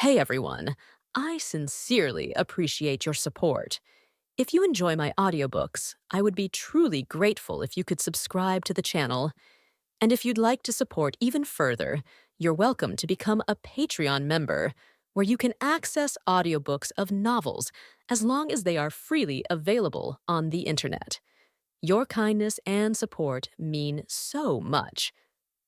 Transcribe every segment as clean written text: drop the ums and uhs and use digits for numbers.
Hey everyone, I sincerely appreciate your support. If you enjoy my audiobooks, I would be truly grateful if you could subscribe to the channel. And if you'd like to support even further, you're welcome to become a Patreon member, where you can access audiobooks of novels as long as they are freely available on the internet. Your kindness and support mean so much.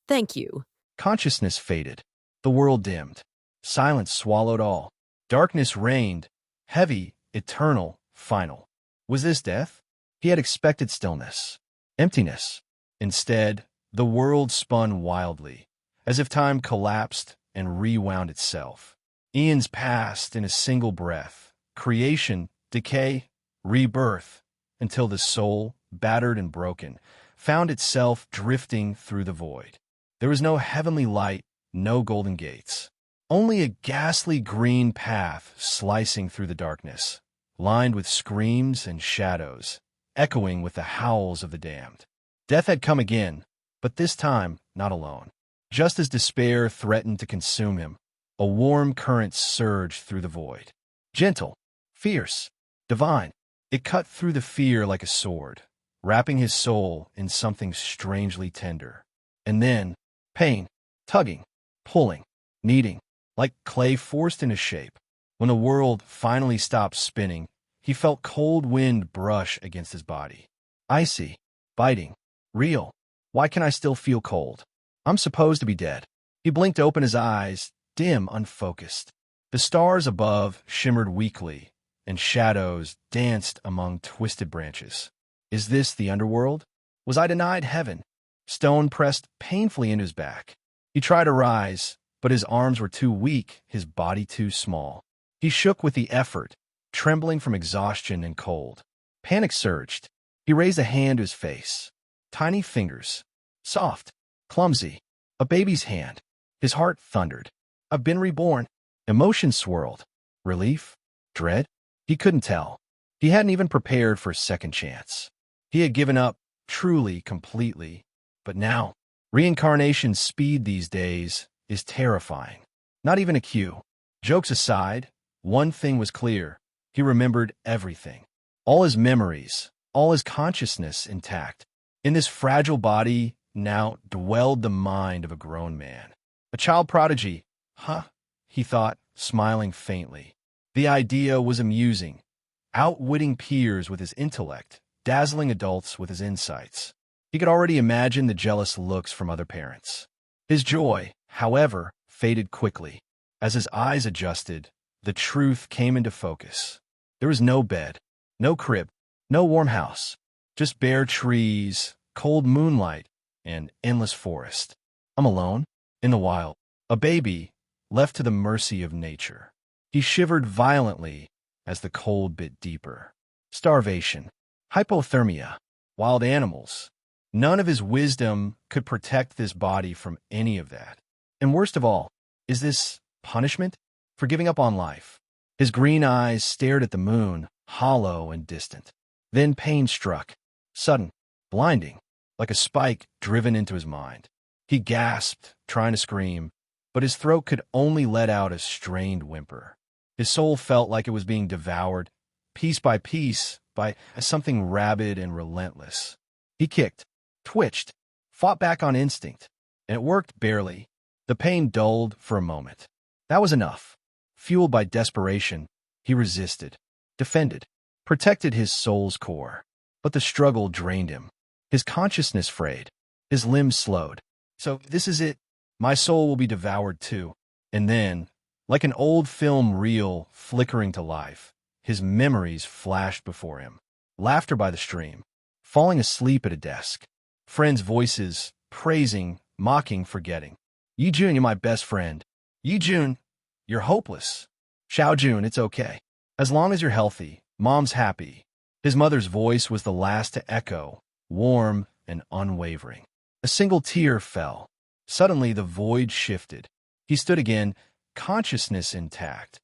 Thank you. Consciousness faded. The world dimmed. Silence swallowed all. Darkness reigned, heavy, eternal, final. Was this death? He had expected stillness, emptiness. Instead, the world spun wildly, as if time collapsed and rewound itself. Eons passed in a single breath. Creation, decay, rebirth, until the soul, battered and broken, found itself drifting through the void. There was no heavenly light, no golden gates. Only a ghastly green path slicing through the darkness, lined with screams and shadows, echoing with the howls of the damned. Death had come again, but this time not alone. Just as despair threatened to consume him, a warm current surged through the void. Gentle, fierce, divine, it cut through the fear like a sword, wrapping his soul in something strangely tender. And then, pain, tugging, pulling, kneading, like clay forced into shape. When the world finally stopped spinning, he felt cold wind brush against his body. Icy, biting, real. Why can I still feel cold? I'm supposed to be dead. He blinked open his eyes, dim, unfocused. The stars above shimmered weakly, and shadows danced among twisted branches. Is this the underworld? Was I denied heaven? Stone pressed painfully into his back. He tried to rise, but his arms were too weak, his body too small. He shook with the effort, trembling from exhaustion and cold. Panic surged. He raised a hand to his face. Tiny fingers. Soft. Clumsy. A baby's hand. His heart thundered. I've been reborn. Emotion swirled. Relief? Dread? He couldn't tell. He hadn't even prepared for a second chance. He had given up, truly, completely. But now, reincarnation's speed these days is terrifying. Not even a cue. Jokes aside, one thing was clear. He remembered everything. All his memories, all his consciousness intact. In this fragile body now dwelled the mind of a grown man. A child prodigy. Huh? He thought, smiling faintly. The idea was amusing. Outwitting peers with his intellect, dazzling adults with his insights. He could already imagine the jealous looks from other parents. His joy, however, faded quickly. As his eyes adjusted, the truth came into focus. There was no bed, no crib, no warm house, just bare trees, cold moonlight, and endless forest. I'm alone, in the wild, a baby, left to the mercy of nature. He shivered violently as the cold bit deeper. Starvation, hypothermia, wild animals. None of his wisdom could protect this body from any of that. And worst of all, is this punishment for giving up on life? His green eyes stared at the moon, hollow and distant. Then pain struck, sudden, blinding, like a spike driven into his mind. He gasped, trying to scream, but his throat could only let out a strained whimper. His soul felt like it was being devoured, piece by piece, by something rabid and relentless. He kicked, twitched, fought back on instinct, and it worked barely. The pain dulled for a moment. That was enough. Fueled by desperation, he resisted, defended, protected his soul's core. But the struggle drained him. His consciousness frayed. His limbs slowed. So this is it. My soul will be devoured too. And then, like an old film reel flickering to life, his memories flashed before him. Laughter by the stream, falling asleep at a desk, friends' voices, praising, mocking, forgetting. Yi-Jun, you're my best friend. Yi-Jun, you're hopeless. Xiao-Jun, it's okay. As long as you're healthy, Mom's happy. His mother's voice was the last to echo, warm and unwavering. A single tear fell. Suddenly the void shifted. He stood again, consciousness intact,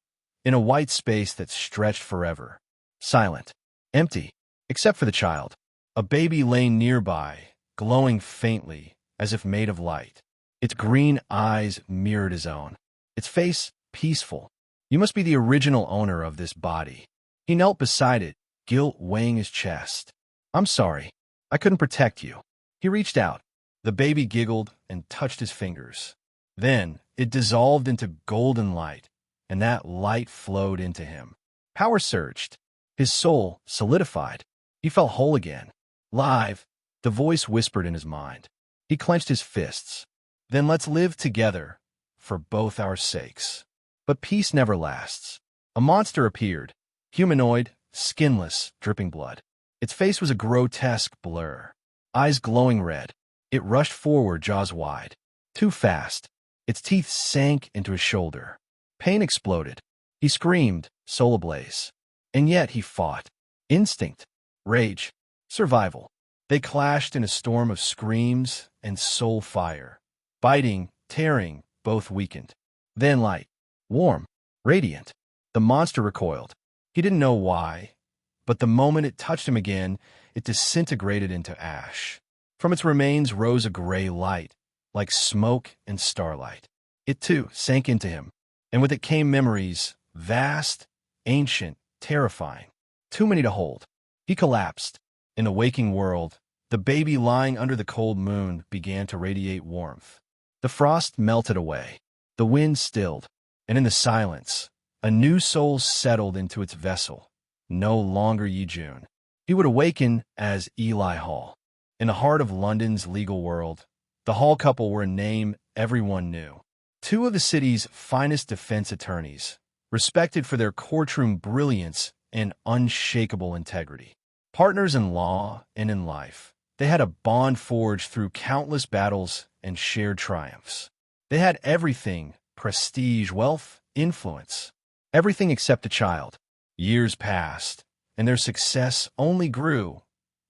in a white space that stretched forever. Silent, empty, except for the child. A baby lay nearby, glowing faintly, as if made of light. Its green eyes mirrored his own. Its face peaceful, You must be the original owner of this body. He knelt beside it, guilt weighing his chest. I'm sorry. I couldn't protect you. He reached out. The baby giggled and touched his fingers. Then it dissolved into golden light, and that light flowed into him. Power surged. His soul solidified. He felt whole again. Live, the voice whispered in his mind. He clenched his fists. Then let's live together, for both our sakes. But peace never lasts. A monster appeared, humanoid, skinless, dripping blood. Its face was a grotesque blur, eyes glowing red. It rushed forward, jaws wide. Too fast. Its teeth sank into his shoulder. Pain exploded. He screamed, soul ablaze. And yet he fought. Instinct, rage, survival. They clashed in a storm of screams and soul fire. Biting, tearing, both weakened. Then light. Warm, radiant. The monster recoiled. He didn't know why, but the moment it touched him again, it disintegrated into ash. From its remains rose a gray light, like smoke and starlight. It too sank into him, and with it came memories, vast, ancient, terrifying. Too many to hold. He collapsed. In the waking world, the baby lying under the cold moon began to radiate warmth. The frost melted away. The wind stilled. And in the silence, a new soul settled into its vessel. No longer Yi Jun. He would awaken as Eli Hall. In the heart of London's legal world, the Hall couple were a name everyone knew. Two of the city's finest defense attorneys, respected for their courtroom brilliance and unshakable integrity. Partners in law and in life, they had a bond forged through countless battles and shared triumphs. They had everything: prestige, wealth, influence. Everything except a child. Years passed, and their success only grew,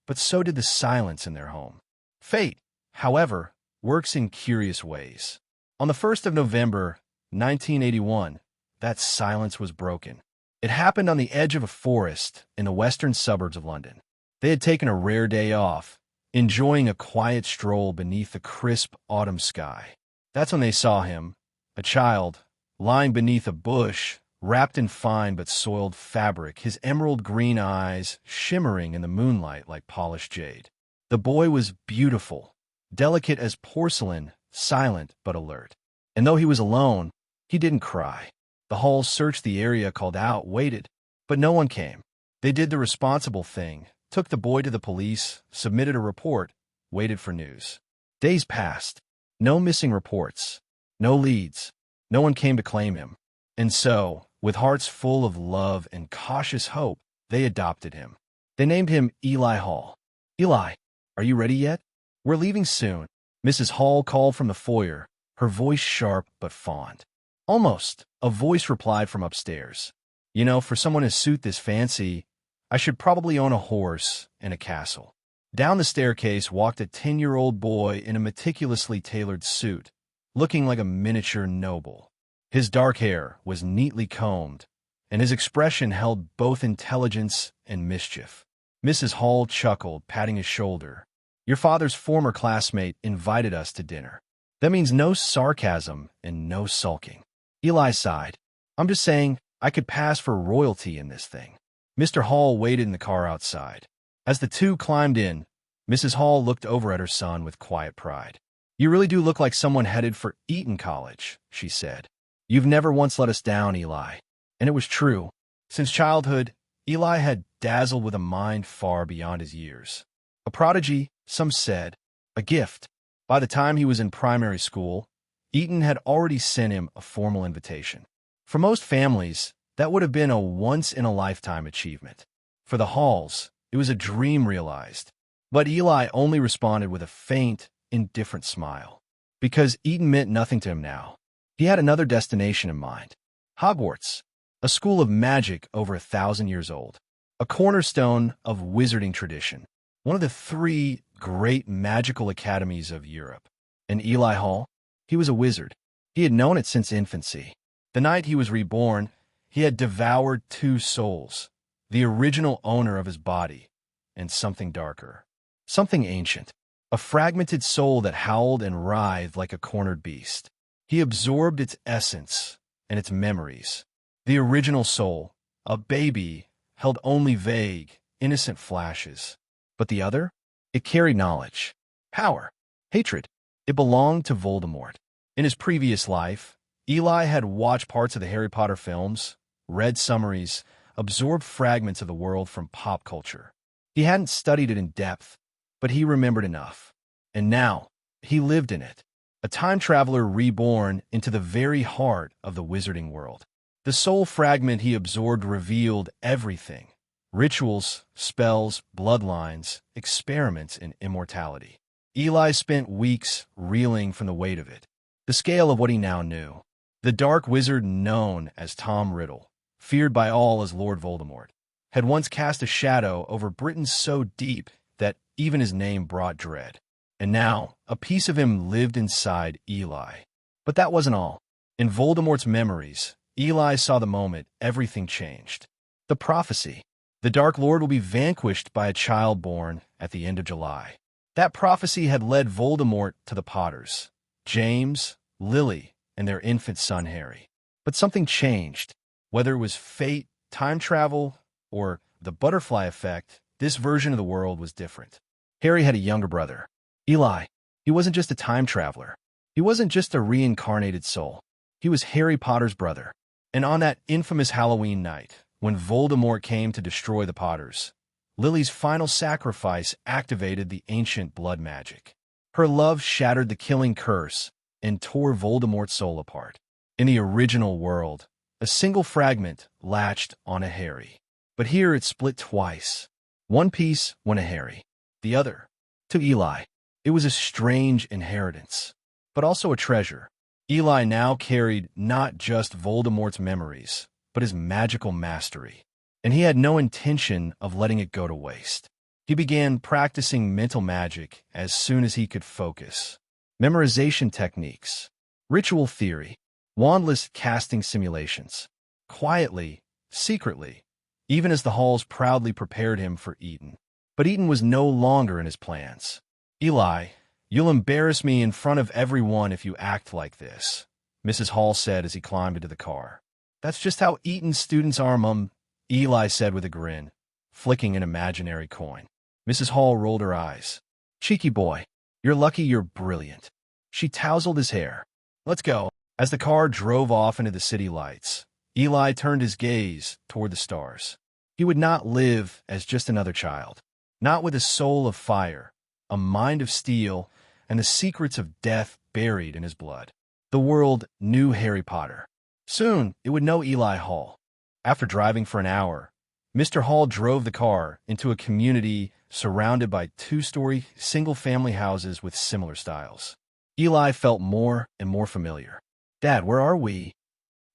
but so did the silence in their home. Fate, however, works in curious ways. On the 1st of November, 1981, that silence was broken. It happened on the edge of a forest in the western suburbs of London. They had taken a rare day off, enjoying a quiet stroll beneath the crisp autumn sky. That's when they saw him, a child, lying beneath a bush, wrapped in fine but soiled fabric, his emerald green eyes shimmering in the moonlight like polished jade. The boy was beautiful, delicate as porcelain, silent but alert. And though he was alone, he didn't cry. The Halls searched the area, called out, waited, but no one came. They did the responsible thing, took the boy to the police, submitted a report, waited for news. Days passed. No missing reports. No leads. No one came to claim him. And so, with hearts full of love and cautious hope, they adopted him. They named him Eli Hall. Eli, are you ready yet? We're leaving soon. Mrs. Hall called from the foyer, her voice sharp but fond. Almost, a voice replied from upstairs. You know, for someone to suit this fancy, I should probably own a horse and a castle. Down the staircase walked a 10-year-old boy in a meticulously tailored suit, looking like a miniature noble. His dark hair was neatly combed, and his expression held both intelligence and mischief. Mrs. Hall chuckled, patting his shoulder. Your father's former classmate invited us to dinner. That means no sarcasm and no sulking. Eli sighed. I'm just saying I could pass for royalty in this thing. Mr. Hall waited in the car outside. As the two climbed in, Mrs. Hall looked over at her son with quiet pride. You really do look like someone headed for Eton College, she said. You've never once let us down, Eli. And it was true. Since childhood, Eli had dazzled with a mind far beyond his years. A prodigy, some said, a gift. By the time he was in primary school, Eton had already sent him a formal invitation. For most families, that would have been a once-in-a-lifetime achievement. For the Halls, it was a dream realized. But Eli only responded with a faint, indifferent smile. Because Eton meant nothing to him now. He had another destination in mind. Hogwarts, a school of magic over 1,000 years old. A cornerstone of wizarding tradition. One of the 3 great magical academies of Europe. And Eli Hall, he was a wizard. He had known it since infancy. The night he was reborn, he had devoured 2 souls. The original owner of his body, and something darker. Something ancient. A fragmented soul that howled and writhed like a cornered beast. He absorbed its essence and its memories. The original soul, a baby, held only vague, innocent flashes. But the other? It carried knowledge, power, hatred. It belonged to Voldemort. In his previous life, Eli had watched parts of the Harry Potter films, read summaries, absorbed fragments of the world from pop culture. He hadn't studied it in depth, but he remembered enough. And now, he lived in it, a time traveler reborn into the very heart of the wizarding world. The soul fragment he absorbed revealed everything: rituals, spells, bloodlines, experiments in immortality. Eli spent weeks reeling from the weight of it, the scale of what he now knew. The dark wizard known as Tom Riddle, feared by all as Lord Voldemort, had once cast a shadow over Britain so deep that even his name brought dread. And now, a piece of him lived inside Eli. But that wasn't all. In Voldemort's memories, Eli saw the moment everything changed. The prophecy. The Dark Lord will be vanquished by a child born at the end of July. That prophecy had led Voldemort to the Potters, James, Lily, and their infant son Harry. But something changed. Whether it was fate, time travel, or the butterfly effect, this version of the world was different. Harry had a younger brother, Eli. He wasn't just a time traveler. He wasn't just a reincarnated soul. He was Harry Potter's brother. And on that infamous Halloween night, when Voldemort came to destroy the Potters, Lily's final sacrifice activated the ancient blood magic. Her love shattered the killing curse and tore Voldemort's soul apart. In the original world, a single fragment latched on a Harry. But here it split twice. One piece went to Harry, the other to Eli. It was a strange inheritance, but also a treasure. Eli now carried not just Voldemort's memories, but his magical mastery, and he had no intention of letting it go to waste. He began practicing mental magic as soon as he could focus. Memorization techniques, ritual theory, wandless casting simulations. Quietly, secretly, even as the halls proudly prepared him for Eton. But Eton was no longer in his plans. Eli, you'll embarrass me in front of everyone if you act like this, Mrs. Hall said as he climbed into the car. That's just how Eton students are, Mum, Eli said with a grin, flicking an imaginary coin. Mrs. Hall rolled her eyes. Cheeky boy, you're lucky you're brilliant. She tousled his hair. Let's go. As the car drove off into the city lights, Eli turned his gaze toward the stars. He would not live as just another child, not with a soul of fire, a mind of steel, and the secrets of death buried in his blood. The world knew Harry Potter. Soon, it would know Eli Hall. After driving for an hour, Mr. Hall drove the car into a community surrounded by two-story, single-family houses with similar styles. Eli felt more and more familiar. Dad, where are we?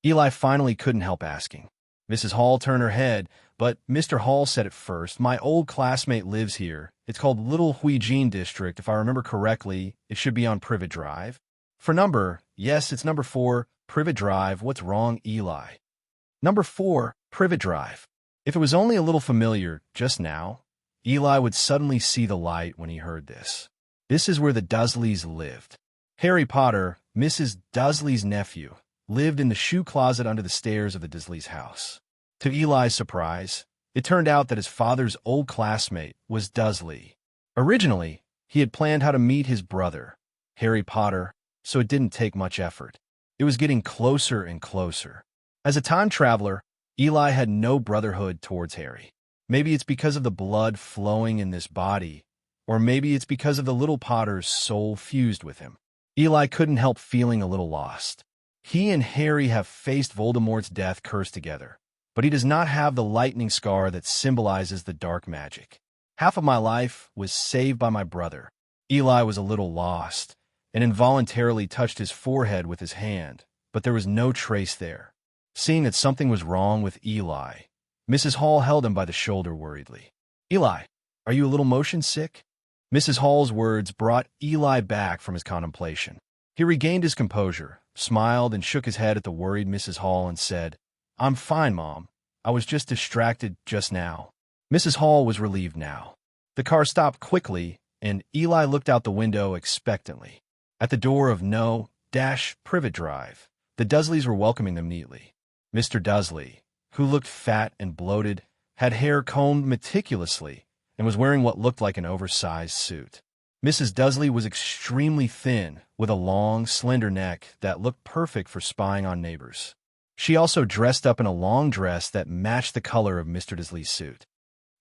Eli finally couldn't help asking. Mrs. Hall turned her head, but Mr. Hall said it first. My old classmate lives here. It's called Little Huijin District. If I remember correctly, it should be on Privet Drive. For number, yes, it's number 4, Privet Drive. What's wrong, Eli? Number 4, Privet Drive. If it was only a little familiar just now, Eli would suddenly see the light when he heard this. This is where the Dursleys lived. Harry Potter, Mrs. Dursley's nephew, lived in the shoe closet under the stairs of the Dursleys' house. To Eli's surprise, it turned out that his father's old classmate was Dursley. Originally, he had planned how to meet his brother, Harry Potter, so it didn't take much effort. It was getting closer and closer. As a time traveler, Eli had no brotherhood towards Harry. Maybe it's because of the blood flowing in this body, or maybe it's because of the little Potter's soul fused with him. Eli couldn't help feeling a little lost. He and Harry have faced Voldemort's death curse together, but he does not have the lightning scar that symbolizes the dark magic. Half of my life was saved by my brother. Eli was a little lost, and involuntarily touched his forehead with his hand, but there was no trace there. Seeing that something was wrong with Eli, Mrs. Hall held him by the shoulder worriedly. Eli, are you a little motion sick? Mrs. Hall's words brought Eli back from his contemplation. He regained his composure, smiled, and shook his head at the worried Mrs. Hall and said, I'm fine, Mom. I was just distracted just now. Mrs. Hall was relieved now. The car stopped quickly, and Eli looked out the window expectantly. At the door of No-Privet Drive, the Dursleys were welcoming them neatly. Mr. Dudley, who looked fat and bloated, had hair combed meticulously, and was wearing what looked like an oversized suit. Mrs. Dudley was extremely thin, with a long, slender neck that looked perfect for spying on neighbors. She also dressed up in a long dress that matched the color of Mr. Dudley's suit.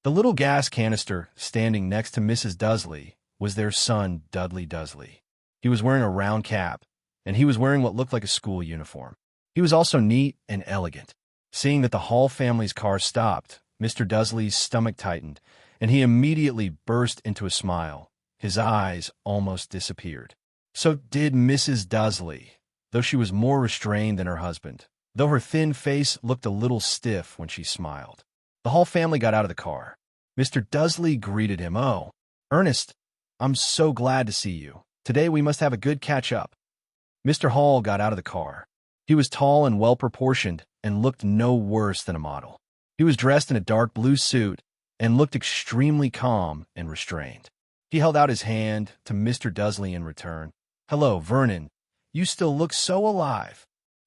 The little gas canister standing next to Mrs. Dudley was their son, Dudley Dudley. He was wearing a round cap, and he was wearing what looked like a school uniform. He was also neat and elegant. Seeing that the Hall family's car stopped, Mr. Dudley's stomach tightened, and he immediately burst into a smile. His eyes almost disappeared. So did Mrs. Dudley, though she was more restrained than her husband, though her thin face looked a little stiff when she smiled. The Hall family got out of the car. Mr. Dudley greeted him. "Oh, Ernest, I'm so glad to see you. Today we must have a good catch-up." Mr. Hall got out of the car. He was tall and well-proportioned and looked no worse than a model. He was dressed in a dark blue suit and looked extremely calm and restrained. He held out his hand to Mr. Dudley in return. "Hello, Vernon. You still look so alive."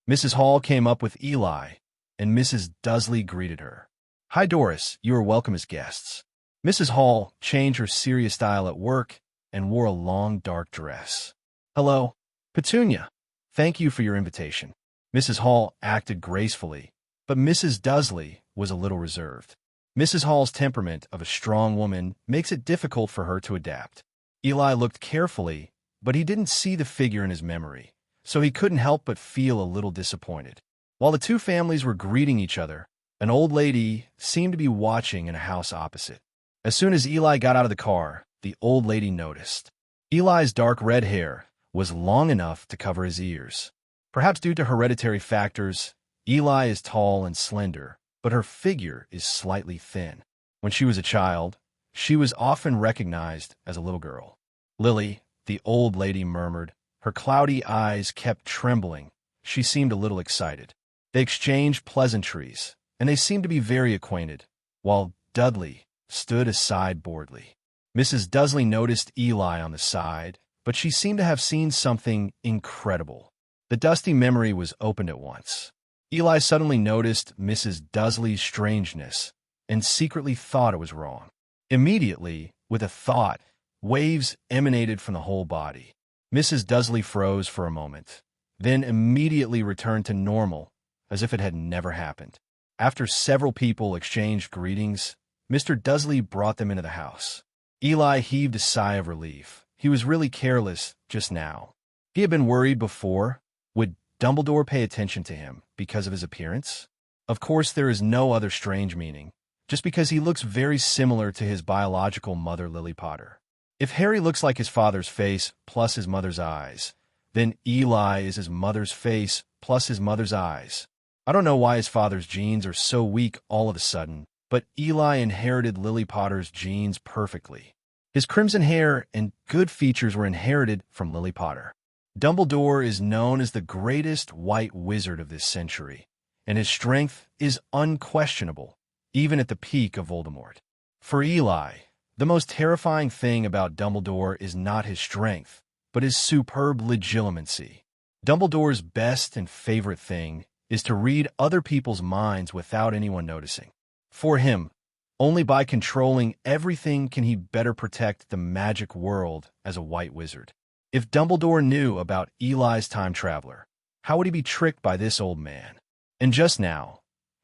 Mrs. Hall came up with Eli, and Mrs. Dudley greeted her. "Hi, Doris. You are welcome as guests." Mrs. Hall changed her serious style at work and wore a long, dark dress. "Hello, Petunia. Thank you for your invitation." Mrs. Hall acted gracefully, but Mrs. Dudley was a little reserved. Mrs. Hall's temperament of a strong woman makes it difficult for her to adapt. Eli looked carefully, but he didn't see the figure in his memory, so he couldn't help but feel a little disappointed. While the two families were greeting each other, an old lady seemed to be watching in a house opposite. As soon as Eli got out of the car, the old lady noticed. Eli's dark red hair was long enough to cover his ears. Perhaps due to hereditary factors, Eli is tall and slender, but her figure is slightly thin. When she was a child, she was often recognized as a little girl. "Lily," the old lady murmured. Her cloudy eyes kept trembling. She seemed a little excited. They exchanged pleasantries, and they seemed to be very acquainted, while Dudley stood aside boredly. Mrs. Dudley noticed Eli on the side, but she seemed to have seen something incredible. The dusty memory was opened at once. Eli suddenly noticed Mrs. Dudley's strangeness and secretly thought it was wrong. Immediately, with a thought, waves emanated from the whole body. Mrs. Dudley froze for a moment, then immediately returned to normal, as if it had never happened. After several people exchanged greetings, Mr. Dudley brought them into the house. Eli heaved a sigh of relief. He was really careless just now. He had been worried before. Would Dumbledore pay attention to him because of his appearance? Of course, there is no other strange meaning, just because he looks very similar to his biological mother, Lily Potter. If Harry looks like his father's face plus his mother's eyes, then Eli is his mother's face plus his mother's eyes. I don't know why his father's genes are so weak all of a sudden, but Eli inherited Lily Potter's genes perfectly. His crimson hair and good features were inherited from Lily Potter. Dumbledore is known as the greatest white wizard of this century, and his strength is unquestionable, even at the peak of Voldemort. For Eli, the most terrifying thing about Dumbledore is not his strength, but his superb legitimacy. Dumbledore's best and favorite thing is to read other people's minds without anyone noticing. For him, only by controlling everything can he better protect the magic world as a white wizard. If Dumbledore knew about Eli's time traveler, how would he be tricked by this old man? And just now,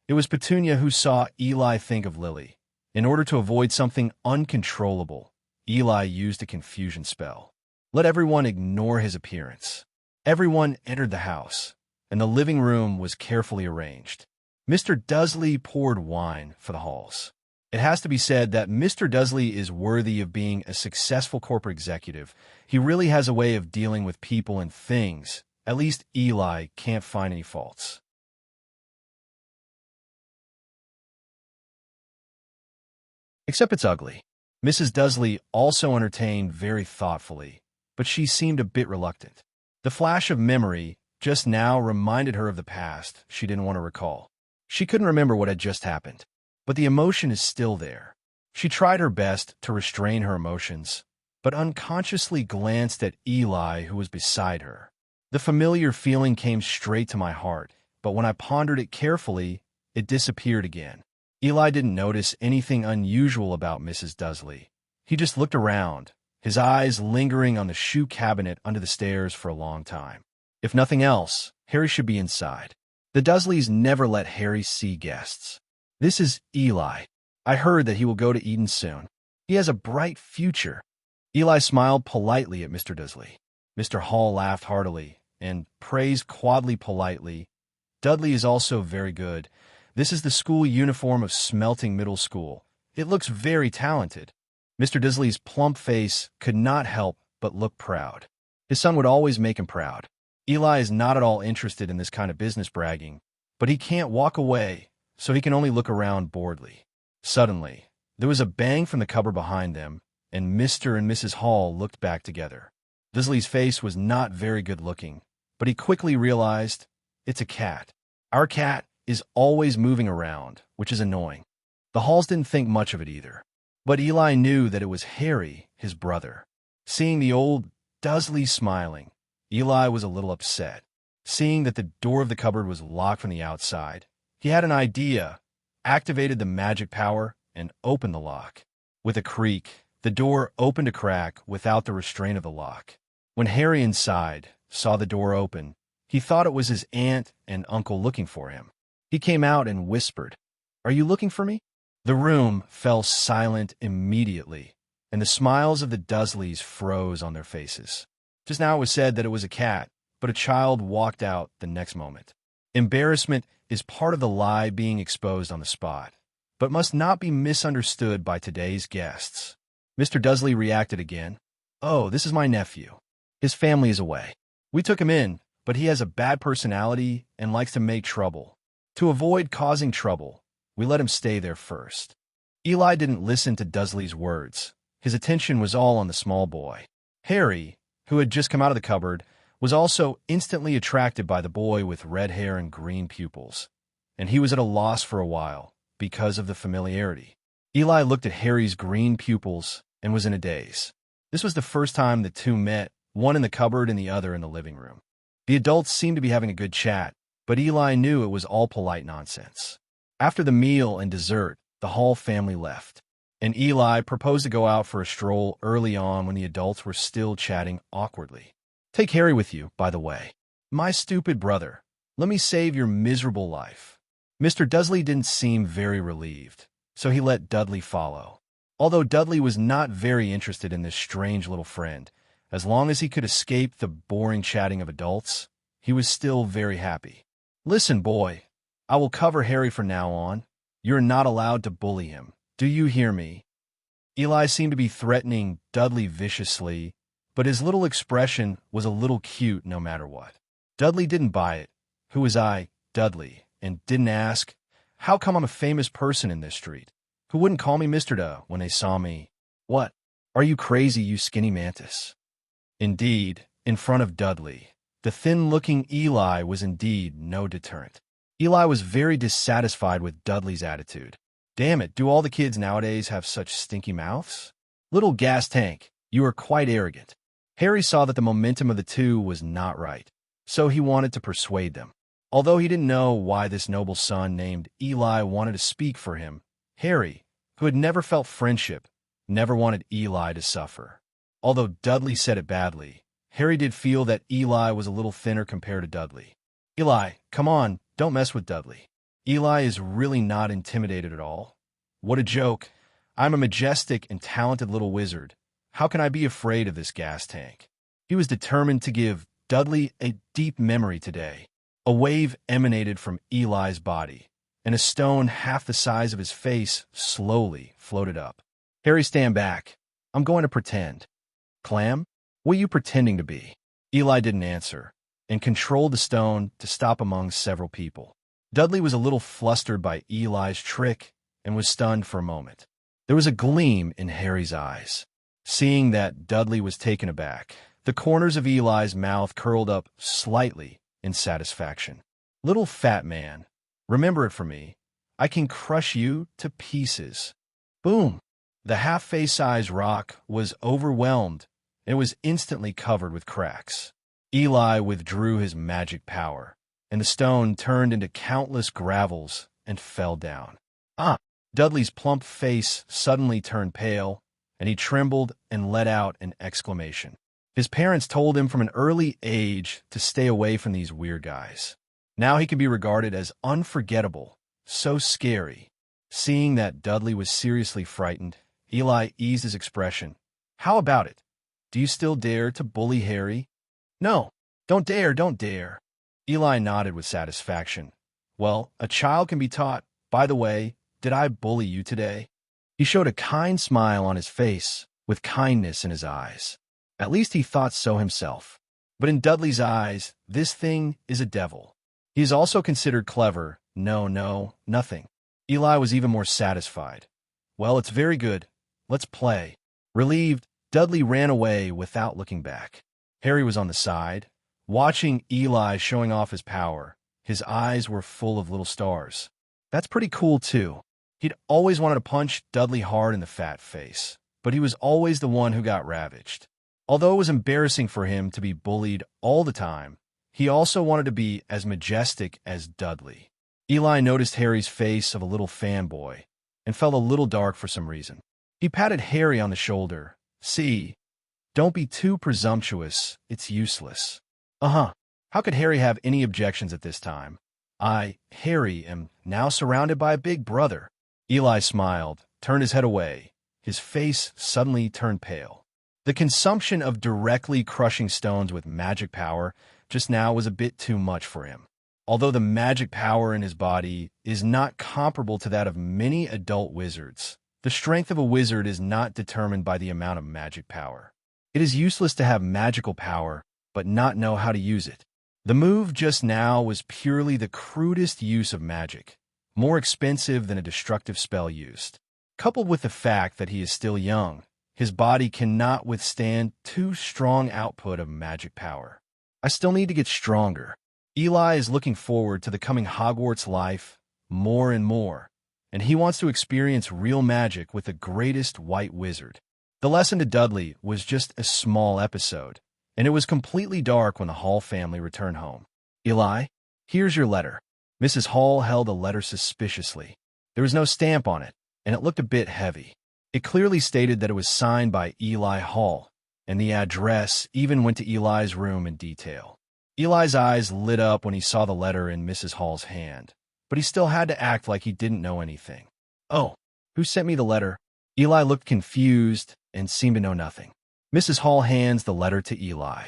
it was Petunia who saw Eli think of Lily. In order to avoid something uncontrollable, Eli used a confusion spell. Let everyone ignore his appearance. Everyone entered the house, and the living room was carefully arranged. Mr. Dudley poured wine for the Halls. It has to be said that Mr. Dudley is worthy of being a successful corporate executive. He really has a way of dealing with people and things. At least Eli can't find any faults. Except it's ugly. Mrs. Dudley also entertained very thoughtfully, but she seemed a bit reluctant. The flash of memory just now reminded her of the past she didn't want to recall. She couldn't remember what had just happened, but the emotion is still there. She tried her best to restrain her emotions, but unconsciously glanced at Eli, who was beside her. The familiar feeling came straight to my heart but when I pondered it carefully, it disappeared again. Eli didn't notice anything unusual about Mrs. Dudley. He just looked around, his eyes lingering on the shoe cabinet under the stairs for a long time. If nothing else, Harry should be inside. The Dursleys never let Harry see guests. This is Eli. I heard that he will go to Eden soon. He has a bright future. Eli smiled politely at Mr. Dudley. Mr. Hall laughed heartily and praised Quadley politely. Dudley is also very good. This is the school uniform of Smelting Middle School. It looks very talented. Mr. Dudley's plump face could not help but look proud. His son would always make him proud. Eli is not at all interested in this kind of business bragging, but he can't walk away, so he can only look around boredly. Suddenly, there was a bang from the cupboard behind them, and Mr. and Mrs. Hall looked back together. Dudley's face was not very good looking, but he quickly realized, it's a cat. Our cat is always moving around, which is annoying. The Halls didn't think much of it either. But Eli knew that it was Harry, his brother. Seeing the old Dursley smiling, Eli was a little upset. Seeing that the door of the cupboard was locked from the outside, he had an idea, activated the magic power, and opened the lock. With a creak, the door opened a crack without the restraint of the lock. When Harry inside saw the door open, he thought it was his aunt and uncle looking for him. He came out and whispered, "Are you looking for me?" The room fell silent immediately, and the smiles of the Dursleys froze on their faces. Just now it was said that it was a cat, but a child walked out the next moment. Embarrassment is part of the lie being exposed on the spot, but must not be misunderstood by today's guests. Mr. Dursley reacted again. "Oh, this is my nephew. His family is away. We took him in, but he has a bad personality and likes to make trouble. To avoid causing trouble, we let him stay there first." Eli didn't listen to Dursley's words. His attention was all on the small boy. Harry, who had just come out of the cupboard, was also instantly attracted by the boy with red hair and green pupils, and he was at a loss for a while because of the familiarity. Eli looked at Harry's green pupils and was in a daze. This was the first time the two met, one in the cupboard and the other in the living room. The adults seemed to be having a good chat, but Eli knew it was all polite nonsense. After the meal and dessert, the Hall family left, and Eli proposed to go out for a stroll early on when the adults were still chatting awkwardly. "Take Harry with you, by the way. My stupid brother. Let me save your miserable life." Mr. Dursley didn't seem very relieved, so he let Dudley follow. Although Dudley was not very interested in this strange little friend, as long as he could escape the boring chatting of adults, he was still very happy. "Listen, boy, I will cover Harry from now on. You're not allowed to bully him. Do you hear me?" Eli seemed to be threatening Dudley viciously, but his little expression was a little cute no matter what. Dudley didn't buy it. Who was I, Dudley, and didn't ask, how come I'm a famous person in this street? Who wouldn't call me Mr. Duh when they saw me? What? Are you crazy, you skinny mantis? Indeed, in front of Dudley, the thin-looking Eli was indeed no deterrent. Eli was very dissatisfied with Dudley's attitude. Damn it, do all the kids nowadays have such stinky mouths? Little gas tank, you are quite arrogant. Harry saw that the momentum of the two was not right, so he wanted to persuade them. Although he didn't know why this noble son named Eli wanted to speak for him, Harry, who had never felt friendship, never wanted Eli to suffer. Although Dudley said it badly, Harry did feel that Eli was a little thinner compared to Dudley. "Eli, come on, don't mess with Dudley. Eli is really not intimidated at all. What a joke. I'm a majestic and talented little wizard. How can I be afraid of this gas tank?" He was determined to give Dudley a deep memory today. A wave emanated from Eli's body, and a stone half the size of his face slowly floated up. "Harry, stand back. I'm going to pretend." "Clam? What are you pretending to be?" Eli didn't answer, and controlled the stone to stop among several people. Dudley was a little flustered by Eli's trick and was stunned for a moment. There was a gleam in Harry's eyes. Seeing that Dudley was taken aback, the corners of Eli's mouth curled up slightly in satisfaction. "Little fat man, remember it for me. I can crush you to pieces." Boom! The half-face-size rock was overwhelmed and was instantly covered with cracks. Eli withdrew his magic power, and the stone turned into countless gravels and fell down. Ah! Dudley's plump face suddenly turned pale, and he trembled and let out an exclamation. His parents told him from an early age to stay away from these weird guys. Now he could be regarded as unforgettable, so scary. Seeing that Dudley was seriously frightened, Eli eased his expression. How about it? Do you still dare to bully Harry? No, don't dare, don't dare. Eli nodded with satisfaction. Well, a child can be taught. By the way, did I bully you today? He showed a kind smile on his face, with kindness in his eyes. At least he thought so himself. But in Dudley's eyes, this thing is a devil. He is also considered clever. No, nothing. Eli was even more satisfied. Well, it's very good. Let's play. Relieved, Dudley ran away without looking back. Harry was on the side, watching Eli showing off his power. His eyes were full of little stars. That's pretty cool, too. He'd always wanted to punch Dudley hard in the fat face, but he was always the one who got ravaged. Although it was embarrassing for him to be bullied all the time, he also wanted to be as majestic as Dudley. Eli noticed Harry's face of a little fanboy and felt a little dark for some reason. He patted Harry on the shoulder. See, don't be too presumptuous. It's useless. How could Harry have any objections at this time? I, Harry, am now surrounded by a big brother. Eli smiled, turned his head away. His face suddenly turned pale. The consumption of directly crushing stones with magic power just now was a bit too much for him. Although the magic power in his body is not comparable to that of many adult wizards, the strength of a wizard is not determined by the amount of magic power. It is useless to have magical power, but not know how to use it. The move just now was purely the crudest use of magic, more expensive than a destructive spell used. Coupled with the fact that he is still young, his body cannot withstand too strong output of magic power. I still need to get stronger. Eli is looking forward to the coming Hogwarts life more and more, and he wants to experience real magic with the greatest white wizard. The lesson to Dudley was just a small episode, and it was completely dark when the Hall family returned home. Eli, here's your letter. Mrs. Hall held the letter suspiciously. There was no stamp on it, and it looked a bit heavy. It clearly stated that it was signed by Eli Hall, and the address even went to Eli's room in detail. Eli's eyes lit up when he saw the letter in Mrs. Hall's hand, but he still had to act like he didn't know anything. Oh, who sent me the letter? Eli looked confused and seemed to know nothing. Mrs. Hall hands the letter to Eli.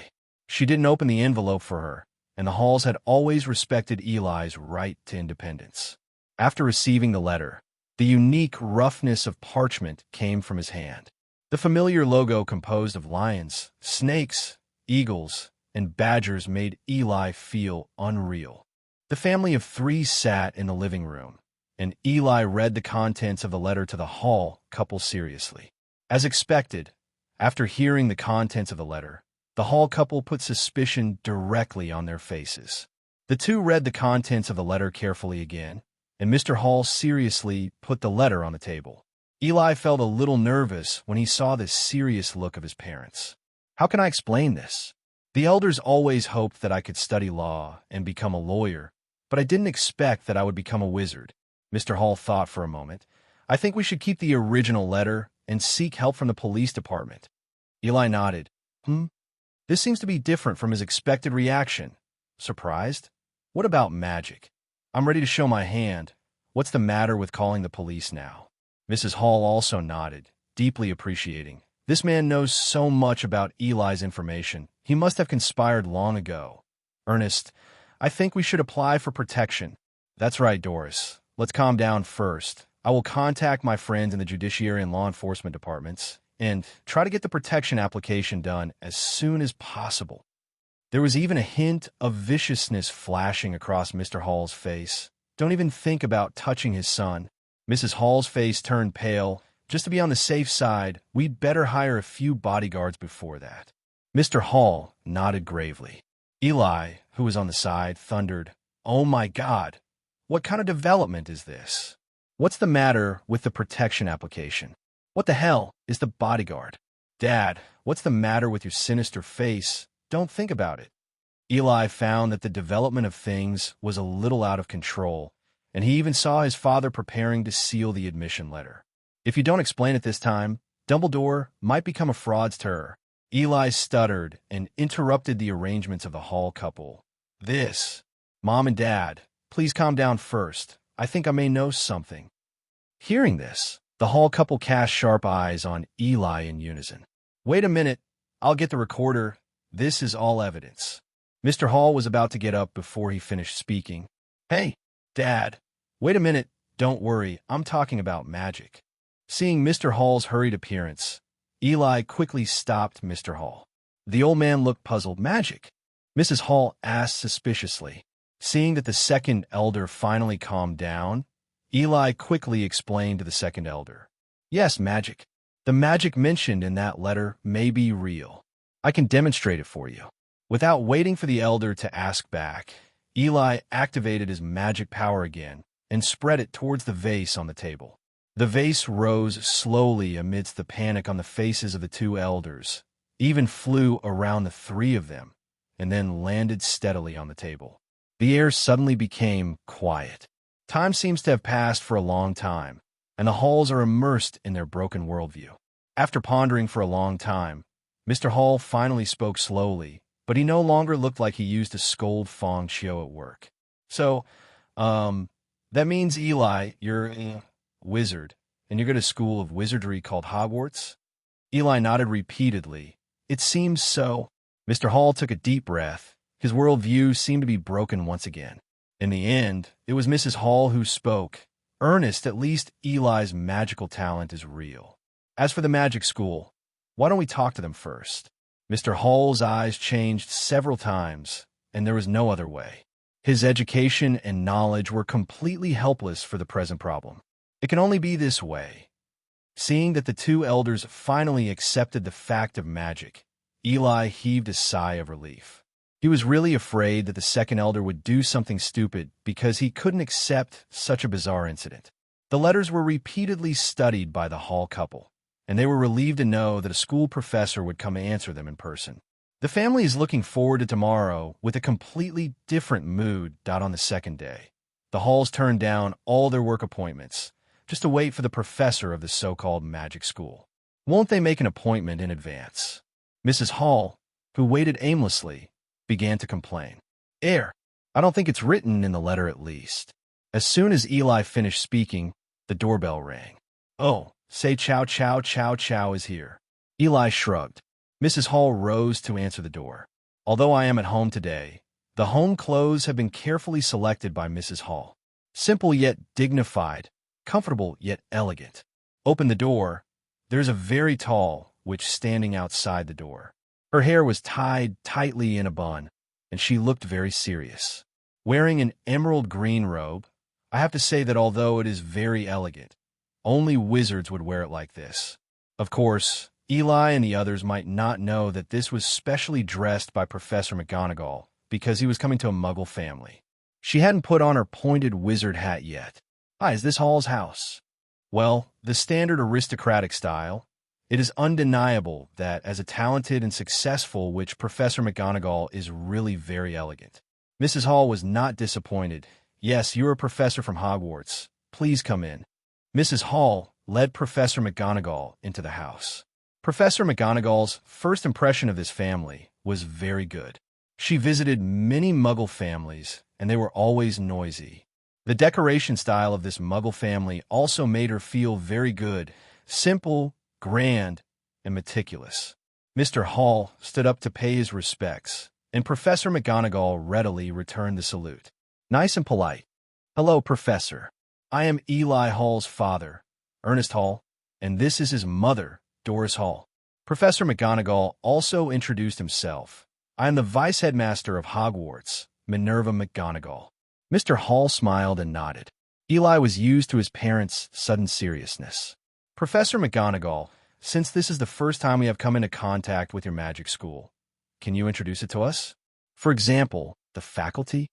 She didn't open the envelope for her, and the Halls had always respected Eli's right to independence. After receiving the letter, the unique roughness of parchment came from his hand. The familiar logo composed of lions, snakes, eagles, and badgers made Eli feel unreal. The family of three sat in the living room, and Eli read the contents of the letter to the Hall couple seriously. As expected, after hearing the contents of the letter, the Hall couple put suspicion directly on their faces. The two read the contents of the letter carefully again, and Mr. Hall seriously put the letter on the table. Eli felt a little nervous when he saw the serious look of his parents. How can I explain this? The elders always hoped that I could study law and become a lawyer, but I didn't expect that I would become a wizard. Mr. Hall thought for a moment. I think we should keep the original letter and seek help from the police department. Eli nodded. This seems to be different from his expected reaction. Surprised? What about magic? I'm ready to show my hand. What's the matter with calling the police now? Mrs. Hall also nodded, deeply appreciating. This man knows so much about Eli's information. He must have conspired long ago. Ernest, I think we should apply for protection. That's right, Doris. Let's calm down first. I will contact my friends in the judiciary and law enforcement departments and try to get the protection application done as soon as possible. There was even a hint of viciousness flashing across Mr. Hall's face. Don't even think about touching his son. Mrs. Hall's face turned pale. Just to be on the safe side, we'd better hire a few bodyguards before that. Mr. Hall nodded gravely. Eli, who was on the side, thundered, Oh my God, what kind of development is this? What's the matter with the protection application? What the hell is the bodyguard? Dad, what's the matter with your sinister face? Don't think about it. Eli found that the development of things was a little out of control, and he even saw his father preparing to seal the admission letter. If you don't explain it this time, Dumbledore might become a fraudster. Eli stuttered and interrupted the arrangements of the Hall couple. Mom and Dad, please calm down first. I think I may know something. Hearing this, the Hall couple cast sharp eyes on Eli in unison. Wait a minute, I'll get the recorder. This is all evidence. Mr. Hall was about to get up before he finished speaking. Hey, Dad, wait a minute, don't worry, I'm talking about magic. Seeing Mr. Hall's hurried appearance, Eli quickly stopped Mr. Hall. The old man looked puzzled. Magic? Mrs. Hall asked suspiciously. Seeing that the second elder finally calmed down, Eli quickly explained to the second elder. Yes, magic. The magic mentioned in that letter may be real. I can demonstrate it for you. Without waiting for the elder to ask back, Eli activated his magic power again and spread it towards the vase on the table. The vase rose slowly amidst the panic on the faces of the two elders, even flew around the three of them, and then landed steadily on the table. The air suddenly became quiet. Time seems to have passed for a long time, and the Halls are immersed in their broken worldview. After pondering for a long time, Mr. Hall finally spoke slowly, but he no longer looked like he used to scold Fong Chio at work. So, that means, Eli, you're a wizard, and you're going to school of wizardry called Hogwarts? Eli nodded repeatedly. It seems so. Mr. Hall took a deep breath. His worldview seemed to be broken once again. In the end, it was Mrs. Hall who spoke. Ernest, at least Eli's magical talent is real. As for the magic school, why don't we talk to them first? Mr. Hall's eyes changed several times, and there was no other way. His education and knowledge were completely helpless for the present problem. It can only be this way. Seeing that the two elders finally accepted the fact of magic, Eli heaved a sigh of relief. He was really afraid that the second elder would do something stupid because he couldn't accept such a bizarre incident. The letters were repeatedly studied by the Hall couple, and they were relieved to know that a school professor would come answer them in person. The family is looking forward to tomorrow with a completely different mood. On the second day, the Halls turned down all their work appointments just to wait for the professor of the so-called magic school. Won't they make an appointment in advance? Mrs. Hall, who waited aimlessly, began to complain. I don't think it's written in the letter at least. As soon as Eli finished speaking, the doorbell rang. Oh, say Chow Chow Chow Chow is here. Eli shrugged. Mrs. Hall rose to answer the door. Although I am at home today, the home clothes have been carefully selected by Mrs. Hall. Simple yet dignified, comfortable yet elegant. Open the door. There's a very tall witch standing outside the door. Her hair was tied tightly in a bun, and she looked very serious. Wearing an emerald green robe, I have to say that although it is very elegant, only wizards would wear it like this. Of course, Eli and the others might not know that this was specially dressed by Professor McGonagall because he was coming to a Muggle family. She hadn't put on her pointed wizard hat yet. Hi, is this Hall's house? Well, the standard aristocratic style. It is undeniable that as a talented and successful witch, Professor McGonagall is really very elegant. Mrs. Hall was not disappointed. Yes, you're a professor from Hogwarts. Please come in. Mrs. Hall led Professor McGonagall into the house. Professor McGonagall's first impression of this family was very good. She visited many Muggle families, and they were always noisy. The decoration style of this Muggle family also made her feel very good, simple, grand, and meticulous. Mr. Hall stood up to pay his respects, and Professor McGonagall readily returned the salute. Nice and polite. Hello, Professor. I am Eli Hall's father, Ernest Hall, and this is his mother, Doris Hall. Professor McGonagall also introduced himself. I am the vice headmaster of Hogwarts, Minerva McGonagall. Mr. Hall smiled and nodded. Eli was used to his parents' sudden seriousness. Professor McGonagall, since this is the first time we have come into contact with your magic school, can you introduce it to us? For example, the faculty?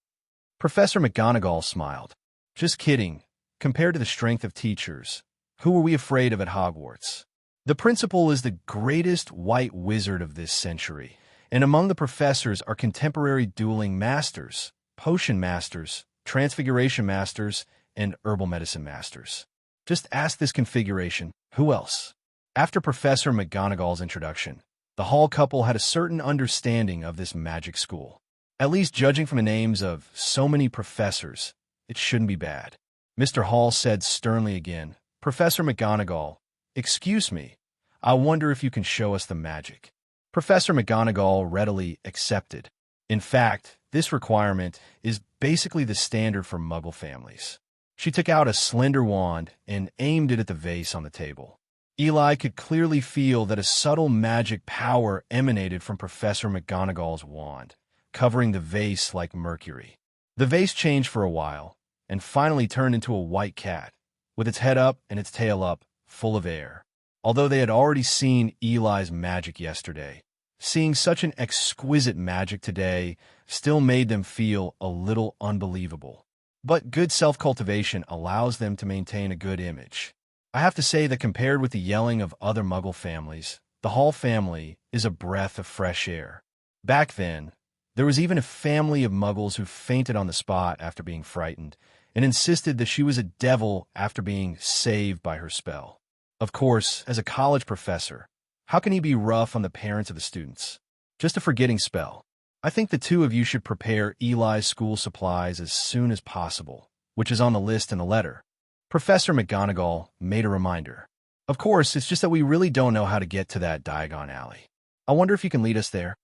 Professor McGonagall smiled. Just kidding. Compared to the strength of teachers, who were we afraid of at Hogwarts? The principal is the greatest white wizard of this century, And among the professors are contemporary dueling masters, potion masters, transfiguration masters, and herbal medicine masters. Just ask this configuration, who else? After Professor McGonagall's introduction, the Hall couple had a certain understanding of this magic school. At least judging from the names of so many professors, it shouldn't be bad. Mr. Hall said sternly again, Professor McGonagall, excuse me, I wonder if you can show us the magic. Professor McGonagall readily accepted. In fact, this requirement is basically the standard for Muggle families. She took out a slender wand and aimed it at the vase on the table. Eli could clearly feel that a subtle magic power emanated from Professor McGonagall's wand, covering the vase like mercury. The vase changed for a while, and finally turned into a white cat, with its head up and its tail up, full of air. Although they had already seen Eli's magic yesterday, seeing such an exquisite magic today still made them feel a little unbelievable. But good self-cultivation allows them to maintain a good image. I have to say that compared with the yelling of other Muggle families, the Hall family is a breath of fresh air. Back then, there was even a family of Muggles who fainted on the spot after being frightened and insisted that she was a devil after being saved by her spell. Of course, as a college professor, how can he be rough on the parents of the students? Just a forgetting spell. I think the two of you should prepare Eli's school supplies as soon as possible, which is on the list in the letter. Professor McGonagall made a reminder. Of course, it's just that we really don't know how to get to that Diagon Alley. I wonder if you can lead us there.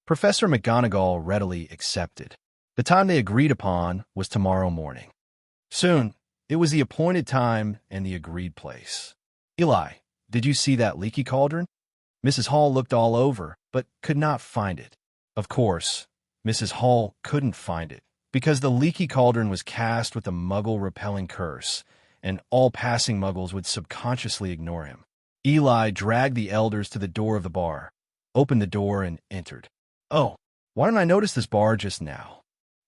Professor McGonagall readily accepted. The time they agreed upon was tomorrow morning. Soon, it was the appointed time and the agreed place. Eli, did you see that leaky cauldron? Mrs. Hall looked all over, but could not find it. Of course, Mrs. Hall couldn't find it, because the leaky cauldron was cast with a Muggle-repelling curse, and all passing Muggles would subconsciously ignore him. Eli dragged the elders to the door of the bar, opened the door, and entered. Oh, why didn't I notice this bar just now?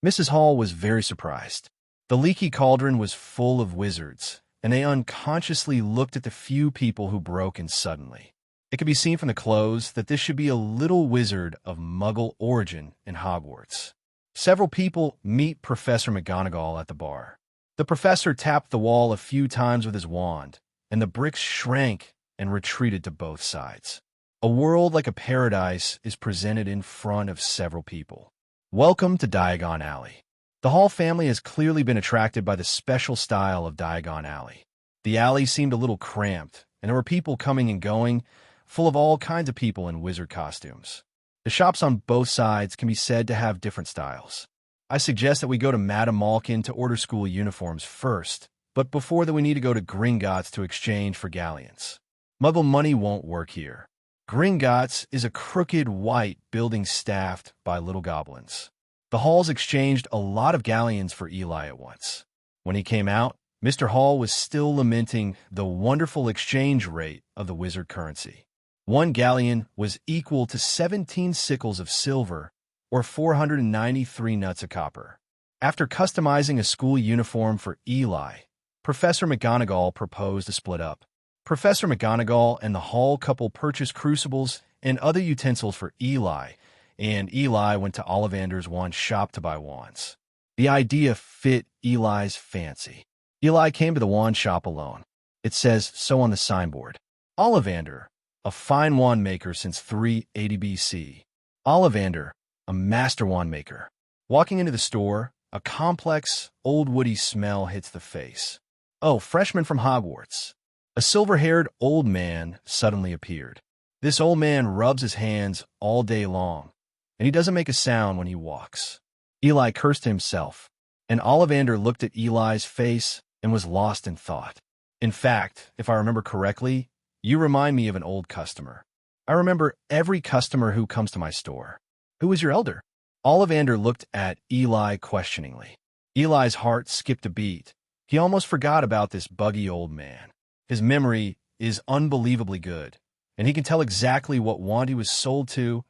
Mrs. Hall was very surprised. The leaky cauldron was full of wizards, and they unconsciously looked at the few people who broke in suddenly. It could be seen from the clothes that this should be a little wizard of Muggle origin in Hogwarts. Several people meet Professor McGonagall at the bar. The professor tapped the wall a few times with his wand, and the bricks shrank and retreated to both sides. A world like a paradise is presented in front of several people. Welcome to Diagon Alley. The Hall family has clearly been attracted by the special style of Diagon Alley. The alley seemed a little cramped, and there were people coming and going, full of all kinds of people in wizard costumes. The shops on both sides can be said to have different styles. I suggest that we go to Madame Malkin to order school uniforms first, but before that we need to go to Gringotts to exchange for galleons. Muggle money won't work here. Gringotts is a crooked white building staffed by little goblins. The Halls exchanged a lot of galleons for Eli at once. When he came out, Mr. Hall was still lamenting the wonderful exchange rate of the wizard currency. One galleon was equal to 17 sickles of silver, or 493 nuts of copper. After customizing a school uniform for Eli, Professor McGonagall proposed to split up. Professor McGonagall and the Hall couple purchased crucibles and other utensils for Eli, and Eli went to Ollivander's wand shop to buy wands. The idea fit Eli's fancy. Eli came to the wand shop alone. It says so on the signboard. Ollivander, a fine wand maker since 380 BC. Ollivander, a master wand maker. Walking into the store, a complex, old woody smell hits the face. Oh, freshman from Hogwarts. A silver-haired old man suddenly appeared. This old man rubs his hands all day long, and he doesn't make a sound when he walks. Eli cursed himself, and Ollivander looked at Eli's face and was lost in thought. In fact, if I remember correctly, you remind me of an old customer. I remember every customer who comes to my store. Who is your elder? Ollivander looked at Eli questioningly. Eli's heart skipped a beat. He almost forgot about this buggy old man. His memory is unbelievably good, and he can tell exactly what wand he was sold to,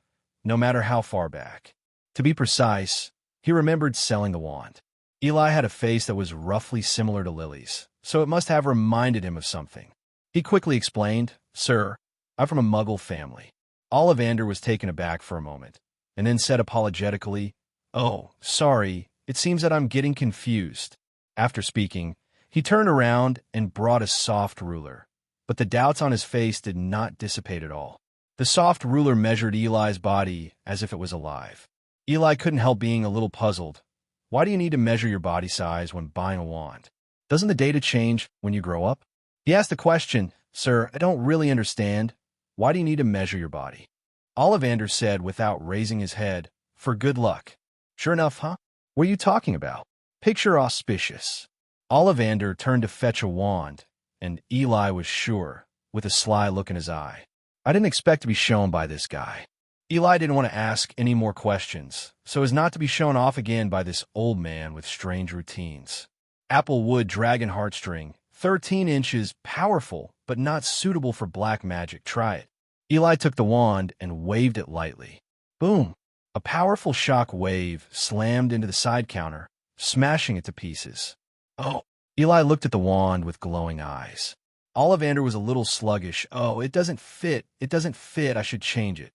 no matter how far back. To be precise, he remembered selling the wand. Eli had a face that was roughly similar to Lily's, so it must have reminded him of something. He quickly explained, "Sir, I'm from a Muggle family." Ollivander was taken aback for a moment, and then said apologetically, "Oh, sorry, it seems that I'm getting confused." After speaking, he turned around and brought a soft ruler, but the doubts on his face did not dissipate at all. The soft ruler measured Eli's body as if it was alive. Eli couldn't help being a little puzzled. Why do you need to measure your body size when buying a wand? Doesn't the data change when you grow up? He asked the question, "Sir, I don't really understand. Why do you need to measure your body?" Ollivander said without raising his head, "For good luck." "Sure enough, huh? What are you talking about?" "Picture auspicious." Ollivander turned to fetch a wand, and Eli was sure, with a sly look in his eye. "I didn't expect to be shown by this guy." Eli didn't want to ask any more questions, so as not to be shown off again by this old man with strange routines. Applewood dragon heartstring, 13 inches, powerful, but not suitable for black magic. Try it. Eli took the wand and waved it lightly. Boom! A powerful shock wave slammed into the side counter, smashing it to pieces. Oh! Eli looked at the wand with glowing eyes. Ollivander was a little sluggish. "Oh, it doesn't fit. It doesn't fit. I should change it."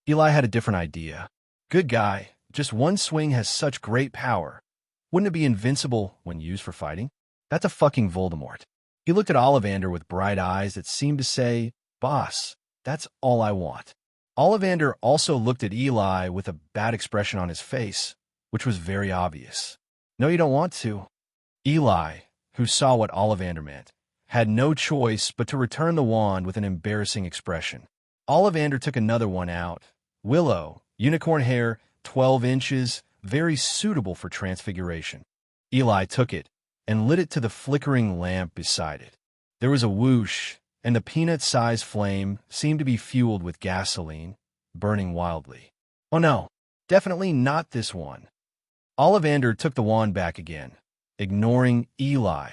Eli had a different idea. "Good guy. Just one swing has such great power. Wouldn't it be invincible when used for fighting?" "That's a fucking Voldemort." He looked at Ollivander with bright eyes that seemed to say, "Boss, that's all I want." Ollivander also looked at Eli with a bad expression on his face, which was very obvious. "No, you don't want to." Eli, who saw what Ollivander meant, had no choice but to return the wand with an embarrassing expression. Ollivander took another one out. Willow, unicorn hair, 12 inches, very suitable for transfiguration. Eli took it and lit it to the flickering lamp beside it. There was a whoosh, and the peanut-sized flame seemed to be fueled with gasoline, burning wildly. "Oh no, definitely not this one." Ollivander took the wand back again, ignoring Eli,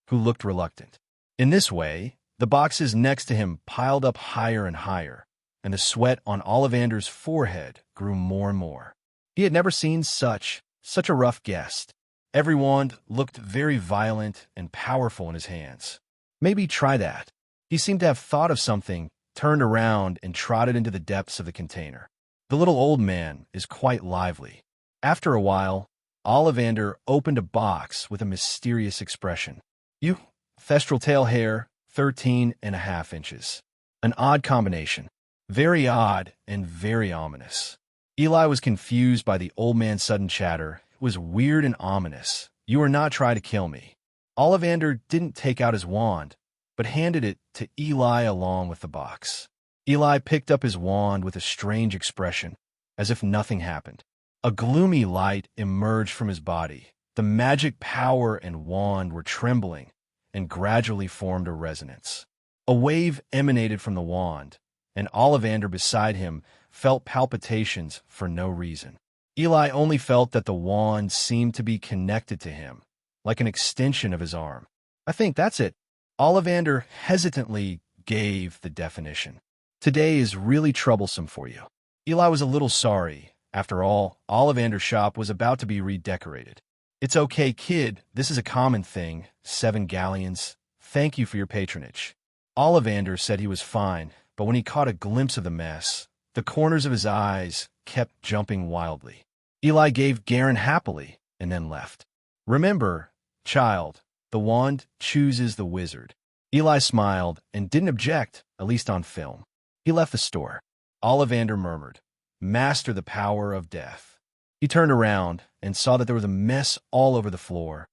who looked reluctant. In this way, the boxes next to him piled up higher and higher, and the sweat on Ollivander's forehead grew more and more. He had never seen such a rough guest. Every wand looked very violent and powerful in his hands. Maybe try that. He seemed to have thought of something, turned around, and trotted into the depths of the container. The little old man is quite lively. After a while, Ollivander opened a box with a mysterious expression. "You, thestral tail hair, 13.5 inches. An odd combination. Very odd and very ominous." Eli was confused by the old man's sudden chatter. It was weird and ominous. "You are not trying to kill me." Ollivander didn't take out his wand, but handed it to Eli along with the box. Eli picked up his wand with a strange expression, as if nothing happened. A gloomy light emerged from his body. The magic power and wand were trembling and gradually formed a resonance. A wave emanated from the wand, and Ollivander beside him felt palpitations for no reason. Eli only felt that the wand seemed to be connected to him, like an extension of his arm. "I think that's it." Ollivander hesitantly gave the definition. "Today is really troublesome for you." Eli was a little sorry. After all, Ollivander's shop was about to be redecorated. "It's okay, kid. This is a common thing. 7 galleons. Thank you for your patronage." Ollivander said he was fine, but when he caught a glimpse of the mess, the corners of his eyes kept jumping wildly. Eli gave Garen happily and then left. "Remember, child, the wand chooses the wizard." Eli smiled and didn't object, at least on film. He left the store. Ollivander murmured, "Master the power of death." He turned around and saw that there was a mess all over the floor.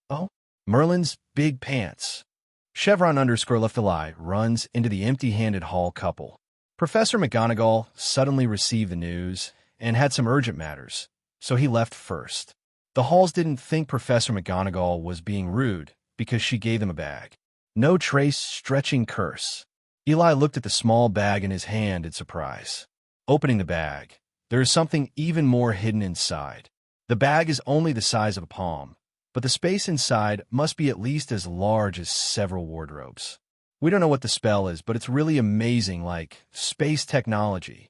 Oh, Merlin's big pants. Chevron_Leftelai runs into the empty-handed Hall couple. Professor McGonagall suddenly received the news and had some urgent matters, so he left first. The Halls didn't think Professor McGonagall was being rude because she gave them a bag. No trace stretching curse. Eli looked at the small bag in his hand in surprise. Opening the bag, there is something even more hidden inside. The bag is only the size of a palm, but the space inside must be at least as large as several wardrobes. We don't know what the spell is, but it's really amazing, like space technology.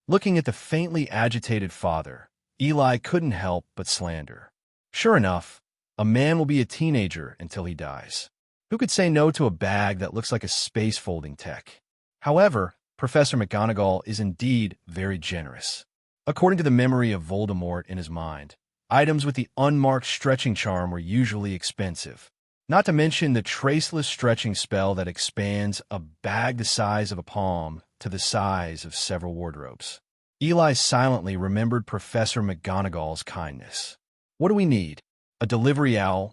Looking at the faintly agitated father, Eli couldn't help but slander. Sure enough, a man will be a teenager until he dies. Who could say no to a bag that looks like a space folding tech? However, Professor McGonagall is indeed very generous. According to the memory of Voldemort in his mind, items with the unmarked stretching charm were usually expensive. Not to mention the traceless stretching spell that expands a bag the size of a palm to the size of several wardrobes. Eli silently remembered Professor McGonagall's kindness. What do we need? A delivery owl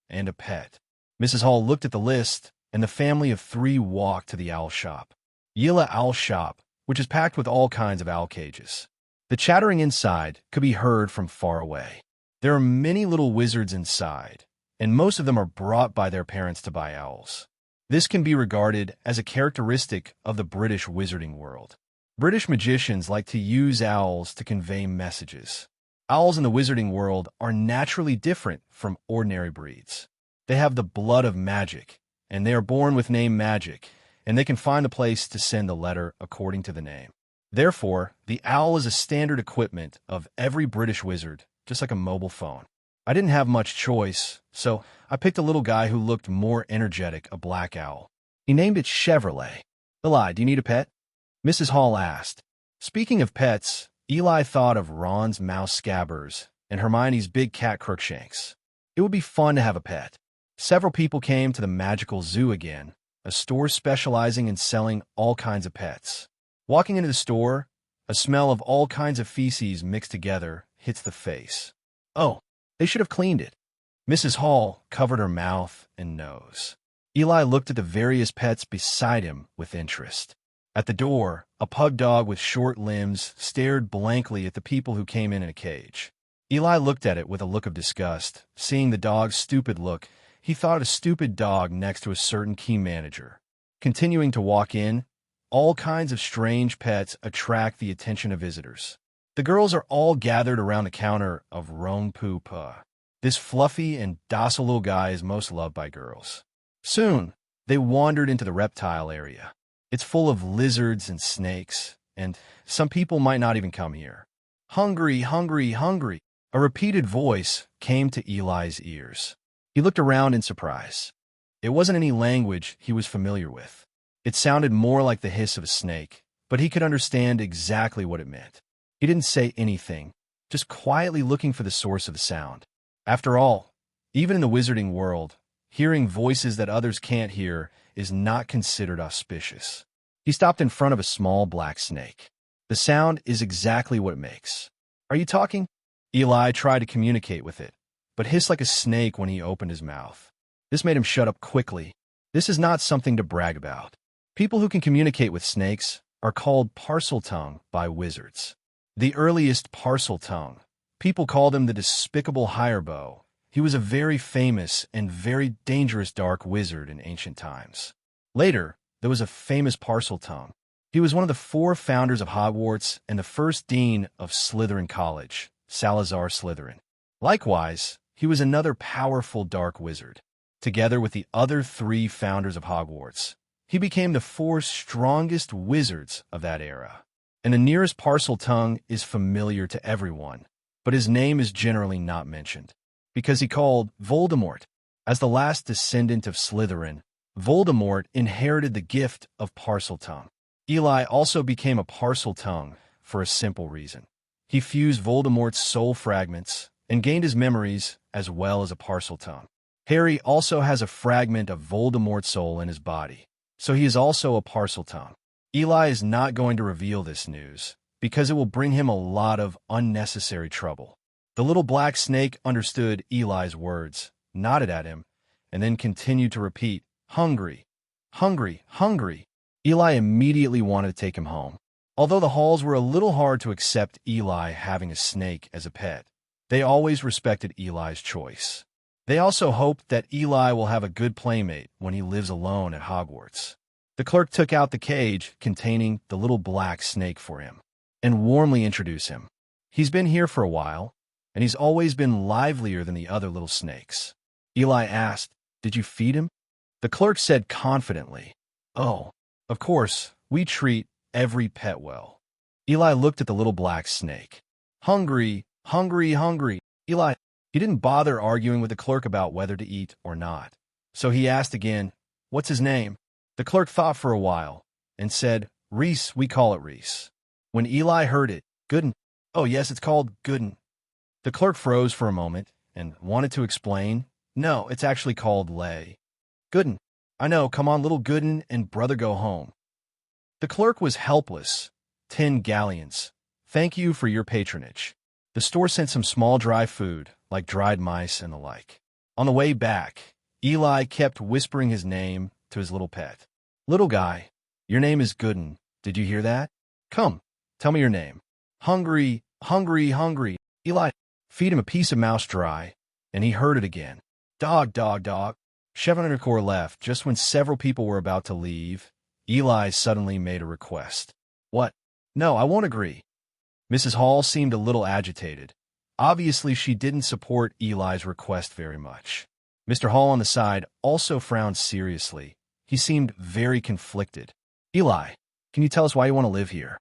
and a pet. Mrs. Hall looked at the list, and the family of 3 walked to the owl shop. Yila Owl Shop, which is packed with all kinds of owl cages. The chattering inside could be heard from far away. There are many little wizards inside, and most of them are brought by their parents to buy owls. This can be regarded as a characteristic of the British wizarding world. British magicians like to use owls to convey messages. Owls in the wizarding world are naturally different from ordinary breeds. They have the blood of magic, and they are born with name magic, and they can find the place to send the letter according to the name. Therefore, the owl is a standard equipment of every British wizard, just like a mobile phone. I didn't have much choice, so I picked a little guy who looked more energetic, a black owl. He named it Chevrolet. Eli, do you need a pet? Mrs. Hall asked. Speaking of pets, Eli thought of Ron's mouse Scabbers and Hermione's big cat Crookshanks. It would be fun to have a pet. Several people came to the magical zoo again, a store specializing in selling all kinds of pets. Walking into the store, a smell of all kinds of feces mixed together hits the face. Oh, they should have cleaned it. Mrs. Hall covered her mouth and nose. Eli looked at the various pets beside him with interest. At the door, a pug dog with short limbs stared blankly at the people who came in a cage. Eli looked at it with a look of disgust. Seeing the dog's stupid look, he thought a stupid dog next to a certain key manager. Continuing to walk in, all kinds of strange pets attract the attention of visitors. The girls are all gathered around the counter of Rome Poo Pa. This fluffy and docile little guy is most loved by girls. Soon, they wandered into the reptile area. It's full of lizards and snakes, and some people might not even come here. Hungry, hungry, hungry. A repeated voice came to Eli's ears. He looked around in surprise. It wasn't any language he was familiar with. It sounded more like the hiss of a snake, but he could understand exactly what it meant. He didn't say anything, just quietly looking for the source of the sound. After all, even in the wizarding world, hearing voices that others can't hear is not considered auspicious. He stopped in front of a small black snake. The sound is exactly what it makes. Are you talking? Eli tried to communicate with it, but hissed like a snake when he opened his mouth. This made him shut up quickly. This is not something to brag about. People who can communicate with snakes are called parseltongue by wizards. The earliest parseltongue. People called him the despicable Hirebo. He was a very famous and very dangerous dark wizard in ancient times. Later, there was a famous parseltongue. He was one of the 4 founders of Hogwarts and the first dean of Slytherin College, Salazar Slytherin. Likewise, he was another powerful dark wizard. Together with the other 3 founders of Hogwarts, he became the 4 strongest wizards of that era. And the nearest parseltongue is familiar to everyone, but his name is generally not mentioned, because he called Voldemort. As the last descendant of Slytherin, Voldemort inherited the gift of parseltongue. Eli also became a parseltongue for a simple reason. He fused Voldemort's soul fragments and gained his memories as well as a parseltongue. Harry also has a fragment of Voldemort's soul in his body, so he is also a parseltongue. Eli is not going to reveal this news, because it will bring him a lot of unnecessary trouble. The little black snake understood Eli's words, nodded at him, and then continued to repeat, "Hungry, hungry, hungry." Eli immediately wanted to take him home. Although the Halls were a little hard to accept Eli having a snake as a pet, they always respected Eli's choice. They also hoped that Eli will have a good playmate when he lives alone at Hogwarts. The clerk took out the cage containing the little black snake for him and warmly introduced him. He's been here for a while, and he's always been livelier than the other little snakes. Eli asked, "Did you feed him?" The clerk said confidently, "Oh, of course, we treat every pet well." Eli looked at the little black snake. Hungry, hungry, hungry. Eli, he didn't bother arguing with the clerk about whether to eat or not. So he asked again, "What's his name?" The clerk thought for a while and said, Reese, we call it Reese. When Eli heard it, Gooden. Oh, yes, it's called Gooden. The clerk froze for a moment and wanted to explain. No, it's actually called Lay. Gooden. I know, come on, little Gooden and brother go home. The clerk was helpless. 10 galleons. Thank you for your patronage. The store sent some small dry food, like dried mice and the like. On the way back, Eli kept whispering his name to his little pet. Little guy, your name is Gooden. Did you hear that? Come, tell me your name. Hungry, hungry, hungry. Eli, feed him a piece of mouse dry, and he heard it again. Dog, dog, dog. Chevanercore left just when several people were about to leave. Eli suddenly made a request. What? No, I won't agree. Mrs. Hall seemed a little agitated. Obviously, she didn't support Eli's request very much. Mr. Hall on the side also frowned seriously. He seemed very conflicted. Eli, can you tell us why you want to live here?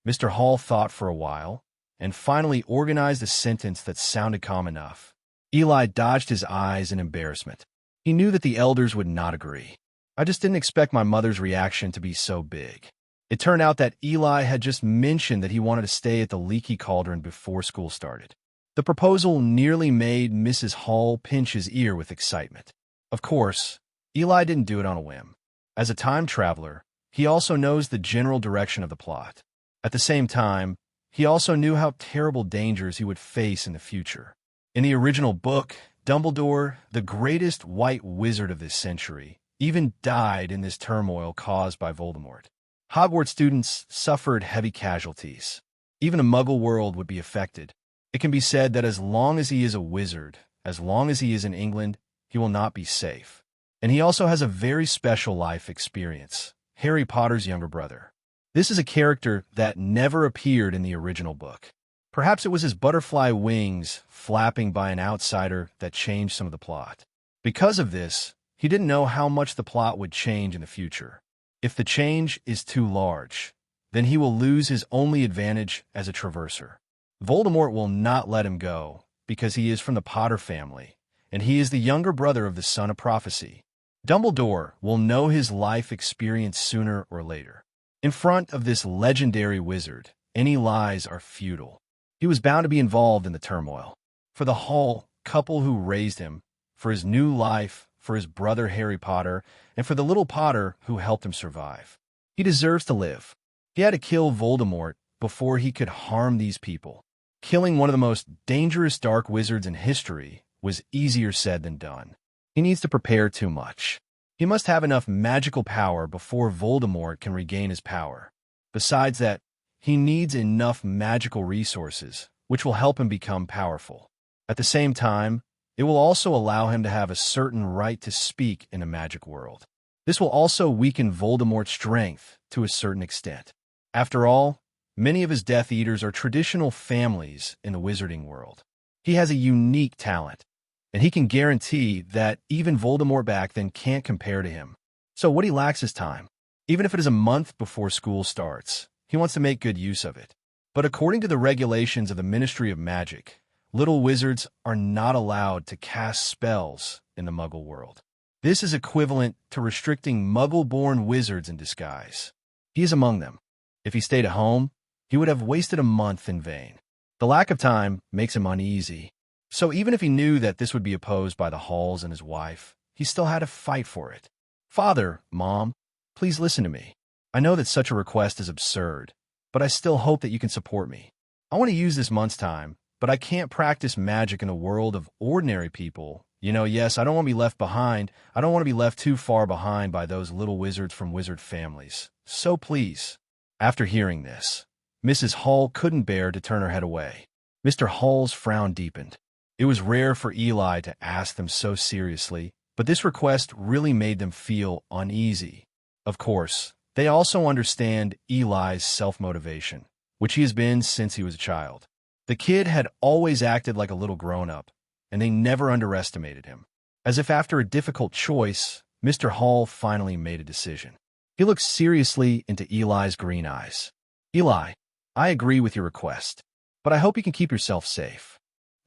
Mr. Hall thought for a while, and finally organized a sentence that sounded calm enough. Eli dodged his eyes in embarrassment. He knew that the elders would not agree. I just didn't expect my mother's reaction to be so big. It turned out that Eli had just mentioned that he wanted to stay at the Leaky Cauldron before school started. The proposal nearly made Mrs. Hall pinch his ear with excitement. Of course, Eli didn't do it on a whim. As a time traveler, he also knows the general direction of the plot. At the same time, he also knew how terrible dangers he would face in the future. In the original book, Dumbledore, the greatest white wizard of this century, even died in this turmoil caused by Voldemort. Hogwarts students suffered heavy casualties. Even a Muggle world would be affected. It can be said that as long as he is a wizard, as long as he is in England, he will not be safe. And he also has a very special life experience, Harry Potter's younger brother. This is a character that never appeared in the original book. Perhaps it was his butterfly wings flapping by an outsider that changed some of the plot. Because of this, he didn't know how much the plot would change in the future. If the change is too large, then he will lose his only advantage as a traverser. Voldemort will not let him go because he is from the Potter family, and he is the younger brother of the Son of Prophecy. Dumbledore will know his life experience sooner or later. In front of this legendary wizard, any lies are futile. He was bound to be involved in the turmoil. For the Hall couple who raised him, for his new life, for his brother Harry Potter, and for the little Potter who helped him survive. He deserves to live. He had to kill Voldemort before he could harm these people. Killing one of the most dangerous dark wizards in history was easier said than done. He needs to prepare too much. He must have enough magical power before Voldemort can regain his power. Besides that, he needs enough magical resources, which will help him become powerful. At the same time, it will also allow him to have a certain right to speak in a magic world. This will also weaken Voldemort's strength to a certain extent. After all, many of his Death Eaters are traditional families in the wizarding world. He has a unique talent, and he can guarantee that even Voldemort back then can't compare to him. So what he lacks is time. Even if it is a month before school starts, he wants to make good use of it. But according to the regulations of the Ministry of Magic, little wizards are not allowed to cast spells in the Muggle world. This is equivalent to restricting Muggle-born wizards in disguise. He is among them. If he stayed at home, he would have wasted a month in vain. The lack of time makes him uneasy. So even if he knew that this would be opposed by the Halls and his wife, he still had to fight for it. Father, Mom, please listen to me. I know that such a request is absurd, but I still hope that you can support me. I want to use this month's time, but I can't practice magic in the world of ordinary people. Yes, I don't want to be left behind. I don't want to be left too far behind by those little wizards from wizard families. So please. After hearing this, Mrs. Hall couldn't bear to turn her head away. Mr. Hall's frown deepened. It was rare for Eli to ask them so seriously, but this request really made them feel uneasy. Of course, they also understand Eli's self-motivation, which he has been since he was a child. The kid had always acted like a little grown-up, and they never underestimated him. As if after a difficult choice, Mr. Hall finally made a decision. He looked seriously into Eli's green eyes. Eli, I agree with your request, but I hope you can keep yourself safe.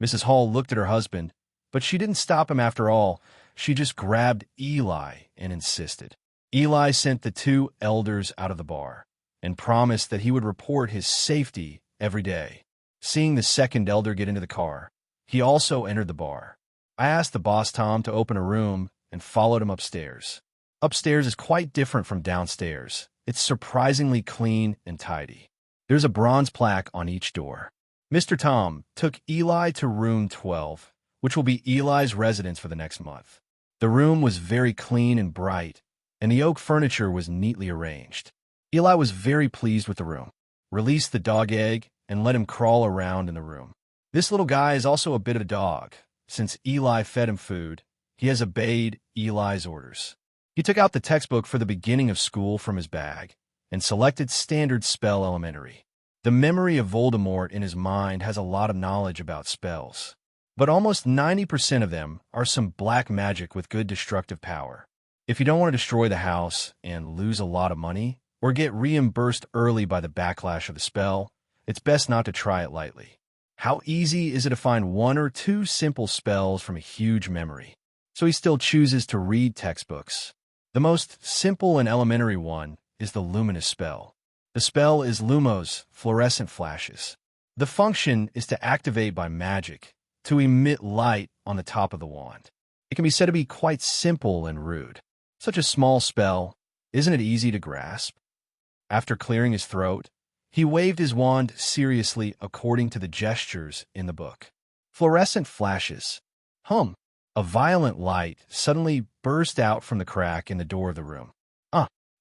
Mrs. Hall looked at her husband, but she didn't stop him after all. She just grabbed Eli and insisted. Eli sent the two elders out of the bar. and promised that he would report his safety every day. Seeing the second elder get into the car, he also entered the bar. I asked the boss Tom to open a room and followed him upstairs. Upstairs is quite different from downstairs. It's surprisingly clean and tidy. There's a bronze plaque on each door. Mr. Tom took Eli to room 12, which will be Eli's residence for the next month. The room was very clean and bright, and the oak furniture was neatly arranged. Eli was very pleased with the room, released the dog egg, and let him crawl around in the room. This little guy is also a bit of a dog. Since Eli fed him food, he has obeyed Eli's orders. He took out the textbook for the beginning of school from his bag and selected Standard Spell Elementary. The memory of Voldemort in his mind has a lot of knowledge about spells, but almost 90% of them are some black magic with good destructive power. If you don't want to destroy the house and lose a lot of money, or get reimbursed early by the backlash of the spell, it's best not to try it lightly. How easy is it to find one or two simple spells from a huge memory? So he still chooses to read textbooks. The most simple and elementary one is the luminous spell. The spell is Lumos, fluorescent flashes. The function is to activate by magic, to emit light on the top of the wand. It can be said to be quite simple and rude. Such a small spell, isn't it easy to grasp? After clearing his throat, he waved his wand seriously according to the gestures in the book. Fluorescent flashes. A violent light suddenly burst out from the crack in the door of the room.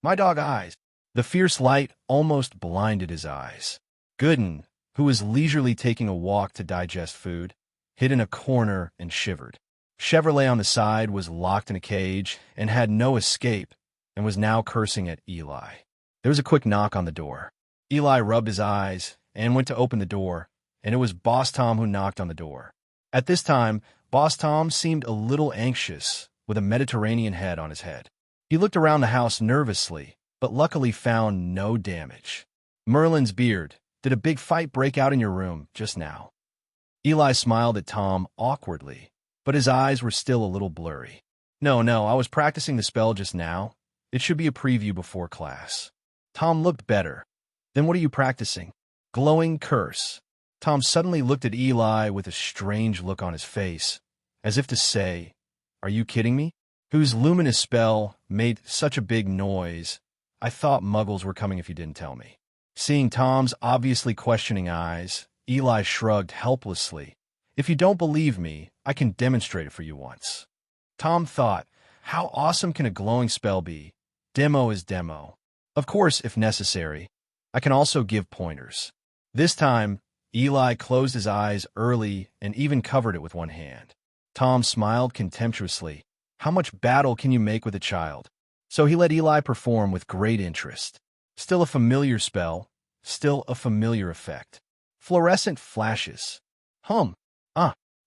My dog eyes. The fierce light almost blinded his eyes. Gooden, who was leisurely taking a walk to digest food, hid in a corner and shivered. Chevrolet on the side was locked in a cage and had no escape and was now cursing at Eli. There was a quick knock on the door. Eli rubbed his eyes and went to open the door, and it was Boss Tom who knocked on the door. At this time, Boss Tom seemed a little anxious, with a Mediterranean head on his head. He looked around the house nervously, but luckily found no damage. Merlin's beard. Did a big fight break out in your room just now? Eli smiled at Tom awkwardly, but his eyes were still a little blurry. No, I was practicing the spell just now. It should be a preview before class. Tom looked better. Then what are you practicing? Glowing curse. Tom suddenly looked at Eli with a strange look on his face, as if to say, "Are you kidding me?" Whose luminous spell made such a big noise, I thought muggles were coming if you didn't tell me. Seeing Tom's obviously questioning eyes, Eli shrugged helplessly. If you don't believe me, I can demonstrate it for you once. Tom thought, how awesome can a glowing spell be? Demo is demo. Of course, if necessary, I can also give pointers. This time, Eli closed his eyes early and even covered it with one hand. Tom smiled contemptuously. How much battle can you make with a child? So he let Eli perform with great interest. Still a familiar spell, still a familiar effect. Fluorescent flashes.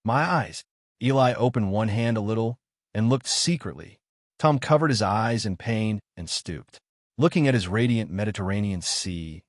My eyes. Eli opened one hand a little and looked secretly. Tom covered his eyes in pain and stooped. Looking at his radiant Mediterranean sea,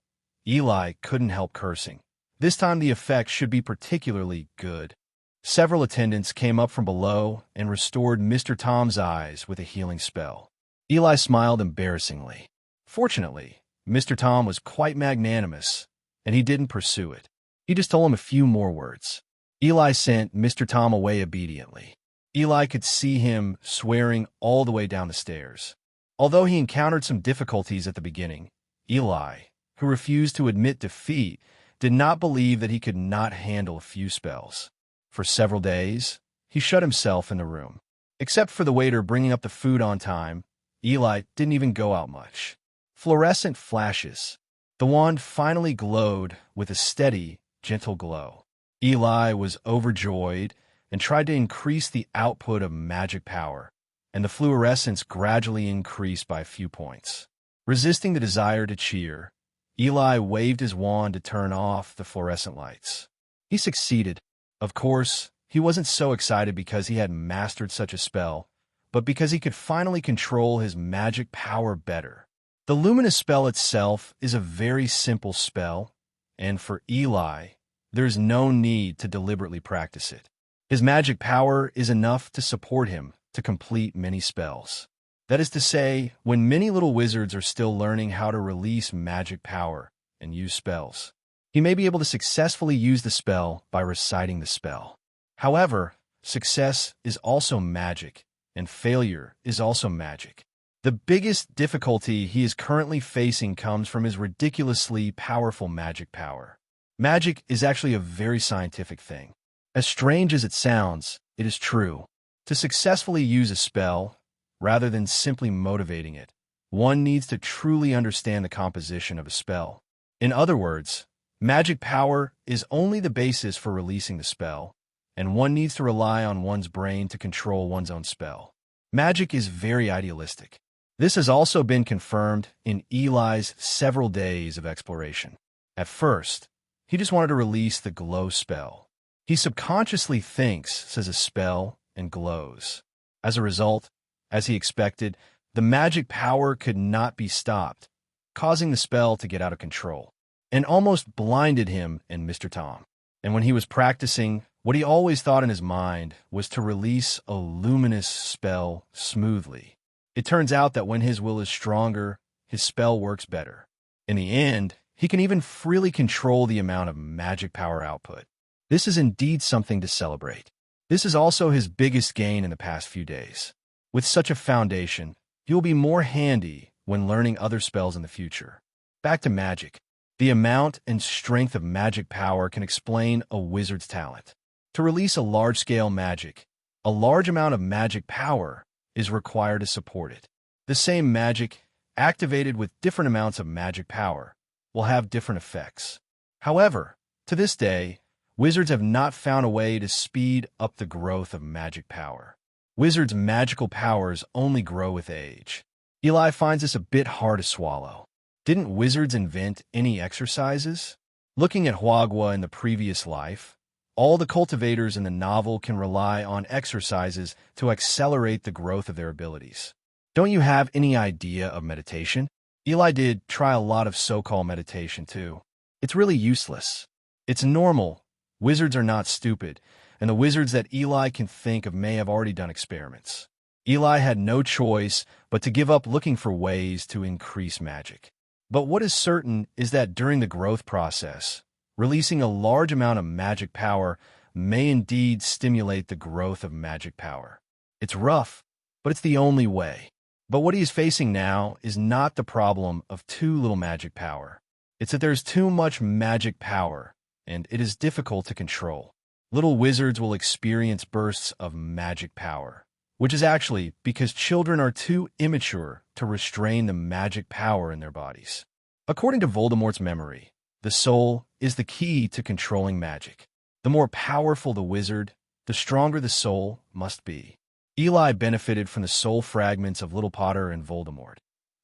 Eli couldn't help cursing. This time the effect should be particularly good. Several attendants came up from below and restored Mr. Tom's eyes with a healing spell. Eli smiled embarrassingly. Fortunately, Mr. Tom was quite magnanimous, and he didn't pursue it. He just told him a few more words. Eli sent Mr. Tom away obediently. Eli could see him swearing all the way down the stairs. Although he encountered some difficulties at the beginning, Eli, who refused to admit defeat, did not believe that he could not handle a few spells. For several days, he shut himself in the room. Except for the waiter bringing up the food on time, Eli didn't even go out much. Fluorescent flashes. The wand finally glowed with a steady, gentle glow. Eli was overjoyed and tried to increase the output of magic power, and the fluorescence gradually increased by a few points. Resisting the desire to cheer, Eli waved his wand to turn off the fluorescent lights. He succeeded. Of course, he wasn't so excited because he had mastered such a spell, but because he could finally control his magic power better. The luminous spell itself is a very simple spell, and for Eli, there's no need to deliberately practice it. His magic power is enough to support him to complete many spells. That is to say, when many little wizards are still learning how to release magic power and use spells, he may be able to successfully use the spell by reciting the spell. However, success is also magic, and failure is also magic. The biggest difficulty he is currently facing comes from his ridiculously powerful magic power. Magic is actually a very scientific thing. As strange as it sounds, it is true. To successfully use a spell, rather than simply motivating it, one needs to truly understand the composition of a spell. In other words, magic power is only the basis for releasing the spell, and one needs to rely on one's brain to control one's own spell. Magic is very idealistic. This has also been confirmed in Eli's several days of exploration. At first, he just wanted to release the glow spell. He subconsciously thinks, says a spell, and glows. As a result, as he expected, the magic power could not be stopped, causing the spell to get out of control, and almost blinded him and Mr. Tom. And when he was practicing, what he always thought in his mind was to release a luminous spell smoothly. It turns out that when his will is stronger, his spell works better. In the end, he can even freely control the amount of magic power output. This is indeed something to celebrate. This is also his biggest gain in the past few days. With such a foundation, he will be more handy when learning other spells in the future. Back to magic. The amount and strength of magic power can explain a wizard's talent. To release a large-scale magic, a large amount of magic power is required to support it. The same magic, activated with different amounts of magic power, will have different effects. However, to this day, wizards have not found a way to speed up the growth of magic power. Wizards' magical powers only grow with age. Eli finds this a bit hard to swallow. Didn't wizards invent any exercises? Looking at Hogwarts in the previous life, all the cultivators in the novel can rely on exercises to accelerate the growth of their abilities. Don't you have any idea of meditation? Eli did try a lot of so-called meditation too. It's really useless. It's normal. Wizards are not stupid, and the wizards that Eli can think of may have already done experiments. Eli had no choice but to give up looking for ways to increase magic. But what is certain is that during the growth process, releasing a large amount of magic power may indeed stimulate the growth of magic power. It's rough, but it's the only way. But what he is facing now is not the problem of too little magic power. It's that there's too much magic power, and it is difficult to control. Little wizards will experience bursts of magic power, which is actually because children are too immature to restrain the magic power in their bodies. According to Voldemort's memory, the soul is the key to controlling magic. The more powerful the wizard, the stronger the soul must be. Eli benefited from the soul fragments of Little Potter and Voldemort,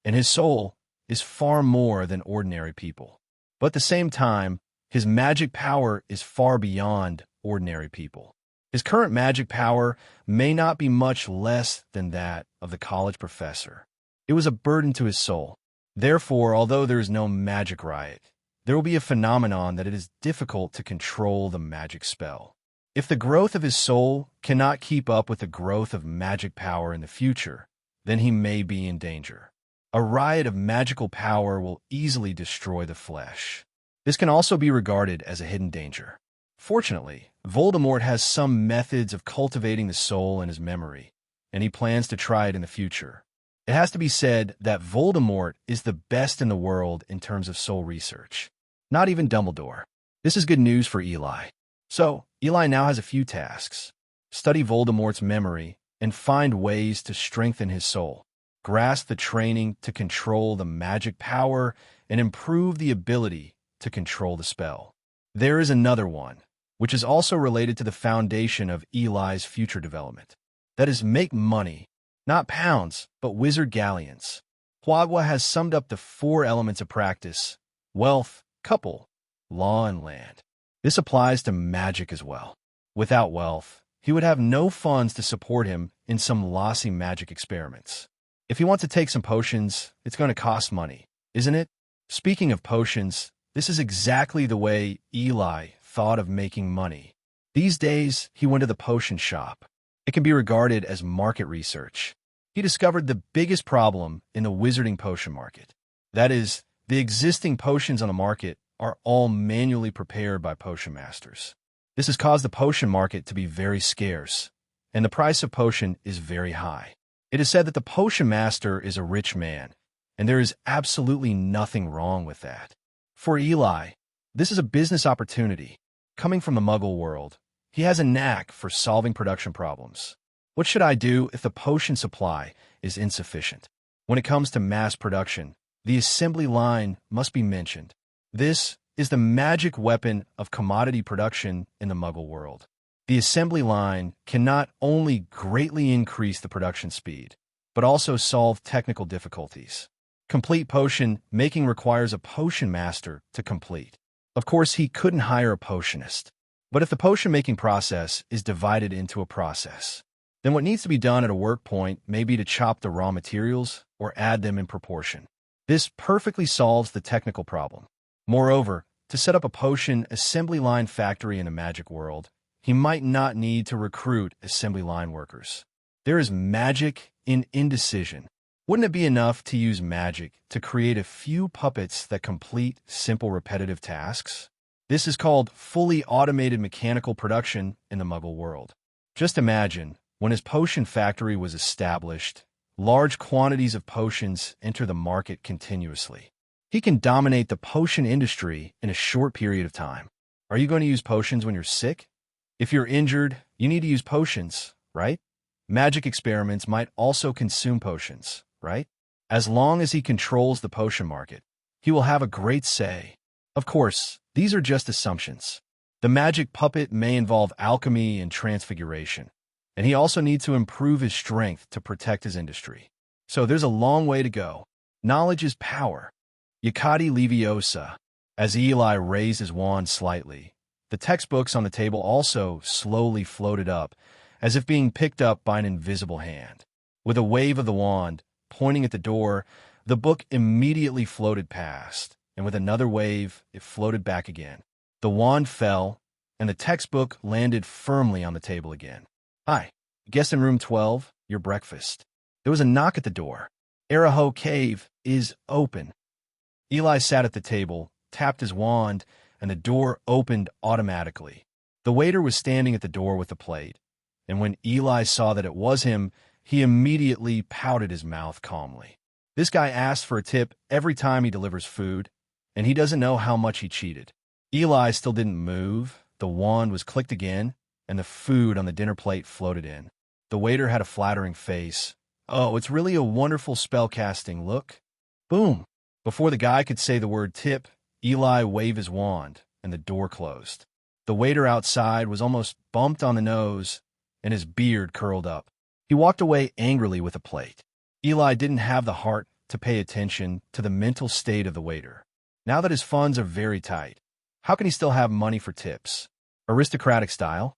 and his soul is far more than ordinary people. But at the same time, his magic power is far beyond ordinary people. His current magic power may not be much less than that of the college professor. It was a burden to his soul. Therefore, although there is no magic riot, there will be a phenomenon that it is difficult to control the magic spell. If the growth of his soul cannot keep up with the growth of magic power in the future, then he may be in danger. A riot of magical power will easily destroy the flesh. This can also be regarded as a hidden danger. Fortunately, Voldemort has some methods of cultivating the soul in his memory, and he plans to try it in the future. It has to be said that Voldemort is the best in the world in terms of soul research. Not even Dumbledore. This is good news for Eli. So, Eli now has a few tasks. Study Voldemort's memory and find ways to strengthen his soul. Grasp the training to control the magic power and improve the ability to control the spell. There is another one, which is also related to the foundation of Eli's future development. That is, make money, not pounds, but wizard galleons. Hogwarts has summed up the 4 elements of practice: wealth, couple, law, and land. This applies to magic as well. Without wealth, he would have no funds to support him in some lossy magic experiments. If he wants to take some potions, it's going to cost money, isn't it? Speaking of potions, this is exactly the way Eli thought of making money. These days, he went to the potion shop. It can be regarded as market research. He discovered the biggest problem in the wizarding potion market. That is, the existing potions on the market are all manually prepared by potion masters. This has caused the potion market to be very scarce, and the price of potion is very high. It is said that the potion master is a rich man, and there is absolutely nothing wrong with that. For Eli, this is a business opportunity. Coming from the Muggle world, he has a knack for solving production problems. What should I do if the potion supply is insufficient? When it comes to mass production, the assembly line must be mentioned. This is the magic weapon of commodity production in the Muggle world. The assembly line can not only greatly increase the production speed, but also solve technical difficulties. Complete potion making requires a potion master to complete. Of course, he couldn't hire a potionist. But if the potion-making process is divided into a process, then what needs to be done at a work point may be to chop the raw materials or add them in proportion. This perfectly solves the technical problem. Moreover, to set up a potion assembly line factory in the magic world, he might not need to recruit assembly line workers. There is magic in indecision. Wouldn't it be enough to use magic to create a few puppets that complete simple repetitive tasks? This is called fully automated mechanical production in the Muggle world. Just imagine, when his potion factory was established, large quantities of potions enter the market continuously. He can dominate the potion industry in a short period of time. Are you going to use potions when you're sick? If you're injured, you need to use potions, right? Magic experiments might also consume potions, right? As long as he controls the potion market, he will have a great say. Of course, these are just assumptions. The magic puppet may involve alchemy and transfiguration, and he also needs to improve his strength to protect his industry. So there's a long way to go. Knowledge is power. Yacati Leviosa. As Eli raised his wand slightly, the textbooks on the table also slowly floated up, as if being picked up by an invisible hand. With a wave of the wand, pointing at the door, the book immediately floated past, and with another wave, it floated back again. The wand fell, and the textbook landed firmly on the table again. Hi, guest in room 12, your breakfast. There was a knock at the door. Araho Cave is open. Eli sat at the table, tapped his wand, and the door opened automatically. The waiter was standing at the door with a plate, and when Eli saw that it was him, he immediately pouted his mouth calmly. This guy asks for a tip every time he delivers food, and he doesn't know how much he cheated. Eli still didn't move. The wand was clicked again, and the food on the dinner plate floated in. The waiter had a flattering face. Oh, it's really a wonderful spellcasting look. Boom! Before the guy could say the word tip, Eli waved his wand, and the door closed. The waiter outside was almost bumped on the nose, and his beard curled up. He walked away angrily with a plate. Eli didn't have the heart to pay attention to the mental state of the waiter. Now that his funds are very tight, how can he still have money for tips? Aristocratic style?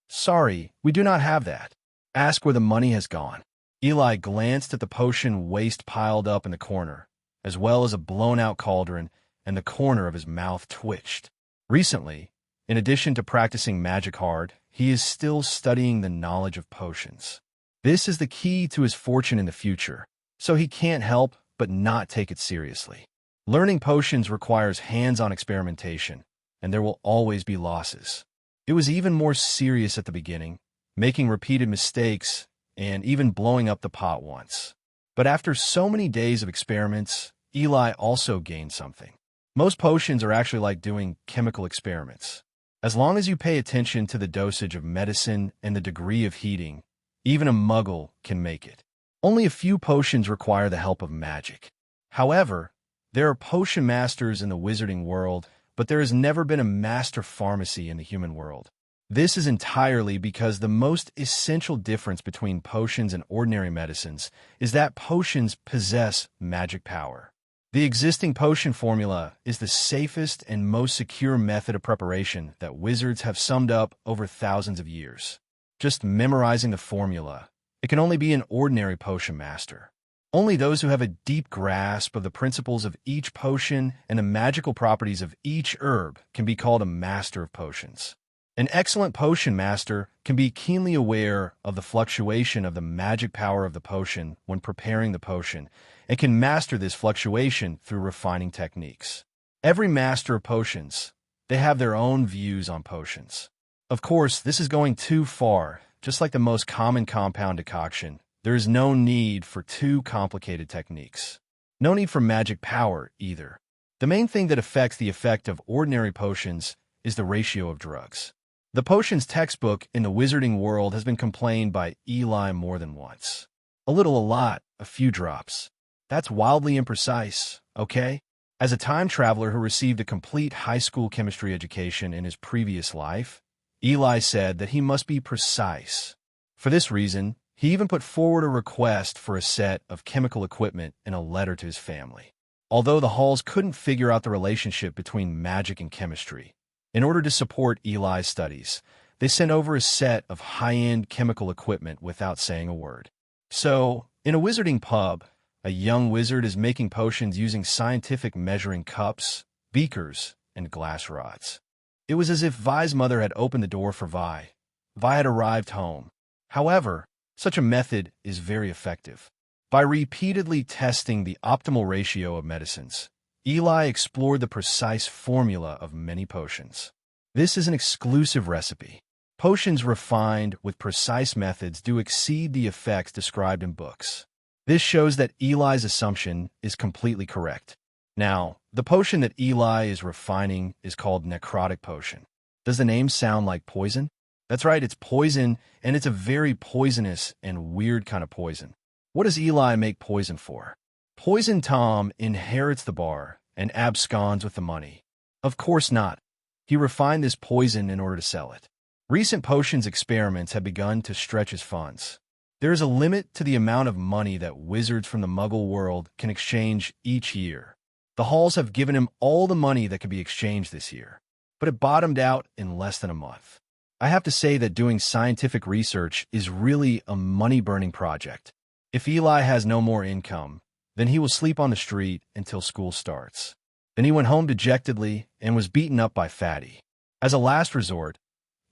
Sorry, we do not have that. Ask where the money has gone. Eli glanced at the potion waste piled up in the corner, as well as a blown-out cauldron, and the corner of his mouth twitched. Recently, in addition to practicing magic hard, he is still studying the knowledge of potions. This is the key to his fortune in the future, so he can't help but not take it seriously. Learning potions requires hands-on experimentation, and there will always be losses. It was even more serious at the beginning, making repeated mistakes and even blowing up the pot once. But after so many days of experiments, Eli also gained something. Most potions are actually like doing chemical experiments. As long as you pay attention to the dosage of medicine and the degree of heating, even a muggle can make it. Only a few potions require the help of magic. However, there are potion masters in the wizarding world, but there has never been a master pharmacy in the human world. This is entirely because the most essential difference between potions and ordinary medicines is that potions possess magic power. The existing potion formula is the safest and most secure method of preparation that wizards have summed up over thousands of years. Just memorizing the formula, it can only be an ordinary potion master. Only those who have a deep grasp of the principles of each potion and the magical properties of each herb can be called a master of potions. An excellent potion master can be keenly aware of the fluctuation of the magic power of the potion when preparing the potion, and can master this fluctuation through refining techniques. Every master of potions, they have their own views on potions. Of course, this is going too far. Just like the most common compound decoction, there is no need for too complicated techniques. No need for magic power, either. The main thing that affects the effect of ordinary potions is the ratio of drugs. The potions textbook in the wizarding world has been complained by Eli more than once. A little, a lot, a few drops. That's wildly imprecise, okay? As a time traveler who received a complete high school chemistry education in his previous life, Eli said that he must be precise. For this reason, he even put forward a request for a set of chemical equipment in a letter to his family. Although the Halls couldn't figure out the relationship between magic and chemistry, in order to support Eli's studies, they sent over a set of high-end chemical equipment without saying a word. So, in a wizarding pub, a young wizard is making potions using scientific measuring cups, beakers, and glass rods. It was as if Vi's mother had opened the door for Vi. Vi had arrived home. However, such a method is very effective. By repeatedly testing the optimal ratio of medicines, Eli explored the precise formula of many potions. This is an exclusive recipe. Potions refined with precise methods do exceed the effects described in books. This shows that Eli's assumption is completely correct. Now, the potion that Eli is refining is called necrotic potion. Does the name sound like poison? That's right, it's poison, and it's a very poisonous and weird kind of poison. What does Eli make poison for? Poison Tom inherits the bar and absconds with the money. Of course not. He refined this poison in order to sell it. Recent potions experiments have begun to stretch his funds. There is a limit to the amount of money that wizards from the Muggle world can exchange each year. The Halls have given him all the money that could be exchanged this year, but it bottomed out in less than a month. I have to say that doing scientific research is really a money-burning project. If Eli has no more income, then he will sleep on the street until school starts. Then he went home dejectedly and was beaten up by Fatty. As a last resort,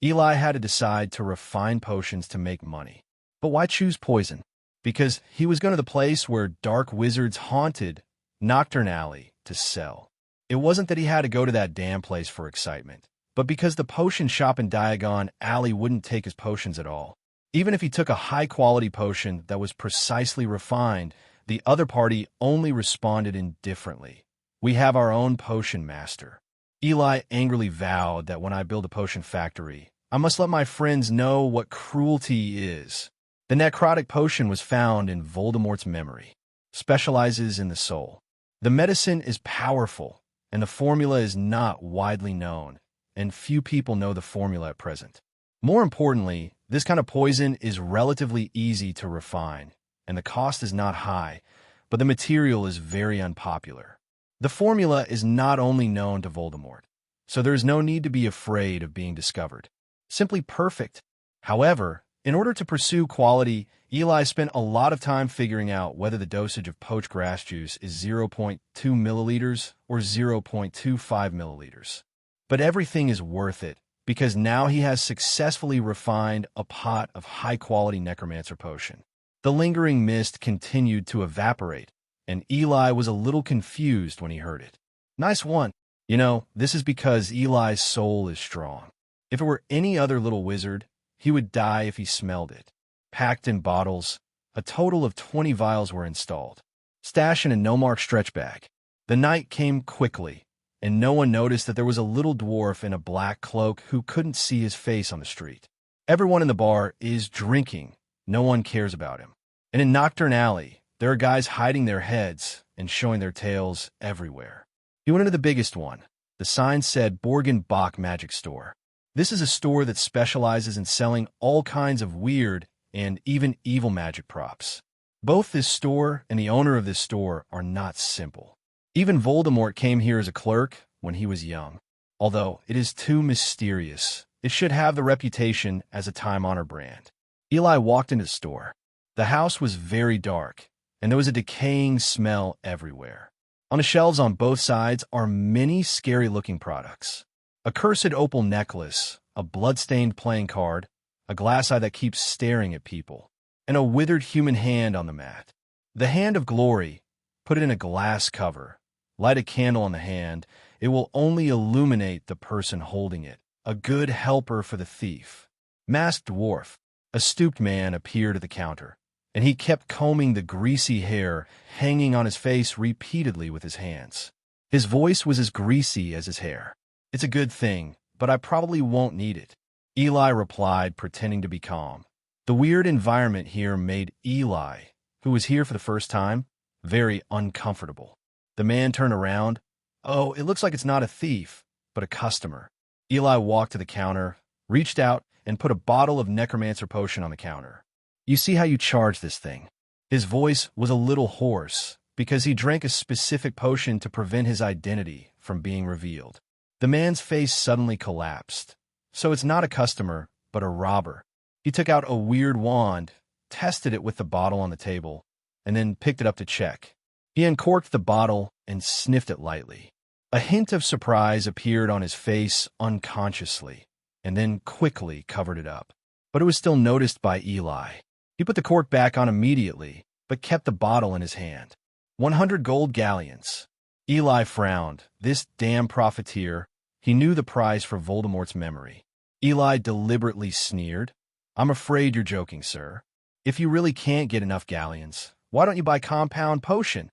Eli had to decide to refine potions to make money. But why choose poison? Because he was going to the place where dark wizards haunted, Knockturn Alley, to sell. It wasn't that he had to go to that damn place for excitement, but because the potion shop in Diagon Alley wouldn't take his potions at all. Even if he took a high-quality potion that was precisely refined, the other party only responded indifferently. We have our own potion master. Eli angrily vowed that when I build a potion factory, I must let my friends know what cruelty is. The necrotic potion was found in Voldemort's memory, specializes in the soul. The medicine is powerful, and the formula is not widely known, and few people know the formula at present. More importantly, this kind of poison is relatively easy to refine, and the cost is not high, but the material is very unpopular. The formula is not only known to Voldemort, so there is no need to be afraid of being discovered. Simply perfect. However, in order to pursue quality, Eli spent a lot of time figuring out whether the dosage of poached grass juice is 0.2 milliliters or 0.25 milliliters. But everything is worth it, because now he has successfully refined a pot of high-quality necromancer potion. The lingering mist continued to evaporate, and Eli was a little confused when he heard it. Nice one. You know, this is because Eli's soul is strong. If it were any other little wizard, he would die if he smelled it. Packed in bottles, a total of 20 vials were installed, stashed in a no-mark stretch bag. The night came quickly, and no one noticed that there was a little dwarf in a black cloak who couldn't see his face on the street. Everyone in the bar is drinking. No one cares about him. And in Knockturn Alley, there are guys hiding their heads and showing their tails everywhere. He went into the biggest one. The sign said Borgin Bach Magic Store. This is a store that specializes in selling all kinds of weird and even evil magic props. Both this store and the owner of this store are not simple. Even Voldemort came here as a clerk when he was young. Although it is too mysterious, it should have the reputation as a time-honored brand. Eli walked into the store. The house was very dark, and there was a decaying smell everywhere. On the shelves on both sides are many scary-looking products. A cursed opal necklace, a blood-stained playing card, a glass eye that keeps staring at people, and a withered human hand on the mat. The hand of glory. Put it in a glass cover. Light a candle on the hand. It will only illuminate the person holding it. A good helper for the thief. Masked dwarf. A stooped man appeared at the counter, and he kept combing the greasy hair hanging on his face repeatedly with his hands. His voice was as greasy as his hair. "It's a good thing, but I probably won't need it," Eli replied, pretending to be calm. The weird environment here made Eli, who was here for the first time, very uncomfortable. The man turned around. "Oh, it looks like it's not a thief, but a customer." Eli walked to the counter, reached out, and put a bottle of necromancer potion on the counter. "You see how you charge this thing?" His voice was a little hoarse, because he drank a specific potion to prevent his identity from being revealed. The man's face suddenly collapsed. "So it's not a customer, but a robber." He took out a weird wand, tested it with the bottle on the table, and then picked it up to check. He uncorked the bottle and sniffed it lightly. A hint of surprise appeared on his face unconsciously, and then quickly covered it up. But it was still noticed by Eli. He put the cork back on immediately, but kept the bottle in his hand. 100 gold galleons. Eli frowned. This damn profiteer. He knew the price for Voldemort's memory. Eli deliberately sneered. "I'm afraid you're joking, sir. If you really can't get enough galleons, why don't you buy compound potion?"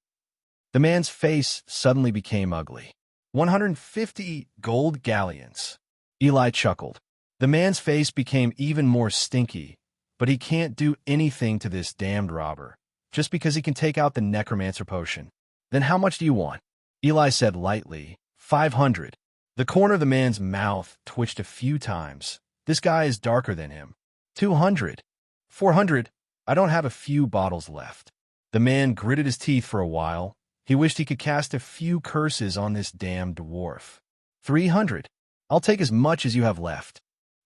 The man's face suddenly became ugly. 150 gold galleons. Eli chuckled. The man's face became even more stinky, but he can't do anything to this damned robber, just because he can take out the necromancer potion. "Then how much do you want?" Eli said lightly. 500. The corner of the man's mouth twitched a few times. This guy is darker than him. 200. 400. I don't have a few bottles left. The man gritted his teeth for a while. He wished he could cast a few curses on this damned dwarf. 300. I'll take as much as you have left.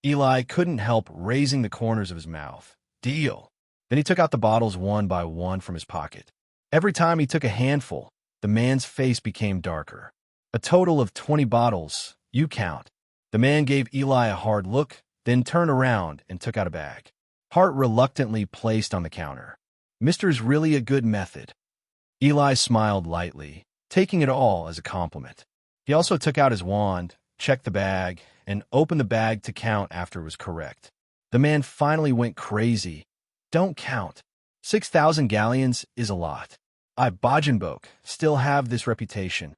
Eli couldn't help raising the corners of his mouth. Deal. Then he took out the bottles one by one from his pocket. Every time he took a handful, the man's face became darker. A total of 20 bottles. You count. The man gave Eli a hard look, then turned around and took out a bag. Hart reluctantly placed on the counter. "Mister's really a good method." Eli smiled lightly, taking it all as a compliment. He also took out his wand, checked the bag, and opened the bag to count after it was correct. The man finally went crazy. "Don't count. 6,000 galleons is a lot. I, Bogenboke, still have this reputation."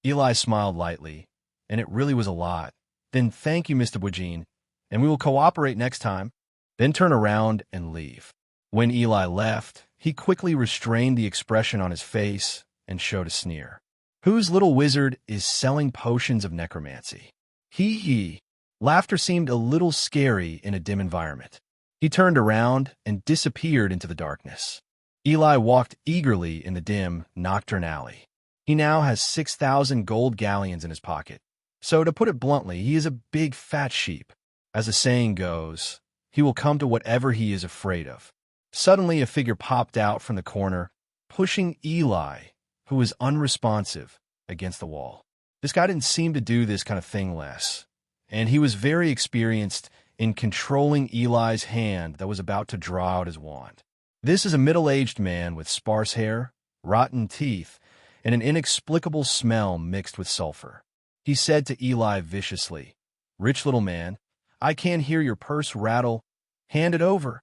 Eli smiled lightly, and it really was a lot. "Then thank you, Mr. Bougene, and we will cooperate next time." Then turn around and leave. When Eli left, he quickly restrained the expression on his face and showed a sneer. "Whose little wizard is selling potions of necromancy?" He. Laughter seemed a little scary in a dim environment. He turned around and disappeared into the darkness. Eli walked eagerly in the dim Knockturn alley. He now has 6,000 gold galleons in his pocket. So, to put it bluntly, he is a big fat sheep. As the saying goes, he will come to whatever he is afraid of. Suddenly, a figure popped out from the corner, pushing Eli, who was unresponsive, against the wall. This guy didn't seem to do this kind of thing less, and he was very experienced in controlling Eli's hand that was about to draw out his wand. This is a middle-aged man with sparse hair, rotten teeth, and an inexplicable smell mixed with sulfur. He said to Eli viciously, "Rich little man, I can't hear your purse rattle. Hand it over."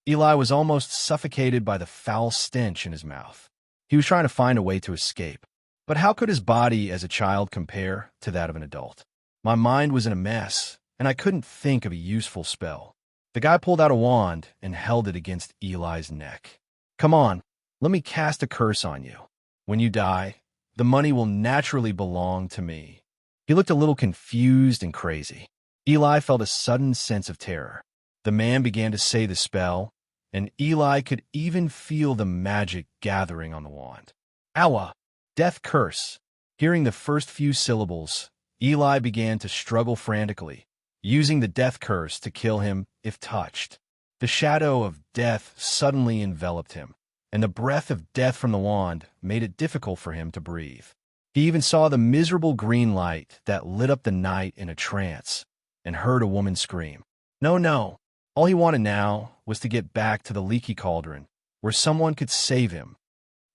Eli was almost suffocated by the foul stench in his mouth. He was trying to find a way to escape. But how could his body as a child compare to that of an adult? My mind was in a mess, and I couldn't think of a useful spell. The guy pulled out a wand and held it against Eli's neck. "Come on, let me cast a curse on you. When you die, the money will naturally belong to me." He looked a little confused and crazy. Eli felt a sudden sense of terror. The man began to say the spell, and Eli could even feel the magic gathering on the wand. "Awa! Death curse." Hearing the first few syllables, Eli began to struggle frantically, using the death curse to kill him if touched. The shadow of death suddenly enveloped him, and the breath of death from the wand made it difficult for him to breathe. He even saw the miserable green light that lit up the night in a trance. and heard a woman scream. No, no. All he wanted now was to get back to the leaky cauldron, where someone could save him.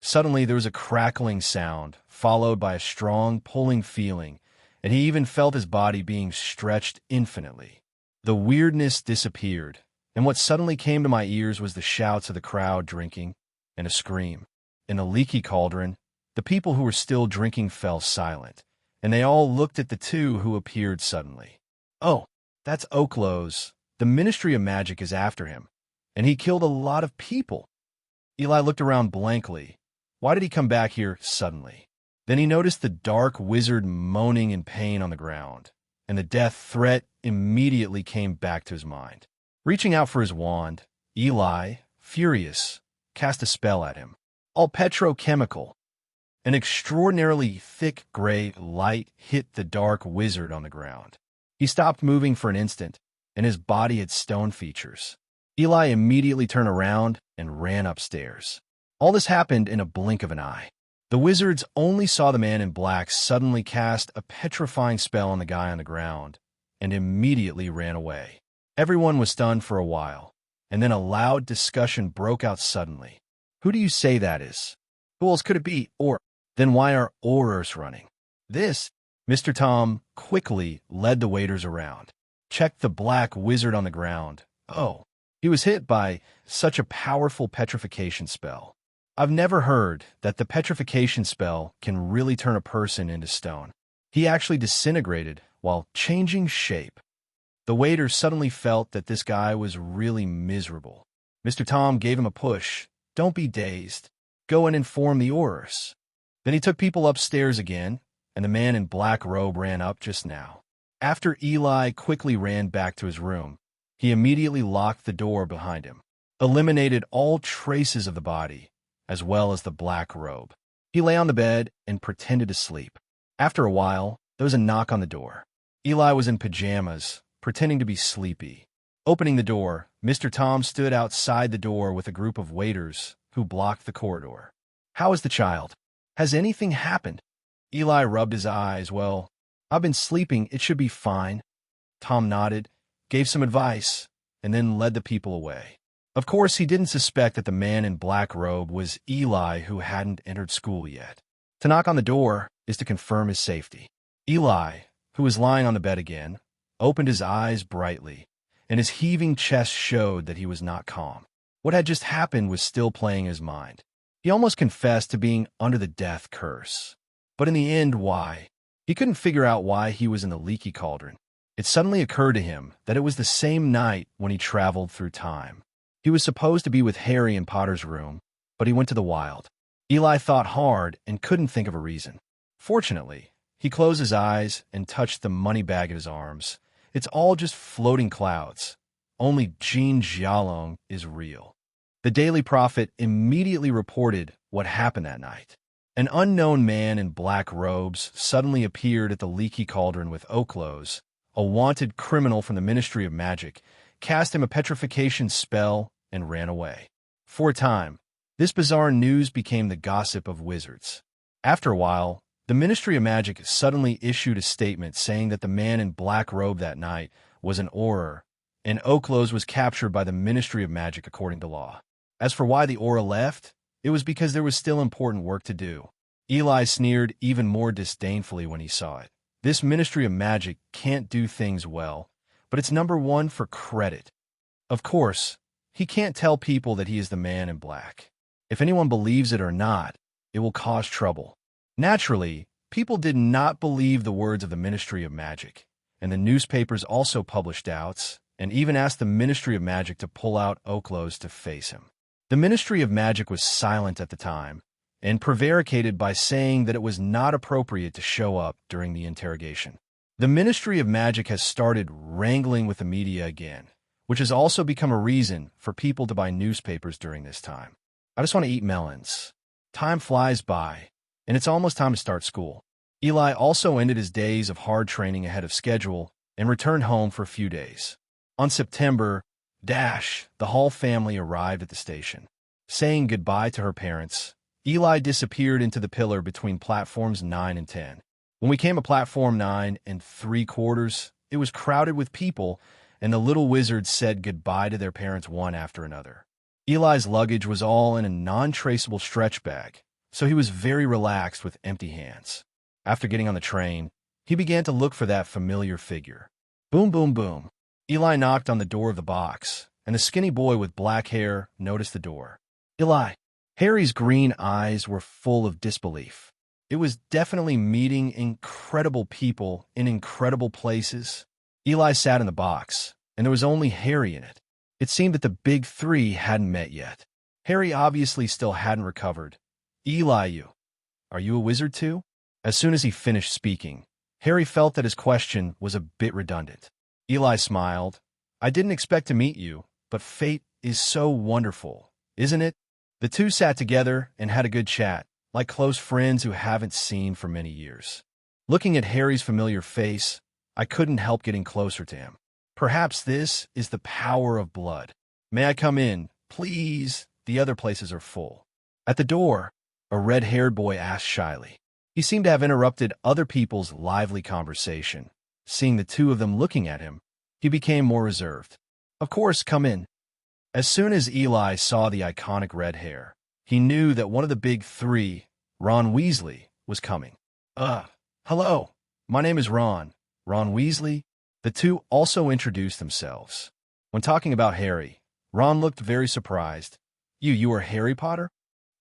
Suddenly there was a crackling sound, followed by a strong, pulling feeling, and he even felt his body being stretched infinitely. The weirdness disappeared, and what suddenly came to my ears was the shouts of the crowd drinking, and a scream. In the leaky cauldron, the people who were still drinking fell silent, and they all looked at the two who appeared suddenly. Oh, that's Oklos. The Ministry of Magic is after him, and he killed a lot of people. Eli looked around blankly. Why did he come back here suddenly? Then he noticed the dark wizard moaning in pain on the ground, and the death threat immediately came back to his mind. Reaching out for his wand, Eli, furious, cast a spell at him. All petrochemical. An extraordinarily thick gray light hit the dark wizard on the ground. He stopped moving for an instant, and his body had stone features. Eli immediately turned around and ran upstairs. All this happened in a blink of an eye. The wizards only saw the man in black suddenly cast a petrifying spell on the guy on the ground, and immediately ran away. Everyone was stunned for a while, and then a loud discussion broke out suddenly. Who do you say that is? Who else could it be? Or, then why are Aurors running? This, Mr. Tom quickly led the waiters around. Checked the black wizard on the ground. Oh, he was hit by such a powerful petrification spell. I've never heard that the petrification spell can really turn a person into stone. He actually disintegrated while changing shape. The waiter suddenly felt that this guy was really miserable. Mr. Tom gave him a push. Don't be dazed. Go and inform the Aurors. Then he took people upstairs again, and the man in black robe ran up just now. After Eli quickly ran back to his room, he immediately locked the door behind him, eliminated all traces of the body, as well as the black robe. He lay on the bed and pretended to sleep. After a while, there was a knock on the door. Eli was in pajamas, pretending to be sleepy. Opening the door, Mr. Tom stood outside the door with a group of waiters who blocked the corridor. How is the child? Has anything happened? Eli rubbed his eyes. Well, I've been sleeping. It should be fine. Tom nodded, gave some advice, and then led the people away. Of course, he didn't suspect that the man in black robe was Eli, who hadn't entered school yet. To knock on the door is to confirm his safety. Eli, who was lying on the bed again, opened his eyes brightly, and his heaving chest showed that he was not calm. What had just happened was still playing his mind. He almost confessed to being under the death curse. But in the end, why? He couldn't figure out why he was in the leaky cauldron. It suddenly occurred to him that it was the same night when he traveled through time. He was supposed to be with Harry in Potter's room, but he went to the wild. Eli thought hard and couldn't think of a reason. Fortunately, he closed his eyes and touched the money bag in his arms. It's all just floating clouds. Only Jean Jialong is real. The Daily Prophet immediately reported what happened that night. An unknown man in black robes suddenly appeared at the leaky cauldron with Oklos, a wanted criminal from the Ministry of Magic, cast him a petrification spell, and ran away. For a time, this bizarre news became the gossip of wizards. After a while, the Ministry of Magic suddenly issued a statement saying that the man in black robe that night was an Auror, and Oklos was captured by the Ministry of Magic according to law. As for why the Auror left, it was because there was still important work to do. Eli sneered even more disdainfully when he saw it. This Ministry of Magic can't do things well, but it's number one for credit. Of course, he can't tell people that he is the man in black. If anyone believes it or not, it will cause trouble. Naturally, people did not believe the words of the Ministry of Magic, and the newspapers also published doubts and even asked the Ministry of Magic to pull out Oklos to face him. The Ministry of Magic was silent at the time and prevaricated by saying that it was not appropriate to show up during the interrogation. The Ministry of Magic has started wrangling with the media again, which has also become a reason for people to buy newspapers during this time. I just want to eat melons. Time flies by, and it's almost time to start school. Eli also ended his days of hard training ahead of schedule and returned home for a few days. On September, the Hall family arrived at the station. Saying goodbye to her parents, Eli disappeared into the pillar between platforms 9 and 10. When we came to platform 9 3/4, It was crowded with people, and the little wizards said goodbye to their parents one after another. Eli's luggage was all in a non-traceable stretch bag, so he was very relaxed with empty hands. After getting on the train, he began to look for that familiar figure. Boom, boom, boom. Eli knocked on the door of the box, and the skinny boy with black hair noticed the door. Eli. Harry's green eyes were full of disbelief. It was definitely meeting incredible people in incredible places. Eli sat in the box, and there was only Harry in it. It seemed that the big three hadn't met yet. Harry obviously still hadn't recovered. Eli, are you a wizard too? As soon as he finished speaking, Harry felt that his question was a bit redundant. Eli smiled. I didn't expect to meet you, but fate is so wonderful, isn't it? The two sat together and had a good chat, like close friends who haven't seen for many years. Looking at Harry's familiar face, I couldn't help getting closer to him. Perhaps this is the power of blood. May I come in, please? The other places are full. At the door, a red-haired boy asked shyly. He seemed to have interrupted other people's lively conversation. Seeing the two of them looking at him, he became more reserved. Of course, come in. As soon as Eli saw the iconic red hair, he knew that one of the big three, Ron Weasley, was coming. Hello. My name is Ron. Ron Weasley. The two also introduced themselves. When talking about Harry, Ron looked very surprised. You are Harry Potter?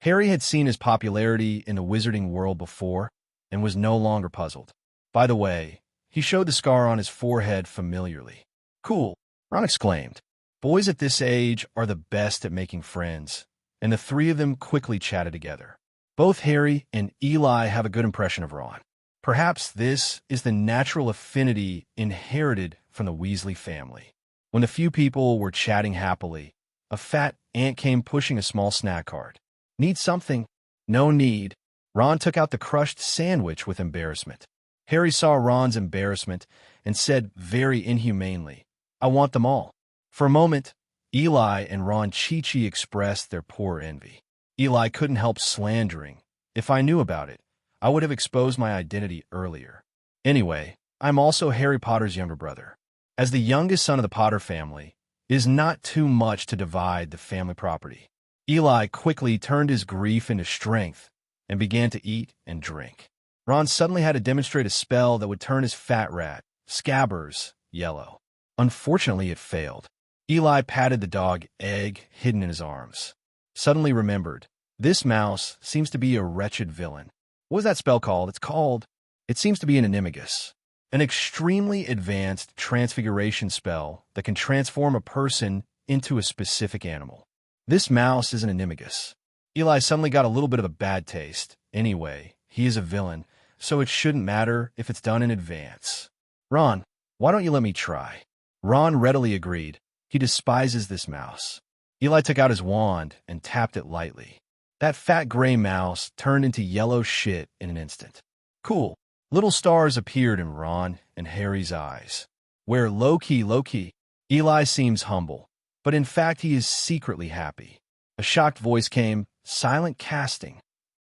Harry had seen his popularity in the wizarding world before and was no longer puzzled. By the way, he showed the scar on his forehead familiarly. Cool, Ron exclaimed. Boys at this age are the best at making friends, and the three of them quickly chatted together. Both Harry and Eli have a good impression of Ron. Perhaps this is the natural affinity inherited from the Weasley family. When the few people were chatting happily, a fat ant came pushing a small snack cart. Need something? No need. Ron took out the crushed sandwich with embarrassment. Harry saw Ron's embarrassment and said very inhumanely, I want them all. For a moment, Eli and Ron Chi-Chi expressed their poor envy. Eli couldn't help slandering. If I knew about it, I would have exposed my identity earlier. Anyway, I'm also Harry Potter's younger brother. As the youngest son of the Potter family, it is not too much to divide the family property. Eli quickly turned his grief into strength and began to eat and drink. Ron suddenly had to demonstrate a spell that would turn his fat rat, Scabbers, yellow. Unfortunately, it failed. Eli patted the dog Egg hidden in his arms. Suddenly remembered, this mouse seems to be a wretched villain. What was that spell called? It seems to be an animagus, an extremely advanced transfiguration spell that can transform a person into a specific animal. This mouse is an animagus. Eli suddenly got a little bit of a bad taste. Anyway, he is a villain, so it shouldn't matter if it's done in advance. Ron, why don't you let me try? Ron readily agreed. He despises this mouse. Eli took out his wand and tapped it lightly. That fat gray mouse turned into yellow shit in an instant. Cool. Little stars appeared in Ron and Harry's eyes. Where low-key. Eli seems humble, but in fact he is secretly happy. A shocked voice came, silent casting.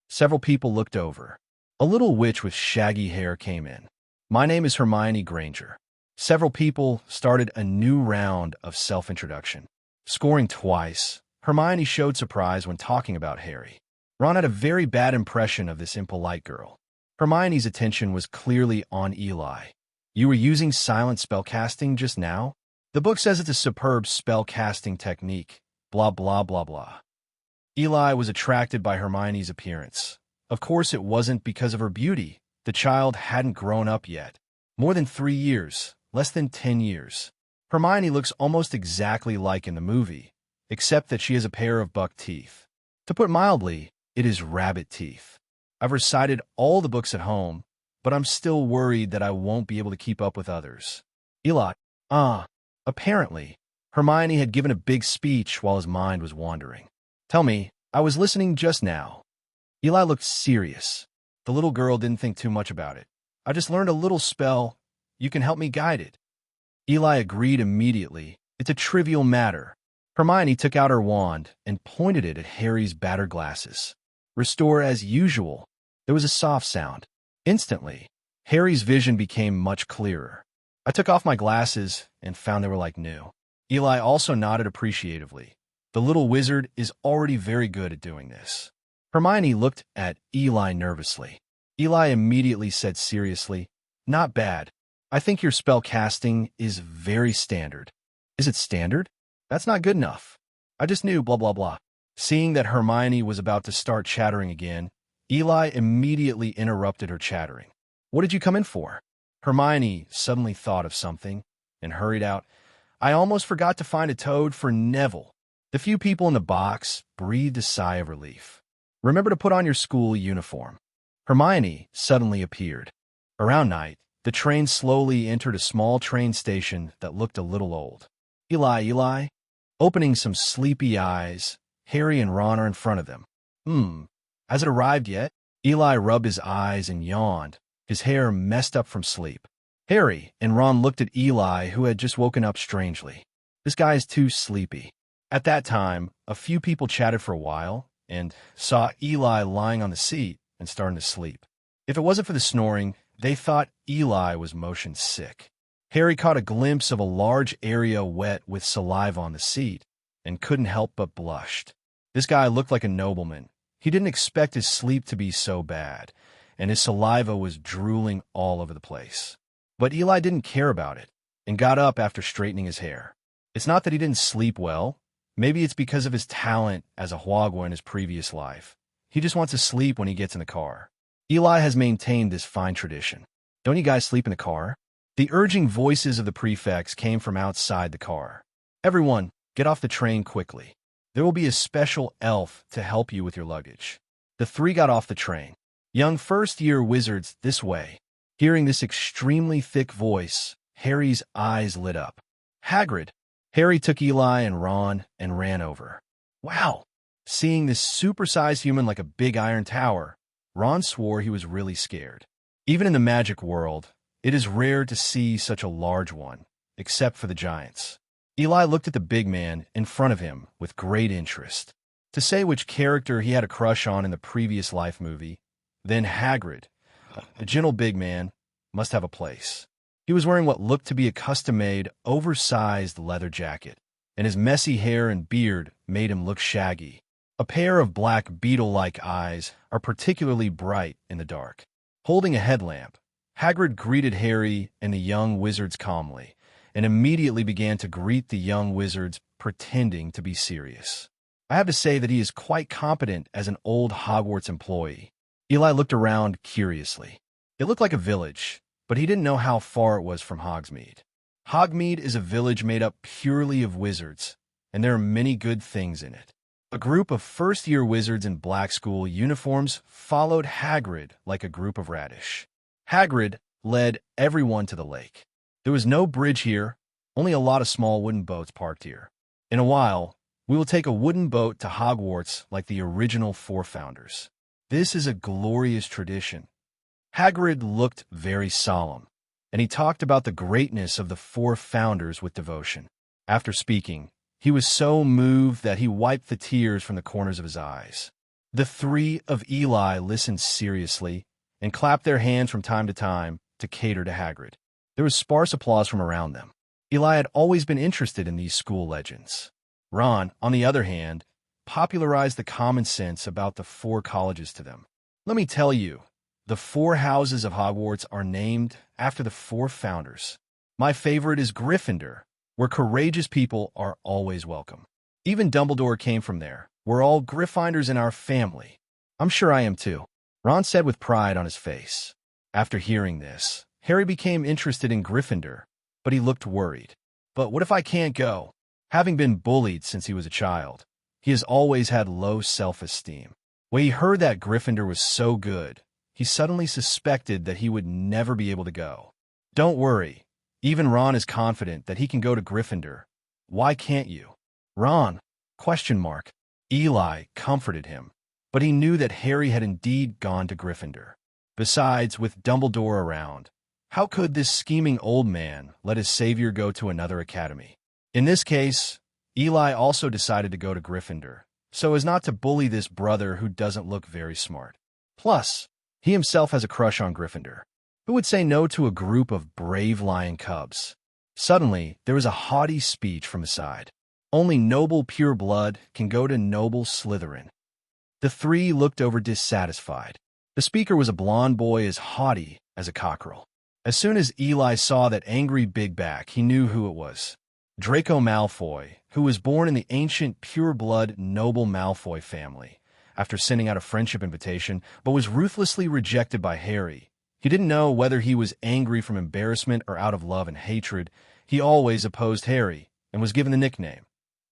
Several people looked over. A little witch with shaggy hair came in. My name is Hermione Granger. Several people started a new round of self-introduction. Scoring twice, Hermione showed surprise when talking about Harry. Ron had a very bad impression of this impolite girl. Hermione's attention was clearly on Eli. You were using silent spellcasting just now? The book says it's a superb spellcasting technique. Blah, blah, blah, blah. Eli was attracted by Hermione's appearance. Of course it wasn't because of her beauty. The child hadn't grown up yet. More than 3 years, less than 10 years. Hermione looks almost exactly like in the movie, except that she has a pair of buck teeth. To put mildly, it is rabbit teeth. I've recited all the books at home, but I'm still worried that I won't be able to keep up with others. Eli, apparently, Hermione had given a big speech while his mind was wandering. Tell me, I was listening just now. Eli looked serious. The little girl didn't think too much about it. I just learned a little spell. You can help me guide it. Eli agreed immediately. It's a trivial matter. Hermione took out her wand and pointed it at Harry's battered glasses. Restore as usual. There was a soft sound. Instantly, Harry's vision became much clearer. I took off my glasses and found they were like new. Eli also nodded appreciatively. The little wizard is already very good at doing this. Hermione looked at Eli nervously. Eli immediately said seriously, "Not bad. I think your spell casting is very standard." "Is it standard? That's not good enough. I just knew blah blah blah." Seeing that Hermione was about to start chattering again, Eli immediately interrupted her chattering. "What did you come in for?" Hermione suddenly thought of something and hurried out. "I almost forgot to find a toad for Neville." The few people in the box breathed a sigh of relief. "Remember to put on your school uniform." Hermione suddenly appeared. Around night, the train slowly entered a small train station that looked a little old. Eli. Opening some sleepy eyes, Harry and Ron are in front of them. Has it arrived yet?" Eli rubbed his eyes and yawned, his hair messed up from sleep. Harry and Ron looked at Eli, who had just woken up strangely. This guy is too sleepy. At that time, a few people chatted for a while and saw Eli lying on the seat and starting to sleep. If it wasn't for the snoring, they thought Eli was motion sick. Harry caught a glimpse of a large area wet with saliva on the seat and couldn't help but blushed. This guy looked like a nobleman. He didn't expect his sleep to be so bad, and his saliva was drooling all over the place. But Eli didn't care about it and got up after straightening his hair. It's not that he didn't sleep well. Maybe it's because of his talent as a Hogwarts in his previous life. He just wants to sleep when he gets in the car. Eli has maintained this fine tradition. "Don't you guys sleep in the car?" The urging voices of the prefects came from outside the car. "Everyone, get off the train quickly. There will be a special elf to help you with your luggage." The three got off the train. "Young first-year wizards, this way." Hearing this extremely thick voice, Harry's eyes lit up. "Hagrid." Harry took Eli and Ron and ran over. "Wow!" Seeing this supersized human like a big iron tower, Ron swore he was really scared. Even in the magic world, it is rare to see such a large one, except for the giants. Eli looked at the big man in front of him with great interest. To say which character he had a crush on in the previous Life movie, then Hagrid, the gentle big man, must have a place. He was wearing what looked to be a custom-made, oversized leather jacket, and his messy hair and beard made him look shaggy. A pair of black beetle-like eyes are particularly bright in the dark. Holding a headlamp, Hagrid greeted Harry and the young wizards calmly, and immediately began to greet the young wizards, pretending to be serious. I have to say that he is quite competent as an old Hogwarts employee. Eli looked around curiously. It looked like a village, but he didn't know how far it was from Hogsmeade. Hogsmeade is a village made up purely of wizards, and there are many good things in it. A group of first-year wizards in black school uniforms followed Hagrid like a group of radish. Hagrid led everyone to the lake. There was no bridge here, only a lot of small wooden boats parked here. In a while, we will take a wooden boat to Hogwarts like the original four founders. This is a glorious tradition. Hagrid looked very solemn, and he talked about the greatness of the four founders with devotion. After speaking, he was so moved that he wiped the tears from the corners of his eyes. The three of Eli listened seriously and clapped their hands from time to cater to Hagrid. There was sparse applause from around them. Eli had always been interested in these school legends. Ron, on the other hand, popularized the common sense about the four colleges to them. "Let me tell you, the four houses of Hogwarts are named after the four founders. My favorite is Gryffindor, where courageous people are always welcome. Even Dumbledore came from there. We're all Gryffindors in our family. I'm sure I am too," Ron said with pride on his face. After hearing this, Harry became interested in Gryffindor, but he looked worried. "But what if I can't go?" Having been bullied since he was a child, he has always had low self-esteem. When he heard that Gryffindor was so good, he suddenly suspected that he would never be able to go. "Don't worry. Even Ron is confident that he can go to Gryffindor. Why can't you?" "Ron?" ? Eli comforted him, but he knew that Harry had indeed gone to Gryffindor. Besides, with Dumbledore around, how could this scheming old man let his savior go to another academy? In this case, Eli also decided to go to Gryffindor, so as not to bully this brother who doesn't look very smart. Plus, he himself has a crush on Gryffindor. Who would say no to a group of brave lion cubs? Suddenly, there was a haughty speech from his side. Only noble pure blood can go to noble Slytherin. The three looked over dissatisfied. The speaker was a blond boy as haughty as a cockerel. As soon as Eli saw that angry big back, he knew who it was. Draco Malfoy, who was born in the ancient pure-blood noble Malfoy family, after sending out a friendship invitation, but was ruthlessly rejected by Harry. He didn't know whether he was angry from embarrassment or out of love and hatred. He always opposed Harry, and was given the nickname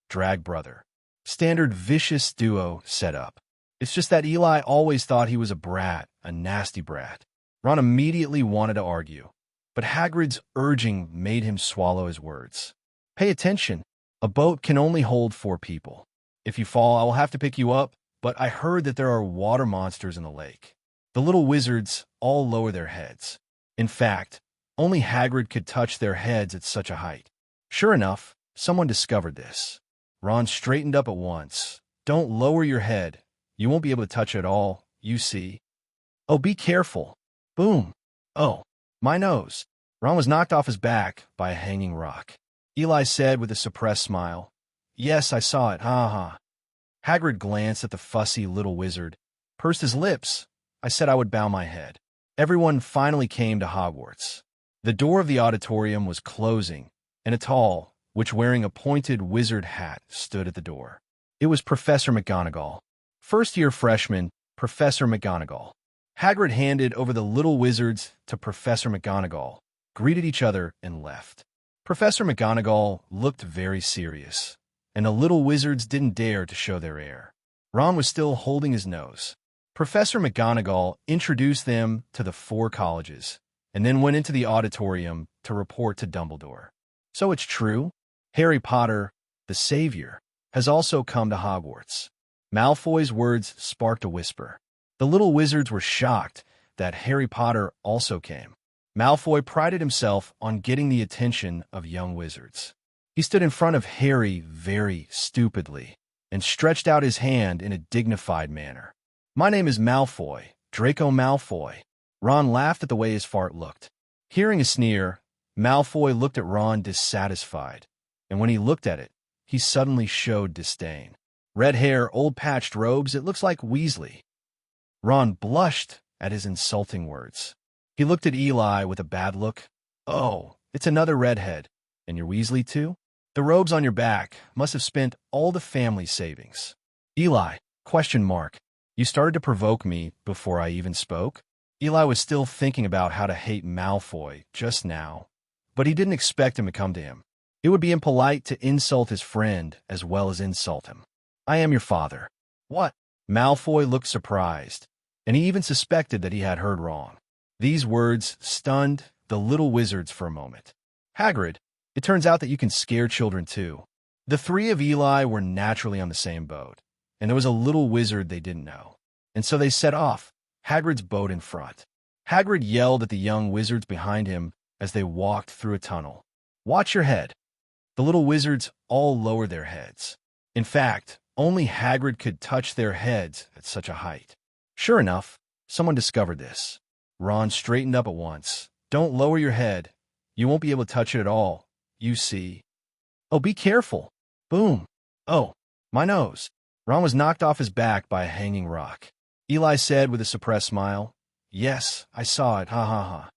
Drag Brother. Standard vicious duo set up. It's just that Eli always thought he was a brat, a nasty brat. Ron immediately wanted to argue, but Hagrid's urging made him swallow his words. Pay attention. A boat can only hold 4 people. If you fall, I will have to pick you up, but I heard that there are water monsters in the lake. The little wizards all lower their heads. In fact, only Hagrid could touch their heads at such a height. Sure enough, someone discovered this. Ron straightened up at once. Don't lower your head. You won't be able to touch it at all, you see. Oh, be careful. Boom. Oh, my nose. Ron was knocked off his back by a hanging rock. Eli said with a suppressed smile, Yes, I saw it, ha ha. Hagrid glanced at the fussy little wizard, pursed his lips. I said I would bow my head. Everyone finally came to Hogwarts. The door of the auditorium was closing, and a tall, witch-wearing a pointed wizard hat stood at the door. It was Professor McGonagall. First-year freshman, Professor McGonagall. Hagrid handed over the little wizards to Professor McGonagall, greeted each other, and left. Professor McGonagall looked very serious, and the little wizards didn't dare to show their air. Ron was still holding his nose. Professor McGonagall introduced them to the 4 colleges, and then went into the auditorium to report to Dumbledore. So it's true? Harry Potter, the savior, has also come to Hogwarts. Malfoy's words sparked a whisper. The little wizards were shocked that Harry Potter also came. Malfoy prided himself on getting the attention of young wizards. He stood in front of Harry very stupidly and stretched out his hand in a dignified manner. My name is Malfoy, Draco Malfoy. Ron laughed at the way his fart looked. Hearing a sneer, Malfoy looked at Ron dissatisfied, and when he looked at it, he suddenly showed disdain. Red hair, old patched robes, it looks like Weasley. Ron blushed at his insulting words. He looked at Eli with a bad look. Oh, it's another redhead. And you're Weasley too? The robes on your back must have spent all the family savings. Eli, question mark. You started to provoke me before I even spoke? Eli was still thinking about how to hate Malfoy just now, but he didn't expect him to come to him. It would be impolite to insult his friend as well as insult him. I am your father. What? Malfoy looked surprised, and he even suspected that he had heard wrong. These words stunned the little wizards for a moment. Hagrid, it turns out that you can scare children too. The 3 of Eli were naturally on the same boat, and there was a little wizard they didn't know. And so they set off, Hagrid's boat in front. Hagrid yelled at the young wizards behind him as they walked through a tunnel. Watch your head. The little wizards all lowered their heads. In fact, only Hagrid could touch their heads at such a height. Sure enough, someone discovered this. Ron straightened up at once. Don't lower your head. You won't be able to touch it at all, you see. Oh, be careful. Boom. Oh, my nose. Ron was knocked off his back by a hanging rock. Eli said with a suppressed smile, Yes, I saw it, ha ha ha.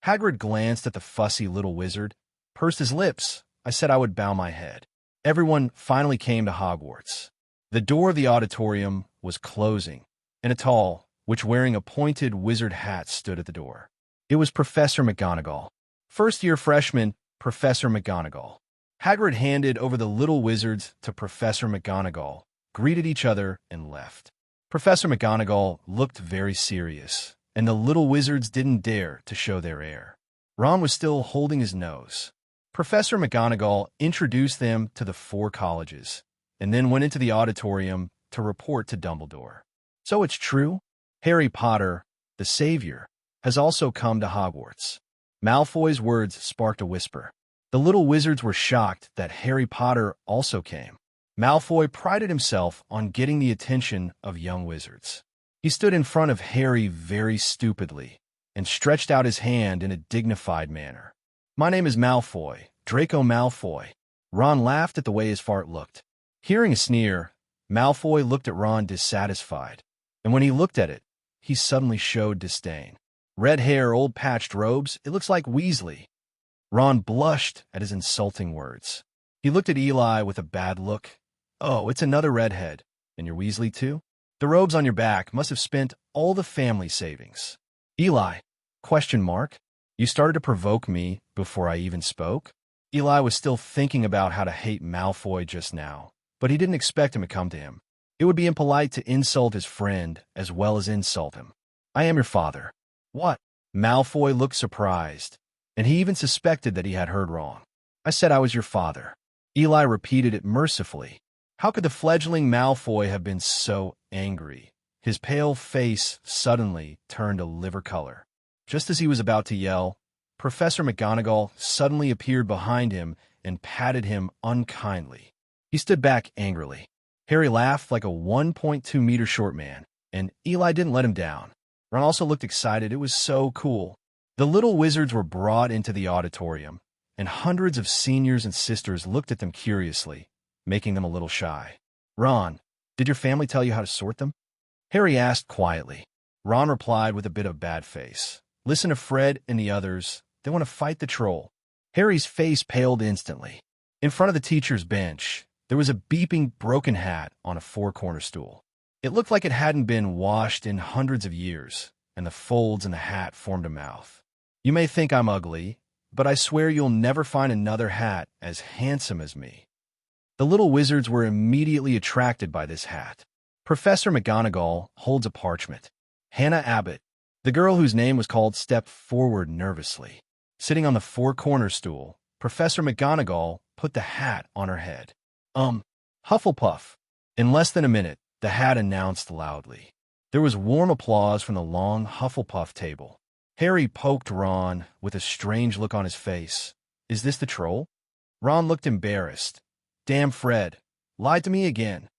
Hagrid glanced at the fussy little wizard, pursed his lips. I said I would bow my head. Everyone finally came to Hogwarts. The door of the auditorium was closing, and a tall, witch-wearing a pointed wizard hat stood at the door. It was Professor McGonagall. First-year freshman, Professor McGonagall. Hagrid handed over the little wizards to Professor McGonagall, greeted each other, and left. Professor McGonagall looked very serious, and the little wizards didn't dare to show their air. Ron was still holding his nose. Professor McGonagall introduced them to the 4 colleges, and then went into the auditorium to report to Dumbledore. So it's true? Harry Potter, the savior, has also come to Hogwarts. Malfoy's words sparked a whisper. The little wizards were shocked that Harry Potter also came. Malfoy prided himself on getting the attention of young wizards. He stood in front of Harry very stupidly and stretched out his hand in a dignified manner. "My name is Malfoy, Draco Malfoy." Ron laughed at the way his fart looked. Hearing a sneer, Malfoy looked at Ron dissatisfied, and when he looked at it, he suddenly showed disdain. "Red hair, old patched robes, it looks like Weasley." Ron blushed at his insulting words. He looked at Eli with a bad look. "Oh, it's another redhead. And you're Weasley too? The robes on your back must have spent all the family savings." "Eli? Question mark? You started to provoke me before I even spoke?" Eli was still thinking about how to hate Malfoy just now, but he didn't expect him to come to him. It would be impolite to insult his friend as well as insult him. "I am your father." "What?" Malfoy looked surprised, and he even suspected that he had heard wrong. "I said I was your father." Eli repeated it mercifully. How could the fledgling Malfoy have been so angry? His pale face suddenly turned a liver color. Just as he was about to yell, Professor McGonagall suddenly appeared behind him and patted him unkindly. He stood back angrily. Harry laughed like a 1.2-meter short man, and Eli didn't let him down. Ron also looked excited. It was so cool. The little wizards were brought into the auditorium, and hundreds of seniors and sisters looked at them curiously, making them a little shy. "Ron, did your family tell you how to sort them?" Harry asked quietly. Ron replied with a bit of bad face. "Listen to Fred and the others. They want to fight the troll." Harry's face paled instantly. In front of the teacher's bench, there was a beeping broken hat on a four-corner stool. It looked like it hadn't been washed in hundreds of years, and the folds in the hat formed a mouth. "You may think I'm ugly, but I swear you'll never find another hat as handsome as me." The little wizards were immediately attracted by this hat. Professor McGonagall holds a parchment. Hannah Abbott, the girl whose name was called, stepped forward nervously. Sitting on the four-corner stool, Professor McGonagall put the hat on her head. Hufflepuff." In less than a minute, the hat announced loudly. There was warm applause from the long Hufflepuff table. Harry poked Ron with a strange look on his face. "Is this the troll?" Ron looked embarrassed. "Damn Fred. Lied to me again."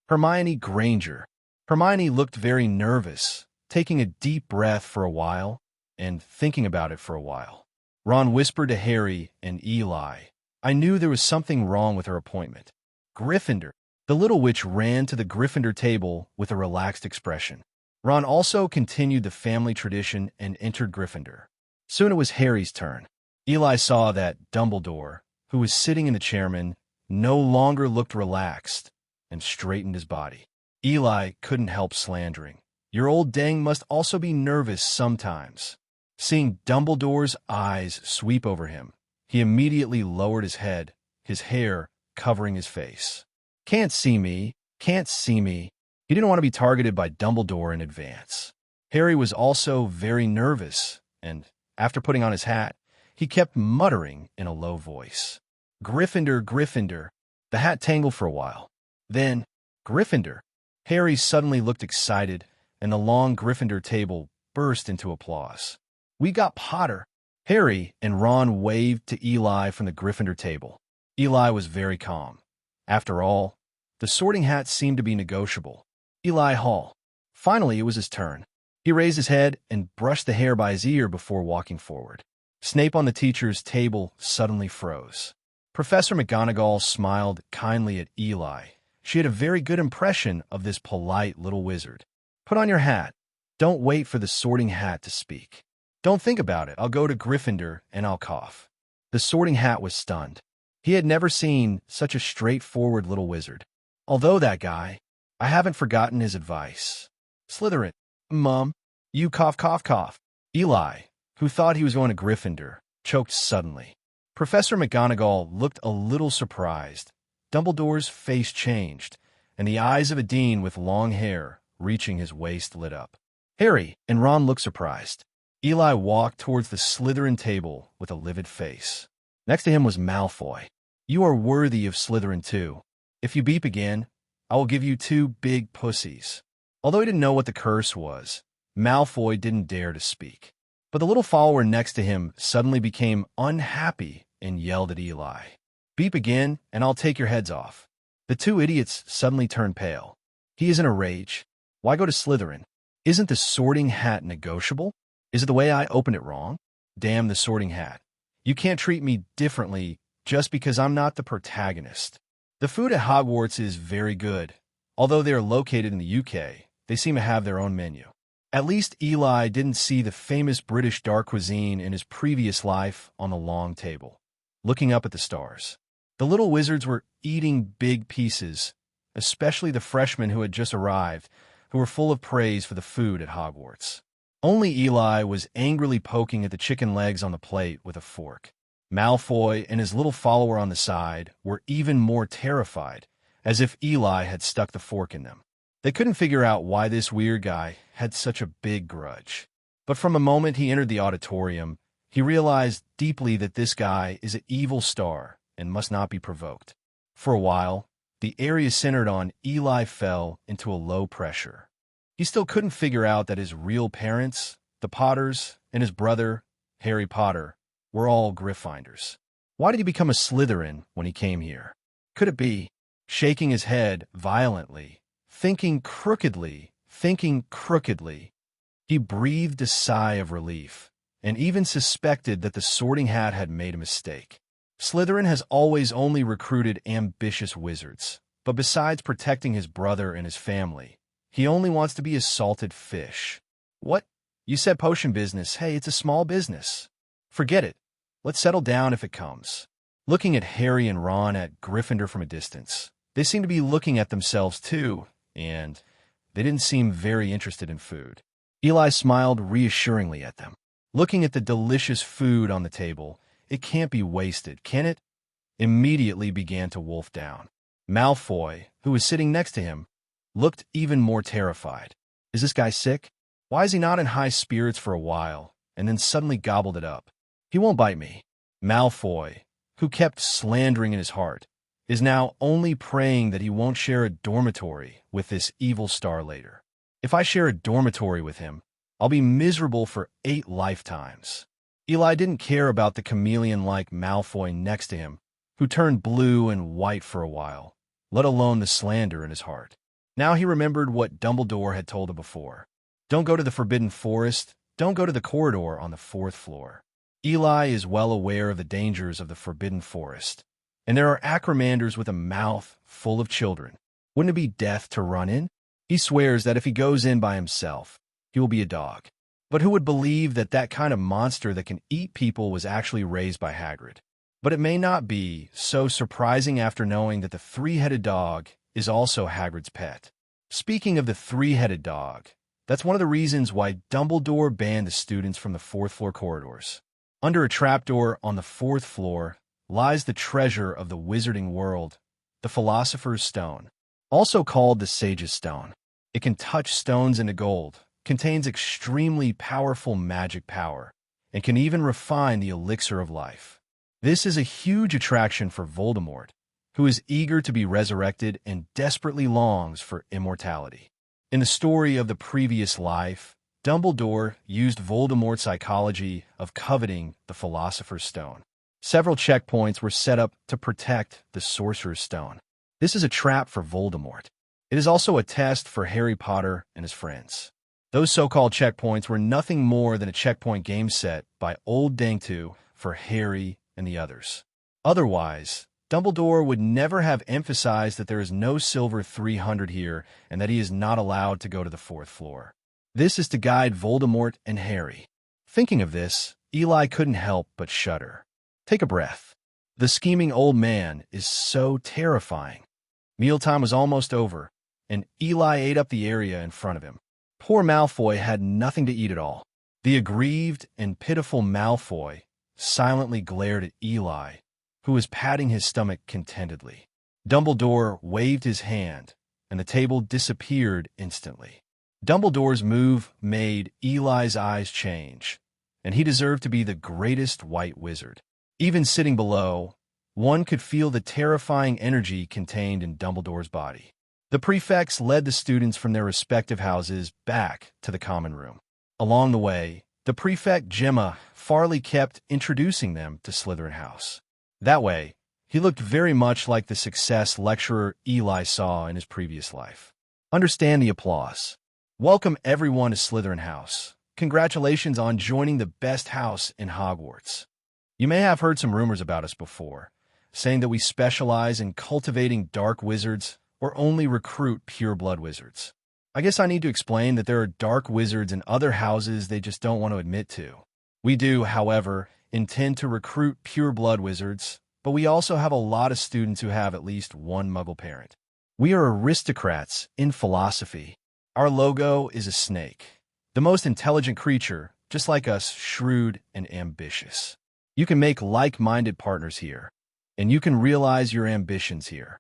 Hermione Granger. Hermione looked very nervous, taking a deep breath for a while and thinking about it for a while. Ron whispered to Harry and Eli. I knew there was something wrong with her appointment. Gryffindor. The little witch ran to the Gryffindor table with a relaxed expression. Ron also continued the family tradition and entered Gryffindor. Soon it was Harry's turn. Eli saw that Dumbledore, who was sitting in the chairman, no longer looked relaxed and straightened his body. Eli couldn't help slandering. "Your old dang must also be nervous sometimes." Seeing Dumbledore's eyes sweep over him, he immediately lowered his head, his hair covering his face. Can't see me. Can't see me." He didn't want to be targeted by Dumbledore in advance. Harry was also very nervous, and after putting on his hat, he kept muttering in a low voice. "Gryffindor, Gryffindor." The hat tangled for a while. Then, "Gryffindor." Harry suddenly looked excited, and the long Gryffindor table burst into applause. "We got Potter." Harry and Ron waved to Eli from the Gryffindor table. Eli was very calm. After all, the sorting hat seemed to be negotiable. Eli Hall. Finally, it was his turn. He raised his head and brushed the hair by his ear before walking forward. Snape on the teacher's table suddenly froze. Professor McGonagall smiled kindly at Eli. She had a very good impression of this polite little wizard. "Put on your hat. Don't wait for the sorting hat to speak." "Don't think about it. I'll go to Gryffindor and I'll cough." The sorting hat was stunned. He had never seen such a straightforward little wizard. "Although that guy, I haven't forgotten his advice." "Slytherin." "Mum, you cough, cough, cough." Eli, who thought he was going to Gryffindor, choked suddenly. Professor McGonagall looked a little surprised. Dumbledore's face changed, and the eyes of a dean with long hair reaching his waist lit up. Harry and Ron looked surprised. Eli walked towards the Slytherin table with a livid face. Next to him was Malfoy. "You are worthy of Slytherin too. If you beep again, I will give you 2 big pussies." Although he didn't know what the curse was, Malfoy didn't dare to speak. But the little follower next to him suddenly became unhappy and yelled at Eli. "Beep again, and I'll take your heads off." The 2 idiots suddenly turned pale. He is in a rage. Why go to Slytherin? Isn't the sorting hat negotiable? Is it the way I opened it wrong? Damn the Sorting Hat. You can't treat me differently just because I'm not the protagonist. The food at Hogwarts is very good. Although they are located in the UK, they seem to have their own menu. At least Eli didn't see the famous British dark cuisine in his previous life on the long table, looking up at the stars. The little wizards were eating big pieces, especially the freshmen who had just arrived, who were full of praise for the food at Hogwarts. Only Eli was angrily poking at the chicken legs on the plate with a fork. Malfoy and his little follower on the side were even more terrified, as if Eli had stuck the fork in them. They couldn't figure out why this weird guy had such a big grudge. But from the moment he entered the auditorium, he realized deeply that this guy is an evil star and must not be provoked. For a while, the area centered on Eli fell into a low pressure. He still couldn't figure out that his real parents, the Potters, and his brother, Harry Potter, were all Gryffindors. Why did he become a Slytherin when he came here? Could it be, shaking his head violently, thinking crookedly, he breathed a sigh of relief, and even suspected that the Sorting Hat had made a mistake. Slytherin has always only recruited ambitious wizards, but besides protecting his brother and his family, he only wants to be a salted fish. What? You said potion business. Hey, it's a small business. Forget it. Let's settle down if it comes. Looking at Harry and Ron at Gryffindor from a distance, they seemed to be looking at themselves too, and they didn't seem very interested in food. Eli smiled reassuringly at them. Looking at the delicious food on the table, it can't be wasted, can it? Immediately began to wolf down. Malfoy, who was sitting next to him, looked even more terrified. Is this guy sick? Why is he not in high spirits for a while, and then suddenly gobbled it up? He won't bite me. Malfoy, who kept slandering in his heart, is now only praying that he won't share a dormitory with this evil star later. If I share a dormitory with him, I'll be miserable for 8 lifetimes. Eli didn't care about the chameleon-like Malfoy next to him, who turned blue and white for a while, let alone the slander in his heart. Now he remembered what Dumbledore had told him before. Don't go to the Forbidden Forest, don't go to the corridor on the 4th floor. Eli is well aware of the dangers of the Forbidden Forest, and there are acromanders with a mouth full of children. Wouldn't it be death to run in? He swears that if he goes in by himself, he will be a dog. But who would believe that that kind of monster that can eat people was actually raised by Hagrid? But it may not be so surprising after knowing that the 3-headed dog is also Hagrid's pet. Speaking of the 3-headed dog, that's one of the reasons why Dumbledore banned the students from the 4th floor corridors. Under a trapdoor on the 4th floor lies the treasure of the wizarding world, the Philosopher's Stone, also called the Sage's Stone. It can touch stones into gold, contains extremely powerful magic power, and can even refine the elixir of life. This is a huge attraction for Voldemort, who is eager to be resurrected and desperately longs for immortality. In the story of the previous life, Dumbledore used Voldemort's psychology of coveting the Philosopher's Stone. Several checkpoints were set up to protect the Sorcerer's Stone. This is a trap for Voldemort. It is also a test for Harry Potter and his friends. Those so-called checkpoints were nothing more than a checkpoint game set by Old Dang 2 for Harry and the others. Otherwise, Dumbledore would never have emphasized that there is no silver 300 here and that he is not allowed to go to the 4th floor. This is to guide Voldemort and Harry. Thinking of this, Eli couldn't help but shudder. Take a breath. The scheming old man is so terrifying. Mealtime was almost over, and Eli ate up the area in front of him. Poor Malfoy had nothing to eat at all. The aggrieved and pitiful Malfoy silently glared at Eli, who was patting his stomach contentedly. Dumbledore waved his hand, and the table disappeared instantly. Dumbledore's move made Eli's eyes change, and he deserved to be the greatest white wizard. Even sitting below, one could feel the terrifying energy contained in Dumbledore's body. The prefects led the students from their respective houses back to the common room. Along the way, the prefect Gemma Farley kept introducing them to Slytherin House. That way, he looked very much like the success lecturer Eli saw in his previous life. Understand the applause. Welcome everyone to Slytherin House. Congratulations on joining the best house in Hogwarts. You may have heard some rumors about us before, saying that we specialize in cultivating dark wizards or only recruit pure-blood wizards. I guess I need to explain that there are dark wizards in other houses they just don't want to admit to. We do, however, intend to recruit pure-blood wizards, but we also have a lot of students who have at least one Muggle parent. We are aristocrats in philosophy. Our logo is a snake, the most intelligent creature, just like us, shrewd and ambitious. You can make like-minded partners here, and you can realize your ambitions here.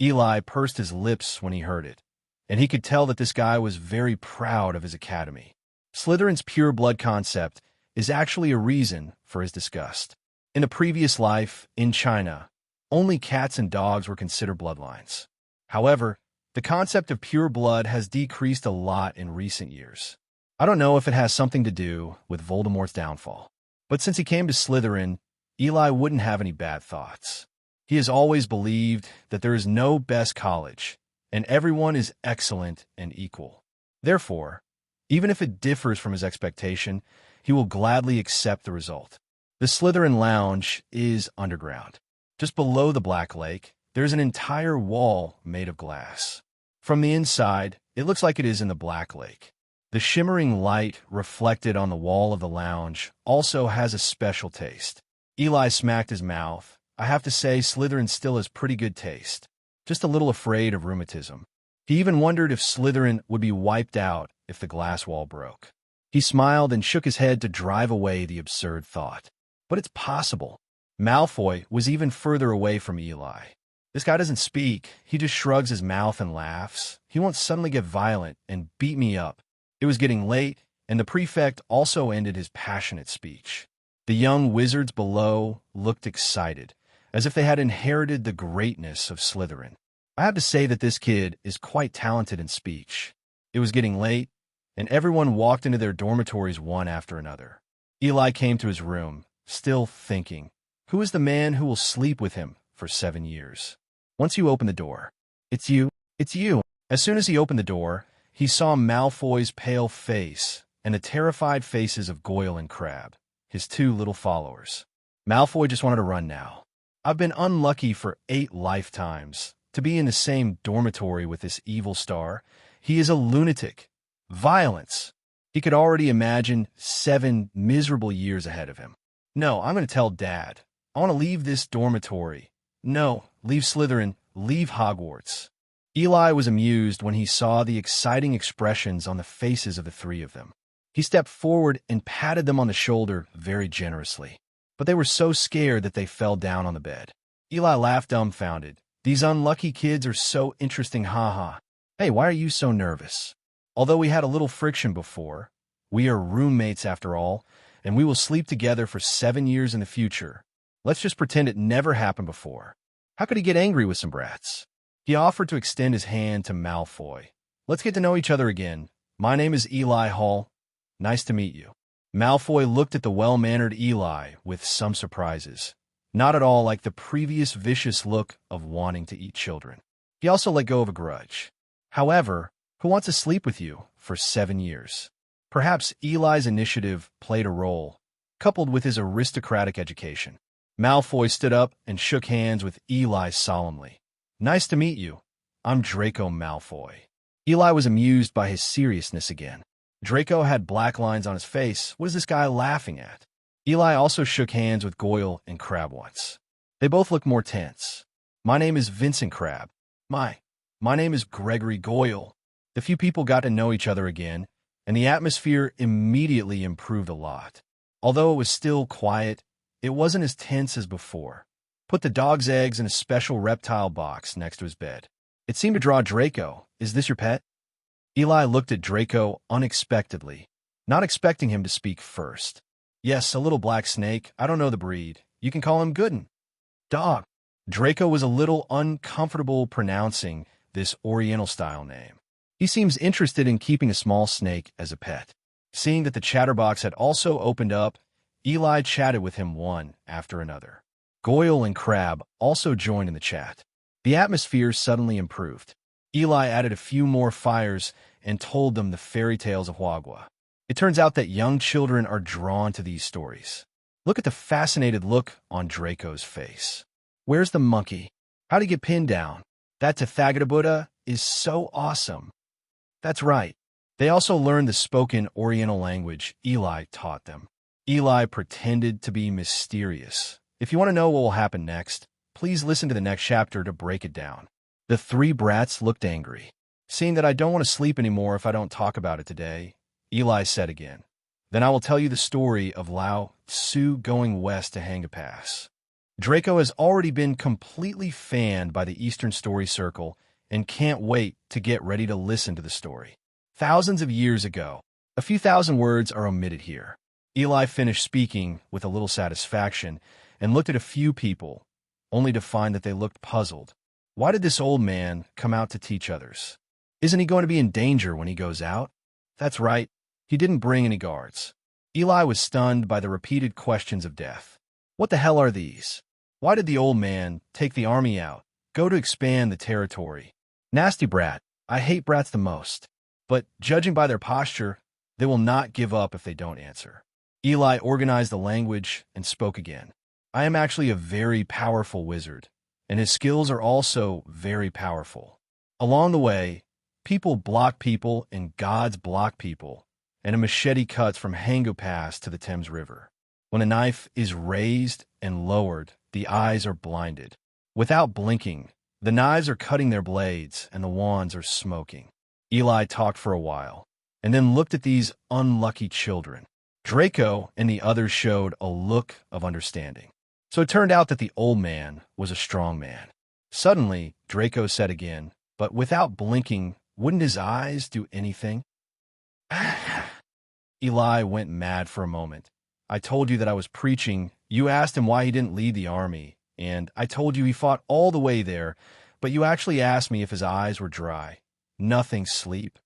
Eli pursed his lips when he heard it, and he could tell that this guy was very proud of his academy. Slytherin's pure blood concept is actually a reason for his disgust. In a previous life, in China, only cats and dogs were considered bloodlines. However, the concept of pure blood has decreased a lot in recent years. I don't know if it has something to do with Voldemort's downfall, but since he came to Slytherin, Eli wouldn't have any bad thoughts. He has always believed that there is no best college, and everyone is excellent and equal. Therefore, even if it differs from his expectation, he will gladly accept the result. The Slytherin Lounge is underground. Just below the Black Lake, there's an entire wall made of glass. From the inside, it looks like it is in the Black Lake. The shimmering light reflected on the wall of the lounge also has a special taste. Eli smacked his mouth. I have to say, Slytherin still has pretty good taste. Just a little afraid of rheumatism. He even wondered if Slytherin would be wiped out if the glass wall broke. He smiled and shook his head to drive away the absurd thought. But it's possible. Malfoy was even further away from Eli. This guy doesn't speak. He just shrugs his mouth and laughs. He won't suddenly get violent and beat me up. It was getting late, and the prefect also ended his passionate speech. The young wizards below looked excited, as if they had inherited the greatness of Slytherin. I have to say that this kid is quite talented in speech. It was getting late, and everyone walked into their dormitories one after another. Eli came to his room, still thinking, who is the man who will sleep with him for 7 years? Once you open the door, it's you. As soon as he opened the door, he saw Malfoy's pale face and the terrified faces of Goyle and Crabbe, his two little followers. Malfoy just wanted to run now. I've been unlucky for 8 lifetimes to be in the same dormitory with this evil star. He is a lunatic. Violence. He could already imagine 7 miserable years ahead of him. No, I'm going to tell Dad. I want to leave this dormitory. No, leave Slytherin, leave Hogwarts. Eli was amused when he saw the exciting expressions on the faces of the 3 of them. He stepped forward and patted them on the shoulder very generously. But they were so scared that they fell down on the bed. Eli laughed dumbfounded. These unlucky kids are so interesting, haha. Hey, why are you so nervous? Although we had a little friction before, we are roommates after all, and we will sleep together for 7 years in the future. Let's just pretend it never happened before. How could he get angry with some brats? He offered to extend his hand to Malfoy. Let's get to know each other again. My name is Eli Hall. Nice to meet you. Malfoy looked at the well-mannered Eli with some surprises. Not at all like the previous vicious look of wanting to eat children. He also let go of a grudge. However, who wants to sleep with you for 7 years? Perhaps Eli's initiative played a role, coupled with his aristocratic education. Malfoy stood up and shook hands with Eli solemnly. Nice to meet you. I'm Draco Malfoy. Eli was amused by his seriousness again. Draco had black lines on his face. What is this guy laughing at? Eli also shook hands with Goyle and Crabbe once. They both looked more tense. My name is Vincent Crabbe. My name is Gregory Goyle. The few people got to know each other again, and the atmosphere immediately improved a lot. Although it was still quiet, it wasn't as tense as before. Put the dog's eggs in a special reptile box next to his bed. It seemed to draw Draco. Is this your pet? Eli looked at Draco unexpectedly, not expecting him to speak first. Yes, a little black snake. I don't know the breed. You can call him Gooden. Dog. Draco was a little uncomfortable pronouncing this Oriental-style name. He seems interested in keeping a small snake as a pet. Seeing that the chatterbox had also opened up, Eli chatted with him one after another. Goyle and Crabbe also joined in the chat. The atmosphere suddenly improved. Eli added a few more fires and told them the fairy tales of Hogwarts. It turns out that young children are drawn to these stories. Look at the fascinated look on Draco's face. Where's the monkey? How'd he get pinned down? That Tathagata is so awesome. That's right. They also learned the spoken Oriental language Eli taught them. Eli pretended to be mysterious. If you want to know what will happen next, please listen to the next chapter to break it down. The three brats looked angry. Seeing that I don't want to sleep anymore if I don't talk about it today, Eli said again, "Then I will tell you the story of Lao Tzu going west to Hangapass." Draco has already been completely fanned by the Eastern Story Circle and can't wait to get ready to listen to the story. Thousands of years ago, a few thousand words are omitted here. Eli finished speaking with a little satisfaction and looked at a few people, only to find that they looked puzzled. Why did this old man come out to teach others? Isn't he going to be in danger when he goes out? That's right, he didn't bring any guards. Eli was stunned by the repeated questions of death. What the hell are these? Why did the old man take the army out, go to expand the territory? Nasty brat. I hate brats the most. But judging by their posture, they will not give up if they don't answer. Eli organized the language and spoke again. I am actually a very powerful wizard, and his skills are also very powerful. Along the way, people block people and gods block people, and a machete cuts from Hangapass to the Thames River. When a knife is raised and lowered, the eyes are blinded. Without blinking, the knives are cutting their blades and the wands are smoking. Eli talked for a while, and then looked at these unlucky children. Draco and the others showed a look of understanding. So it turned out that the old man was a strong man. Suddenly, Draco said again, but without blinking, wouldn't his eyes do anything? Eli went mad for a moment. I told you that I was preaching. You asked him why he didn't lead the army, and I told you he fought all the way there, but you actually asked me if his eyes were dry. Nothing sleep.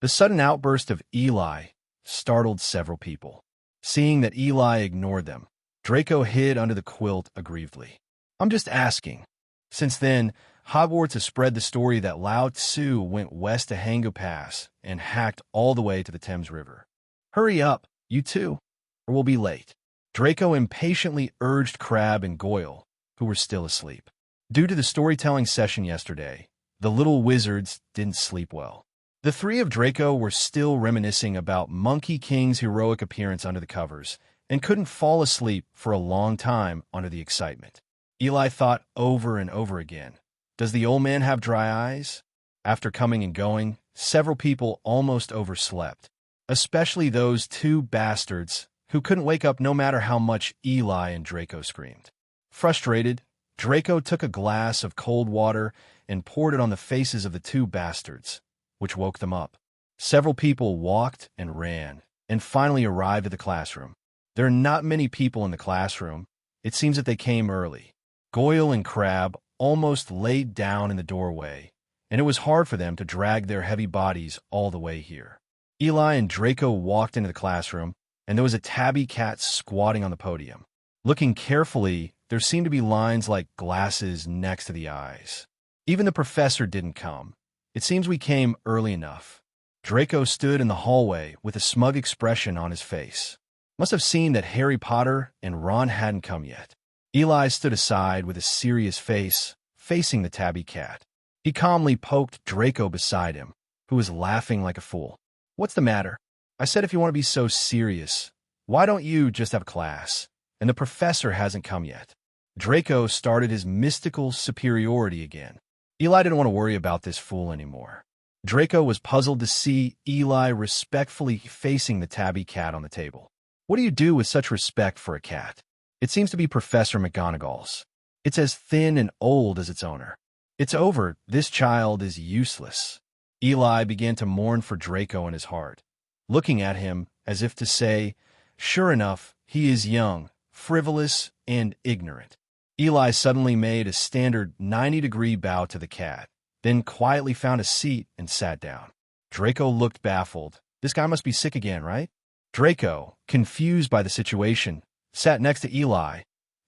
The sudden outburst of Eli startled several people. Seeing that Eli ignored them, Draco hid under the quilt aggrievedly. I'm just asking. Since then, Hogwarts has spread the story that Lao Tzu went west to Hangapass and hacked all the way to the Thames River. Hurry up, you two, or we'll be late. Draco impatiently urged Crabbe and Goyle, who were still asleep. Due to the storytelling session yesterday, the little wizards didn't sleep well. The three of Draco were still reminiscing about Monkey King's heroic appearance under the covers and couldn't fall asleep for a long time under the excitement. Eli thought over and over again, does the old man have dry eyes? After coming and going, several people almost overslept, especially those two bastards who couldn't wake up no matter how much Eli and Draco screamed. Frustrated, Draco took a glass of cold water and poured it on the faces of the two bastards, which woke them up. Several people walked and ran, and finally arrived at the classroom. There are not many people in the classroom. It seems that they came early. Goyle and Crabbe almost laid down in the doorway, and it was hard for them to drag their heavy bodies all the way here. Eli and Draco walked into the classroom, and there was a tabby cat squatting on the podium. Looking carefully, there seemed to be lines like glasses next to the eyes. Even the professor didn't come. It seems we came early enough. Draco stood in the hallway with a smug expression on his face. Must have seen that Harry Potter and Ron hadn't come yet. Eli stood aside with a serious face, facing the tabby cat. He calmly poked Draco beside him, who was laughing like a fool. What's the matter? I said if you want to be so serious, why don't you just have class? And the professor hasn't come yet. Draco started his mystical superiority again. Eli didn't want to worry about this fool anymore. Draco was puzzled to see Eli respectfully facing the tabby cat on the table. What do you do with such respect for a cat? It seems to be Professor McGonagall's. It's as thin and old as its owner. It's over. This child is useless. Eli began to mourn for Draco in his heart, looking at him as if to say, sure enough, he is young, frivolous, and ignorant. Eli suddenly made a standard 90-degree bow to the cat, then quietly found a seat and sat down. Draco looked baffled. This guy must be sick again, right? Draco, confused by the situation, sat next to Eli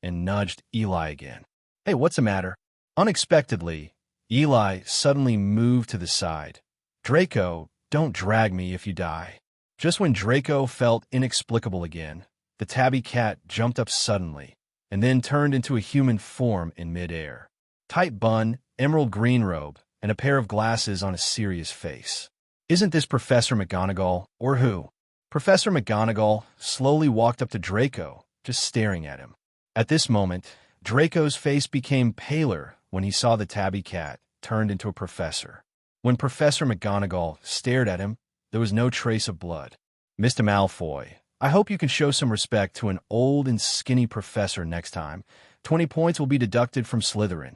and nudged Eli again. Hey, what's the matter? Unexpectedly, Eli suddenly moved to the side. Draco, don't drag me if you die. Just when Draco felt inexplicable again, the tabby cat jumped up suddenly and then turned into a human form in midair. Tight bun, emerald green robe, and a pair of glasses on a serious face. Isn't this Professor McGonagall, or who? Professor McGonagall slowly walked up to Draco, just staring at him. At this moment, Draco's face became paler when he saw the tabby cat turned into a professor. When Professor McGonagall stared at him, there was no trace of blood. Mr. Malfoy, I hope you can show some respect to an old and skinny professor next time. 20 points will be deducted from Slytherin.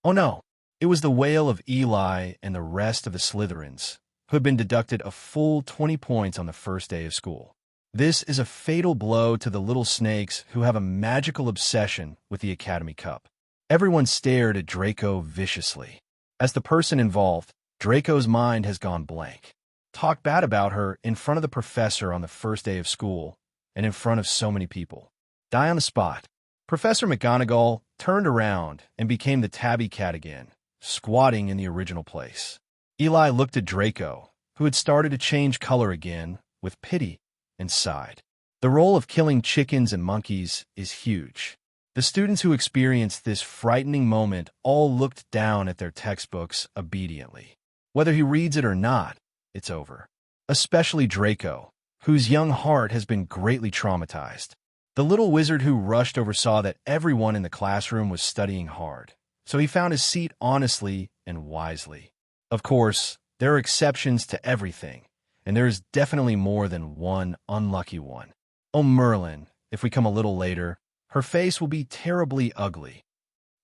Oh no, it was the wail of Eli and the rest of the Slytherins, who had been deducted a full 20 points on the first day of school. This is a fatal blow to the little snakes who have a magical obsession with the Academy Cup. Everyone stared at Draco viciously. As the person involved, Draco's mind has gone blank. Talk bad about her in front of the professor on the first day of school, and in front of so many people. Die on the spot. Professor McGonagall turned around and became the tabby cat again, squatting in the original place. Eli looked at Draco, who had started to change color again, with pity, and sighed. The role of killing chickens and monkeys is huge. The students who experienced this frightening moment all looked down at their textbooks obediently. Whether he reads it or not, it's over. Especially Draco, whose young heart has been greatly traumatized. The little wizard who rushed oversaw that everyone in the classroom was studying hard, so he found his seat honestly and wisely. Of course, there are exceptions to everything, and there is definitely more than one unlucky one. Oh, Merlin, if we come a little later, her face will be terribly ugly.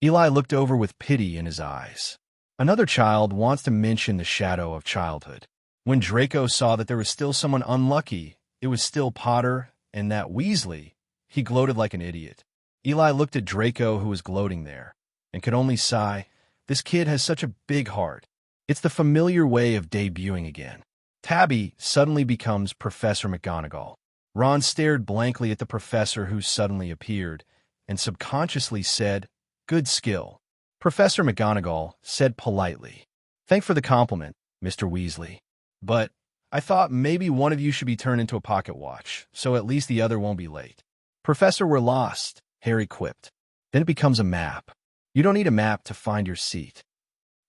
Eli looked over with pity in his eyes. Another child wants to mention the shadow of childhood. When Draco saw that there was still someone unlucky, it was still Potter and that Weasley, he gloated like an idiot. Eli looked at Draco, who was gloating there, and could only sigh, this kid has such a big heart. It's the familiar way of debuting again. Tabby suddenly becomes Professor McGonagall. Ron stared blankly at the professor who suddenly appeared, and subconsciously said, good skill. Professor McGonagall said politely, thanks for the compliment, Mr. Weasley. But I thought maybe one of you should be turned into a pocket watch, so at least the other won't be late. Professor, we're lost, Harry quipped. Then it becomes a map. You don't need a map to find your seat.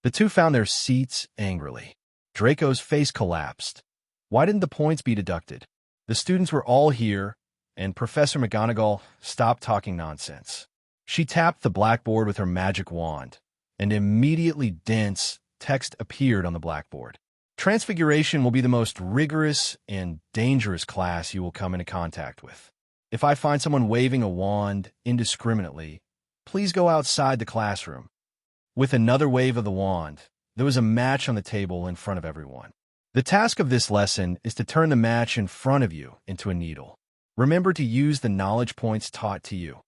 The two found their seats angrily. Draco's face collapsed. Why didn't the points be deducted? The students were all here, and Professor McGonagall stopped talking nonsense. She tapped the blackboard with her magic wand, and immediately dense text appeared on the blackboard. Transfiguration will be the most rigorous and dangerous class you will come into contact with. If I find someone waving a wand indiscriminately, please go outside the classroom. With another wave of the wand, there was a match on the table in front of everyone. The task of this lesson is to turn the match in front of you into a needle. Remember to use the knowledge points taught to you.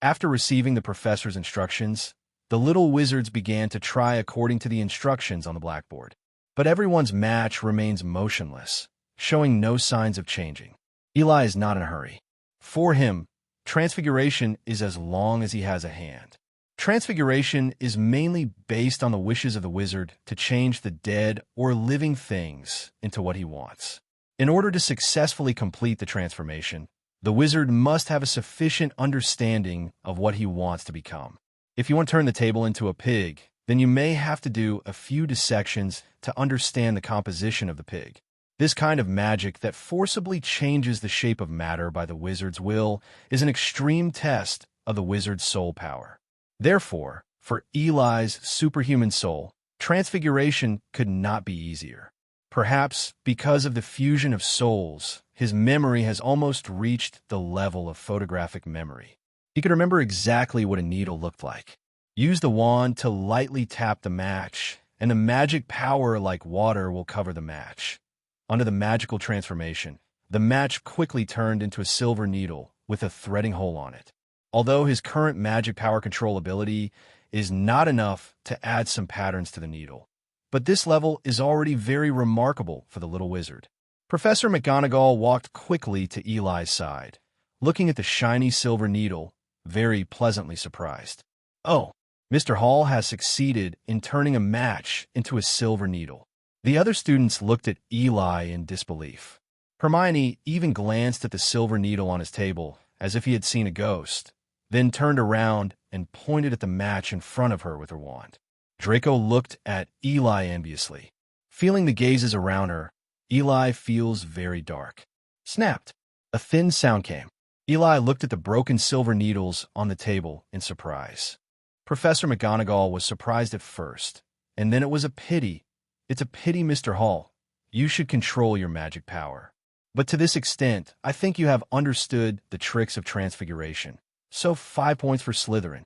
After receiving the professor's instructions, the little wizards began to try according to the instructions on the blackboard. But everyone's match remains motionless, showing no signs of changing. Eli is not in a hurry. For him, Transfiguration is as long as he has a hand. Transfiguration is mainly based on the wishes of the wizard to change the dead or living things into what he wants. In order to successfully complete the transformation, the wizard must have a sufficient understanding of what he wants to become. If you want to turn the table into a pig, then you may have to do a few dissections to understand the composition of the pig. This kind of magic that forcibly changes the shape of matter by the wizard's will is an extreme test of the wizard's soul power. Therefore, for Eli's superhuman soul, transfiguration could not be easier. Perhaps because of the fusion of souls, his memory has almost reached the level of photographic memory. He could remember exactly what a needle looked like. Use the wand to lightly tap the match, and the magic power like water will cover the match. Under the magical transformation, the match quickly turned into a silver needle with a threading hole on it. Although his current magic power control ability is not enough to add some patterns to the needle, but this level is already very remarkable for the little wizard. Professor McGonagall walked quickly to Eli's side, looking at the shiny silver needle, very pleasantly surprised. Oh, Mr. Hall has succeeded in turning a match into a silver needle. The other students looked at Eli in disbelief. Hermione even glanced at the silver needle on his table, as if he had seen a ghost, then turned around and pointed at the match in front of her with her wand. Draco looked at Eli enviously. Feeling the gazes around her, Eli feels very dark. Snapped. A thin sound came. Eli looked at the broken silver needles on the table in surprise. Professor McGonagall was surprised at first, and then it was a pity. It's a pity, Mr. Hall. You should control your magic power. But to this extent, I think you have understood the tricks of Transfiguration. So 5 points for Slytherin.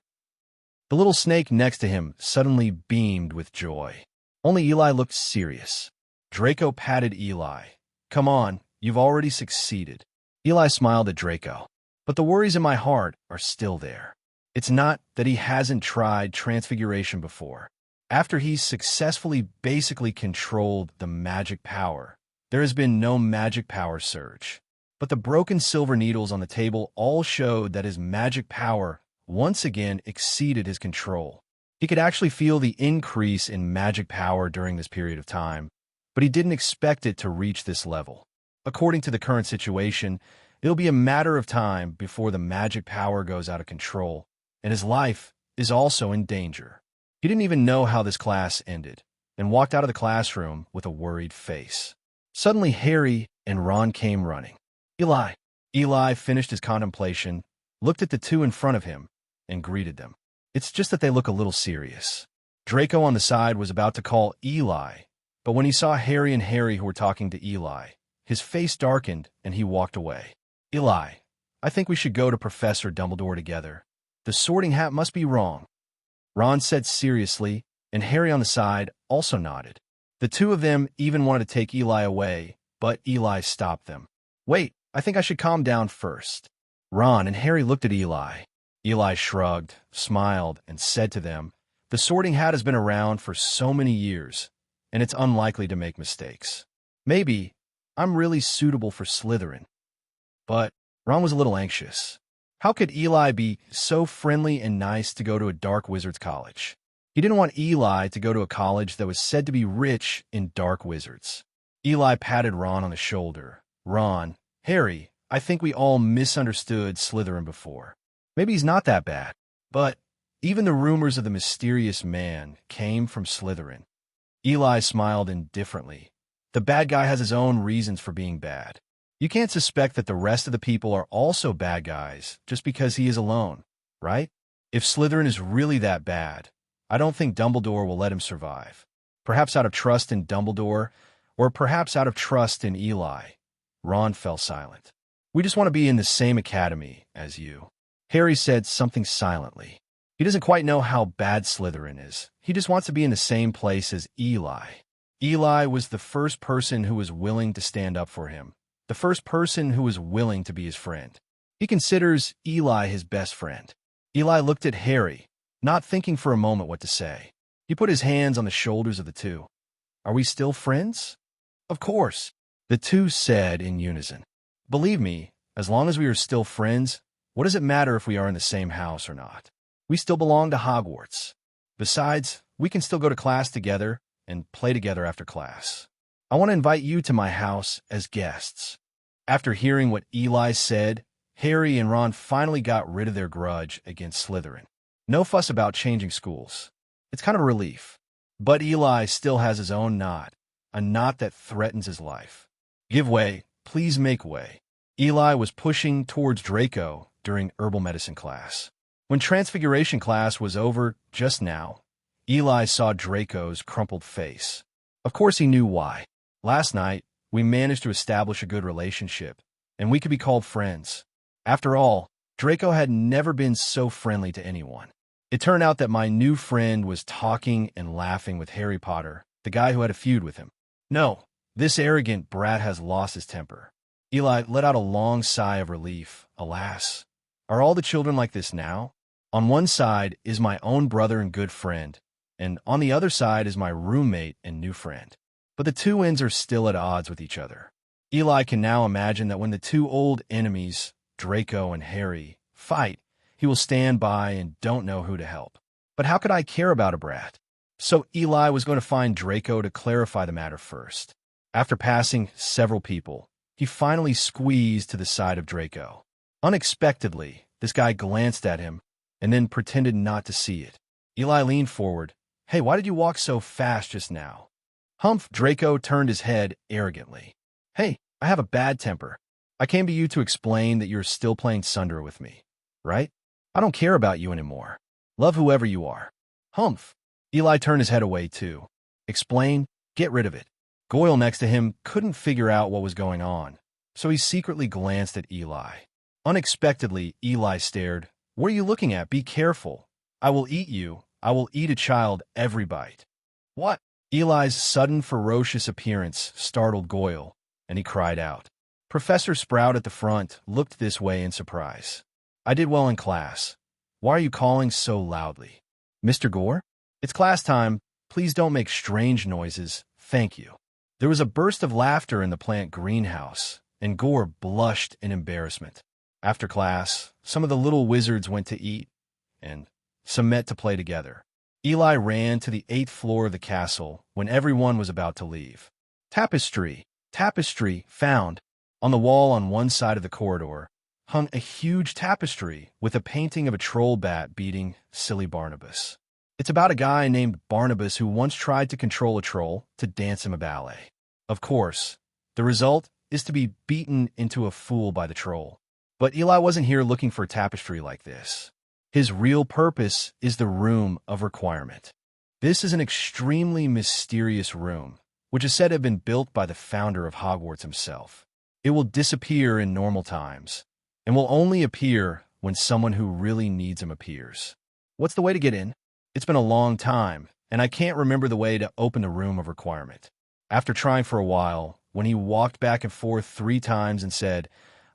The little snake next to him suddenly beamed with joy. Only Eli looked serious. Draco patted Eli. Come on, you've already succeeded. Eli smiled at Draco. But the worries in my heart are still there. It's not that he hasn't tried Transfiguration before. After he's successfully basically controlled the magic power, there has been no magic power surge. But the broken silver needles on the table all showed that his magic power once again exceeded his control. He could actually feel the increase in magic power during this period of time, but he didn't expect it to reach this level. According to the current situation, it'll be a matter of time before the magic power goes out of control, and his life is also in danger. He didn't even know how this class ended, and walked out of the classroom with a worried face. Suddenly, Harry and Ron came running. Eli finished his contemplation, looked at the two in front of him, and greeted them. It's just that they look a little serious. Draco on the side was about to call Eli, but when he saw Harry and Harry who were talking to Eli, his face darkened and he walked away. Eli, I think we should go to Professor Dumbledore together. The Sorting Hat must be wrong. Ron said seriously, and Harry on the side also nodded. The two of them even wanted to take Eli away, but Eli stopped them. Wait, I think I should calm down first. Ron and Harry looked at Eli. Eli shrugged, smiled, and said to them, The Sorting Hat has been around for so many years, and it's unlikely to make mistakes. Maybe I'm really suitable for Slytherin. But Ron was a little anxious. How could Eli be so friendly and nice to go to a dark wizard's college? He didn't want Eli to go to a college that was said to be rich in dark wizards. Eli patted Ron on the shoulder. Ron, Harry, I think we all misunderstood Slytherin before. Maybe he's not that bad, but even the rumors of the mysterious man came from Slytherin. Eli smiled indifferently. The bad guy has his own reasons for being bad. You can't suspect that the rest of the people are also bad guys just because he is alone, right? If Slytherin is really that bad, I don't think Dumbledore will let him survive. Perhaps out of trust in Dumbledore, or perhaps out of trust in Eli. Ron fell silent. We just want to be in the same academy as you. Harry said something silently. He doesn't quite know how bad Slytherin is. He just wants to be in the same place as Eli. Eli was the first person who was willing to stand up for him. The first person who was willing to be his friend. He considers Eli his best friend. Eli looked at Harry, not thinking for a moment what to say. He put his hands on the shoulders of the two. Are we still friends? Of course, the two said in unison. Believe me, as long as we are still friends, what does it matter if we are in the same house or not? We still belong to Hogwarts. Besides, we can still go to class together and play together after class. I want to invite you to my house as guests. After hearing what Eli said, Harry and Ron finally got rid of their grudge against Slytherin. No fuss about changing schools. It's kind of a relief. But Eli still has his own knot, a knot that threatens his life. Give way, please make way. Eli was pushing towards Draco during herbal medicine class. When Transfiguration class was over just now, Eli saw Draco's crumpled face. Of course he knew why. Last night, we managed to establish a good relationship, and we could be called friends. After all, Draco had never been so friendly to anyone. It turned out that my new friend was talking and laughing with Harry Potter, the guy who had a feud with him. No, this arrogant brat has lost his temper. Eli let out a long sigh of relief. Alas, are all the children like this now? On one side is my own brother and good friend, and on the other side is my roommate and new friend. But the two ends are still at odds with each other. Eli can now imagine that when the two old enemies, Draco and Harry, fight, he will stand by and don't know who to help. But how could I care about a brat? So Eli was going to find Draco to clarify the matter first. After passing several people, he finally squeezed to the side of Draco. Unexpectedly, this guy glanced at him and then pretended not to see it. Eli leaned forward. "Hey, why did you walk so fast just now?" Humph! Draco turned his head arrogantly. "Hey, I have a bad temper. I came to you to explain that you're still playing Sunder with me, right? I don't care about you anymore. Love whoever you are." Humph! Eli turned his head away too. "Explain? Get rid of it." Goyle next to him couldn't figure out what was going on, so he secretly glanced at Eli. Unexpectedly, Eli stared. "What are you looking at? Be careful. I will eat you. I will eat a child every bite." "What?" Eli's sudden ferocious appearance startled Goyle, and he cried out. Professor Sprout at the front looked this way in surprise. "I did well in class. Why are you calling so loudly?" "Mr. Gore? It's class time. Please don't make strange noises. Thank you." There was a burst of laughter in the plant greenhouse, and Gore blushed in embarrassment. After class, some of the little wizards went to eat, and some met to play together. Eli ran to the 8th floor of the castle when everyone was about to leave. Tapestry, found. On the wall on one side of the corridor hung a huge tapestry with a painting of a troll bat beating silly Barnabas. It's about a guy named Barnabas who once tried to control a troll to dance him a ballet. Of course, the result is to be beaten into a fool by the troll. But Eli wasn't here looking for a tapestry like this. His real purpose is the Room of Requirement. This is an extremely mysterious room, which is said to have been built by the founder of Hogwarts himself. It will disappear in normal times, and will only appear when someone who really needs him appears. What's the way to get in? It's been a long time, and I can't remember the way to open the Room of Requirement. After trying for a while, when he walked back and forth 3 times and said,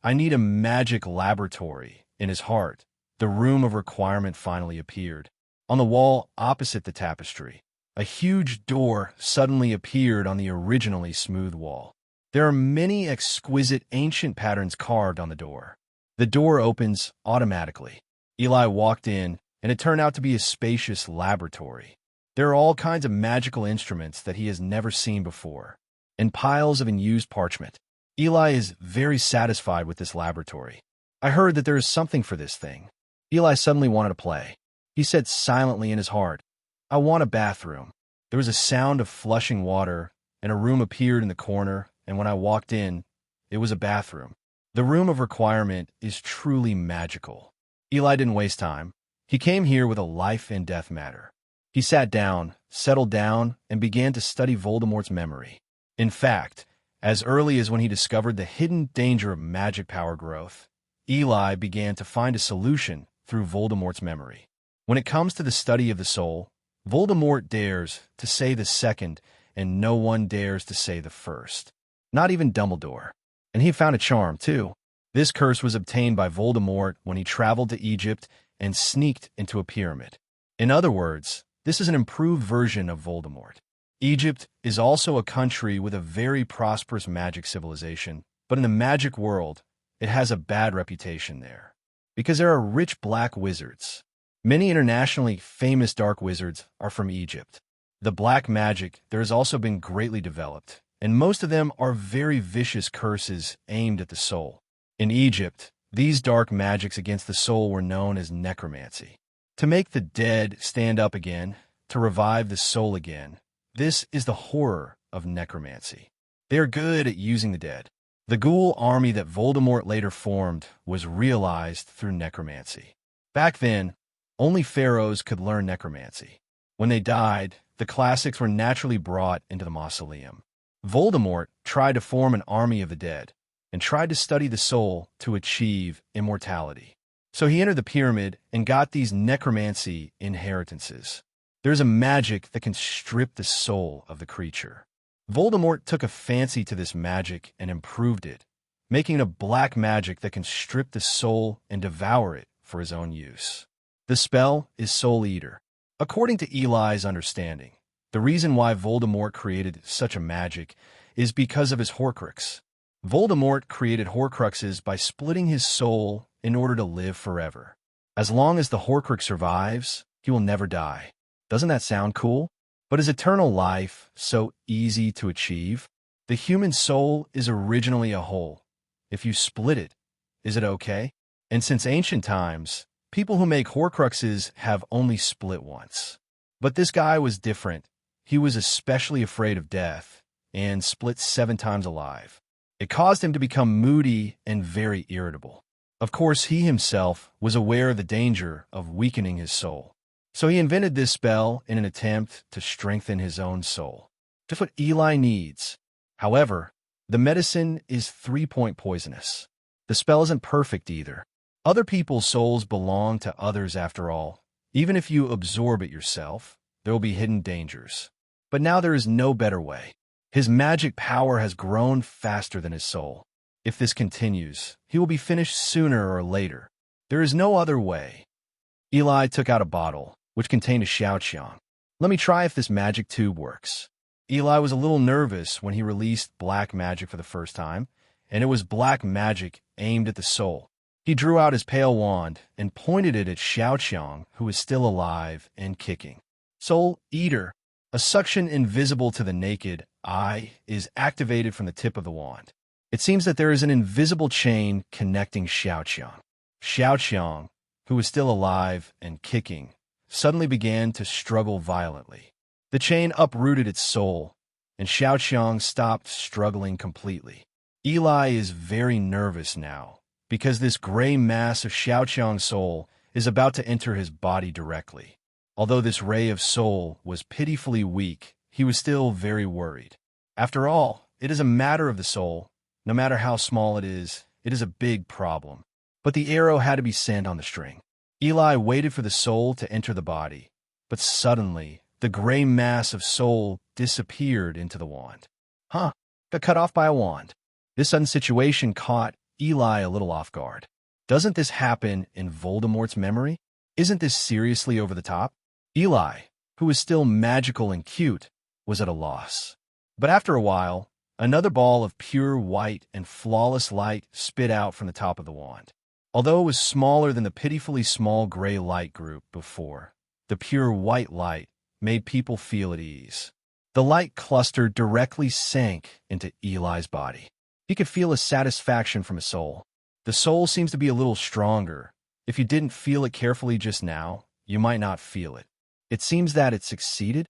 "I need a magic laboratory," in his heart, the Room of Requirement finally appeared. On the wall opposite the tapestry, a huge door suddenly appeared on the originally smooth wall. There are many exquisite ancient patterns carved on the door. The door opens automatically. Eli walked in, and it turned out to be a spacious laboratory. There are all kinds of magical instruments that he has never seen before, and piles of unused parchment. Eli is very satisfied with this laboratory. "I heard that there is something for this thing." Eli suddenly wanted to play. He said silently in his heart, "I want a bathroom." There was a sound of flushing water, and a room appeared in the corner, and when I walked in, it was a bathroom. The Room of Requirement is truly magical. Eli didn't waste time. He came here with a life and death matter. He sat down, settled down, and began to study Voldemort's memory. In fact, as early as when he discovered the hidden danger of magic power growth, Eli began to find a solution through Voldemort's memory. When it comes to the study of the soul, Voldemort dares to say the second, and no one dares to say the first. Not even Dumbledore. And he found a charm, too. This curse was obtained by Voldemort when he traveled to Egypt and sneaked into a pyramid. In other words, this is an improved version of Voldemort. Egypt is also a country with a very prosperous magic civilization, but in the magic world, it has a bad reputation there, because there are rich black wizards. Many internationally famous dark wizards are from Egypt. The black magic there has also been greatly developed, and most of them are very vicious curses aimed at the soul. In Egypt, these dark magics against the soul were known as necromancy. To make the dead stand up again, to revive the soul again, this is the horror of necromancy. They are good at using the dead. The ghoul army that Voldemort later formed was realized through necromancy. Back then, only pharaohs could learn necromancy. When they died, the classics were naturally brought into the mausoleum. Voldemort tried to form an army of the dead and tried to study the soul to achieve immortality. So he entered the pyramid and got these necromancy inheritances. There's a magic that can strip the soul of the creature. Voldemort took a fancy to this magic and improved it, making it a black magic that can strip the soul and devour it for his own use. The spell is Soul Eater. According to Eli's understanding, the reason why Voldemort created such a magic is because of his Horcrux. Voldemort created Horcruxes by splitting his soul in order to live forever. As long as the Horcrux survives, he will never die. Doesn't that sound cool? But is eternal life so easy to achieve? The human soul is originally a whole. If you split it, is it okay? And since ancient times, people who make Horcruxes have only split once. But this guy was different. He was especially afraid of death, and split 7 times alive. It caused him to become moody and very irritable. Of course, he himself was aware of the danger of weakening his soul. So he invented this spell in an attempt to strengthen his own soul. Just what Eli needs. However, the medicine is 3-point poisonous. The spell isn't perfect either. Other people's souls belong to others after all. Even if you absorb it yourself, there will be hidden dangers. But now there is no better way. His magic power has grown faster than his soul. If this continues, he will be finished sooner or later. There is no other way. Eli took out a bottle, which contained a xiaoqiang. Let me try if this magic tube works. Eli was a little nervous when he released black magic for the first time, and it was black magic aimed at the soul. He drew out his pale wand and pointed it at Xiaoqiang, who was still alive and kicking. Soul Eater, a suction invisible to the naked eye, is activated from the tip of the wand. It seems that there is an invisible chain connecting Xiaoqiang. Xiaoqiang, who was still alive and kicking, suddenly began to struggle violently. The chain uprooted its soul, and Xiaoqiang stopped struggling completely. Eli is very nervous now, because this gray mass of Xiaoqiang's soul is about to enter his body directly. Although this ray of soul was pitifully weak, he was still very worried. After all, it is a matter of the soul. No matter how small it is a big problem. But the arrow had to be sent on the string. Eli waited for the soul to enter the body, but suddenly, the gray mass of soul disappeared into the wand. Got cut off by a wand. This sudden situation caught Eli a little off guard. Doesn't this happen in Voldemort's memory? Isn't this seriously over the top? Eli, who was still magical and cute, was at a loss. But after a while, another ball of pure white and flawless light spit out from the top of the wand. Although it was smaller than the pitifully small gray light group before, the pure white light made people feel at ease. The light cluster directly sank into Eli's body. He could feel a satisfaction from his soul. The soul seems to be a little stronger. If you didn't feel it carefully just now, you might not feel it. It seems that it succeeded.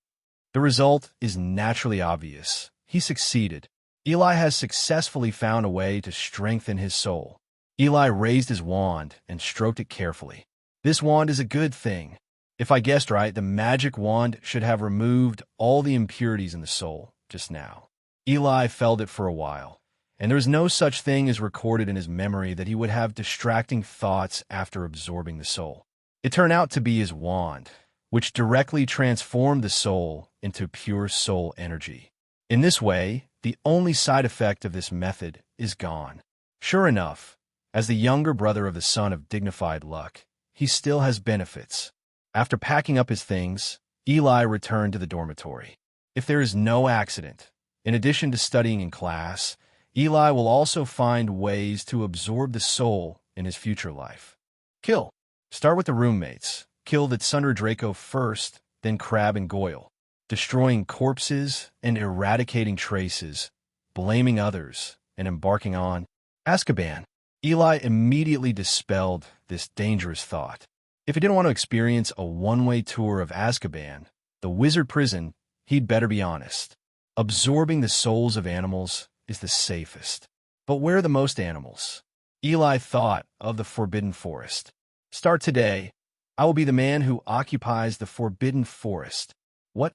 The result is naturally obvious. He succeeded. Eli has successfully found a way to strengthen his soul. Eli raised his wand and stroked it carefully. This wand is a good thing. If I guessed right, the magic wand should have removed all the impurities in the soul just now. Eli felt it for a while, and there was no such thing as recorded in his memory that he would have distracting thoughts after absorbing the soul. It turned out to be his wand, which directly transformed the soul into pure soul energy. In this way, the only side effect of this method is gone. Sure enough, as the younger brother of the son of dignified luck, he still has benefits. After packing up his things, Eli returned to the dormitory. If there is no accident, in addition to studying in class, Eli will also find ways to absorb the soul in his future life. Kill. Start with the roommates. Kill the Thunder Draco first, then Crabbe and Goyle. Destroying corpses and eradicating traces, blaming others, and embarking on Azkaban. Eli immediately dispelled this dangerous thought. If he didn't want to experience a one-way tour of Azkaban, the wizard prison, he'd better be honest. Absorbing the souls of animals is the safest. But where are the most animals? Eli thought of the Forbidden Forest. Start today. I will be the man who occupies the Forbidden Forest. What?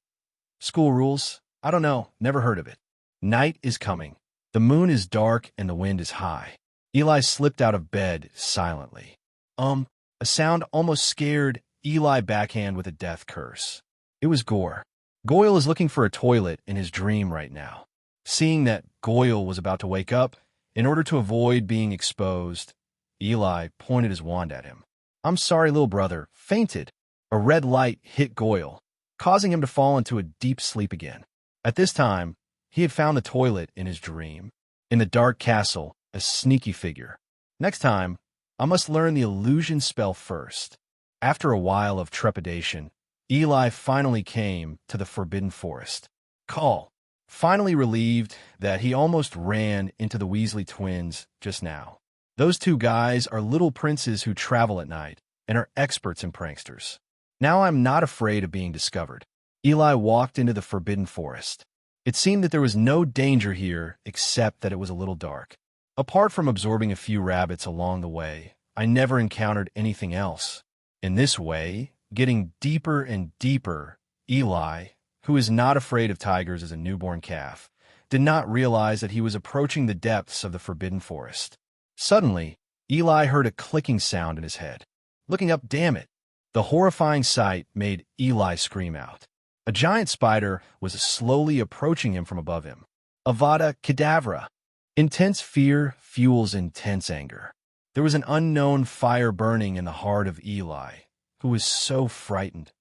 School rules? I don't know. Never heard of it. Night is coming. The moon is dark and the wind is high. Eli slipped out of bed silently. A sound almost scared Eli backhand with a death curse. It was Gore. Goyle is looking for a toilet in his dream right now. Seeing that Goyle was about to wake up, in order to avoid being exposed, Eli pointed his wand at him. I'm sorry, little brother, fainted. A red light hit Goyle, causing him to fall into a deep sleep again. At this time, he had found the toilet in his dream. In the dark castle, a sneaky figure. Next time, I must learn the illusion spell first. After a while of trepidation, Eli finally came to the Forbidden Forest. Call. finally relieved that he almost ran into the Weasley twins just now. Those two guys are little princes who travel at night and are experts in pranksters. Now I'm not afraid of being discovered. Eli walked into the Forbidden Forest. It seemed that there was no danger here except that it was a little dark. Apart from absorbing a few rabbits along the way, I never encountered anything else. In this way, getting deeper and deeper, Eli, who is not afraid of tigers as a newborn calf, did not realize that he was approaching the depths of the Forbidden Forest. Suddenly, Eli heard a clicking sound in his head. Looking up, damn it! The horrifying sight made Eli scream out. A giant spider was slowly approaching him from above him. Avada Kedavra! Intense fear fuels intense anger. There was an unknown fire burning in the heart of Eli, who was so frightened.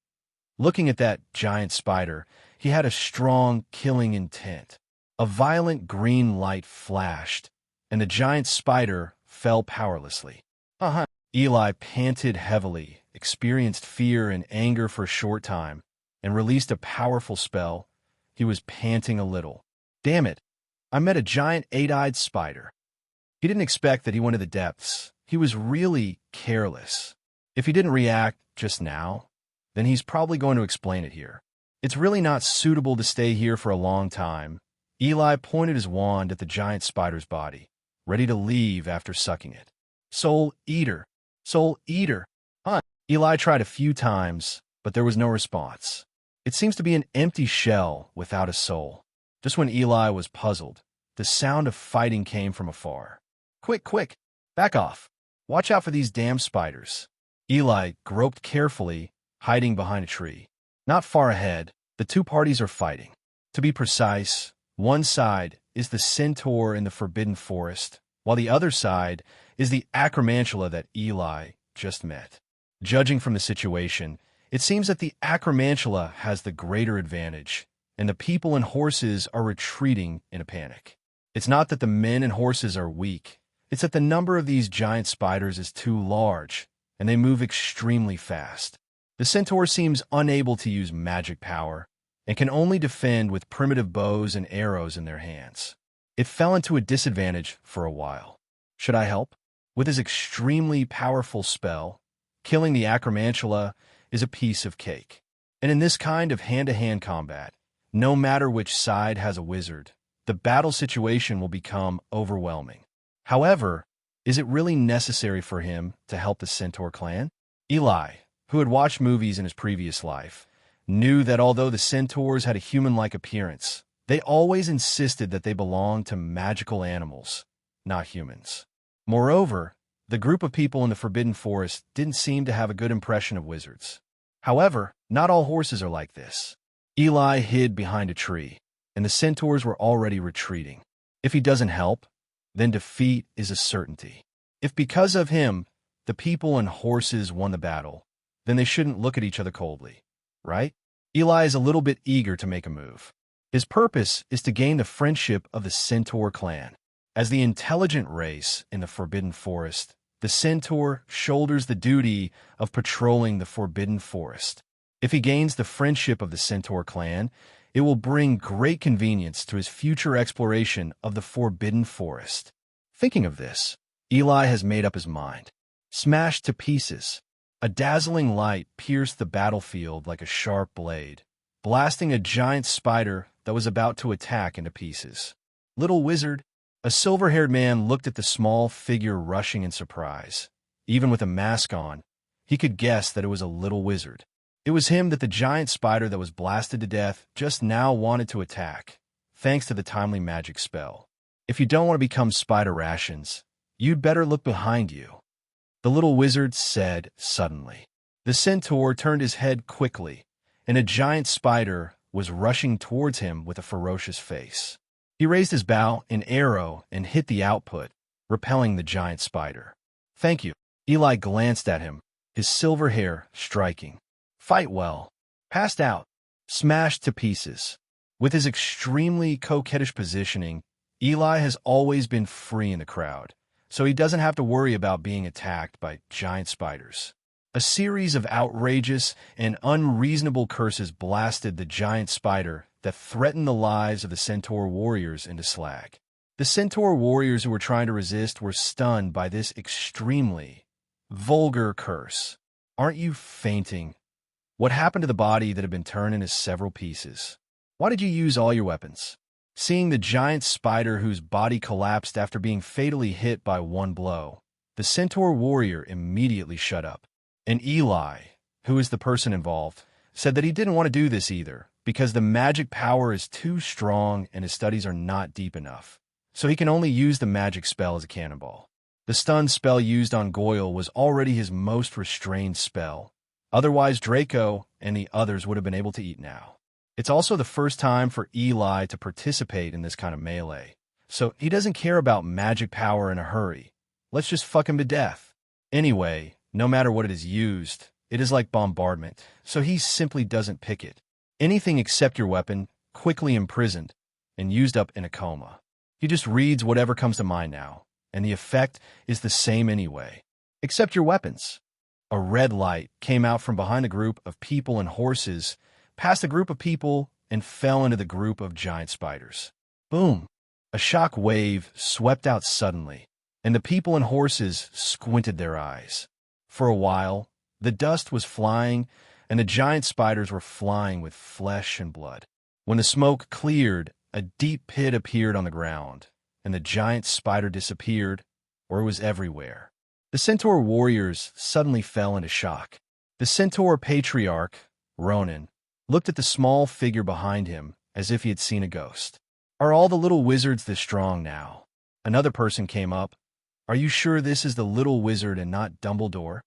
Looking at that giant spider, he had a strong, killing intent. A violent green light flashed, and the giant spider fell powerlessly. Eli panted heavily, experienced fear and anger for a short time, and released a powerful spell. He was panting a little. Damn it! I met a giant eight-eyed spider. He didn't expect that he went to the depths. He was really careless. If he didn't react just now, then he's probably going to explain it here. It's really not suitable to stay here for a long time. Eli pointed his wand at the giant spider's body, ready to leave after sucking it. Soul Eater! Soul Eater! Eli tried a few times, but there was no response. It seems to be an empty shell without a soul. Just when Eli was puzzled, the sound of fighting came from afar. Quick, quick! Back off! Watch out for these damn spiders. Eli groped carefully, hiding behind a tree. Not far ahead, the two parties are fighting. To be precise, one side is the centaur in the Forbidden Forest, while the other side is the acromantula that Eli just met. Judging from the situation, it seems that the acromantula has the greater advantage, and the people and horses are retreating in a panic. It's not that the men and horses are weak, it's that the number of these giant spiders is too large, and they move extremely fast. The centaur seems unable to use magic power, and can only defend with primitive bows and arrows in their hands. It fell into a disadvantage for a while. Should I help? With his extremely powerful spell, killing the acromantula is a piece of cake. And in this kind of hand-to-hand combat, no matter which side has a wizard, the battle situation will become overwhelming. However, is it really necessary for him to help the Centaur clan? Eli, who had watched movies in his previous life, knew that although the centaurs had a human-like appearance, they always insisted that they belonged to magical animals, not humans. Moreover, the group of people in the Forbidden Forest didn't seem to have a good impression of wizards. However, not all horses are like this. Eli hid behind a tree, and the centaurs were already retreating. If he doesn't help, then defeat is a certainty. If because of him, the people and horses won the battle, then they shouldn't look at each other coldly, right? Eli is a little bit eager to make a move. His purpose is to gain the friendship of the Centaur clan. As the intelligent race in the Forbidden Forest, the Centaur shoulders the duty of patrolling the Forbidden Forest. If he gains the friendship of the Centaur clan, it will bring great convenience to his future exploration of the Forbidden Forest. Thinking of this, Eli has made up his mind. Smashed to pieces, a dazzling light pierced the battlefield like a sharp blade, blasting a giant spider that was about to attack into pieces. Little wizard, a silver-haired man looked at the small figure rushing in surprise. Even with a mask on, he could guess that it was a little wizard. It was him that the giant spider that was blasted to death just now wanted to attack, thanks to the timely magic spell. If you don't want to become spider rations, you'd better look behind you, the little wizard said suddenly. The centaur turned his head quickly, and a giant spider was rushing towards him with a ferocious face. He raised his bow and arrow and hit the output, repelling the giant spider. Thank you. Eli glanced at him, his silver hair striking. Fight well. Passed out. Smashed to pieces. With his extremely coquettish positioning, Eli has always been free in the crowd, so he doesn't have to worry about being attacked by giant spiders. A series of outrageous and unreasonable curses blasted the giant spider that threatened the lives of the centaur warriors into slag. The centaur warriors who were trying to resist were stunned by this extremely vulgar curse. Aren't you fainting? What happened to the body that had been turned into several pieces? Why did you use all your weapons? Seeing the giant spider whose body collapsed after being fatally hit by one blow, the centaur warrior immediately shut up. And Eli, who is the person involved, said that he didn't want to do this either because the magic power is too strong and his studies are not deep enough. So he can only use the magic spell as a cannonball. The stun spell used on Goyle was already his most restrained spell. Otherwise, Draco and the others would have been able to eat now. It's also the first time for Eli to participate in this kind of melee, so he doesn't care about magic power in a hurry. Let's just fuck him to death. Anyway, no matter what it is used, it is like bombardment, so he simply doesn't pick it. Anything except your weapon, quickly imprisoned, and used up in a coma. He just reads whatever comes to mind now, and the effect is the same anyway. Except your weapons. A red light came out from behind a group of people and horses, past a group of people, and fell into the group of giant spiders. Boom! A shock wave swept out suddenly, and the people and horses squinted their eyes. For a while, the dust was flying, and the giant spiders were flying with flesh and blood. When the smoke cleared, a deep pit appeared on the ground, and the giant spider disappeared, or it was everywhere. The centaur warriors suddenly fell into shock. The centaur patriarch, Ronan, looked at the small figure behind him as if he had seen a ghost. Are all the little wizards this strong now? Another person came up. Are you sure this is the little wizard and not Dumbledore?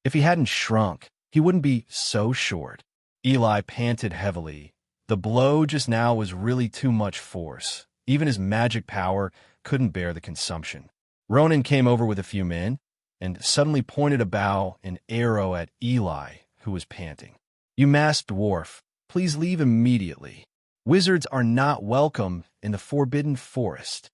If he hadn't shrunk, he wouldn't be so short. Eli panted heavily. The blow just now was really too much force. Even his magic power couldn't bear the consumption. Ronan came over with a few men and suddenly pointed a bow and arrow at Eli, who was panting. You masked dwarf, please leave immediately. Wizards are not welcome in the Forbidden Forest.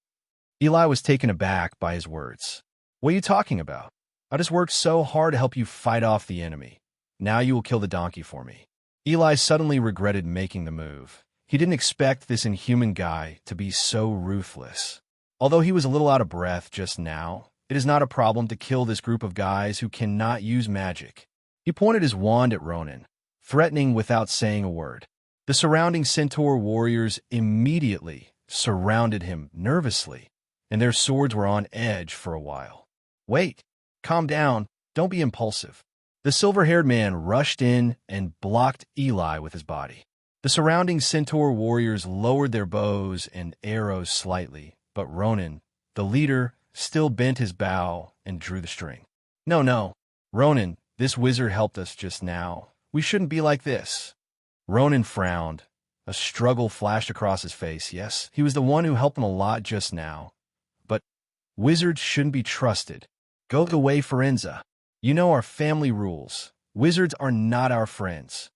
Eli was taken aback by his words. What are you talking about? I just worked so hard to help you fight off the enemy. Now you will kill the donkey for me. Eli suddenly regretted making the move. He didn't expect this inhuman guy to be so ruthless. Although he was a little out of breath just now, it is not a problem to kill this group of guys who cannot use magic. He pointed his wand at Ronan, threatening without saying a word. The surrounding centaur warriors immediately surrounded him nervously, and their swords were on edge for a while. Wait, calm down, don't be impulsive. The silver-haired man rushed in and blocked Eli with his body. The surrounding centaur warriors lowered their bows and arrows slightly, but Ronan, the leader, still bent his bow and drew the string. No, Ronan, this wizard helped us just now. We shouldn't be like this. Ronan frowned. A struggle flashed across his face. Yes, he was the one who helped him a lot just now. But wizards shouldn't be trusted. Go away, Forenza. You know our family rules. Wizards are not our friends.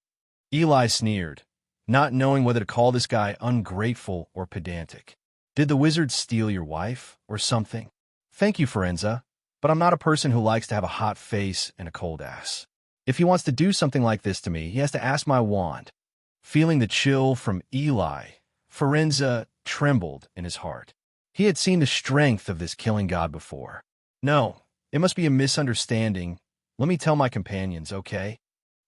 Eli sneered, not knowing whether to call this guy ungrateful or pedantic. Did the wizard steal your wife or something? Thank you, Forenza, but I'm not a person who likes to have a hot face and a cold ass. If he wants to do something like this to me, he has to ask my wand. Feeling the chill from Eli, Forenza trembled in his heart. He had seen the strength of this killing god before. No, it must be a misunderstanding. Let me tell my companions, okay?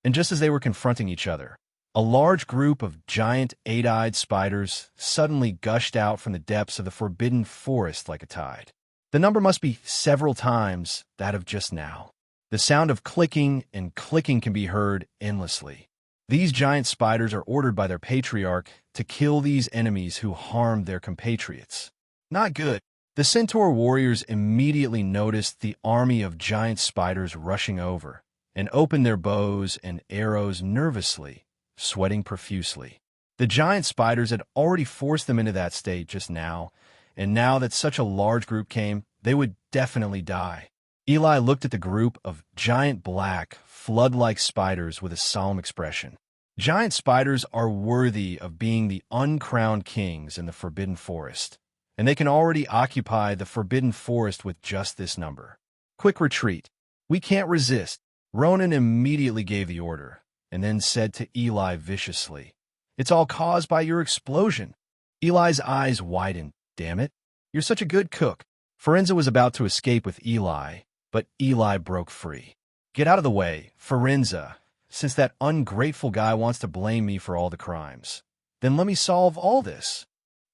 And just as they were confronting each other, a large group of giant eight-eyed spiders suddenly gushed out from the depths of the Forbidden Forest like a tide. The number must be several times that of just now. The sound of clicking and clicking can be heard endlessly. These giant spiders are ordered by their patriarch to kill these enemies who harmed their compatriots. Not good. The centaur warriors immediately noticed the army of giant spiders rushing over and opened their bows and arrows nervously, sweating profusely. The giant spiders had already forced them into that state just now, and now that such a large group came, they would definitely die. Eli looked at the group of giant black, flood-like spiders with a solemn expression. Giant spiders are worthy of being the uncrowned kings in the Forbidden Forest, and they can already occupy the Forbidden Forest with just this number. Quick retreat. We can't resist. Ronan immediately gave the order, and then said to Eli viciously, "It's all caused by your explosion." Eli's eyes widened. "Damn it. You're such a good cook." Firenze was about to escape with Eli, but Eli broke free. "Get out of the way, Firenze, since that ungrateful guy wants to blame me for all the crimes. Then let me solve all this."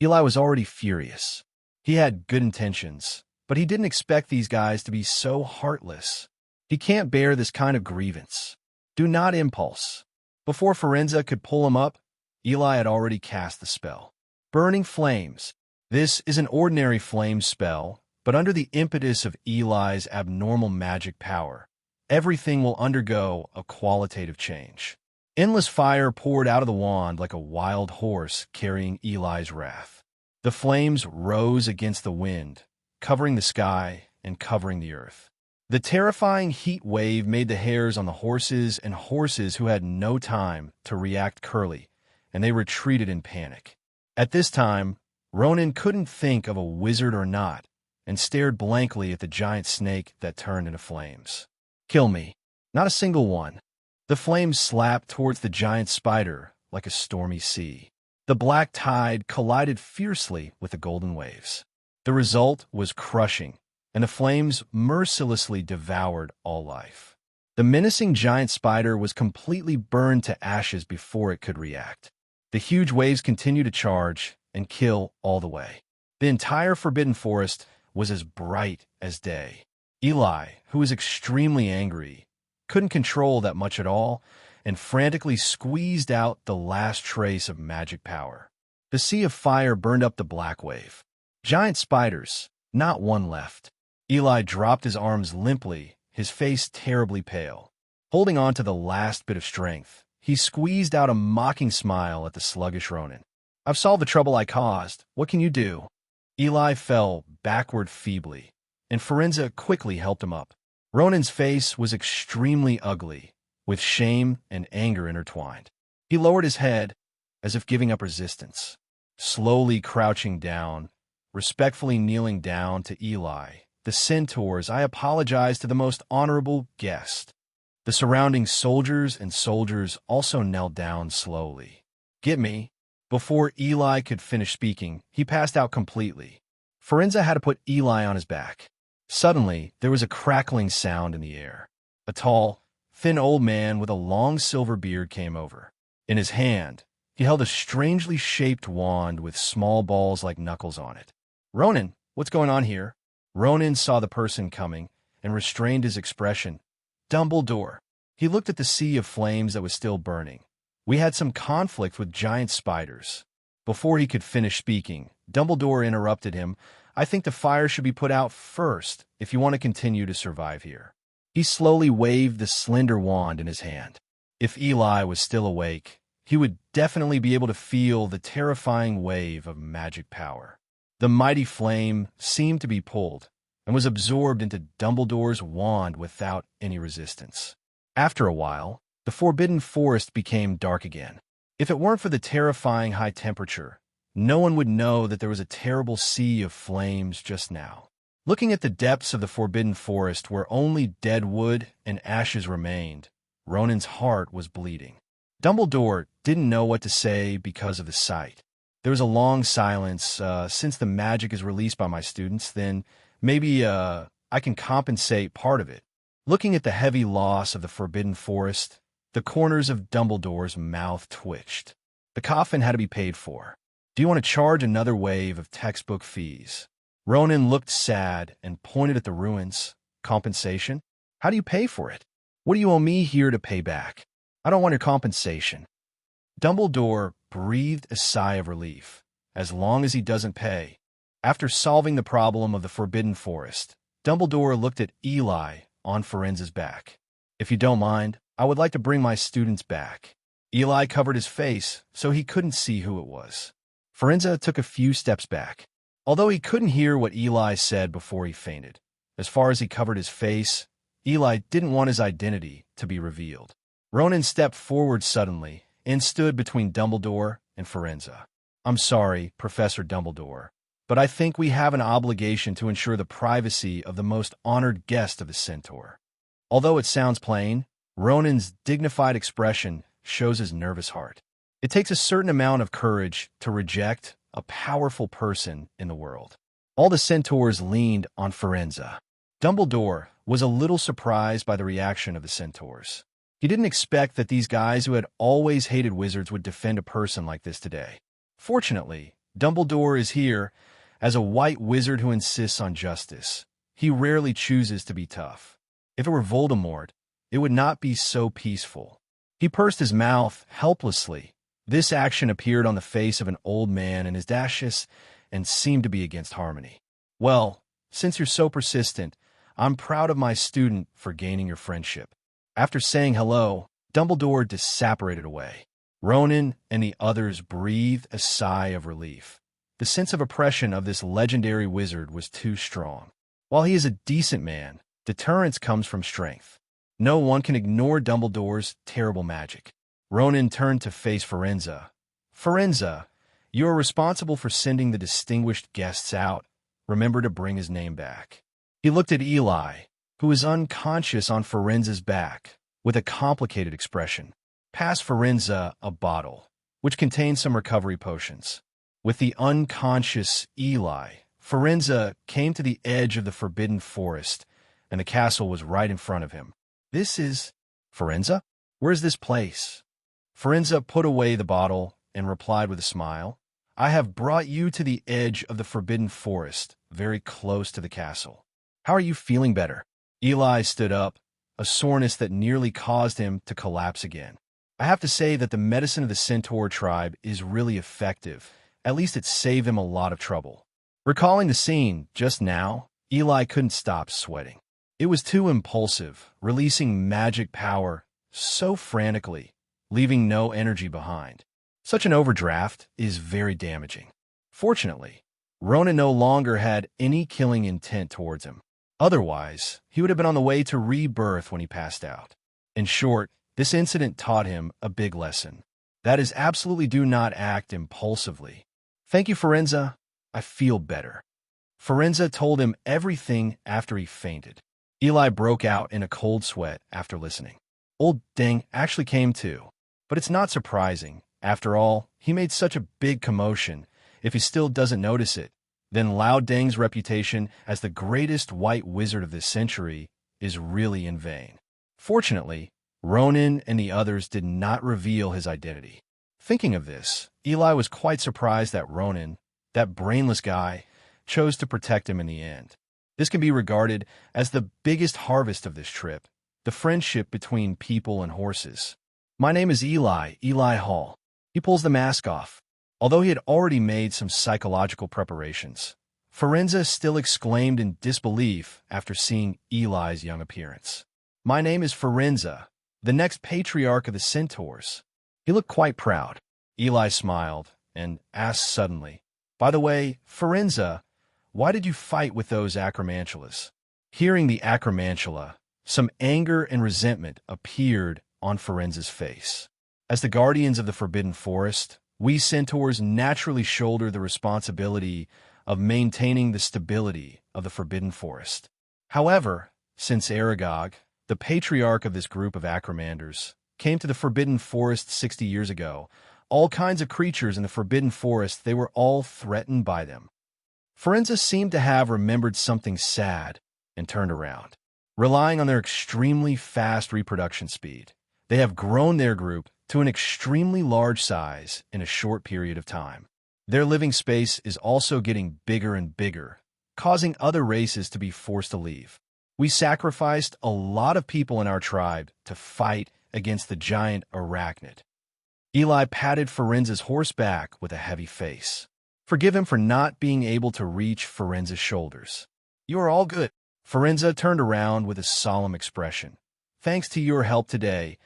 Eli was already furious. He had good intentions, but he didn't expect these guys to be so heartless. He can't bear this kind of grievance. Do not impulse. Before Firenze could pull him up, Eli had already cast the spell. Burning Flames. This is an ordinary flame spell, but under the impetus of Eli's abnormal magic power, everything will undergo a qualitative change. Endless fire poured out of the wand like a wild horse carrying Eli's wrath. The flames rose against the wind, covering the sky and covering the earth. The terrifying heat wave made the hairs on the horses and horses who had no time to react curly, and they retreated in panic. At this time, Ronan couldn't think of a wizard or not, and stared blankly at the giant snake that turned into flames. "Kill me." Not a single one. The flames slapped towards the giant spider like a stormy sea. The black tide collided fiercely with the golden waves. The result was crushing, and the flames mercilessly devoured all life. The menacing giant spider was completely burned to ashes before it could react. The huge waves continued to charge and kill all the way. The entire Forbidden Forest was as bright as day. Eli, who was extremely angry, couldn't control that much at all, and frantically squeezed out the last trace of magic power. The sea of fire burned up the black wave. Giant spiders, not one left. Eli dropped his arms limply, his face terribly pale. Holding on to the last bit of strength, he squeezed out a mocking smile at the sluggish Ronan. "I've solved the trouble I caused. What can you do?" Eli fell backward feebly, and Firenze quickly helped him up. Ronan's face was extremely ugly, with shame and anger intertwined. He lowered his head, as if giving up resistance. Slowly crouching down, respectfully kneeling down to Eli, the centaurs, "I apologize to the most honorable guest." The surrounding soldiers also knelt down slowly. "Get me." Before Eli could finish speaking, he passed out completely. Firenze had to put Eli on his back. Suddenly, there was a crackling sound in the air. A tall, thin old man with a long silver beard came over. In his hand, he held a strangely shaped wand with small balls like knuckles on it. "Ronan, what's going on here?" Ronan saw the person coming and restrained his expression. "Dumbledore." He looked at the sea of flames that was still burning. "We had some conflict with giant spiders." Before he could finish speaking, Dumbledore interrupted him. "I think the fire should be put out first if you want to continue to survive here." He slowly waved the slender wand in his hand. If Eli was still awake, he would definitely be able to feel the terrifying wave of magic power. The mighty flame seemed to be pulled and was absorbed into Dumbledore's wand without any resistance. After a while, the Forbidden Forest became dark again. If it weren't for the terrifying high temperature, no one would know that there was a terrible sea of flames just now. Looking at the depths of the Forbidden Forest where only dead wood and ashes remained, Ronan's heart was bleeding. Dumbledore didn't know what to say because of the sight. There was a long silence. "Since the magic is released by my students, then maybe I can compensate part of it." Looking at the heavy loss of the Forbidden Forest, the corners of Dumbledore's mouth twitched. The coffin had to be paid for. "Do you want to charge another wave of textbook fees?" Ronan looked sad and pointed at the ruins. "Compensation? How do you pay for it? What do you owe me here to pay back?" "I don't want your compensation." Dumbledore breathed a sigh of relief. "As long as he doesn't pay." After solving the problem of the Forbidden Forest, Dumbledore looked at Eli on Firenze's back. "If you don't mind, I would like to bring my students back." Eli covered his face so he couldn't see who it was. Firenze took a few steps back. Although he couldn't hear what Eli said before he fainted, as far as he covered his face, Eli didn't want his identity to be revealed. Ronan stepped forward suddenly and stood between Dumbledore and Firenze. "I'm sorry, Professor Dumbledore, but I think we have an obligation to ensure the privacy of the most honored guest of the Centaur." Although it sounds plain, Ronan's dignified expression shows his nervous heart. It takes a certain amount of courage to reject a powerful person in the world. All the centaurs leaned on Firenze. Dumbledore was a little surprised by the reaction of the centaurs. He didn't expect that these guys who had always hated wizards would defend a person like this today. Fortunately, Dumbledore is here as a white wizard who insists on justice. He rarely chooses to be tough. If it were Voldemort, it would not be so peaceful. He pursed his mouth helplessly. This action appeared on the face of an old man in his dashes and seemed to be against harmony. Well, since you're so persistent, I'm proud of my student for gaining your friendship. After saying hello, Dumbledore disapparated away. Ronan and the others breathed a sigh of relief. The sense of oppression of this legendary wizard was too strong. While he is a decent man, deterrence comes from strength. No one can ignore Dumbledore's terrible magic. Ronan turned to face Firenze. Firenze, you are responsible for sending the distinguished guests out. Remember to bring his name back. He looked at Eli, who was unconscious on Firenze's back, with a complicated expression. Pass Firenze a bottle, which contained some recovery potions. With the unconscious Eli, Firenze came to the edge of the forbidden forest, and the castle was right in front of him. This is... Firenze? Where's this place? Firenze put away the bottle and replied with a smile. I have brought you to the edge of the forbidden forest, very close to the castle. How are you feeling better? Eli stood up, a soreness that nearly caused him to collapse again. I have to say that the medicine of the Centaur tribe is really effective. At least it saved him a lot of trouble. Recalling the scene just now, Eli couldn't stop sweating. It was too impulsive, releasing magic power so frantically, leaving no energy behind. Such an overdraft is very damaging. Fortunately, Ronan no longer had any killing intent towards him. Otherwise, he would have been on the way to Rebirth when he passed out. In short, this incident taught him a big lesson. That is, absolutely do not act impulsively. Thank you, Firenze. I feel better. Firenze told him everything after he fainted. Eli broke out in a cold sweat after listening. Old Deng actually came too. But it's not surprising. After all, he made such a big commotion. If he still doesn't notice it, then Lao Deng's reputation as the greatest white wizard of this century is really in vain. Fortunately, Ronan and the others did not reveal his identity. Thinking of this, Eli was quite surprised that Ronan, that brainless guy, chose to protect him in the end. This can be regarded as the biggest harvest of this trip, the friendship between people and horses. My name is Eli Hall. He pulls the mask off. Although he had already made some psychological preparations, Firenze still exclaimed in disbelief after seeing Eli's young appearance. My name is Firenze, the next patriarch of the Centaurs. He looked quite proud. Eli smiled and asked suddenly, By the way, Firenze, why did you fight with those acromantulas? Hearing the acromantula, some anger and resentment appeared on Firenze's face. As the guardians of the Forbidden Forest, we centaurs naturally shoulder the responsibility of maintaining the stability of the Forbidden Forest. However, since Aragog, the patriarch of this group of acromanders, came to the Forbidden Forest 60 years ago, all kinds of creatures in the Forbidden Forest, they were all threatened by them. Firenze seemed to have remembered something sad and turned around. Relying on their extremely fast reproduction speed, they have grown their group to an extremely large size in a short period of time. Their living space is also getting bigger and bigger, causing other races to be forced to leave. We sacrificed a lot of people in our tribe to fight against the giant arachnid. Eli patted Firenze's horse back with a heavy face. Forgive him for not being able to reach Firenze's shoulders. You are all good. Firenze turned around with a solemn expression. Thanks to your help today,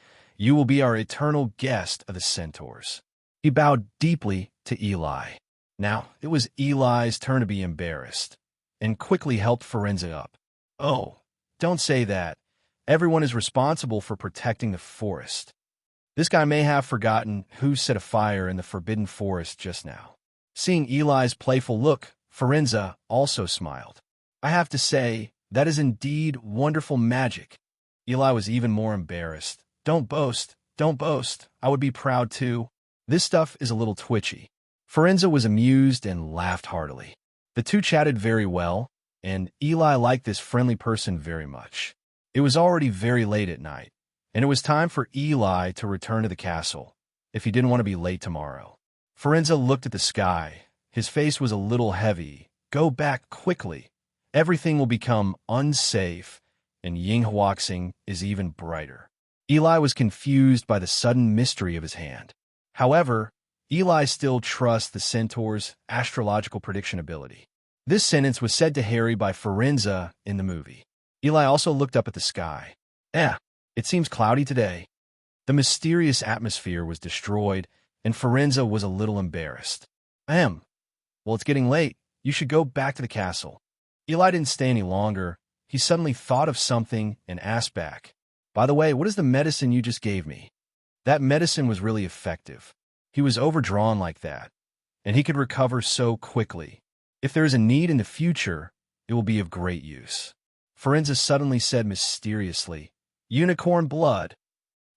you will be our eternal guest of the Centaurs. He bowed deeply to Eli. Now, it was Eli's turn to be embarrassed, and quickly helped Firenze up. Oh, don't say that. Everyone is responsible for protecting the forest. This guy may have forgotten who set a fire in the Forbidden Forest just now. Seeing Eli's playful look, Firenze also smiled. I have to say, that is indeed wonderful magic. Eli was even more embarrassed. Don't boast. Don't boast. I would be proud too. This stuff is a little twitchy. Forenza was amused and laughed heartily. The two chatted very well, and Eli liked this friendly person very much. It was already very late at night, and it was time for Eli to return to the castle, if he didn't want to be late tomorrow. Forenza looked at the sky. His face was a little heavy. Go back quickly. Everything will become unsafe, and Yinghuaxing is even brighter. Eli was confused by the sudden mystery of his hand. However, Eli still trusts the centaur's astrological prediction ability. This sentence was said to Harry by Forenza in the movie. Eli also looked up at the sky. It seems cloudy today. The mysterious atmosphere was destroyed, and Forenza was a little embarrassed. Well, it's getting late. You should go back to the castle. Eli didn't stay any longer. He suddenly thought of something and asked back. By the way, what is the medicine you just gave me? That medicine was really effective. He was overdrawn like that, and he could recover so quickly. If there is a need in the future, it will be of great use. Forenza suddenly said mysteriously, Unicorn blood.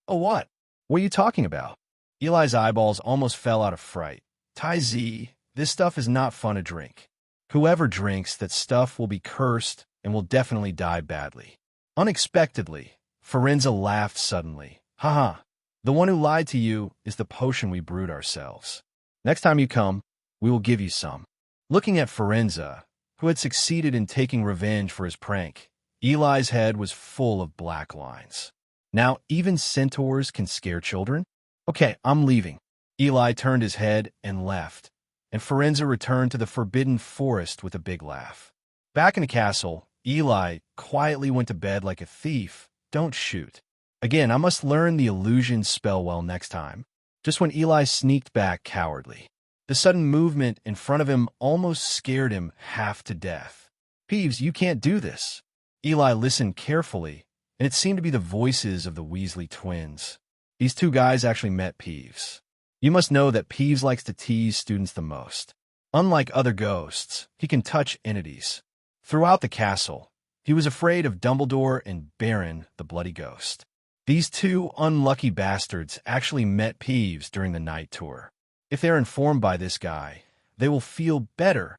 Oh, what? What are you talking about? Eli's eyeballs almost fell out of fright. Tai Z, this stuff is not fun to drink. Whoever drinks that stuff will be cursed and will definitely die badly. Unexpectedly, Forenza laughed suddenly. Haha, the one who lied to you is the potion we brewed ourselves. Next time you come, we will give you some. Looking at Forenza, who had succeeded in taking revenge for his prank, Eli's head was full of black lines. Now, even centaurs can scare children? Okay, I'm leaving. Eli turned his head and left, and Forenza returned to the forbidden forest with a big laugh. Back in the castle, Eli quietly went to bed like a thief. Don't shoot. Again, I must learn the illusion spell well next time. Just when Eli sneaked back cowardly, the sudden movement in front of him almost scared him half to death. Peeves, you can't do this. Eli listened carefully, and it seemed to be the voices of the Weasley twins. These two guys actually met Peeves. You must know that Peeves likes to tease students the most. Unlike other ghosts, he can touch entities. Throughout the castle, he was afraid of Dumbledore and Baron, the Bloody Ghost. These two unlucky bastards actually met Peeves during the night tour. If they're informed by this guy, they will feel better.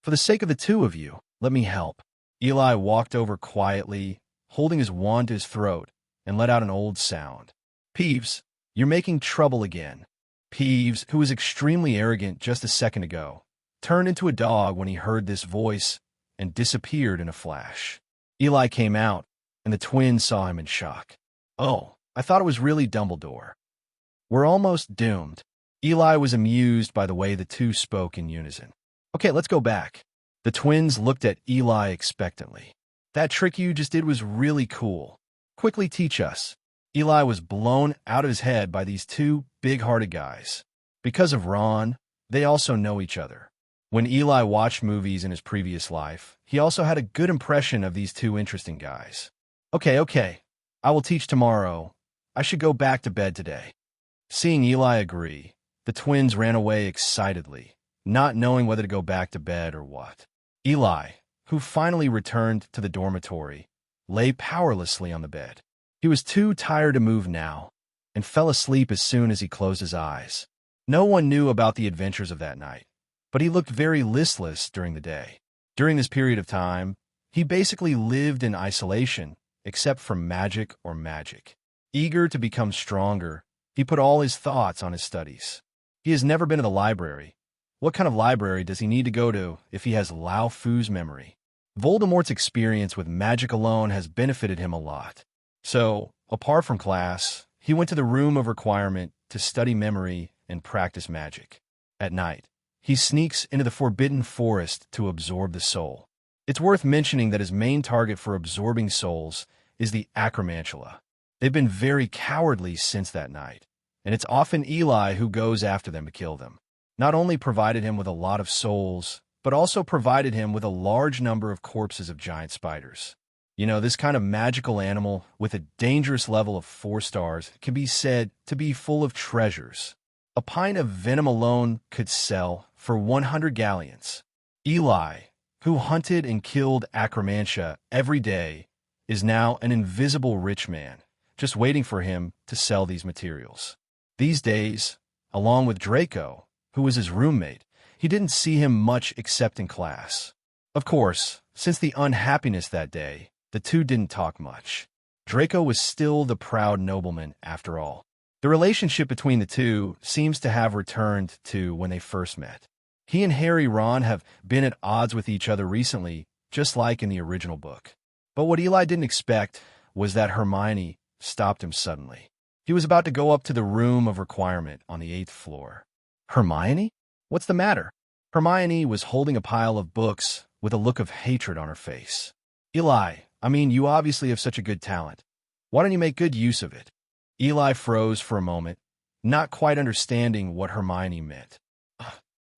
For the sake of the two of you, let me help. Eli walked over quietly, holding his wand to his throat, and let out an old sound. Peeves, you're making trouble again. Peeves, who was extremely arrogant just a second ago, turned into a dog when he heard this voice and disappeared in a flash. Eli came out, and the twins saw him in shock. Oh, I thought it was really Dumbledore. We're almost doomed. Eli was amused by the way the two spoke in unison. Okay, let's go back. The twins looked at Eli expectantly. That trick you just did was really cool. Quickly teach us. Eli was blown out of his head by these two big-hearted guys. Because of Ron, they also know each other. When Eli watched movies in his previous life, he also had a good impression of these two interesting guys. Okay. I will teach tomorrow. I should go back to bed today. Seeing Eli agree, the twins ran away excitedly, not knowing whether to go back to bed or what. Eli, who finally returned to the dormitory, lay powerlessly on the bed. He was too tired to move now, and fell asleep as soon as he closed his eyes. No one knew about the adventures of that night, but he looked very listless during the day. During this period of time, he basically lived in isolation, except for magic or magic. Eager to become stronger, he put all his thoughts on his studies. He has never been to the library. What kind of library does he need to go to if he has Lao Fu's memory? Voldemort's experience with magic alone has benefited him a lot. So, apart from class, he went to the room of requirement to study memory and practice magic. At night, he sneaks into the forbidden forest to absorb the soul. It's worth mentioning that his main target for absorbing souls is the Acromantula. They've been very cowardly since that night, and it's often Eli who goes after them to kill them. Not only provided him with a lot of souls, but also provided him with a large number of corpses of giant spiders. You know, this kind of magical animal with a dangerous level of 4 stars can be said to be full of treasures. A pint of venom alone could sell for 100 galleons. Eli, who hunted and killed Acromantia every day, is now an invisible rich man, just waiting for him to sell these materials. These days, along with Draco, who was his roommate, he didn't see him much except in class. Of course, since the unhappiness that day, the two didn't talk much. Draco was still the proud nobleman after all. The relationship between the two seems to have returned to when they first met. He and Ron have been at odds with each other recently, just like in the original book. But what Eli didn't expect was that Hermione stopped him suddenly. He was about to go up to the room of requirement on the 8th floor. Hermione? What's the matter? Hermione was holding a pile of books with a look of hatred on her face. Eli, you obviously have such a good talent. Why don't you make good use of it? Eli froze for a moment, not quite understanding what Hermione meant.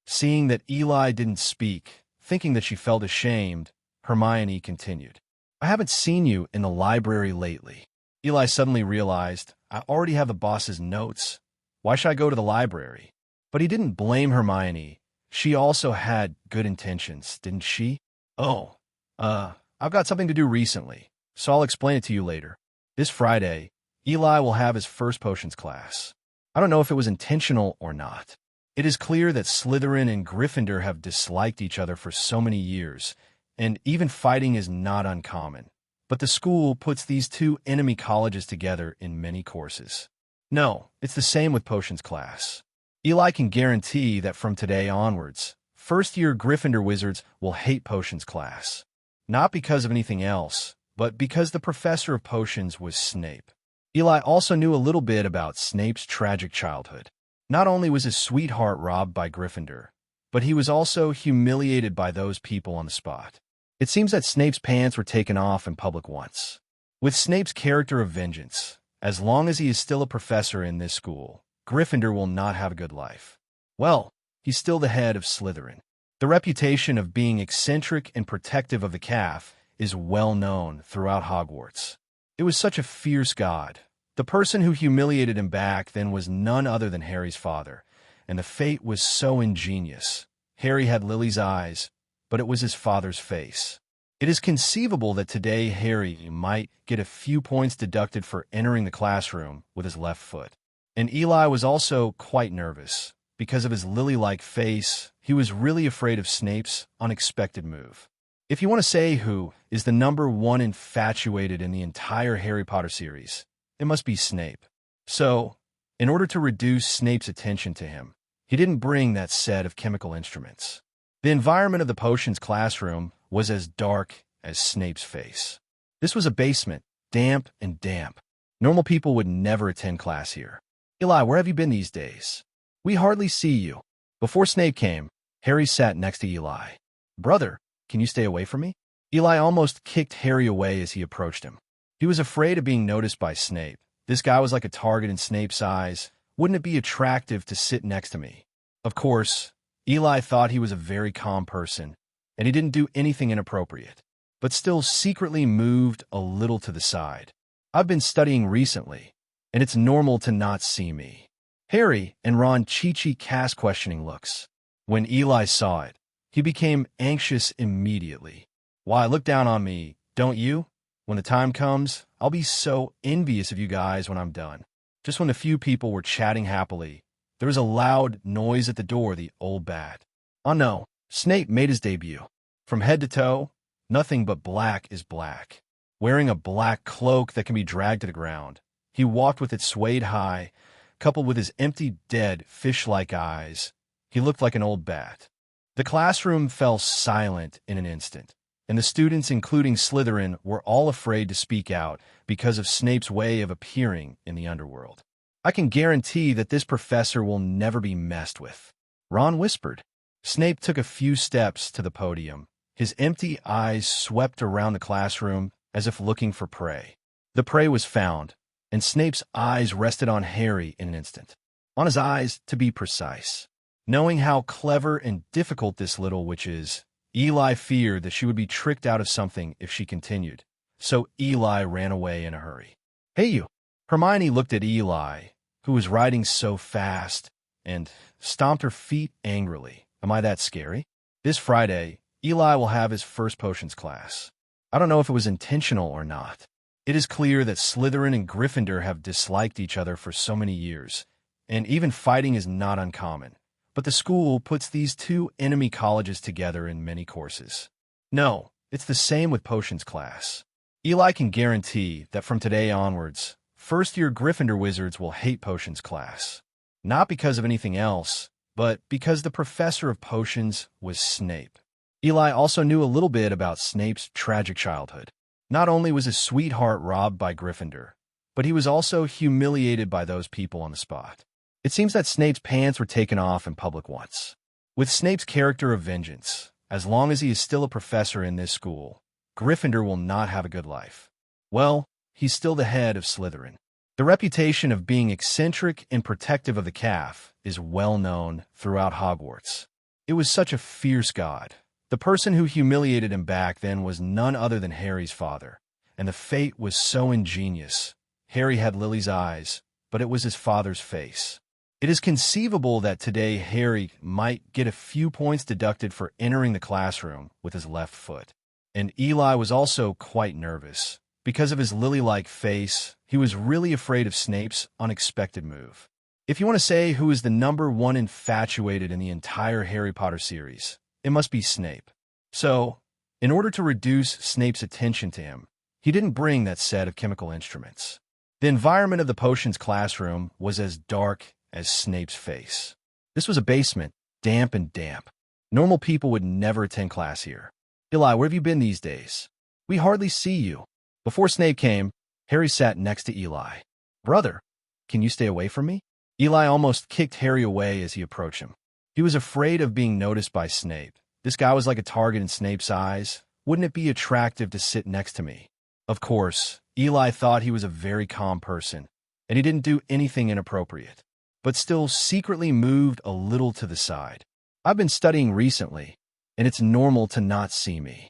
Seeing that Eli didn't speak, thinking that she felt ashamed, Hermione continued. I haven't seen you in the library lately. Eli suddenly realized, I already have the boss's notes. Why should I go to the library? But he didn't blame Hermione. She also had good intentions, didn't she? I've got something to do recently, so I'll explain it to you later. This Friday, Eli will have his first potions class. I don't know if it was intentional or not. It is clear that Slytherin and Gryffindor have disliked each other for so many years, and even fighting is not uncommon. But the school puts these two enemy colleges together in many courses. No, it's the same with potions class. Eli can guarantee that from today onwards, first-year Gryffindor wizards will hate potions class. Not because of anything else, but because the professor of potions was Snape. Eli also knew a little bit about Snape's tragic childhood. Not only was his sweetheart robbed by Gryffindor, but he was also humiliated by those people on the spot. It seems that Snape's pants were taken off in public once. With Snape's character of vengeance, as long as he is still a professor in this school, Gryffindor will not have a good life. Well, he's still the head of Slytherin. The reputation of being eccentric and protective of the calf is well known throughout Hogwarts. It was such a fierce god. The person who humiliated him back then was none other than Harry's father, and the fate was so ingenious. Harry had Lily's eyes, but it was his father's face. It is conceivable that today Harry might get a few points deducted for entering the classroom with his left foot. And Eli was also quite nervous. Because of his lily-like face, he was really afraid of Snape's unexpected move. If you want to say who is the #1 infatuated in the entire Harry Potter series, it must be Snape. So, in order to reduce Snape's attention to him, he didn't bring that set of chemical instruments. The environment of the potions classroom was as dark as Snape's face. This was a basement, damp and damp. Normal people would never attend class here. Eli, where have you been these days? We hardly see you. Before Snape came, Harry sat next to Eli. Brother, can you stay away from me? Eli almost kicked Harry away as he approached him. He was afraid of being noticed by Snape. This guy was like a target in Snape's eyes. Wouldn't it be attractive to sit next to me? Of course, Eli thought he was a very calm person, and he didn't do anything inappropriate, but still secretly moved a little to the side. I've been studying recently, and it's normal to not see me. Harry and Ron Chi-Chi cast questioning looks. When Eli saw it, he became anxious immediately. Why, look down on me, don't you? When the time comes, I'll be so envious of you guys when I'm done. Just when a few people were chatting happily, there was a loud noise at the door, the old bat. Oh no, Snape made his debut. From head to toe, nothing but black is black. Wearing a black cloak that can be dragged to the ground, he walked with it swayed high, coupled with his empty, dead, fish-like eyes. He looked like an old bat. The classroom fell silent in an instant, and the students, including Slytherin, were all afraid to speak out because of Snape's way of appearing in the underworld. I can guarantee that this professor will never be messed with, Ron whispered. Snape took a few steps to the podium. His empty eyes swept around the classroom as if looking for prey. The prey was found, and Snape's eyes rested on Harry in an instant. On his eyes, to be precise. Knowing how clever and difficult this little witch is, Eli feared that she would be tricked out of something if she continued. So Eli ran away in a hurry. Hey you! Hermione looked at Eli, who was riding so fast, and stomped her feet angrily. Am I that scary? This Friday, Eli will have his first potions class. I don't know if it was intentional or not. It is clear that Slytherin and Gryffindor have disliked each other for so many years, and even fighting is not uncommon. But the school puts these two enemy colleges together in many courses. No, it's the same with potions class. Eli can guarantee that from today onwards, first-year Gryffindor wizards will hate potions class. Not because of anything else, but because the professor of potions was Snape. Eli also knew a little bit about Snape's tragic childhood. Not only was his sweetheart robbed by Gryffindor, but he was also humiliated by those people on the spot. It seems that Snape's pants were taken off in public once. With Snape's character of vengeance, as long as he is still a professor in this school, Gryffindor will not have a good life. Well, he's still the head of Slytherin. The reputation of being eccentric and protective of the calf is well known throughout Hogwarts. It was such a fierce god. The person who humiliated him back then was none other than Harry's father, and the fate was so ingenious. Harry had Lily's eyes, but it was his father's face. It is conceivable that today Harry might get a few points deducted for entering the classroom with his left foot. And Eli was also quite nervous. Because of his Lily-like face, he was really afraid of Snape's unexpected move. If you want to say who is the #1 infatuated in the entire Harry Potter series, it must be Snape. So, in order to reduce Snape's attention to him, he didn't bring that set of chemical instruments. The environment of the potions classroom was as dark as Snape's face. This was a basement, damp and damp. Normal people would never attend class here. Eli, where have you been these days? We hardly see you. Before Snape came, Harry sat next to Eli. Brother, can you stay away from me? Eli almost kicked Harry away as he approached him. He was afraid of being noticed by Snape. This guy was like a target in Snape's eyes. Wouldn't it be attractive to sit next to me? Of course, Eli thought he was a very calm person, and he didn't do anything inappropriate, but still secretly moved a little to the side. I've been studying recently, and it's normal to not see me.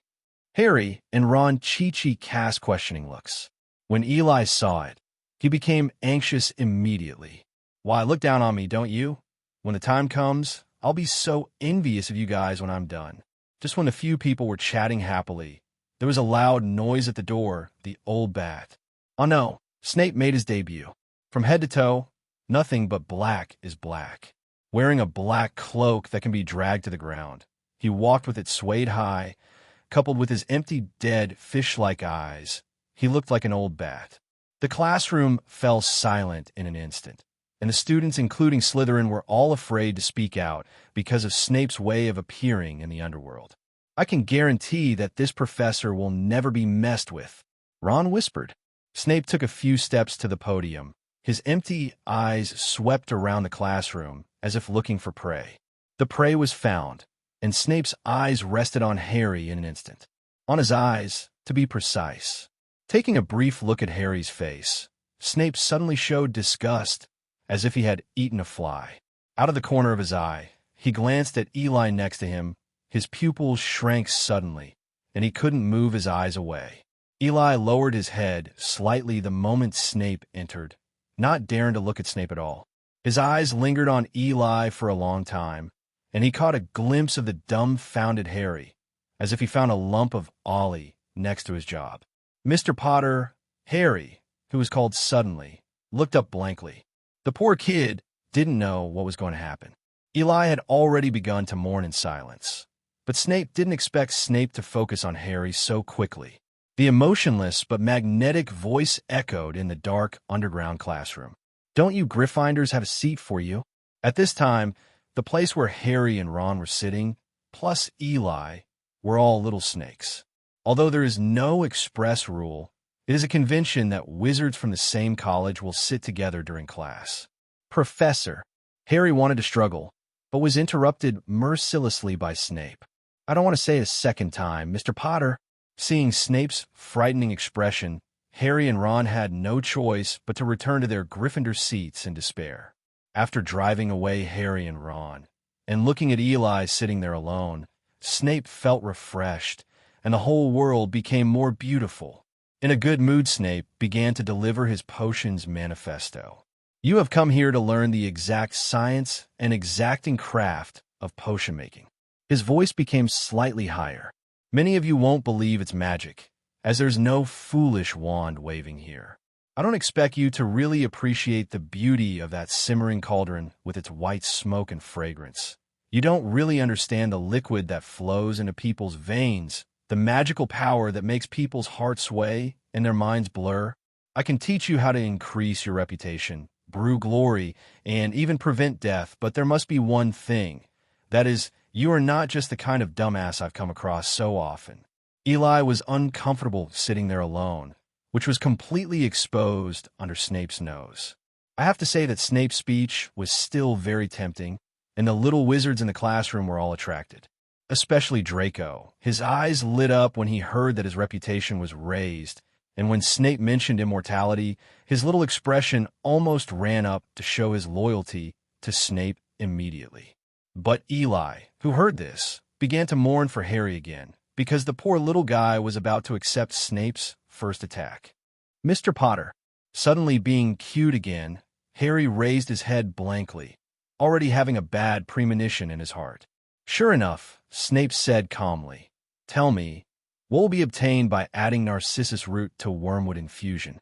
Harry and Ron Chi-Chi cast questioning looks. When Eli saw it, he became anxious immediately. Why, look down on me, don't you? When the time comes, I'll be so envious of you guys when I'm done. Just when a few people were chatting happily, there was a loud noise at the door, the old bat. Oh no, Snape made his debut. From head to toe, nothing but black is black. Wearing a black cloak that can be dragged to the ground, he walked with it swayed high, coupled with his empty, dead, fish-like eyes. He looked like an old bat. The classroom fell silent in an instant, and the students, including Slytherin, were all afraid to speak out because of Snape's way of appearing in the underworld. I can guarantee that this professor will never be messed with, Ron whispered. Snape took a few steps to the podium. His empty eyes swept around the classroom as if looking for prey. The prey was found, and Snape's eyes rested on Harry in an instant. On his eyes, to be precise. Taking a brief look at Harry's face, Snape suddenly showed disgust, as if he had eaten a fly. Out of the corner of his eye, he glanced at Eli next to him. His pupils shrank suddenly, and he couldn't move his eyes away. Eli lowered his head slightly the moment Snape entered, not daring to look at Snape at all. His eyes lingered on Eli for a long time, and he caught a glimpse of the dumbfounded Harry, as if he found a lump of ollie next to his job. Mr. Potter, Harry, who was called suddenly, looked up blankly. The poor kid didn't know what was going to happen. Eli had already begun to mourn in silence, but Snape didn't expect Snape to focus on Harry so quickly. The emotionless but magnetic voice echoed in the dark underground classroom. Don't you Gryffindors have a seat for you? At this time, the place where Harry and Ron were sitting, plus Eli, were all little snakes. Although there is no express rule, it is a convention that wizards from the same college will sit together during class. Professor. Harry wanted to struggle, but was interrupted mercilessly by Snape. I don't want to say a second time, Mr. Potter. Seeing Snape's frightening expression, Harry and Ron had no choice but to return to their Gryffindor seats in despair. After driving away Harry and Ron, and looking at Eli sitting there alone, Snape felt refreshed, and the whole world became more beautiful. In a good mood, Snape began to deliver his potions manifesto. You have come here to learn the exact science and exacting craft of potion making. His voice became slightly higher. Many of you won't believe it's magic, as there's no foolish wand waving here. I don't expect you to really appreciate the beauty of that simmering cauldron with its white smoke and fragrance. You don't really understand the liquid that flows into people's veins, the magical power that makes people's hearts sway and their minds blur. I can teach you how to increase your reputation, brew glory, and even prevent death, but there must be one thing. That is, you are not just the kind of dumbass I've come across so often. Eli was uncomfortable sitting there alone, which was completely exposed under Snape's nose. I have to say that Snape's speech was still very tempting, and the little wizards in the classroom were all attracted. Especially Draco. His eyes lit up when he heard that his reputation was raised, and when Snape mentioned immortality, his little expression almost ran up to show his loyalty to Snape immediately. But Eli, who heard this, began to mourn for Harry again, because the poor little guy was about to accept Snape's first attack. Mr. Potter. Suddenly being cued again, Harry raised his head blankly, already having a bad premonition in his heart. Sure enough, Snape said calmly, "Tell me, what will be obtained by adding Narcissus root to wormwood infusion?"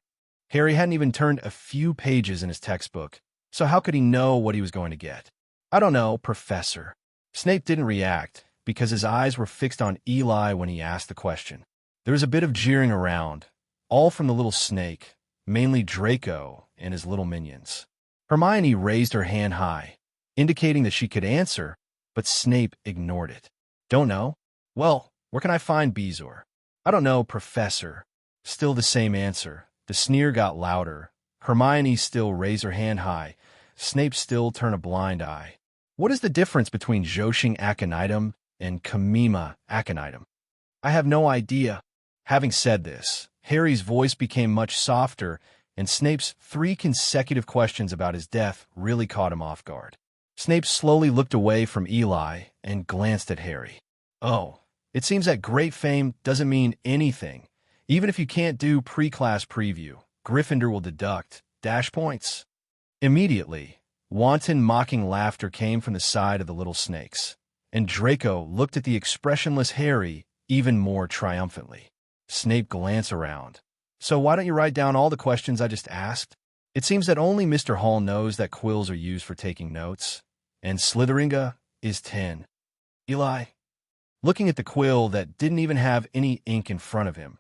Harry hadn't even turned a few pages in his textbook, so how could he know what he was going to get? "I don't know, Professor." Snape didn't react, because his eyes were fixed on Eli when he asked the question. There was a bit of jeering around, all from the little snake, mainly Draco and his little minions. Hermione raised her hand high, indicating that she could answer, but Snape ignored it. "Don't know? Well, where can I find Bezoar?" "I don't know, Professor." Still the same answer. The sneer got louder. Hermione still raised her hand high. Snape still turned a blind eye. "What is the difference between Joshing Aconitum and Camima Aconitum?" "I have no idea." Having said this, Harry's voice became much softer, and Snape's 3 consecutive questions about his death really caught him off guard. Snape slowly looked away from Eli and glanced at Harry. "Oh, it seems that great fame doesn't mean anything. Even if you can't do pre-class preview, Gryffindor will deduct -points." Immediately, wanton mocking laughter came from the side of the little snakes, and Draco looked at the expressionless Harry even more triumphantly. Snape glanced around. "So why don't you write down all the questions I just asked? It seems that only Mr. Hall knows that quills are used for taking notes, and Slytheringa is 10. Eli?" Looking at the quill that didn't even have any ink in front of him,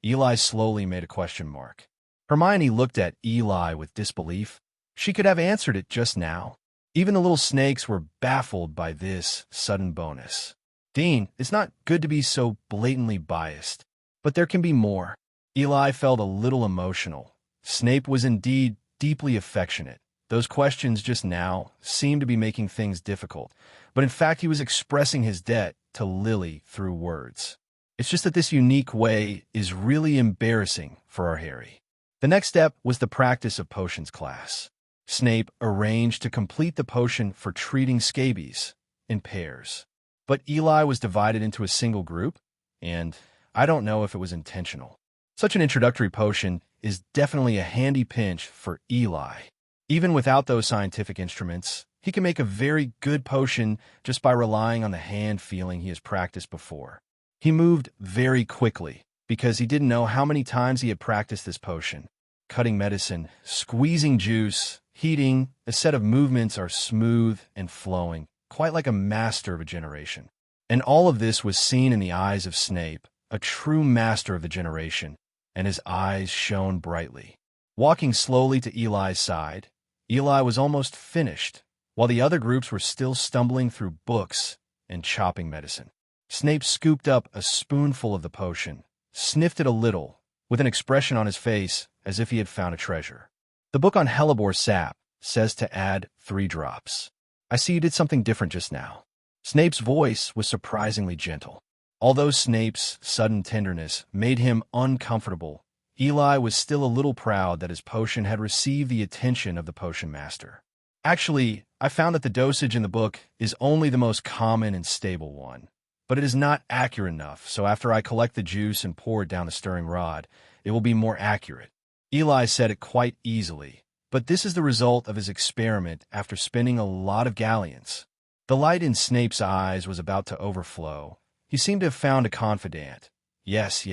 Eli slowly made a question mark. Hermione looked at Eli with disbelief. She could have answered it just now. Even the little snakes were baffled by this sudden bonus. "Dean, it's not good to be so blatantly biased, but there can be more." Eli felt a little emotional. Snape was indeed deeply affectionate. Those questions just now seemed to be making things difficult, but in fact he was expressing his debt to Lily through words. It's just that this unique way is really embarrassing for our Harry. The next step was the practice of potions class. Snape arranged to complete the potion for treating scabies in pairs. But Eli was divided into a single group, and I don't know if it was intentional. Such an introductory potion is definitely a handy pinch for Eli. Even without those scientific instruments, he can make a very good potion just by relying on the hand feeling he has practiced before. He moved very quickly because he didn't know how many times he had practiced this potion. Cutting medicine, squeezing juice, heating, a set of movements are smooth and flowing, quite like a master of a generation. And all of this was seen in the eyes of Snape, a true master of the generation, and his eyes shone brightly. Walking slowly to Eli's side, Eli was almost finished, while the other groups were still stumbling through books and chopping medicine. Snape scooped up a spoonful of the potion, sniffed it a little, with an expression on his face as if he had found a treasure. "The book on hellebore sap says to add 3 drops. I see you did something different just now." Snape's voice was surprisingly gentle. Although Snape's sudden tenderness made him uncomfortable, Eli was still a little proud that his potion had received the attention of the potion master. "Actually, I found that the dosage in the book is only the most common and stable one, but it is not accurate enough, so after I collect the juice and pour it down the stirring rod, it will be more accurate." Eli said it quite easily, but this is the result of his experiment after spinning a lot of galleons. The light in Snape's eyes was about to overflow. He seemed to have found a confidant. Yes,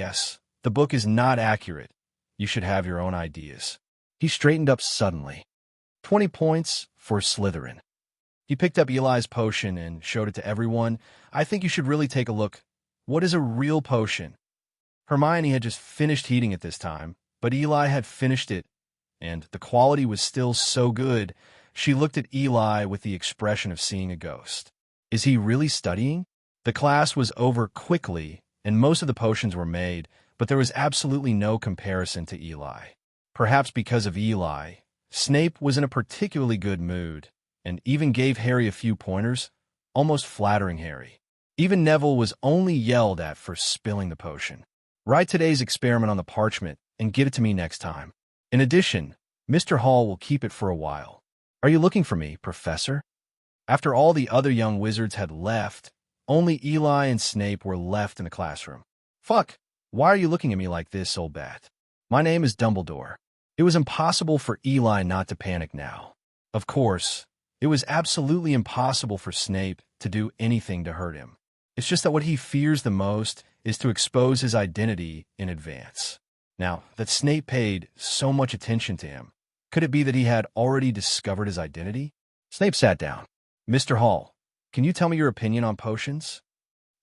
The book is not accurate. You should have your own ideas. He straightened up suddenly. 20 points for Slytherin. He picked up Eli's potion and showed it to everyone. I think you should really take a look. What is a real potion? Hermione had just finished heating it this time, but Eli had finished it, and the quality was still so good. She looked at Eli with the expression of seeing a ghost. Is he really studying? The class was over quickly, and most of the potions were made, but there was absolutely no comparison to Eli. Perhaps because of Eli, Snape was in a particularly good mood, and even gave Harry a few pointers, almost flattering Harry. Even Neville was only yelled at for spilling the potion. Write today's experiment on the parchment and give it to me next time. In addition, Mr. Hall will keep it for a while. Are you looking for me, Professor? After all the other young wizards had left, only Eli and Snape were left in the classroom. Fuck, why are you looking at me like this, old bat? My name is Dumbledore. It was impossible for Eli not to panic now. Of course, it was absolutely impossible for Snape to do anything to hurt him. It's just that what he fears the most is to expose his identity in advance. Now, that Snape paid so much attention to him, could it be that he had already discovered his identity? Snape sat down. Mr. Hall, can you tell me your opinion on potions?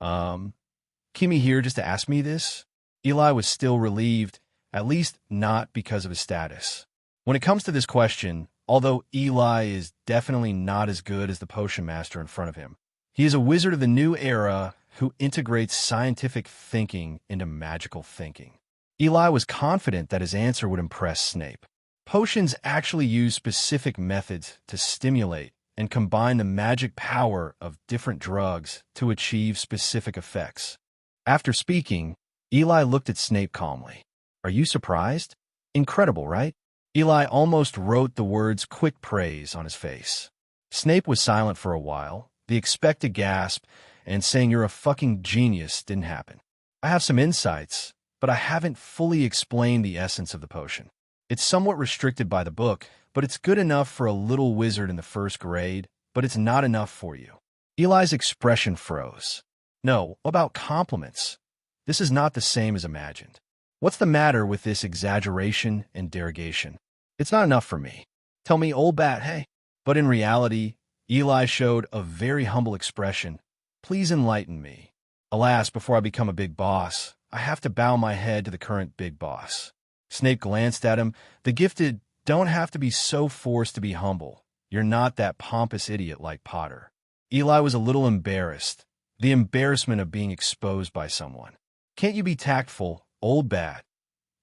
Kimi here just to ask me this? Eli was still relieved, at least not because of his status. When it comes to this question, although Eli is definitely not as good as the potion master in front of him, he is a wizard of the new era who integrates scientific thinking into magical thinking. Eli was confident that his answer would impress Snape. Potions actually use specific methods to stimulate and combine the magic power of different drugs to achieve specific effects. After speaking, Eli looked at Snape calmly. Are you surprised? Incredible, right? Eli almost wrote the words quick praise on his face. Snape was silent for a while. The expected gasp and saying you're a fucking genius didn't happen. I have some insights, but I haven't fully explained the essence of the potion. It's somewhat restricted by the book, but it's good enough for a little wizard in the first grade, but it's not enough for you. Eli's expression froze. No, about compliments. This is not the same as imagined. What's the matter with this exaggeration and derogation? It's not enough for me. Tell me, old bat, hey. But in reality, Eli showed a very humble expression. Please enlighten me. Alas, before I become a big boss, I have to bow my head to the current big boss. Snape glanced at him. The gifted don't have to be so forced to be humble. You're not that pompous idiot like Potter. Eli was a little embarrassed. The embarrassment of being exposed by someone. Can't you be tactful, old bat?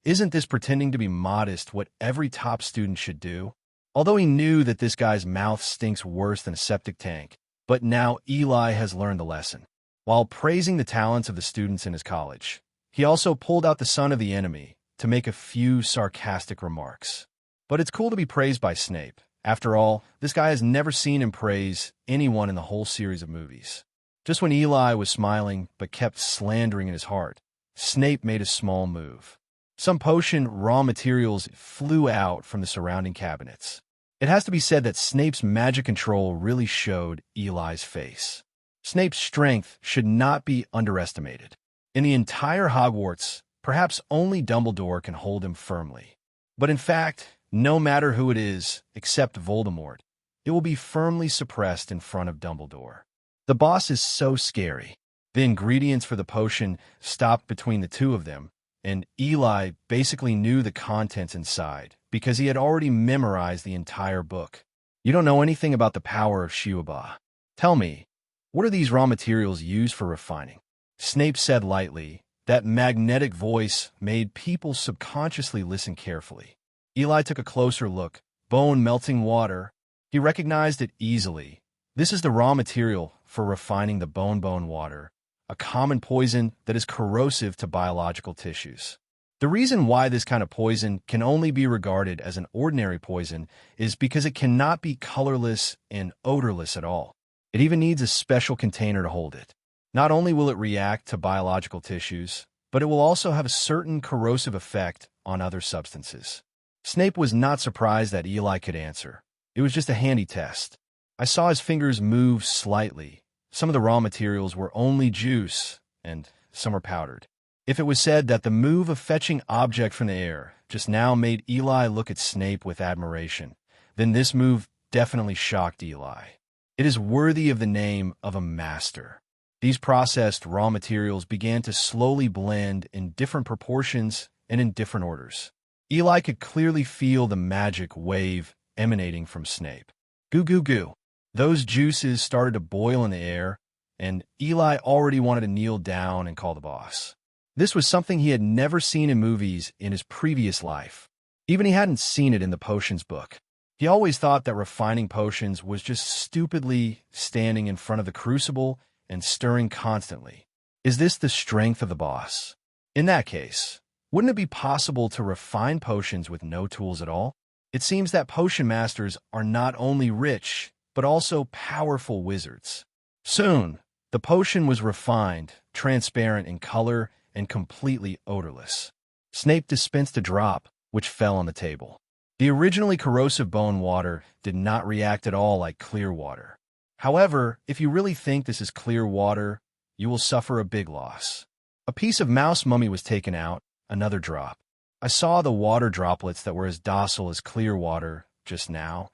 Isn't this pretending to be modest what every top student should do? Although he knew that this guy's mouth stinks worse than a septic tank, but now Eli has learned the lesson. While praising the talents of the students in his college, he also pulled out the son of the enemy to make a few sarcastic remarks. But it's cool to be praised by Snape. After all, this guy has never seen him praise anyone in the whole series of movies. Just when Eli was smiling but kept slandering in his heart, Snape made a small move. Some potion raw materials flew out from the surrounding cabinets. It has to be said that Snape's magic control really showed Eli's face. Snape's strength should not be underestimated. In the entire Hogwarts, perhaps only Dumbledore can hold him firmly. But in fact, no matter who it is, except Voldemort, it will be firmly suppressed in front of Dumbledore. The boss is so scary. The ingredients for the potion stopped between the two of them, and Eli basically knew the contents inside because he had already memorized the entire book. You don't know anything about the power of Shiuba. Tell me, what are these raw materials used for refining? Snape said lightly. That magnetic voice made people subconsciously listen carefully. Eli took a closer look. Bone-melting water. He recognized it easily. This is the raw material for refining the bone water, a common poison that is corrosive to biological tissues. The reason why this kind of poison can only be regarded as an ordinary poison is because it cannot be colorless and odorless at all. It even needs a special container to hold it. Not only will it react to biological tissues, but it will also have a certain corrosive effect on other substances. Snape was not surprised that Eli could answer. It was just a handy test. I saw his fingers move slightly. Some of the raw materials were only juice, and some are powdered. If it was said that the move of fetching object from the air just now made Eli look at Snape with admiration, then this move definitely shocked Eli. It is worthy of the name of a master. These processed raw materials began to slowly blend in different proportions and in different orders. Eli could clearly feel the magic wave emanating from Snape. Goo goo goo. Those juices started to boil in the air, and Eli already wanted to kneel down and call the boss. This was something he had never seen in movies in his previous life. Even he hadn't seen it in the potions book. He always thought that refining potions was just stupidly standing in front of the crucible and stirring constantly. Is this the strength of the boss? In that case, wouldn't it be possible to refine potions with no tools at all? It seems that potion masters are not only rich, but also powerful wizards. Soon, the potion was refined, transparent in color, and completely odorless. Snape dispensed a drop, which fell on the table. The originally corrosive bone water did not react at all like clear water. However, if you really think this is clear water, you will suffer a big loss. A piece of mouse mummy was taken out, another drop. I saw the water droplets that were as docile as clear water just now.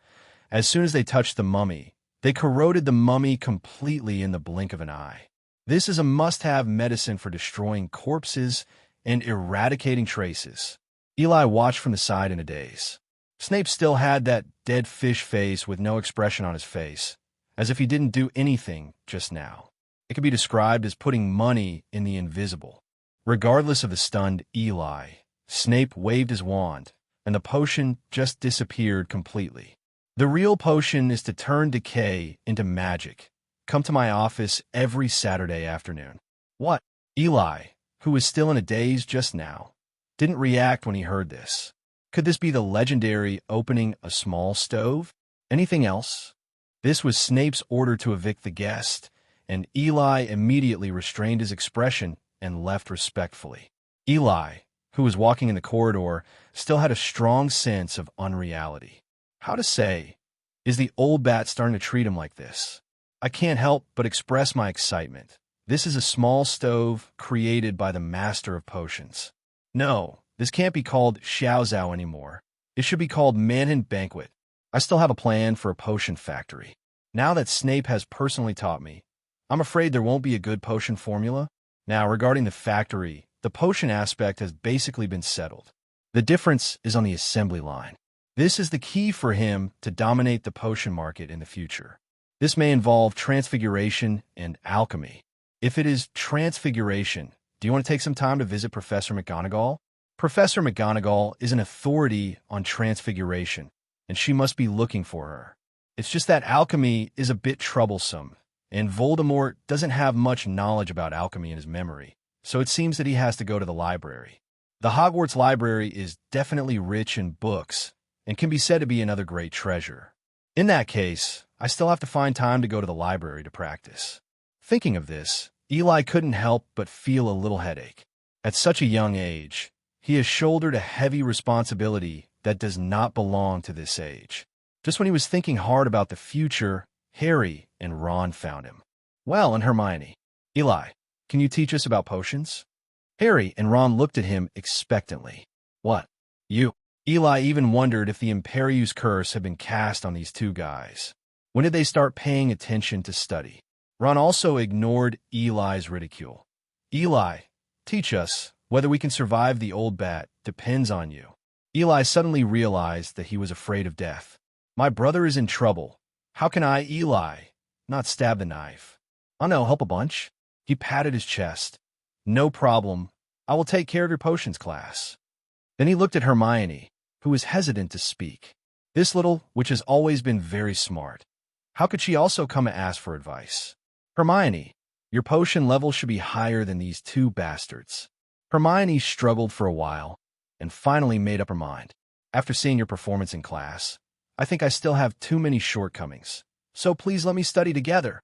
As soon as they touched the mummy, they corroded the mummy completely in the blink of an eye. This is a must-have medicine for destroying corpses and eradicating traces. Eli watched from the side in a daze. Snape still had that dead fish face with no expression on his face, as if he didn't do anything just now. It could be described as putting money in the invisible. Regardless of the stunned Eli, Snape waved his wand, and the potion just disappeared completely. The real potion is to turn decay into magic. Come to my office every Saturday afternoon. What? Eli, who was still in a daze just now, didn't react when he heard this. Could this be the legendary opening a small stove? Anything else? This was Snape's order to evict the guest, and Eli immediately restrained his expression and left respectfully. Eli, who was walking in the corridor, still had a strong sense of unreality. How to say, is the old bat starting to treat him like this? I can't help but express my excitement. This is a small stove created by the master of potions. No, this can't be called Xiao Zhao anymore. It should be called Manhan Banquet. I still have a plan for a potion factory. Now that Snape has personally taught me, I'm afraid there won't be a good potion formula. Now, regarding the factory, the potion aspect has basically been settled. The difference is on the assembly line. This is the key for him to dominate the potion market in the future. This may involve transfiguration and alchemy. If it is transfiguration, do you want to take some time to visit Professor McGonagall? Professor McGonagall is an authority on transfiguration, and she must be looking for her. It's just that alchemy is a bit troublesome, and Voldemort doesn't have much knowledge about alchemy in his memory, so it seems that he has to go to the library. The Hogwarts library is definitely rich in books, and can be said to be another great treasure. In that case, I still have to find time to go to the library to practice. Thinking of this, Eli couldn't help but feel a little headache. At such a young age, he has shouldered a heavy responsibility that does not belong to this age. Just when he was thinking hard about the future, Harry and Ron found him. Well, and Hermione. Eli, can you teach us about potions? Harry and Ron looked at him expectantly. What? You? Eli even wondered if the Imperius curse had been cast on these two guys. When did they start paying attention to study? Ron also ignored Eli's ridicule. Eli, teach us. Whether we can survive the old bat depends on you. Eli suddenly realized that he was afraid of death. My brother is in trouble. How can I, Eli, not stab the knife? I know, help a bunch. He patted his chest. No problem. I will take care of your potions class. Then he looked at Hermione, who was hesitant to speak. This little witch has always been very smart. How could she also come and ask for advice? Hermione, your potion level should be higher than these two bastards. Hermione struggled for a while, and finally made up her mind. After seeing your performance in class, I think I still have too many shortcomings, so please let me study together.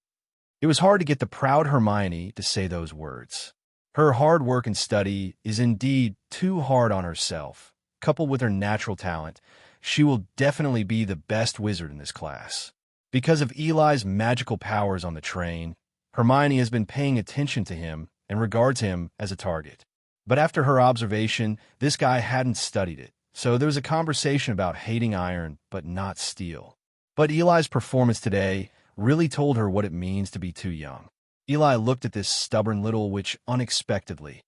It was hard to get the proud Hermione to say those words. Her hard work and study is indeed too hard on herself. Coupled with her natural talent, she will definitely be the best wizard in this class. Because of Eli's magical powers on the train, Hermione has been paying attention to him and regards him as a target. But after her observation, this guy hadn't studied it. So there was a conversation about hating iron, but not steel. But Eli's performance today really told her what it means to be too young. Eli looked at this stubborn little witch unexpectedly.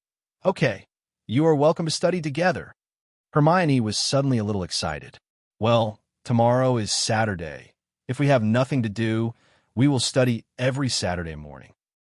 Okay, you are welcome to study together. Hermione was suddenly a little excited. Well, tomorrow is Saturday. If we have nothing to do, we will study every Saturday morning.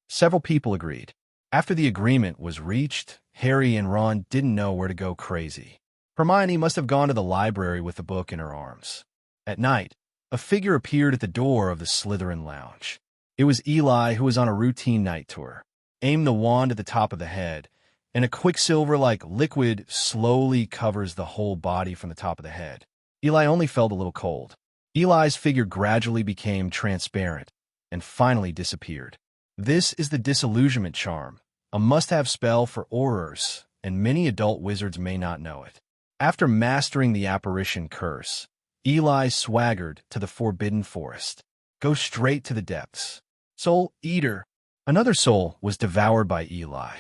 Several people agreed. After the agreement was reached, Harry and Ron didn't know where to go crazy. Hermione must have gone to the library with the book in her arms. At night, a figure appeared at the door of the Slytherin lounge. It was Eli, who was on a routine night tour. Aim the wand at the top of the head, and a quicksilver-like liquid slowly covers the whole body from the top of the head. Eli only felt a little cold. Eli's figure gradually became transparent and finally disappeared. This is the disillusionment charm, a must-have spell for Aurors, and many adult wizards may not know it. After mastering the apparition curse, Eli swaggered to the Forbidden Forest. Go straight to the depths. Soul Eater. Another soul was devoured by Eli.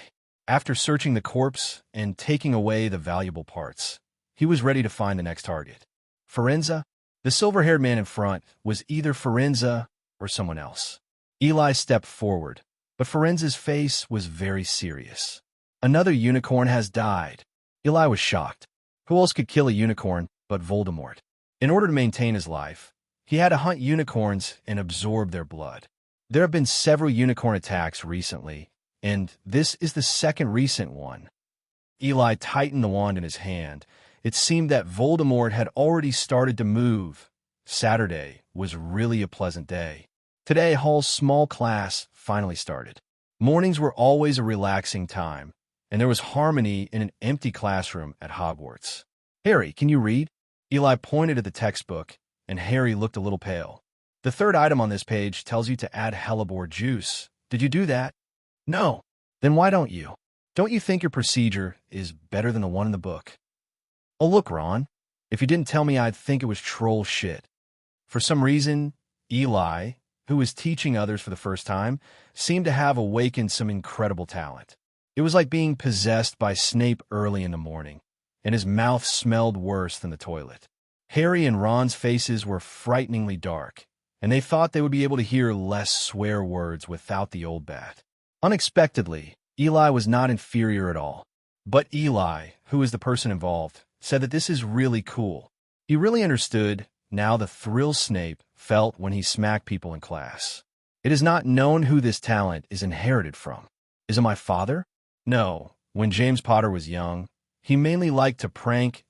After searching the corpse and taking away the valuable parts, he was ready to find the next target. Firenze? The silver-haired man in front was either Firenze or someone else. Eli stepped forward, but Firenze's face was very serious. Another unicorn has died. Eli was shocked. Who else could kill a unicorn but Voldemort? In order to maintain his life, he had to hunt unicorns and absorb their blood. There have been several unicorn attacks recently, and this is the second recent one. Eli tightened the wand in his hand. It seemed that Voldemort had already started to move. Saturday was really a pleasant day. Today, Hall's small class finally started. Mornings were always a relaxing time, and there was harmony in an empty classroom at Hogwarts. Harry, can you read? Eli pointed at the textbook, and Harry looked a little pale. The third item on this page tells you to add hellebore juice. Did you do that? No. Then why don't you? Don't you think your procedure is better than the one in the book? Oh, look, Ron. If you didn't tell me, I'd think it was troll shit. For some reason, Eli, who was teaching others for the first time, seemed to have awakened some incredible talent. It was like being possessed by Snape early in the morning, and his mouth smelled worse than the toilet. Harry and Ron's faces were frighteningly dark, and they thought they would be able to hear less swear words without the old bat. Unexpectedly, Eli was not inferior at all. But Eli, who is the person involved, said that this is really cool. He really understood now the thrill Snape felt when he smacked people in class. It is not known who this talent is inherited from. Is it my father? No. When James Potter was young, he mainly liked to prank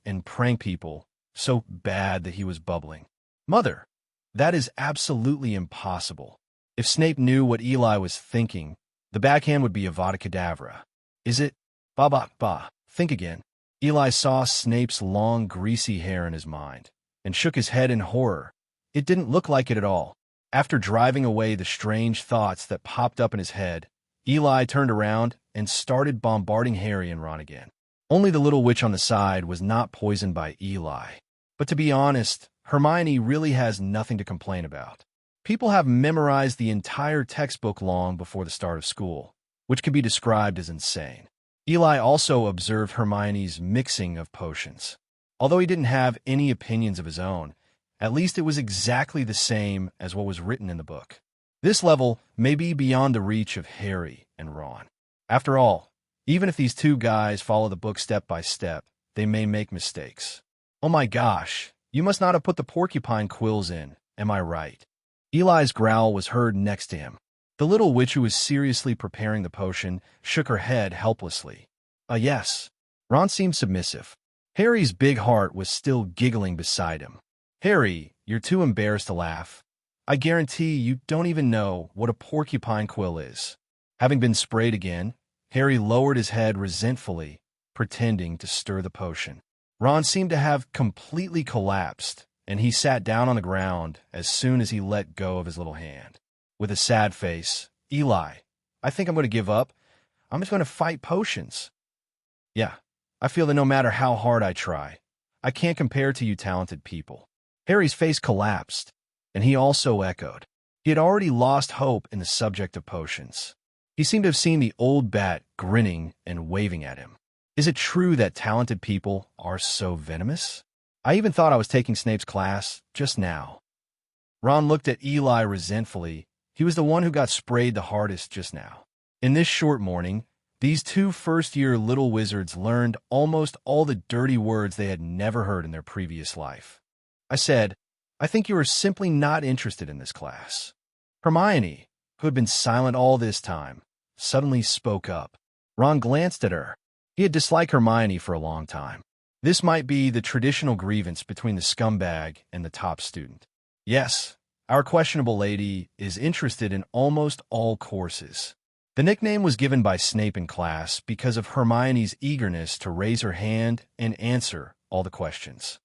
people so bad that he was bubbling. Mother, that is absolutely impossible. If Snape knew what Eli was thinking, the backhand would be Avada Kedavra. Is it? Ba. Think again. Eli saw Snape's long, greasy hair in his mind, and shook his head in horror. It didn't look like it at all. After driving away the strange thoughts that popped up in his head, Eli turned around and started bombarding Harry and Ron again. Only the little witch on the side was not poisoned by Eli. But to be honest, Hermione really has nothing to complain about. People have memorized the entire textbook long before the start of school, which can be described as insane. Eli also observed Hermione's mixing of potions. Although he didn't have any opinions of his own, at least it was exactly the same as what was written in the book. This level may be beyond the reach of Harry and Ron. After all, even if these two guys follow the book step by step, they may make mistakes. Oh my gosh, you must not have put the porcupine quills in, am I right? Eli's growl was heard next to him. The little witch who was seriously preparing the potion shook her head helplessly. Yes. Ron seemed submissive. Harry's big heart was still giggling beside him. Harry, you're too embarrassed to laugh. I guarantee you don't even know what a porcupine quill is. Having been sprayed again, Harry lowered his head resentfully, pretending to stir the potion. Ron seemed to have completely collapsed, and he sat down on the ground as soon as he let go of his little hand. With a sad face, Eli, I think I'm going to give up. I'm just going to fight potions. Yeah, I feel that no matter how hard I try, I can't compare to you talented people. Harry's face collapsed, and he also echoed. He had already lost hope in the subject of potions. He seemed to have seen the old bat grinning and waving at him. Is it true that talented people are so venomous? I even thought I was taking Snape's class just now. Ron looked at Eli resentfully. He was the one who got sprayed the hardest just now. In this short morning, these two first-year little wizards learned almost all the dirty words they had never heard in their previous life. I said, I think you are simply not interested in this class. Hermione, who had been silent all this time, suddenly spoke up. Ron glanced at her. He had disliked Hermione for a long time. This might be the traditional grievance between the scumbag and the top student. Yes, our questionable lady is interested in almost all courses. The nickname was given by Snape in class because of Hermione's eagerness to raise her hand and answer all the questions.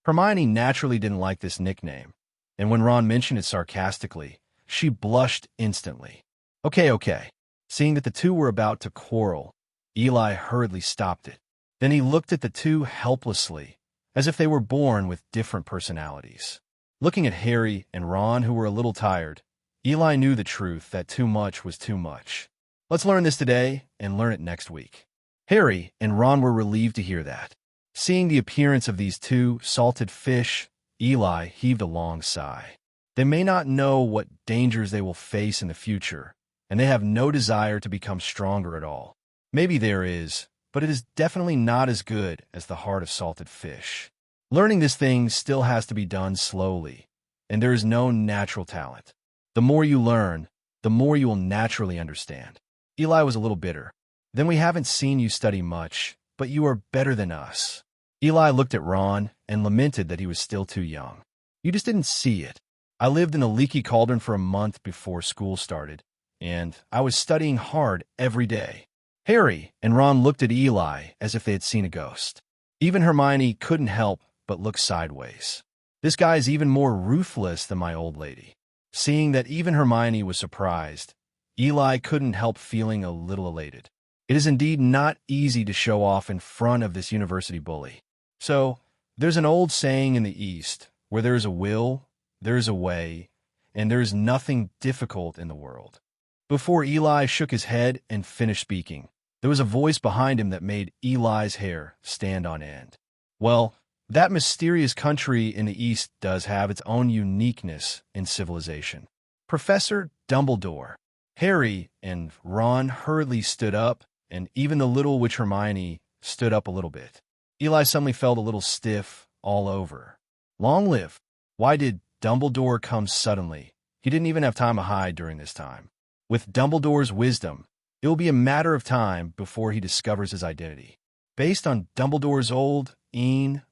Hermione naturally didn't like this nickname, and when Ron mentioned it sarcastically, she blushed instantly. Okay. Seeing that the two were about to quarrel, Eli hurriedly stopped it. Then he looked at the two helplessly, as if they were born with different personalities. Looking at Harry and Ron, who were a little tired, Eli knew the truth that too much was too much. Let's learn this today and learn it next week. Harry and Ron were relieved to hear that. Seeing the appearance of these two salted fish, Eli heaved a long sigh. They may not know what dangers they will face in the future, and they have no desire to become stronger at all. Maybe there is, but it is definitely not as good as the heart of salted fish. Learning this thing still has to be done slowly, and there is no natural talent. The more you learn, the more you will naturally understand. Eli was a little bitter. Then we haven't seen you study much, but you are better than us. Eli looked at Ron and lamented that he was still too young. You just didn't see it. I lived in a leaky cauldron for a month before school started, and I was studying hard every day. Harry and Ron looked at Eli as if they had seen a ghost. Even Hermione couldn't help but look sideways. This guy is even more ruthless than my old lady. Seeing that even Hermione was surprised, Eli couldn't help feeling a little elated. It is indeed not easy to show off in front of this university bully. So, there's an old saying in the East, where there is a will, there is a way, and there is nothing difficult in the world. Before Eli shook his head and finished speaking, there was a voice behind him that made Eli's hair stand on end. Well, that mysterious country in the East does have its own uniqueness in civilization. Professor Dumbledore. Harry and Ron hurriedly stood up, and even the little witch Hermione stood up a little bit. Eli suddenly felt a little stiff all over. Long live. Why did Dumbledore come suddenly? He didn't even have time to hide during this time. With Dumbledore's wisdom, it will be a matter of time before he discovers his identity. Based on Dumbledore's old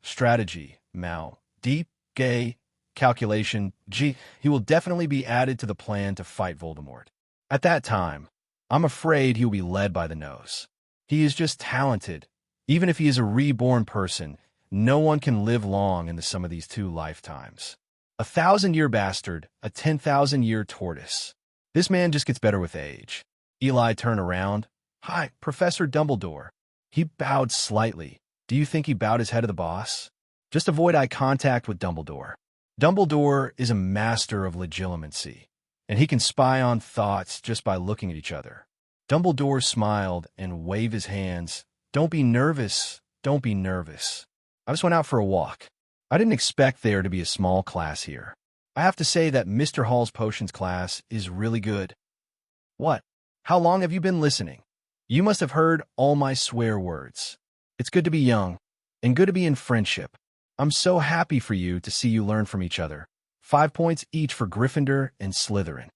strategy, deep, gay, calculation, he will definitely be added to the plan to fight Voldemort. At that time, I'm afraid he will be led by the nose. He is just talented. Even if he is a reborn person, no one can live long in the sum of these two lifetimes. 1,000-year bastard, a 10,000-year tortoise. This man just gets better with age. Eli turned around. Hi, Professor Dumbledore. He bowed slightly. Do you think he bowed his head to the boss? Just avoid eye contact with Dumbledore. Dumbledore is a master of legilimency, and he can spy on thoughts just by looking at each other. Dumbledore smiled and waved his hands. Don't be nervous. Don't be nervous. I just went out for a walk. I didn't expect there to be a small class here. I have to say that Mr. Hall's potions class is really good. What? How long have you been listening? You must have heard all my swear words. It's good to be young, and good to be in friendship. I'm so happy for you to see you learn from each other. 5 points each for Gryffindor and Slytherin.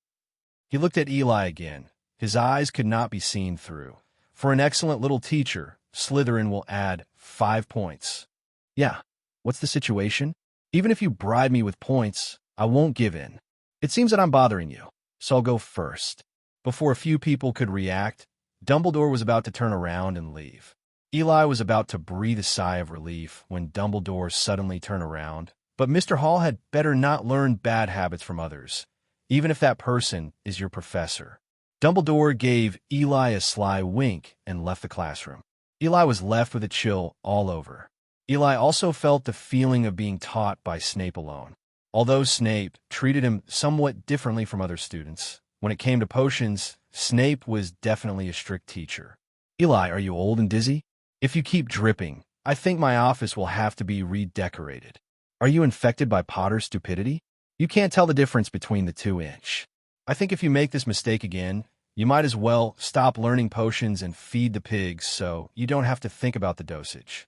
He looked at Eli again. His eyes could not be seen through. For an excellent little teacher, Slytherin will add 5 points. Yeah, what's the situation? Even if you bribe me with points, I won't give in. It seems that I'm bothering you, so I'll go first. Before a few people could react, Dumbledore was about to turn around and leave. Eli was about to breathe a sigh of relief when Dumbledore suddenly turned around, but Mr. Hall had better not learn bad habits from others, even if that person is your professor. Dumbledore gave Eli a sly wink and left the classroom. Eli was left with a chill all over. Eli also felt the feeling of being taught by Snape alone. Although Snape treated him somewhat differently from other students, when it came to potions, Snape was definitely a strict teacher. Eli, are you old and dizzy? If you keep dripping, I think my office will have to be redecorated. Are you infected by Potter's stupidity? You can't tell the difference between the 2-inch. I think if you make this mistake again, you might as well stop learning potions and feed the pigs so you don't have to think about the dosage.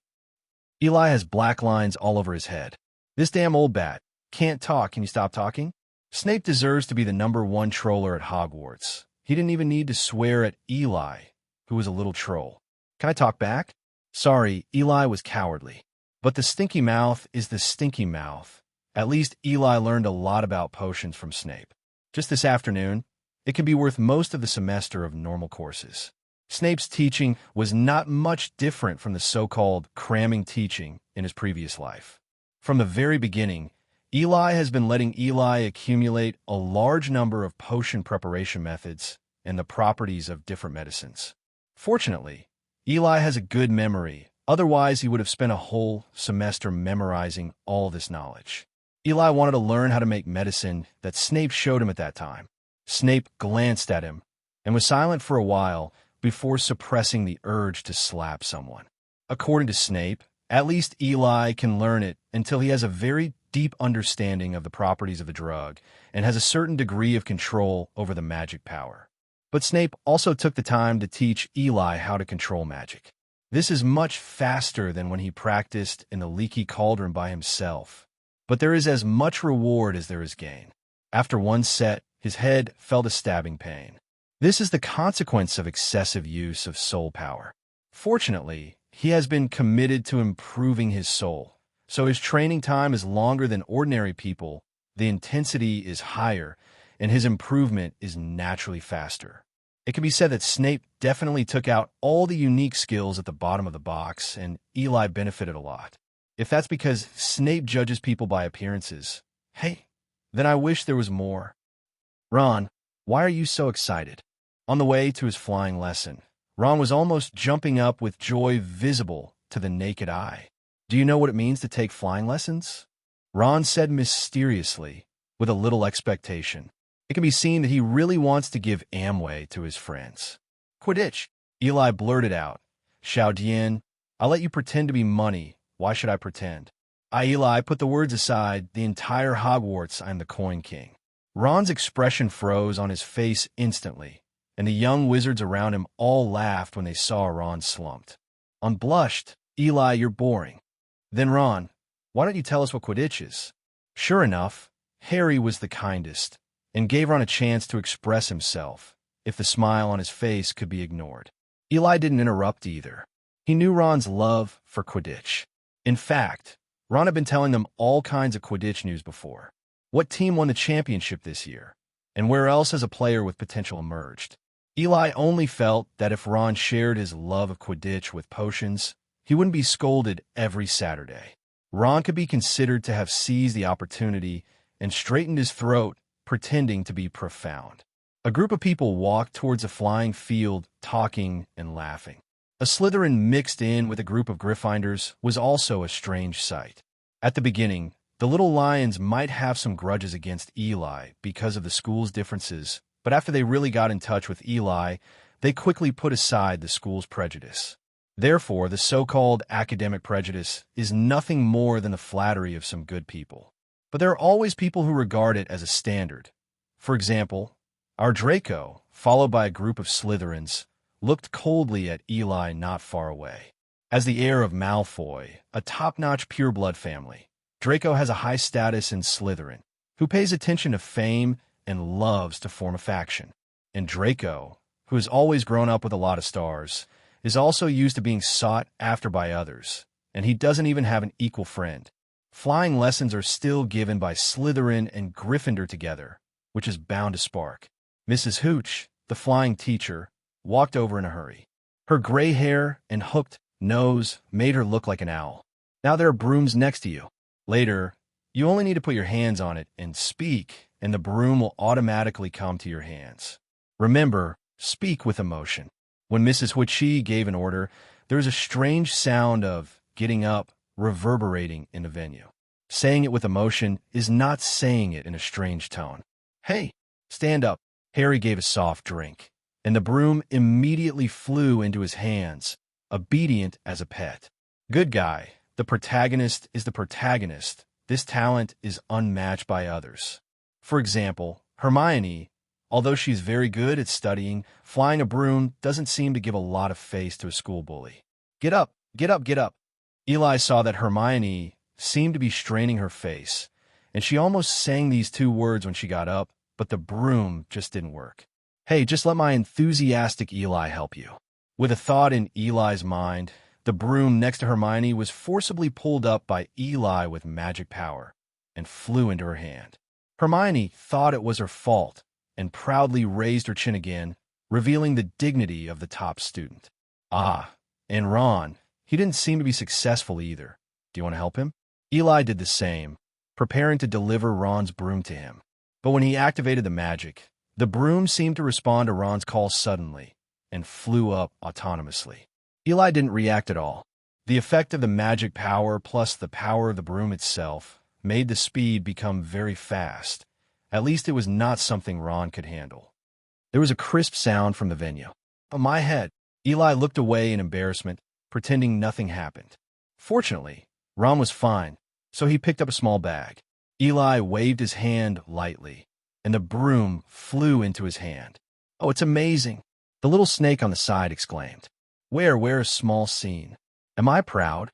Eli has black lines all over his head. This damn old bat. Can't talk, can you stop talking? Snape deserves to be the #1 troller at Hogwarts. He didn't even need to swear at Eli, who was a little troll. Can I talk back? Sorry, Eli was cowardly. But the stinky mouth is the stinky mouth. At least Eli learned a lot about potions from Snape. Just this afternoon, it can be worth most of the semester of normal courses. Snape's teaching was not much different from the so-called cramming teaching in his previous life. From the very beginning, Eli has been letting Eli accumulate a large number of potion preparation methods and the properties of different medicines. Fortunately, Eli has a good memory, otherwise he would have spent a whole semester memorizing all this knowledge. Eli wanted to learn how to make medicine that Snape showed him at that time. Snape glanced at him and was silent for a while before suppressing the urge to slap someone. According to Snape, at least Eli can learn it until he has a very deep understanding of the properties of the drug and has a certain degree of control over the magic power. But Snape also took the time to teach Eli how to control magic. This is much faster than when he practiced in the leaky cauldron by himself, but there is as much reward as there is gain. After one set, his head felt a stabbing pain. This is the consequence of excessive use of soul power. Fortunately, he has been committed to improving his soul, so his training time is longer than ordinary people, the intensity is higher, and his improvement is naturally faster. It can be said that Snape definitely took out all the unique skills at the bottom of the box, and Eli benefited a lot. If that's because Snape judges people by appearances, hey, then I wish there was more. Ron, why are you so excited? On the way to his flying lesson, Ron was almost jumping up with joy visible to the naked eye. Do you know what it means to take flying lessons? Ron said mysteriously, with a little expectation. It can be seen that he really wants to give Amway to his friends. Quidditch, Eli blurted out. Xiaodian, I'll let you pretend to be money. Why should I pretend? Eli, put the words aside. The entire Hogwarts, I'm the coin king. Ron's expression froze on his face instantly, and the young wizards around him all laughed when they saw Ron slumped. Unblushed, Eli, you're boring. Then Ron, why don't you tell us what Quidditch is? Sure enough, Harry was the kindest, and gave Ron a chance to express himself, if the smile on his face could be ignored. Eli didn't interrupt either. He knew Ron's love for Quidditch. In fact, Ron had been telling them all kinds of Quidditch news before. What team won the championship this year? And where else has a player with potential emerged? Eli only felt that if Ron shared his love of Quidditch with potions, he wouldn't be scolded every Saturday. Ron could be considered to have seized the opportunity and straightened his throat, pretending to be profound. A group of people walked towards a flying field, talking and laughing. A Slytherin mixed in with a group of Gryffindors was also a strange sight. At the beginning, the little lions might have some grudges against Eli because of the school's differences, but after they really got in touch with Eli, they quickly put aside the school's prejudice. Therefore, the so-called academic prejudice is nothing more than the flattery of some good people. But there are always people who regard it as a standard. For example, our Draco, followed by a group of Slytherins, looked coldly at Eli not far away. As the heir of Malfoy, a top-notch pureblood family, Draco has a high status in Slytherin, who pays attention to fame and loves to form a faction. And Draco, who has always grown up with a lot of stars, is also used to being sought after by others, and he doesn't even have an equal friend. Flying lessons are still given by Slytherin and Gryffindor together, which is bound to spark. Mrs. Hooch, the flying teacher, walked over in a hurry. Her gray hair and hooked nose made her look like an owl. Now there are brooms next to you. Later, you only need to put your hands on it and speak, and the broom will automatically come to your hands. Remember, speak with emotion. When Mrs. Huichi gave an order, there was a strange sound of getting up reverberating in the venue. Saying it with emotion is not saying it in a strange tone. Hey, stand up. Harry gave a soft drink, and the broom immediately flew into his hands, obedient as a pet. Good guy. The protagonist is the protagonist. This talent is unmatched by others. For example, Hermione, although she's very good at studying, flying a broom doesn't seem to give a lot of face to a school bully. Get up, get up, get up. Eli saw that Hermione seemed to be straining her face, and she almost sang these two words when she got up, but the broom just didn't work. Hey, just let my enthusiastic Eli help you. With a thought in Eli's mind, the broom next to Hermione was forcibly pulled up by Eli with magic power and flew into her hand. Hermione thought it was her fault and proudly raised her chin again, revealing the dignity of the top student. Ah, and Ron, he didn't seem to be successful either. Do you want to help him? Eli did the same, preparing to deliver Ron's broom to him. But when he activated the magic, the broom seemed to respond to Ron's call suddenly and flew up autonomously. Eli didn't react at all. The effect of the magic power plus the power of the broom itself made the speed become very fast. At least it was not something Ron could handle. There was a crisp sound from the venue. On my head, Eli looked away in embarrassment, pretending nothing happened. Fortunately, Ron was fine, so he picked up a small bag. Eli waved his hand lightly, and the broom flew into his hand. Oh, it's amazing! The little snake on the side exclaimed. Where a small scene. Am I proud?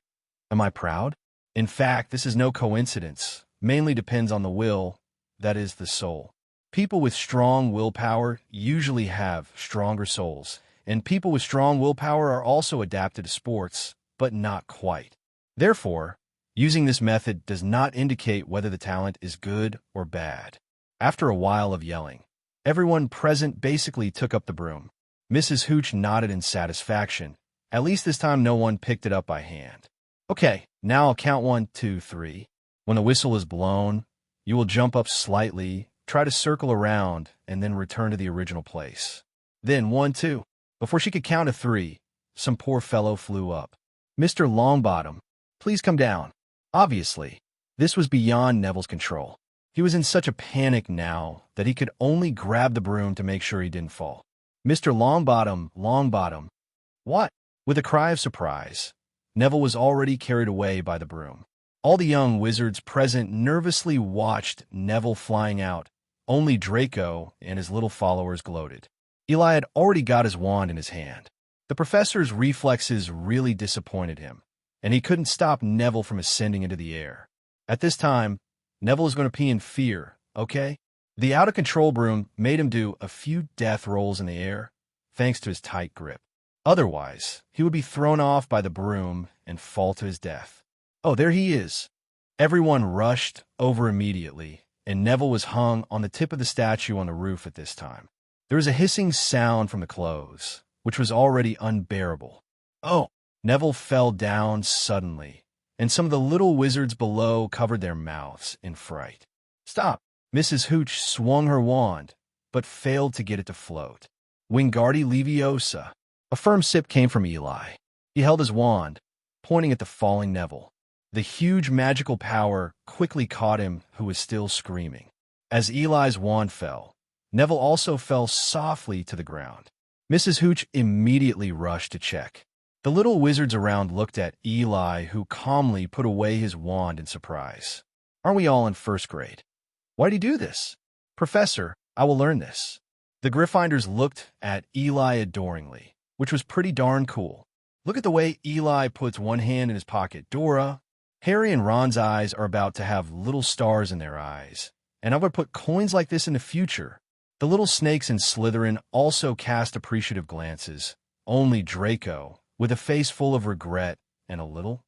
Am I proud? In fact, this is no coincidence. Mainly depends on the will, that is, the soul. People with strong willpower usually have stronger souls, and people with strong willpower are also adapted to sports, but not quite. Therefore, using this method does not indicate whether the talent is good or bad. After a while of yelling, everyone present basically took up the broom. Mrs. Hooch nodded in satisfaction. At least this time no one picked it up by hand. Okay, now I'll count 1, 2, 3. When the whistle is blown, you will jump up slightly, try to circle around, and then return to the original place. Then 1, 2. Before she could count to 3, some poor fellow flew up. Mr. Longbottom, please come down. Obviously, this was beyond Neville's control. He was in such a panic now that he could only grab the broom to make sure he didn't fall. Mr. Longbottom. What? With a cry of surprise, Neville was already carried away by the broom. All the young wizards present nervously watched Neville flying out. Only Draco and his little followers gloated. Eli had already got his wand in his hand. The professor's reflexes really disappointed him, and he couldn't stop Neville from ascending into the air. At this time, Neville is going to pee in fear, okay? The out-of-control broom made him do a few death rolls in the air, thanks to his tight grip. Otherwise, he would be thrown off by the broom and fall to his death. Oh, there he is. Everyone rushed over immediately, and Neville was hung on the tip of the statue on the roof at this time. There was a hissing sound from the clothes, which was already unbearable. Oh! Neville fell down suddenly, and some of the little wizards below covered their mouths in fright. Stop! Mrs. Hooch swung her wand, but failed to get it to float. Wingardi Leviosa. A firm sip came from Eli. He held his wand, pointing at the falling Neville. The huge magical power quickly caught him, who was still screaming. As Eli's wand fell, Neville also fell softly to the ground. Mrs. Hooch immediately rushed to check. The little wizards around looked at Eli, who calmly put away his wand in surprise. Aren't we all in first grade? Why'd he do this? Professor, I will learn this. The Gryffindors looked at Eli adoringly, which was pretty darn cool. Look at the way Eli puts one hand in his pocket. Dora, Harry and Ron's eyes are about to have little stars in their eyes, and I'm going to put coins like this in the future. The little snakes in Slytherin also cast appreciative glances. Only Draco, with a face full of regret and a little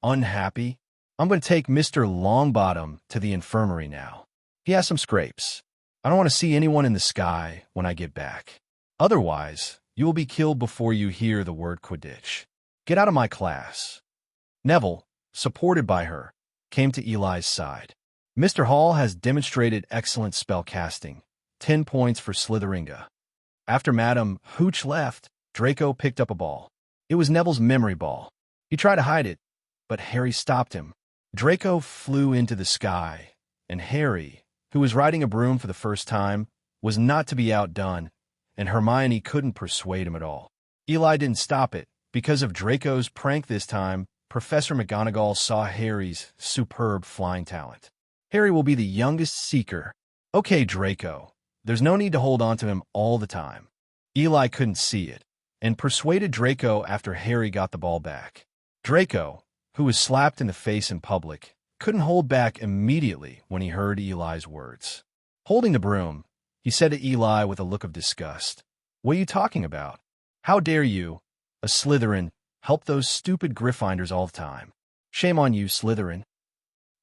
unhappy. I'm going to take Mr. Longbottom to the infirmary now. He has some scrapes. I don't want to see anyone in the sky when I get back. Otherwise, you will be killed before you hear the word Quidditch. Get out of my class. Neville, supported by her, came to Eli's side. Mr. Hall has demonstrated excellent spell casting. 10 points for Slytheringa. After Madame Hooch left, Draco picked up a ball. It was Neville's memory ball. He tried to hide it, but Harry stopped him. Draco flew into the sky, and Harry, who was riding a broom for the first time, was not to be outdone, and Hermione couldn't persuade him at all. Eli didn't stop it, Because of Draco's prank this time, Professor McGonagall saw Harry's superb flying talent. Harry will be the youngest Seeker. Okay, Draco, there's no need to hold on to him all the time. Eli couldn't see it, and persuaded Draco after Harry got the ball back. Draco, who was slapped in the face in public, couldn't hold back immediately when he heard Eli's words. Holding the broom, he said to Eli with a look of disgust, "What are you talking about? How dare you, a Slytherin, help those stupid Gryffindors all the time? Shame on you, Slytherin."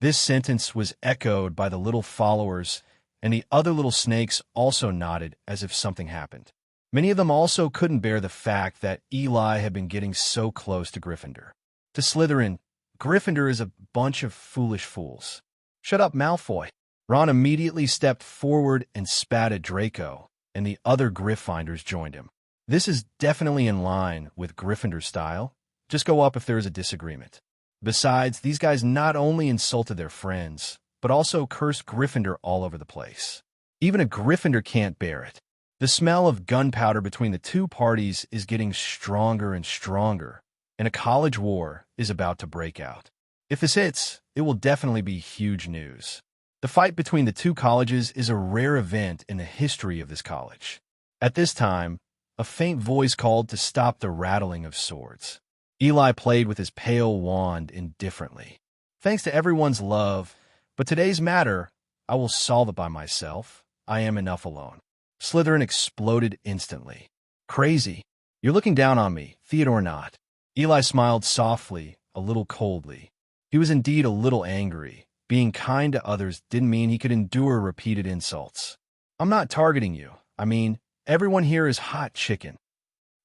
This sentence was echoed by the little followers, and the other little snakes also nodded as if something happened. Many of them also couldn't bear the fact that Eli had been getting so close to Gryffindor. To Slytherin, Gryffindor is a bunch of foolish fools. "Shut up, Malfoy." Ron immediately stepped forward and spat at Draco, and the other Gryffindors joined him. This is definitely in line with Gryffindor style. Just go up if there is a disagreement. Besides, these guys not only insulted their friends, but also cursed Gryffindor all over the place. Even a Gryffindor can't bear it. The smell of gunpowder between the two parties is getting stronger and stronger, and a college war is about to break out. If this hits, it will definitely be huge news. The fight between the two colleges is a rare event in the history of this college. At this time, a faint voice called to stop the rattling of swords. Eli played with his pale wand indifferently. "Thanks to everyone's love, but today's matter, I will solve it by myself. I am enough alone." Slytherin exploded instantly. "Crazy. You're looking down on me, Theodore not." Eli smiled softly, a little coldly. He was indeed a little angry. Being kind to others didn't mean he could endure repeated insults. "I'm not targeting you. I mean, everyone here is hot chicken."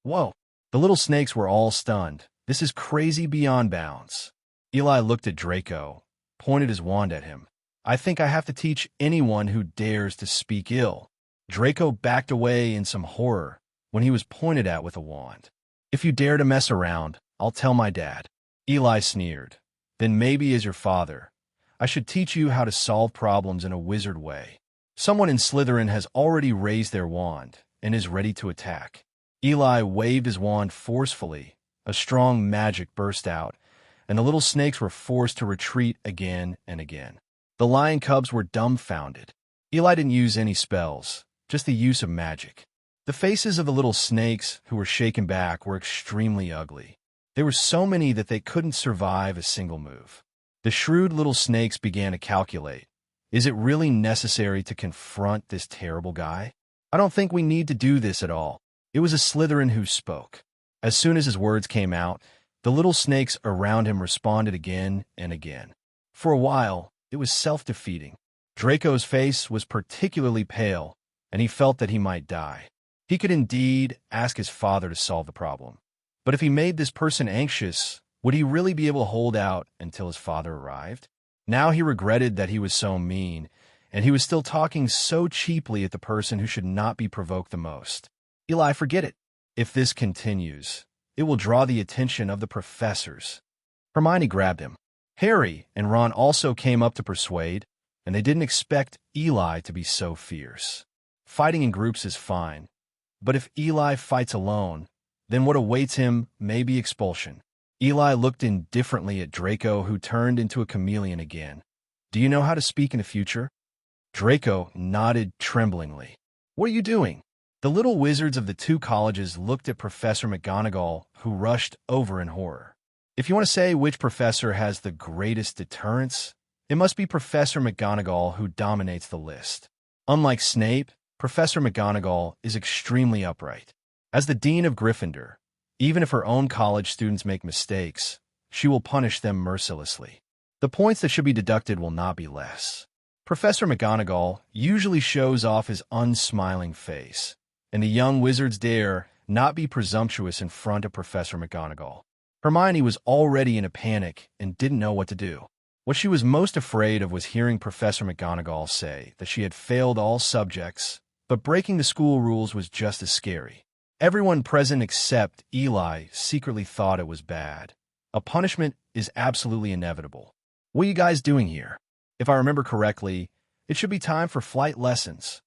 Whoa. The little snakes were all stunned. This is crazy beyond bounds. Eli looked at Draco, pointed his wand at him. "I think I have to teach anyone who dares to speak ill." Draco backed away in some horror when he was pointed at with a wand. "If you dare to mess around, I'll tell my dad." Eli sneered. "Then maybe as your father, I should teach you how to solve problems in a wizard way." Someone in Slytherin has already raised their wand and is ready to attack. Eli waved his wand forcefully. A strong magic burst out, and the little snakes were forced to retreat again and again. The lion cubs were dumbfounded. Eli didn't use any spells, just the use of magic. The faces of the little snakes who were shaken back were extremely ugly. There were so many that they couldn't survive a single move. The shrewd little snakes began to calculate. Is it really necessary to confront this terrible guy? I don't think we need to do this at all. It was a Slytherin who spoke. As soon as his words came out, the little snakes around him responded again and again. For a while, it was self-defeating. Draco's face was particularly pale, and he felt that he might die. He could indeed ask his father to solve the problem. But if he made this person anxious, would he really be able to hold out until his father arrived? Now he regretted that he was so mean, and he was still talking so cheaply at the person who should not be provoked the most. Eli, forget it. If this continues, it will draw the attention of the professors. Hermione grabbed him. Harry and Ron also came up to persuade, and they didn't expect Eli to be so fierce. Fighting in groups is fine, but if Eli fights alone, then what awaits him may be expulsion. Eli looked indifferently at Draco, who turned into a chameleon again. "Do you know how to speak in the future?" Draco nodded tremblingly. "What are you doing?" The little wizards of the two colleges looked at Professor McGonagall, who rushed over in horror. If you want to say which professor has the greatest deterrence, it must be Professor McGonagall, who dominates the list. Unlike Snape, Professor McGonagall is extremely upright. As the Dean of Gryffindor, even if her own college students make mistakes, she will punish them mercilessly. The points that should be deducted will not be less. Professor McGonagall usually shows off his unsmiling face, and the young wizards dare not be presumptuous in front of Professor McGonagall. Hermione was already in a panic and didn't know what to do. What she was most afraid of was hearing Professor McGonagall say that she had failed all subjects, but breaking the school rules was just as scary. Everyone present except Eli secretly thought it was bad. A punishment is absolutely inevitable. What are you guys doing here? If I remember correctly, it should be time for flight lessons.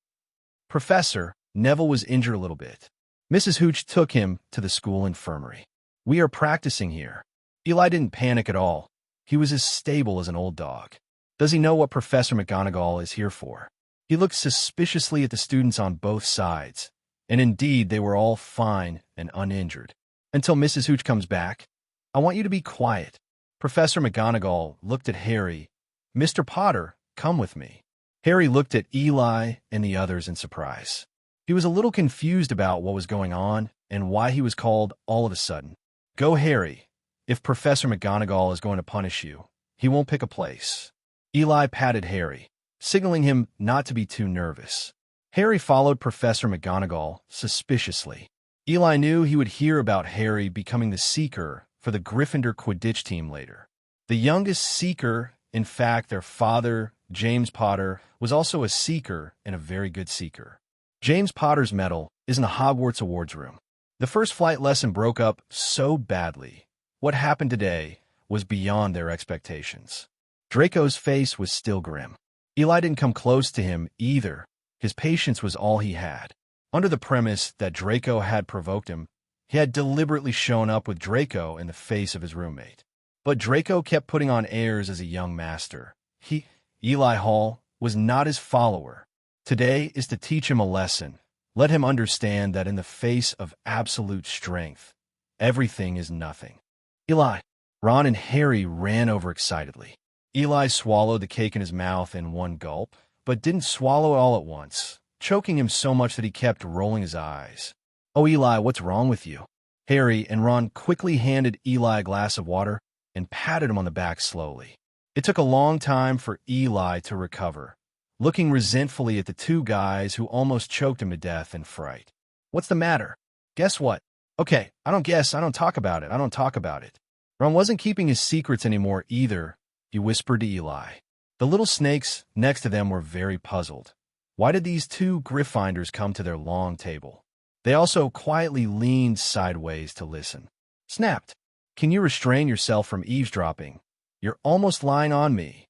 Professor, Neville was injured a little bit. Mrs. Hooch took him to the school infirmary. We are practicing here. Eli didn't panic at all. He was as stable as an old dog. Does he know what Professor McGonagall is here for? He looked suspiciously at the students on both sides, and indeed they were all fine and uninjured. Until Mrs. Hooch comes back. I want you to be quiet. Professor McGonagall looked at Harry. Mr. Potter, come with me. Harry looked at Eli and the others in surprise. He was a little confused about what was going on and why he was called all of a sudden. Go, Harry. If Professor McGonagall is going to punish you, he won't pick a place. Eli patted Harry, signaling him not to be too nervous. Harry followed Professor McGonagall suspiciously. Eli knew he would hear about Harry becoming the Seeker for the Gryffindor Quidditch team later. The youngest Seeker, in fact, their father, James Potter, was also a Seeker and a very good Seeker. James Potter's medal is in the Hogwarts Awards room. The first flight lesson broke up so badly. What happened today was beyond their expectations. Draco's face was still grim. Eli didn't come close to him either. His patience was all he had. Under the premise that Draco had provoked him, he had deliberately shown up with Draco in the face of his roommate. But Draco kept putting on airs as a young master. Eli Hall, was not his follower. Today is to teach him a lesson. Let him understand that in the face of absolute strength, everything is nothing. Eli. Ron and Harry ran over excitedly. Eli swallowed the cake in his mouth in one gulp, but didn't swallow it all at once, choking him so much that he kept rolling his eyes. Oh, Eli, what's wrong with you? Harry and Ron quickly handed Eli a glass of water and patted him on the back slowly. It took a long time for Eli to recover, looking resentfully at the two guys who almost choked him to death in fright. What's the matter? Guess what? Okay, I don't talk about it. Ron wasn't keeping his secrets anymore either, he whispered to Eli. The little snakes next to them were very puzzled. Why did these two Gryffindors come to their long table? They also quietly leaned sideways to listen. Snapped. Can you restrain yourself from eavesdropping? You're almost lying on me.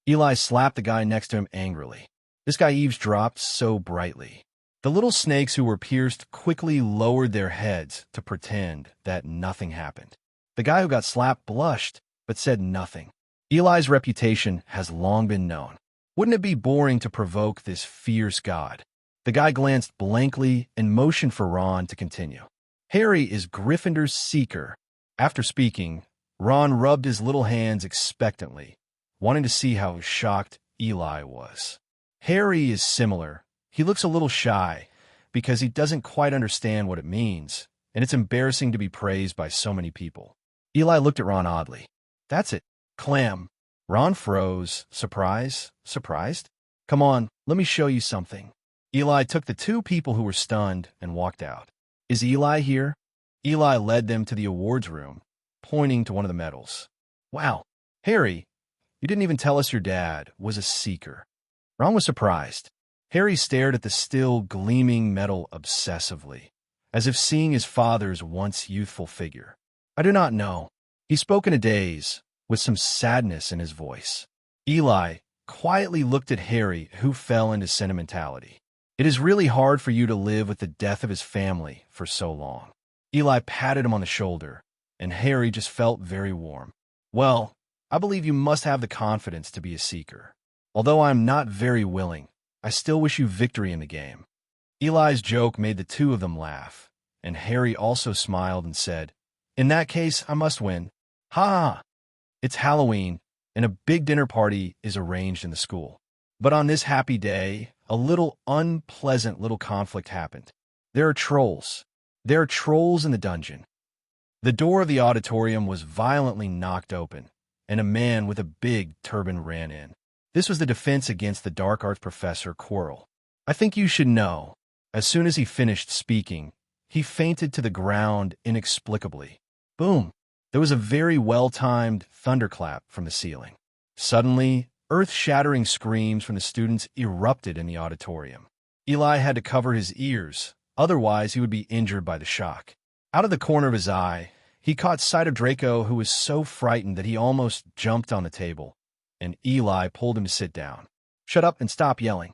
Eli slapped the guy next to him angrily. This guy eavesdropped so brightly. The little snakes who were pierced quickly lowered their heads to pretend that nothing happened. The guy who got slapped blushed, but said nothing. Eli's reputation has long been known. Wouldn't it be boring to provoke this fierce god? The guy glanced blankly and motioned for Ron to continue. Harry is Gryffindor's Seeker. After speaking, Ron rubbed his little hands expectantly, wanting to see how shocked Eli was. Harry is similar. He looks a little shy because he doesn't quite understand what it means, and it's embarrassing to be praised by so many people. Eli looked at Ron oddly. That's it. Clam. Ron froze. Surprised? Come on, let me show you something. Eli took the two people who were stunned and walked out. Is Eli here? Eli led them to the awards room, pointing to one of the medals. Wow, Harry, you didn't even tell us your dad was a Seeker. Ron was surprised. Harry stared at the still gleaming medal obsessively, as if seeing his father's once youthful figure. I do not know. He spoke in a daze, with some sadness in his voice. Eli quietly looked at Harry, who fell into sentimentality. It is really hard for you to live with the death of his family for so long. Eli patted him on the shoulder, and Harry just felt very warm. Well, I believe you must have the confidence to be a Seeker. Although I am not very willing, I still wish you victory in the game. Eli's joke made the two of them laugh, and Harry also smiled and said, In that case, I must win. Ha ha! It's Halloween, and a big dinner party is arranged in the school. But on this happy day, a little unpleasant little conflict happened. There are trolls. There are trolls in the dungeon. The door of the auditorium was violently knocked open, and a man with a big turban ran in. This was the defense against the dark arts professor, Quirrell. I think you should know. As soon as he finished speaking, he fainted to the ground inexplicably. Boom! There was a very well-timed thunderclap from the ceiling. Suddenly, earth-shattering screams from the students erupted in the auditorium. Eli had to cover his ears, otherwise he would be injured by the shock. Out of the corner of his eye, he caught sight of Draco, who was so frightened that he almost jumped on the table, and Eli pulled him to sit down. Shut up and stop yelling.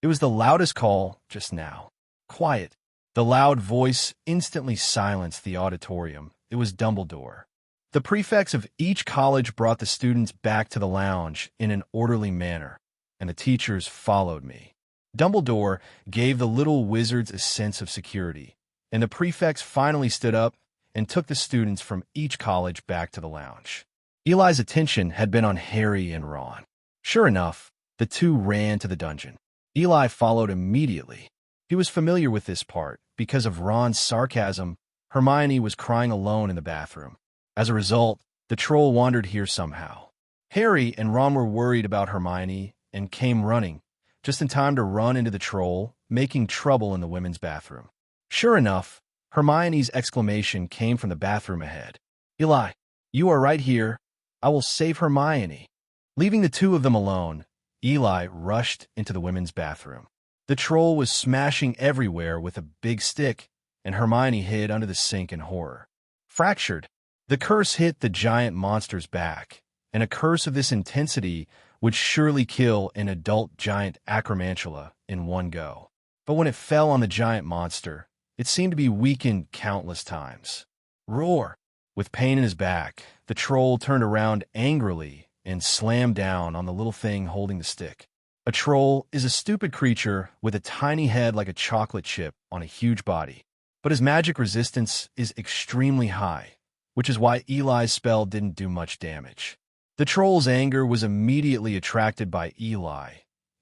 It was the loudest call just now. Quiet. The loud voice instantly silenced the auditorium, it was Dumbledore. The prefects of each college brought the students back to the lounge in an orderly manner, and the teachers followed me. Dumbledore gave the little wizards a sense of security, and the prefects finally stood up and took the students from each college back to the lounge. Eli's attention had been on Harry and Ron. Sure enough, the two ran to the dungeon. Eli followed immediately. He was familiar with this part because of Ron's sarcasm. Hermione was crying alone in the bathroom. As a result, the troll wandered here somehow. Harry and Ron were worried about Hermione and came running, just in time to run into the troll, making trouble in the women's bathroom. Sure enough, Hermione's exclamation came from the bathroom ahead. "Eli, you are right here. I will save Hermione." Leaving the two of them alone, Eli rushed into the women's bathroom. The troll was smashing everywhere with a big stick, and Hermione hid under the sink in horror. Fractured, the curse hit the giant monster's back, and a curse of this intensity would surely kill an adult giant acromantula in one go. But when it fell on the giant monster, it seemed to be weakened countless times. Roar! With pain in his back, the troll turned around angrily and slammed down on the little thing holding the stick. A troll is a stupid creature with a tiny head like a chocolate chip on a huge body, but his magic resistance is extremely high, which is why Eli's spell didn't do much damage. The troll's anger was immediately attracted by Eli.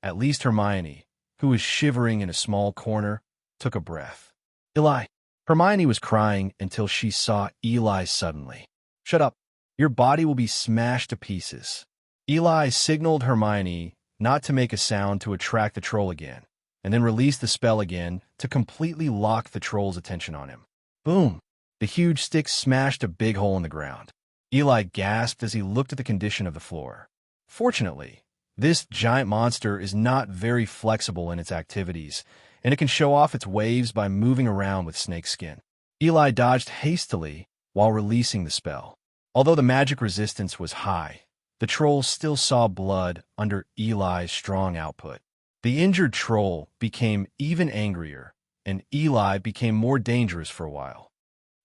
At least Hermione, who was shivering in a small corner, took a breath. "Eli." Hermione was crying until she saw Eli suddenly. "Shut up. Your body will be smashed to pieces." Eli signaled Hermione not to make a sound to attract the troll again, and then released the spell again to completely lock the troll's attention on him. Boom! The huge stick smashed a big hole in the ground. Eli gasped as he looked at the condition of the floor. Fortunately, this giant monster is not very flexible in its activities, and it can show off its waves by moving around with snake skin. Eli dodged hastily while releasing the spell. Although the magic resistance was high, the troll still saw blood under Eli's strong output. The injured troll became even angrier, and Eli became more dangerous for a while.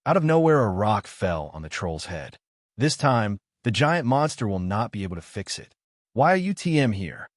Out of nowhere, a rock fell on the troll's head. This time, the giant monster will not be able to fix it. "Why are you TM here?"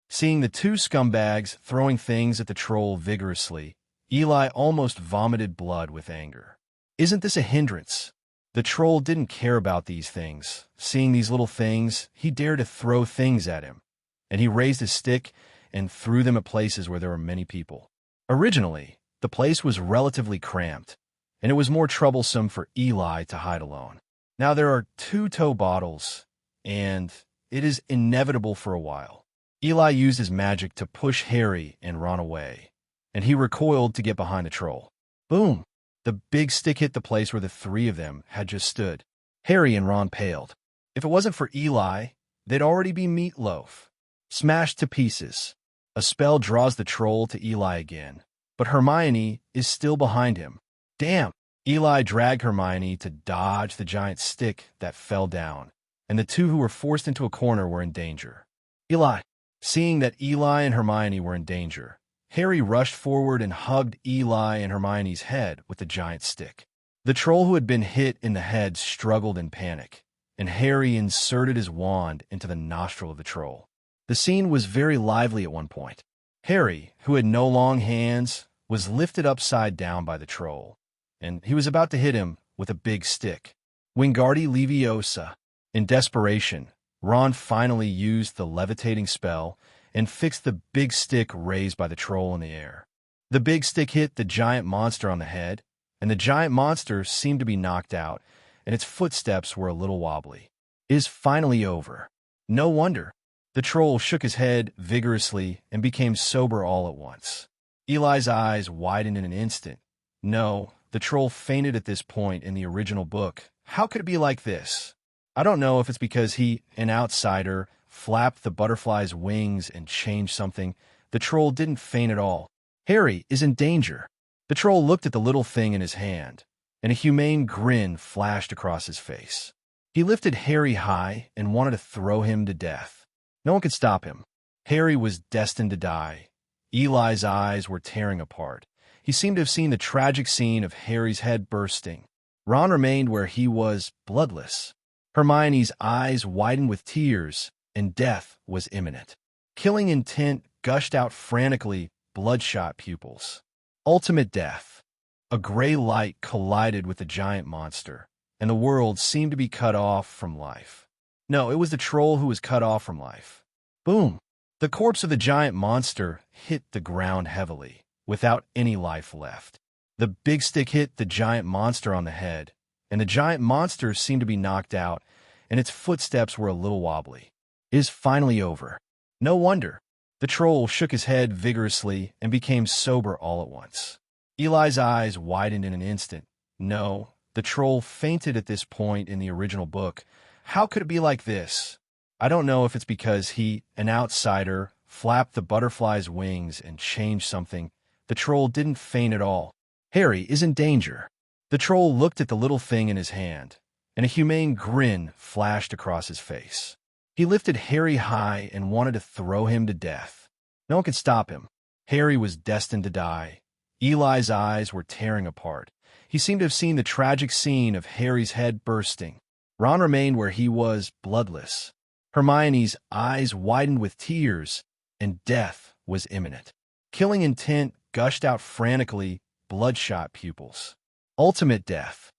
Seeing the two scumbags throwing things at the troll vigorously, Eli almost vomited blood with anger. "Isn't this a hindrance?" The troll didn't care about these things. Seeing these little things, he dared to throw things at him, and he raised his stick and threw them at places where there were many people. Originally, the place was relatively cramped, and it was more troublesome for Eli to hide alone. Now there are 2 tow bottles, and it is inevitable for a while. Eli used his magic to push Harry and Ron away, and he recoiled to get behind the troll. Boom! The big stick hit the place where the 3 of them had just stood. Harry and Ron paled. If it wasn't for Eli, they'd already be meatloaf, smashed to pieces. A spell draws the troll to Eli again, but Hermione is still behind him. Damn! Eli dragged Hermione to dodge the giant stick that fell down, and the 2 who were forced into a corner were in danger. Eli! Seeing that Eli and Hermione were in danger, Harry rushed forward and hugged Eli and Hermione's head with the giant stick. The troll who had been hit in the head struggled in panic, and Harry inserted his wand into the nostril of the troll. The scene was very lively at one point. Harry, who had no long hands, was lifted upside down by the troll, and he was about to hit him with a big stick. Wingardi Leviosa. In desperation, Ron finally used the levitating spell and fixed the big stick raised by the troll in the air. The big stick hit the giant monster on the head, and the giant monster seemed to be knocked out, and its footsteps were a little wobbly. It is finally over. No wonder. The troll shook his head vigorously and became sober all at once. Eli's eyes widened in an instant. No, the troll fainted at this point in the original book. How could it be like this? I don't know if it's because he, an outsider, flapped the butterfly's wings and changed something. The troll didn't faint at all. Harry is in danger. The troll looked at the little thing in his hand, and a humane grin flashed across his face. He lifted Harry high and wanted to throw him to death. No one could stop him. Harry was destined to die. Eli's eyes were tearing apart. He seemed to have seen the tragic scene of Harry's head bursting, Ron remained where he was, bloodless. Hermione's eyes widened with tears, and death was imminent. Killing intent gushed out frantically, bloodshot pupils. Ultimate death. A gray light collided with the giant monster, and the world seemed to be cut off from life. No, it was the troll who was cut off from life. Boom! The corpse of the giant monster hit the ground heavily, without any life left. The big stick hit the giant monster on the head, and the giant monster seemed to be knocked out, and its footsteps were a little wobbly. It is finally over. No wonder. The troll shook his head vigorously and became sober all at once. Eli's eyes widened in an instant. No, the troll fainted at this point in the original book. How could it be like this? I don't know if it's because he, an outsider, flapped the butterfly's wings and changed something. The troll didn't faint at all. Harry is in danger. The troll looked at the little thing in his hand, and a humane grin flashed across his face. He lifted Harry high and wanted to throw him to death. No one could stop him. Harry was destined to die. Eli's eyes were tearing apart. He seemed to have seen the tragic scene of Harry's head bursting. Ron remained where he was, bloodless. Hermione's eyes widened with tears, and death was imminent. Killing intent gushed out frantically, bloodshot pupils. Ultimate death.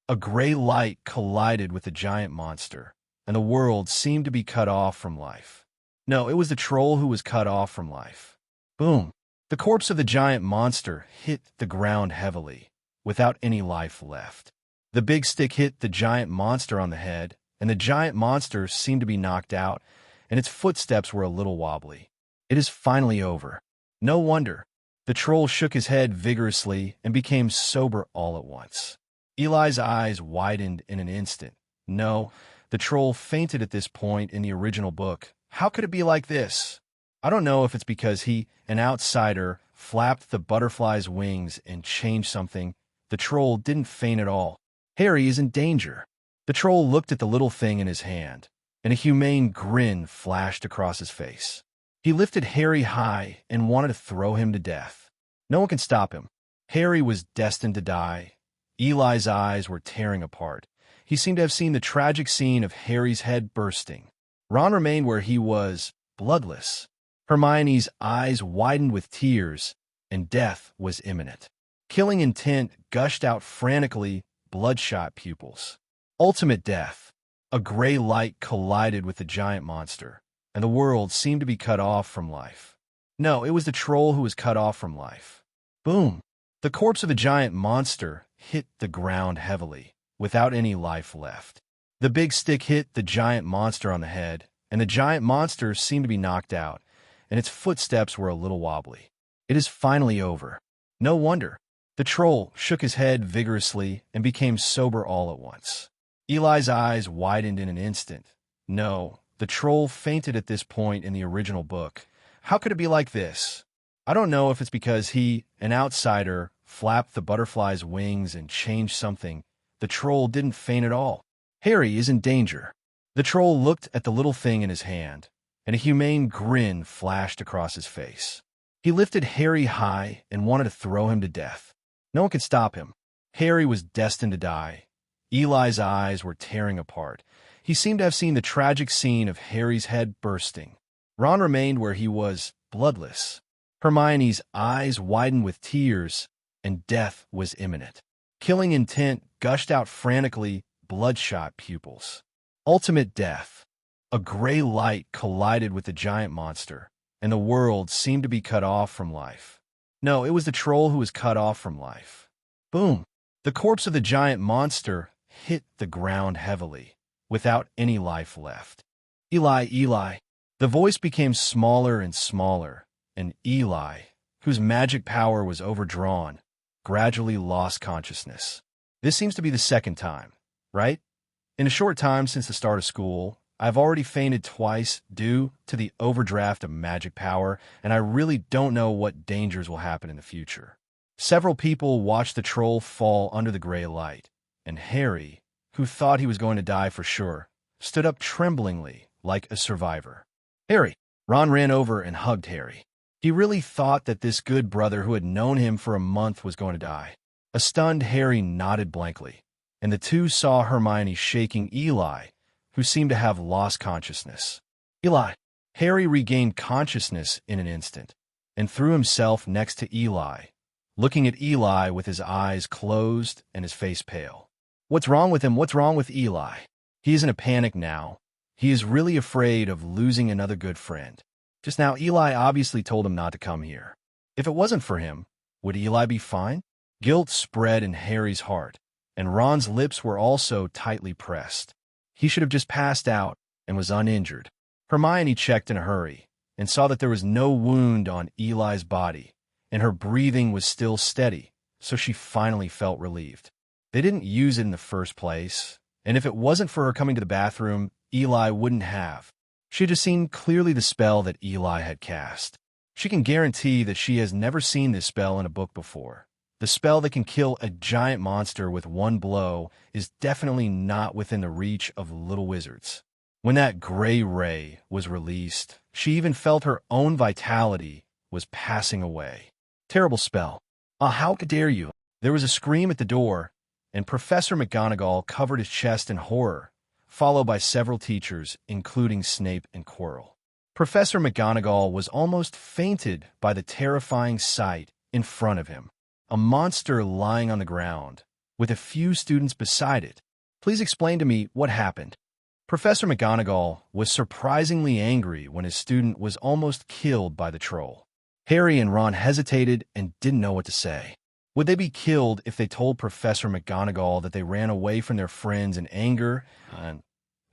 A gray light collided with the giant monster, and the world seemed to be cut off from life. No, it was the troll who was cut off from life. Boom! The corpse of the giant monster hit the ground heavily, without any life left. The big stick hit the giant monster on the head, and the giant monster seemed to be knocked out, and its footsteps were a little wobbly. It is finally over. No wonder. The troll shook his head vigorously and became sober all at once. Eli's eyes widened in an instant. No, the troll fainted at this point in the original book. How could it be like this? I don't know if it's because he, an outsider, flapped the butterfly's wings and changed something. The troll didn't faint at all. Harry is in danger. The troll looked at the little thing in his hand, and a humane grin flashed across his face. He lifted Harry high and wanted to throw him to death. No one could stop him. Harry was destined to die. Eli's eyes were tearing apart. He seemed to have seen the tragic scene of Harry's head bursting. Ron remained where he was, bloodless. Hermione's eyes widened with tears, and death was imminent. Killing intent gushed out frantically, bloodshot pupils. Ultimate death. A gray light collided with the giant monster, and the world seemed to be cut off from life. No, it was the troll who was cut off from life. Boom! The corpse of the giant monster hit the ground heavily, without any life left. The big stick hit the giant monster on the head, and the giant monster seemed to be knocked out, and its footsteps were a little wobbly. It is finally over. No wonder. The troll shook his head vigorously and became sober all at once. Eli's eyes widened in an instant. No, the troll fainted at this point in the original book. How could it be like this? I don't know if it's because he, an outsider, flapped the butterfly's wings and changed something. The troll didn't faint at all. Harry is in danger. The troll looked at the little thing in his hand, and a humane grin flashed across his face. He lifted Harry high and wanted to throw him to death. No one could stop him. Harry was destined to die. Eli's eyes were tearing apart. He seemed to have seen the tragic scene of Harry's head bursting. Ron remained where he was, bloodless. Hermione's eyes widened with tears, and death was imminent. Killing intent gushed out frantically, bloodshot pupils. Ultimate death. A gray light collided with the giant monster, and the world seemed to be cut off from life. No, it was the troll who was cut off from life. Boom! The corpse of the giant monster hit the ground heavily, without any life left. Eli, Eli. The voice became smaller and smaller, and Eli, whose magic power was overdrawn, gradually lost consciousness. This seems to be the second time, right? In a short time since the start of school, I've already fainted twice due to the overdraft of magic power, and I really don't know what dangers will happen in the future. Several people watched the troll fall under the gray light, and Harry, who thought he was going to die for sure, stood up tremblingly like a survivor. Harry! Ron ran over and hugged Harry. He really thought that this good brother who had known him for a month was going to die. A stunned Harry nodded blankly. and the two saw Hermione shaking Eli, who seemed to have lost consciousness. Eli! Harry regained consciousness in an instant and threw himself next to Eli, looking at Eli with his eyes closed and his face pale. What's wrong with him? What's wrong with Eli? He is in a panic now. He is really afraid of losing another good friend. Just now, Eli obviously told him not to come here. If it wasn't for him, would Eli be fine? Guilt spread in Harry's heart, and Ron's lips were also tightly pressed. He should have just passed out and was uninjured. Hermione checked in a hurry and saw that there was no wound on Eli's body, and her breathing was still steady, so she finally felt relieved. They didn't use it in the first place, and if it wasn't for her coming to the bathroom, Eli wouldn't have. She had just seen clearly the spell that Eli had cast. She can guarantee that she has never seen this spell in a book before. The spell that can kill a giant monster with one blow is definitely not within the reach of little wizards. When that gray ray was released, she even felt her own vitality was passing away. Terrible spell. How dare you? There was a scream at the door, and Professor McGonagall covered his chest in horror, followed by several teachers, including Snape and Quirrell. Professor McGonagall was almost fainted by the terrifying sight in front of him. A monster lying on the ground, with a few students beside it. Please explain to me what happened. Professor McGonagall was surprisingly angry when his student was almost killed by the troll. Harry and Ron hesitated and didn't know what to say. Would they be killed if they told Professor McGonagall that they ran away from their friends in anger and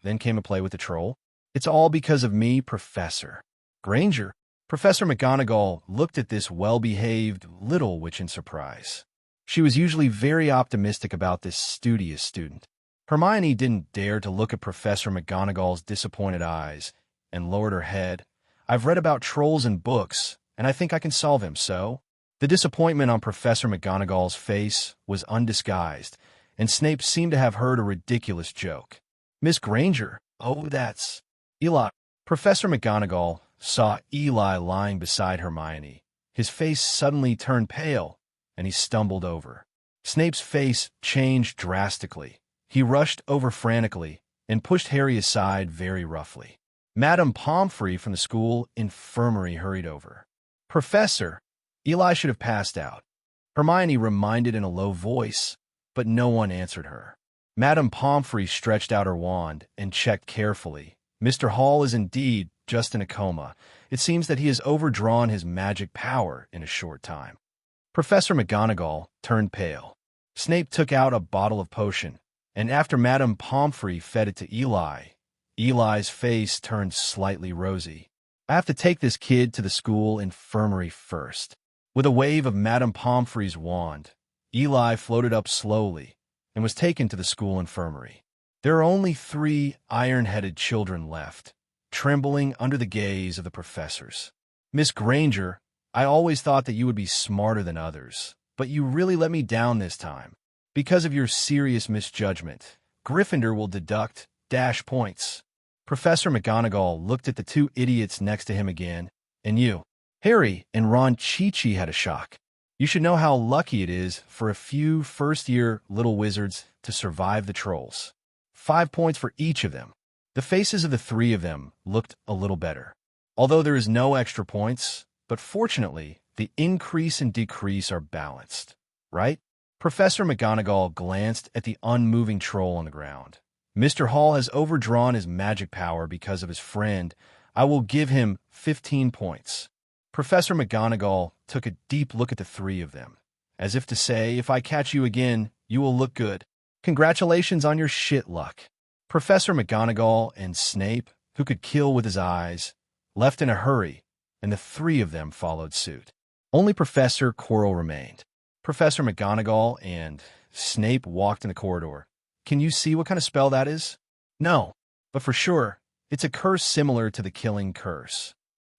then came to play with the troll? It's all because of me, Professor Granger. Professor McGonagall looked at this well-behaved little witch in surprise. She was usually very optimistic about this studious student. Hermione didn't dare to look at Professor McGonagall's disappointed eyes and lowered her head. I've read about trolls in books, and I think I can solve him, so... The disappointment on Professor McGonagall's face was undisguised, and Snape seemed to have heard a ridiculous joke. Miss Granger? Oh, that's... Eli. Professor McGonagall saw Eli lying beside Hermione. His face suddenly turned pale, and he stumbled over. Snape's face changed drastically. He rushed over frantically and pushed Harry aside very roughly. Madame Pomfrey from the school infirmary hurried over. Professor, Eli should have passed out. Hermione reminded in a low voice, but no one answered her. Madame Pomfrey stretched out her wand and checked carefully. Mr. Hall is indeed just in a coma. It seems that he has overdrawn his magic power in a short time. Professor McGonagall turned pale. Snape took out a bottle of potion, and after Madame Pomfrey fed it to Eli, Eli's face turned slightly rosy. I have to take this kid to the school infirmary first. With a wave of Madame Pomfrey's wand, Eli floated up slowly and was taken to the school infirmary. There are only 3 iron-headed children left, trembling under the gaze of the professors. Miss Granger, I always thought that you would be smarter than others, but you really let me down this time. Because of your serious misjudgment, Gryffindor will deduct -points. Professor McGonagall looked at the 2 idiots next to him again, and you. Harry and Ron Chi-Chi had a shock. You should know how lucky it is for a few first-year little wizards to survive the trolls. 5 points for each of them. The faces of the 3 of them looked a little better. Although there is no extra points, but fortunately, the increase and decrease are balanced. Right? Professor McGonagall glanced at the unmoving troll on the ground. Mr. Hall has overdrawn his magic power because of his friend. I will give him 15 points. Professor McGonagall took a deep look at the 3 of them, as if to say, if I catch you again, you will look good. Congratulations on your shit luck. Professor McGonagall and Snape, who could kill with his eyes, left in a hurry, and the 3 of them followed suit. Only Professor Quirrell remained. Professor McGonagall and Snape walked in the corridor. Can you see what kind of spell that is? No, but for sure, it's a curse similar to the killing curse.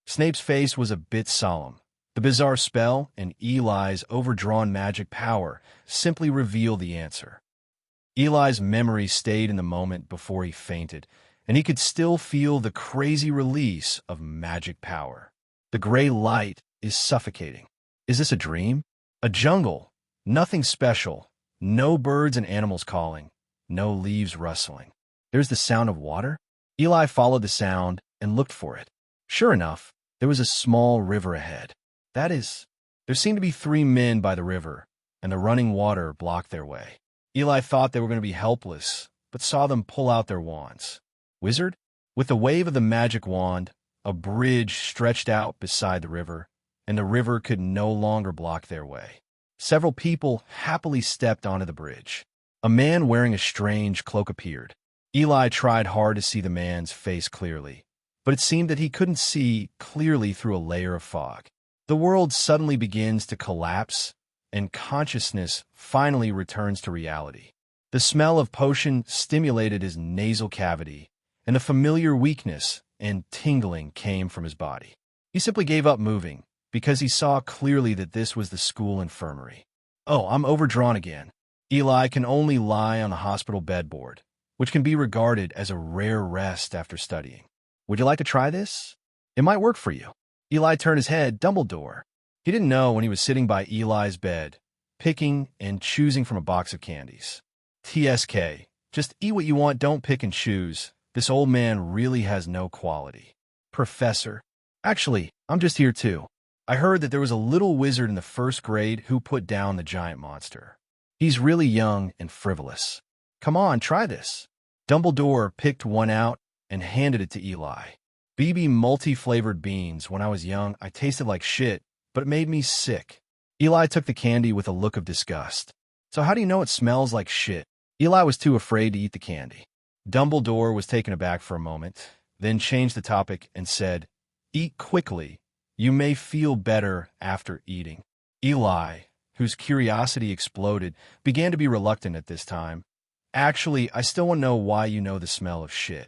Snape's face was a bit solemn. The bizarre spell and Eli's overdrawn magic power simply revealed the answer. Eli's memory stayed in the moment before he fainted, and he could still feel the crazy release of magic power. The gray light is suffocating. Is this a dream? A jungle. Nothing special. No birds and animals calling. no leaves rustling. There's the sound of water? Eli followed the sound and looked for it. Sure enough, there was a small river ahead. That is, there seemed to be 3 men by the river, and the running water blocked their way. Eli thought they were going to be helpless, but saw them pull out their wands. Wizard? With a wave of the magic wand, a bridge stretched out beside the river, and the river could no longer block their way. Several people happily stepped onto the bridge. A man wearing a strange cloak appeared. Eli tried hard to see the man's face clearly, but it seemed that he couldn't see clearly through a layer of fog. The world suddenly begins to collapse, and consciousness finally returns to reality. The smell of potion stimulated his nasal cavity, and a familiar weakness and tingling came from his body. He simply gave up moving, because he saw clearly that this was the school infirmary. Oh, I'm overdrawn again. Eli can only lie on a hospital bedboard, which can be regarded as a rare rest after studying. Would you like to try this? It might work for you. Eli turned his head. Dumbledore. He didn't know when he was sitting by Eli's bed, picking and choosing from a box of candies. TSK. Just eat what you want, don't pick and choose. This old man really has no quality. Professor. Actually, I'm just here too. I heard that there was a little wizard in the 1st grade who put down the giant monster. He's really young and frivolous. Come on, try this. Dumbledore picked one out and handed it to Eli. BB multi-flavored beans. When I was young, I tasted like shit, but it made me sick. Eli took the candy with a look of disgust. So how do you know it smells like shit? Eli was too afraid to eat the candy. Dumbledore was taken aback for a moment, then changed the topic and said, "Eat quickly. You may feel better after eating." Eli, whose curiosity exploded, began to be reluctant at this time. Actually, I still want to know why you know the smell of shit.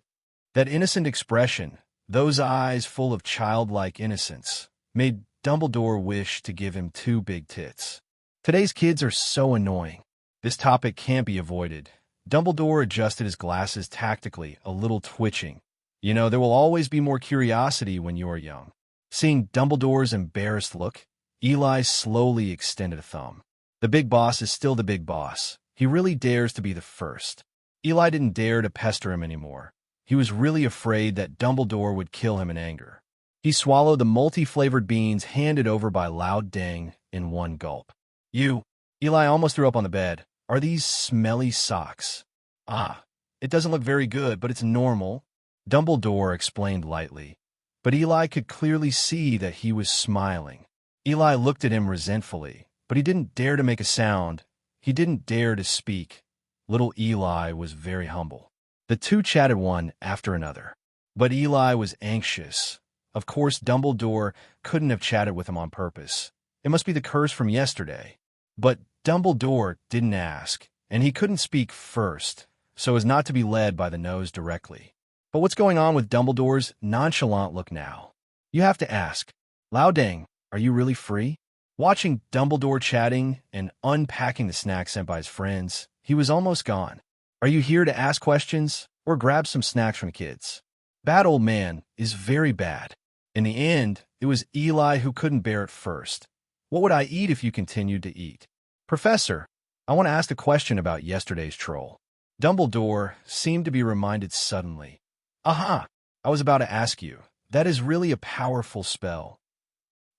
That innocent expression, those eyes full of childlike innocence, made Dumbledore wish to give him 2 big tits. Today's kids are so annoying. This topic can't be avoided. Dumbledore adjusted his glasses tactically, a little twitching. You know, there will always be more curiosity when you are young. Seeing Dumbledore's embarrassed look, Eli slowly extended a thumb. The big boss is still the big boss. He really dares to be the first. Eli didn't dare to pester him anymore. He was really afraid that Dumbledore would kill him in anger. He swallowed the multi-flavored beans handed over by Loud Dang in one gulp. Eli almost threw up on the bed. Are these smelly socks? Ah, it doesn't look very good, but it's normal, Dumbledore explained lightly. But Eli could clearly see that he was smiling. Eli looked at him resentfully, but he didn't dare to make a sound. He didn't dare to speak. Little Eli was very humble. The two chatted one after another. But Eli was anxious. Of course, Dumbledore couldn't have chatted with him on purpose. It must be the curse from yesterday. But Dumbledore didn't ask, and he couldn't speak first, so as not to be led by the nose directly. But what's going on with Dumbledore's nonchalant look now? You have to ask, Loudang, are you really free? Watching Dumbledore chatting and unpacking the snacks sent by his friends, he was almost gone. Are you here to ask questions or grab some snacks from the kids? Bad old man is very bad. In the end, it was Eli who couldn't bear it first. What would I eat if you continued to eat? Professor, I want to ask a question about yesterday's troll. Dumbledore seemed to be reminded suddenly. Aha! I was about to ask you. That is really a powerful spell.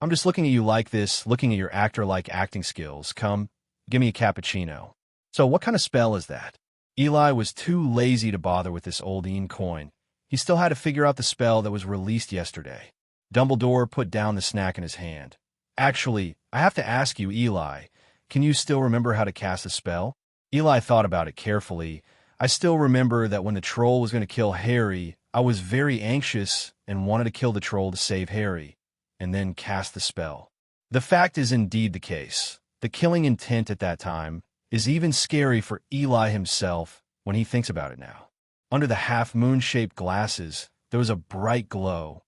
I'm just looking at you like this, looking at your actor-like acting skills. Come, give me a cappuccino. So what kind of spell is that? Eli was too lazy to bother with this old coin. He still had to figure out the spell that was released yesterday. Dumbledore put down the snack in his hand. Actually, I have to ask you, Eli, can you still remember how to cast a spell? Eli thought about it carefully. I still remember that when the troll was going to kill Harry, I was very anxious and wanted to kill the troll to save Harry, and then cast the spell. The fact is indeed the case. The killing intent at that time is even scary for Eli himself when he thinks about it now. Under the half-moon-shaped glasses, there was a bright glow.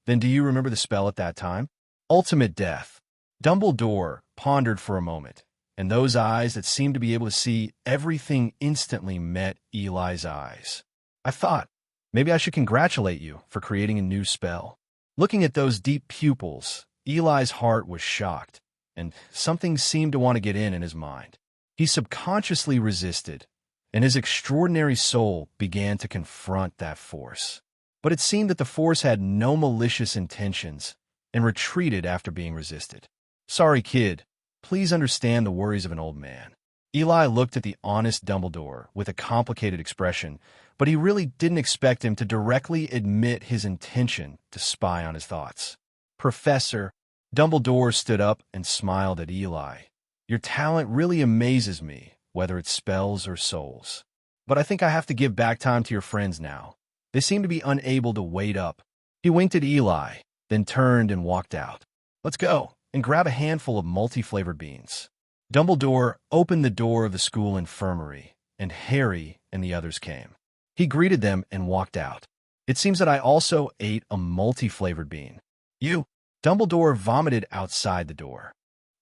Then do you remember the spell at that time? Ultimate death. Dumbledore pondered for a moment, and those eyes that seemed to be able to see everything instantly met Eli's eyes. I thought, maybe I should congratulate you for creating a new spell. Looking at those deep pupils, Eli's heart was shocked, and something seemed to want to get in his mind. He subconsciously resisted, and his extraordinary soul began to confront that force. But it seemed that the force had no malicious intentions and retreated after being resisted. "Sorry, kid. Please understand the worries of an old man." Eli looked at the honest Dumbledore with a complicated expression, but he really didn't expect him to directly admit his intention to spy on his thoughts. "Professor," Dumbledore stood up and smiled at Eli. "Your talent really amazes me, whether it's spells or souls. But I think I have to give back time to your friends now. They seem to be unable to wait up." He winked at Eli, then turned and walked out. "Let's go and grab a handful of multi-flavored beans." Dumbledore opened the door of the school infirmary, and Harry and the others came. He greeted them and walked out. "It seems that I also ate a multi-flavored bean." "You?" Dumbledore vomited outside the door.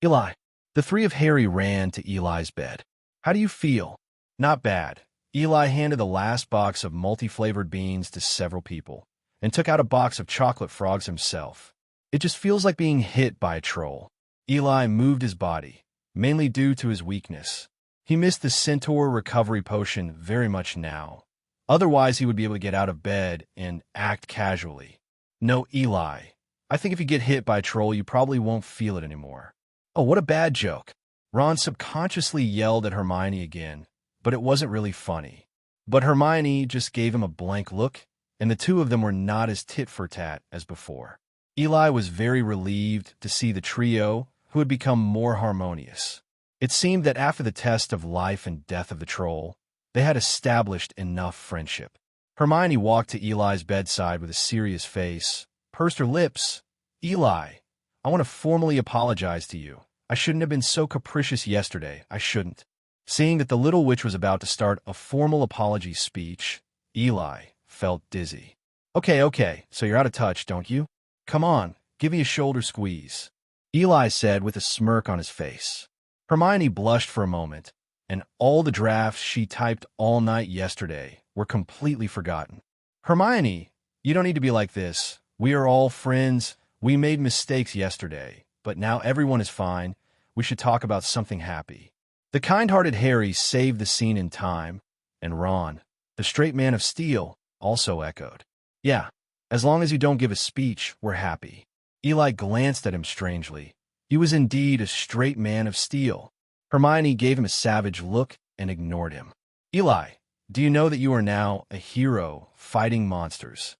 "Eli." The three of Harry ran to Eli's bed. "How do you feel?" "Not bad." Eli handed the last box of multi-flavored beans to several people, and took out a box of chocolate frogs himself. "It just feels like being hit by a troll." Eli moved his body, mainly due to his weakness. He missed the Centaur recovery potion very much now. Otherwise, he would be able to get out of bed and act casually. "No, Eli. I think if you get hit by a troll, you probably won't feel it anymore." "Oh, what a bad joke." Ron subconsciously yelled at Hermione again, but it wasn't really funny. But Hermione just gave him a blank look, and the two of them were not as tit-for-tat as before. Eli was very relieved to see the trio, who had become more harmonious. It seemed that after the test of life and death of the troll, they had established enough friendship. Hermione walked to Eli's bedside with a serious face, pursed her lips. "Eli, I want to formally apologize to you. I shouldn't have been so capricious yesterday. I shouldn't." Seeing that the little witch was about to start a formal apology speech, Eli felt dizzy. Okay, so you're out of touch, don't you? Come on, give me a shoulder squeeze," Eli said with a smirk on his face. Hermione blushed for a moment, and all the drafts she typed all night yesterday were completely forgotten. "Hermione, you don't need to be like this. We are all friends. We made mistakes yesterday, but now everyone is fine. We should talk about something happy." The kind-hearted Harry saved the scene in time, and Ron, the straight man of steel, also echoed, "Yeah, as long as you don't give a speech, we're happy." Eli glanced at him strangely. He was indeed a straight man of steel. Hermione gave him a savage look and ignored him. "Eli, do you know that you are now a hero fighting monsters?"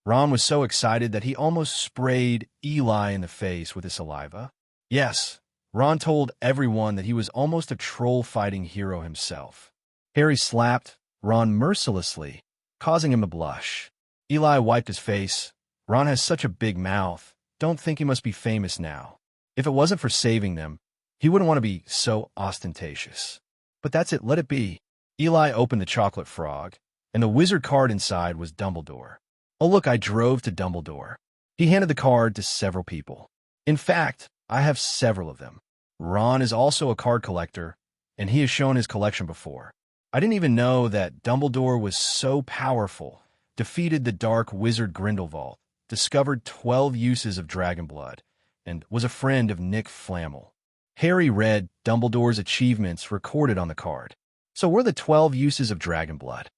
Ron was so excited that he almost sprayed Eli in the face with his saliva. Yes, Ron told everyone that he was almost a troll-fighting hero himself. Harry slapped Ron mercilessly, causing him to blush. Eli wiped his face. "Ron has such a big mouth. Don't think he must be famous now. If it wasn't for saving them, he wouldn't want to be so ostentatious. But that's it, let it be." Eli opened the chocolate frog, and the wizard card inside was Dumbledore. "Oh look, I drove to Dumbledore." He handed the card to several people. "In fact, I have several of them. Ron is also a card collector, and he has shown his collection before. I didn't even know that Dumbledore was so powerful, defeated the dark wizard Grindelwald, discovered 12 uses of dragon blood, and was a friend of Nick Flamel." Harry read Dumbledore's achievements recorded on the card. "So what are the 12 uses of dragon blood?"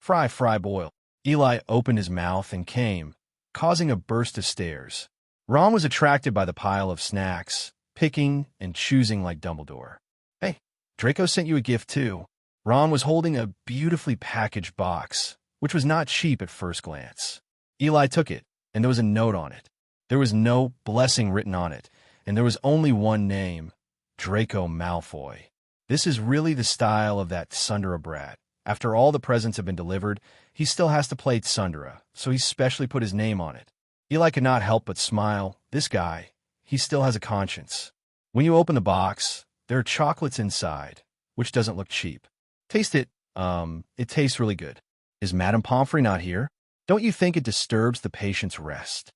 Fry boil." Eli opened his mouth and came, causing a burst of stares. Ron was attracted by the pile of snacks, picking and choosing like Dumbledore. "Hey, Draco sent you a gift too." Ron was holding a beautifully packaged box, which was not cheap at first glance. Eli took it, and there was a note on it. There was no blessing written on it, and there was only one name, Draco Malfoy. This is really the style of that Tsundere brat. After all the presents have been delivered, he still has to play Tsundere, so he specially put his name on it. Eli could not help but smile. This guy, he still has a conscience. When you open the box, there are chocolates inside, which doesn't look cheap. Taste it. It tastes really good. Is Madame Pomfrey not here? Don't you think it disturbs the patient's rest?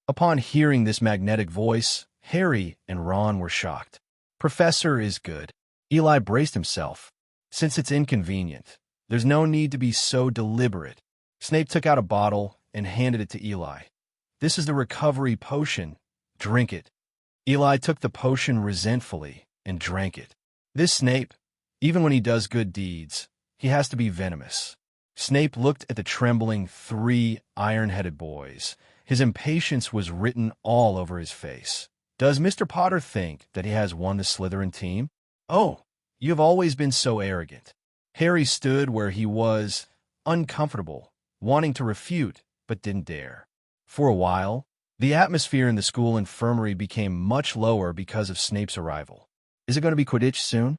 Upon hearing this magnetic voice, Harry and Ron were shocked. Professor is good. Eli braced himself. Since it's inconvenient, there's no need to be so deliberate. Snape took out a bottle and handed it to Eli. This is the recovery potion. Drink it. Eli took the potion resentfully and drank it. This Snape, even when he does good deeds, He has to be venomous. Snape looked at the trembling 3 iron-headed boys. His impatience was written all over his face. Does Mr. Potter think that he has won the Slytherin team? Oh, you have always been so arrogant. Harry stood where he was, uncomfortable, wanting to refute, but didn't dare. For a while, the atmosphere in the school infirmary became much lower because of Snape's arrival. Is it going to be Quidditch soon?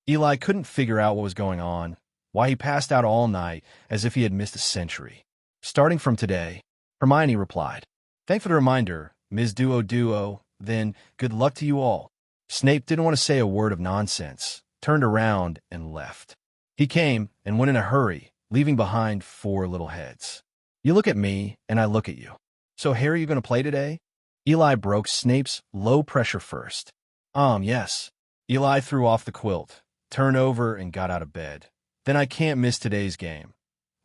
Eli couldn't figure out what was going on, why he passed out all night as if he had missed a century. Starting from today, Hermione replied. Thanks for the reminder, Ms. Duo. Then, good luck to you all. Snape didn't want to say a word of nonsense, turned around and left. He came and went in a hurry, leaving behind 4 little heads. You look at me, and I look at you. So, Harry, you going to play today? Eli broke Snape's low pressure first. Yes. Eli threw off the quilt, turned over, and got out of bed. Then I can't miss today's game,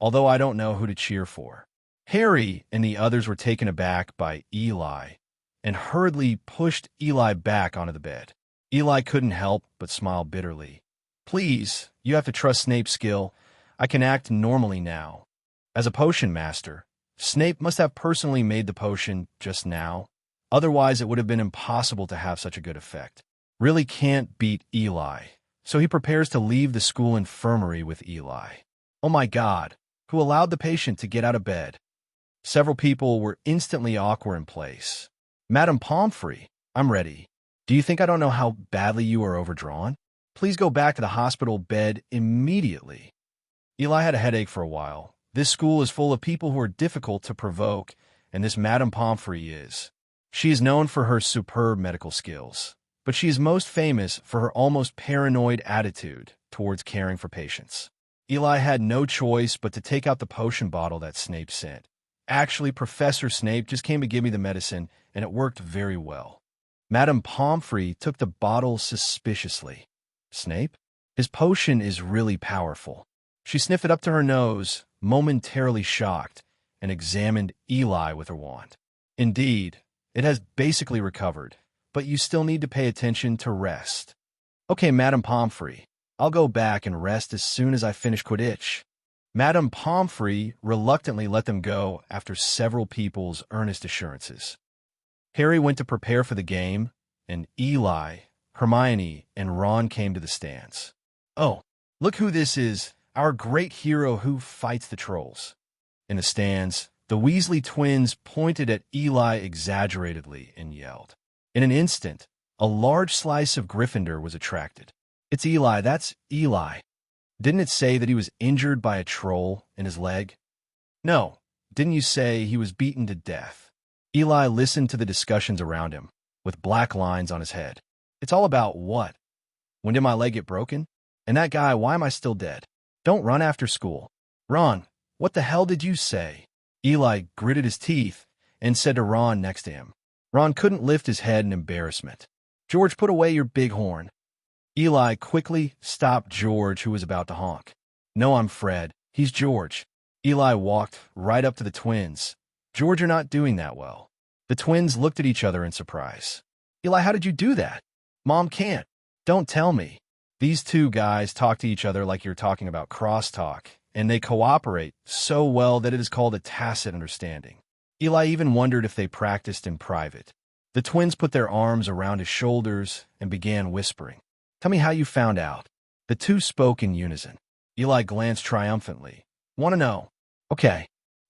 although I don't know who to cheer for. Harry and the others were taken aback by Eli, and hurriedly pushed Eli back onto the bed. Eli couldn't help but smile bitterly. Please, you have to trust Snape's skill. I can act normally now. As a potion master, Snape must have personally made the potion just now. Otherwise, it would have been impossible to have such a good effect. Really can't beat Eli, so he prepares to leave the school infirmary with Eli. Oh my God, who allowed the patient to get out of bed? Several people were instantly awkward in place. Madame Pomfrey, I'm ready. Do you think I don't know how badly you are overdrawn? Please go back to the hospital bed immediately. Eli had a headache for a while. This school is full of people who are difficult to provoke, and this Madame Pomfrey is. She is known for her superb medical skills, but she is most famous for her almost paranoid attitude towards caring for patients. Eli had no choice but to take out the potion bottle that Snape sent. Actually, Professor Snape just came to give me the medicine, and it worked very well. Madame Pomfrey took the bottle suspiciously. Snape? His potion is really powerful. She sniffed it up to her nose, momentarily shocked, and examined Eli with her wand. Indeed, it has basically recovered, but you still need to pay attention to rest. Okay, Madame Pomfrey, I'll go back and rest as soon as I finish Quidditch. Madame Pomfrey reluctantly let them go after several people's earnest assurances. Harry went to prepare for the game, and Eli, Hermione, and Ron came to the stands. Oh, look who this is, our great hero who fights the trolls. In the stands, the Weasley twins pointed at Eli exaggeratedly and yelled. In an instant, a large slice of Gryffindor was attracted. It's Eli, that's Eli. Didn't it say that he was injured by a troll in his leg? No, didn't you say he was beaten to death? Eli listened to the discussions around him, with black lines on his head. It's all about what? When did my leg get broken? And that guy, why am I still dead? Don't run after school. Ron, what the hell did you say? Eli gritted his teeth and said to Ron next to him. Ron couldn't lift his head in embarrassment. George, put away your big horn. Eli quickly stopped George, who was about to honk. No, I'm Fred. He's George. Eli walked right up to the twins. George, you're not doing that well. The twins looked at each other in surprise. Eli, how did you do that? Mom can't. Don't tell me. These two guys talk to each other like you're talking about crosstalk, and they cooperate so well that it is called a tacit understanding. Eli even wondered if they practiced in private. The twins put their arms around his shoulders and began whispering. Tell me how you found out. The two spoke in unison. Eli glanced triumphantly. Want to know? Okay.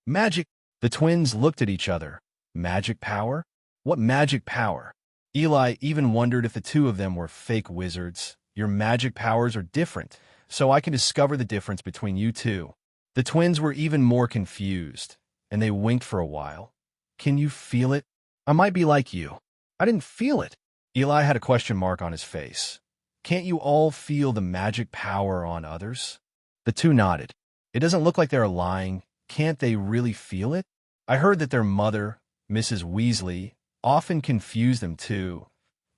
Magic. The twins looked at each other. Magic power? What magic power? Eli even wondered if the two of them were fake wizards. Your magic powers are different, so I can discover the difference between you two. The twins were even more confused, and they winked for a while. Can you feel it? I might be like you. I didn't feel it. Eli had a question mark on his face. Can't you all feel the magic power on others? The two nodded. It doesn't look like they're lying. Can't they really feel it? I heard that their mother, Mrs. Weasley, often confused them too.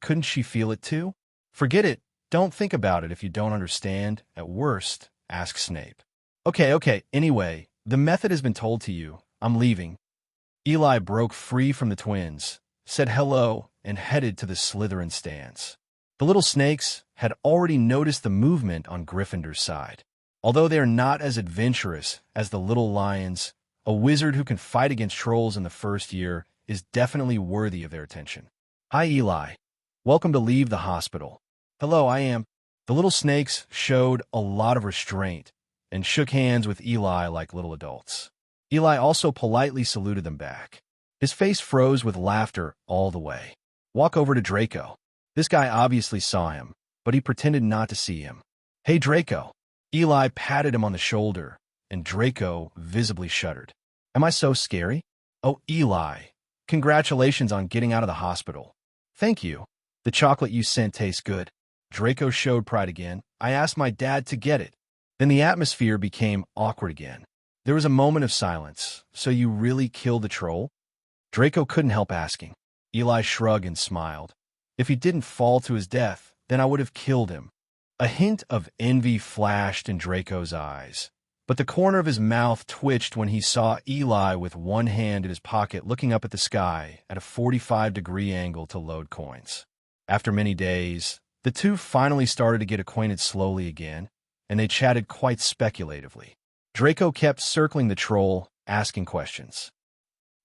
Couldn't she feel it too? Forget it. Don't think about it if you don't understand. At worst, asked Snape. Okay. Anyway, the method has been told to you. I'm leaving. Eli broke free from the twins, said hello, and headed to the Slytherin stands. The little snakes had already noticed the movement on Gryffindor's side. Although they are not as adventurous as the little lions, a wizard who can fight against trolls in the first year is definitely worthy of their attention. Hi, Eli. Welcome to Leave the Hospital. Hello, I am. The little snakes showed a lot of restraint and shook hands with Eli like little adults. Eli also politely saluted them back. His face froze with laughter all the way. Walk over to Draco. This guy obviously saw him, but he pretended not to see him. Hey, Draco. Eli patted him on the shoulder, and Draco visibly shuddered. Am I so scary? Oh, Eli. Congratulations on getting out of the hospital. Thank you. The chocolate you sent tastes good. Draco showed pride again. I asked my dad to get it. Then the atmosphere became awkward again. There was a moment of silence. So you really killed the troll? Draco couldn't help asking. Eli shrugged and smiled. If he didn't fall to his death, then I would have killed him. A hint of envy flashed in Draco's eyes, but the corner of his mouth twitched when he saw Eli with one hand in his pocket looking up at the sky at a 45-degree angle to load coins. After many days, the two finally started to get acquainted slowly again, and they chatted quite speculatively. Draco kept circling the troll, asking questions.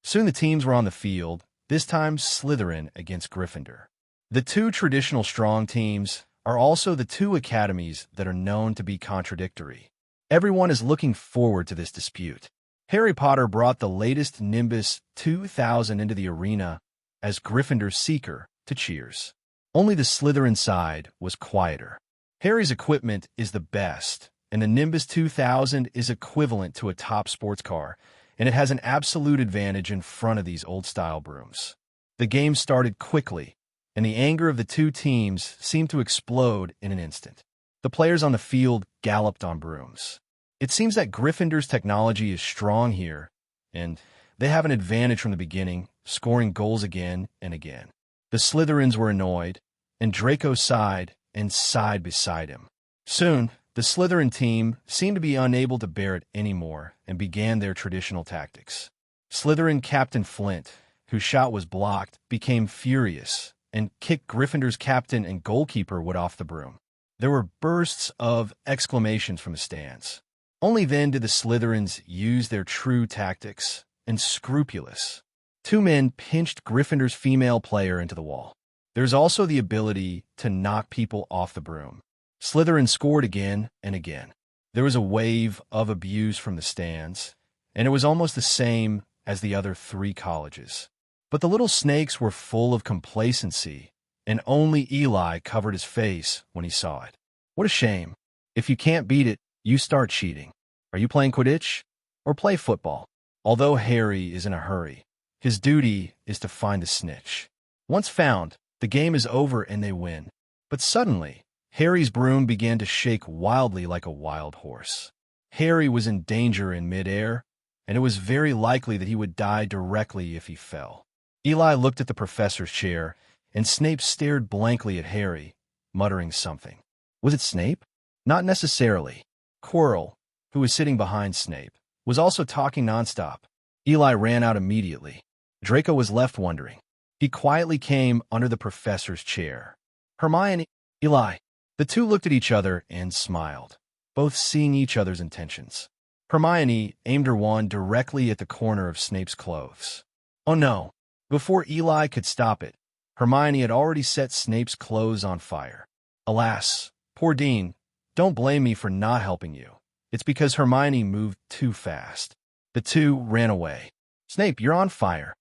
Soon the teams were on the field, this time Slytherin against Gryffindor. The two traditional strong teams are also the two academies that are known to be contradictory. Everyone is looking forward to this dispute. Harry Potter brought the latest Nimbus 2000 into the arena as Gryffindor's Seeker to cheers. Only the Slytherin side was quieter. Harry's equipment is the best, and the Nimbus 2000 is equivalent to a top sports car, and it has an absolute advantage in front of these old-style brooms. The game started quickly, and the anger of the two teams seemed to explode in an instant. The players on the field galloped on brooms. It seems that Gryffindor's technology is strong here, and they have an advantage from the beginning, scoring goals again and again. The Slytherins were annoyed, and Draco sighed and sighed beside him. Soon, the Slytherin team seemed to be unable to bear it anymore and began their traditional tactics. Slytherin Captain Flint, whose shot was blocked, became furious and kicked Gryffindor's captain and goalkeeper Wood off the broom. There were bursts of exclamations from the stands. Only then did the Slytherins use their true tactics, and scrupulous. Two men pinched Gryffindor's female player into the wall. There's also the ability to knock people off the broom. Slytherin scored again and again. There was a wave of abuse from the stands, and it was almost the same as the other three colleges. But the little snakes were full of complacency, and only Eli covered his face when he saw it. What a shame. If you can't beat it, you start cheating. Are you playing Quidditch? Or play football? Although Harry is in a hurry, his duty is to find the snitch. Once found, the game is over and they win. But suddenly, Harry's broom began to shake wildly like a wild horse. Harry was in danger in midair, and it was very likely that he would die directly if he fell. Eli looked at the professor's chair, and Snape stared blankly at Harry, muttering something. Was it Snape? Not necessarily. Quirrell, who was sitting behind Snape, was also talking nonstop. Eli ran out immediately. Draco was left wondering. He quietly came under the professor's chair. Hermione, Eli. The two looked at each other and smiled, both seeing each other's intentions. Hermione aimed her wand directly at the corner of Snape's clothes. Oh no! Before Eli could stop it, Hermione had already set Snape's clothes on fire. Alas, poor Dean, don't blame me for not helping you. It's because Hermione moved too fast. The two ran away. Snape, you're on fire.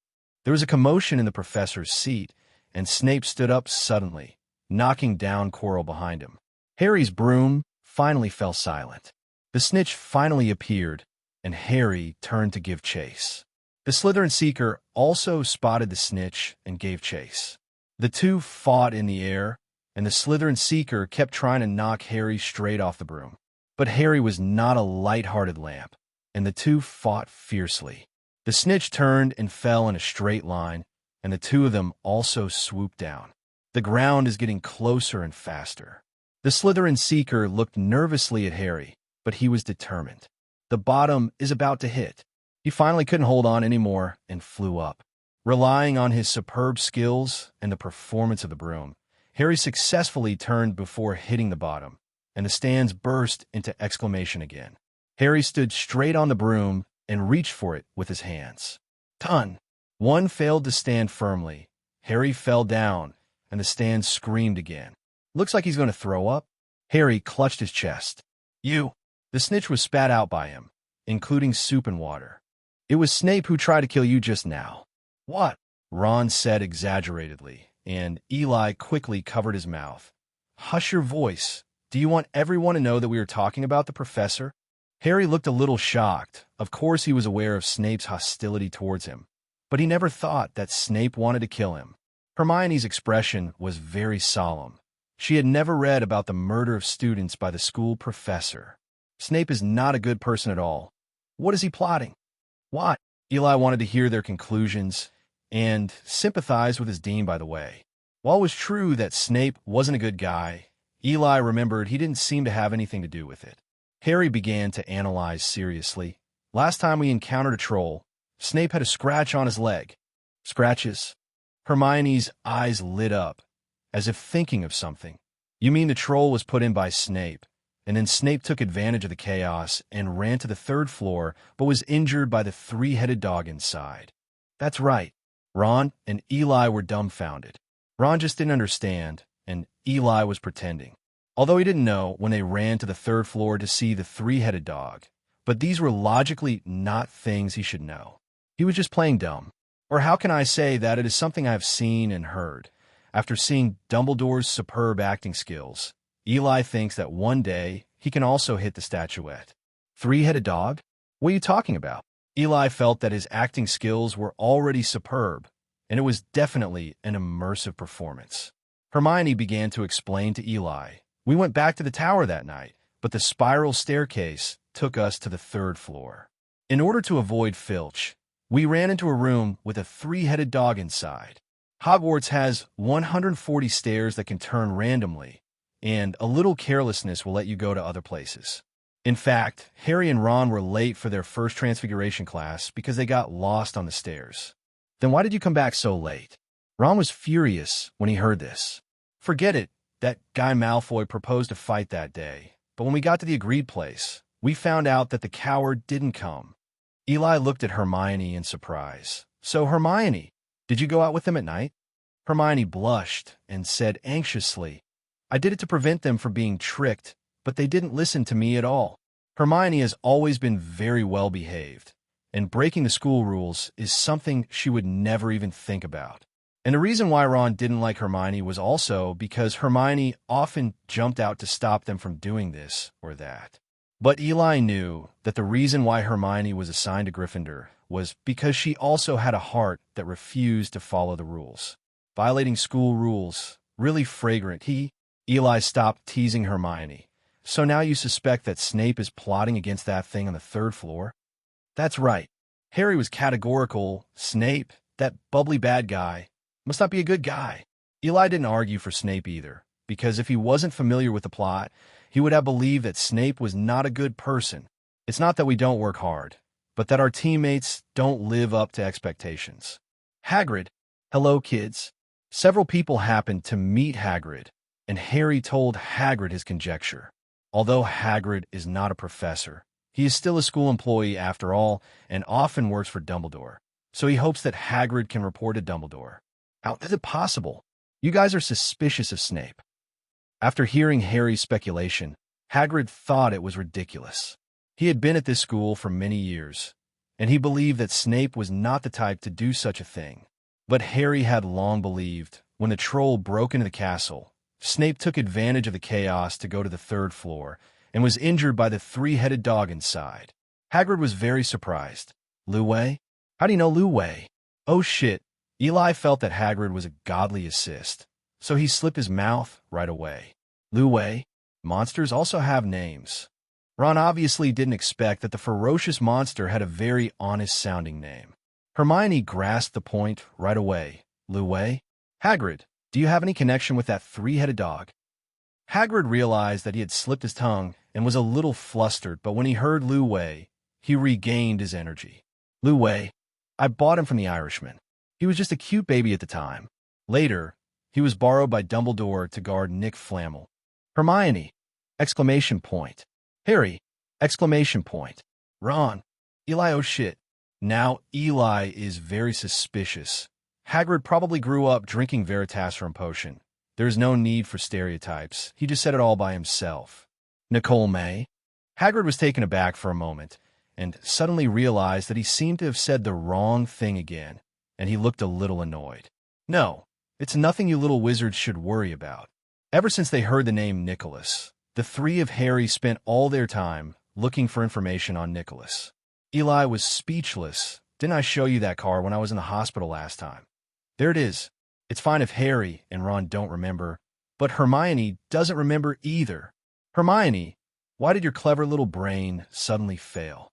There was a commotion in the professor's seat, and Snape stood up suddenly, knocking down Quirrell behind him. Harry's broom finally fell silent. The snitch finally appeared, and Harry turned to give chase. The Slytherin Seeker also spotted the snitch and gave chase. The two fought in the air, and the Slytherin Seeker kept trying to knock Harry straight off the broom. But Harry was not a light-hearted lamp, and the two fought fiercely. The snitch turned and fell in a straight line, and the two of them also swooped down. The ground is getting closer and faster. The Slytherin Seeker looked nervously at Harry, but he was determined. The bottom is about to hit. He finally couldn't hold on anymore and flew up. Relying on his superb skills and the performance of the broom, Harry successfully turned before hitting the bottom, and the stands burst into exclamation again. Harry stood straight on the broom and reached for it with his hands. Ton! One failed to stand firmly. Harry fell down, and the stand screamed again. Looks like he's going to throw up. Harry clutched his chest. You! The snitch was spat out by him, including soup and water. It was Snape who tried to kill you just now. What? Ron said exaggeratedly, and Eli quickly covered his mouth. Hush your voice. Do you want everyone to know that we are talking about the professor? Harry looked a little shocked. Of course he was aware of Snape's hostility towards him, but he never thought that Snape wanted to kill him. Hermione's expression was very solemn. She had never read about the murder of students by the school professor. Snape is not a good person at all. What is he plotting? What? Eli wanted to hear their conclusions and sympathized with his dean, by the way. While it was true that Snape wasn't a good guy, Eli remembered he didn't seem to have anything to do with it. Harry began to analyze seriously. Last time we encountered a troll, Snape had a scratch on his leg. Scratches? Hermione's eyes lit up, as if thinking of something. You mean the troll was put in by Snape, and then Snape took advantage of the chaos and ran to the third floor, but was injured by the three-headed dog inside. That's right. Ron and Eli were dumbfounded. Ron just didn't understand, and Eli was pretending. Although he didn't know when they ran to the third floor to see the three-headed dog. But these were logically not things he should know. He was just playing dumb. Or how can I say that it is something I have seen and heard? After seeing Dumbledore's superb acting skills, Eli thinks that one day he can also hit the statuette. Three-headed dog? What are you talking about? Eli felt that his acting skills were already superb, and it was definitely an immersive performance. Hermione began to explain to Eli, we went back to the tower that night, but the spiral staircase took us to the third floor. In order to avoid Filch, we ran into a room with a three-headed dog inside. Hogwarts has 140 stairs that can turn randomly, and a little carelessness will let you go to other places. In fact, Harry and Ron were late for their first Transfiguration class because they got lost on the stairs. Then why did you come back so late? Ron was furious when he heard this. Forget it, that guy Malfoy proposed a fight that day, but when we got to the agreed place, we found out that the coward didn't come. Eli looked at Hermione in surprise. So Hermione, did you go out with them at night? Hermione blushed and said anxiously, I did it to prevent them from being tricked, but they didn't listen to me at all. Hermione has always been very well behaved, and breaking the school rules is something she would never even think about. And the reason why Ron didn't like Hermione was also because Hermione often jumped out to stop them from doing this or that. But Eli knew that the reason why Hermione was assigned to Gryffindor was because she also had a heart that refused to follow the rules. Violating school rules, really fragrant. Eli stopped teasing Hermione. So now you suspect that Snape is plotting against that thing on the third floor? That's right. Harry was categorical. Snape, that bubbly bad guy, must not be a good guy. Eli didn't argue for Snape either, because if he wasn't familiar with the plot, he would have believed that Snape was not a good person. It's not that we don't work hard, but that our teammates don't live up to expectations. Hagrid. Hello, kids. Several people happened to meet Hagrid, and Harry told Hagrid his conjecture. Although Hagrid is not a professor, he is still a school employee after all, and often works for Dumbledore. So he hopes that Hagrid can report to Dumbledore. How is it possible? You guys are suspicious of Snape. After hearing Harry's speculation, Hagrid thought it was ridiculous. He had been at this school for many years, and he believed that Snape was not the type to do such a thing. But Harry had long believed, when the troll broke into the castle, Snape took advantage of the chaos to go to the third floor and was injured by the three-headed dog inside. Hagrid was very surprised. Lu Wei? How do you know Lu Wei? Oh shit. Eli felt that Hagrid was a godly assist, so he slipped his mouth right away. Lu Wei? Monsters also have names. Ron obviously didn't expect that the ferocious monster had a very honest-sounding name. Hermione grasped the point right away. Lu Wei? Hagrid, do you have any connection with that three-headed dog? Hagrid realized that he had slipped his tongue and was a little flustered, but when he heard Lu Wei, he regained his energy. Lu Wei, I bought him from the Irishman. He was just a cute baby at the time. Later, he was borrowed by Dumbledore to guard Nick Flamel. Hermione, Exclamation point. Harry! Exclamation point. Ron! Eli, oh shit. Now Eli is very suspicious. Hagrid probably grew up drinking Veritaserum potion. There's no need for stereotypes. He just said it all by himself. Nicole May? Hagrid was taken aback for a moment, and suddenly realized that he seemed to have said the wrong thing again, and he looked a little annoyed. No, it's nothing you little wizards should worry about. Ever since they heard the name Nicholas, the three of Harry spent all their time looking for information on Nicholas. Eli was speechless. Didn't I show you that car when I was in the hospital last time? There it is. It's fine if Harry and Ron don't remember, but Hermione doesn't remember either. Hermione, why did your clever little brain suddenly fail?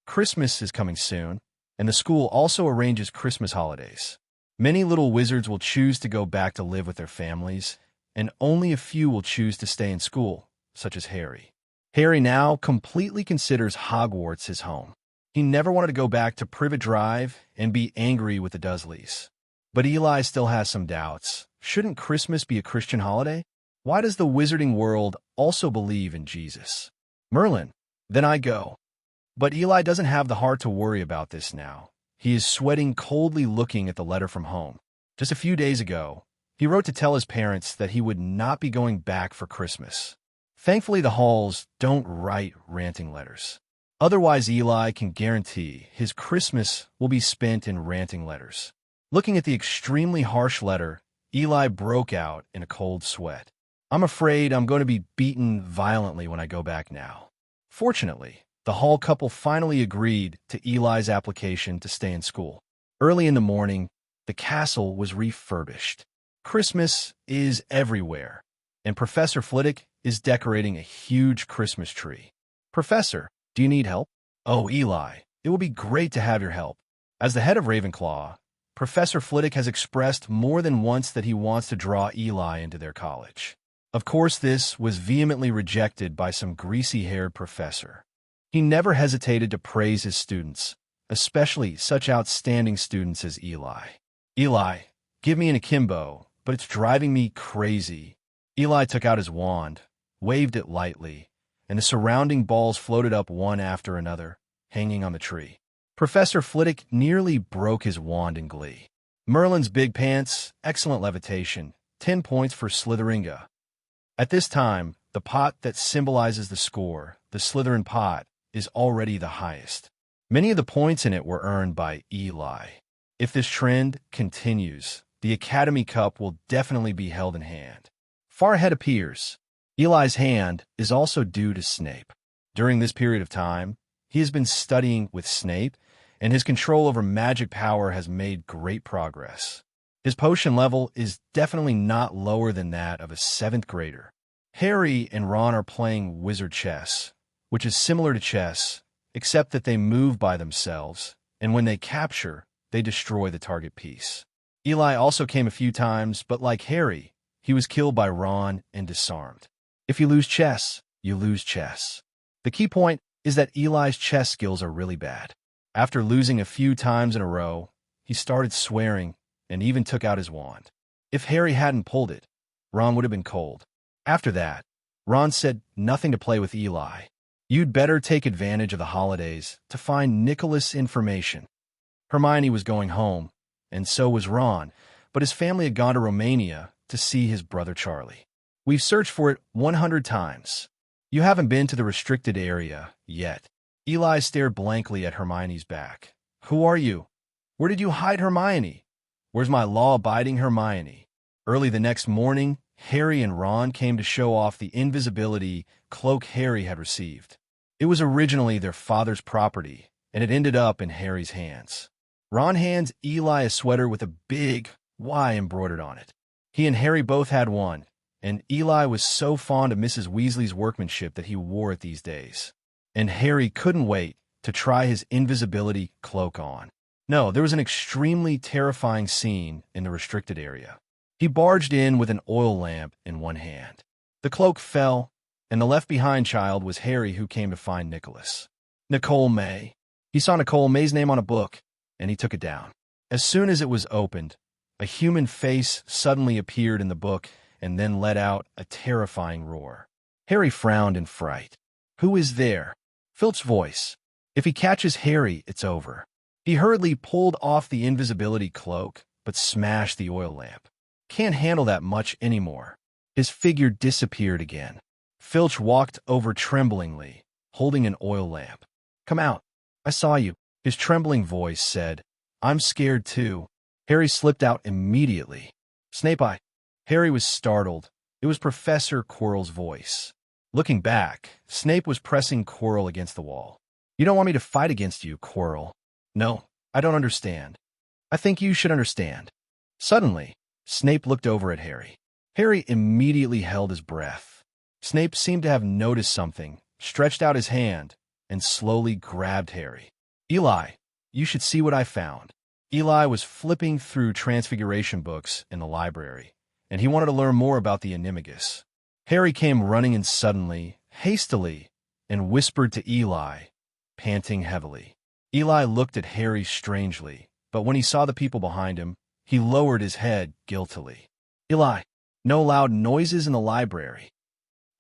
Christmas is coming soon, and the school also arranges Christmas holidays. Many little wizards will choose to go back to live with their families, and only a few will choose to stay in school, such as Harry. Harry now completely considers Hogwarts his home. He never wanted to go back to Privet Drive and be angry with the Dursleys. But Eli still has some doubts. Shouldn't Christmas be a Christian holiday? Why does the wizarding world also believe in Jesus? Merlin, then I go. But Eli doesn't have the heart to worry about this now. He is sweating coldly looking at the letter from home. Just a few days ago, he wrote to tell his parents that he would not be going back for Christmas. Thankfully, the Halls don't write ranting letters. Otherwise, Eli can guarantee his Christmas will be spent in ranting letters. Looking at the extremely harsh letter, Eli broke out in a cold sweat. I'm afraid I'm going to be beaten violently when I go back now. Fortunately, the Hall couple finally agreed to Eli's application to stay in school. Early in the morning, the castle was refurbished. Christmas is everywhere, and Professor Flitwick is decorating a huge Christmas tree. Professor, do you need help? Oh, Eli, it will be great to have your help. As the head of Ravenclaw, Professor Flitwick has expressed more than once that he wants to draw Eli into their college. Of course, this was vehemently rejected by some greasy-haired professor. He never hesitated to praise his students, especially such outstanding students as Eli. Eli, give me an akimbo, but it's driving me crazy. Eli took out his wand, waved it lightly, and the surrounding balls floated up one after another, hanging on the tree. Professor Flitwick nearly broke his wand in glee. Merlin's big pants, excellent levitation, 10 points for Slytheringa. At this time, the pot that symbolizes the score, the Slytherin pot, is already the highest. Many of the points in it were earned by Eli. If this trend continues, the Academy Cup will definitely be held in hand. Far ahead appears. Eli's hand is also due to Snape. During this period of time, he has been studying with Snape, and his control over magic power has made great progress. His potion level is definitely not lower than that of a 7th grader. Harry and Ron are playing wizard chess, which is similar to chess, except that they move by themselves, and when they capture, they destroy the target piece. Eli also came a few times, but like Harry, he was killed by Ron and disarmed. If you lose chess, you lose chess. The key point is that Eli's chess skills are really bad. After losing a few times in a row, he started swearing and even took out his wand. If Harry hadn't pulled it, Ron would have been cold. After that, Ron said nothing to play with Eli. You'd better take advantage of the holidays to find Nicholas information. Hermione was going home, and so was Ron, but his family had gone to Romania to see his brother Charlie. We've searched for it 100 times. You haven't been to the restricted area yet. Eli stared blankly at Hermione's back. Who are you? Where did you hide Hermione? Where's my law-abiding Hermione? Early the next morning, Harry and Ron came to show off the invisibility cloak Harry had received. It was originally their father's property, and it ended up in Harry's hands. Ron hands Eli a sweater with a big Y embroidered on it. He and Harry both had one, and Eli was so fond of Mrs. Weasley's workmanship that he wore it these days. And Harry couldn't wait to try his invisibility cloak on. No, there was an extremely terrifying scene in the restricted area. He barged in with an oil lamp in one hand. The cloak fell, and the left-behind child was Harry, who came to find Nicholas. Nicole May. He saw Nicole May's name on a book, and he took it down. As soon as it was opened, a human face suddenly appeared in the book and then let out a terrifying roar. Harry frowned in fright. Who is there? Filch's voice. If he catches Harry, it's over. He hurriedly pulled off the invisibility cloak, but smashed the oil lamp. Can't handle that much anymore. His figure disappeared again. Filch walked over tremblingly, holding an oil lamp. Come out. I saw you. His trembling voice said, I'm scared too. Harry slipped out immediately. Snape, Harry was startled. It was Professor Quirrell's voice. Looking back, Snape was pressing Quirrell against the wall. You don't want me to fight against you, Quirrell. No, I don't understand. I think you should understand. Suddenly, Snape looked over at Harry. Harry immediately held his breath. Snape seemed to have noticed something, stretched out his hand, and slowly grabbed Harry. Eli, you should see what I found. Eli was flipping through Transfiguration books in the library, and he wanted to learn more about the Animagus. Harry came running in suddenly, hastily, and whispered to Eli, panting heavily. Eli looked at Harry strangely, but when he saw the people behind him, he lowered his head guiltily. Eli, no loud noises in the library.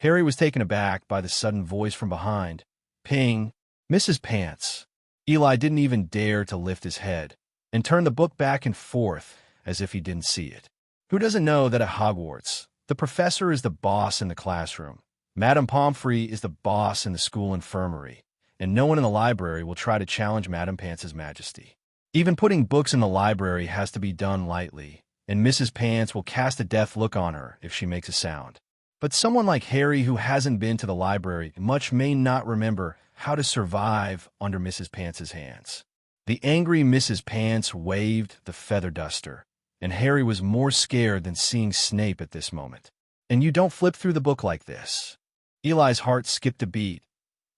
Harry was taken aback by the sudden voice from behind. Ping, Mrs. Pants. Eli didn't even dare to lift his head, and turned the book back and forth as if he didn't see it. Who doesn't know that at Hogwarts, the professor is the boss in the classroom, Madame Pomfrey is the boss in the school infirmary, and no one in the library will try to challenge Madame Pants's majesty. Even putting books in the library has to be done lightly, and Mrs. Pants will cast a death look on her if she makes a sound. But someone like Harry who hasn't been to the library much may not remember how to survive under Mrs. Pants's hands. The angry Mrs. Pants waved the feather duster, and Harry was more scared than seeing Snape at this moment. And you don't flip through the book like this. Eli's heart skipped a beat.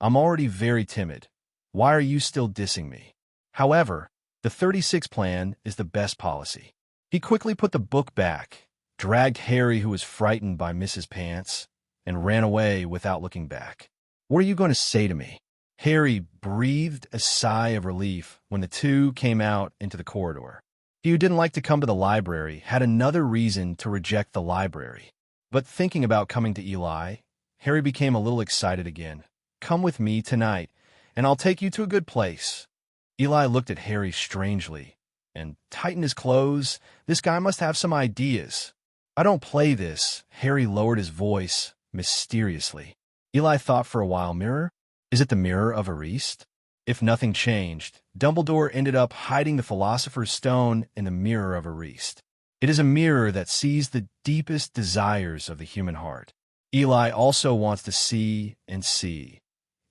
I'm already very timid. Why are you still dissing me? However, the 36 plan is the best policy. He quickly put the book back, dragged Harry, who was frightened by Mrs. Pants, and ran away without looking back. What are you going to say to me? Harry breathed a sigh of relief when the two came out into the corridor. He who didn't like to come to the library had another reason to reject the library. But thinking about coming to Eli, Harry became a little excited again. Come with me tonight, and I'll take you to a good place. Eli looked at Harry strangely and tightened his clothes. This guy must have some ideas. I don't play this. Harry lowered his voice mysteriously. Eli thought for a while. Mirror? Is it the Mirror of Erised? If nothing changed, Dumbledore ended up hiding the Philosopher's Stone in the Mirror of Erised. It is a mirror that sees the deepest desires of the human heart. Eli also wants to see and see.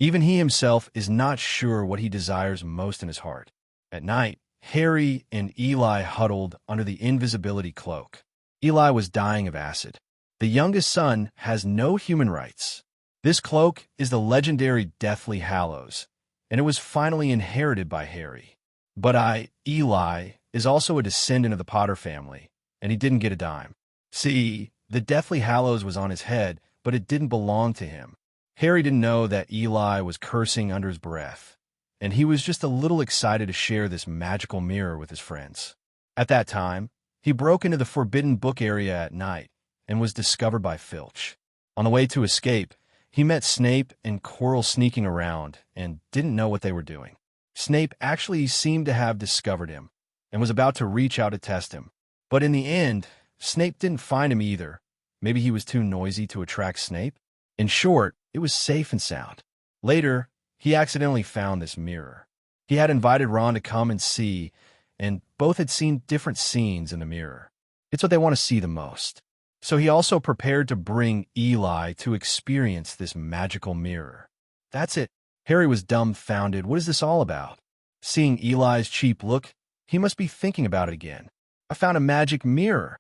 Even he himself is not sure what he desires most in his heart. At night, Harry and Eli huddled under the invisibility cloak. Eli was dying of acid. The youngest son has no human rights. This cloak is the legendary Deathly Hallows, and it was finally inherited by Harry. But Eli, is also a descendant of the Potter family, and he didn't get a dime. See, the Deathly Hallows was on his head, but it didn't belong to him. Harry didn't know that Eli was cursing under his breath, and he was just a little excited to share this magical mirror with his friends. At that time, he broke into the forbidden book area at night and was discovered by Filch. On the way to escape, he met Snape and Quirrell sneaking around and didn't know what they were doing. Snape actually seemed to have discovered him and was about to reach out to test him. But in the end, Snape didn't find him either. Maybe he was too noisy to attract Snape. In short, it was safe and sound. Later, he accidentally found this mirror. He had invited Ron to come and see, and both had seen different scenes in the mirror. It's what they want to see the most. So he also prepared to bring Eli to experience this magical mirror. That's it. Harry was dumbfounded. What is this all about? Seeing Eli's cheap look, he must be thinking about it again. I found a magic mirror.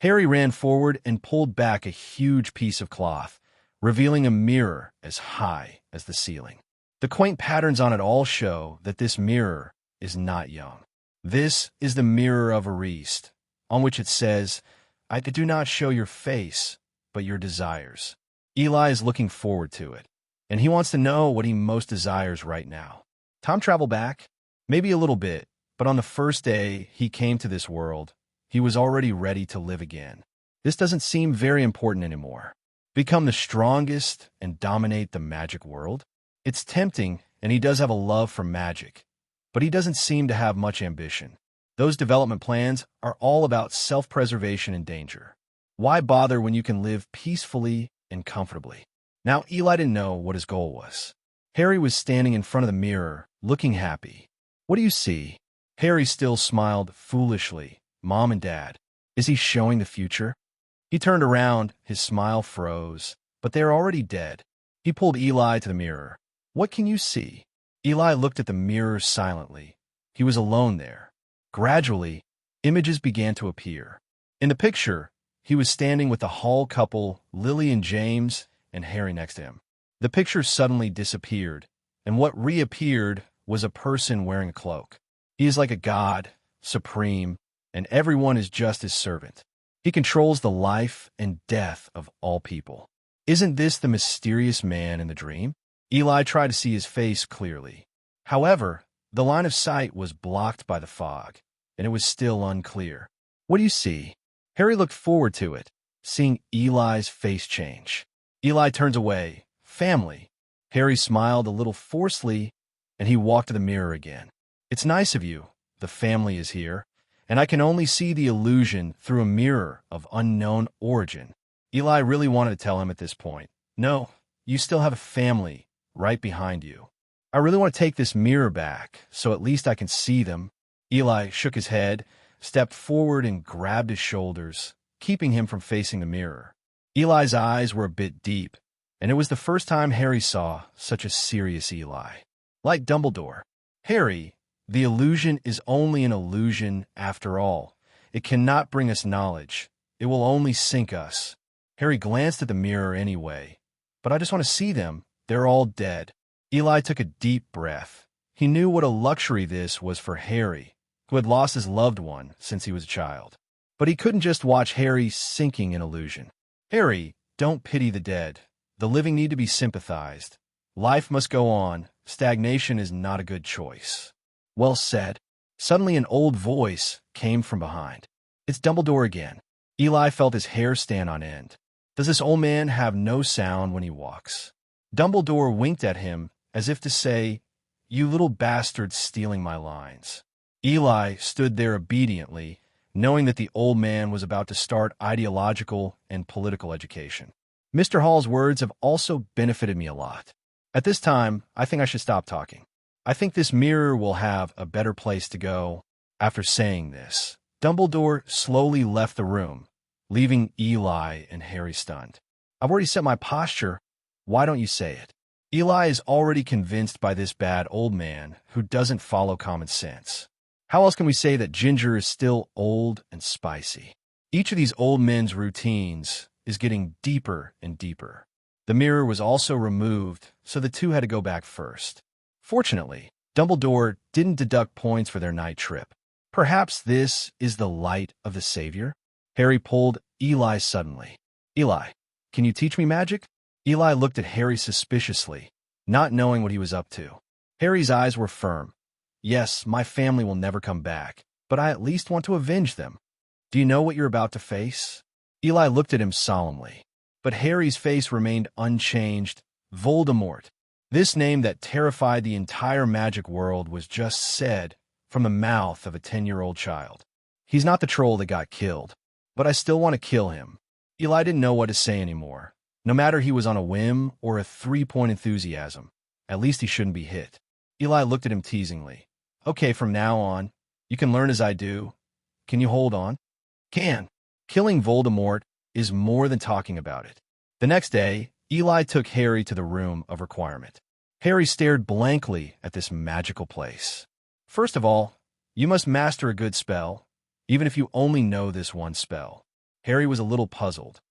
Harry ran forward and pulled back a huge piece of cloth, revealing a mirror as high as the ceiling. The quaint patterns on it all show that this mirror is not young. This is the Mirror of Erised, on which it says, I do not show your face, but your desires. Eli is looking forward to it, and he wants to know what he most desires right now. Time travel back? Maybe a little bit, but on the first day he came to this world, he was already ready to live again. This doesn't seem very important anymore. Become the strongest and dominate the magic world? It's tempting, and he does have a love for magic, but he doesn't seem to have much ambition. Those development plans are all about self-preservation and danger. Why bother when you can live peacefully and comfortably? Now, Eli didn't know what his goal was. Harry was standing in front of the mirror, looking happy. What do you see? Harry still smiled foolishly. Mom and Dad. Is he showing the future? He turned around, his smile froze, but they are already dead. He pulled Eli to the mirror. What can you see? Eli looked at the mirror silently. He was alone there. Gradually, images began to appear. In the picture, he was standing with the Hall couple, Lily and James, and Harry next to him. The picture suddenly disappeared, and what reappeared was a person wearing a cloak. He is like a god, supreme, and everyone is just his servant. He controls the life and death of all people. Isn't this the mysterious man in the dream? Eli tried to see his face clearly. However, the line of sight was blocked by the fog, and it was still unclear. What do you see? Harry looked forward to it, seeing Eli's face change. Eli turns away. Family. Harry smiled a little forcefully, and he walked to the mirror again. It's nice of you. The family is here, and I can only see the illusion through a mirror of unknown origin. Eli really wanted to tell him at this point, no, you still have a family right behind you. I really want to take this mirror back, so at least I can see them. Eli shook his head, stepped forward and grabbed his shoulders, keeping him from facing the mirror. Eli's eyes were a bit deep, and it was the first time Harry saw such a serious Eli. Like Dumbledore. Harry, the illusion is only an illusion after all. It cannot bring us knowledge. It will only sink us. Harry glanced at the mirror anyway. But I just want to see them. They're all dead. Eli took a deep breath. He knew what a luxury this was for Harry, who had lost his loved one since he was a child. But he couldn't just watch Harry sinking in illusion. Harry, don't pity the dead. The living need to be sympathized. Life must go on. Stagnation is not a good choice. Well said. Suddenly an old voice came from behind. It's Dumbledore again. Eli felt his hair stand on end. Does this old man have no sound when he walks? Dumbledore winked at him as if to say, you little bastard stealing my lines. Eli stood there obediently, knowing that the old man was about to start ideological and political education. Mr. Hall's words have also benefited me a lot. At this time, I think I should stop talking. I think this mirror will have a better place to go. After saying this, Dumbledore slowly left the room, leaving Eli and Harry stunned. I've already set my posture. Why don't you say it? Eli is already convinced by this bad old man who doesn't follow common sense. How else can we say that Ginger is still old and spicy? Each of these old men's routines is getting deeper and deeper. The mirror was also removed, so the two had to go back first. Fortunately, Dumbledore didn't deduct points for their night trip. Perhaps this is the light of the Savior? Harry pulled Eli suddenly. Eli, can you teach me magic? Eli looked at Harry suspiciously, not knowing what he was up to. Harry's eyes were firm. Yes, my family will never come back, but I at least want to avenge them. Do you know what you're about to face? Eli looked at him solemnly, but Harry's face remained unchanged. Voldemort. This name that terrified the entire magic world was just said from the mouth of a 10-year-old child. He's not the troll that got killed, but I still want to kill him. Eli didn't know what to say anymore. No matter he was on a whim or a 3-point enthusiasm, at least he shouldn't be hit. Eli looked at him teasingly. Okay, from now on, you can learn as I do. Can you hold on? Can. Killing Voldemort is more than talking about it. The next day, Eli took Harry to the room of requirement. Harry stared blankly at this magical place. First of all, you must master a good spell, even if you only know this one spell. Harry was a little puzzled.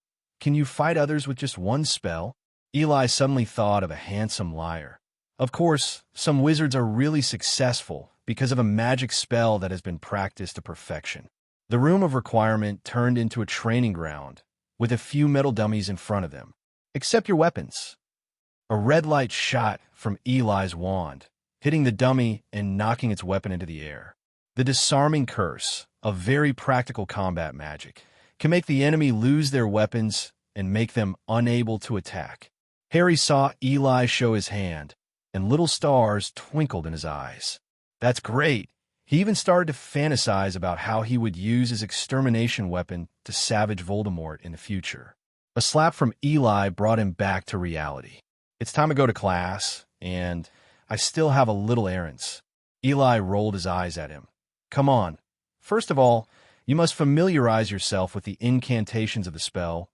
Can you fight others with just one spell? Eli suddenly thought of a handsome liar. Of course, some wizards are really successful because of a magic spell that has been practiced to perfection. The room of requirement turned into a training ground with a few metal dummies in front of them. Accept your weapons. A red light shot from Eli's wand, hitting the dummy and knocking its weapon into the air. The disarming curse of very practical combat magic can make the enemy lose their weapons and make them unable to attack. Harry saw Eli show his hand, and little stars twinkled in his eyes. That's great. He even started to fantasize about how he would use his extermination weapon to savage Voldemort in the future. A slap from Eli brought him back to reality. It's time to go to class, and I still have a little errands. Eli rolled his eyes at him. Come on. First of all, you must familiarize yourself with the incantations of the spell.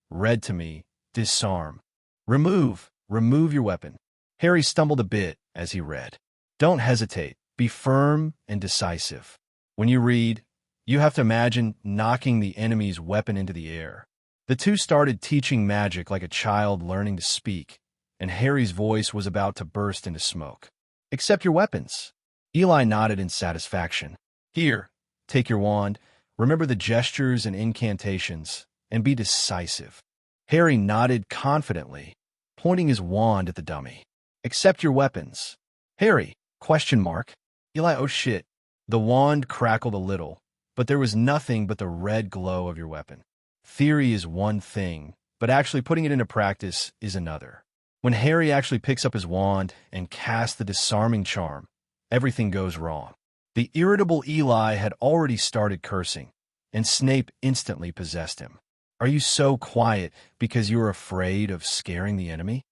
Read to me. Disarm. Remove your weapon. Harry stumbled a bit as he read. Don't hesitate. Be firm and decisive. When you read, you have to imagine knocking the enemy's weapon into the air. The two started teaching magic like a child learning to speak, and Harry's voice was about to burst into smoke. Accept your weapons. Eli nodded in satisfaction. Here, take your wand, remember the gestures and incantations, and be decisive. Harry nodded confidently, pointing his wand at the dummy. Accept your weapons. Harry, ? Eli, oh shit. The wand crackled a little, but there was nothing but the red glow of your weapon. Theory is one thing, but actually putting it into practice is another. When Harry actually picks up his wand and casts the disarming charm, everything goes wrong. The irritable Eli had already started cursing, and Snape instantly possessed him. Are you so quiet because you're afraid of scaring the enemy?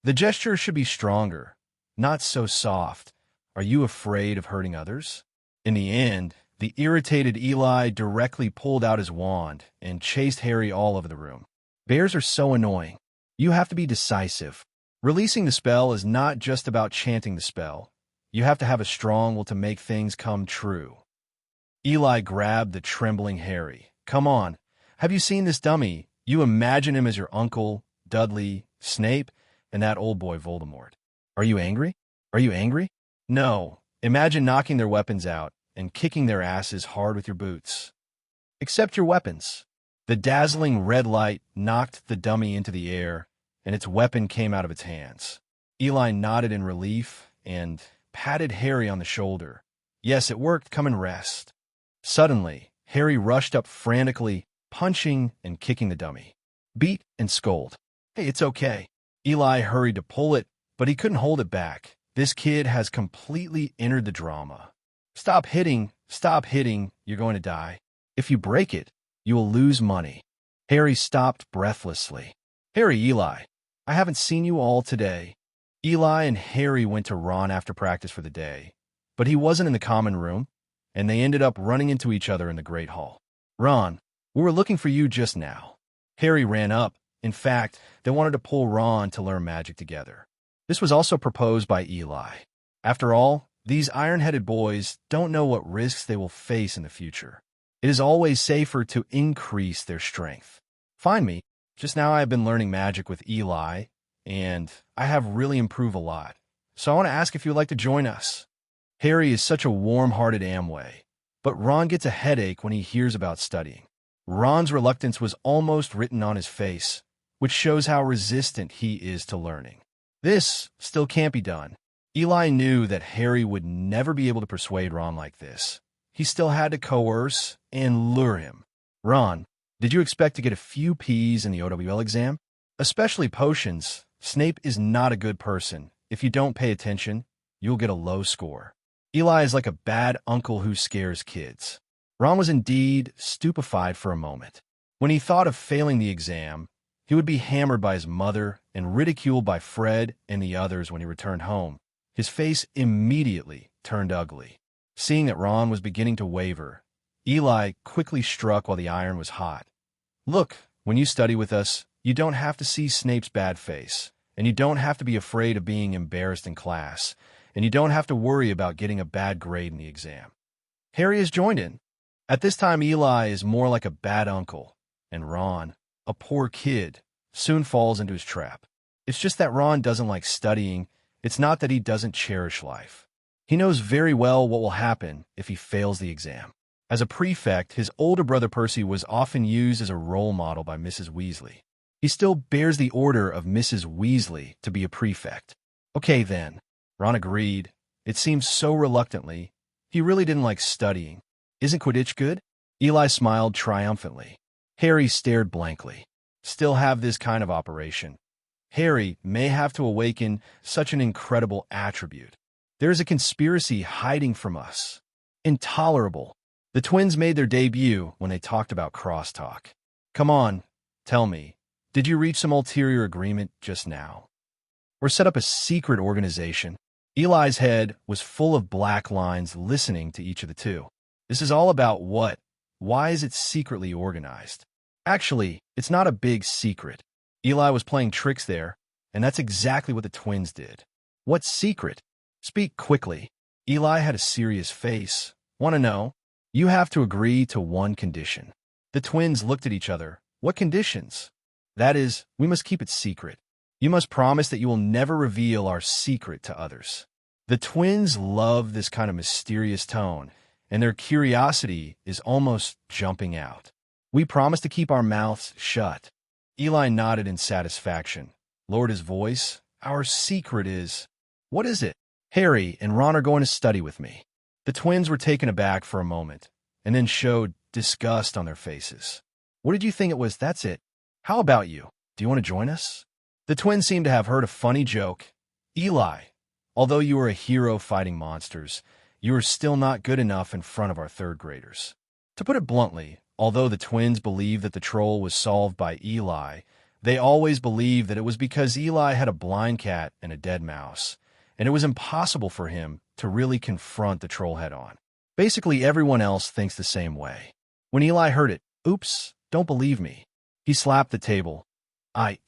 The gesture should be stronger, not so soft. Are you afraid of hurting others? In the end, the irritated Eli directly pulled out his wand and chased Harry all over the room. Bears are so annoying. You have to be decisive. Releasing the spell is not just about chanting the spell. You have to have a strong will to make things come true. Eli grabbed the trembling Harry. Come on. Have you seen this dummy? You imagine him as your uncle, Dudley, Snape, and that old boy Voldemort. Are you angry? Are you angry? No. Imagine knocking their weapons out and kicking their asses hard with your boots. Accept your weapons. The dazzling red light knocked the dummy into the air, and its weapon came out of its hands. Eli nodded in relief and patted Harry on the shoulder. Yes, it worked. Come and rest. Suddenly, Harry rushed up frantically, punching and kicking the dummy. Beat and scold. Hey, it's okay. Eli hurried to pull it, but he couldn't hold it back. This kid has completely entered the drama. Stop hitting, you're going to die. If you break it, you will lose money. Harry stopped breathlessly. Harry, Eli, I haven't seen you all today. Eli and Harry went to Ron after practice for the day, but he wasn't in the common room, and they ended up running into each other in the Great Hall. Ron, we were looking for you just now. Harry ran up. In fact, they wanted to pull Ron to learn magic together. This was also proposed by Eli. After all, these iron-headed boys don't know what risks they will face in the future. It is always safer to increase their strength. Find me. Just now I have been learning magic with Eli, and I have really improved a lot. So I want to ask if you'd like to join us. Harry is such a warm-hearted Amway, but Ron gets a headache when he hears about studying. Ron's reluctance was almost written on his face, which shows how resistant he is to learning. This still can't be done. Eli knew that Harry would never be able to persuade Ron like this. He still had to coerce and lure him. Ron, did you expect to get a few P's in the OWL exam? Especially potions. Snape is not a good person. If you don't pay attention, you'll get a low score. Eli is like a bad uncle who scares kids. Ron was indeed stupefied for a moment. When he thought of failing the exam, he would be hammered by his mother and ridiculed by Fred and the others when he returned home. His face immediately turned ugly. Seeing that Ron was beginning to waver, Eli quickly struck while the iron was hot. Look, when you study with us, you don't have to see Snape's bad face, and you don't have to be afraid of being embarrassed in class, and you don't have to worry about getting a bad grade in the exam. Harry has joined in. At this time, Eli is more like a bad uncle, and Ron, a poor kid, soon falls into his trap. It's just that Ron doesn't like studying. It's not that he doesn't cherish life. He knows very well what will happen if he fails the exam. As a prefect, his older brother Percy was often used as a role model by Mrs. Weasley. He still bears the order of Mrs. Weasley to be a prefect. Okay then, Ron agreed. It seemed so reluctantly. He really didn't like studying. Isn't Quidditch good? Eli smiled triumphantly. Harry stared blankly. still have this kind of operation. Harry may have to awaken such an incredible attribute. There is a conspiracy hiding from us. Intolerable. The twins made their debut when they talked about crosstalk. Come on, tell me, did you reach some ulterior agreement just now? Or set up a secret organization? Eli's head was full of black lines listening to each of the two. This is all about what? Why is it secretly organized? Actually, it's not a big secret. Eli was playing tricks there, and that's exactly what the twins did. What secret? Speak quickly. Eli had a serious face. Want to know? You have to agree to one condition. The twins looked at each other. What conditions? That is, we must keep it secret. You must promise that you will never reveal our secret to others. The twins love this kind of mysterious tone, and their curiosity is almost jumping out. We promise to keep our mouths shut. Eli nodded in satisfaction, lowered his voice. Our secret is... What is it? Harry and Ron are going to study with me. The twins were taken aback for a moment, and then showed disgust on their faces. What did you think it was? That's it. How about you? Do you want to join us? The twins seemed to have heard a funny joke. Eli, although you are a hero fighting monsters, you are still not good enough in front of our third graders. To put it bluntly, although the twins believed that the troll was solved by Eli, they always believed that it was because Eli had a blind cat and a dead mouse, and it was impossible for him to really confront the troll head-on. Basically, everyone else thinks the same way. When Eli heard it, oops, don't believe me. He slapped the table.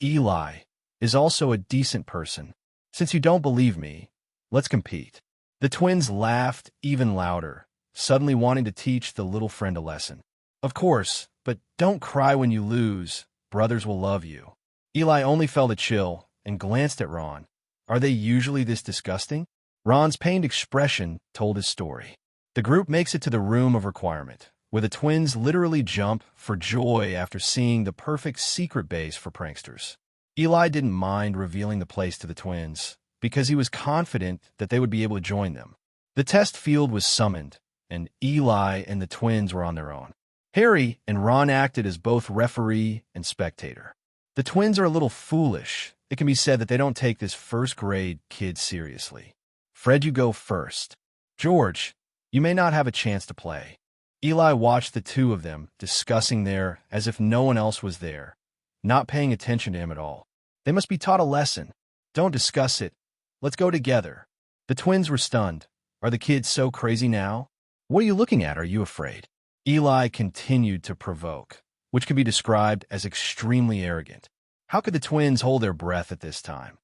Eli, is also a decent person. Since you don't believe me, let's compete. The twins laughed even louder, suddenly wanting to teach the little friend a lesson. Of course, but don't cry when you lose. Brothers will love you. Eli only felt a chill and glanced at Ron. Are they usually this disgusting? Ron's pained expression told his story. The group makes it to the room of requirement, where the twins literally jump for joy after seeing the perfect secret base for pranksters. Eli didn't mind revealing the place to the twins, because he was confident that they would be able to join them. The test field was summoned, and Eli and the twins were on their own. Harry and Ron acted as both referee and spectator. The twins are a little foolish. It can be said that they don't take this first-grade kid seriously. Fred, you go first. George, you may not have a chance to play. Eli watched the two of them discussing there as if no one else was there, not paying attention to him at all. They must be taught a lesson. Don't discuss it. Let's go together. The twins were stunned. Are the kids so crazy now? What are you looking at? Are you afraid? Eli continued to provoke, which can be described as extremely arrogant. How could the twins hold their breath at this time?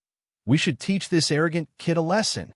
We should teach this arrogant kid a lesson.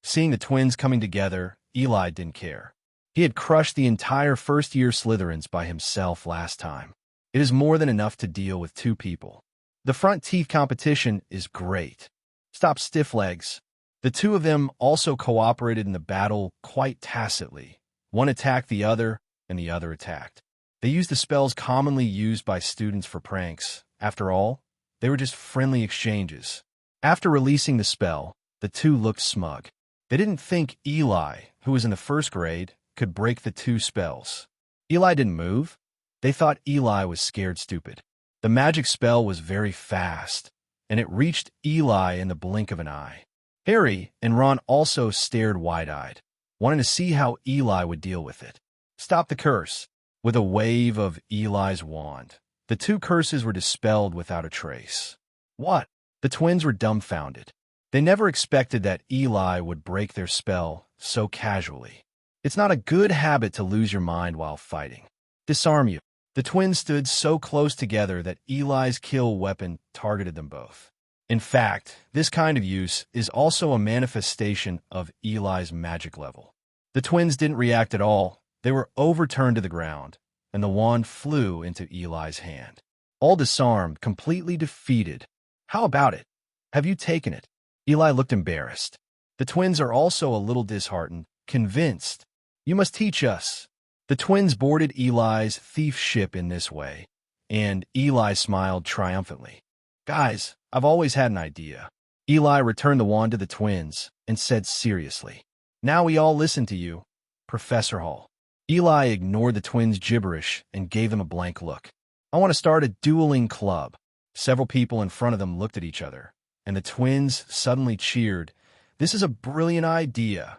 Seeing the twins coming together, Eli didn't care. He had crushed the entire first-year Slytherins by himself last time. It is more than enough to deal with two people. The front teeth competition is great. Stop stiff legs. The two of them also cooperated in the battle quite tacitly. One attacked the other, and the other attacked. They used the spells commonly used by students for pranks. After all, they were just friendly exchanges. After releasing the spell, the two looked smug. They didn't think Eli, who was in the first grade, could break the two spells. Eli didn't move. They thought Eli was scared stupid. The magic spell was very fast, and it reached Eli in the blink of an eye. Harry and Ron also stared wide-eyed, wanting to see how Eli would deal with it. Stop the curse. With a wave of Eli's wand, the two curses were dispelled without a trace. What? The twins were dumbfounded. They never expected that Eli would break their spell so casually. It's not a good habit to lose your mind while fighting. Disarm you. The twins stood so close together that Eli's kill weapon targeted them both. In fact, this kind of use is also a manifestation of Eli's magic level. The twins didn't react at all. They were overturned to the ground, and the wand flew into Eli's hand. All disarmed, completely defeated. How about it? Have you taken it? Eli looked embarrassed. The twins are also a little disheartened, convinced. You must teach us. The twins boarded Eli's thief ship in this way, and Eli smiled triumphantly. Guys, I've always had an idea. Eli returned the wand to the twins and said seriously, now we all listen to you, Professor Hall. Eli ignored the twins' gibberish and gave them a blank look. I want to start a dueling club. Several people in front of them looked at each other, and the twins suddenly cheered. "This is a brilliant idea,"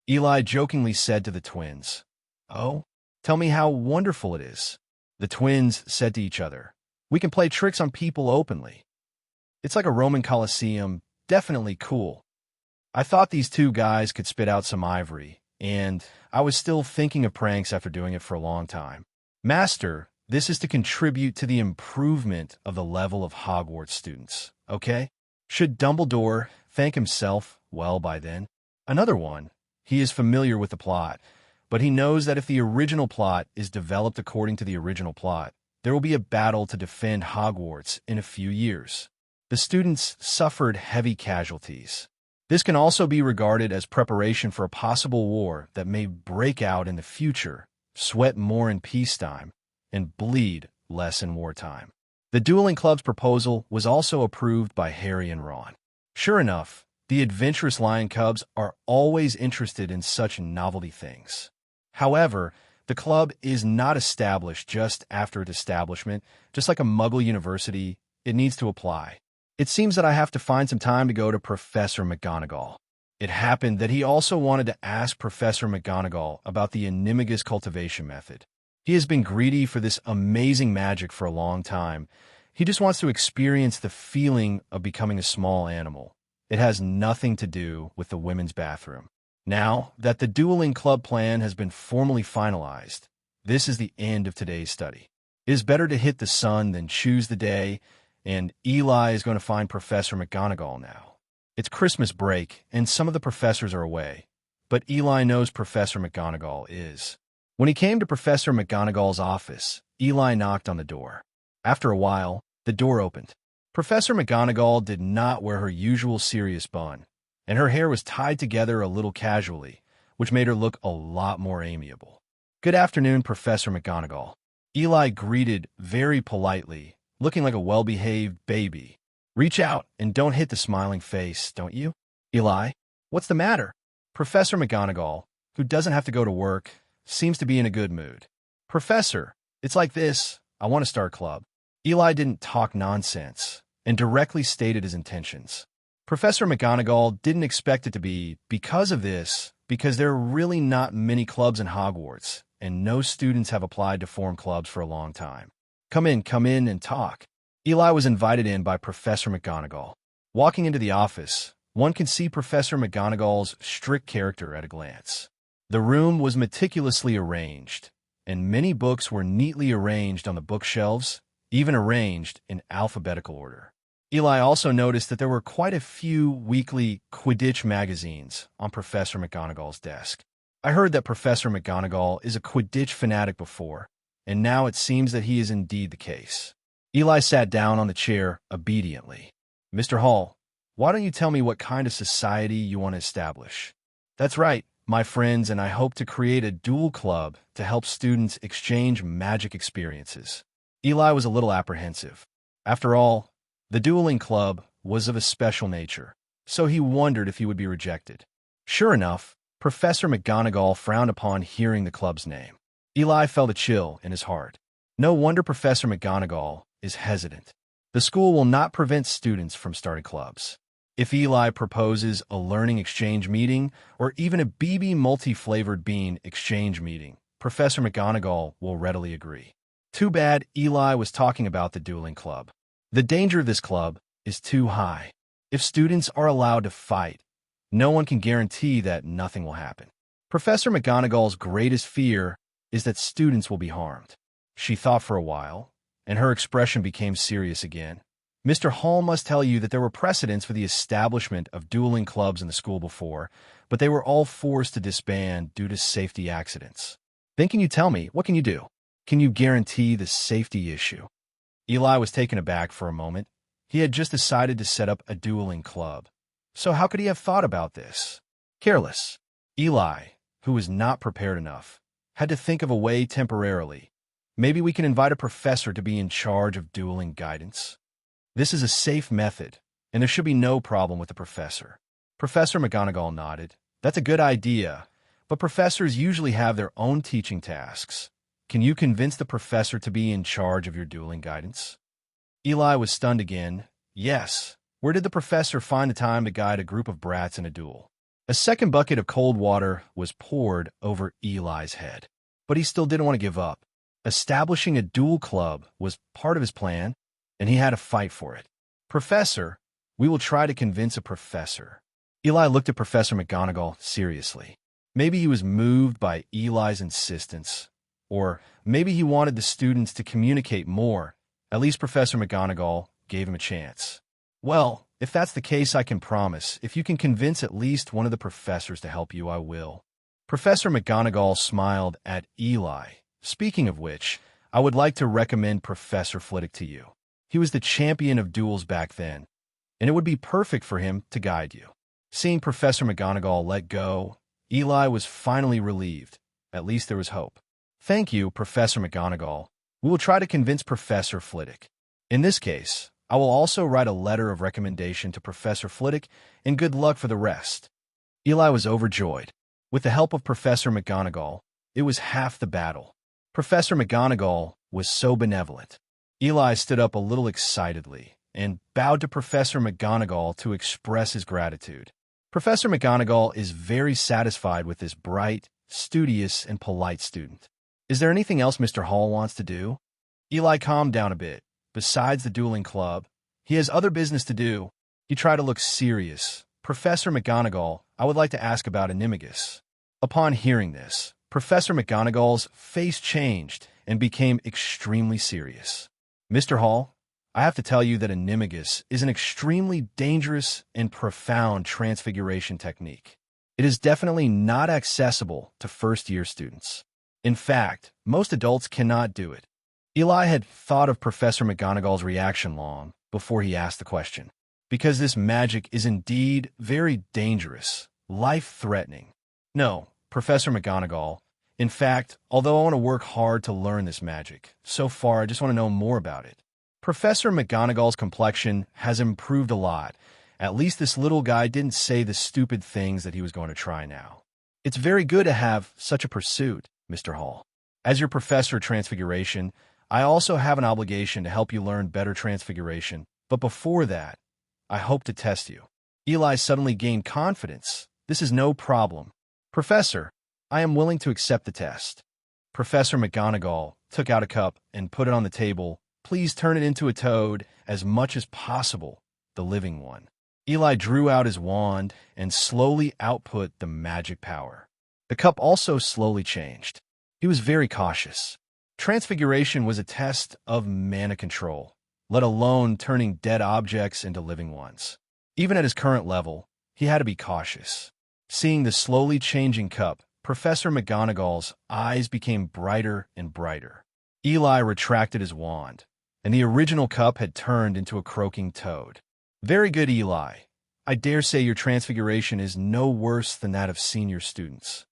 Eli jokingly said to the twins. "Oh, tell me how wonderful it is." The twins said to each other, "We can play tricks on people openly. It's like a Roman Colosseum, definitely cool." I thought these two guys could spit out some ivory, and I was still thinking of pranks after doing it for a long time. "Master, this is to contribute to the improvement of the level of Hogwarts students, okay? Should Dumbledore thank himself well by then?" Another one. "He is familiar with the plot, but he knows that if the original plot is developed according to the original plot, there will be a battle to defend Hogwarts in a few years. The students suffered heavy casualties. This can also be regarded as preparation for a possible war that may break out in the future, sweat more in peacetime, and bleed less in wartime." The Dueling Club's proposal was also approved by Harry and Ron. Sure enough, the adventurous lion cubs are always interested in such novelty things. However, the club is not established just after its establishment. Just like a Muggle university, it needs to apply. It seems that I have to find some time to go to Professor McGonagall. It happened that he also wanted to ask Professor McGonagall about the Animagic cultivation method. He has been greedy for this amazing magic for a long time. He just wants to experience the feeling of becoming a small animal. It has nothing to do with the women's bathroom. Now that the Dueling Club plan has been formally finalized, this is the end of today's study. It is better to hit the sun than choose the day, and Eli is going to find Professor McGonagall now. It's Christmas break, and some of the professors are away, but Eli knows Professor McGonagall is. When he came to Professor McGonagall's office, Eli knocked on the door. After a while, the door opened. Professor McGonagall did not wear her usual serious bun, and her hair was tied together a little casually, which made her look a lot more amiable. "Good afternoon, Professor McGonagall." Eli greeted very politely, looking like a well-behaved baby. "Reach out and don't hit the smiling face, don't you?" "Eli, what's the matter?" Professor McGonagall, who doesn't have to go to work, seems to be in a good mood. "Professor, it's like this. I want to start a club." Eli didn't talk nonsense and directly stated his intentions. Professor McGonagall didn't expect it to be because of this, because there are really not many clubs in Hogwarts, and no students have applied to form clubs for a long time. Come in and talk." Eli was invited in by Professor McGonagall. Walking into the office, one can see Professor McGonagall's strict character at a glance. The room was meticulously arranged, and many books were neatly arranged on the bookshelves, even arranged in alphabetical order. Eli also noticed that there were quite a few weekly Quidditch magazines on Professor McGonagall's desk. I heard that Professor McGonagall is a Quidditch fanatic before, and now it seems that he is indeed the case. Eli sat down on the chair obediently. "Mr. Hall, why don't you tell me what kind of society you want to establish?" "That's right, my friends, and I hope to create a duel club to help students exchange magic experiences." Eli was a little apprehensive. After all, the Dueling Club was of a special nature, so he wondered if he would be rejected. Sure enough, Professor McGonagall frowned upon hearing the club's name. Eli felt a chill in his heart. No wonder Professor McGonagall is hesitant. The school will not prevent students from starting clubs. If Eli proposes a learning exchange meeting or even a BB multi-flavored bean exchange meeting, Professor McGonagall will readily agree. Too bad Eli was talking about the Dueling Club. The danger of this club is too high. If students are allowed to fight, no one can guarantee that nothing will happen. Professor McGonagall's greatest fear is that students will be harmed. She thought for a while, and her expression became serious again. "Mr. Hall must tell you that there were precedents for the establishment of dueling clubs in the school before, but they were all forced to disband due to safety accidents. Then can you tell me, what can you do? Can you guarantee the safety issue?" Eli was taken aback for a moment. He had just decided to set up a dueling club. So how could he have thought about this? Careless. Eli, who was not prepared enough, had to think of a way temporarily. Maybe we can invite a professor to be in charge of dueling guidance. This is a safe method, and there should be no problem with the professor. Professor McGonagall nodded. "That's a good idea, but professors usually have their own teaching tasks. Can you convince the professor to be in charge of your dueling guidance?" Eli was stunned again. Yes. Where did the professor find the time to guide a group of brats in a duel? A second bucket of cold water was poured over Eli's head. But he still didn't want to give up. Establishing a duel club was part of his plan, and he had to fight for it. Professor, we will try to convince a professor. Eli looked at Professor McGonagall seriously. Maybe he was moved by Eli's insistence, or maybe he wanted the students to communicate more. At least Professor McGonagall gave him a chance. Well, if that's the case, I can promise, if you can convince at least one of the professors to help you, I will. Professor McGonagall smiled at Eli. Speaking of which, I would like to recommend Professor Flitwick to you. He was the champion of duels back then, and it would be perfect for him to guide you. Seeing Professor McGonagall let go, Eli was finally relieved. At least there was hope. Thank you, Professor McGonagall. We will try to convince Professor Flitwick. In this case, I will also write a letter of recommendation to Professor Flitwick, and good luck for the rest. Eli was overjoyed. With the help of Professor McGonagall, it was half the battle. Professor McGonagall was so benevolent. Eli stood up a little excitedly and bowed to Professor McGonagall to express his gratitude. Professor McGonagall is very satisfied with this bright, studious, and polite student. Is there anything else Mr. Hall wants to do? Eli calmed down a bit. Besides the Dueling Club, he has other business to do. He tried to look serious. Professor McGonagall, I would like to ask about Animagic. Upon hearing this, Professor McGonagall's face changed and became extremely serious. Mr. Hall, I have to tell you that Animagic is an extremely dangerous and profound transfiguration technique. It is definitely not accessible to first-year students. In fact, most adults cannot do it. Eli had thought of Professor McGonagall's reaction long before he asked the question, because this magic is indeed very dangerous, life-threatening. No, Professor McGonagall, in fact, although I want to work hard to learn this magic, so far I just want to know more about it. Professor McGonagall's complexion has improved a lot. At least this little guy didn't say the stupid things that he was going to try now. It's very good to have such a pursuit, Mr. Hall. As your Professor of Transfiguration, I also have an obligation to help you learn better Transfiguration, but before that, I hope to test you. Eli suddenly gained confidence. This is no problem. Professor, I am willing to accept the test. Professor McGonagall took out a cup and put it on the table. Please turn it into a toad as much as possible, the living one. Eli drew out his wand and slowly output the magic power. The cup also slowly changed. He was very cautious. Transfiguration was a test of mana control, let alone turning dead objects into living ones. Even at his current level, he had to be cautious. Seeing the slowly changing cup, Professor McGonagall's eyes became brighter and brighter. Eli retracted his wand, and the original cup had turned into a croaking toad. Very good, Eli. I dare say your transfiguration is no worse than that of senior students.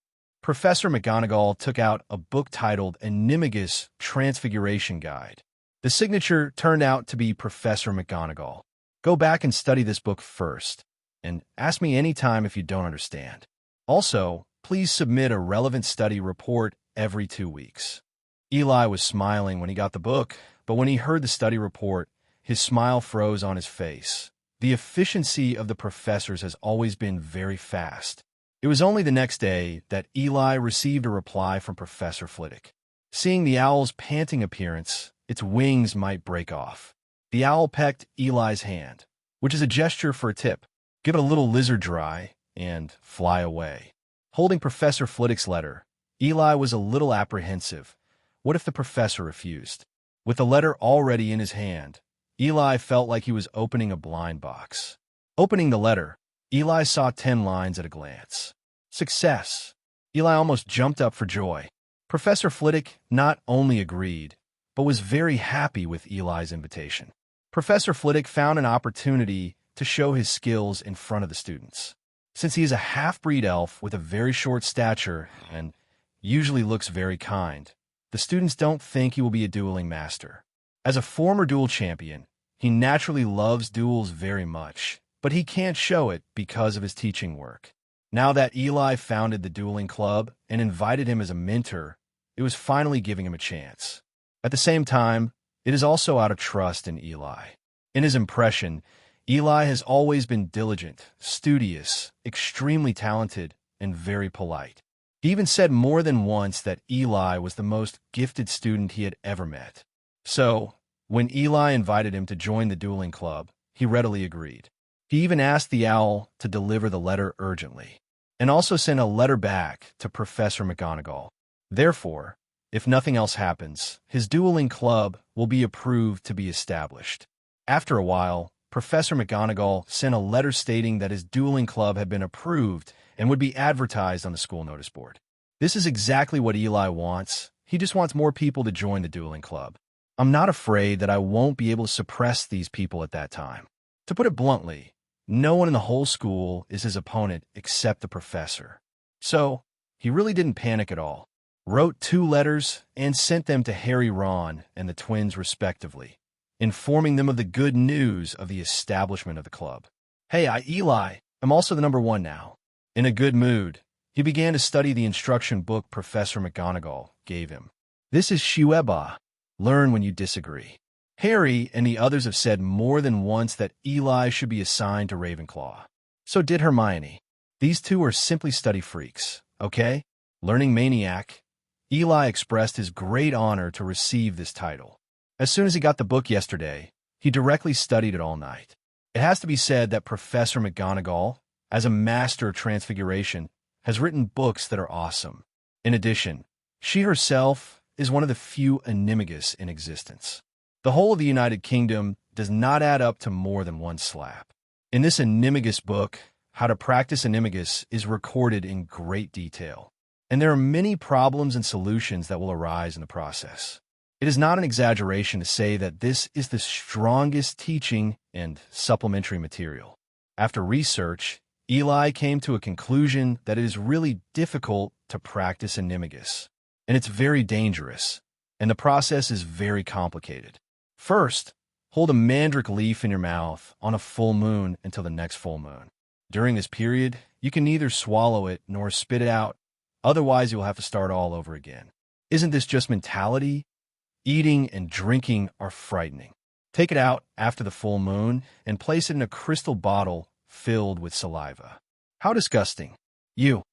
Professor McGonagall took out a book titled Animagic Transfiguration Guide. The signature turned out to be Professor McGonagall. Go back and study this book first, and ask me anytime if you don't understand. Also, please submit a relevant study report every 2 weeks. Eli was smiling when he got the book, but when he heard the study report, his smile froze on his face. The efficiency of the professors has always been very fast. It was only the next day that Eli received a reply from Professor Flitwick. Seeing the owl's panting appearance, its wings might break off. The owl pecked Eli's hand, which is a gesture for a tip. Give it a little lizard dry and fly away. Holding Professor Flitwick's letter, Eli was a little apprehensive. What if the professor refused? With the letter already in his hand, Eli felt like he was opening a blind box. Opening the letter, Eli saw 10 lines at a glance. Success! Eli almost jumped up for joy. Professor Flitwick not only agreed, but was very happy with Eli's invitation. Professor Flitwick found an opportunity to show his skills in front of the students. Since he is a half-breed elf with a very short stature and usually looks very kind, the students don't think he will be a dueling master. As a former duel champion, he naturally loves duels very much, but he can't show it because of his teaching work. Now that Eli founded the Dueling Club and invited him as a mentor, it was finally giving him a chance. At the same time, It is also out of trust in Eli. In his impression, Eli has always been diligent, studious, extremely talented, and very polite. He even said more than once that Eli was the most gifted student he had ever met. So, when Eli invited him to join the Dueling Club, he readily agreed. He even asked the owl to deliver the letter urgently, and also sent a letter back to Professor McGonagall. Therefore, if nothing else happens, his Dueling Club will be approved to be established. After a while, Professor McGonagall sent a letter stating that his Dueling Club had been approved and would be advertised on the school notice board. This is exactly what Eli wants. He just wants more people to join the Dueling Club. I'm not afraid that I won't be able to suppress these people at that time. To put it bluntly, no one in the whole school is his opponent except the professor. So, he really didn't panic at all. Wrote 2 letters and sent them to Harry, Ron, and the twins respectively, informing them of the good news of the establishment of the club. Hey, Eli, I'm also the number 1 now. In a good mood, he began to study the instruction book Professor McGonagall gave him. This is Shueba. Learn when you disagree. Harry and the others have said more than once that Eli should be assigned to Ravenclaw. So did Hermione. These 2 are simply study freaks, okay? Learning maniac. Eli expressed his great honor to receive this title. As soon as he got the book yesterday, he directly studied it all night. It has to be said that Professor McGonagall, as a master of Transfiguration, has written books that are awesome. In addition, she herself is one of the few animagus in existence. The whole of the United Kingdom does not add up to more than 1 slap. In this animagus book, how to practice animagus is recorded in great detail, and there are many problems and solutions that will arise in the process. It is not an exaggeration to say that this is the strongest teaching and supplementary material. After research, Eli came to a conclusion that it is really difficult to practice animagus, and it's very dangerous, and the process is very complicated. First, hold a mandrake leaf in your mouth on a full moon until the next full moon. During this period, you can neither swallow it nor spit it out, otherwise you'll have to start all over again. Isn't this just mentality? Eating and drinking are frightening. Take it out after the full moon and place it in a crystal bottle filled with saliva. How disgusting. And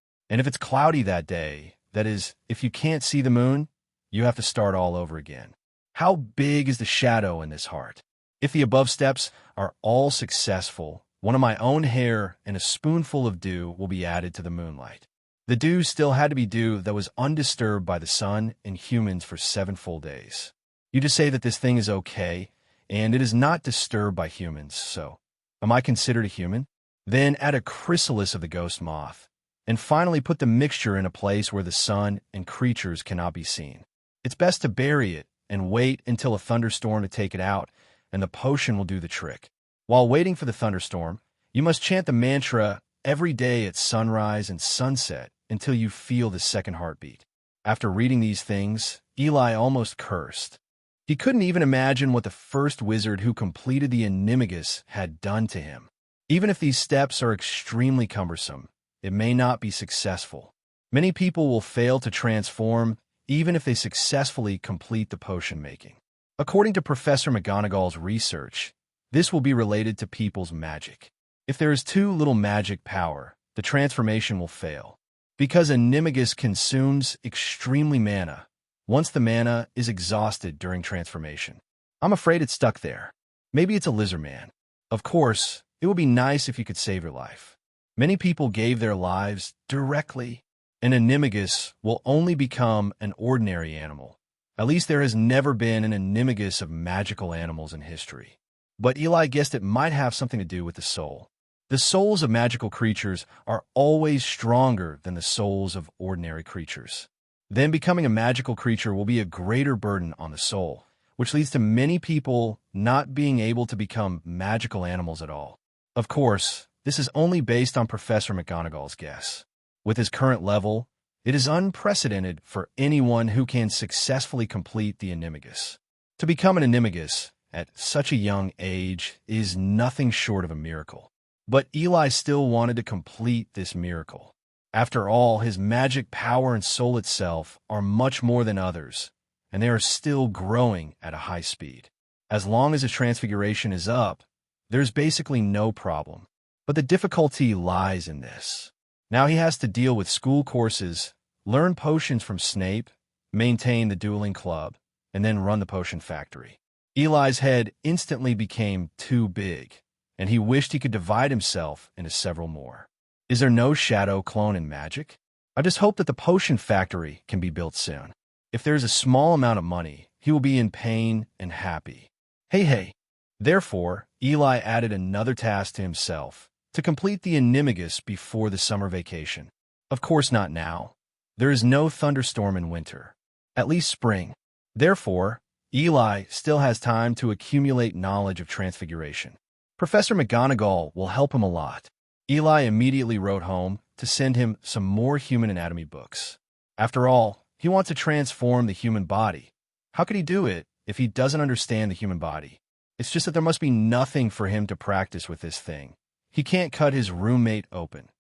if it's cloudy that day, that is, if you can't see the moon, you have to start all over again. How big is the shadow in this heart? If the above steps are all successful, one of my own hair and a spoonful of dew will be added to the moonlight. The dew still had to be dew that was undisturbed by the sun and humans for 7 full days. You just say that this thing is okay, and it is not disturbed by humans, so am I considered a human? Then add a chrysalis of the ghost moth, and finally put the mixture in a place where the sun and creatures cannot be seen. It's best to bury it and wait until a thunderstorm to take it out, and the potion will do the trick. While waiting for the thunderstorm, you must chant the mantra every day at sunrise and sunset until you feel the second heartbeat. After reading these things, Eli almost cursed. He couldn't even imagine what the first wizard who completed the animagus had done to him. Even if these steps are extremely cumbersome, it may not be successful. Many people will fail to transform even if they successfully complete the potion making. According to Professor McGonagall's research, this will be related to people's magic. If there is too little magic power, the transformation will fail. Because animagus consumes extremely mana, once the mana is exhausted during transformation. I'm afraid it's stuck there. Maybe it's a lizard man. Of course, it would be nice if you could save your life. Many people gave their lives directly. An animagus will only become an ordinary animal. At least there has never been an animagus of magical animals in history. But Eli guessed it might have something to do with the soul. The souls of magical creatures are always stronger than the souls of ordinary creatures. Then becoming a magical creature will be a greater burden on the soul, which leads to many people not being able to become magical animals at all. Of course, this is only based on Professor McGonagall's guess. With his current level, it is unprecedented for anyone who can successfully complete the animagus. To become an animagus at such a young age is nothing short of a miracle. But Eli still wanted to complete this miracle. After all, his magic power and soul itself are much more than others, and they are still growing at a high speed. As long as his transfiguration is up, there's basically no problem. But the difficulty lies in this. Now he has to deal with school courses, learn potions from Snape, maintain the Dueling Club, and then run the potion factory. Eli's head instantly became too big, and he wished he could divide himself into several more. Is there no shadow clone in magic? I just hope that the potion factory can be built soon. If there's a small amount of money, he will be in pain and happy. Hey. Therefore, Eli added another task to himself, to complete the Animagic before the summer vacation. Of course not now. There is no thunderstorm in winter. At least spring. Therefore, Eli still has time to accumulate knowledge of Transfiguration. Professor McGonagall will help him a lot. Eli immediately wrote home to send him some more human anatomy books. After all, he wants to transform the human body. How could he do it if he doesn't understand the human body? It's just that there must be nothing for him to practice with this thing. He can't cut his roommate open.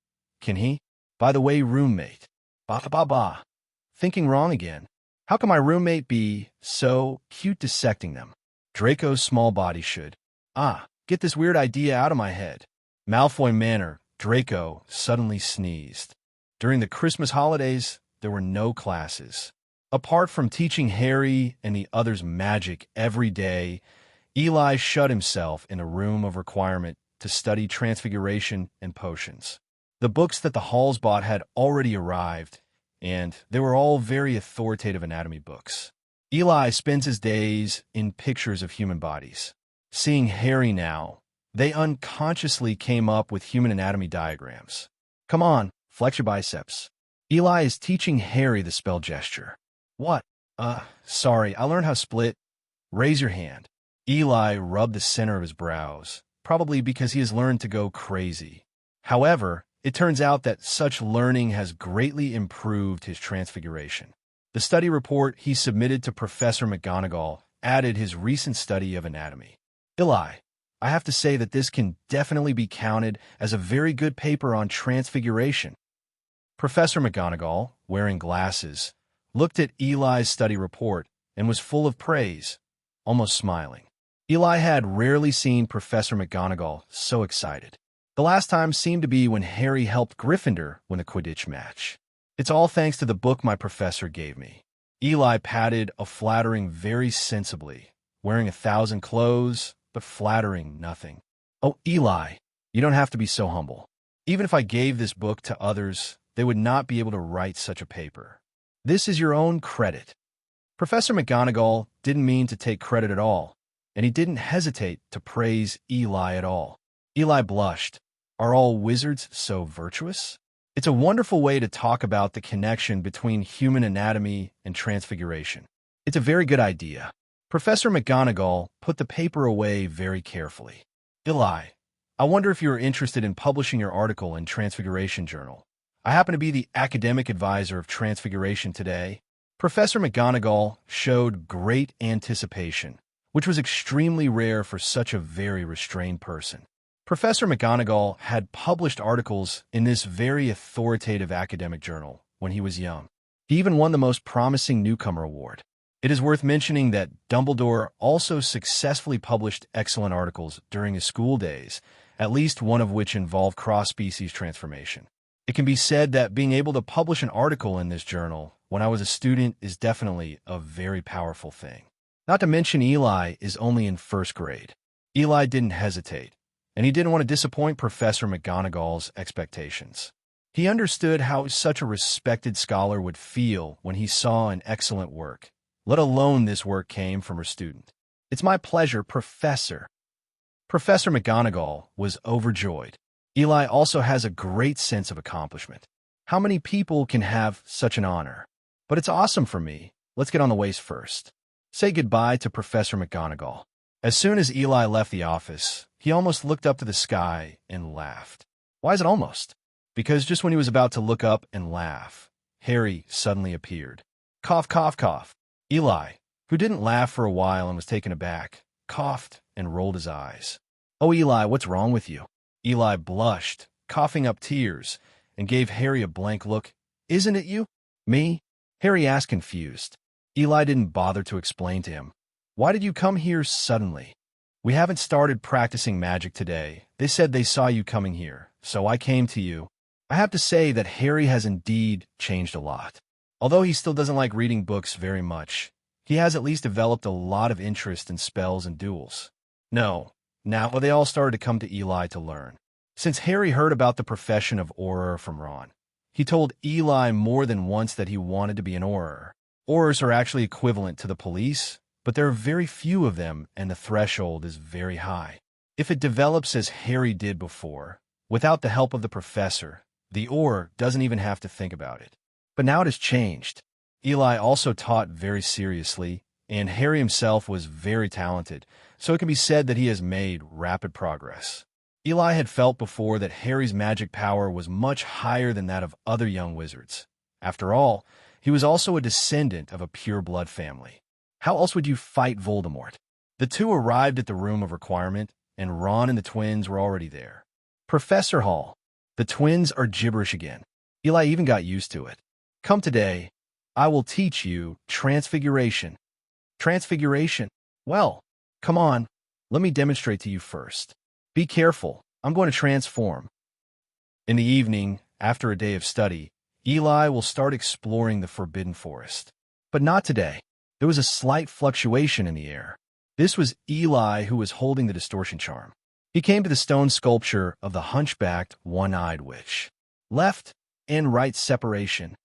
Can he? By the way, roommate. Ba. Thinking wrong again. How can my roommate be so cute dissecting them? Draco's small body should. Get this weird idea out of my head. Malfoy Manor, Draco suddenly sneezed. During the Christmas holidays, there were no classes. Apart from teaching Harry and the others magic every day, Eli shut himself in a room of requirement to study Transfiguration and potions. The books that the Halls bought had already arrived, and they were all very authoritative anatomy books. Eli spends his days in pictures of human bodies. Seeing Harry now, they unconsciously came up with human anatomy diagrams. Come on, flex your biceps. Eli is teaching Harry the spell gesture. What? Sorry, I learned how to split. Raise your hand. Eli rubbed the center of his brows, probably because he has learned to go crazy. However, it turns out that such learning has greatly improved his transfiguration. The study report he submitted to Professor McGonagall added his recent study of anatomy. Eli, I have to say that this can definitely be counted as a very good paper on transfiguration. Professor McGonagall, wearing glasses, looked at Eli's study report and was full of praise, almost smiling. Eli had rarely seen Professor McGonagall so excited. The last time seemed to be when Harry helped Gryffindor win a Quidditch match. It's all thanks to the book my professor gave me. Eli patted a flattering very sensibly, wearing 1,000 clothes, but flattering nothing. Oh, Eli, you don't have to be so humble. Even if I gave this book to others, they would not be able to write such a paper. This is your own credit. Professor McGonagall didn't mean to take credit at all, and he didn't hesitate to praise Eli at all. Eli blushed. Are all wizards so virtuous? It's a wonderful way to talk about the connection between human anatomy and transfiguration. It's a very good idea. Professor McGonagall put the paper away very carefully. Eli, I wonder if you are interested in publishing your article in Transfiguration Journal. I happen to be the academic advisor of Transfiguration today. Professor McGonagall showed great anticipation, which was extremely rare for such a very restrained person. Professor McGonagall had published articles in this very authoritative academic journal when he was young. He even won the Most Promising Newcomer Award. It is worth mentioning that Dumbledore also successfully published excellent articles during his school days, at least one of which involved cross-species transformation. It can be said that being able to publish an article in this journal when I was a student is definitely a very powerful thing. Not to mention Eli is only in first grade. Eli didn't hesitate, and he didn't want to disappoint Professor McGonagall's expectations. He understood how such a respected scholar would feel when he saw an excellent work, let alone this work came from her student. It's my pleasure, Professor. Professor McGonagall was overjoyed. Eli also has a great sense of accomplishment. How many people can have such an honor? But it's awesome for me. Let's get on the waist first. Say goodbye to Professor McGonagall. As soon as Eli left the office, he almost looked up to the sky and laughed. Why is it almost? Because just when he was about to look up and laugh, Harry suddenly appeared. Cough, cough, cough. Eli, who didn't laugh for a while and was taken aback, coughed and rolled his eyes. Oh, Eli, what's wrong with you? Eli blushed, coughing up tears, and gave Harry a blank look. Isn't it you? Me? Harry asked, confused. Eli didn't bother to explain to him. Why did you come here suddenly? We haven't started practicing magic today. They said they saw you coming here, so I came to you. I have to say that Harry has indeed changed a lot. Although he still doesn't like reading books very much, he has at least developed a lot of interest in spells and duels. No, now they all started to come to Eli to learn. Since Harry heard about the profession of Auror from Ron, he told Eli more than once that he wanted to be an Auror. Aurors are actually equivalent to the police, but there are very few of them and the threshold is very high. If it develops as Harry did before, without the help of the professor, the Auror doesn't even have to think about it. But now it has changed. Eli also taught very seriously, and Harry himself was very talented, so it can be said that he has made rapid progress. Eli had felt before that Harry's magic power was much higher than that of other young wizards. After all, he was also a descendant of a pure-blood family. How else would you fight Voldemort? The two arrived at the room of requirement, and Ron and the twins were already there. Professor Hall, the twins are gibberish again. Eli even got used to it. Come today, I will teach you Transfiguration. Transfiguration? Well, come on, let me demonstrate to you first. Be careful, I'm going to transform. In the evening, after a day of study, Eli will start exploring the Forbidden Forest. But not today. There was a slight fluctuation in the air. This was Eli who was holding the distortion charm. He came to the stone sculpture of the hunchbacked, one-eyed witch. Left and right separation.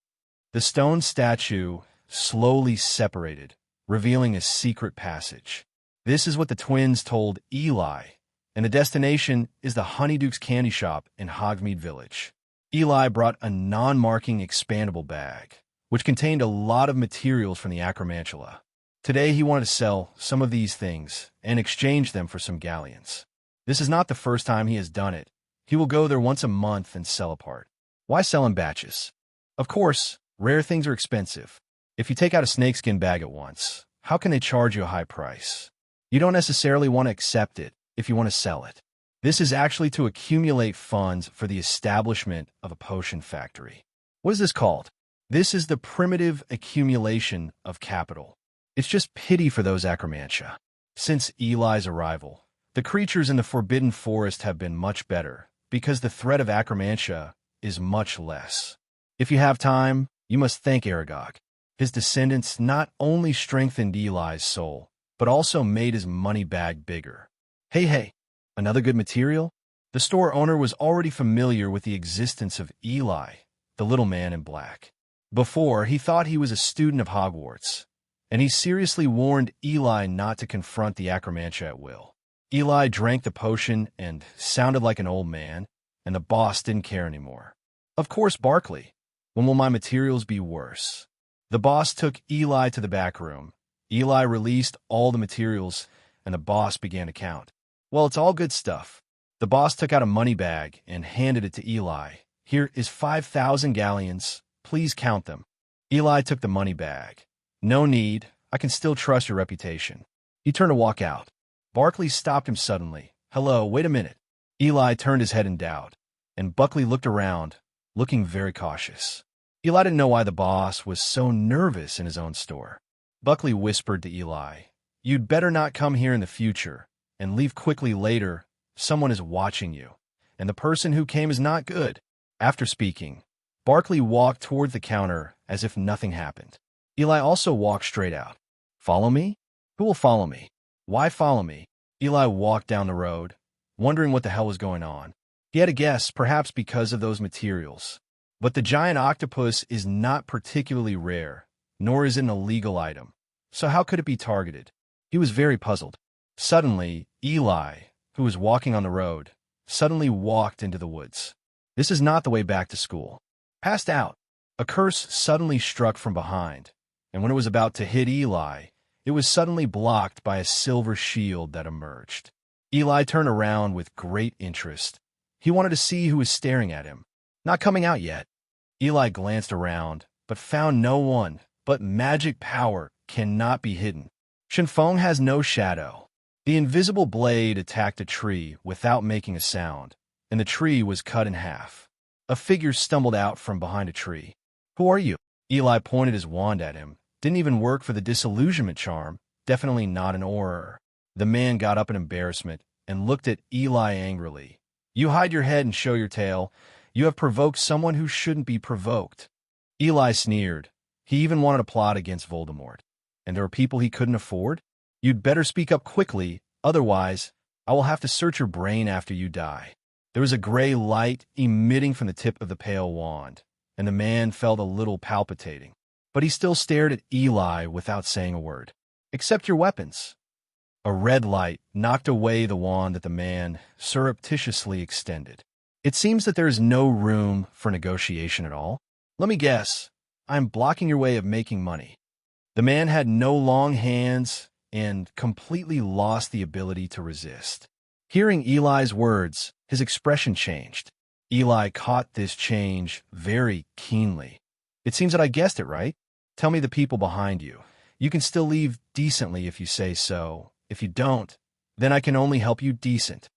The stone statue slowly separated, revealing a secret passage. This is what the twins told Eli, and the destination is the Honeyduke's candy shop in Hogsmeade Village. Eli brought a non-marking expandable bag, which contained a lot of materials from the Acromantula. Today he wanted to sell some of these things and exchange them for some galleons. This is not the first time he has done it. He will go there once a month and sell a part. Why sell in batches? Of course, rare things are expensive. If you take out a snakeskin bag at once, how can they charge you a high price? You don't necessarily want to accept it if you want to sell it. This is actually to accumulate funds for the establishment of a potion factory. What is this called? This is the primitive accumulation of capital. It's just pity for those Acromantia. Since Eli's arrival, the creatures in the Forbidden Forest have been much better, because the threat of Acromantia is much less. If you have time, you must thank Aragog. His descendants not only strengthened Eli's soul, but also made his money bag bigger. Hey, another good material? The store owner was already familiar with the existence of Eli, the little man in black. Before, he thought he was a student of Hogwarts, and he seriously warned Eli not to confront the Acromantia at will. Eli drank the potion and sounded like an old man, and the boss didn't care anymore. Of course, Barkley. When will my materials be worse? The boss took Eli to the back room. Eli released all the materials, and the boss began to count. Well, it's all good stuff. The boss took out a money bag and handed it to Eli. Here is 5,000 galleons. Please count them. Eli took the money bag. No need. I can still trust your reputation. He turned to walk out. Barkley stopped him suddenly. Hello, wait a minute. Eli turned his head in doubt, and Buckley looked around, looking very cautious. Eli didn't know why the boss was so nervous in his own store. Buckley whispered to Eli, "You'd better not come here in the future, and leave quickly later. Someone is watching you, and the person who came is not good." After speaking, Barkley walked toward the counter as if nothing happened. Eli also walked straight out. Follow me? Who will follow me? Why follow me? Eli walked down the road, wondering what the hell was going on. He had a guess, perhaps because of those materials. But the giant octopus is not particularly rare, nor is it an illegal item. So how could it be targeted? He was very puzzled. Suddenly, Eli, who was walking on the road, suddenly walked into the woods. This is not the way back to school. Passed out. A curse suddenly struck from behind, and when it was about to hit Eli, it was suddenly blocked by a silver shield that emerged. Eli turned around with great interest. He wanted to see who was staring at him. Not coming out yet. Eli glanced around, but found no one. But magic power cannot be hidden. Shenfeng has no shadow. The invisible blade attacked a tree without making a sound, and the tree was cut in half. A figure stumbled out from behind a tree. Who are you? Eli pointed his wand at him, Didn't even work for the disillusionment charm. Definitely not an Auror. The man got up in embarrassment and looked at Eli angrily. You hide your head and show your tail. You have provoked someone who shouldn't be provoked. Eli sneered. He even wanted to plot against Voldemort. And there were people he couldn't afford? You'd better speak up quickly, otherwise I will have to search your brain after you die. There was a gray light emitting from the tip of the pale wand, and the man felt a little palpitating. But he still stared at Eli without saying a word. Accept your weapons. A red light knocked away the wand that the man surreptitiously extended. It seems that there is no room for negotiation at all. Let me guess. I'm blocking your way of making money. The man had no long hands and completely lost the ability to resist. Hearing Eli's words, his expression changed. Eli caught this change very keenly. It seems that I guessed it right. Tell me the people behind you. You can still leave decently if you say so. If you don't, then I can only help you decent.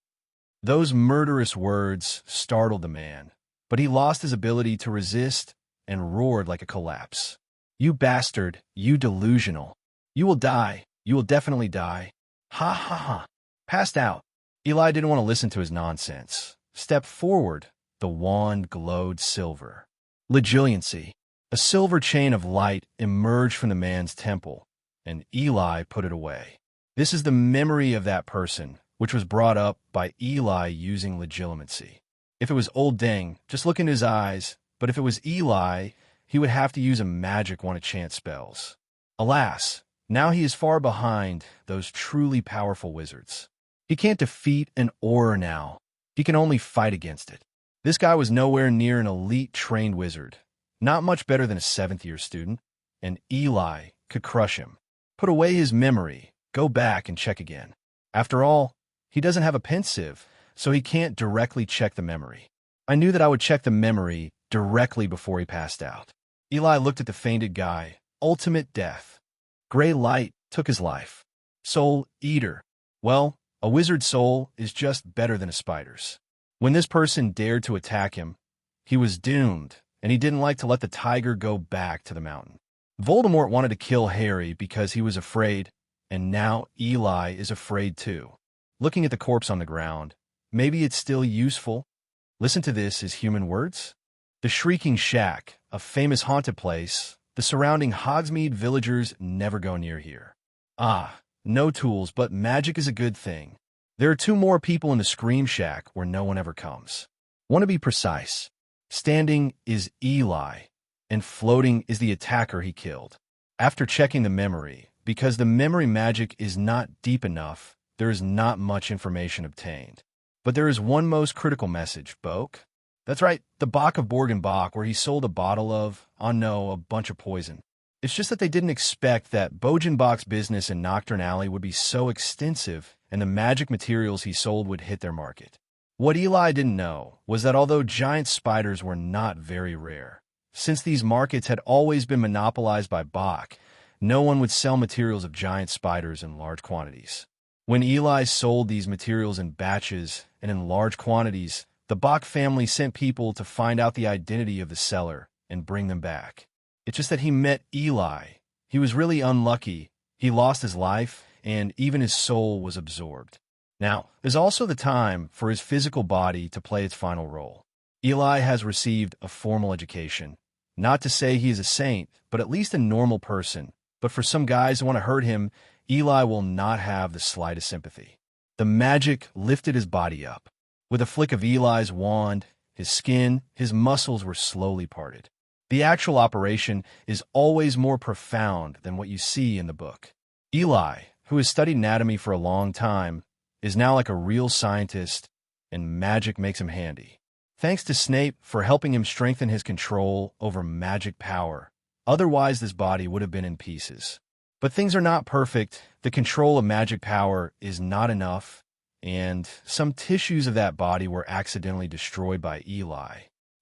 Those murderous words startled the man, but he lost his ability to resist and roared like a collapse. You bastard, you delusional. You will die. You will definitely die. Ha ha ha. Passed out. Eli didn't want to listen to his nonsense. Step forward. The wand glowed silver. Legiliancy. A silver chain of light emerged from the man's temple, and Eli put it away. This is the memory of that person, which was brought up by Eli using legilimency. If it was Old Dang, just look into his eyes, but if it was Eli, he would have to use a magic one to chant spells. Alas, now he is far behind those truly powerful wizards. He can't defeat an Auror now. He can only fight against it. This guy was nowhere near an elite trained wizard, not much better than a 7th-year student, and Eli could crush him. Put away his memory, go back and check again. After all, he doesn't have a pensieve, so he can't directly check the memory. I knew that I would check the memory directly before he passed out. Eli looked at the fainted guy. Ultimate death. Gray light took his life. Soul eater. Well, a wizard's soul is just better than a spider's. When this person dared to attack him, he was doomed, and he didn't like to let the tiger go back to the mountain. Voldemort wanted to kill Harry because he was afraid, and now Eli is afraid too. Looking at the corpse on the ground, maybe it's still useful. Listen to this as human words. The Shrieking Shack, a famous haunted place, the surrounding Hogsmeade villagers never go near here. Ah, no tools, but magic is a good thing. There are 2 more people in the Scream Shack where no one ever comes. Want to be precise. Standing is Eli, and floating is the attacker he killed. After checking the memory, because the memory magic is not deep enough, there is not much information obtained. But there is one most critical message, Boke. That's right, the Bach of Borgenbach, where he sold a bottle of, a bunch of poison. It's just that they didn't expect that Bogenbach's business in Knockturn Alley would be so extensive and the magic materials he sold would hit their market. What Eli didn't know was that although giant spiders were not very rare, since these markets had always been monopolized by Bach, no one would sell materials of giant spiders in large quantities. When Eli sold these materials in batches and in large quantities, the Bach family sent people to find out the identity of the seller and bring them back. It's just that he met Eli. He was really unlucky. He lost his life, and even his soul was absorbed. Now, there's also the time for his physical body to play its final role. Eli has received a formal education. Not to say he is a saint, but at least a normal person. But for some guys who want to hurt him, Eli will not have the slightest sympathy. The magic lifted his body up. With a flick of Eli's wand, his skin, his muscles were slowly parted. The actual operation is always more profound than what you see in the book. Eli, who has studied anatomy for a long time, is now like a real scientist, and magic makes him handy. Thanks to Snape for helping him strengthen his control over magic power. Otherwise, this body would have been in pieces. But things are not perfect. The control of magic power is not enough, and some tissues of that body were accidentally destroyed by Eli.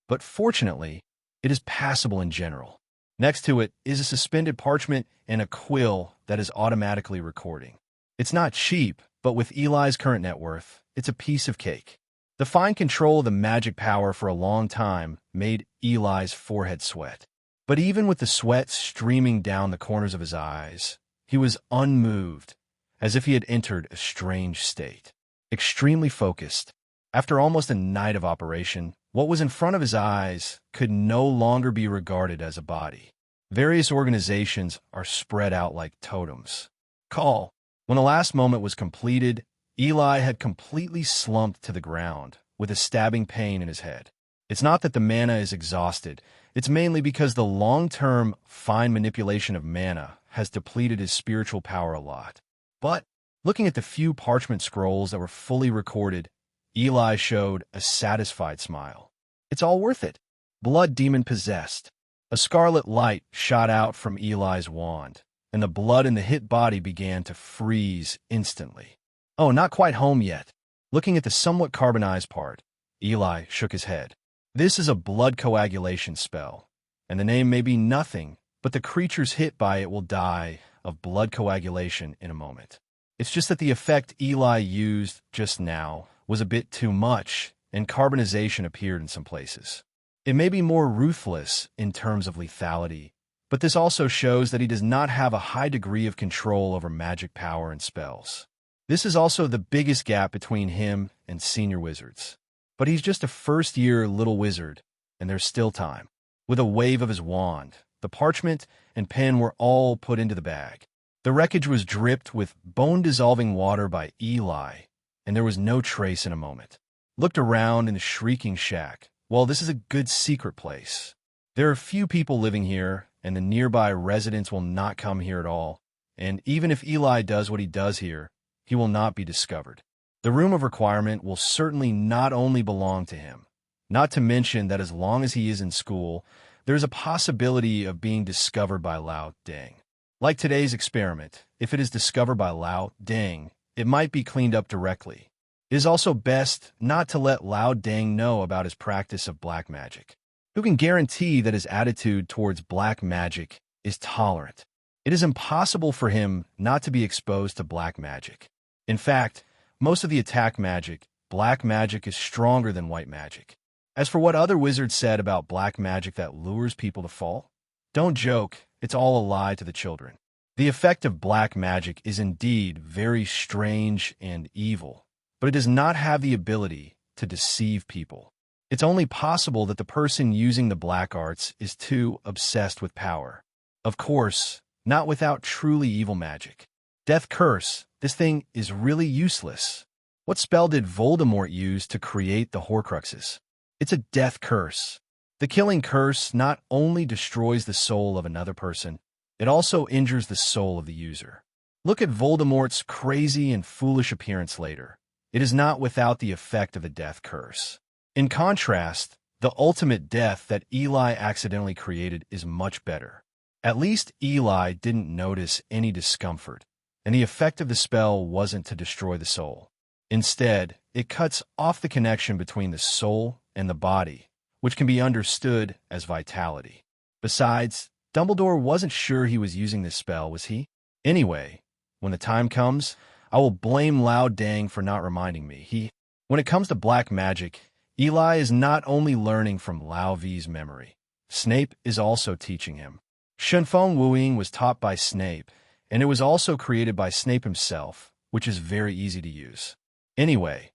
But fortunately, it is passable in general. Next to it is a suspended parchment and a quill that is automatically recording. It's not cheap, but with Eli's current net worth, it's a piece of cake. The fine control of the magic power for a long time made Eli's forehead sweat. But even with the sweat streaming down the corners of his eyes, he was unmoved, as if he had entered a strange state. Extremely focused. After almost a night of operation, what was in front of his eyes could no longer be regarded as a body. Various organizations are spread out like totems. Call. When the last moment was completed, Eli had completely slumped to the ground, with a stabbing pain in his head. It's not that the mana is exhausted, it's mainly because the long-term, fine manipulation of mana has depleted his spiritual power a lot. But, looking at the few parchment scrolls that were fully recorded, Eli showed a satisfied smile. It's all worth it. Blood demon possessed. A scarlet light shot out from Eli's wand, and the blood in the hit body began to freeze instantly. Oh, not quite home yet. Looking at the somewhat carbonized part, Eli shook his head. This is a blood coagulation spell, and the name may be nothing, but the creatures hit by it will die of blood coagulation in a moment. It's just that the effect Eli used just now was a bit too much, and carbonization appeared in some places. It may be more ruthless in terms of lethality, but this also shows that he does not have a high degree of control over magic power and spells. This is also the biggest gap between him and senior wizards. But he's just a first-year little wizard, and there's still time. With a wave of his wand, the parchment and pen were all put into the bag. The wreckage was dripped with bone-dissolving water by Eli, and there was no trace in a moment. Looked around in the shrieking shack. Well, this is a good secret place. There are few people living here, and the nearby residents will not come here at all, and even if Eli does what he does here, he will not be discovered. The room of requirement will certainly not only belong to him, not to mention that as long as he is in school, there is a possibility of being discovered by Lao Deng. Like today's experiment, if it is discovered by Lao Deng, it might be cleaned up directly. It is also best not to let Lao Deng know about his practice of black magic. Who can guarantee that his attitude towards black magic is tolerant? It is impossible for him not to be exposed to black magic. In fact, most of the attack magic, black magic is stronger than white magic. As for what other wizards said about black magic that lures people to fall, don't joke, it's all a lie to the children. The effect of black magic is indeed very strange and evil, but it does not have the ability to deceive people. It's only possible that the person using the black arts is too obsessed with power. Of course, not without truly evil magic. Death curse, this thing is really useless. What spell did Voldemort use to create the Horcruxes? It's a death curse. The killing curse not only destroys the soul of another person, it also injures the soul of the user. Look at Voldemort's crazy and foolish appearance later. It is not without the effect of a death curse. In contrast, the ultimate death that Eli accidentally created is much better. At least Eli didn't notice any discomfort, and the effect of the spell wasn't to destroy the soul. Instead, it cuts off the connection between the soul and the body, which can be understood as vitality. Besides, Dumbledore wasn't sure he was using this spell, was he? Anyway, when the time comes, I will blame Lao Deng for not reminding me. When it comes to black magic, Eli is not only learning from Lao V's memory. Snape is also teaching him. Shenfeng Wuing was taught by Snape, and it was also created by Snape himself, which is very easy to use. Anyway,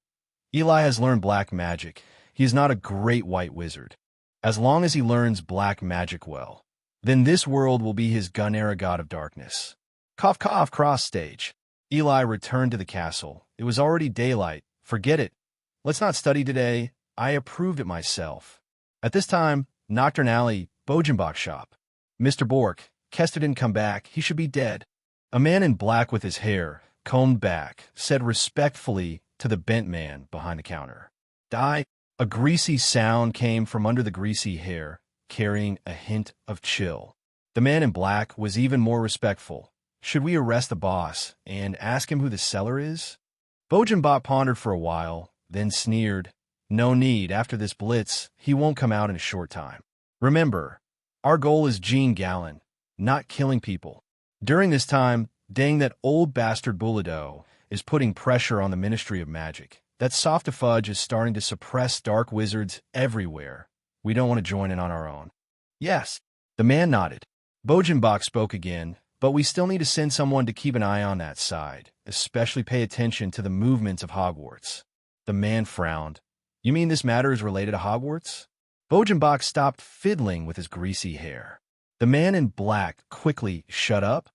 Eli has learned black magic. He is not a great white wizard. As long as he learns black magic well, then this world will be his Gun-Era god of darkness. Cough cough cross stage. Eli returned to the castle. It was already daylight. Forget it. Let's not study today. I approved it myself. At this time, Knockturn Alley, Bogenbach shop. Mr. Bork, Kester didn't come back. He should be dead. A man in black with his hair combed back said respectfully to the bent man behind the counter. Die. A greasy sound came from under the greasy hair, carrying a hint of chill. The man in black was even more respectful. Should we arrest the boss and ask him who the seller is? Bogenbach pondered for a while, then sneered. No need. After this blitz, he won't come out in a short time. Remember, our goal is Jean Gallen, not killing people. During this time, dang that old bastard Bullado is putting pressure on the Ministry of Magic. That Softafudge is starting to suppress dark wizards everywhere. We don't want to join in on our own. Yes, The man nodded. Bogenbach spoke again, but we still need to send someone to keep an eye on that side, especially pay attention to the movements of Hogwarts. The man frowned. You mean this matter is related to Hogwarts? Bogenbach stopped fiddling with his greasy hair. The man in black quickly shut up.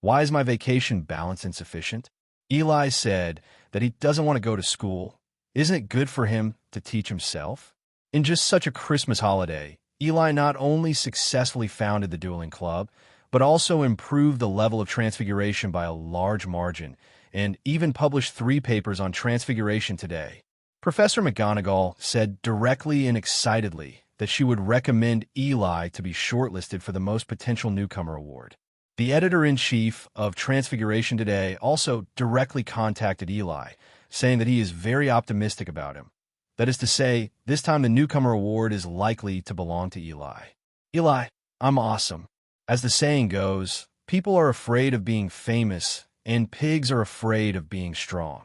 Why is my vacation balance insufficient? Eli said that he doesn't want to go to school. Isn't it good for him to teach himself? In just such a Christmas holiday, Eli not only successfully founded the Dueling Club, but also improved the level of Transfiguration by a large margin, and even published 3 papers on Transfiguration today. Professor McGonagall said directly and excitedly that she would recommend Eli to be shortlisted for the Most Potential Newcomer Award. The editor-in-chief of Transfiguration today also directly contacted Eli, saying that he is very optimistic about him. That is to say, this time the Newcomer Award is likely to belong to Eli. Eli, I'm awesome. As the saying goes, people are afraid of being famous, and pigs are afraid of being strong.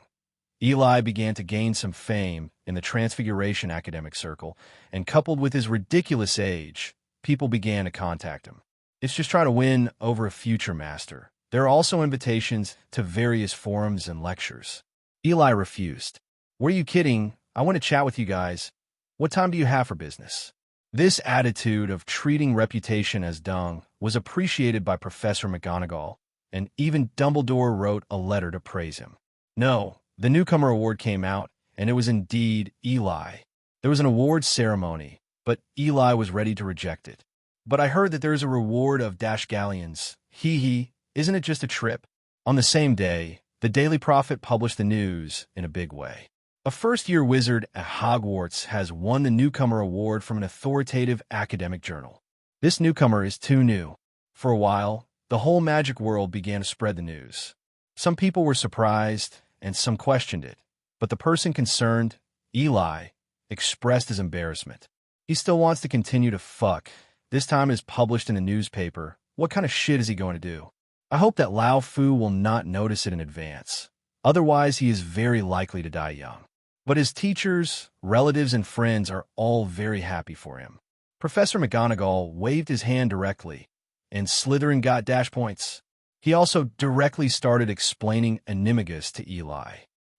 Eli began to gain some fame in the Transfiguration academic circle, and coupled with his ridiculous age, people began to contact him. It's just trying to win over a future master. There are also invitations to various forums and lectures. Eli refused. Were you kidding? I want to chat with you guys. What time do you have for business? This attitude of treating reputation as dung was appreciated by Professor McGonagall, and even Dumbledore wrote a letter to praise him. No, the Newcomer Award came out, and it was indeed Eli. There was an awards ceremony, but Eli was ready to reject it. But I heard that there is a reward of dash galleons. Hee, isn't it just a trip? On the same day, the Daily Prophet published the news in a big way. A first-year wizard at Hogwarts has won the Newcomer Award from an authoritative academic journal. This newcomer is too new. For a while, the whole magic world began to spread the news. Some people were surprised, and some questioned it. But the person concerned, Eli, expressed his embarrassment. He still wants to continue to fuck. This time is published in a newspaper. What kind of shit is he going to do? I hope that Lao Fu will not notice it in advance. Otherwise, he is very likely to die young. But his teachers, relatives, and friends are all very happy for him. Professor McGonagall waved his hand directly, and Slytherin got dash points. He also directly started explaining Animagic to Eli.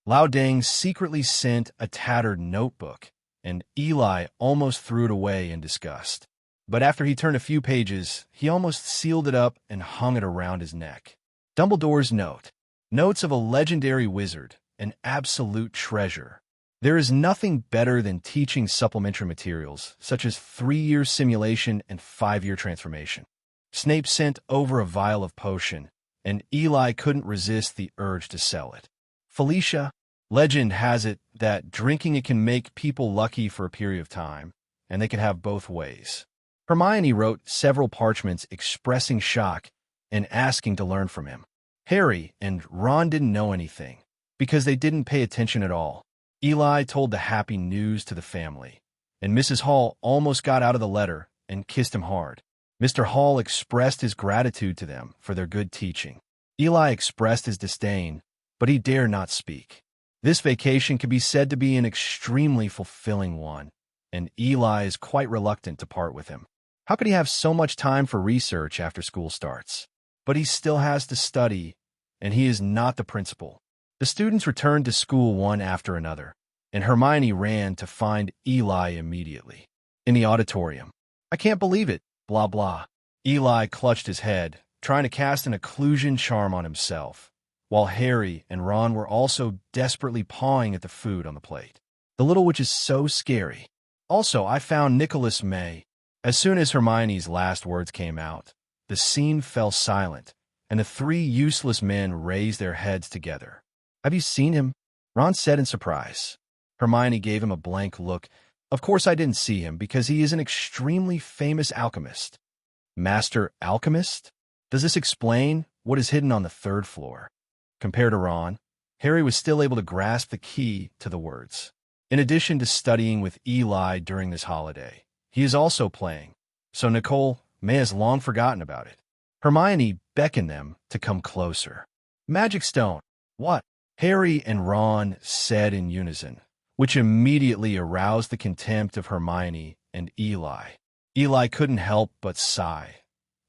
Lao Deng secretly sent a tattered notebook, and Eli almost threw it away in disgust. But after he turned a few pages, he almost sealed it up and hung it around his neck. Dumbledore's note. Notes of a legendary wizard, an absolute treasure. There is nothing better than teaching supplementary materials, such as 3-year simulation and 5-year transformation. Snape sent over a vial of potion, and Eli couldn't resist the urge to sell it. Felicia, legend has it that drinking it can make people lucky for a period of time, and they can have both ways. Hermione wrote several parchments expressing shock and asking to learn from him. Harry and Ron didn't know anything, because they didn't pay attention at all. Eli told the happy news to the family, and Mrs. Hall almost got out of the letter and kissed him hard. Mr. Hall expressed his gratitude to them for their good teaching. Eli expressed his disdain, but he dared not speak. This vacation can be said to be an extremely fulfilling one, and Eli is quite reluctant to part with him. How could he have so much time for research after school starts? But he still has to study, and he is not the principal. The students returned to school one after another, and Hermione ran to find Eli immediately. In the auditorium. I can't believe it, blah blah. Eli clutched his head, trying to cast an occlusion charm on himself, while Harry and Ron were also desperately pawing at the food on the plate. The little witch is so scary. Also, I found Nicholas May. As soon as Hermione's last words came out, the scene fell silent, and the 3 useless men raised their heads together. Have you seen him? Ron said in surprise. Hermione gave him a blank look. Of course I didn't see him, because he is an extremely famous alchemist. Master alchemist? Does this explain what is hidden on the 3rd floor? Compared to Ron, Harry was still able to grasp the key to the words. In addition to studying with Eli during this holiday, he is also playing, so Nicole May has long forgotten about it. Hermione beckoned them to come closer. Magic stone. What? Harry and Ron said in unison, which immediately aroused the contempt of Hermione and Eli. Eli couldn't help but sigh.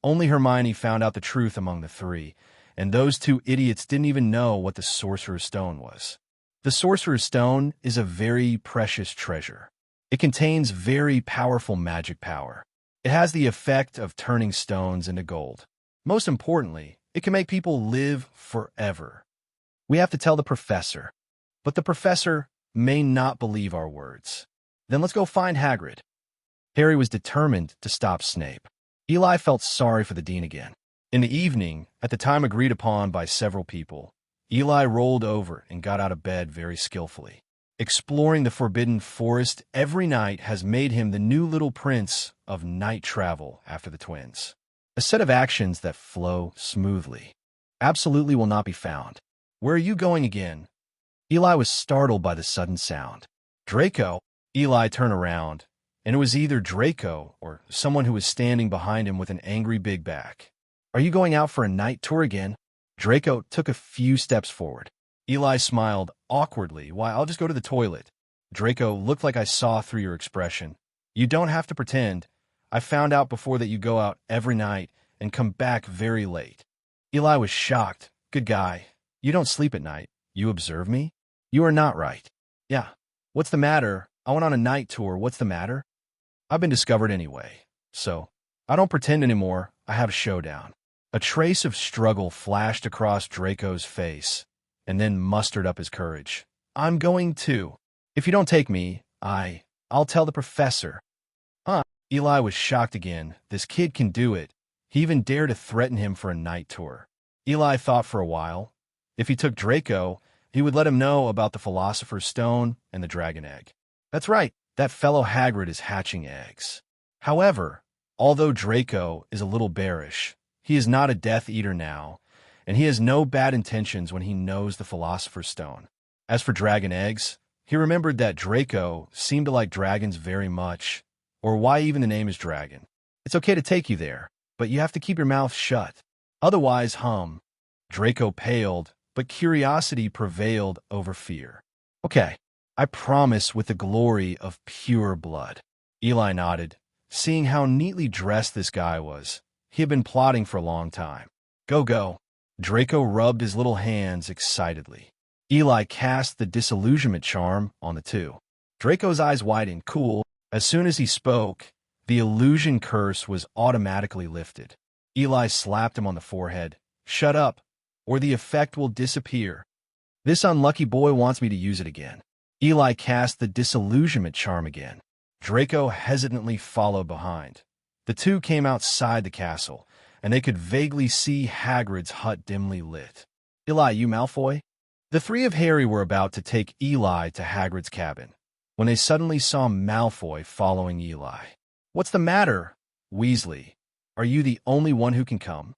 Only Hermione found out the truth among the three, and those two idiots didn't even know what the Sorcerer's Stone was. The Sorcerer's Stone is a very precious treasure. It contains very powerful magic power. It has the effect of turning stones into gold. Most importantly, it can make people live forever. We have to tell the professor, but the professor may not believe our words. Then let's go find Hagrid. Harry was determined to stop Snape. Eli felt sorry for the dean again. In the evening, at the time agreed upon by several people, Eli rolled over and got out of bed very skillfully. Exploring the Forbidden Forest every night has made him the new little prince of night travel after the twins. A set of actions that flow smoothly. Absolutely will not be found. Where are you going again? Eli was startled by the sudden sound. Draco. Eli turned around, and it was either Draco or someone who was standing behind him with an angry big back. Are you going out for a night tour again? Draco took a few steps forward. Eli smiled awkwardly. Why, I'll just go to the toilet. Draco looked like I saw through your expression. You don't have to pretend. I found out before that you go out every night and come back very late. Eli was shocked. Good guy. You don't sleep at night. You observe me? You are not right. Yeah. What's the matter? I went on a night tour. What's the matter? I've been discovered anyway. So, I don't pretend anymore. I have a showdown. A trace of struggle flashed across Draco's face, and then mustered up his courage. I'm going too. If you don't take me, I'll tell the professor. Huh? Eli was shocked again. This kid can do it. He even dared to threaten him for a night tour. Eli thought for a while. If he took Draco, he would let him know about the Philosopher's Stone and the Dragon Egg. That's right, that fellow Hagrid is hatching eggs. However, although Draco is a little bearish, he is not a Death Eater now, and he has no bad intentions when he knows the Philosopher's Stone. As for dragon eggs, he remembered that Draco seemed to like dragons very much, or why even the name is Dragon. It's okay to take you there, but you have to keep your mouth shut. Otherwise, Draco paled, but curiosity prevailed over fear. Okay, I promise with the glory of pure blood. Eli nodded, seeing how neatly dressed this guy was. He had been plotting for a long time. Go, go. Draco rubbed his little hands excitedly. Eli cast the disillusionment charm on the two. Draco's eyes widened. Cool. As soon as he spoke, the illusion curse was automatically lifted. Eli slapped him on the forehead. Shut up, or the effect will disappear. This unlucky boy wants me to use it again. Eli cast the disillusionment charm again. Draco hesitantly followed behind. The two came outside the castle, and they could vaguely see Hagrid's hut dimly lit. Eli, you Malfoy? The three of Harry were about to take Eli to Hagrid's cabin, when they suddenly saw Malfoy following Eli. What's the matter, Weasley? Are you the only one who can come?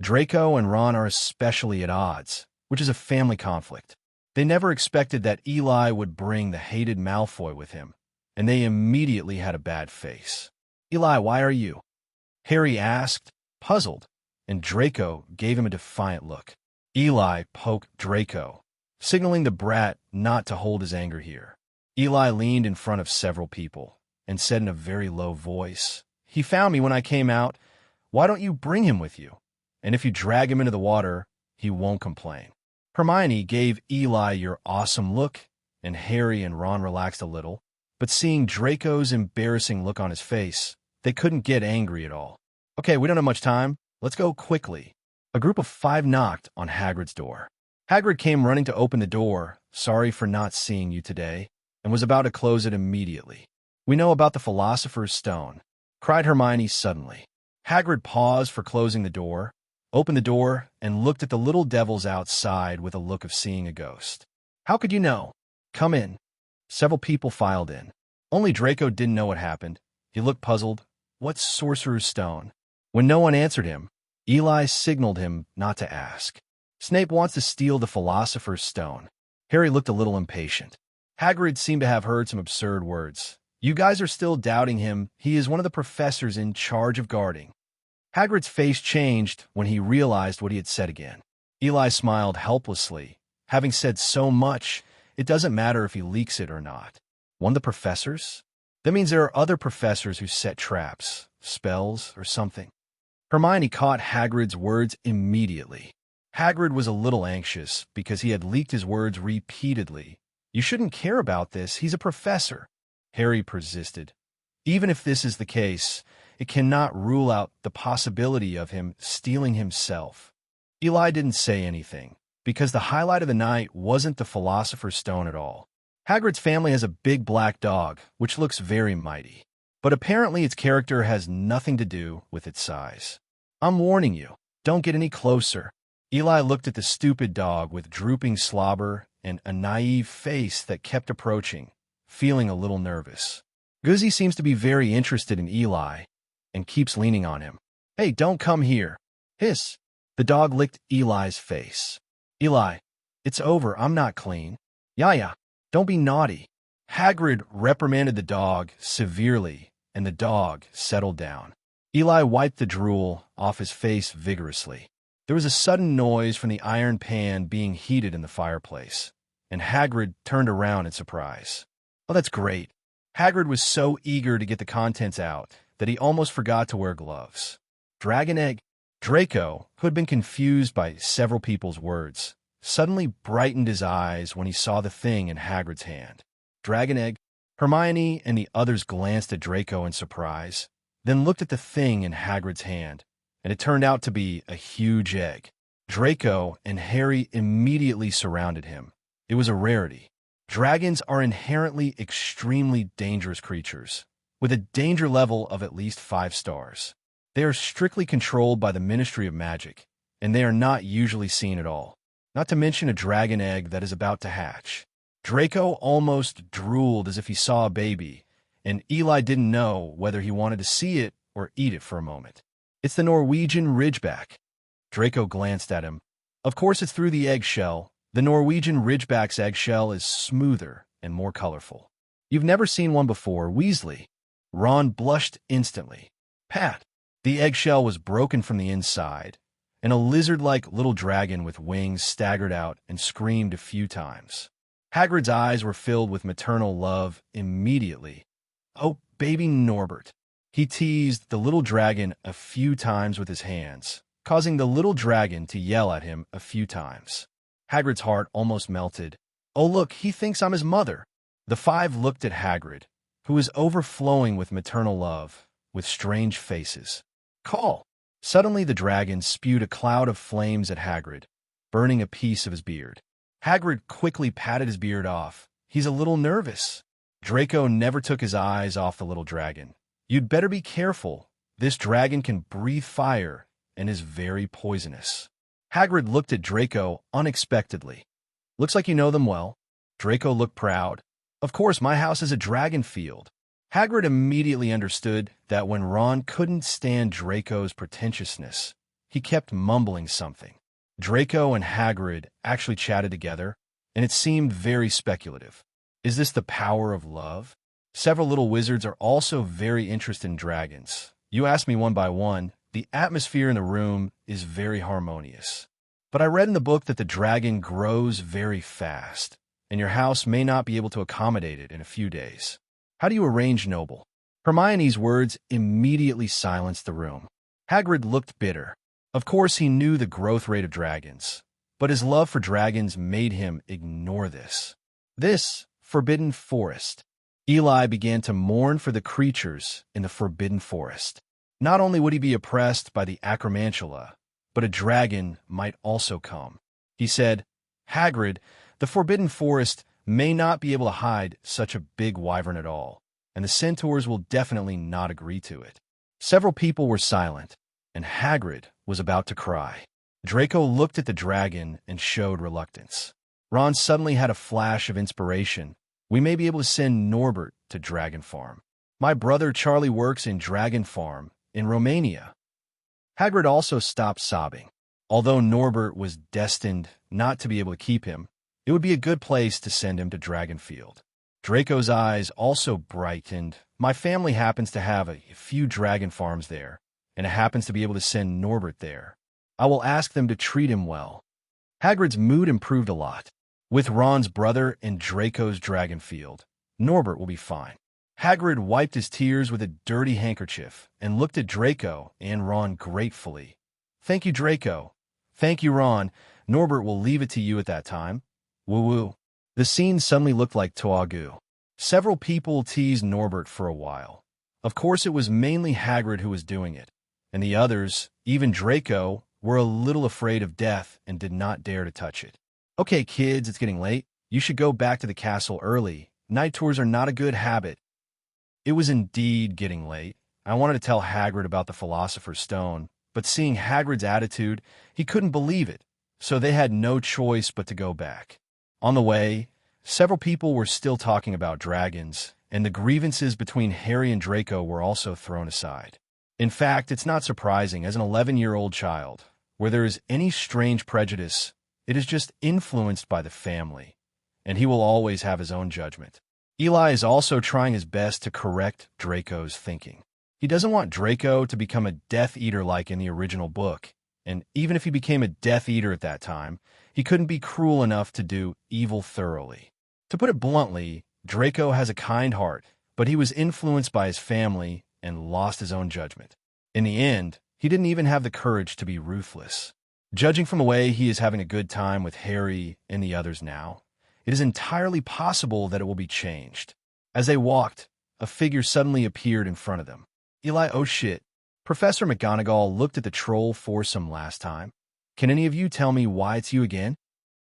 Draco and Ron are especially at odds, which is a family conflict. They never expected that Eli would bring the hated Malfoy with him, and they immediately had a bad face. Eli, why are you? Harry asked, puzzled, and Draco gave him a defiant look. Eli poked Draco, signaling the brat not to hold his anger here. Eli leaned in front of several people and said in a very low voice, He found me when I came out. Why don't you bring him with you? And if you drag him into the water, he won't complain. Hermione gave Eli your awesome look, and Harry and Ron relaxed a little, but seeing Draco's embarrassing look on his face, they couldn't get angry at all. Okay, we don't have much time. Let's go quickly. A group of 5 knocked on Hagrid's door. Hagrid came running to open the door, sorry for not seeing you today, and was about to close it immediately. We know about the Philosopher's Stone, cried Hermione suddenly. Hagrid paused for closing the door, opened the door, and looked at the little devils outside with a look of seeing a ghost. How could you know? Come in. Several people filed in. Only Draco didn't know what happened. He looked puzzled. What's Sorcerer's Stone? When no one answered him, Eli signaled him not to ask. Snape wants to steal the Philosopher's Stone. Harry looked a little impatient. Hagrid seemed to have heard some absurd words. You guys are still doubting him. He is one of the professors in charge of guarding. Hagrid's face changed when he realized what he had said again. Eli smiled helplessly. Having said so much, it doesn't matter if he leaks it or not. One of the professors? That means there are other professors who set traps, spells, or something. Hermione caught Hagrid's words immediately. Hagrid was a little anxious because he had leaked his words repeatedly. You shouldn't care about this, he's a professor. Harry persisted. Even if this is the case, it cannot rule out the possibility of him stealing himself. Eli didn't say anything, because the highlight of the night wasn't the Philosopher's Stone at all. Hagrid's family has a big black dog, which looks very mighty. But apparently its character has nothing to do with its size. I'm warning you, don't get any closer. Eli looked at the stupid dog with drooping slobber and a naive face that kept approaching, feeling a little nervous. Guzzy seems to be very interested in Eli and keeps leaning on him. Hey, don't come here. Hiss. The dog licked Eli's face. Eli, it's over, I'm not clean. Yaya, don't be naughty. Hagrid reprimanded the dog severely, and the dog settled down. Eli wiped the drool off his face vigorously. There was a sudden noise from the iron pan being heated in the fireplace, and Hagrid turned around in surprise. Oh, that's great. Hagrid was so eager to get the contents out that he almost forgot to wear gloves. Dragon egg. Draco, who had been confused by several people's words, suddenly brightened his eyes when he saw the thing in Hagrid's hand. Dragon egg. Hermione and the others glanced at Draco in surprise, then looked at the thing in Hagrid's hand, and it turned out to be a huge egg. Draco and Harry immediately surrounded him. It was a rarity. Dragons are inherently extremely dangerous creatures, with a danger level of at least 5 stars. They are strictly controlled by the Ministry of Magic, and they are not usually seen at all, not to mention a dragon egg that is about to hatch. Draco almost drooled as if he saw a baby, and Eli didn't know whether he wanted to see it or eat it for a moment. It's the Norwegian Ridgeback. Draco glanced at him. Of course it's through the eggshell. The Norwegian Ridgeback's eggshell is smoother and more colorful. You've never seen one before, Weasley. Ron blushed instantly. Pat. The eggshell was broken from the inside, and a lizard-like little dragon with wings staggered out and screamed a few times. Hagrid's eyes were filled with maternal love immediately. Oh, baby Norbert. He teased the little dragon a few times with his hands, causing the little dragon to yell at him a few times. Hagrid's heart almost melted. Oh, look, he thinks I'm his mother. The 5 looked at Hagrid, who was overflowing with maternal love, with strange faces. Call! Suddenly the dragon spewed a cloud of flames at Hagrid, burning a piece of his beard. Hagrid quickly patted his beard off. He's a little nervous. Draco never took his eyes off the little dragon. You'd better be careful. This dragon can breathe fire and is very poisonous. Hagrid looked at Draco unexpectedly. Looks like you know them well. Draco looked proud. Of course, my house is a dragon field. Hagrid immediately understood that when Ron couldn't stand Draco's pretentiousness, he kept mumbling something. Draco and Hagrid actually chatted together, and it seemed very speculative. Is this the power of love? Several little wizards are also very interested in dragons. You ask me one by one, the atmosphere in the room is very harmonious. But I read in the book that the dragon grows very fast, and your house may not be able to accommodate it in a few days. How do you arrange Noble? Hermione's words immediately silenced the room. Hagrid looked bitter. Of course, he knew the growth rate of dragons, but his love for dragons made him ignore this. This Forbidden Forest. Eli began to mourn for the creatures in the Forbidden Forest. Not only would he be oppressed by the acromantula, but a dragon might also come. He said, Hagrid, the Forbidden Forest may not be able to hide such a big wyvern at all, and the centaurs will definitely not agree to it. Several people were silent, and Hagrid was about to cry. Draco looked at the dragon and showed reluctance. Ron suddenly had a flash of inspiration. We may be able to send Norbert to Dragon Farm. My brother Charlie works in Dragon Farm in Romania. Hagrid also stopped sobbing. Although Norbert was destined not to be able to keep him, it would be a good place to send him to Dragonfield. Draco's eyes also brightened. My family happens to have a few dragon farms there, and it happens to be able to send Norbert there. I will ask them to treat him well. Hagrid's mood improved a lot. With Ron's brother and Draco's Dragonfield, Norbert will be fine. Hagrid wiped his tears with a dirty handkerchief and looked at Draco and Ron gratefully. "Thank you, Draco. Thank you, Ron. Norbert will leave it to you at that time." Woo-woo. The scene suddenly looked like Toagu. Several people teased Norbert for a while. Of course, it was mainly Hagrid who was doing it, and the others, even Draco, were a little afraid of death and did not dare to touch it. "Okay, kids, it's getting late. You should go back to the castle early. Night tours are not a good habit." It was indeed getting late. I wanted to tell Hagrid about the Philosopher's Stone, but seeing Hagrid's attitude, he couldn't believe it, so they had no choice but to go back. On the way, several people were still talking about dragons, and the grievances between Harry and Draco were also thrown aside. In fact, it's not surprising, as an 11-year-old child, where there is any strange prejudice, it is just influenced by the family, and he will always have his own judgment. Eli is also trying his best to correct Draco's thinking. He doesn't want Draco to become a Death Eater like in the original book, and even if he became a Death Eater at that time, he couldn't be cruel enough to do evil thoroughly. To put it bluntly, Draco has a kind heart, but he was influenced by his family and lost his own judgment. In the end, he didn't even have the courage to be ruthless. Judging from the way he is having a good time with Harry and the others now, it is entirely possible that it will be changed. As they walked, a figure suddenly appeared in front of them. Eli, oh shit. Professor McGonagall looked at the troll foursome last time. "Can any of you tell me why it's you again?"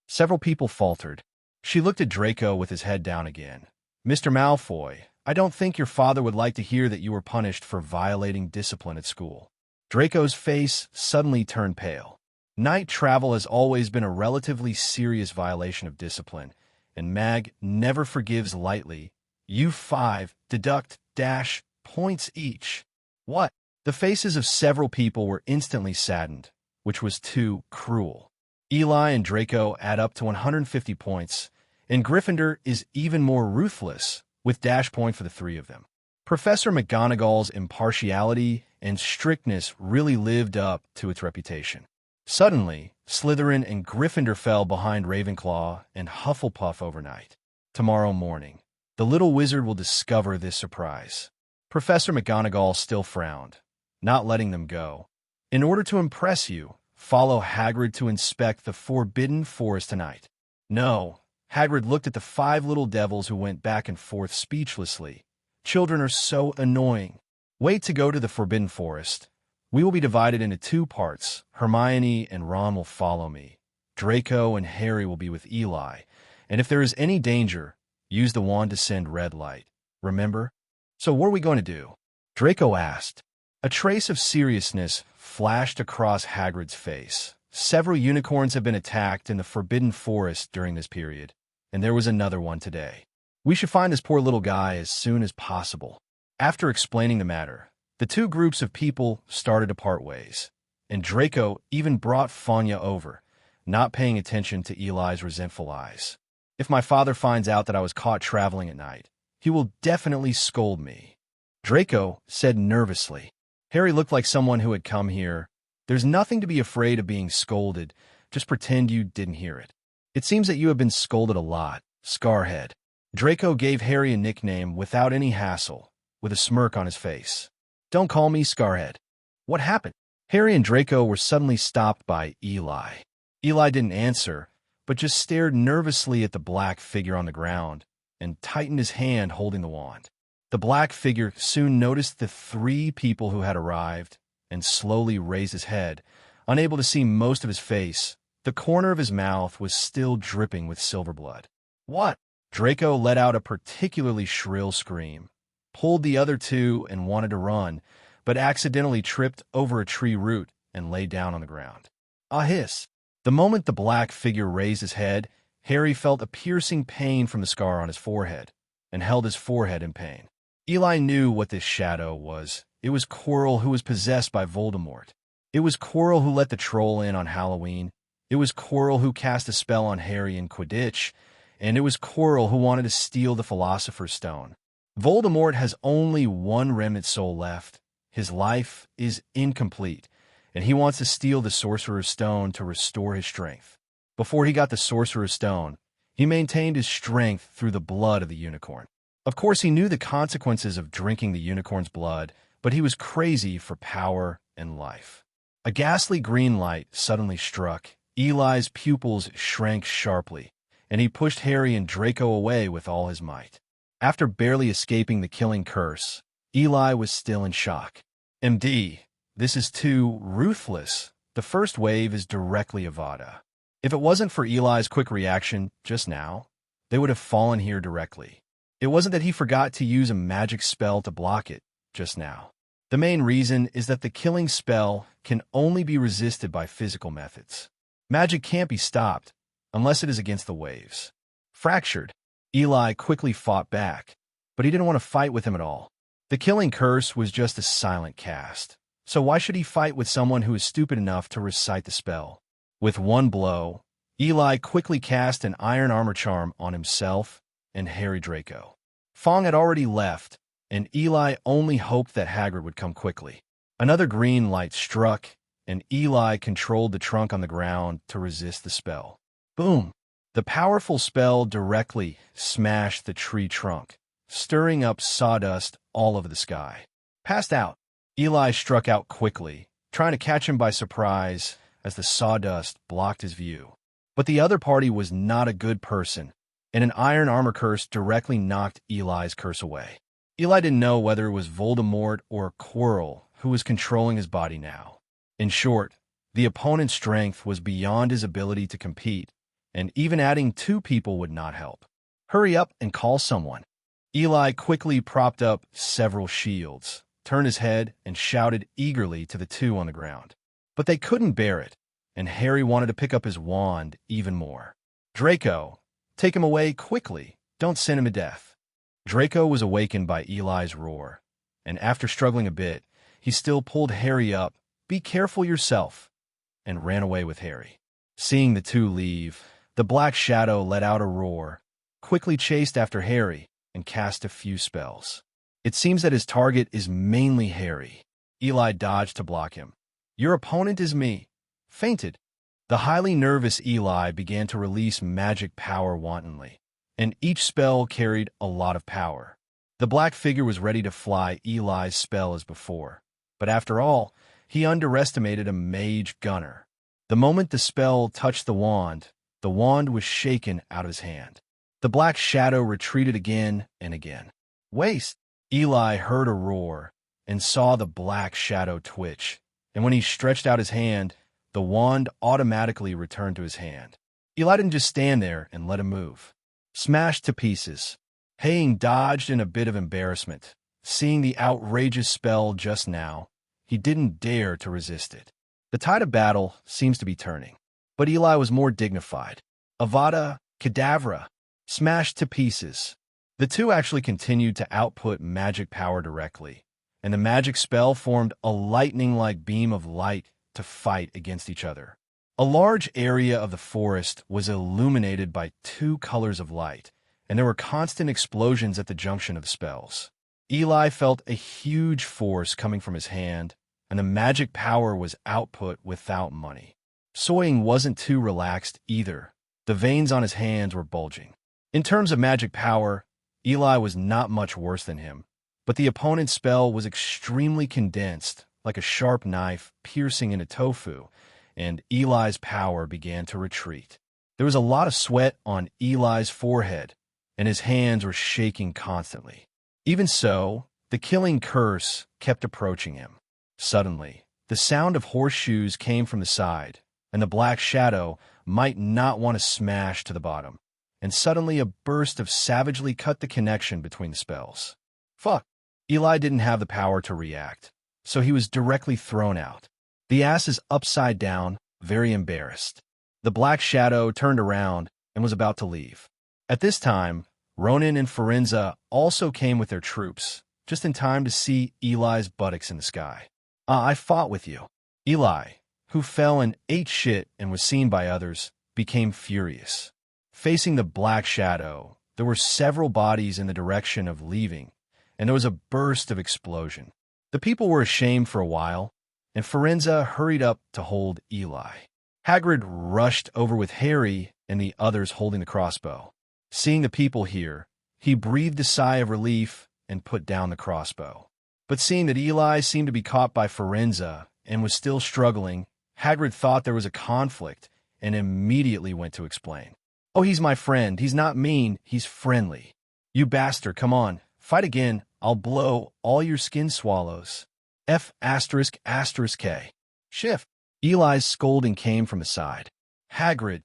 Several people faltered. She looked at Draco with his head down again. "Mr. Malfoy, I don't think your father would like to hear that you were punished for violating discipline at school." Draco's face suddenly turned pale. Night travel has always been a relatively serious violation of discipline, and Mag never forgives lightly. "You 5 deduct dash points each." "What?" The faces of several people were instantly saddened, which was too cruel. Eli and Draco add up to 150 points, and Gryffindor is even more ruthless, with dash point for the three of them. Professor McGonagall's impartiality and strictness really lived up to its reputation. Suddenly, Slytherin and Gryffindor fell behind Ravenclaw and Hufflepuff overnight. Tomorrow morning, the little wizard will discover this surprise. Professor McGonagall still frowned, not letting them go. "In order to impress you, follow Hagrid to inspect the Forbidden Forest tonight." "No." Hagrid looked at the 5 little devils who went back and forth speechlessly. "Children are so annoying." "Wait to go to the Forbidden Forest. We will be divided into 2 parts. Hermione and Ron will follow me. Draco and Harry will be with Eli. And if there is any danger, use the wand to send red light. Remember?" "So what are we going to do?" Draco asked. A trace of seriousness flashed across Hagrid's face. Several unicorns have been attacked in the Forbidden Forest during this period, and there was another one today. "We should find this poor little guy as soon as possible." After explaining the matter, the 2 groups of people started to part ways, and Draco even brought Fanya over, not paying attention to Eli's resentful eyes. "If my father finds out that I was caught traveling at night, he will definitely scold me," Draco said nervously. Harry looked like someone who had come here. "There's nothing to be afraid of being scolded. Just pretend you didn't hear it. It seems that you have been scolded a lot, Scarhead." Draco gave Harry a nickname without any hassle, with a smirk on his face. "Don't call me Scarhead." "What happened?" Harry and Draco were suddenly stopped by Eli. Eli didn't answer, but just stared nervously at the black figure on the ground and tightened his hand holding the wand. The black figure soon noticed the 3 people who had arrived and slowly raised his head, unable to see most of his face. The corner of his mouth was still dripping with silver blood. "What?" Draco let out a particularly shrill scream, pulled the other 2 and wanted to run, but accidentally tripped over a tree root and lay down on the ground. A hiss. The moment the black figure raised his head, Harry felt a piercing pain from the scar on his forehead and held his forehead in pain. Eli knew what this shadow was. It was Quirrell, who was possessed by Voldemort. It was Quirrell who let the troll in on Halloween. It was Quirrell who cast a spell on Harry in Quidditch. And it was Quirrell who wanted to steal the Philosopher's Stone. Voldemort has only one remnant soul left. His life is incomplete, and he wants to steal the Sorcerer's Stone to restore his strength. Before he got the Sorcerer's Stone, he maintained his strength through the blood of the unicorn. Of course, he knew the consequences of drinking the unicorn's blood, but he was crazy for power and life. A ghastly green light suddenly struck. Eli's pupils shrank sharply, and he pushed Harry and Draco away with all his might. After barely escaping the killing curse, Eli was still in shock. MD, this is too ruthless. The first wave is directly Avada. If it wasn't for Eli's quick reaction just now, they would have fallen here directly. It wasn't that he forgot to use a magic spell to block it just now. The main reason is that the killing spell can only be resisted by physical methods. Magic can't be stopped unless it is against the waves. Fractured, Eli quickly fought back, but he didn't want to fight with him at all. The killing curse was just a silent cast, so why should he fight with someone who is stupid enough to recite the spell? With one blow, Eli quickly cast an iron armor charm on himself and Harry Draco. Fong had already left, and Eli only hoped that Hagrid would come quickly. Another green light struck, and Eli controlled the trunk on the ground to resist the spell. Boom! The powerful spell directly smashed the tree trunk, stirring up sawdust all over the sky. Passed out, Eli struck out quickly, trying to catch him by surprise as the sawdust blocked his view. But the other party was not a good person, and an iron armor curse directly knocked Eli's curse away. Eli didn't know whether it was Voldemort or Quirrell who was controlling his body now. In short, the opponent's strength was beyond his ability to compete, and even adding 2 people would not help. Hurry up and call someone. Eli quickly propped up several shields, turned his head, and shouted eagerly to the 2 on the ground. But they couldn't bear it, and Harry wanted to pick up his wand even more. Draco, take him away quickly. Don't send him to death. Draco was awakened by Eli's roar, and after struggling a bit, he still pulled Harry up. Be careful yourself, and ran away with Harry. Seeing the 2 leave, the Black Shadow let out a roar, quickly chased after Harry, and cast a few spells. It seems that his target is mainly Harry. Eli dodged to block him. Your opponent is me. Fainted. The highly nervous Eli began to release magic power wantonly, and each spell carried a lot of power. The black figure was ready to fly Eli's spell as before, but after all, he underestimated a mage gunner. The moment the spell touched the wand was shaken out of his hand. The Black Shadow retreated again and again. Waste! Eli heard a roar and saw the Black Shadow twitch, and when he stretched out his hand, the wand automatically returned to his hand. Eli didn't just stand there and let him move. Smashed to pieces. Haying dodged in a bit of embarrassment. Seeing the outrageous spell just now, he didn't dare to resist it. The tide of battle seems to be turning, but Eli was more dignified. Avada Kedavra, smashed to pieces. The 2 actually continued to output magic power directly, and the magic spell formed a lightning-like beam of light to fight against each other. A large area of the forest was illuminated by 2 colors of light, and there were constant explosions at the junction of spells. Eli felt a huge force coming from his hand, and the magic power was output without money. Soying wasn't too relaxed either. The veins on his hands were bulging. In terms of magic power, Eli was not much worse than him, but the opponent's spell was extremely condensed, like a sharp knife piercing into tofu, and Eli's power began to retreat. There was a lot of sweat on Eli's forehead, and his hands were shaking constantly. Even so, the killing curse kept approaching him. Suddenly, the sound of horseshoes came from the side, and the Black Shadow might not want to smash to the bottom, and suddenly a burst of savagely cut the connection between the spells. Fuck! Eli didn't have the power to react, so he was directly thrown out. The ass is upside down, very embarrassed. The Black Shadow turned around and was about to leave. At this time, Ronan and Firenze also came with their troops, just in time to see Eli's buttocks in the sky. I fought with you. Eli, who fell and ate shit and was seen by others, became furious. Facing the Black Shadow, there were several bodies in the direction of leaving, and there was a burst of explosion. The people were ashamed for a while, and Firenze hurried up to hold Eli. Hagrid rushed over with Harry and the others holding the crossbow. Seeing the people here, He breathed a sigh of relief and put down the crossbow. But seeing that Eli seemed to be caught by Firenze and was still struggling, Hagrid thought there was a conflict and immediately went to explain. "Oh, he's my friend. He's not mean. He's friendly. You bastard, come on. Fight again. I'll blow all your skin swallows. F***K. Shift." Eli's scolding came from the side. "Hagrid,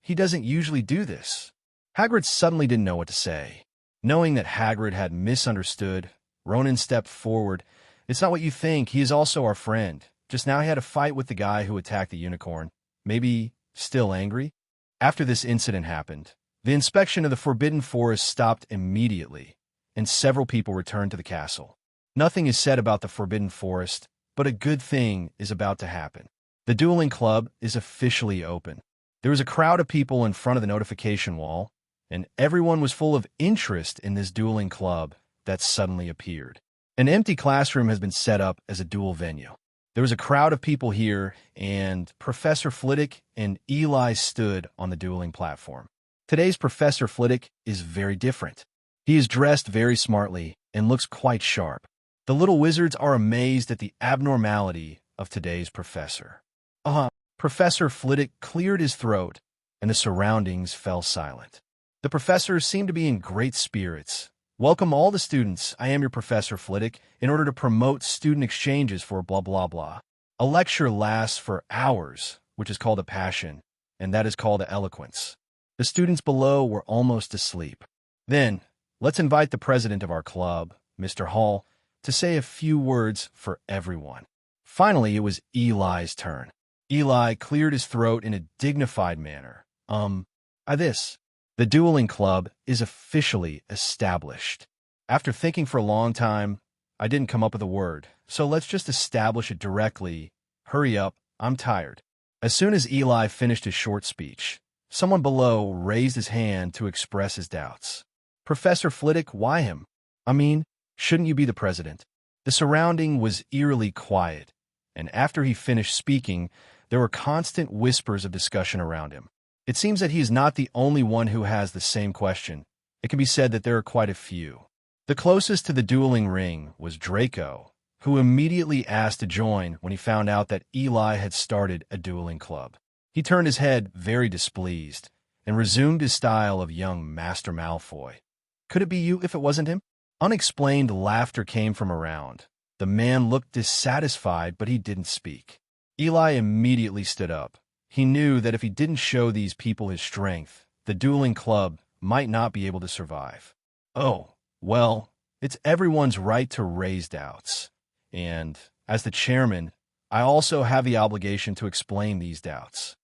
he doesn't usually do this." Hagrid suddenly didn't know what to say. Knowing that Hagrid had misunderstood, Ronan stepped forward. "It's not what you think. He is also our friend. Just now he had a fight with the guy who attacked the unicorn. Maybe still angry?" After this incident happened, the inspection of the Forbidden Forest stopped immediately, and several people returned to the castle. Nothing is said about the Forbidden Forest, but a good thing is about to happen. The Dueling Club is officially open. There was a crowd of people in front of the notification wall, and everyone was full of interest in this Dueling Club that suddenly appeared. An empty classroom has been set up as a duel venue. There was a crowd of people here, and Professor Flitwick and Eli stood on the dueling platform. Today's Professor Flitwick is very different. He is dressed very smartly and looks quite sharp. The little wizards are amazed at the abnormality of today's professor. Professor Flitwick cleared his throat, and the surroundings fell silent. The professor seemed to be in great spirits. "Welcome all the students. I am your Professor Flitwick, in order to promote student exchanges for blah blah blah. A lecture lasts for hours, which is called a passion, and that is called a eloquence." The students below were almost asleep. "Then, let's invite the president of our club, Mr. Hall, to say a few words for everyone." Finally, it was Eli's turn. Eli cleared his throat in a dignified manner. The Dueling Club is officially established. After thinking for a long time, I didn't come up with a word, so let's just establish it directly. Hurry up, I'm tired." As soon as Eli finished his short speech, someone below raised his hand to express his doubts. "Professor Flitwick, why him? Shouldn't you be the president?" The surrounding was eerily quiet, and after he finished speaking, there were constant whispers of discussion around him. It seems that he is not the only one who has the same question. It can be said that there are quite a few. The closest to the dueling ring was Draco, who immediately asked to join when he found out that Eli had started a dueling club. He turned his head very displeased and resumed his style of young Master Malfoy. "Could it be you if it wasn't him?" Unexplained laughter came from around. The man looked dissatisfied, but he didn't speak. Eli immediately stood up. He knew that if he didn't show these people his strength, the Dueling Club might not be able to survive. "Oh, well, it's everyone's right to raise doubts. And, as the chairman, I also have the obligation to explain these doubts."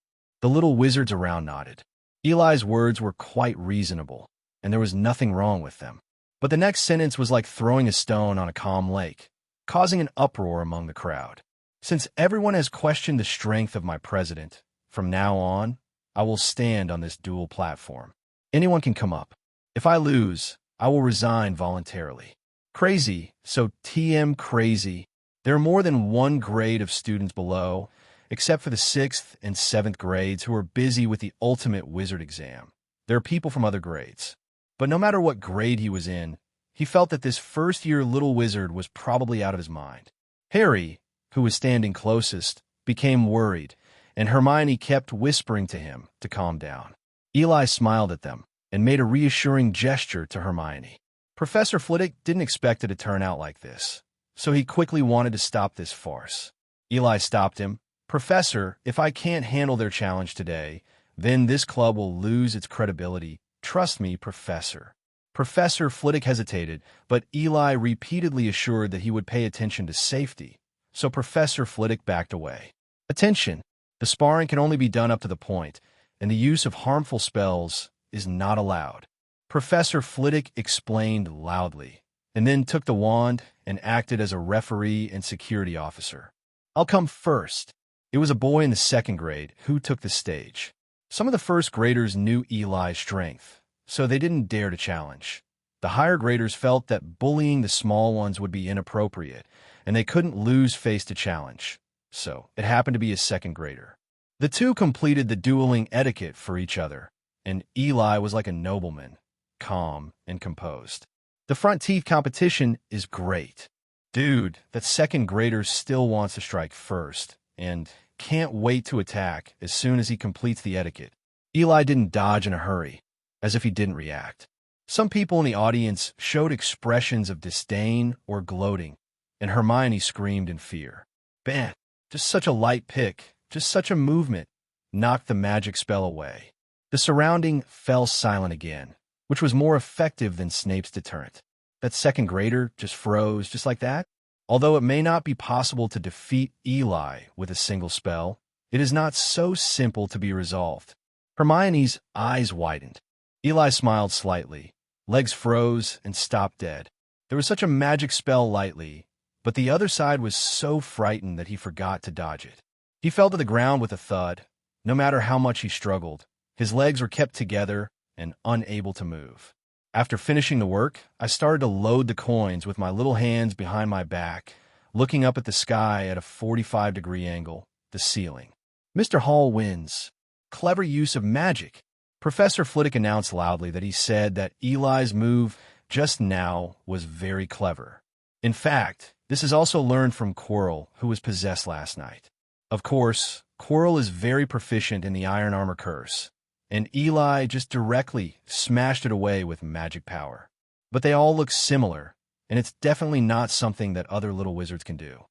The little wizards around nodded. Eli's words were quite reasonable, and there was nothing wrong with them. But the next sentence was like throwing a stone on a calm lake, causing an uproar among the crowd. "Since everyone has questioned the strength of my president, from now on, I will stand on this duel platform. Anyone can come up. If I lose, I will resign voluntarily." Crazy, so TM crazy. There are more than one grade of students below, except for the 6th and 7th grades who are busy with the ultimate wizard exam. There are people from other grades. But no matter what grade he was in, he felt that this first-year little wizard was probably out of his mind. Harry, who was standing closest, became worried, and Hermione kept whispering to him to calm down. Eli smiled at them and made a reassuring gesture to Hermione. Professor Flitwick didn't expect it to turn out like this, so he quickly wanted to stop this farce. Eli stopped him. "Professor, if I can't handle their challenge today, then this club will lose its credibility. Trust me, Professor." Professor Flitwick hesitated, but Eli repeatedly assured that he would pay attention to safety, so Professor Flitwick backed away. "Attention! The sparring can only be done up to the point, and the use of harmful spells is not allowed." Professor Flitwick explained loudly, and then took the wand and acted as a referee and security officer. "I'll come first." It was a boy in the 2nd grade who took the stage. Some of the 1st graders knew Eli's strength, so they didn't dare to challenge. The higher graders felt that bullying the small ones would be inappropriate, and they couldn't lose face to challenge, so it happened to be a 2nd grader. The two completed the dueling etiquette for each other, and Eli was like a nobleman. calm, and composed. The front teeth competition is great. Dude, that second grader still wants to strike first, and can't wait to attack as soon as he completes the etiquette. Eli didn't dodge in a hurry, as if he didn't react. Some people in the audience showed expressions of disdain or gloating, and Hermione screamed in fear. "Man, just such a light pick, just such a movement," knocked the magic spell away. The surrounding fell silent again, which was more effective than Snape's deterrent. That second grader just froze just like that. Although it may not be possible to defeat Eli with a single spell, it is not so simple to be resolved. Hermione's eyes widened. Eli smiled slightly. Legs froze and stopped dead. There was such a magic spell lightly, but the other side was so frightened that he forgot to dodge it. He fell to the ground with a thud. No matter how much he struggled, his legs were kept together and unable to move. After finishing the work, I started to load the coins with my little hands behind my back, looking up at the sky at a 45-degree angle, the ceiling. Mr. Hall wins. Clever use of magic. Professor Flitwick announced loudly that he said that Eli's move just now was very clever. In fact, this is also learned from Quirrell, who was possessed last night. Of course, Quirrell is very proficient in the Iron Armor Curse, and Eli just directly smashed it away with magic power. But they all look similar, and it's definitely not something that other little wizards can do.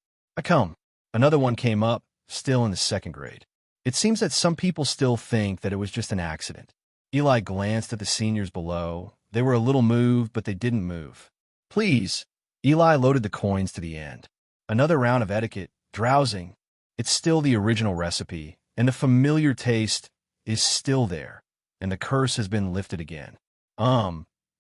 Another one came up, still in the second grade. It seems that some people still think that it was just an accident. Eli glanced at the seniors below. They were a little moved, but they didn't move. "Please." Eli loaded the coins to the end. Another round of etiquette, drowsing. It's still the original recipe, and the familiar taste is still there, and the curse has been lifted again.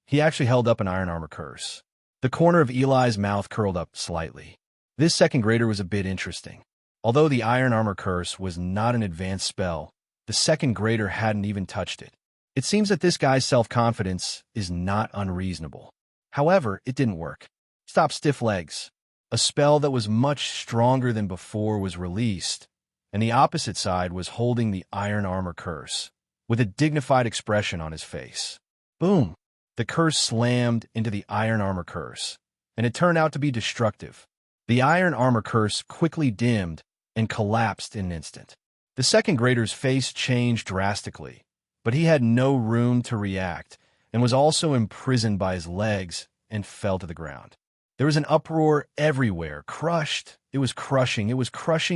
He actually held up an Iron Armor Curse. The corner of Eli's mouth curled up slightly. This second grader was a bit interesting. Although the Iron Armor Curse was not an advanced spell, the second grader hadn't even touched it. It seems that this guy's self-confidence is not unreasonable. However, it didn't work. Stop stiff legs. A spell that was much stronger than before was released, and the opposite side was holding the Iron Armor Curse, with a dignified expression on his face. Boom! The curse slammed into the Iron Armor Curse, and it turned out to be destructive. The Iron Armor Curse quickly dimmed and collapsed in an instant. The second grader's face changed drastically, but he had no room to react and was also imprisoned by his legs and fell to the ground. There was an uproar everywhere. Crushed. It was crushing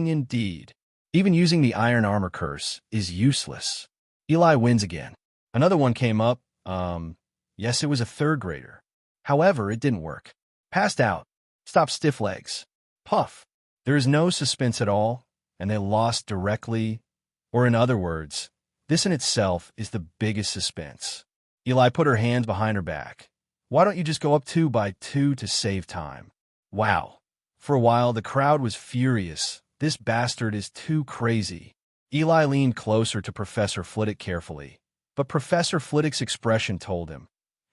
indeed. Even using the Iron Armor Curse is useless. Eli wins again. Another one came up. Yes, it was a third grader. However, it didn't work. Passed out. Stop stiff legs. Puff. There is no suspense at all, and they lost directly. Or in other words, this in itself is the biggest suspense. Eli put her hands behind her back. Why don't you just go up 2 by 2 to save time? Wow. For a while, the crowd was furious. This bastard is too crazy. Eli leaned closer to Professor Flitwick carefully, but Professor Flitwick's expression told him,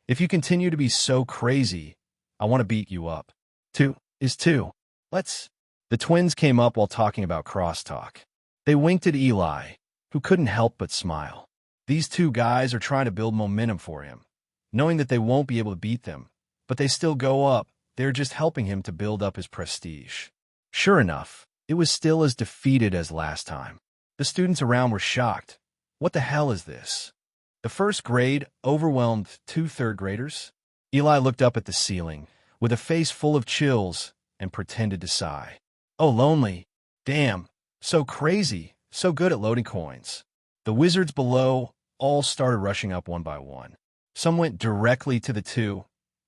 "If you continue to be so crazy, I want to beat you up. 2 is 2. Let's." The twins came up while talking about crosstalk. They winked at Eli, who couldn't help but smile. These two guys are trying to build momentum for him, knowing that they won't be able to beat them, but they still go up. They're just helping him to build up his prestige. Sure enough, it was still as defeated as last time. The students around were shocked. What the hell is this? The first grade overwhelmed 2 third graders? Eli looked up at the ceiling, with a face full of chills, and pretended to sigh. Oh, lonely. Damn. So crazy. So good at loading coins. The wizards below all started rushing up one by one. Some went directly to the 2,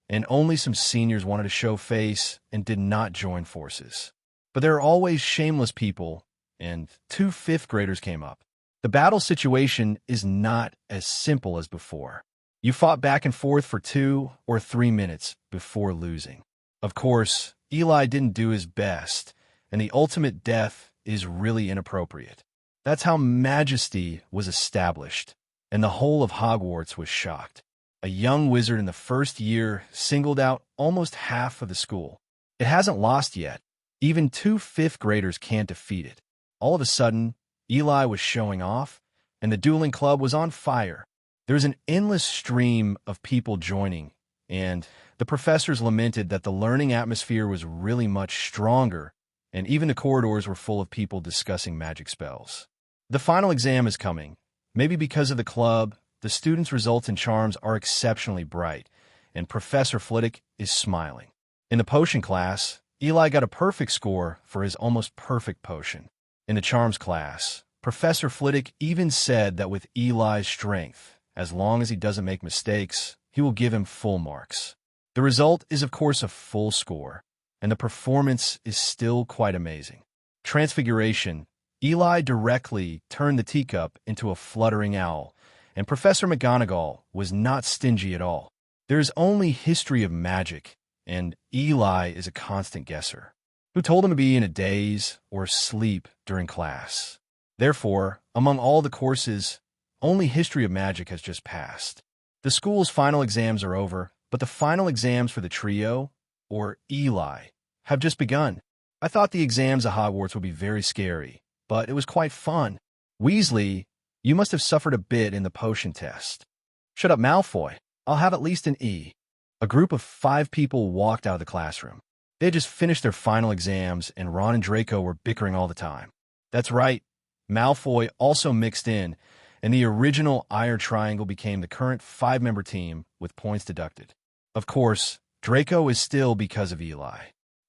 and only some seniors wanted to show face and did not join forces. But there are always shameless people, and 2 fifth graders came up. The battle situation is not as simple as before. You fought back and forth for 2 or 3 minutes before losing. Of course, Eli didn't do his best, and the ultimate death is really inappropriate. That's how majesty was established, and the whole of Hogwarts was shocked. A young wizard in the first year singled out almost half of the school. It hasn't lost yet. Even 2 fifth graders can't defeat it. All of a sudden, Eli was showing off, and the Dueling Club was on fire. There's an endless stream of people joining, and the professors lamented that the learning atmosphere was really much stronger, and even the corridors were full of people discussing magic spells. The final exam is coming. Maybe because of the club, the students' results and charms are exceptionally bright, and Professor Flitwick is smiling. In the potion class, Eli got a perfect score for his almost perfect potion. In the charms class, Professor Flitwick even said that with Eli's strength, as long as he doesn't make mistakes, he will give him full marks. The result is, of course, a full score, and the performance is still quite amazing. Transfiguration, Eli directly turned the teacup into a fluttering owl, and Professor McGonagall was not stingy at all. There is only history of magic, and Eli is a constant guesser, who told him to be in a daze or sleep during class. Therefore, among all the courses, only history of magic has just passed. The school's final exams are over, but the final exams for the trio, or Eli, have just begun. I thought the exams at Hogwarts would be very scary, but it was quite fun. Weasley, you must have suffered a bit in the potion test. Shut up, Malfoy. I'll have at least an E. A group of 5 people walked out of the classroom. They had just finished their final exams, and Ron and Draco were bickering all the time. That's right. Malfoy also mixed in, and the original Ire Triangle became the current 5-member team with points deducted. Of course, Draco is still because of Eli.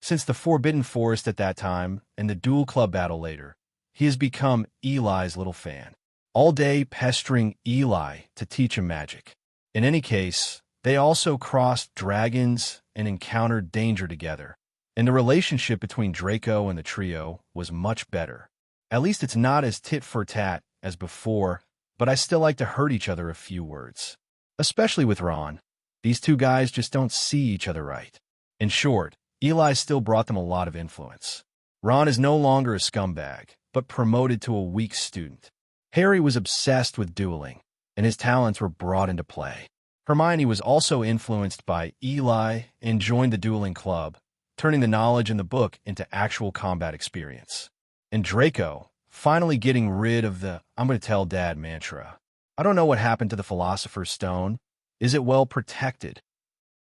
Since the Forbidden Forest at that time and the Duel Club battle later, he has become Eli's little fan, all day pestering Eli to teach him magic. In any case, they also crossed dragons and encountered danger together, and the relationship between Draco and the trio was much better. At least it's not as tit-for-tat as before, but I still like to hurt each other a few words. Especially with Ron. These two guys just don't see each other right. In short, Eli still brought them a lot of influence. Ron is no longer a scumbag, but promoted to a weak student. Harry was obsessed with dueling, and his talents were brought into play. Hermione was also influenced by Eli and joined the Dueling Club, turning the knowledge in the book into actual combat experience. And Draco, finally getting rid of the "I'm going to tell Dad" mantra. I don't know what happened to the Philosopher's Stone. Is it well protected?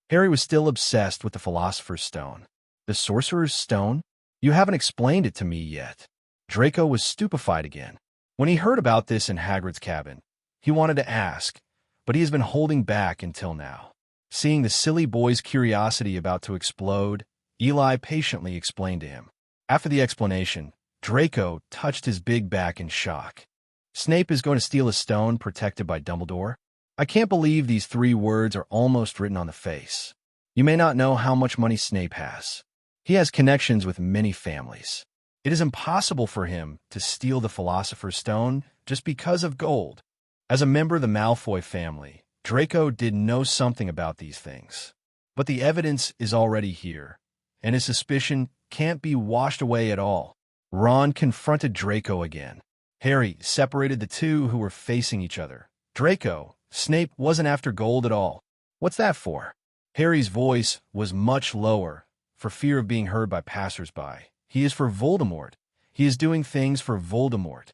Harry was still obsessed with the Philosopher's Stone. The Sorcerer's Stone? You haven't explained it to me yet. Draco was stupefied again. When he heard about this in Hagrid's cabin, he wanted to ask, but he has been holding back until now. Seeing the silly boy's curiosity about to explode, Eli patiently explained to him. After the explanation, Draco touched his big back in shock. Snape is going to steal a stone protected by Dumbledore? I can't believe these 3 words are almost written on the face. You may not know how much money Snape has. He has connections with many families. It is impossible for him to steal the Philosopher's Stone just because of gold. As a member of the Malfoy family, Draco did know something about these things. But the evidence is already here, and his suspicion can't be washed away at all. Ron confronted Draco again. Harry separated the two who were facing each other. Draco, Snape wasn't after gold at all. What's that for? Harry's voice was much lower, for fear of being heard by passers-by. He is for Voldemort. He is doing things for Voldemort.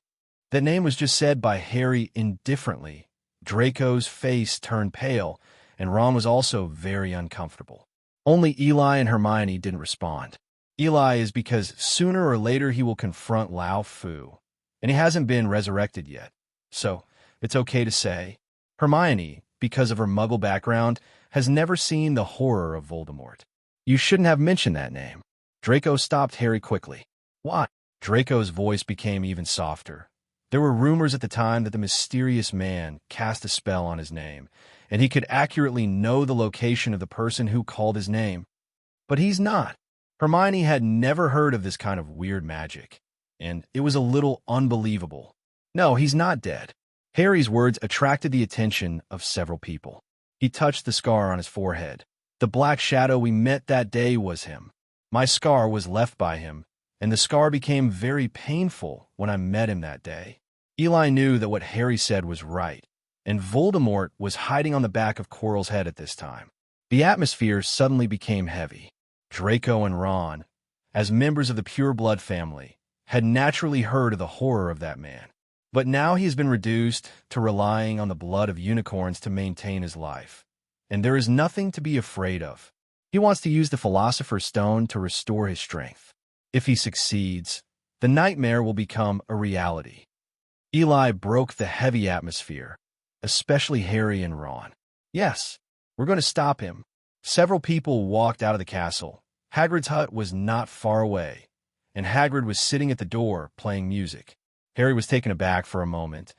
That name was just said by Harry indifferently. Draco's face turned pale, and Ron was also very uncomfortable. Only Eli and Hermione didn't respond. Eli is because sooner or later he will confront Lao Fu, and he hasn't been resurrected yet. So, it's okay to say. Hermione, because of her Muggle background, has never seen the horror of Voldemort. You shouldn't have mentioned that name. Draco stopped Harry quickly. Why? Draco's voice became even softer. There were rumors at the time that the mysterious man cast a spell on his name, and he could accurately know the location of the person who called his name. But he's not. Hermione had never heard of this kind of weird magic, and it was a little unbelievable. No, he's not dead. Harry's words attracted the attention of several people. He touched the scar on his forehead. The black shadow we met that day was him. My scar was left by him, and the scar became very painful when I met him that day. Eli knew that what Harry said was right, and Voldemort was hiding on the back of Quirrell's head at this time. The atmosphere suddenly became heavy. Draco and Ron, as members of the Pure Blood family, had naturally heard of the horror of that man. But now he has been reduced to relying on the blood of unicorns to maintain his life. And there is nothing to be afraid of. He wants to use the Philosopher's Stone to restore his strength. If he succeeds, the nightmare will become a reality. Eli broke the heavy atmosphere, especially Harry and Ron. Yes, we're going to stop him. Several people walked out of the castle. Hagrid's hut was not far away, and Hagrid was sitting at the door playing music. Harry was taken aback for a moment,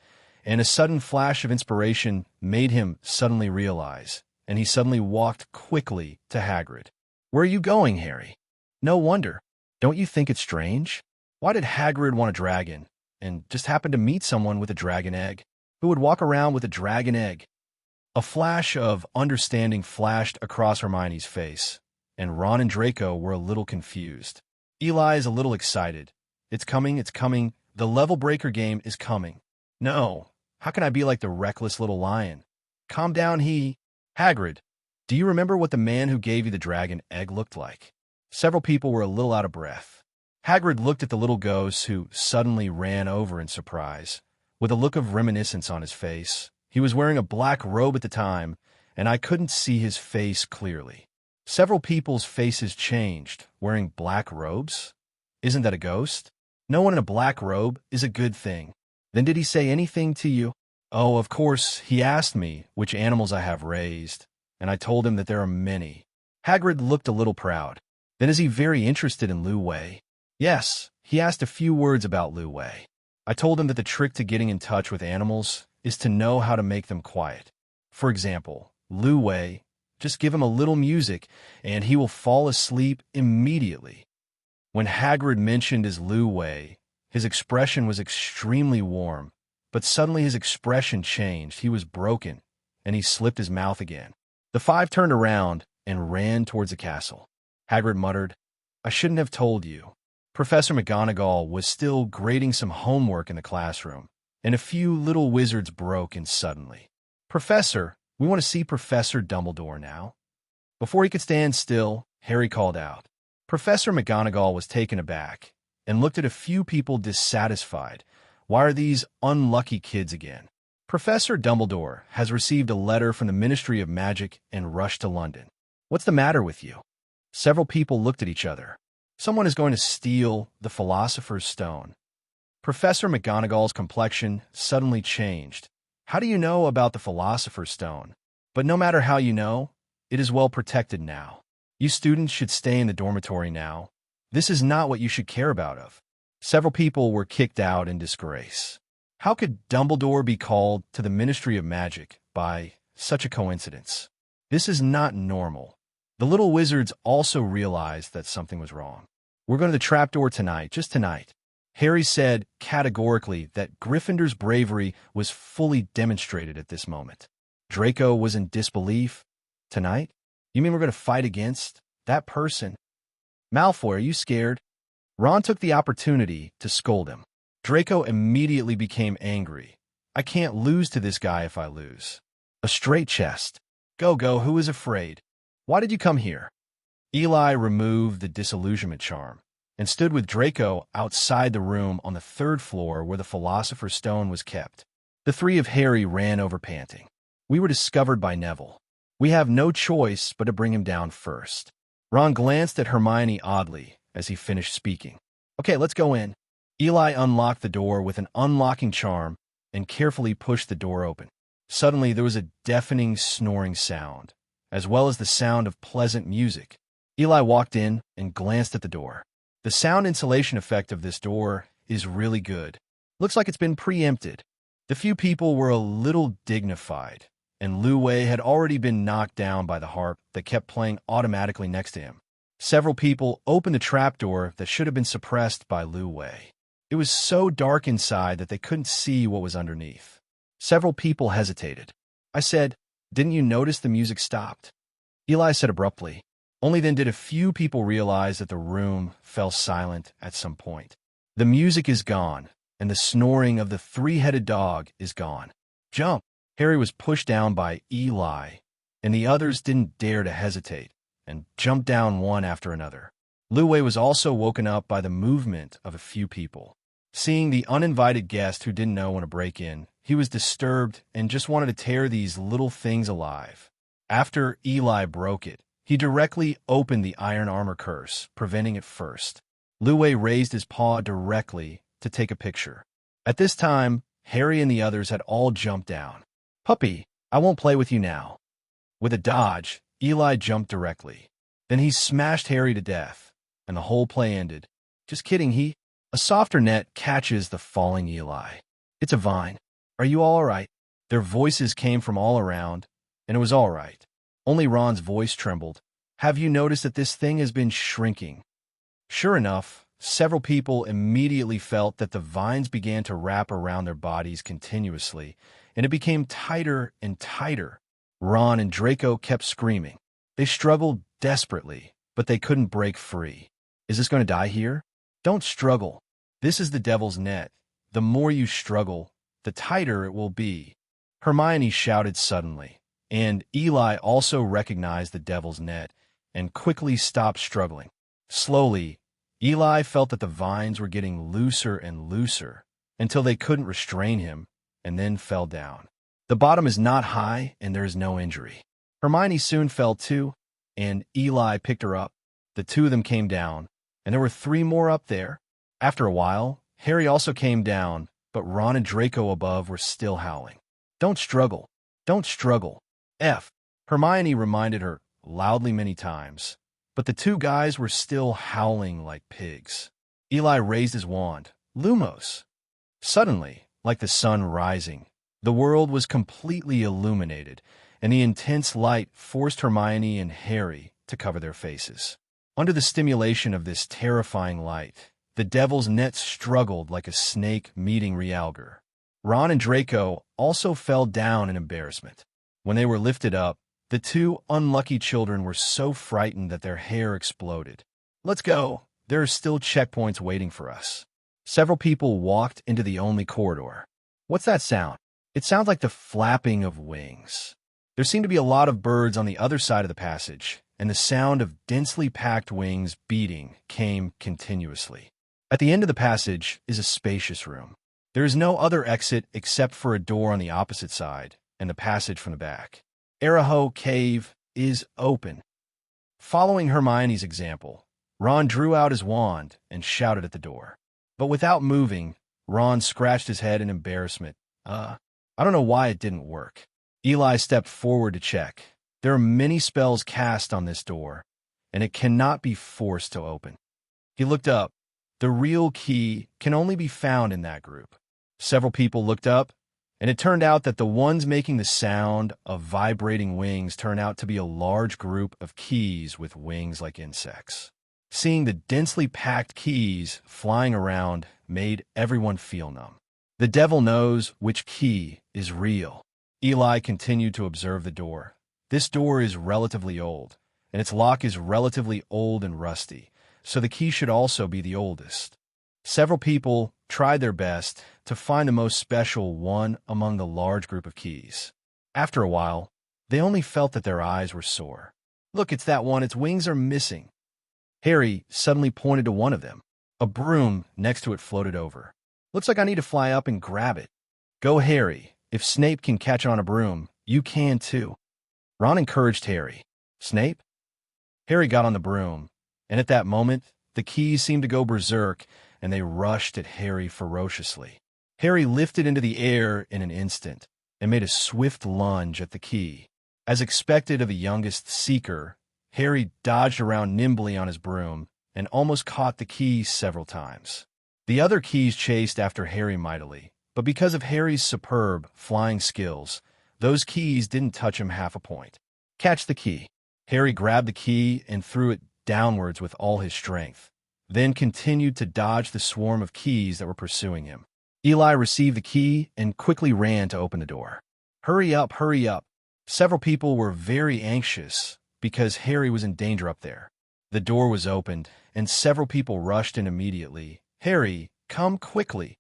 and a sudden flash of inspiration made him suddenly realize, and he suddenly walked quickly to Hagrid. "Where are you going, Harry?" "No wonder. Don't you think it's strange? Why did Hagrid want a dragon, and just happen to meet someone with a dragon egg? Who would walk around with a dragon egg?" A flash of understanding flashed across Hermione's face, and Ron and Draco were a little confused. Eli is a little excited. It's coming, it's coming. The level breaker game is coming. No, how can I be like the reckless little lion? Calm down, Hagrid, do you remember what the man who gave you the dragon egg looked like? Several people were a little out of breath. Hagrid looked at the little ghost who suddenly ran over in surprise, with a look of reminiscence on his face. He was wearing a black robe at the time, and I couldn't see his face clearly. Several people's faces changed, wearing black robes? Isn't that a ghost? No one in a black robe is a good thing. Then did he say anything to you? Oh, of course, he asked me which animals I have raised, and I told him that there are many. Hagrid looked a little proud. Then is he very interested in Lu Wei? Yes, he asked a few words about Lu Wei. I told him that the trick to getting in touch with animals is to know how to make them quiet. For example, Lu Wei, just give him a little music, and he will fall asleep immediately. When Hagrid mentioned his Lu Wei, his expression was extremely warm, but suddenly his expression changed. He was broken, and he slipped his mouth again. The five turned around and ran towards the castle. Hagrid muttered, "I shouldn't have told you." Professor McGonagall was still grading some homework in the classroom, and a few little wizards broke in suddenly. "Professor, we want to see Professor Dumbledore now." Before he could stand still, Harry called out. Professor McGonagall was taken aback and looked at a few people dissatisfied. Why are these unlucky kids again? Professor Dumbledore has received a letter from the Ministry of Magic and rushed to London. What's the matter with you? Several people looked at each other. Someone is going to steal the Philosopher's Stone. Professor McGonagall's complexion suddenly changed. How do you know about the Philosopher's Stone? But no matter how you know, it is well protected now. You students should stay in the dormitory now. This is not what you should care about of. Several people were kicked out in disgrace. How could Dumbledore be called to the Ministry of Magic by such a coincidence? This is not normal. The little wizards also realized that something was wrong. We're going to the trapdoor tonight, just tonight. Harry said categorically that Gryffindor's bravery was fully demonstrated at this moment. Draco was in disbelief. Tonight? You mean we're going to fight against that person? Malfoy, are you scared? Ron took the opportunity to scold him. Draco immediately became angry. I can't lose to this guy if I lose. A straight chest. Go, who is afraid? Why did you come here? Eli removed the disillusionment charm and stood with Draco outside the room on the third floor where the Philosopher's Stone was kept. The three of Harry ran over panting. We were discovered by Neville. We have no choice but to bring him down first. Ron glanced at Hermione oddly as he finished speaking. Okay, let's go in. Eli unlocked the door with an unlocking charm and carefully pushed the door open. Suddenly, there was a deafening snoring sound, as well as the sound of pleasant music. Eli walked in and glanced at the door. The sound insulation effect of this door is really good. Looks like it's been preempted. The few people were a little dignified, and Lu Wei had already been knocked down by the harp that kept playing automatically next to him. Several people opened the trapdoor that should have been suppressed by Lu Wei. It was so dark inside that they couldn't see what was underneath. Several people hesitated. I said, "Didn't you notice the music stopped?" Eli said abruptly. Only then did a few people realize that the room fell silent at some point. The music is gone, and the snoring of the three-headed dog is gone. Jump! Harry was pushed down by Eli, and the others didn't dare to hesitate, and jumped down one after another. Lu Wei was also woken up by the movement of a few people. Seeing the uninvited guest who didn't know when to break in, he was disturbed and just wanted to tear these little things alive. After Eli broke it, he directly opened the iron armor curse, preventing it first. Lue raised his paw directly to take a picture. At this time, Harry and the others had all jumped down. "Puppy, I won't play with you now." With a dodge, Eli jumped directly. Then he smashed Harry to death, and the whole play ended. Just kidding, A softer net catches the falling Eli. "It's a vine. Are you all right?" Their voices came from all around, and it was all right. Only Ron's voice trembled. "Have you noticed that this thing has been shrinking?" Sure enough, several people immediately felt that the vines began to wrap around their bodies continuously, and it became tighter and tighter. Ron and Draco kept screaming. They struggled desperately, but they couldn't break free. "Is this going to die here?" "Don't struggle. This is the devil's net. The more you struggle, the tighter it will be." Hermione shouted suddenly, and Eli also recognized the devil's net and quickly stopped struggling. Slowly, Eli felt that the vines were getting looser and looser until they couldn't restrain him, and then fell down. The bottom is not high, and there is no injury. Hermione soon fell too, and Eli picked her up. The two of them came down, and there were 3 more up there. After a while, Harry also came down, but Ron and Draco above were still howling. "Don't struggle. Don't struggle. F." Hermione reminded her loudly many times, but the 2 guys were still howling like pigs. Eli raised his wand. Lumos. Suddenly, like the sun rising, the world was completely illuminated, and the intense light forced Hermione and Harry to cover their faces. Under the stimulation of this terrifying light, the devil's net struggled like a snake meeting Realgar. Ron and Draco also fell down in embarrassment. When they were lifted up, the 2 unlucky children were so frightened that their hair exploded. "Let's go. There are still checkpoints waiting for us." Several people walked into the only corridor. "What's that sound?" "It sounds like the flapping of wings." There seemed to be a lot of birds on the other side of the passage, and the sound of densely packed wings beating came continuously. At the end of the passage is a spacious room. There is no other exit except for a door on the opposite side and the passage from the back. Araho Cave is open. Following Hermione's example, Ron drew out his wand and shouted at the door. But without moving, Ron scratched his head in embarrassment. I don't know why it didn't work." Eli stepped forward to check. "There are many spells cast on this door, and it cannot be forced to open." He looked up. The real key can only be found in that group. Several people looked up, and it turned out that the ones making the sound of vibrating wings turned out to be a large group of keys with wings like insects. Seeing the densely packed keys flying around made everyone feel numb. The devil knows which key is real. Eli continued to observe the door. This door is relatively old, and its lock is relatively old and rusty, so the key should also be the oldest. Several people tried their best to find the most special one among the large group of keys. After a while, they only felt that their eyes were sore. "Look, it's that one. Its wings are missing." Harry suddenly pointed to one of them. A broom next to it floated over. "Looks like I need to fly up and grab it." "Go, Harry. If Snape can catch on a broom, you can too." Ron encouraged Harry. "Snape?" Harry got on the broom, and at that moment, the keys seemed to go berserk, and they rushed at Harry ferociously. Harry lifted into the air in an instant and made a swift lunge at the key. As expected of a youngest seeker, Harry dodged around nimbly on his broom and almost caught the key several times. The other keys chased after Harry mightily, but because of Harry's superb flying skills, those keys didn't touch him half a point. "Catch the key." Harry grabbed the key and threw it downwards with all his strength, then continued to dodge the swarm of keys that were pursuing him. Eli received the key and quickly ran to open the door. Hurry up, hurry up." Several people were very anxious because Harry was in danger up there. The door was opened, and several people rushed in immediately. "Harry, come quickly."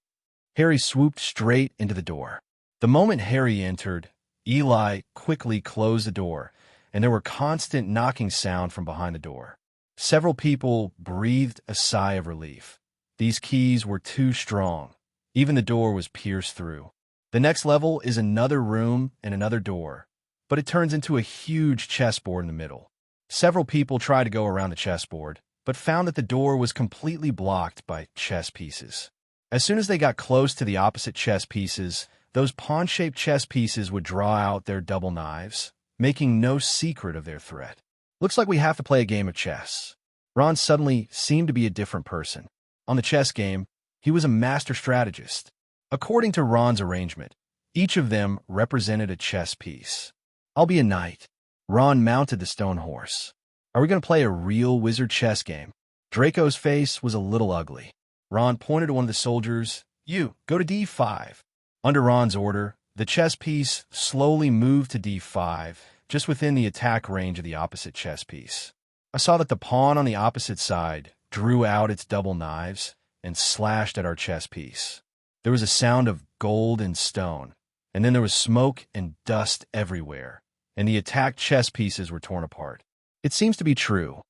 Harry swooped straight into the door. The moment Harry entered, Eli quickly closed the door, and there were constant knocking sound from behind the door. Several people breathed a sigh of relief. These keys were too strong. Even the door was pierced through. The next level is another room and another door, but it turns into a huge chessboard in the middle. Several people tried to go around the chessboard, but found that the door was completely blocked by chess pieces. As soon as they got close to the opposite chess pieces, those pawn-shaped chess pieces would draw out their double knives, making no secret of their threat. Looks like we have to play a game of chess. Ron suddenly seemed to be a different person. On the chess game, he was a master strategist. According to Ron's arrangement, each of them represented a chess piece. I'll be a knight. Ron mounted the stone horse. Are we going to play a real wizard chess game? Draco's face was a little ugly. Ron pointed to one of the soldiers. You, go to D5. Under Ron's order, the chess piece slowly moved to D5, just within the attack range of the opposite chess piece. I saw that the pawn on the opposite side drew out its double knives and slashed at our chess piece. There was a sound of gold and stone, and then there was smoke and dust everywhere, and the attacked chess pieces were torn apart. It seems to be true.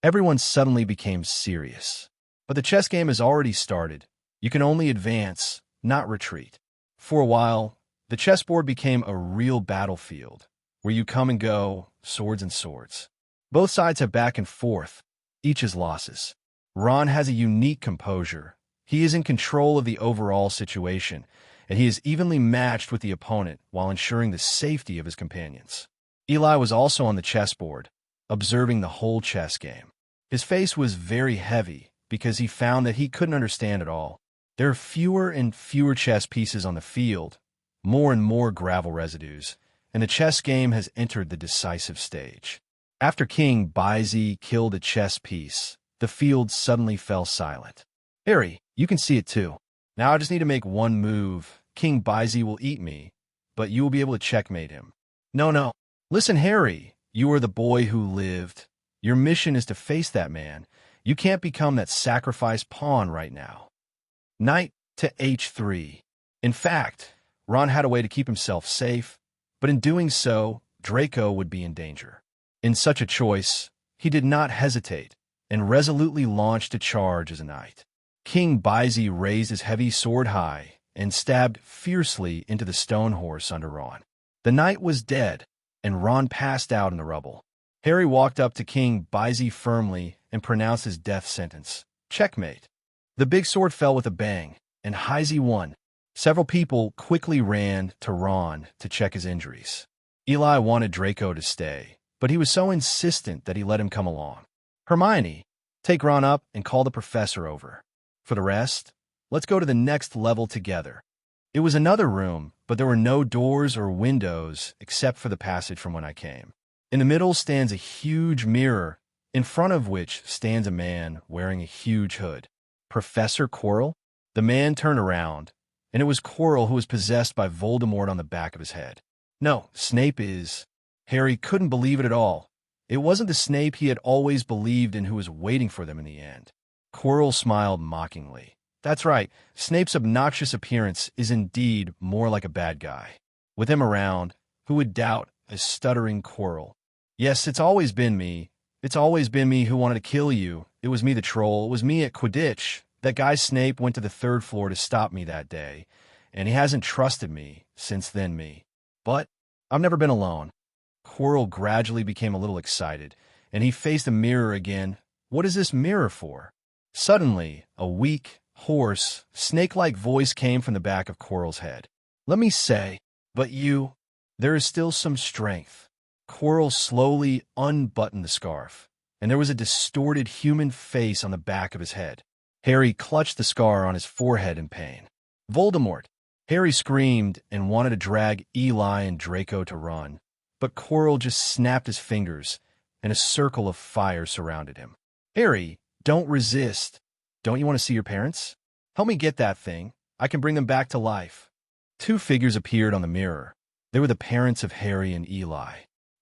Everyone suddenly became serious. But the chess game has already started. You can only advance, not retreat. For a while, the chessboard became a real battlefield, where you come and go, swords and swords. Both sides have back and forth, each has losses. Ron has a unique composure. He is in control of the overall situation, and he is evenly matched with the opponent while ensuring the safety of his companions. Eli was also on the chessboard, observing the whole chess game. His face was very heavy because he found that he couldn't understand it all. There are fewer and fewer chess pieces on the field, more and more gravel residues, and the chess game has entered the decisive stage. After King Byzee killed a chess piece, the field suddenly fell silent. Harry, you can see it too. Now I just need to make one move. King Byzee will eat me, but you will be able to checkmate him. No. Listen, Harry, you are the boy who lived. Your mission is to face that man. You can't become that sacrificed pawn right now. Knight to H3. In fact, Ron had a way to keep himself safe, but in doing so, Draco would be in danger. In such a choice, he did not hesitate and resolutely launched a charge as a knight. King Byzee raised his heavy sword high and stabbed fiercely into the stone horse under Ron. The knight was dead, and Ron passed out in the rubble. Harry walked up to King Byzee firmly and pronounced his death sentence. Checkmate. The big sword fell with a bang, and Byzee won. Several people quickly ran to Ron to check his injuries. Eli wanted Draco to stay, but he was so insistent that he let him come along. Hermione, take Ron up and call the professor over. For the rest, let's go to the next level together. It was another room, but there were no doors or windows except for the passage from when I came. In the middle stands a huge mirror, in front of which stands a man wearing a huge hood. Professor Quirrell? The man turned around, and it was Quirrell who was possessed by Voldemort on the back of his head. No, Snape is... Harry couldn't believe it at all. It wasn't the Snape he had always believed in who was waiting for them in the end. Quirrell smiled mockingly. That's right, Snape's obnoxious appearance is indeed more like a bad guy. With him around, who would doubt a stuttering Quirrell? Yes, it's always been me. It's always been me who wanted to kill you. It was me the troll. It was me at Quidditch. That guy Snape went to the 3rd floor to stop me that day, and he hasn't trusted me since then me. But I've never been alone. Quirrell gradually became a little excited, and he faced the mirror again. What is this mirror for? Suddenly, a weak, hoarse, snake-like voice came from the back of Quirrell's head. Let me say, but you, there is still some strength. Quirrell slowly unbuttoned the scarf, and there was a distorted human face on the back of his head. Harry clutched the scar on his forehead in pain. Voldemort! Harry screamed and wanted to drag Eli and Draco to run, but Quirrell just snapped his fingers, and a circle of fire surrounded him. Harry, don't resist. Don't you want to see your parents? Help me get that thing. I can bring them back to life. 2 figures appeared on the mirror. They were the parents of Harry and Eli.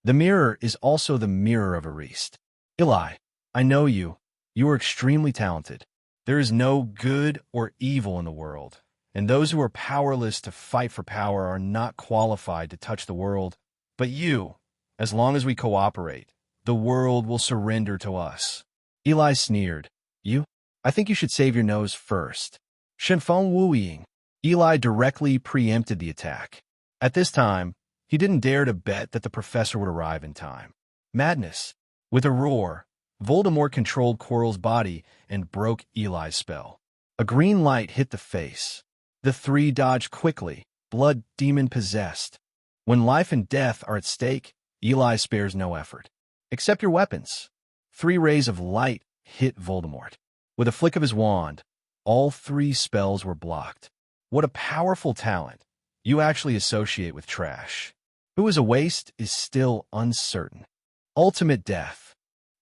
The mirror is also the Mirror of Erised. Eli, I know you. You are extremely talented. There is no good or evil in the world, and those who are powerless to fight for power are not qualified to touch the world. But you, as long as we cooperate, the world will surrender to us. Eli sneered. You? I think you should save your nose first. Shenfeng Wuiying. Eli directly preempted the attack. At this time, he didn't dare to bet that the professor would arrive in time. Madness. With a roar, Voldemort controlled Quirrell's body and broke Eli's spell. A green light hit the face. The three dodged quickly, blood demon possessed. When life and death are at stake, Eli spares no effort. Accept your weapons. 3 rays of light hit Voldemort. With a flick of his wand, all 3 spells were blocked. What a powerful talent you actually associate with trash. Who is a waste is still uncertain. Ultimate death.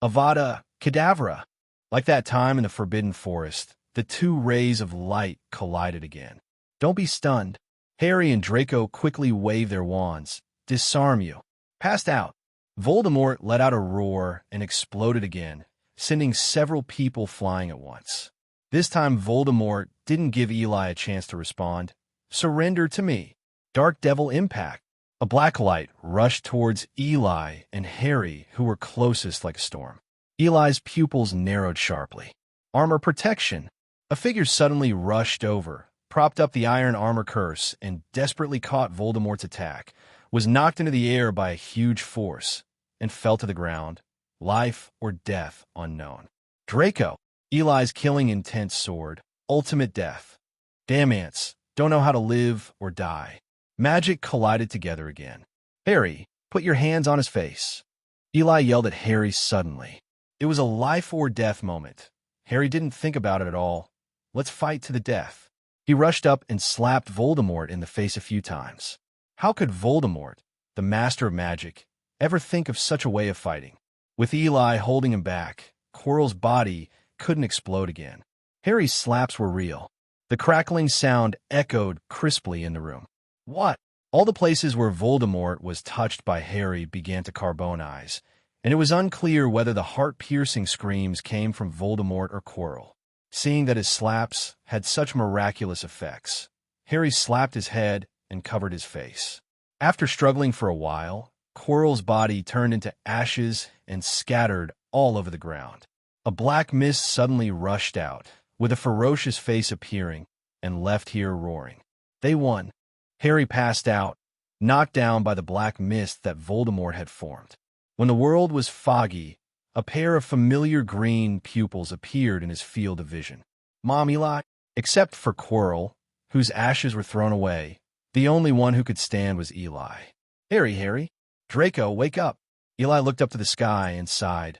Avada Kedavra. Like that time in the Forbidden Forest, the 2 rays of light collided again. Don't be stunned. Harry and Draco quickly wave their wands. Disarm you. Passed out. Voldemort let out a roar and exploded again, sending several people flying at once. This time Voldemort didn't give Eli a chance to respond. Surrender to me. Dark Devil Impact. A black light rushed towards Eli and Harry, who were closest like a storm. Eli's pupils narrowed sharply. Armor protection. A figure suddenly rushed over, propped up the iron armor curse, and desperately caught Voldemort's attack, was knocked into the air by a huge force, and fell to the ground, life or death unknown. Draco. Eli's killing intent sword. Ultimate death. Damn ants. Don't know how to live or die. Magic collided together again. Harry, put your hands on his face. Eli yelled at Harry suddenly. It was a life or death moment. Harry didn't think about it at all. Let's fight to the death. He rushed up and slapped Voldemort in the face a few times. How could Voldemort, the master of magic, ever think of such a way of fighting? With Eli holding him back, Quirrell's body couldn't explode again. Harry's slaps were real. The crackling sound echoed crisply in the room. What? All the places where Voldemort was touched by Harry began to carbonize, and it was unclear whether the heart-piercing screams came from Voldemort or Quirrell. Seeing that his slaps had such miraculous effects, Harry slapped his head and covered his face. After struggling for a while, Quirrell's body turned into ashes and scattered all over the ground. A black mist suddenly rushed out, with a ferocious face appearing, and left here roaring. They won. Harry passed out, knocked down by the black mist that Voldemort had formed. When the world was foggy, a pair of familiar green pupils appeared in his field of vision. Mom, Eli, except for Quirrell, whose ashes were thrown away, the only one who could stand was Eli. Harry. Draco, wake up. Eli looked up to the sky and sighed.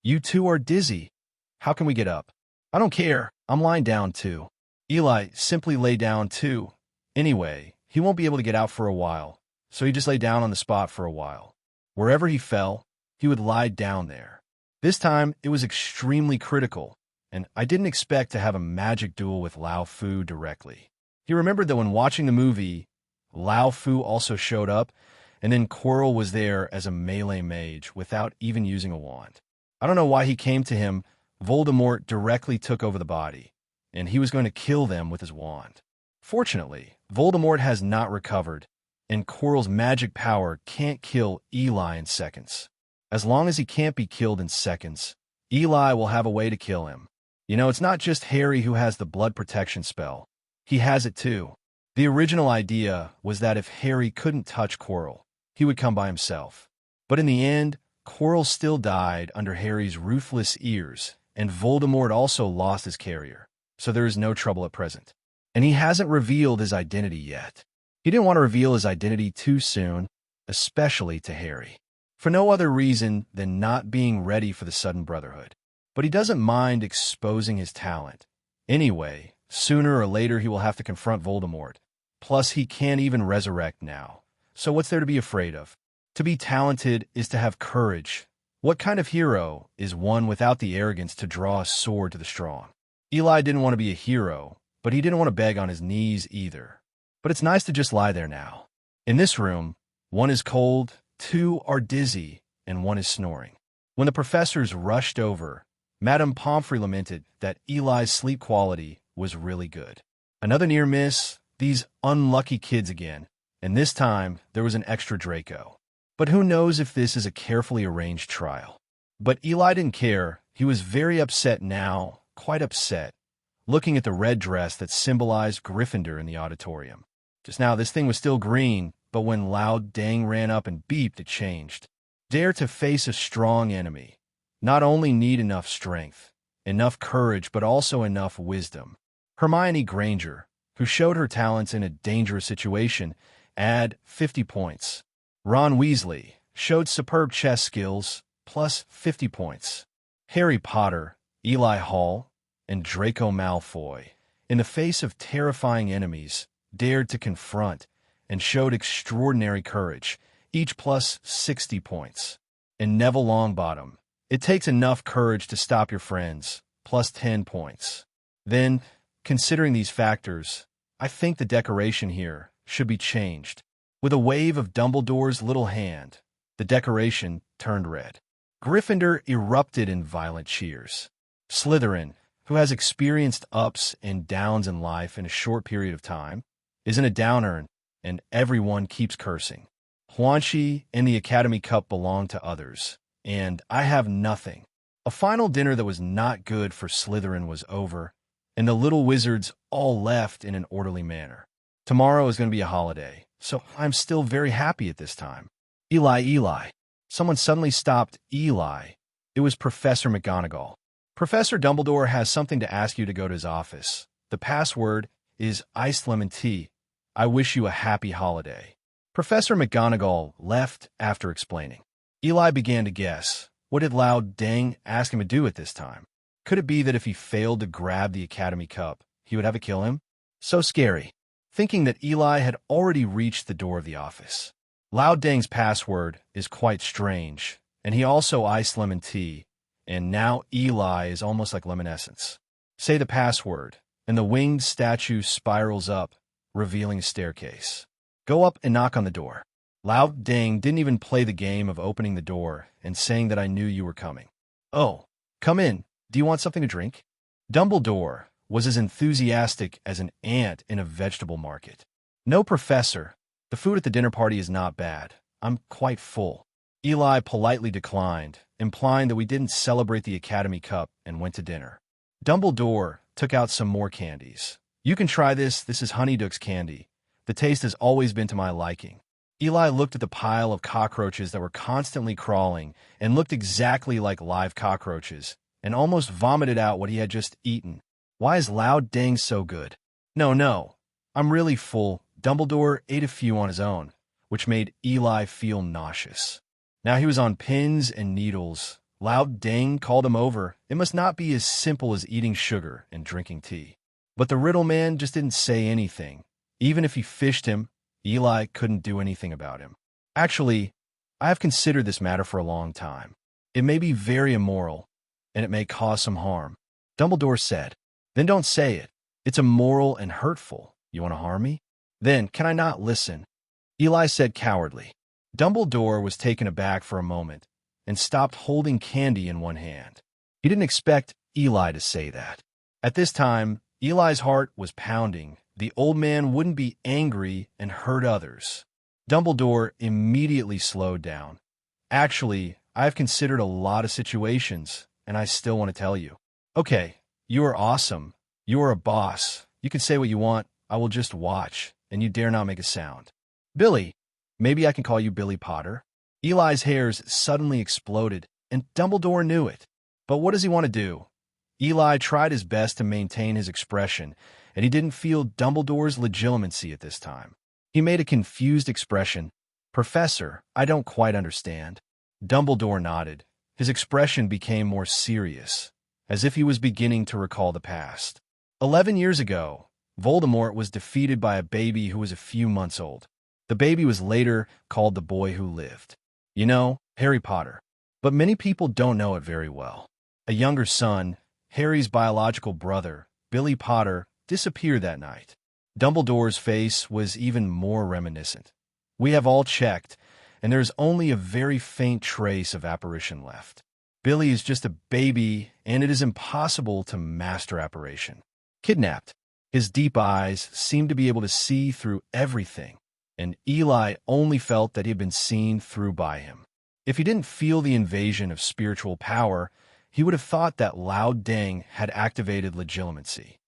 You two are dizzy. How can we get up? I don't care. I'm lying down too. Eli simply lay down too. Anyway, he won't be able to get out for a while, so he just lay down on the spot for a while. Wherever he fell, he would lie down there. This time, it was extremely critical, and I didn't expect to have a magic duel with Lao Fu directly. He remembered that when watching the movie, Lao Fu also showed up, and then Quirrell was there as a melee mage without even using a wand. I don't know why he came to him. Voldemort directly took over the body, and he was going to kill them with his wand. Fortunately, Voldemort has not recovered, and Quirrell's magic power can't kill Eli in seconds. As long as he can't be killed in seconds, Eli will have a way to kill him. You know, it's not just Harry who has the blood protection spell. He has it too. The original idea was that if Harry couldn't touch Quirrell, he would come by himself. But in the end, Quirrell still died under Harry's ruthless ears, and Voldemort also lost his carrier, so there is no trouble at present. And he hasn't revealed his identity yet. He didn't want to reveal his identity too soon, especially to Harry, for no other reason than not being ready for the sudden brotherhood. But he doesn't mind exposing his talent. Anyway, sooner or later he will have to confront Voldemort. Plus, he can't even resurrect now. So what's there to be afraid of? To be talented is to have courage. What kind of hero is one without the arrogance to draw a sword to the strong? Eli didn't want to be a hero, but he didn't want to beg on his knees either. But it's nice to just lie there now. In this room, 1 is cold, 2 are dizzy, and 1 is snoring. When the professors rushed over, Madame Pomfrey lamented that Eli's sleep quality was really good. Another near miss, these unlucky kids again, and this time there was an extra Draco. But who knows if this is a carefully arranged trial. But Eli didn't care. He was very upset now quite upset, looking at the red dress that symbolized Gryffindor in the auditorium. Just now, this thing was still green, but when Loud Dang ran up and beeped, it changed. Dare to face a strong enemy. Not only need enough strength, enough courage, but also enough wisdom. Hermione Granger, who showed her talents in a dangerous situation, add 50 points. Ron Weasley showed superb chess skills, plus 50 points. Harry Potter, Eli Hall, and Draco Malfoy, in the face of terrifying enemies, dared to confront and showed extraordinary courage, each plus 60 points. And Neville Longbottom, it takes enough courage to stop your friends, plus 10 points. Then, considering these factors, I think the decoration here should be changed. With a wave of Dumbledore's little hand, the decoration turned red. Gryffindor erupted in violent cheers. Slytherin, who has experienced ups and downs in life in a short period of time, is in a downturn, and everyone keeps cursing. Huanxi and the Academy Cup belong to others, and I have nothing. A final dinner that was not good for Slytherin was over, and the little wizards all left in an orderly manner. Tomorrow is going to be a holiday, so I'm still very happy at this time. Eli. Someone suddenly stopped Eli. It was Professor McGonagall. Professor Dumbledore has something to ask you to go to his office. The password is iced lemon tea. I wish you a happy holiday. Professor McGonagall left after explaining. Eli began to guess. What did Loud Dang ask him to do at this time? Could it be that if he failed to grab the Academy Cup, he would have it kill him? So scary. Thinking that Eli had already reached the door of the office. Loud Dang's password is quite strange, and he also iced lemon tea, and now Eli is almost like lemon essence. Say the password, and the winged statue spirals up, revealing a staircase. Go up and knock on the door. Loud Dang didn't even play the game of opening the door and saying that I knew you were coming. Oh, come in. Do you want something to drink? Dumbledore was as enthusiastic as an ant in a vegetable market. No, Professor. The food at the dinner party is not bad. I'm quite full. Eli politely declined, implying that we didn't celebrate the Academy Cup and went to dinner. Dumbledore took out some more candies. You can try this. This is Honeyduck's candy. The taste has always been to my liking. Eli looked at the pile of cockroaches that were constantly crawling and looked exactly like live cockroaches and almost vomited out what he had just eaten. Why is Loud Dang so good? No. I'm really full. Dumbledore ate a few on his own, which made Eli feel nauseous. Now he was on pins and needles. Loud Dang called him over. It must not be as simple as eating sugar and drinking tea. But the Riddle Man just didn't say anything. Even if he fished him, Eli couldn't do anything about him. Actually, I have considered this matter for a long time. It may be very immoral, and it may cause some harm. Dumbledore said, Then don't say it. It's immoral and hurtful. You want to harm me? Then, can I not listen? Eli said cowardly. Dumbledore was taken aback for a moment and stopped holding candy in one hand. He didn't expect Eli to say that. At this time, Eli's heart was pounding. The old man wouldn't be angry and hurt others. Dumbledore immediately slowed down. Actually, I've considered a lot of situations, and I still want to tell you. Okay, you are awesome. You are a boss. You can say what you want. I will just watch, and you dare not make a sound. Billy, maybe I can call you Billy Potter. Eli's hairs suddenly exploded, and Dumbledore knew it. But what does he want to do? Eli tried his best to maintain his expression, and he didn't feel Dumbledore's legitimacy at this time. He made a confused expression. Professor, I don't quite understand. Dumbledore nodded. His expression became more serious, as if he was beginning to recall the past. 11 years ago, Voldemort was defeated by a baby who was a few months old. The baby was later called the boy who lived. You know, Harry Potter. But many people don't know it very well. A younger son, Harry's biological brother, Billy Potter, disappeared that night. Dumbledore's face was even more reminiscent. We have all checked, and there is only a very faint trace of apparition left. Billy is just a baby, and it is impossible to master apparition. Kidnapped. His deep eyes seemed to be able to see through everything, and Eli only felt that he had been seen through by him. If he didn't feel the invasion of spiritual power, he would have thought that loud ding had activated legitimacy.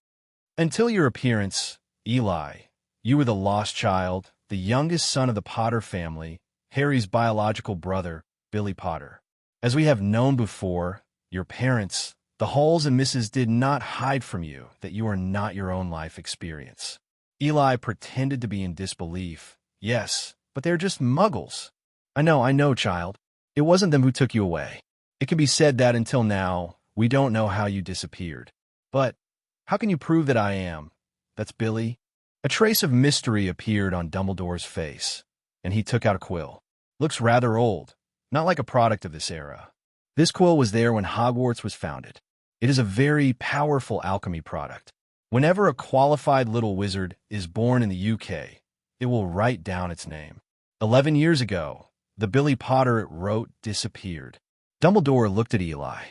Until your appearance, Eli, you were the lost child, the youngest son of the Potter family, Harry's biological brother, Billy Potter. As we have known before, your parents, the Halls and Misses, did not hide from you that you are not your own life experience. Eli pretended to be in disbelief. Yes, but they're just muggles. I know, child. It wasn't them who took you away. It can be said that until now, we don't know how you disappeared. But how can you prove that I am? That's Billy. A trace of mystery appeared on Dumbledore's face, and he took out a quill. Looks rather old, not like a product of this era. This quill was there when Hogwarts was founded. It is a very powerful alchemy product. Whenever a qualified little wizard is born in the UK, it will write down its name. 11 years ago, the Billy Potter it wrote disappeared. Dumbledore looked at Eli.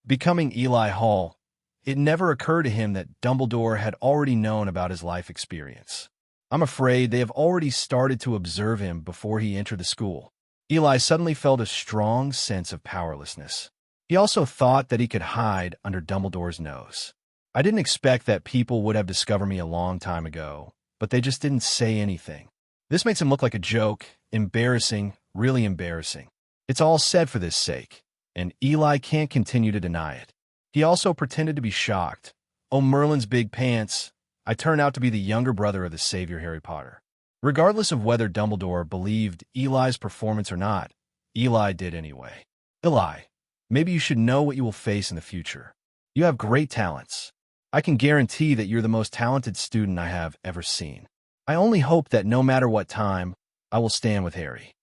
Becoming Eli Hall, it never occurred to him that Dumbledore had already known about his life experience. I'm afraid they have already started to observe him before he entered the school. Eli suddenly felt a strong sense of powerlessness. He also thought that he could hide under Dumbledore's nose. I didn't expect that people would have discovered me a long time ago, but they just didn't say anything. This makes him look like a joke, embarrassing, really embarrassing. It's all said for this sake, and Eli can't continue to deny it. He also pretended to be shocked. Oh, Merlin's big pants. I turned out to be the younger brother of the savior Harry Potter. Regardless of whether Dumbledore believed Eli's performance or not, Eli did anyway. Eli, maybe you should know what you will face in the future. You have great talents. I can guarantee that you're the most talented student I have ever seen. I only hope that no matter what time, I will stand with Harry.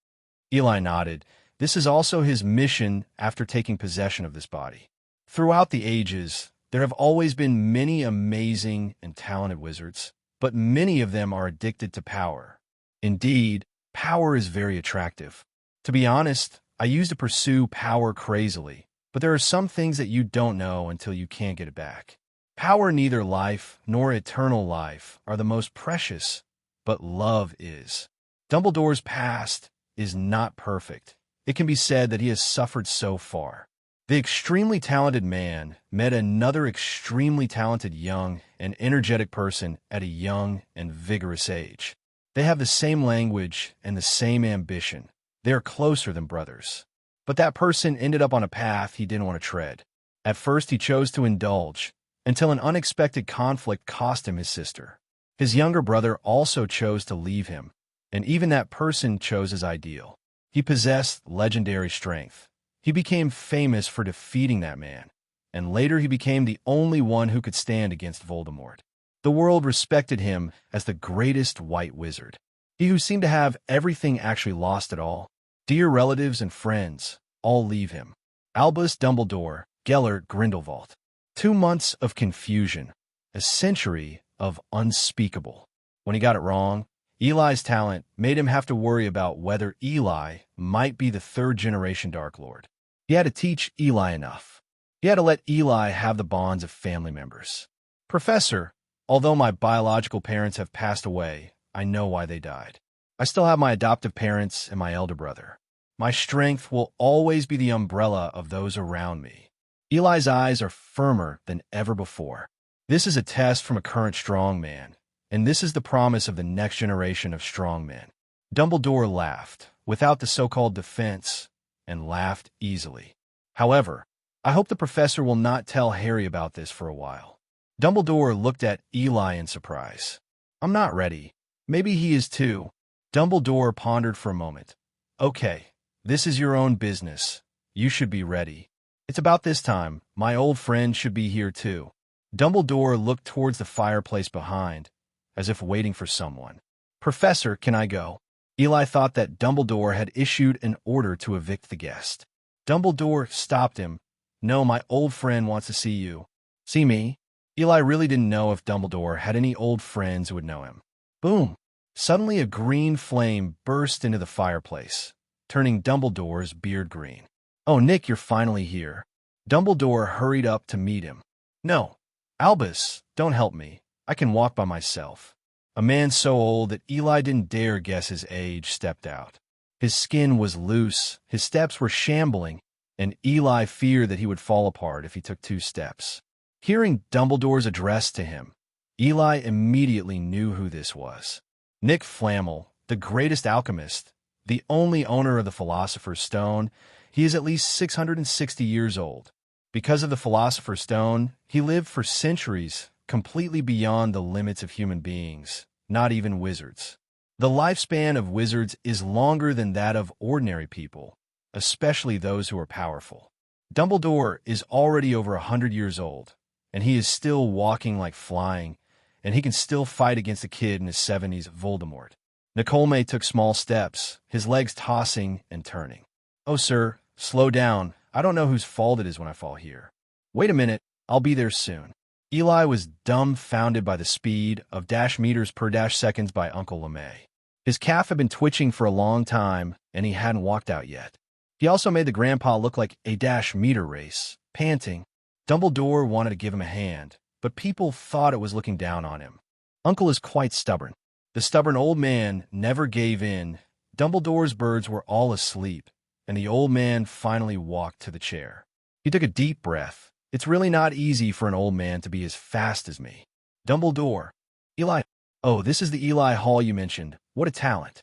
Eli nodded. This is also his mission after taking possession of this body. Throughout the ages, there have always been many amazing and talented wizards, but many of them are addicted to power. Indeed, power is very attractive. To be honest, I used to pursue power crazily, but there are some things that you don't know until you can't get it back. Power, neither life nor eternal life, are the most precious, but love is. Dumbledore's past is not perfect. It can be said that he has suffered so far. The extremely talented man met another extremely talented young and energetic person at a young and vigorous age. They have the same language and the same ambition. They are closer than brothers. But that person ended up on a path he didn't want to tread. At first, he chose to indulge, until an unexpected conflict cost him his sister. His younger brother also chose to leave him, and even that person chose his ideal. He possessed legendary strength. He became famous for defeating that man, and later he became the only one who could stand against Voldemort. The world respected him as the greatest white wizard. He who seemed to have everything actually lost it all. Dear relatives and friends all leave him. Albus Dumbledore, Gellert Grindelwald. 2 months of confusion, a century of unspeakable. When he got it wrong, Eli's talent made him have to worry about whether Eli might be the third-generation Dark Lord. He had to teach Eli enough. He had to let Eli have the bonds of family members. Professor, although my biological parents have passed away, I know why they died. I still have my adoptive parents and my elder brother. My strength will always be the umbrella of those around me. Eli's eyes are firmer than ever before. This is a test from a current strong man, and this is the promise of the next generation of strong men. Dumbledore laughed, without the so-called defense, and laughed easily. However, I hope the professor will not tell Harry about this for a while. Dumbledore looked at Eli in surprise. I'm not ready. Maybe he is too. Dumbledore pondered for a moment. Okay, this is your own business. You should be ready. It's about this time. My old friend should be here too. Dumbledore looked towards the fireplace behind, as if waiting for someone. Professor, can I go? Eli thought that Dumbledore had issued an order to evict the guest. Dumbledore stopped him. No, my old friend wants to see you. See me? Eli really didn't know if Dumbledore had any old friends who would know him. Boom! Suddenly a green flame burst into the fireplace, turning Dumbledore's beard green. Oh, Nick, you're finally here. Dumbledore hurried up to meet him. No, Albus, don't help me. I can walk by myself. A man so old that Eli didn't dare guess his age stepped out. His skin was loose, his steps were shambling, and Eli feared that he would fall apart if he took 2 steps. Hearing Dumbledore's address to him, Eli immediately knew who this was. Nick Flamel, the greatest alchemist, the only owner of the Philosopher's Stone. He is at least 660 years old. Because of the Philosopher's Stone, he lived for centuries, completely beyond the limits of human beings, not even wizards. The lifespan of wizards is longer than that of ordinary people, especially those who are powerful. Dumbledore is already over 100 years old, and he is still walking like flying, and he can still fight against a kid in his 70s, Voldemort. Nicole took small steps, his legs tossing and turning. "Oh, sir, slow down. I don't know whose fault it is when I fall here." "Wait a minute, I'll be there soon." Eli was dumbfounded by the speed of -meters per -seconds by Uncle LeMay. His calf had been twitching for a long time, and he hadn't walked out yet. He also made the grandpa look like a -meter race, panting. Dumbledore wanted to give him a hand, but people thought it was looking down on him. Uncle is quite stubborn. The stubborn old man never gave in. Dumbledore's birds were all asleep, and the old man finally walked to the chair. He took a deep breath. "It's really not easy for an old man to be as fast as me." "Dumbledore." "Eli." "Oh, this is the Eli Hall you mentioned. What a talent."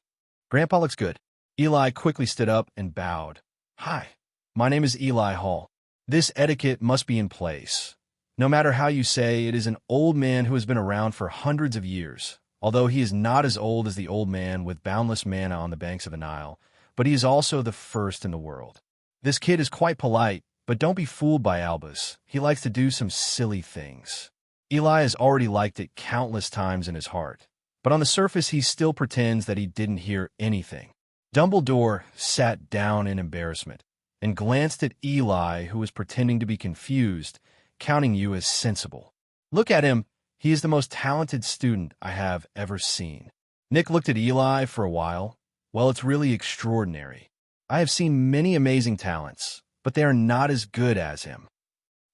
"Grandpa looks good." Eli quickly stood up and bowed. "Hi, my name is Eli Hall. This etiquette must be in place. No matter how you say, it is an old man who has been around for hundreds of years, although he is not as old as the old man with boundless mana on the banks of the Nile, but he is also the first in the world. This kid is quite polite, but don't be fooled by Albus. He likes to do some silly things." Eli has already liked it countless times in his heart, but on the surface he still pretends that he didn't hear anything. Dumbledore sat down in embarrassment and glanced at Eli, who was pretending to be confused, counting you as sensible. "Look at him. He is the most talented student I have ever seen." Nick looked at Eli for a while. "Well, it's really extraordinary. I have seen many amazing talents, but they are not as good as him."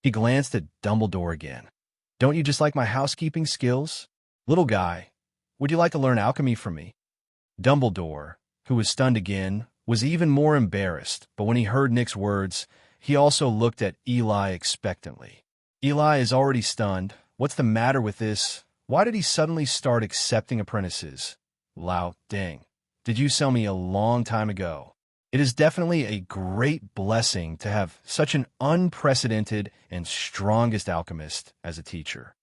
He glanced at Dumbledore again. "Don't you just like my housekeeping skills? Little guy, would you like to learn alchemy from me?" Dumbledore, who was stunned again, was even more embarrassed, but when he heard Nick's words, he also looked at Eli expectantly. Eli is already stunned. What's the matter with this? Why did he suddenly start accepting apprentices? Lao dang. Did you sell me a long time ago? It is definitely a great blessing to have such an unprecedented and strongest alchemist as a teacher.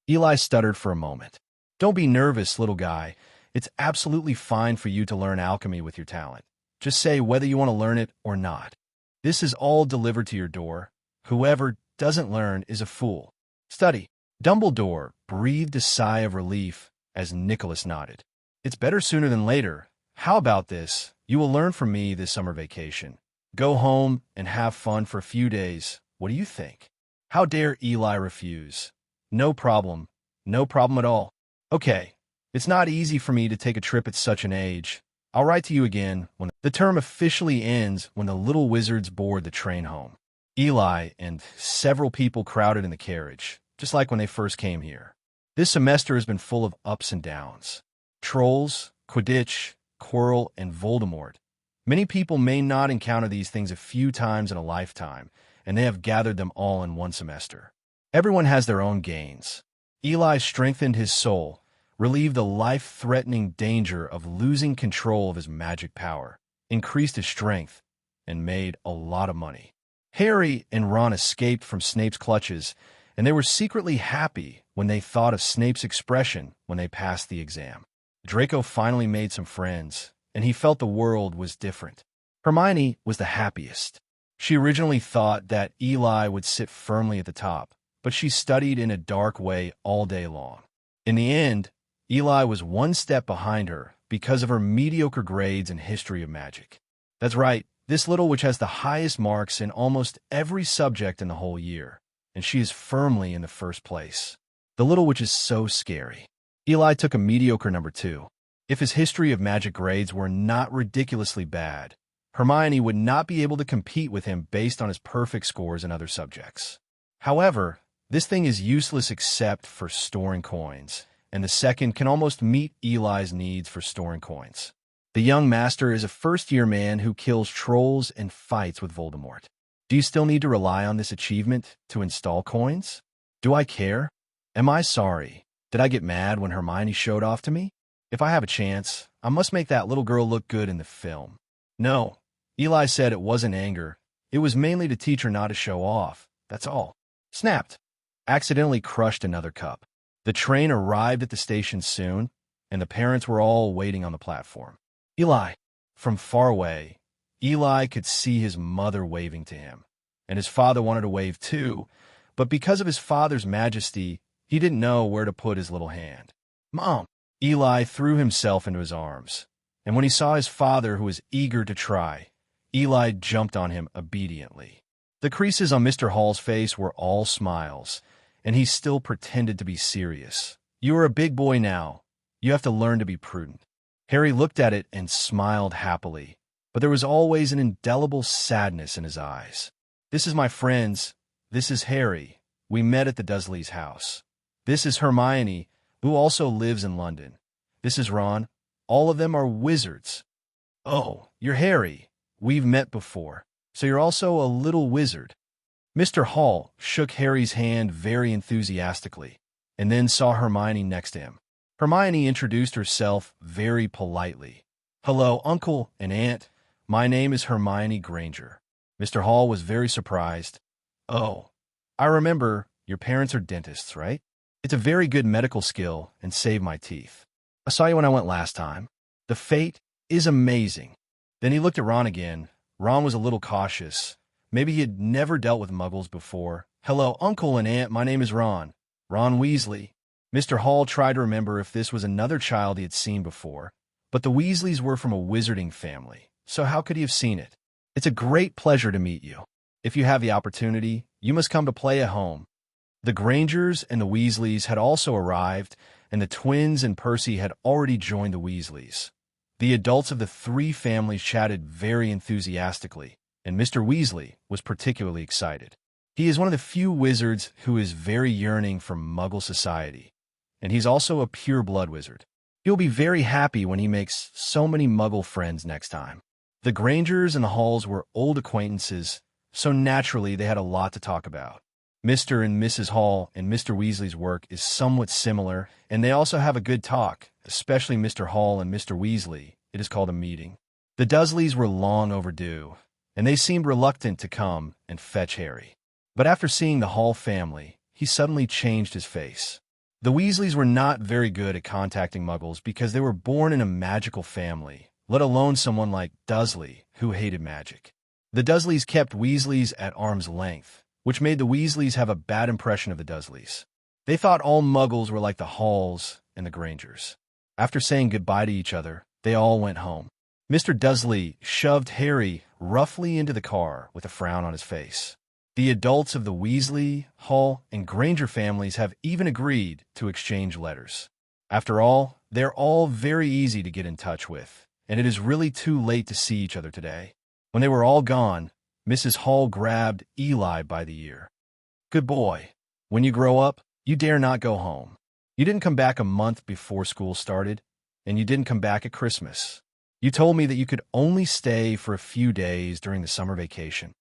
Eli stuttered for a moment. "Don't be nervous, little guy. It's absolutely fine for you to learn alchemy with your talent. Just say whether you want to learn it or not. This is all delivered to your door. Whoever doesn't learn is a fool. Study." Dumbledore breathed a sigh of relief as Nicholas nodded. "It's better sooner than later. How about this? You will learn from me this summer vacation. Go home and have fun for a few days. What do you think?" How dare Eli refuse? "No problem. No problem at all." "Okay. It's not easy for me to take a trip at such an age. I'll write to you again when the term officially ends when the little wizards board the train home." Eli and several people crowded in the carriage, just like when they first came here. This semester has been full of ups and downs. Trolls, Quidditch, Quirrell, and Voldemort. Many people may not encounter these things a few times in a lifetime, and they have gathered them all in one semester. Everyone has their own gains. Eli strengthened his soul, relieved the life-threatening danger of losing control of his magic power, increased his strength, and made a lot of money. Harry and Ron escaped from Snape's clutches, and they were secretly happy when they thought of Snape's expression when they passed the exam. Draco finally made some friends, and he felt the world was different. Hermione was the happiest. She originally thought that Eli would sit firmly at the top, but she studied in a dark way all day long. In the end, Eli was one step behind her because of her mediocre grades in history of magic. That's right, this little witch has the highest marks in almost every subject in the whole year, and she is firmly in the first place. The little witch is so scary. Eli took a mediocre number 2. If his history of magic grades were not ridiculously bad, Hermione would not be able to compete with him based on his perfect scores in other subjects. However, this thing is useless except for storing coins, and the second can almost meet Eli's needs for storing coins. The young master is a first-year man who kills trolls and fights with Voldemort. Do you still need to rely on this achievement to install coins? Do I care? Am I sorry? Did I get mad when Hermione showed off to me? If I have a chance, I must make that little girl look good in the film. No, Eli said it wasn't anger. It was mainly to teach her not to show off. That's all. Snapped. Accidentally crushed another cup. The train arrived at the station soon, and the parents were all waiting on the platform. Eli. From far away, Eli could see his mother waving to him, and his father wanted to wave too, but because of his father's majesty, he didn't know where to put his little hand. Mom! Eli threw himself into his arms, and when he saw his father, who was eager to try, Eli jumped on him obediently. The creases on Mr. Hall's face were all smiles, and he still pretended to be serious. You are a big boy now. You have to learn to be prudent. Harry looked at it and smiled happily, but there was always an indelible sadness in his eyes. This is my friends. This is Harry. We met at the Dursleys' house. This is Hermione, who also lives in London. This is Ron. All of them are wizards. Oh, you're Harry. We've met before, so you're also a little wizard. Mr. Hall shook Harry's hand very enthusiastically, and then saw Hermione next to him. Hermione introduced herself very politely. Hello, Uncle and Aunt. My name is Hermione Granger. Mr. Hall was very surprised. Oh, I remember. Your parents are dentists, right? It's a very good medical skill and saved my teeth. I saw you when I went last time. The fate is amazing. Then he looked at Ron again. Ron was a little cautious. Maybe he had never dealt with muggles before. Hello, Uncle and Aunt. My name is Ron. Ron Weasley. Mr. Hall tried to remember if this was another child he had seen before, but the Weasleys were from a wizarding family, so how could he have seen it? It's a great pleasure to meet you. If you have the opportunity, you must come to play at home. The Grangers and the Weasleys had also arrived, and the twins and Percy had already joined the Weasleys. The adults of the three families chatted very enthusiastically, and Mr. Weasley was particularly excited. He is one of the few wizards who is very yearning for Muggle society, and he's also a pure-blood wizard. He'll be very happy when he makes so many Muggle friends next time. The Grangers and the Halls were old acquaintances, so naturally they had a lot to talk about. Mr. and Mrs. Hall and Mr. Weasley's work is somewhat similar, and they also have a good talk, especially Mr. Hall and Mr. Weasley. It is called a meeting. The Dursleys were long overdue, and they seemed reluctant to come and fetch Harry. But after seeing the Hall family, he suddenly changed his face. The Weasleys were not very good at contacting Muggles because they were born in a magical family, let alone someone like Dursley, who hated magic. The Dursleys kept Weasleys at arm's length, which made the Weasleys have a bad impression of the Dursleys. They thought all Muggles were like the Halls and the Grangers. After saying goodbye to each other, they all went home. Mr. Dursley shoved Harry roughly into the car with a frown on his face. The adults of the Weasley, Hall, and Granger families have even agreed to exchange letters. After all, they're all very easy to get in touch with, and it is really too late to see each other today. When they were all gone, Mrs. Hall grabbed Eli by the ear. Good boy. When you grow up, you dare not go home. You didn't come back a month before school started, and you didn't come back at Christmas. You told me that you could only stay for a few days during the summer vacation.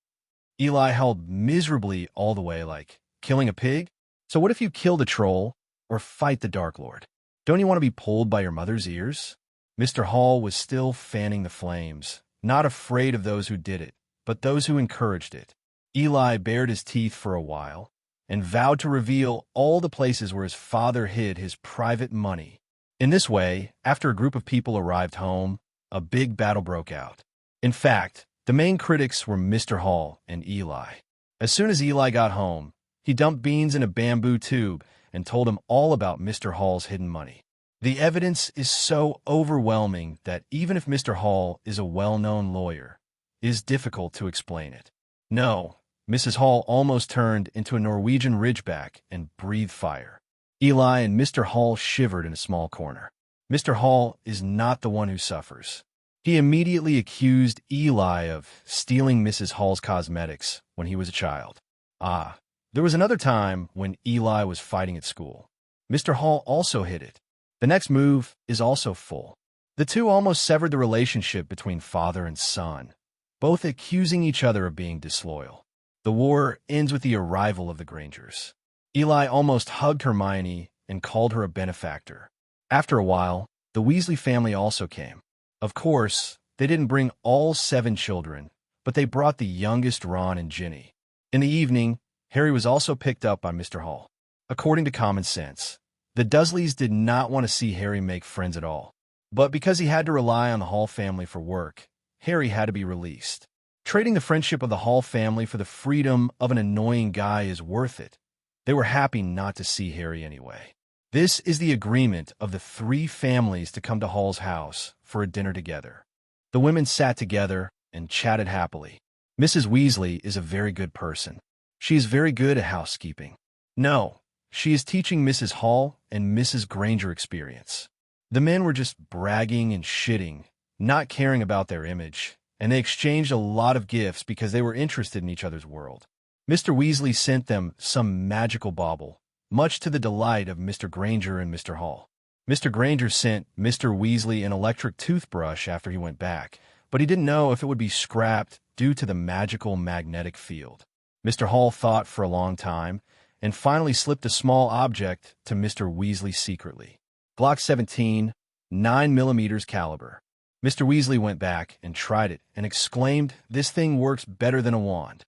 Eli howled miserably all the way, like, killing a pig? So what if you killed a troll or fight the Dark Lord? Don't you want to be pulled by your mother's ears? Mr. Hall was still fanning the flames, not afraid of those who did it, but those who encouraged it. Eli bared his teeth for a while and vowed to reveal all the places where his father hid his private money. In this way, after a group of people arrived home, a big battle broke out. In fact, the main critics were Mr. Hall and Eli. As soon as Eli got home, he dumped beans in a bamboo tube and told him all about Mr. Hall's hidden money. The evidence is so overwhelming that even if Mr. Hall is a well-known lawyer, it is difficult to explain it. No, Mrs. Hall almost turned into a Norwegian ridgeback and breathed fire. Eli and Mr. Hall shivered in a small corner. Mr. Hall is not the one who suffers. He immediately accused Eli of stealing Mrs. Hall's cosmetics when he was a child. There was another time when Eli was fighting at school. Mr. Hall also hid it. The next move is also full. The two almost severed the relationship between father and son, both accusing each other of being disloyal. The war ends with the arrival of the Grangers. Eli almost hugged Hermione and called her a benefactor. After a while, the Weasley family also came. Of course, they didn't bring all 7 children, but they brought the youngest, Ron and Ginny. In the evening, Harry was also picked up by Mr. Hall. According to common sense, the Dursleys did not want to see Harry make friends at all. But because he had to rely on the Hall family for work, Harry had to be released. Trading the friendship of the Hall family for the freedom of an annoying guy is worth it. They were happy not to see Harry anyway. This is the agreement of the 3 families to come to Hall's house for a dinner together. The women sat together and chatted happily. Mrs. Weasley is a very good person. She is very good at housekeeping. No, she is teaching Mrs. Hall and Mrs. Granger experience. The men were just bragging and shitting, not caring about their image, and they exchanged a lot of gifts because they were interested in each other's world. Mr. Weasley sent them some magical bauble, much to the delight of Mr. Granger and Mr. Hall. Mr. Granger sent Mr. Weasley an electric toothbrush after he went back, but he didn't know if it would be scrapped due to the magical magnetic field. Mr. Hall thought for a long time, and finally slipped a small object to Mr. Weasley secretly. Glock 17, 9mm caliber. Mr. Weasley went back and tried it and exclaimed, "This thing works better than a wand."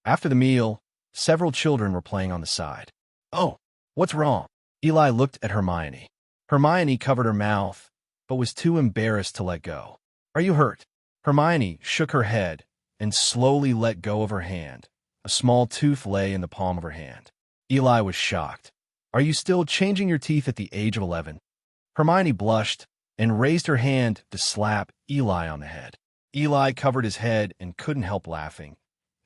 After the meal, several children were playing on the side. "Oh, what's wrong?" Eli looked at Hermione. Hermione covered her mouth, but was too embarrassed to let go. "Are you hurt?" Hermione shook her head and slowly let go of her hand. A small tooth lay in the palm of her hand. Eli was shocked. "Are you still changing your teeth at the age of 11? Hermione blushed and raised her hand to slap Eli on the head. Eli covered his head and couldn't help laughing,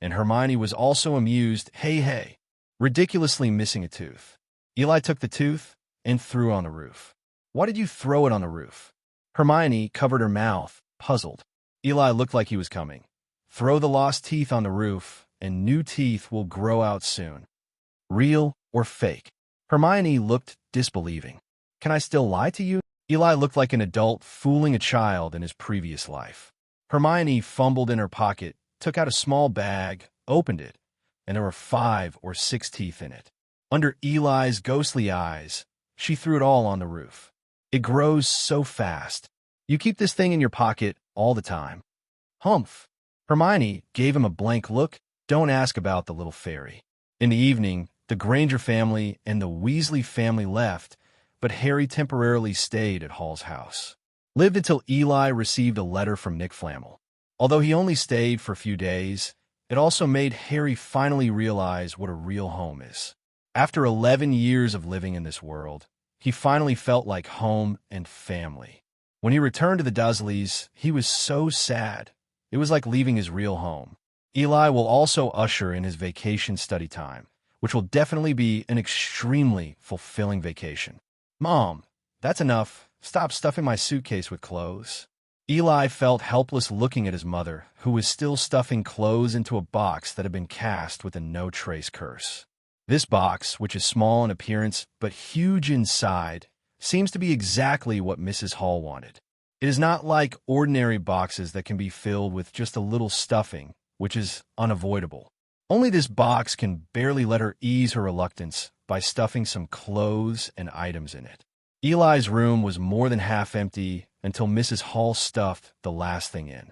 and Hermione was also amused, hey, ridiculously missing a tooth. Eli took the tooth and threw it on the roof. "Why did you throw it on the roof?" Hermione covered her mouth, puzzled. Eli looked like he was coming. "Throw the lost teeth on the roof, and new teeth will grow out soon." "Real or fake?" Hermione looked disbelieving. "Can I still lie to you?" Eli looked like an adult fooling a child in his previous life. Hermione fumbled in her pocket, took out a small bag, opened it, and there were 5 or 6 teeth in it. Under Eli's ghostly eyes, she threw it all on the roof. "It grows so fast. You keep this thing in your pocket all the time." "Humph." Hermione gave him a blank look. "Don't ask about the little fairy." In the evening, the Granger family and the Weasley family left, but Harry temporarily stayed at Hall's house. Lived until Eli received a letter from Nick Flamel. Although he only stayed for a few days, it also made Harry finally realize what a real home is. After 11 years of living in this world, he finally felt like home and family. When he returned to the Dursleys, he was so sad. It was like leaving his real home. Eli will also usher in his vacation study time, which will definitely be an extremely fulfilling vacation. "Mom, that's enough. Stop stuffing my suitcase with clothes." Eli felt helpless looking at his mother, who was still stuffing clothes into a box that had been cast with a no-trace curse. This box, which is small in appearance but huge inside, seems to be exactly what Mrs. Hall wanted. It is not like ordinary boxes that can be filled with just a little stuffing, which is unavoidable. Only this box can barely let her ease her reluctance by stuffing some clothes and items in it. Eli's room was more than half empty until Mrs. Hall stuffed the last thing in.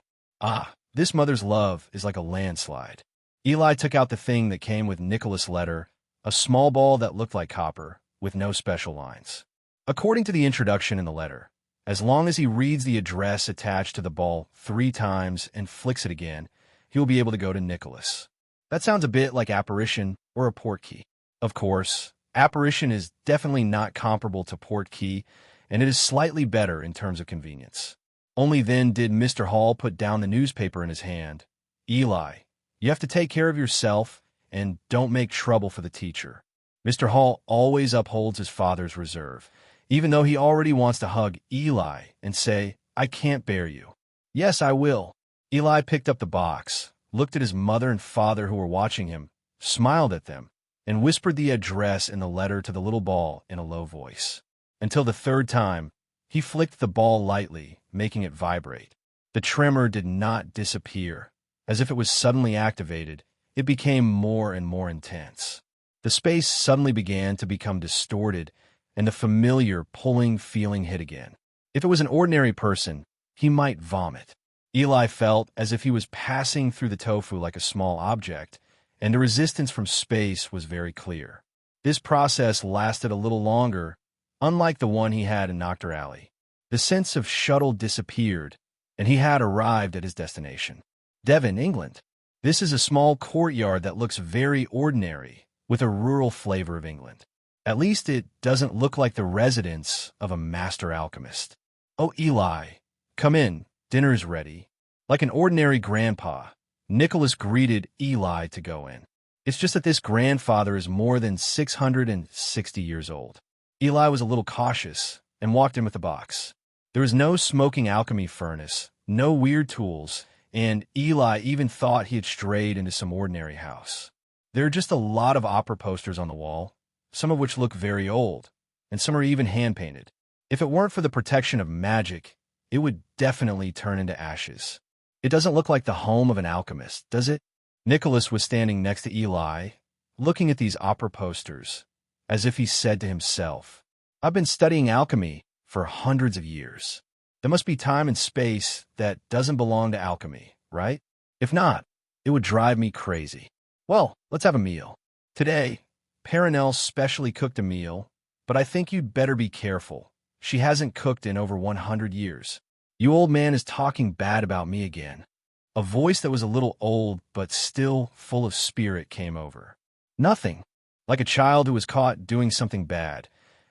This mother's love is like a landslide. Eli took out the thing that came with Nicholas' letter, a small ball that looked like copper, with no special lines. According to the introduction in the letter, as long as he reads the address attached to the ball 3 times and flicks it again, he will be able to go to Nicholas. That sounds a bit like apparition or a portkey. Of course, apparition is definitely not comparable to portkey, and it is slightly better in terms of convenience. Only then did Mr. Hall put down the newspaper in his hand. "Eli, you have to take care of yourself and don't make trouble for the teacher." Mr. Hall always upholds his father's reserve, even though he already wants to hug Eli and say, "I can't bear you." "Yes, I will." Eli picked up the box, looked at his mother and father who were watching him, smiled at them, and whispered the address in the letter to the little ball in a low voice. Until the 3rd time, He flicked the ball lightly, making it vibrate. The tremor did not disappear. As if it was suddenly activated, it became more and more intense. The space suddenly began to become distorted, and the familiar pulling feeling hit again. If it was an ordinary person, he might vomit. Eli felt as if he was passing through the tofu like a small object, and the resistance from space was very clear. This process lasted a little longer, unlike the one he had in Knockturn Alley. The sense of shuttle disappeared, and he had arrived at his destination. Devon, England. This is a small courtyard that looks very ordinary, with a rural flavor of England. At least it doesn't look like the residence of a master alchemist. "Oh, Eli, come in. Dinner's ready." Like an ordinary grandpa, Nicholas greeted Eli to go in. It's just that this grandfather is more than 660 years old. Eli was a little cautious and walked in with the box. There was no smoking alchemy furnace, no weird tools, and Eli even thought he had strayed into some ordinary house. There are just a lot of opera posters on the wall, some of which look very old, and some are even hand-painted. If it weren't for the protection of magic, it would definitely turn into ashes. It doesn't look like the home of an alchemist, does it? Nicholas was standing next to Eli, looking at these opera posters, as if he said to himself, "I've been studying alchemy for hundreds of years. There must be time and space that doesn't belong to alchemy, right? If not, it would drive me crazy. Well, let's have a meal. Today, Perenelle specially cooked a meal, but I think you'd better be careful. She hasn't cooked in over 100 years. You old man is talking bad about me again." A voice that was a little old but still full of spirit came over. "Nothing." Like a child who was caught doing something bad,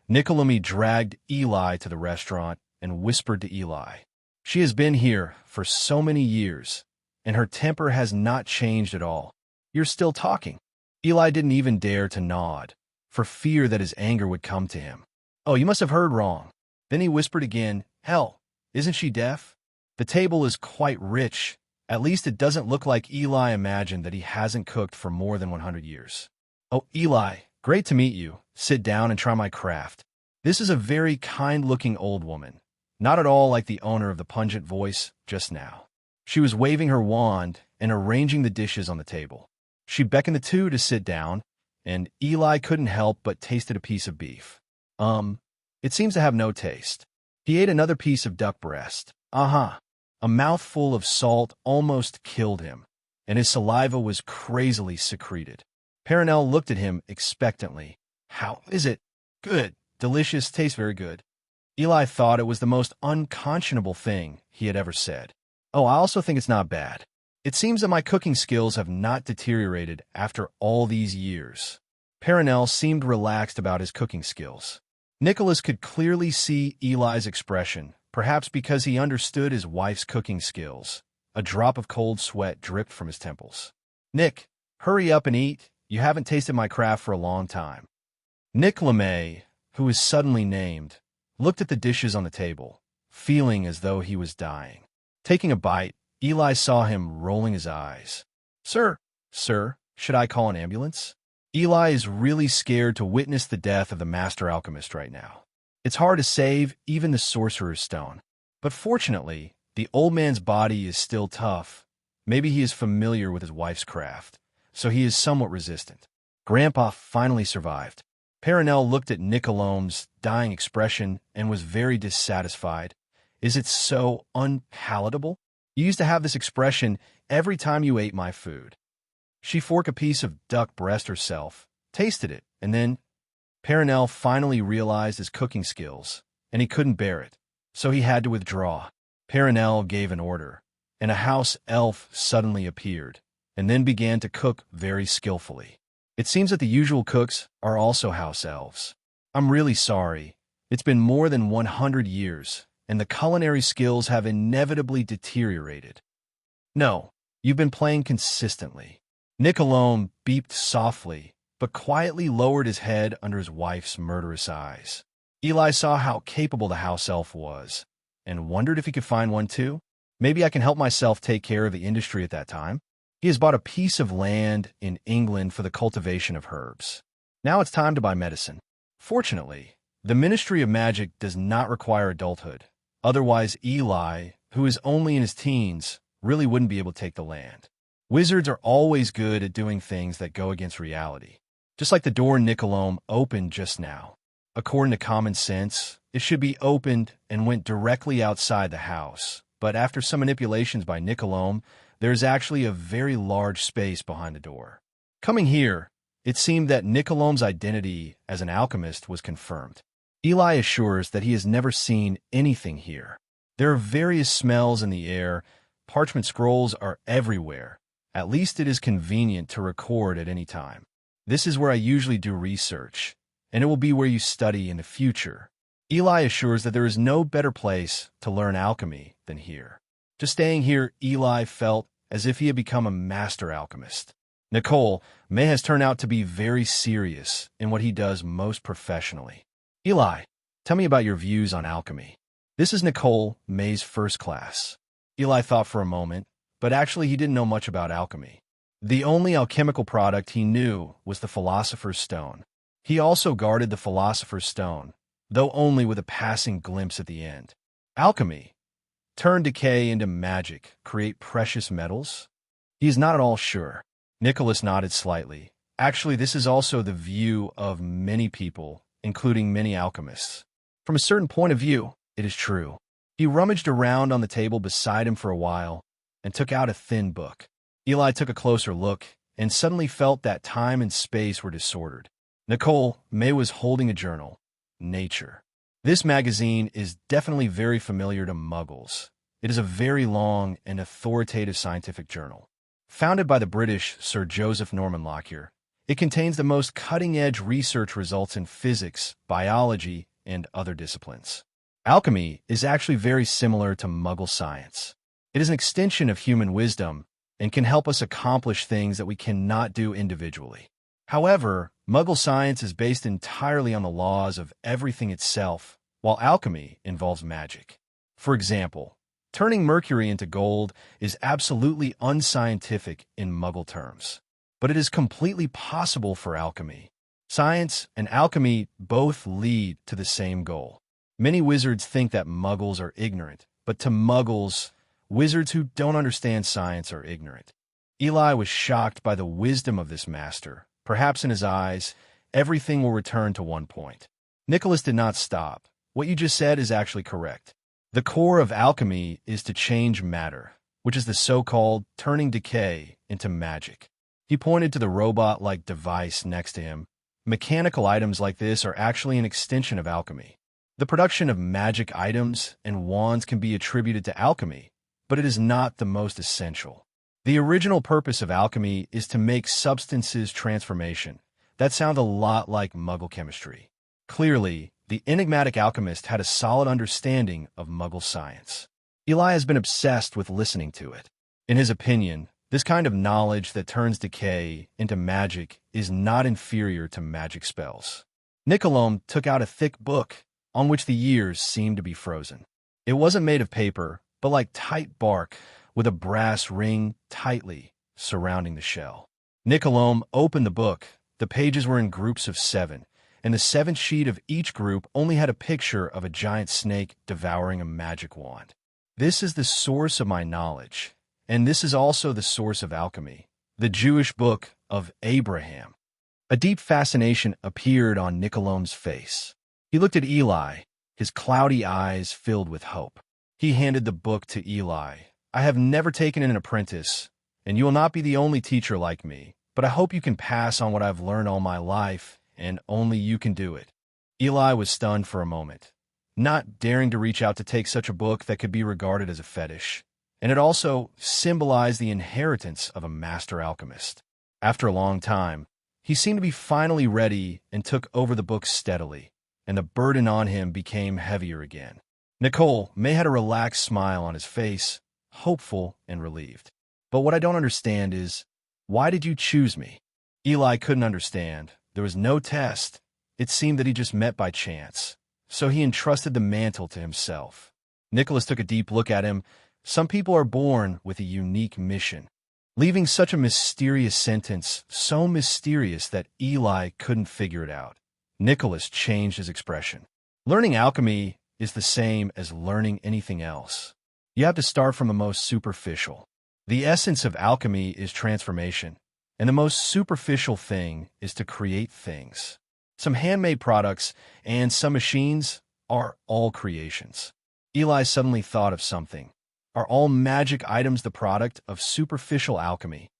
Nicolomi dragged Eli to the restaurant and whispered to Eli, "She has been here for so many years, and her temper has not changed at all. You're still talking." Eli didn't even dare to nod, for fear that his anger would come to him. "Oh, you must have heard wrong." Then he whispered again, "Hell, isn't she deaf? The table is quite rich. At least it doesn't look like Eli imagined that he hasn't cooked for more than 100 years. "Oh, Eli, great to meet you. Sit down and try my craft." This is a very kind-looking old woman, not at all like the owner of the pungent voice just now. She was waving her wand and arranging the dishes on the table. She beckoned the two to sit down, and Eli couldn't help but tasted a piece of beef. It seems to have no taste. He ate another piece of duck breast. A mouthful of salt almost killed him, and his saliva was crazily secreted. Perenelle looked at him expectantly. "How is it?" "Good. Delicious. Tastes very good." Eli thought it was the most unconscionable thing he had ever said. "Oh, I also think it's not bad. It seems that my cooking skills have not deteriorated after all these years." Perenelle seemed relaxed about his cooking skills. Nicholas could clearly see Eli's expression, perhaps because he understood his wife's cooking skills. A drop of cold sweat dripped from his temples. "Nick, hurry up and eat. You haven't tasted my craft for a long time." Nick LeMay, who was suddenly named, looked at the dishes on the table, feeling as though he was dying. Taking a bite, Eli saw him rolling his eyes. Sir, should I call an ambulance?" Eli is really scared to witness the death of the master alchemist right now. It's hard to save even the sorcerer's stone. But fortunately, the old man's body is still tough. Maybe he is familiar with his wife's craft, so he is somewhat resistant. Grandpa finally survived. Perenelle looked at Nicolome's dying expression and was very dissatisfied. "Is it so unpalatable? You used to have this expression every time you ate my food." She forked a piece of duck breast herself, tasted it, and then Perenelle finally realized his cooking skills, and he couldn't bear it, so he had to withdraw. Perenelle gave an order, and a house elf suddenly appeared, and then began to cook very skillfully. It seems that the usual cooks are also house elves. "I'm really sorry. It's been more than 100 years, and the culinary skills have inevitably deteriorated." "No, you've been playing consistently." Nicolome beeped softly, but quietly lowered his head under his wife's murderous eyes. Eli saw how capable the house elf was, and wondered if he could find one too. "Maybe I can help myself take care of the industry at that time." He has bought a piece of land in England for the cultivation of herbs. Now it's time to buy medicine. Fortunately, The Ministry of Magic does not require adulthood. Otherwise, Eli, who is only in his teens, really wouldn't be able to take the land. Wizards are always good at doing things that go against reality. Just like the door Nickelodeon opened just now. According to common sense, it should be opened and went directly outside the house. But after some manipulations by Nickelodeon, there is actually a very large space behind the door. Coming here, it seemed that Nickelodeon's identity as an alchemist was confirmed. Eli assures that he has never seen anything here. There are various smells in the air. Parchment scrolls are everywhere. At least it is convenient to record at any time. This is where I usually do research, and it will be where you study in the future. Eli assures that there is no better place to learn alchemy than here. Just staying here, Eli felt as if he had become a master alchemist. Nicole May has turned out to be very serious in what he does most professionally. Eli, tell me about your views on alchemy. This is Nicole May's first class. Eli thought for a moment, but actually he didn't know much about alchemy. The only alchemical product he knew was the Philosopher's Stone. He also guarded the Philosopher's Stone, though only with a passing glimpse at the end. Alchemy. Turn decay into magic, create precious metals? He is not at all sure. Nicholas nodded slightly. Actually, this is also the view of many people, including many alchemists. From a certain point of view, it is true. He rummaged around on the table beside him for a while and took out a thin book. Eli took a closer look and suddenly felt that time and space were disordered. Nicole May was holding a journal, Nature. This magazine is definitely very familiar to Muggles. It is a very long and authoritative scientific journal. Founded by the British Sir Joseph Norman Lockyer, it contains the most cutting-edge research results in physics, biology, and other disciplines. Alchemy is actually very similar to Muggle science. It is an extension of human wisdom and can help us accomplish things that we cannot do individually. However, Muggle science is based entirely on the laws of everything itself, while alchemy involves magic. For example, turning mercury into gold is absolutely unscientific in Muggle terms, but it is completely possible for alchemy. Science and alchemy both lead to the same goal. Many wizards think that Muggles are ignorant, but to Muggles, wizards who don't understand science are ignorant. Eli was shocked by the wisdom of this master. Perhaps in his eyes, everything will return to one point. Nicholas did not stop. What you just said is actually correct. The core of alchemy is to change matter, which is the so-called turning decay into magic. He pointed to the robot-like device next to him. Mechanical items like this are actually an extension of alchemy. The production of magic items and wands can be attributed to alchemy, but it is not the most essential. The original purpose of alchemy is to make substances transformation. That sounds a lot like Muggle chemistry. Clearly, the enigmatic alchemist had a solid understanding of Muggle science. Eli has been obsessed with listening to it. In his opinion, this kind of knowledge that turns decay into magic is not inferior to magic spells. Nickelodeon took out a thick book on which the years seemed to be frozen. It wasn't made of paper, but like tight bark, with a brass ring tightly surrounding the shell. Nickelodeon opened the book. The pages were in groups of 7, and the 7th sheet of each group only had a picture of a giant snake devouring a magic wand. This is the source of my knowledge, and this is also the source of alchemy, the Jewish book of Abraham. A deep fascination appeared on Nickelodeon's face. He looked at Eli, his cloudy eyes filled with hope. He handed the book to Eli. I have never taken an apprentice, and you will not be the only teacher like me, but I hope you can pass on what I've learned all my life, and only you can do it. Eli was stunned for a moment, not daring to reach out to take such a book that could be regarded as a fetish, and it also symbolized the inheritance of a master alchemist. After a long time, he seemed to be finally ready and took over the book steadily, and the burden on him became heavier again. Nicole May had a relaxed smile on his face, hopeful and relieved. But what I don't understand is, why did you choose me? Eli couldn't understand. There was no test. It seemed that he just met by chance. So he entrusted the mantle to himself. Nicholas took a deep look at him. Some people are born with a unique mission. Leaving such a mysterious sentence, so mysterious that Eli couldn't figure it out. Nicholas changed his expression. Learning alchemy is the same as learning anything else. You have to start from the most superficial. The essence of alchemy is transformation, and the most superficial thing is to create things. Some handmade products and some machines are all creations. Eli suddenly thought of something. Are all magic items the product of superficial alchemy?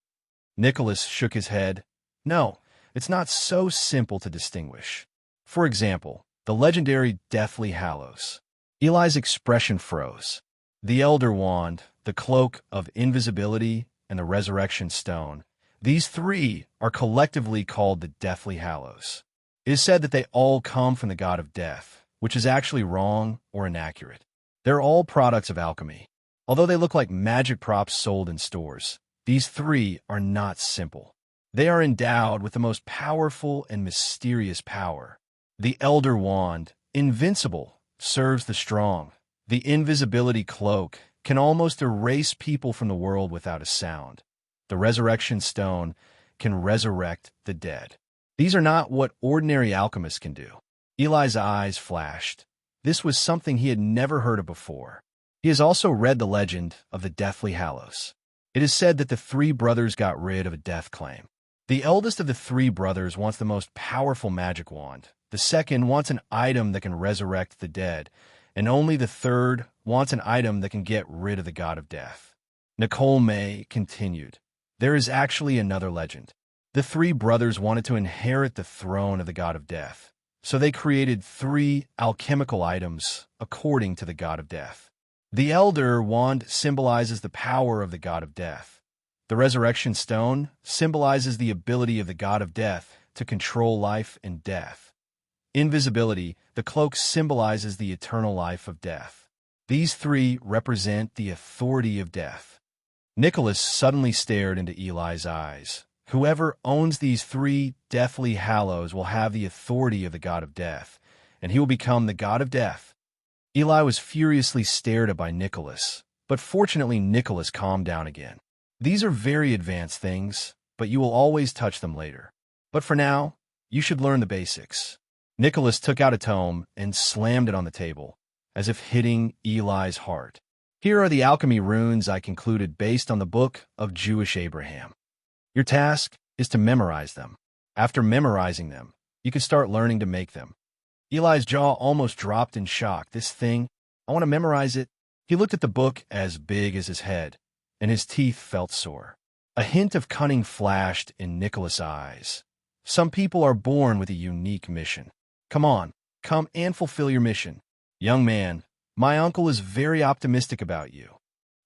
Nicholas shook his head. No, it's not so simple to distinguish. For example, the legendary Deathly Hallows. Eli's expression froze. The Elder Wand, the Cloak of Invisibility, and the Resurrection Stone. These three are collectively called the Deathly Hallows. It is said that they all come from the god of death, which is actually wrong or inaccurate. They're all products of alchemy. Although they look like magic props sold in stores, these three are not simple. They are endowed with the most powerful and mysterious power. The Elder Wand, invincible, serves the strong. The Invisibility Cloak can almost erase people from the world without a sound. The Resurrection Stone can resurrect the dead. These are not what ordinary alchemists can do. Eli's eyes flashed. This was something he had never heard of before. He has also read the legend of the Deathly Hallows. It is said that the three brothers got rid of a death claim. The eldest of the three brothers wants the most powerful magic wand. The second wants an item that can resurrect the dead. And only the third wants an item that can get rid of the god of death. Nicole May continued. There is actually another legend. The three brothers wanted to inherit the throne of the god of death. So they created three alchemical items according to the god of death. The Elder Wand symbolizes the power of the god of death. The Resurrection Stone symbolizes the ability of the god of death to control life and death. Invisibility, the cloak, symbolizes the eternal life of death. These three represent the authority of death. Nicholas suddenly stared into Eli's eyes. Whoever owns these three Deathly Hallows will have the authority of the god of death, and he will become the god of death. Eli was furiously stared at by Nicholas, but fortunately Nicholas calmed down again. These are very advanced things, but you will always touch them later. But for now, you should learn the basics. Nicholas took out a tome and slammed it on the table, as if hitting Eli's heart. Here are the alchemy runes I concluded based on the Book of Jewish Abraham. Your task is to memorize them. After memorizing them, you can start learning to make them. Eli's jaw almost dropped in shock. This thing, I want to memorize it. He looked at the book as big as his head, and his teeth felt sore. A hint of cunning flashed in Nicholas' eyes. Some people are born with a unique mission. Come on, come and fulfill your mission. Young man, my uncle is very optimistic about you.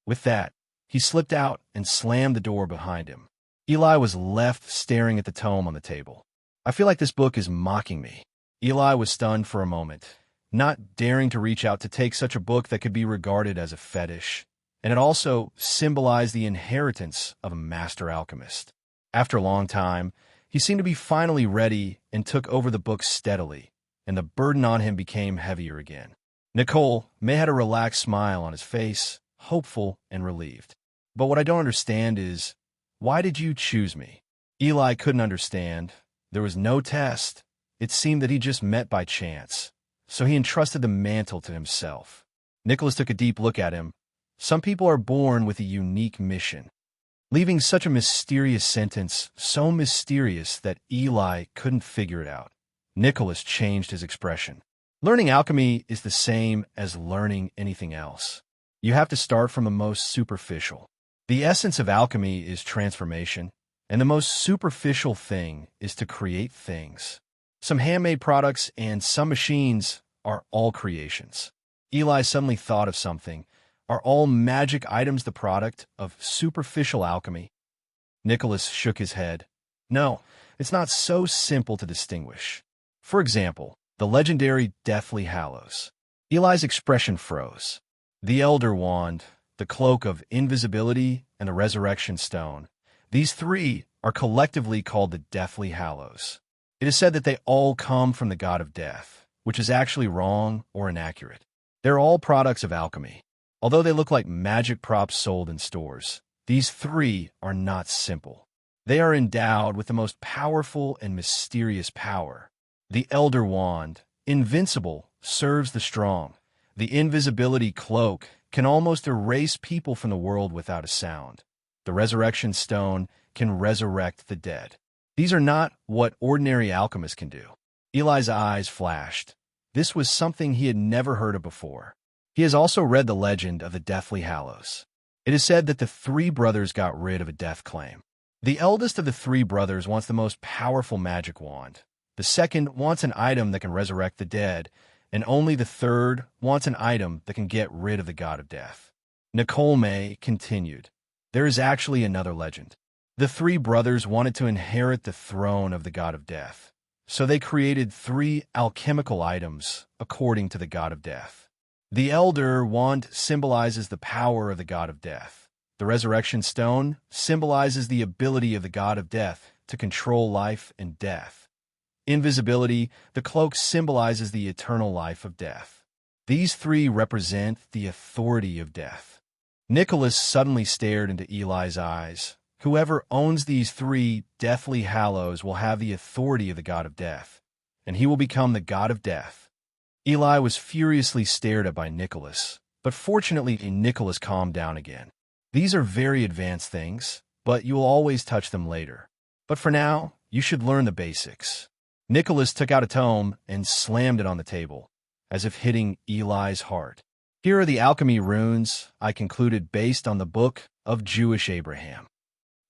With that, he slipped out and slammed the door behind him. Eli was left staring at the tome on the table. I feel like this book is mocking me. Eli was stunned for a moment, not daring to reach out to take such a book that could be regarded as a fetish, and it also symbolized the inheritance of a master alchemist. After a long time, he seemed to be finally ready and took over the book steadily, and the burden on him became heavier again. Nicole May had a relaxed smile on his face, hopeful and relieved. But what I don't understand is, why did you choose me? Eli couldn't understand. There was no test. It seemed that he just met by chance. So he entrusted the mantle to himself. Nicholas took a deep look at him. Some people are born with a unique mission. Leaving such a mysterious sentence, so mysterious that Eli couldn't figure it out. Nicholas changed his expression. Learning alchemy is the same as learning anything else. You have to start from the most superficial. The essence of alchemy is transformation, and the most superficial thing is to create things. Some handmade products and some machines are all creations. Eli suddenly thought of something. Are all magic items the product of superficial alchemy? Nicholas shook his head. No, it's not so simple to distinguish. For example, the legendary Deathly Hallows. Eli's expression froze. The Elder Wand, the Cloak of Invisibility, and the Resurrection Stone. These three are collectively called the Deathly Hallows. It is said that they all come from the god of death, which is actually wrong or inaccurate. They're all products of alchemy. Although they look like magic props sold in stores, these three are not simple. They are endowed with the most powerful and mysterious power. The Elder Wand, invincible, serves the strong. The invisibility cloak can almost erase people from the world without a sound. The resurrection stone can resurrect the dead. These are not what ordinary alchemists can do. Eli's eyes flashed. This was something he had never heard of before. He has also read the legend of the Deathly Hallows. It is said that the three brothers got rid of a death claim. The eldest of the three brothers wants the most powerful magic wand. The second wants an item that can resurrect the dead, and only the third wants an item that can get rid of the god of death. Nicole May continued, "There is actually another legend. The three brothers wanted to inherit the throne of the god of death, so they created 3 alchemical items according to the god of death. The elder wand symbolizes the power of the god of death. The resurrection stone symbolizes the ability of the god of death to control life and death. Invisibility, the cloak symbolizes the eternal life of death. These 3 represent the authority of death." Nicholas suddenly stared into Eli's eyes. Whoever owns these 3 Deathly Hallows will have the authority of the god of death, and he will become the god of death. Eli was furiously stared at by Nicholas, but fortunately Nicholas calmed down again. "These are very advanced things, but you will always touch them later. But for now, you should learn the basics." Nicholas took out a tome and slammed it on the table, as if hitting Eli's heart. "Here are the alchemy runes I concluded based on the Book of Jewish Abraham.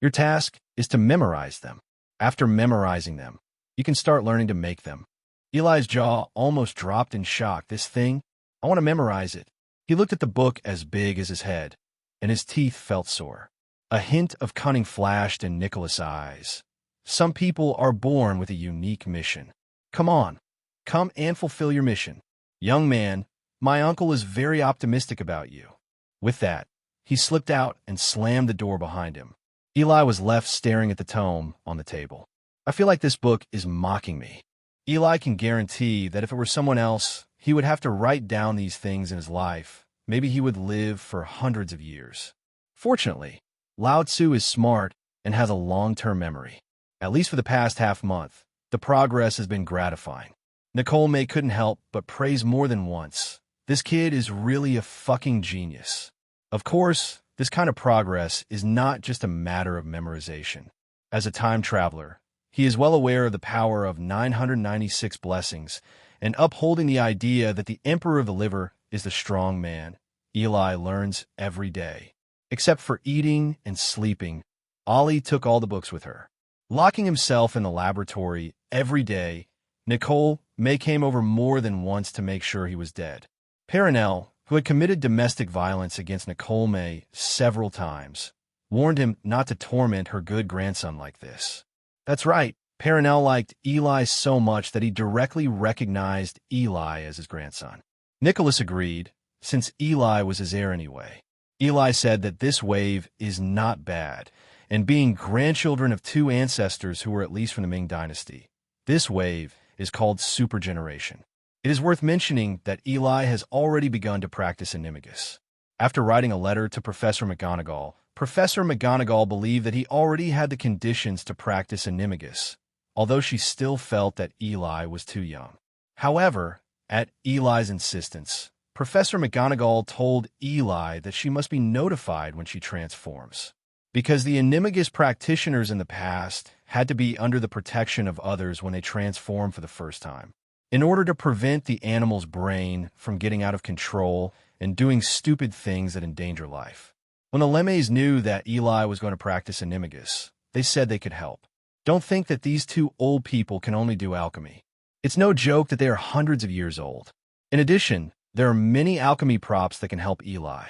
Your task is to memorize them. After memorizing them, you can start learning to make them." Eli's jaw almost dropped in shock. "This thing? I want to memorize it." He looked at the book as big as his head, and his teeth felt sore. A hint of cunning flashed in Nicholas' eyes. "Some people are born with a unique mission. Come on, come and fulfill your mission. Young man, my uncle is very optimistic about you." With that, he slipped out and slammed the door behind him. Eli was left staring at the tome on the table. "I feel like this book is mocking me." Eli can guarantee that if it were someone else, he would have to write down these things in his life. Maybe he would live for hundreds of years. Fortunately, Lao Tzu is smart and has a long-term memory. At least for the past half-month, the progress has been gratifying. Nicole May couldn't help but praise more than once. "This kid is really a fucking genius." Of course, this kind of progress is not just a matter of memorization. As a time traveler, he is well aware of the power of 996 blessings and upholding the idea that the Emperor of the Liver is the strong man. Eli learns every day. Except for eating and sleeping, Ollie took all the books with her. Locking himself in the laboratory every day, Nicole May came over more than once to make sure he was dead. Perenelle, who had committed domestic violence against Nicole May several times, warned him not to torment her good grandson like this. That's right, Perenelle liked Eli so much that he directly recognized Eli as his grandson. Nicholas agreed, since Eli was his heir anyway. Eli said that this wave is not bad, and being grandchildren of 2 ancestors who were at least from the Ming Dynasty, this wave is called supergeneration. It is worth mentioning that Eli has already begun to practice Animagic. After writing a letter to Professor McGonagall believed that he already had the conditions to practice Animagic, although she still felt that Eli was too young. However, at Eli's insistence, Professor McGonagall told Eli that she must be notified when she transforms, because the Animagic practitioners in the past had to be under the protection of others when they transformed for the first time, in order to prevent the animal's brain from getting out of control and doing stupid things that endanger life. When the Lemmays knew that Eli was going to practice Animagic, they said they could help. Don't think that these 2 old people can only do alchemy. It's no joke that they are hundreds of years old. In addition, there are many alchemy props that can help Eli.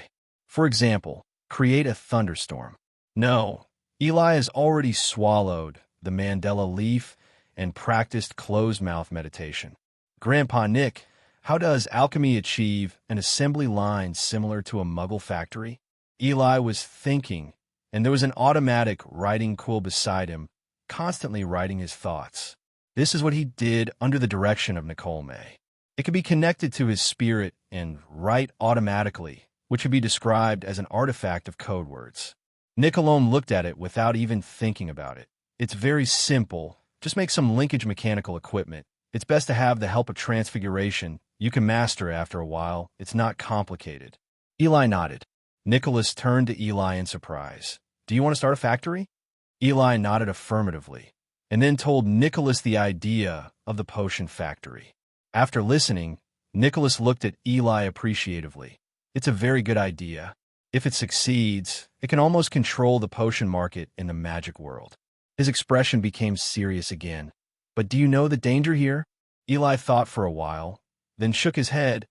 For example, create a thunderstorm. No, Eli has already swallowed the Mandela leaf and practiced closed-mouth meditation. Grandpa Nick, how does alchemy achieve an assembly line similar to a Muggle factory? Eli was thinking, and there was an automatic writing quill beside him, constantly writing his thoughts. This is what he did under the direction of Nicole May. It could be connected to his spirit and write automatically, which would be described as an artifact of code words. Nick alone looked at it without even thinking about it. It's very simple. Just make some linkage mechanical equipment. It's best to have the help of Transfiguration You can master it after a while. It's not complicated. Eli nodded. Nicholas turned to Eli in surprise. Do you want to start a factory? Eli nodded affirmatively, and then told Nicholas the idea of the potion factory. After listening, Nicholas looked at Eli appreciatively. It's a very good idea. If it succeeds, it can almost control the potion market in the magic world. His expression became serious again. But do you know the danger here? Eli thought for a while, then shook his head,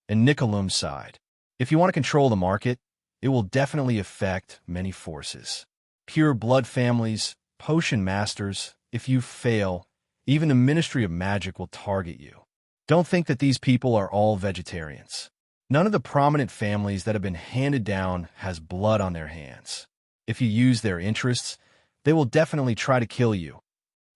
and Nicholas sighed. If you want to control the market, it will definitely affect many forces. Pure blood families, potion masters. If you fail, even the Ministry of Magic will target you. Don't think that these people are all vegetarians. None of the prominent families that have been handed down has blood on their hands. If you use their interests, they will definitely try to kill you.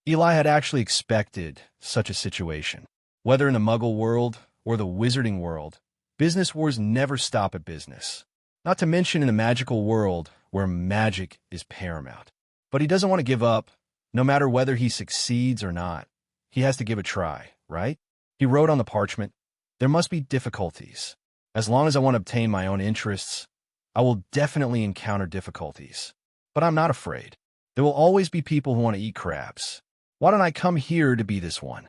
Eli had actually expected such a situation. Whether in the Muggle world or the Wizarding world, business wars never stop at business. Not to mention in the magical world where magic is paramount. But he doesn't want to give up, no matter whether he succeeds or not. He has to give a try, right? He wrote on the parchment, "There must be difficulties. As long as I want to obtain my own interests, I will definitely encounter difficulties. But I'm not afraid. There will always be people who want to eat crabs. Why don't I come here to be this one?"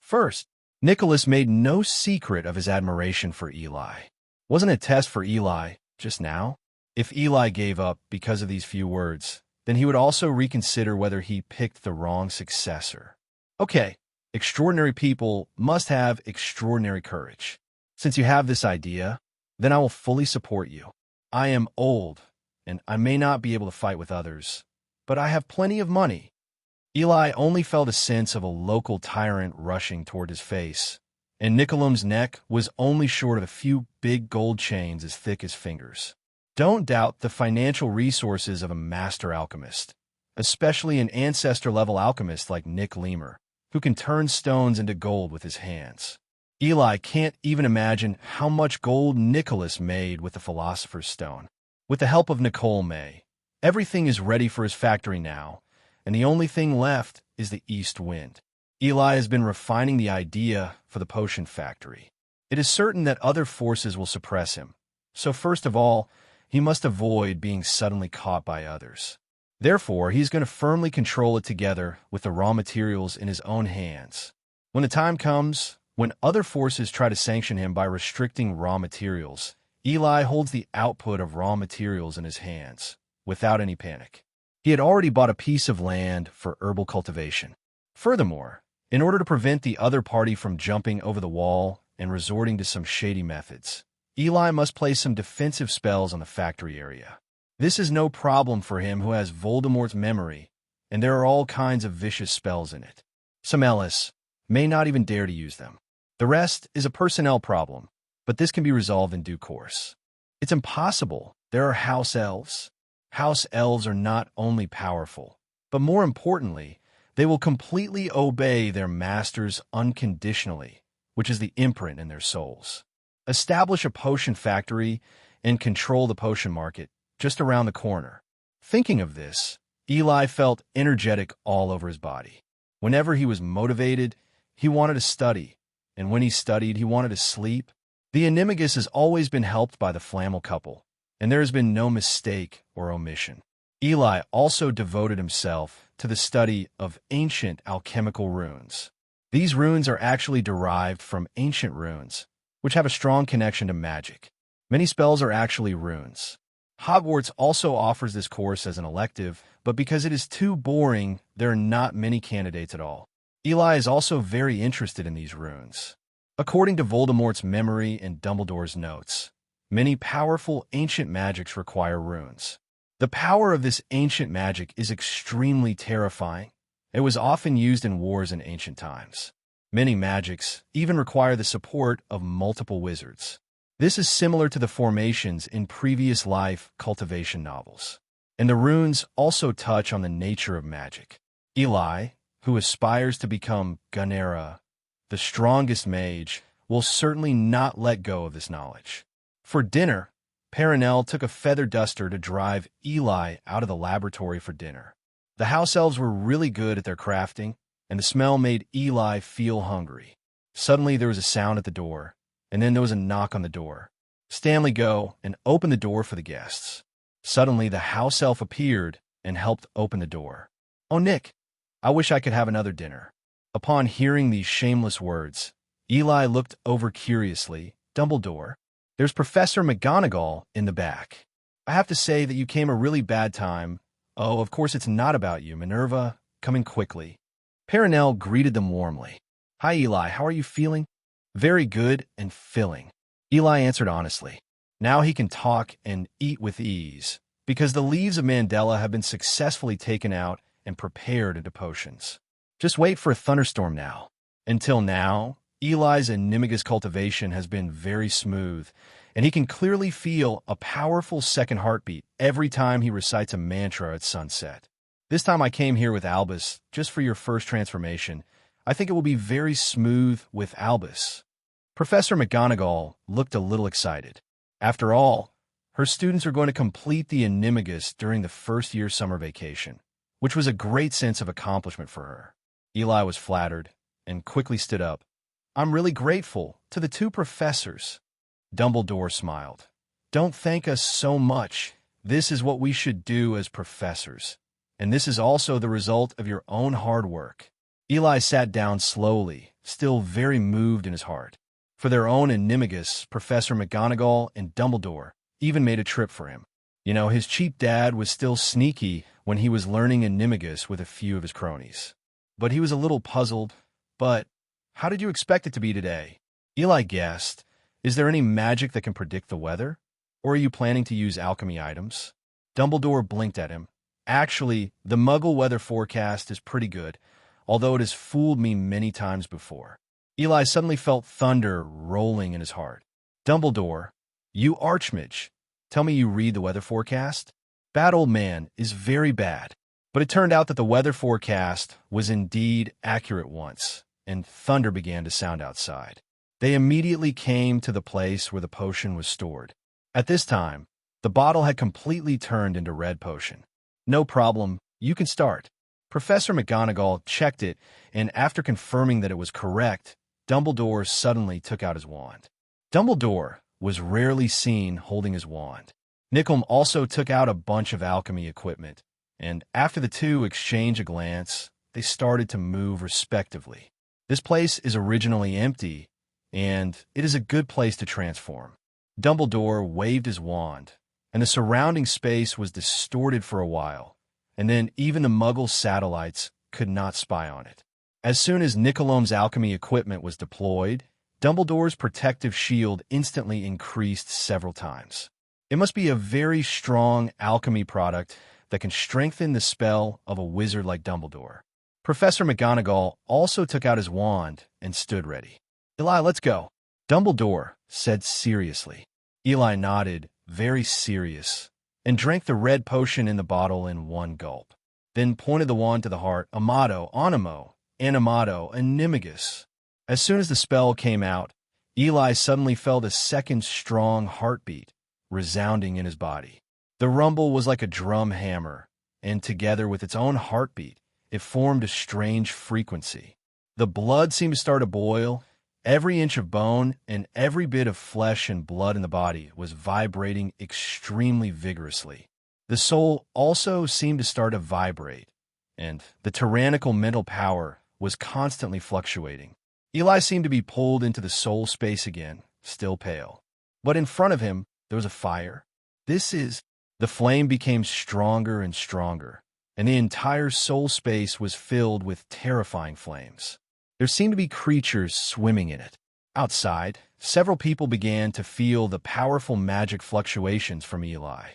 First, Nicholas made no secret of his admiration for Eli. Wasn't it a test for Eli just now? If Eli gave up because of these few words, then he would also reconsider whether he picked the wrong successor. Okay, extraordinary people must have extraordinary courage. Since you have this idea, then I will fully support you. I am old, and I may not be able to fight with others, but I have plenty of money. Eli only felt a sense of a local tyrant rushing toward his face, and Nicholam's neck was only short of a few big gold chains as thick as fingers. Don't doubt the financial resources of a master alchemist, especially an ancestor-level alchemist like Nick Lemur, who can turn stones into gold with his hands. Eli can't even imagine how much gold Nicholas made with the Philosopher's Stone. With the help of Nicole May, everything is ready for his factory now, and the only thing left is the east wind. Eli has been refining the idea for the potion factory. It is certain that other forces will suppress him, so first of all, he must avoid being suddenly caught by others. Therefore, he's going to firmly control it together with the raw materials in his own hands. When the time comes, when other forces try to sanction him by restricting raw materials, Eli holds the output of raw materials in his hands, without any panic. He had already bought a piece of land for herbal cultivation. Furthermore, in order to prevent the other party from jumping over the wall and resorting to some shady methods, Eli must place some defensive spells on the factory area. This is no problem for him who has Voldemort's memory, and there are all kinds of vicious spells in it. Some Ellis may not even dare to use them. The rest is a personnel problem, but this can be resolved in due course. It's impossible. There are house elves. House elves are not only powerful, but more importantly, they will completely obey their masters unconditionally, which is the imprint in their souls. Establish a potion factory and control the potion market just around the corner. Thinking of this, Eli felt energetic all over his body. Whenever he was motivated, he wanted to study, and when he studied, he wanted to sleep. The Animagus has always been helped by the Flammel couple, and there has been no mistake or omission. Eli also devoted himself to the study of ancient alchemical runes. These runes are actually derived from ancient runes, which have a strong connection to magic. Many spells are actually runes. Hogwarts also offers this course as an elective, but because it is too boring, there are not many candidates at all. Eli is also very interested in these runes. According to Voldemort's memory and Dumbledore's notes, many powerful ancient magics require runes. The power of this ancient magic is extremely terrifying. It was often used in wars in ancient times. Many magics even require the support of multiple wizards. This is similar to the formations in previous life cultivation novels. And the runes also touch on the nature of magic. Eli, who aspires to become Gunera, the strongest mage, will certainly not let go of this knowledge. For dinner, Perenelle took a feather duster to drive Eli out of the laboratory for dinner. The house elves were really good at their crafting, and the smell made Eli feel hungry. Suddenly there was a sound at the door, and then there was a knock on the door. Stanley, go and open the door for the guests. Suddenly the house elf appeared and helped open the door. Oh, Nick, I wish I could have another dinner. Upon hearing these shameless words, Eli looked over curiously. Dumbledore, there's Professor McGonagall in the back. I have to say that you came a really bad time. Oh, of course it's not about you, Minerva, coming quickly. Perenelle greeted them warmly. Hi, Eli, how are you feeling? Very good and filling. Eli answered honestly. Now he can talk and eat with ease, because the leaves of Mandela have been successfully taken out and prepared into potions. Just wait for a thunderstorm now. Until now, Eli's Animagic cultivation has been very smooth, and he can clearly feel a powerful second heartbeat every time he recites a mantra at sunset. This time I came here with Albus, just for your first transformation. I think it will be very smooth with Albus. Professor McGonagall looked a little excited. After all, her students are going to complete the Animagus during the first-year summer vacation, which was a great sense of accomplishment for her. Eli was flattered and quickly stood up. I'm really grateful to the two professors. Dumbledore smiled. Don't thank us so much. This is what we should do as professors. And this is also the result of your own hard work. Eli sat down slowly, still very moved in his heart. For their own Animagus, Professor McGonagall and Dumbledore even made a trip for him. You know, his cheap dad was still sneaky when he was learning Animagus with a few of his cronies. But he was a little puzzled. But how did you expect it to be today? Eli guessed. Is there any magic that can predict the weather? Or are you planning to use alchemy items? Dumbledore blinked at him. Actually, the Muggle weather forecast is pretty good, although it has fooled me many times before. Eli suddenly felt thunder rolling in his heart. Dumbledore, you archmage, tell me you read the weather forecast? Bad old man is very bad. But it turned out that the weather forecast was indeed accurate once, and thunder began to sound outside. They immediately came to the place where the potion was stored. At this time, the bottle had completely turned into red potion. No problem, you can start. Professor McGonagall checked it, and after confirming that it was correct, Dumbledore suddenly took out his wand. Dumbledore was rarely seen holding his wand. Nicholm also took out a bunch of alchemy equipment, and after the two exchanged a glance, they started to move respectively. This place is originally empty, and it is a good place to transform. Dumbledore waved his wand, and the surrounding space was distorted for a while, and then even the Muggle satellites could not spy on it. As soon as Nicholom's alchemy equipment was deployed, Dumbledore's protective shield instantly increased several times. It must be a very strong alchemy product that can strengthen the spell of a wizard like Dumbledore. Professor McGonagall also took out his wand and stood ready. Eli, let's go. Dumbledore said seriously. Eli nodded, very serious, and drank the red potion in the bottle in one gulp, then pointed the wand to the heart, Amato, Animo, Animato, Animagus. As soon as the spell came out, Eli suddenly felt a second strong heartbeat resounding in his body. The rumble was like a drum hammer, and together with its own heartbeat, it formed a strange frequency. The blood seemed to start to boil. Every inch of bone and every bit of flesh and blood in the body was vibrating extremely vigorously. The soul also seemed to start to vibrate, and the tyrannical mental power was constantly fluctuating. Eli seemed to be pulled into the soul space again, still pale. But in front of him, there was a fire. The flame became stronger and stronger, and the entire soul space was filled with terrifying flames. There seemed to be creatures swimming in it. Outside, several people began to feel the powerful magic fluctuations from Eli.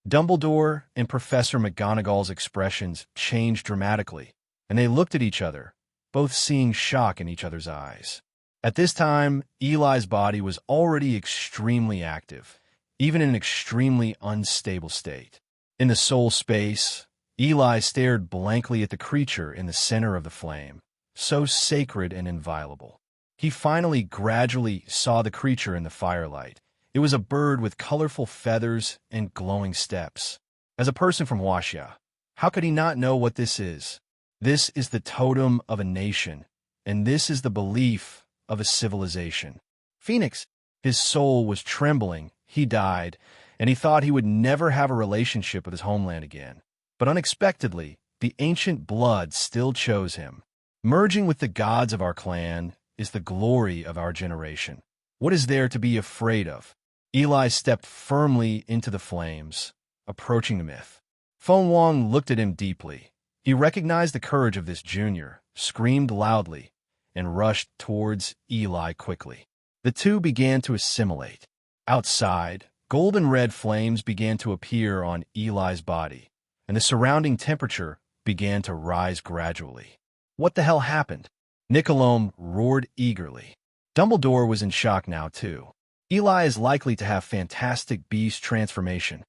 Dumbledore and Professor McGonagall's expressions changed dramatically, and they looked at each other, both seeing shock in each other's eyes. At this time, Eli's body was already extremely active, even in an extremely unstable state. In the soul space, Eli stared blankly at the creature in the center of the flame, so sacred and inviolable. He finally gradually saw the creature in the firelight. It was a bird with colorful feathers and glowing steps. As a person from Washia, how could he not know what this is? This is the totem of a nation, and this is the belief of a civilization. Phoenix, his soul was trembling. He died, and he thought he would never have a relationship with his homeland again. But unexpectedly, the ancient blood still chose him. Merging with the gods of our clan is the glory of our generation. What is there to be afraid of? Eli stepped firmly into the flames, approaching the myth. Feng Wang looked at him deeply. He recognized the courage of this junior, screamed loudly, and rushed towards Eli quickly. The two began to assimilate. Outside, golden red flames began to appear on Eli's body, and the surrounding temperature began to rise gradually. What the hell happened? Nicolome roared eagerly. Dumbledore was in shock now, too. Eli is likely to have fantastic beast transformation.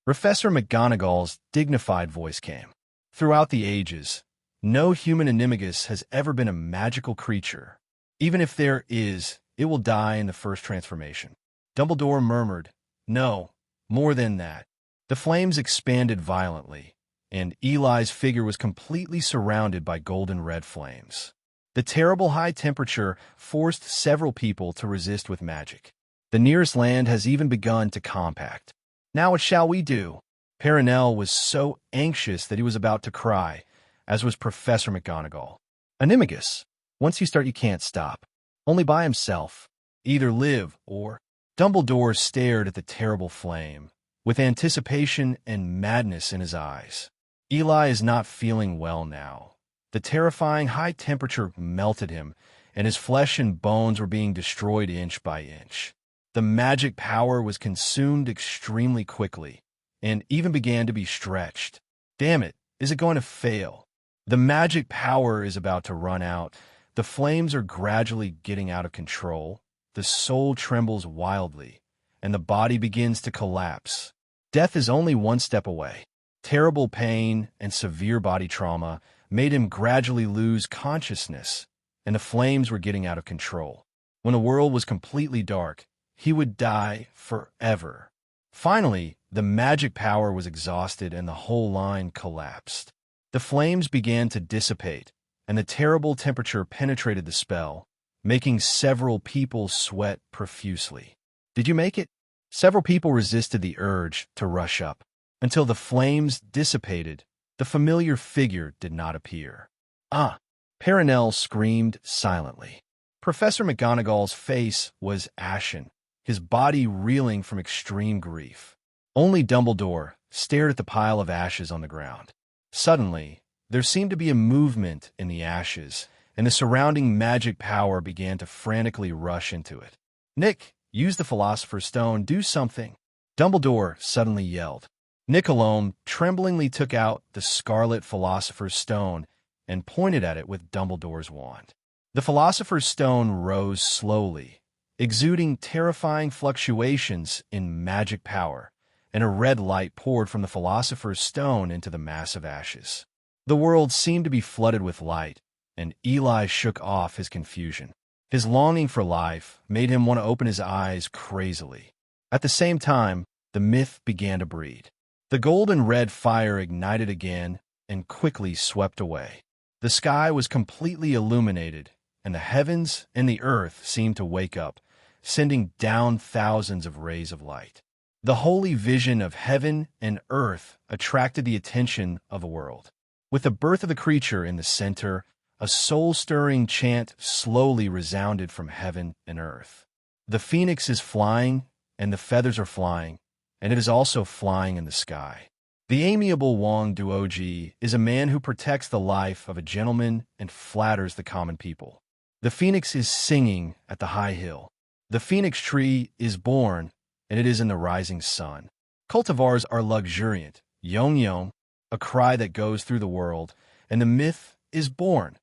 Professor McGonagall's dignified voice came. Throughout the ages, no human animagus has ever been a magical creature. Even if there is, it will die in the first transformation. Dumbledore murmured, "No, more than that." The flames expanded violently, and Eli's figure was completely surrounded by golden red flames. The terrible high temperature forced several people to resist with magic. The nearest land has even begun to compact. Now what shall we do? Perenelle was so anxious that he was about to cry, as was Professor McGonagall. Animagus, once you start you can't stop. Only by himself. Either live or... Dumbledore stared at the terrible flame, with anticipation and madness in his eyes. Eli is not feeling well now. The terrifying high temperature melted him, and his flesh and bones were being destroyed inch by inch. The magic power was consumed extremely quickly, and even began to be stretched. Damn it, is it going to fail? The magic power is about to run out. The flames are gradually getting out of control. The soul trembles wildly, and the body begins to collapse. Death is only one step away. Terrible pain and severe body trauma made him gradually lose consciousness, and the flames were getting out of control. When the world was completely dark, he would die forever. Finally, the magic power was exhausted and the whole line collapsed. The flames began to dissipate, and the terrible temperature penetrated the spell, making several people sweat profusely. Did you make it? Several people resisted the urge to rush up. Until the flames dissipated, the familiar figure did not appear. Ah! Perenelle screamed silently. Professor McGonagall's face was ashen, his body reeling from extreme grief. Only Dumbledore stared at the pile of ashes on the ground. Suddenly, there seemed to be a movement in the ashes, and the surrounding magic power began to frantically rush into it. "Nick, use the Philosopher's Stone, do something!" Dumbledore suddenly yelled. Nicolome tremblingly took out the Scarlet Philosopher's Stone and pointed at it with Dumbledore's wand. The Philosopher's Stone rose slowly, exuding terrifying fluctuations in magic power, and a red light poured from the Philosopher's Stone into the mass of ashes. The world seemed to be flooded with light, and Eli shook off his confusion. His longing for life made him want to open his eyes crazily. At the same time, the myth began to breed. The golden red fire ignited again and quickly swept away. The sky was completely illuminated, and the heavens and the earth seemed to wake up, sending down thousands of rays of light. The holy vision of heaven and earth attracted the attention of the world. With the birth of the creature in the center, a soul-stirring chant slowly resounded from heaven and earth. The phoenix is flying, and the feathers are flying, and it is also flying in the sky. The amiable Wang Duoji is a man who protects the life of a gentleman and flatters the common people. The phoenix is singing at the high hill. The phoenix tree is born, and it is in the rising sun. Cultivars are luxuriant, yong yong, a cry that goes through the world, and the myth is born.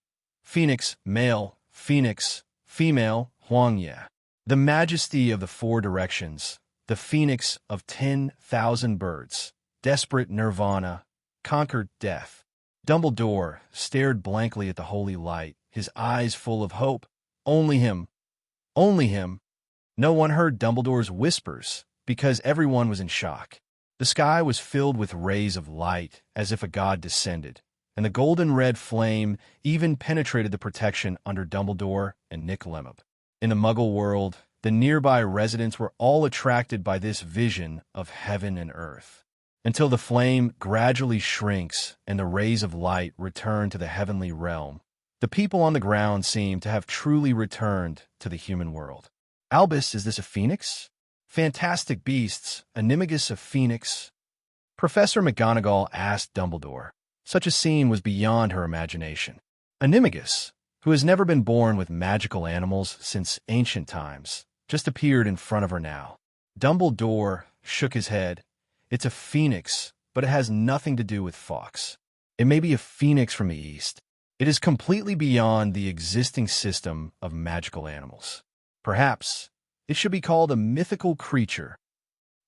Phoenix, male, phoenix, female, Huangya. The majesty of the four directions, the phoenix of 10,000 birds, desperate nirvana, conquered death. Dumbledore stared blankly at the holy light, his eyes full of hope. Only him. Only him. No one heard Dumbledore's whispers, because everyone was in shock. The sky was filled with rays of light, as if a god descended, and the golden red flame even penetrated the protection under Dumbledore and Nick Lemub. In the Muggle world, the nearby residents were all attracted by this vision of heaven and earth, until the flame gradually shrinks and the rays of light return to the heavenly realm. The people on the ground seem to have truly returned to the human world. Albus, is this a phoenix? Fantastic beasts, Animagus a phoenix? Professor McGonagall asked Dumbledore. Such a scene was beyond her imagination. Animagus, who has never been born with magical animals since ancient times, just appeared in front of her now. Dumbledore shook his head. It's a phoenix, but it has nothing to do with Fawkes. It may be a phoenix from the east. It is completely beyond the existing system of magical animals. Perhaps it should be called a mythical creature.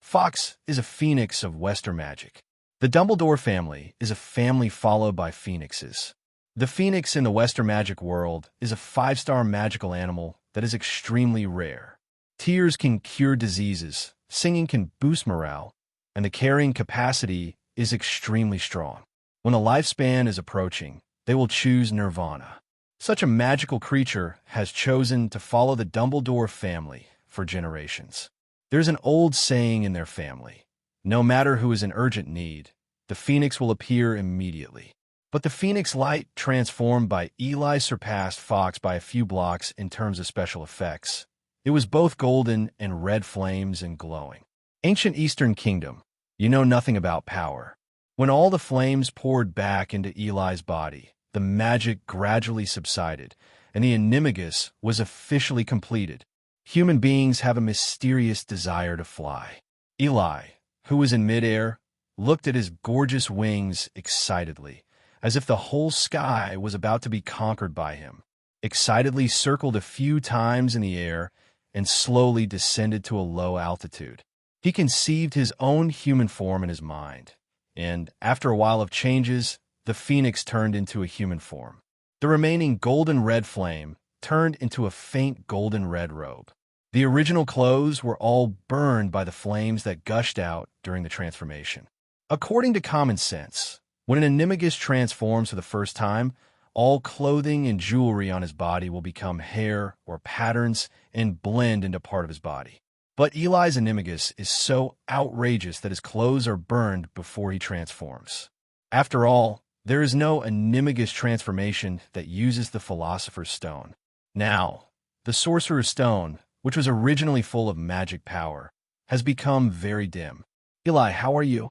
Fawkes is a phoenix of Western magic. The Dumbledore family is a family followed by phoenixes. The phoenix in the Western magic world is a 5-star magical animal that is extremely rare. Tears can cure diseases, singing can boost morale, and the carrying capacity is extremely strong. When the lifespan is approaching, they will choose nirvana. Such a magical creature has chosen to follow the Dumbledore family for generations. There's an old saying in their family: no matter who is in urgent need, the phoenix will appear immediately. But the phoenix light transformed by Eli surpassed Fawkes by a few blocks in terms of special effects. It was both golden and red flames and glowing. Ancient Eastern Kingdom, you know nothing about power. When all the flames poured back into Eli's body, the magic gradually subsided, and the Animagus was officially completed. Human beings have a mysterious desire to fly. Eli, who was in midair, looked at his gorgeous wings excitedly, as if the whole sky was about to be conquered by him. Excitedly circled a few times in the air and slowly descended to a low altitude. He conceived his own human form in his mind, and after a while of changes, the phoenix turned into a human form. The remaining golden red flame turned into a faint golden red robe. The original clothes were all burned by the flames that gushed out during the transformation. According to common sense, when an Animagus transforms for the first time, all clothing and jewelry on his body will become hair or patterns and blend into part of his body. But Eli's Animagus is so outrageous that his clothes are burned before he transforms. After all, there is no Animagus transformation that uses the Philosopher's Stone. Now, the Sorcerer's Stone, which was originally full of magic power, has become very dim. Eli, how are you?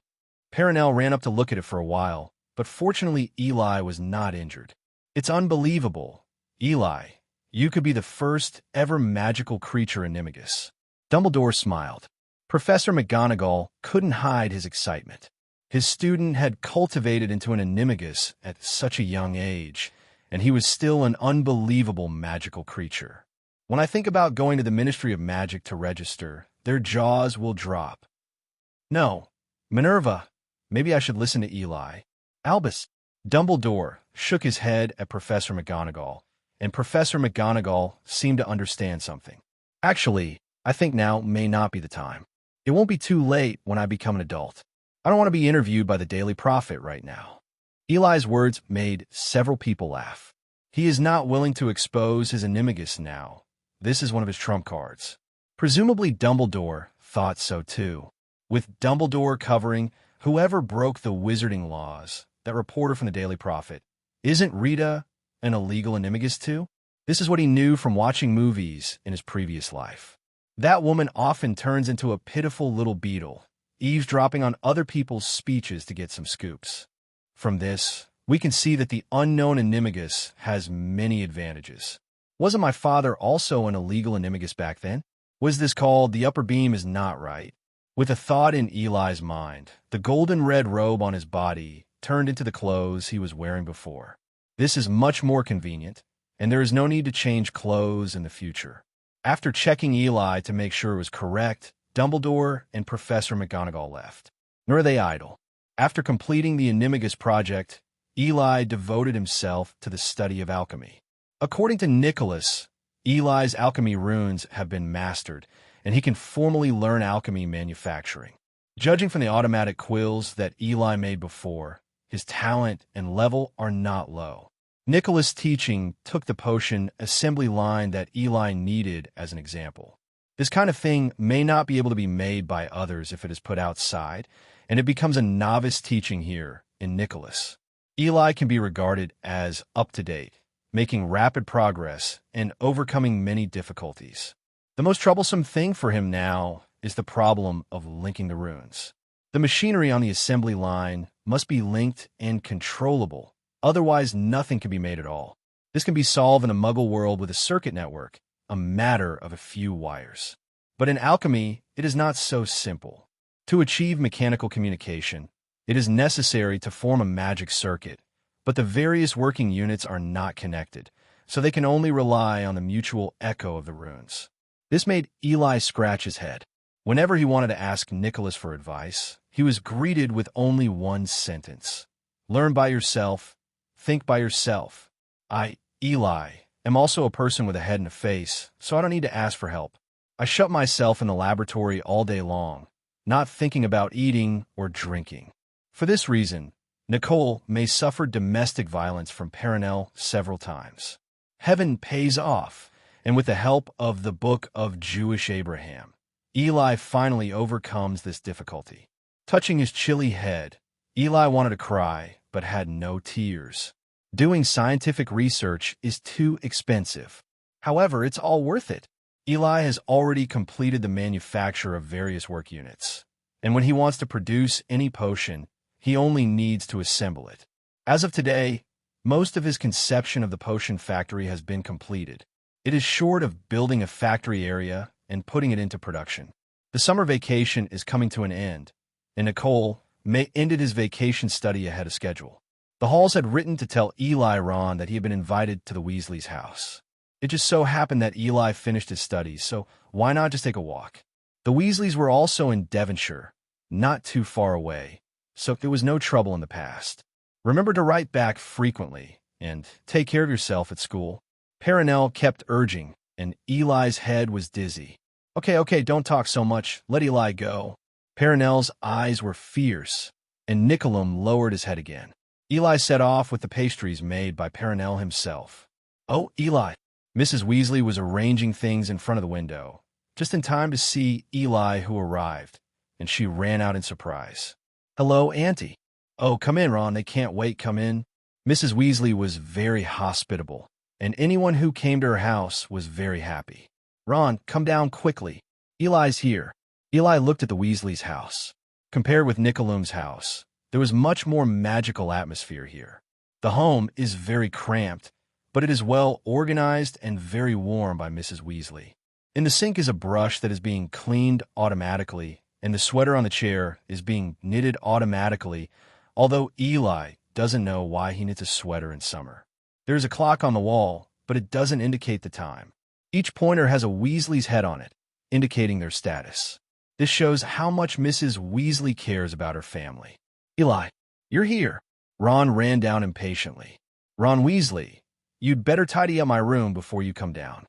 Perenelle ran up to look at it for a while, but fortunately Eli was not injured. It's unbelievable. Eli, you could be the first ever magical creature Animagus. Dumbledore smiled. Professor McGonagall couldn't hide his excitement. His student had cultivated into an Animagus at such a young age, and he was still an unbelievable magical creature. When I think about going to the Ministry of Magic to register, their jaws will drop. No, Minerva, maybe I should listen to Eli. Albus. Dumbledore shook his head at Professor McGonagall, and Professor McGonagall seemed to understand something. Actually, I think now may not be the time. It won't be too late when I become an adult. I don't want to be interviewed by the Daily Prophet right now. Eli's words made several people laugh. He is not willing to expose his Animagus now. This is one of his trump cards. Presumably Dumbledore thought so too. With Dumbledore covering whoever broke the wizarding laws, that reporter from the Daily Prophet, isn't Rita an illegal Animagus too? This is what he knew from watching movies in his previous life. That woman often turns into a pitiful little beetle, eavesdropping on other people's speeches to get some scoops. From this, we can see that the unknown Animagus has many advantages. Wasn't my father also an illegal Animagus back then? Was this called the upper beam is not right? With a thought in Eli's mind, the golden red robe on his body turned into the clothes he was wearing before. This is much more convenient, and there is no need to change clothes in the future. After checking Eli to make sure it was correct, Dumbledore and Professor McGonagall left. Nor are they idle. After completing the Animagus project, Eli devoted himself to the study of alchemy. According to Nicholas, Eli's alchemy runes have been mastered, and he can formally learn alchemy manufacturing. Judging from the automatic quills that Eli made before, his talent and level are not low. Nicholas' teaching took the potion assembly line that Eli needed as an example. This kind of thing may not be able to be made by others if it is put outside, and it becomes a novice teaching here in Nicholas. Eli can be regarded as up-to-date, making rapid progress and overcoming many difficulties. The most troublesome thing for him now is the problem of linking the runes. The machinery on the assembly line must be linked and controllable, otherwise nothing can be made at all. This can be solved in a Muggle world with a circuit network, a matter of a few wires. But in alchemy, it is not so simple. To achieve mechanical communication, it is necessary to form a magic circuit, but the various working units are not connected, so they can only rely on the mutual echo of the runes. This made Eli scratch his head. Whenever he wanted to ask Nicholas for advice, he was greeted with only one sentence. Learn by yourself, think by yourself. I, Eli, am also a person with a head and a face, so I don't need to ask for help. I shut myself in the laboratory all day long, not thinking about eating or drinking. For this reason, Nicole may suffer domestic violence from Perenelle several times. Heaven pays off, and with the help of the Book of Jewish Abraham, Eli finally overcomes this difficulty. Touching his chilly head, Eli wanted to cry, but had no tears. Doing scientific research is too expensive. However, it's all worth it. Eli has already completed the manufacture of various work units, and when he wants to produce any potion, he only needs to assemble it. As of today, most of his conception of the potion factory has been completed. It is short of building a factory area and putting it into production. The summer vacation is coming to an end, and Nicole may ended his vacation study ahead of schedule. The Halls had written to tell Eli Ron that he had been invited to the Weasleys' house. It just so happened that Eli finished his studies, so why not just take a walk? The Weasleys were also in Devonshire, not too far away, so there was no trouble in the past. Remember to write back frequently, and take care of yourself at school. Perenelle kept urging, and Eli's head was dizzy. Okay, don't talk so much. Let Eli go. Perenelle's eyes were fierce, and Nicolum lowered his head again. Eli set off with the pastries made by Perenelle himself. Oh, Eli! Mrs. Weasley was arranging things in front of the window, just in time to see Eli, who arrived, and she ran out in surprise. Hello, Auntie. Oh, come in, Ron. They can't wait. Come in. Mrs. Weasley was very hospitable, and anyone who came to her house was very happy. Ron, come down quickly. Eli's here. Eli looked at the Weasleys' house. Compared with Nicolum's house, there was much more magical atmosphere here. The home is very cramped, but it is well organized and very warm by Mrs. Weasley. In the sink is a brush that is being cleaned automatically, and the sweater on the chair is being knitted automatically, although Eli doesn't know why he knits a sweater in summer. There is a clock on the wall, but it doesn't indicate the time. Each pointer has a Weasley's head on it, indicating their status. This shows how much Mrs. Weasley cares about her family. Eli, you're here. Ron ran down impatiently. Ron Weasley, you'd better tidy up my room before you come down.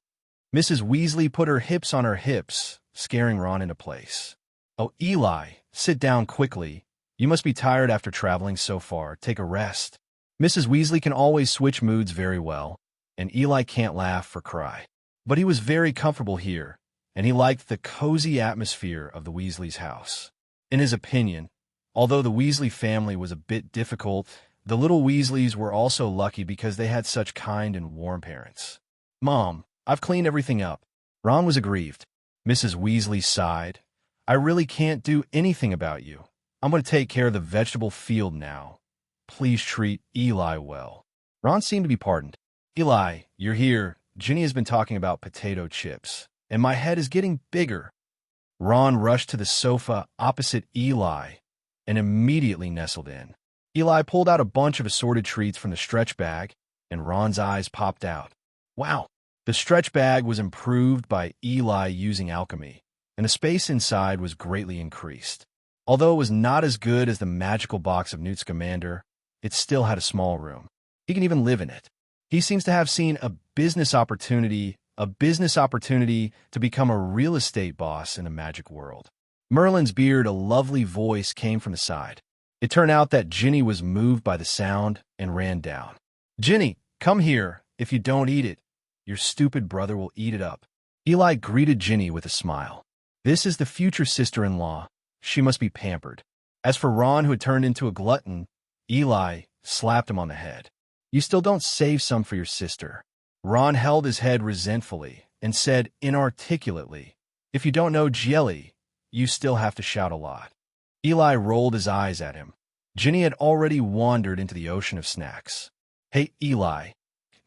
Mrs. Weasley put her hips on her hips, scaring Ron into place. Oh, Eli, sit down quickly. You must be tired after traveling so far. Take a rest. Mrs. Weasley can always switch moods very well, and Eli can't laugh or cry. But he was very comfortable here, and he liked the cozy atmosphere of the Weasleys' house. In his opinion, although the Weasley family was a bit difficult, the little Weasleys were also lucky because they had such kind and warm parents. Mom, I've cleaned everything up. Ron was aggrieved. Mrs. Weasley sighed. I really can't do anything about you. I'm going to take care of the vegetable field now. Please treat Eli well. Ron seemed to be pardoned. Eli, you're here. Ginny has been talking about potato chips, and my head is getting bigger. Ron rushed to the sofa opposite Eli and immediately nestled in. Eli pulled out a bunch of assorted treats from the stretch bag, and Ron's eyes popped out. Wow! The stretch bag was improved by Eli using alchemy, and the space inside was greatly increased. Although it was not as good as the magical box of Newt Scamander, it still had a small room. He can even live in it. He seems to have seen a business opportunity to become a real estate boss in a magic world. Merlin's beard, a lovely voice came from the side. It turned out that Ginny was moved by the sound and ran down. Ginny, Come here. If you don't eat it, your stupid brother will eat it up. Eli greeted Ginny with a smile. This is the future sister-in-law. She must be pampered. As for Ron, who had turned into a glutton, Eli slapped him on the head. You still don't save some for your sister. Ron held his head resentfully and said inarticulately, If you don't know jelly, you still have to shout a lot. Eli rolled his eyes at him. Ginny had already wandered into the ocean of snacks. Hey, Eli,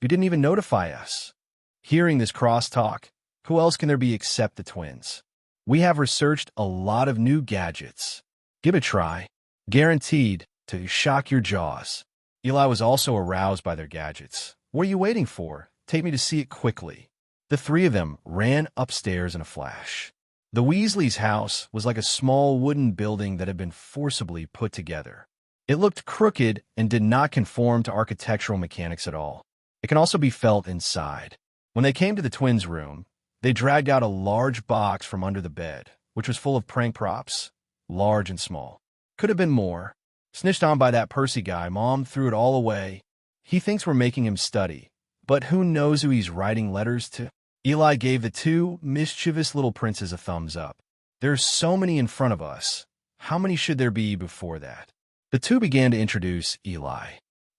you didn't even notify us. Hearing this cross-talk, who else can there be except the twins? We have researched a lot of new gadgets. Give it a try. Guaranteed to shock your jaws. Eli was also aroused by their gadgets. What are you waiting for? Take me to see it quickly. The three of them ran upstairs in a flash. The Weasleys' house was like a small wooden building that had been forcibly put together. It looked crooked and did not conform to architectural mechanics at all. It can also be felt inside. When they came to the twins' room, they dragged out a large box from under the bed, which was full of prank props, large and small. Could have been more. Snitched on by that Percy guy, Mom threw it all away. He thinks we're making him study, but who knows who he's writing letters to? Eli gave the two mischievous little princes a thumbs up. There's so many in front of us. How many should there be before that? The two began to introduce Eli.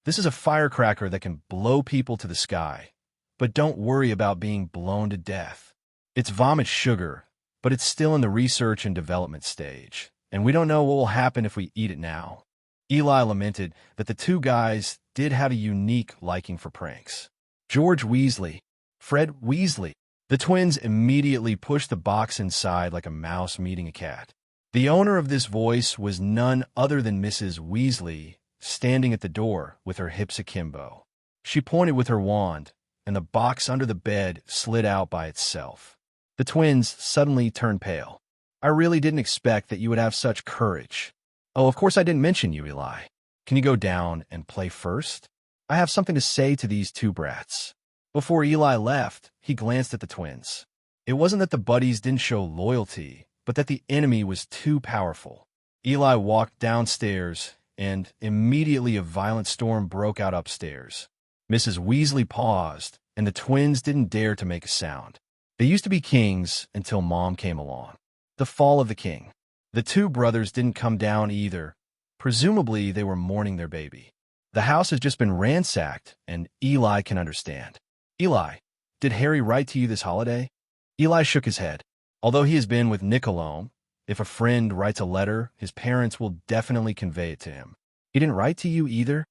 This is a firecracker that can blow people to the sky, but don't worry about being blown to death. It's vomit sugar, but it's still in the research and development stage, and we don't know what will happen if we eat it now. Eli lamented that the two guys did have a unique liking for pranks. George Weasley, Fred Weasley. The twins immediately pushed the box inside like a mouse meeting a cat. The owner of this voice was none other than Mrs. Weasley, standing at the door with her hips akimbo. She pointed with her wand, and the box under the bed slid out by itself. The twins suddenly turned pale. I really didn't expect that you would have such courage. Oh, of course I didn't mention you, Eli. Can you go down and play first? I have something to say to these two brats. Before Eli left, he glanced at the twins. It wasn't that the buddies didn't show loyalty, but that the enemy was too powerful. Eli walked downstairs, and immediately a violent storm broke out upstairs. Mrs. Weasley paused, and the twins didn't dare to make a sound. They used to be kings until Mom came along. The fall of the king. The two brothers didn't come down either. Presumably, they were mourning their baby. The house has just been ransacked, and Eli can understand. Eli, did Harry write to you this holiday? Eli shook his head. Although he has been with Nick alone, if a friend writes a letter, his parents will definitely convey it to him. He didn't write to you either?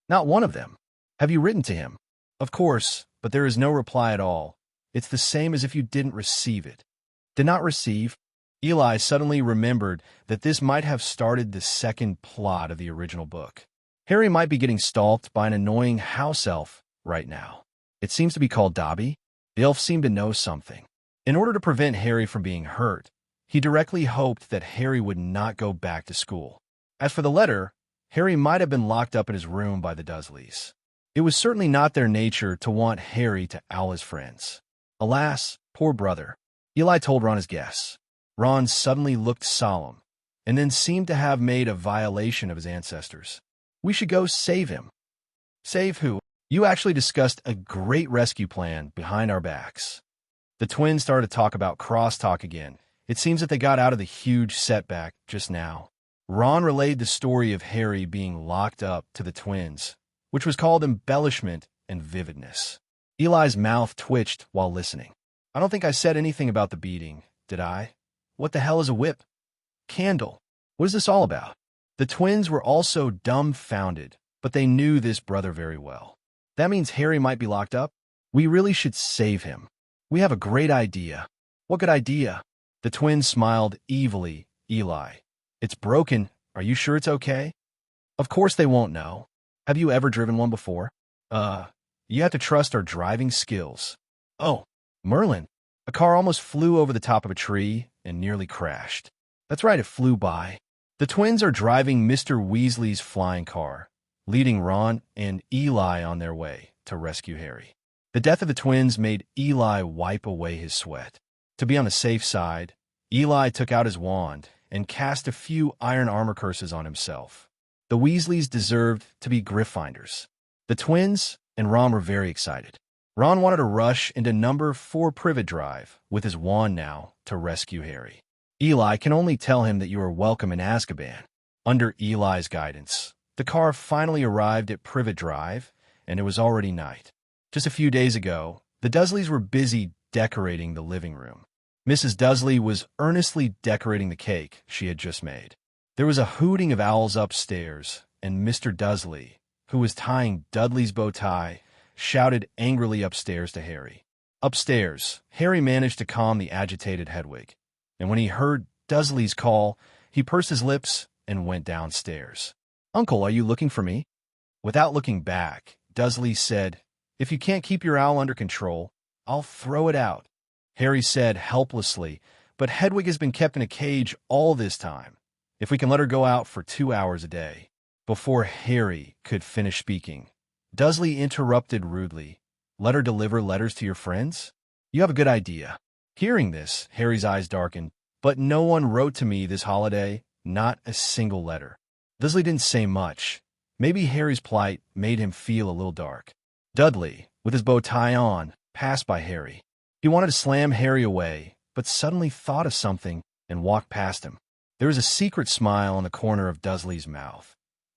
Not one of them. Have you written to him? Of course, but there is no reply at all. It's the same as if you didn't receive it. Did not receive? Eli suddenly remembered that this might have started the second plot of the original book. Harry might be getting stalked by an annoying house elf right now. It seems to be called Dobby. The elf seemed to know something. In order to prevent Harry from being hurt, he directly hoped that Harry would not go back to school. As for the letter, Harry might have been locked up in his room by the Dursleys. It was certainly not their nature to want Harry to owl his friends. Alas, poor brother. Eli told Ron his guess. Ron suddenly looked solemn, and then seemed to have made a violation of his ancestors. We should go save him. Save who? You actually discussed a great rescue plan behind our backs. The twins started to talk about crosstalk again. It seems that they got out of the huge setback just now. Ron relayed the story of Harry being locked up to the twins, which was called embellishment and vividness. Eli's mouth twitched while listening. I don't think I said anything about the beating, did I? What the hell is a whip? Candle. What is this all about? The twins were also dumbfounded, but they knew this brother very well. That means Harry might be locked up? We really should save him. We have a great idea. What good idea? The twins smiled evilly. Eli. It's broken. Are you sure it's okay? Of course they won't know. Have you ever driven one before? You have to trust our driving skills. Oh, Merlin. A car almost flew over the top of a tree and nearly crashed. That's right, it flew by. The twins are driving Mr. Weasley's flying car, leading Ron and Eli on their way to rescue Harry. The death of the twins made Eli wipe away his sweat. To be on the safe side, Eli took out his wand and cast a few iron armor curses on himself. The Weasleys deserved to be Gryffindors. The twins and Ron were very excited. Ron wanted to rush into number 4 Privet Drive with his wand now to rescue Harry. Eli can only tell him that you are welcome in Azkaban. Under Eli's guidance, the car finally arrived at Privet Drive, and it was already night. Just a few days ago, the Dursleys were busy decorating the living room. Mrs. Dursley was earnestly decorating the cake she had just made. There was a hooting of owls upstairs, and Mr. Dursley, who was tying Dudley's bow tie, shouted angrily upstairs to Harry. Upstairs, Harry managed to calm the agitated Hedwig, and when he heard Dursley's call, he pursed his lips and went downstairs. "Uncle, are you looking for me?" Without looking back, Dursley said, "If you can't keep your owl under control, I'll throw it out." Harry said helplessly, "But Hedwig has been kept in a cage all this time. If we can let her go out for 2 hours a day." Before Harry could finish speaking, Dursley interrupted rudely. "Let her deliver letters to your friends? You have a good idea." Hearing this, Harry's eyes darkened. "But no one wrote to me this holiday, not a single letter." Dursley didn't say much. Maybe Harry's plight made him feel a little dark. Dudley, with his bow tie on, passed by Harry. He wanted to slam Harry away, but suddenly thought of something and walked past him. There was a secret smile on the corner of Dursley's mouth.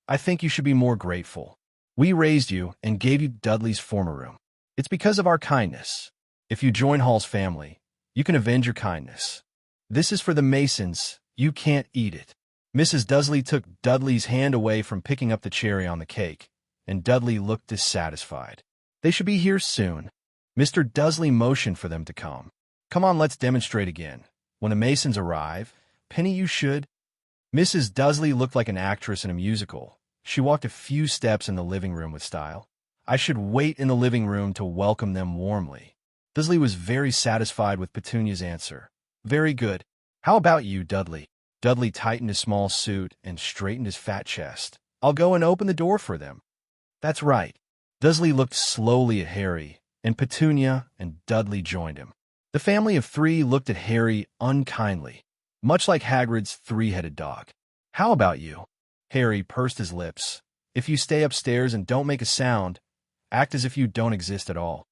"I think you should be more grateful. We raised you and gave you Dudley's former room. It's because of our kindness. If you join Hall's family, you can avenge your kindness. This is for the Masons. You can't eat it." Mrs. Dursley took Dudley's hand away from picking up the cherry on the cake, and Dudley looked dissatisfied. "They should be here soon." Mr. Dursley motioned for them to come. "Come on, let's demonstrate again. When the Masons arrive, Penny, you should—" Mrs. Dursley looked like an actress in a musical. She walked a few steps in the living room with style. "I should wait in the living room to welcome them warmly." Dursley was very satisfied with Petunia's answer. "Very good. How about you, Dudley?" Dudley tightened his small suit and straightened his fat chest. "I'll go and open the door for them." "That's right." Dursley looked slowly at Harry, and Petunia and Dudley joined him. The family of 3 looked at Harry unkindly, much like Hagrid's 3-headed dog. "How about you?" Harry pursed his lips. "If you stay upstairs and don't make a sound, act as if you don't exist at all."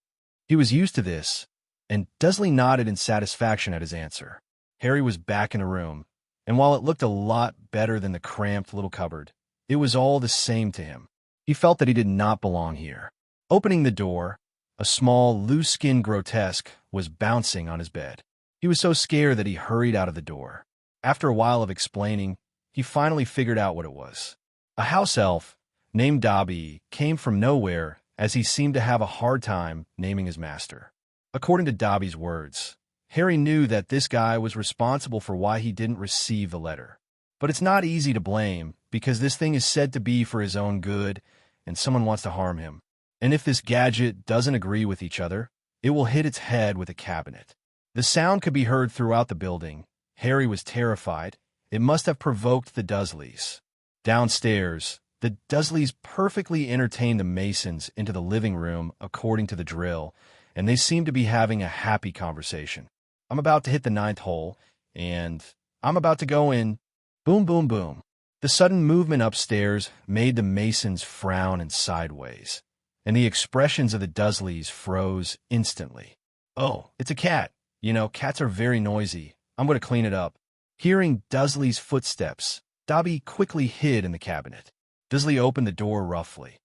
He was used to this, and Dursley nodded in satisfaction at his answer. Harry was back in the room, and while it looked a lot better than the cramped little cupboard, it was all the same to him. He felt that he did not belong here. Opening the door, a small, loose-skinned grotesque was bouncing on his bed. He was so scared that he hurried out of the door. After a while of explaining, he finally figured out what it was. A house elf named Dobby came from nowhere, as he seemed to have a hard time naming his master. According to Dobby's words, Harry knew that this guy was responsible for why he didn't receive the letter. But it's not easy to blame, because this thing is said to be for his own good, and someone wants to harm him. And if this gadget doesn't agree with each other, it will hit its head with a cabinet. The sound could be heard throughout the building. Harry was terrified. It must have provoked the Dursleys. Downstairs, the Dursleys perfectly entertained the Masons into the living room according to the drill, and they seemed to be having a happy conversation. "I'm about to hit the 9th hole, and I'm about to go in." Boom, boom, boom. The sudden movement upstairs made the Masons frown and sideways, and the expressions of the Dursleys froze instantly. "Oh, it's a cat. You know, cats are very noisy. I'm going to clean it up." Hearing Dursley's footsteps, Dobby quickly hid in the cabinet. Dursley opened the door roughly.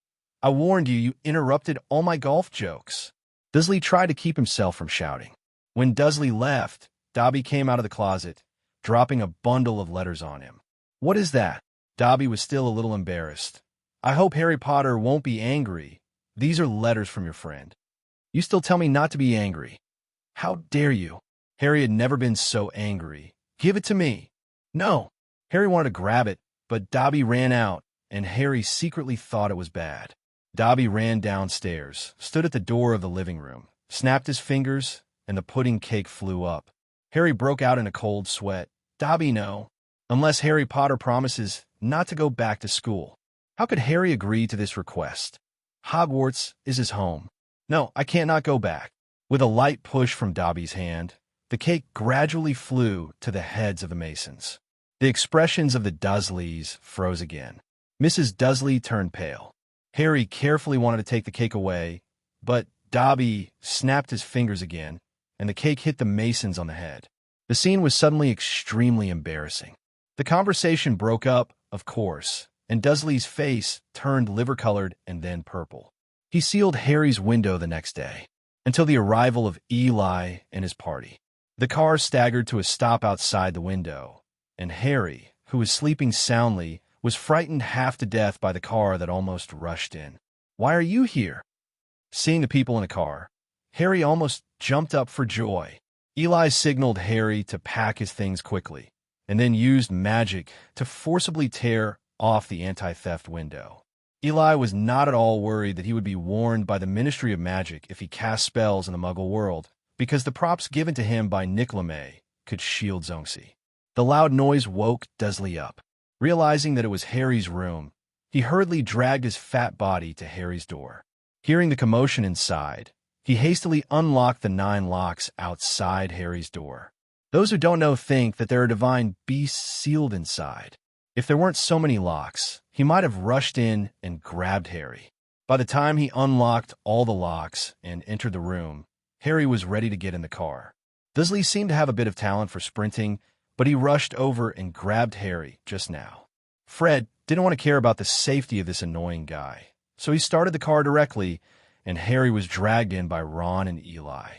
"I warned you, you interrupted all my golf jokes." Dursley tried to keep himself from shouting. When Dursley left, Dobby came out of the closet, dropping a bundle of letters on him. "What is that?" Dobby was still a little embarrassed. "I hope Harry Potter won't be angry. These are letters from your friend." "You still tell me not to be angry." "How dare you?" Harry had never been so angry. "Give it to me." "No." Harry wanted to grab it, but Dobby ran out, and Harry secretly thought it was bad. Dobby ran downstairs, stood at the door of the living room, snapped his fingers, and the pudding cake flew up. Harry broke out in a cold sweat. "Dobby, no. Unless Harry Potter promises not to go back to school." How could Harry agree to this request? Hogwarts is his home. "No, I can't not go back." With a light push from Dobby's hand, the cake gradually flew to the heads of the Masons. The expressions of the Dursleys froze again. Mrs. Dursley turned pale. Harry carefully wanted to take the cake away, but Dobby snapped his fingers again, and the cake hit the Masons on the head. The scene was suddenly extremely embarrassing. The conversation broke up, of course, and Dursley's face turned liver-colored and then purple. He sealed Harry's window the next day, until the arrival of Eli and his party. The car staggered to a stop outside the window, and Harry, who was sleeping soundly, was frightened half to death by the car that almost rushed in. "Why are you here?" Seeing the people in the car, Harry almost jumped up for joy. Eli signaled Harry to pack his things quickly, and then used magic to forcibly tear off the anti-theft window. Eli was not at all worried that he would be warned by the Ministry of Magic if he cast spells in the Muggle world, because the props given to him by Nicolamay could shield Zonxie. The loud noise woke Dursley up. Realizing that it was Harry's room, he hurriedly dragged his fat body to Harry's door. Hearing the commotion inside, he hastily unlocked the 9 locks outside Harry's door. Those who don't know think that there are divine beasts sealed inside. If there weren't so many locks, he might have rushed in and grabbed Harry. By the time he unlocked all the locks and entered the room, Harry was ready to get in the car. Dursley seemed to have a bit of talent for sprinting, but he rushed over and grabbed Harry just now. Fred didn't want to care about the safety of this annoying guy, so he started the car directly, and Harry was dragged in by Ron and Eli.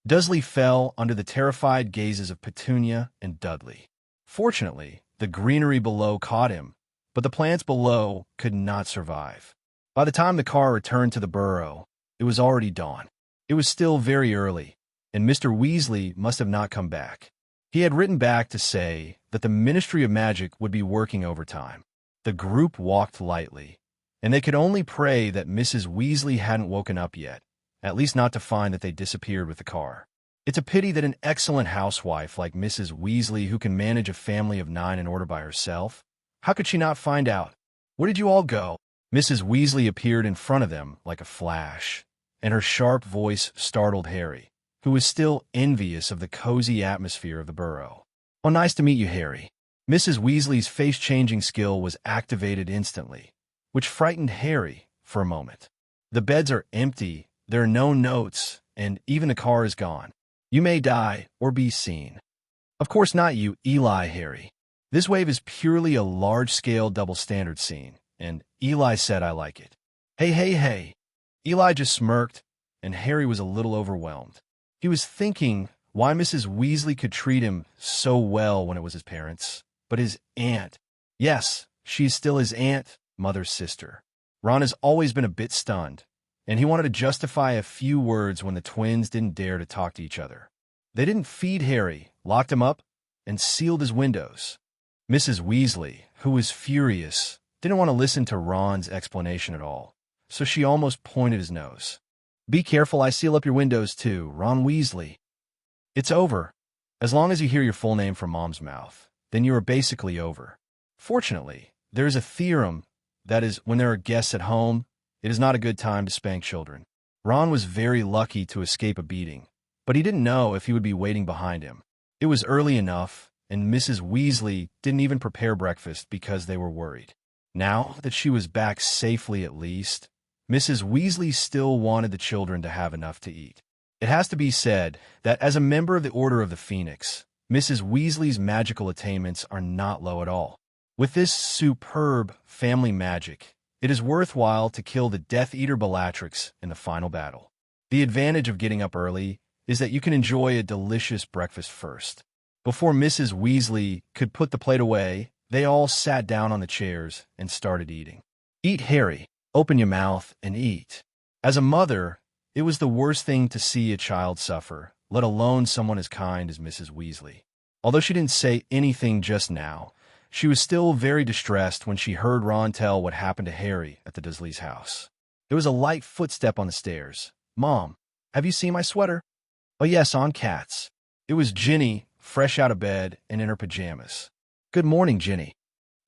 Dursley fell under the terrified gazes of Petunia and Dudley. Fortunately, the greenery below caught him, but the plants below could not survive. By the time the car returned to the burrow, it was already dawn. It was still very early, and Mr. Weasley must have not come back. He had written back to say that the Ministry of Magic would be working overtime. The group walked lightly, and they could only pray that Mrs. Weasley hadn't woken up yet, at least not to find that they disappeared with the car. It's a pity that an excellent housewife like Mrs. Weasley, who can manage a family of 9 in order by herself, how could she not find out? "Where did you all go?" Mrs. Weasley appeared in front of them like a flash, and her sharp voice startled Harry, who was still envious of the cozy atmosphere of the burrow. "Oh, nice to meet you, Harry." Mrs. Weasley's face-changing skill was activated instantly, which frightened Harry for a moment. "The beds are empty, there are no notes, and even the car is gone. You may die or be seen." "Of course not you, Eli, Harry. This wave is purely a large-scale double-standard scene, and Eli said I like it." Hey. Eli just smirked, and Harry was a little overwhelmed. He was thinking why Mrs. Weasley could treat him so well when it was his parents, but his aunt. Yes, she's still his aunt, mother's sister. Ron has always been a bit stunned, and he wanted to justify a few words when the twins didn't dare to talk to each other. They didn't feed Harry, locked him up, and sealed his windows. Mrs. Weasley, who was furious, didn't want to listen to Ron's explanation at all, so she almost pointed his nose. "Be careful, I seal up your windows too, Ron Weasley." "It's over. As long as you hear your full name from Mom's mouth, then you are basically over. Fortunately, there is a theorem that is, when there are guests at home, it is not a good time to spank children." Ron was very lucky to escape a beating, but he didn't know if he would be waiting behind him. It was early enough, and Mrs. Weasley didn't even prepare breakfast because they were worried. Now that she was back safely at least, Mrs. Weasley still wanted the children to have enough to eat. It has to be said that as a member of the Order of the Phoenix, Mrs. Weasley's magical attainments are not low at all. With this superb family magic, it is worthwhile to kill the Death Eater Bellatrix in the final battle. The advantage of getting up early is that you can enjoy a delicious breakfast first. Before Mrs. Weasley could put the plate away, they all sat down on the chairs and started eating. "Eat, Harry. Open your mouth and eat." As a mother, it was the worst thing to see a child suffer, let alone someone as kind as Mrs. Weasley. Although she didn't say anything just now, she was still very distressed when she heard Ron tell what happened to Harry at the Dursleys' house. There was a light footstep on the stairs. "Mom, have you seen my sweater?" "Oh yes, on Cat's." It was Ginny, fresh out of bed and in her pajamas. "Good morning, Ginny."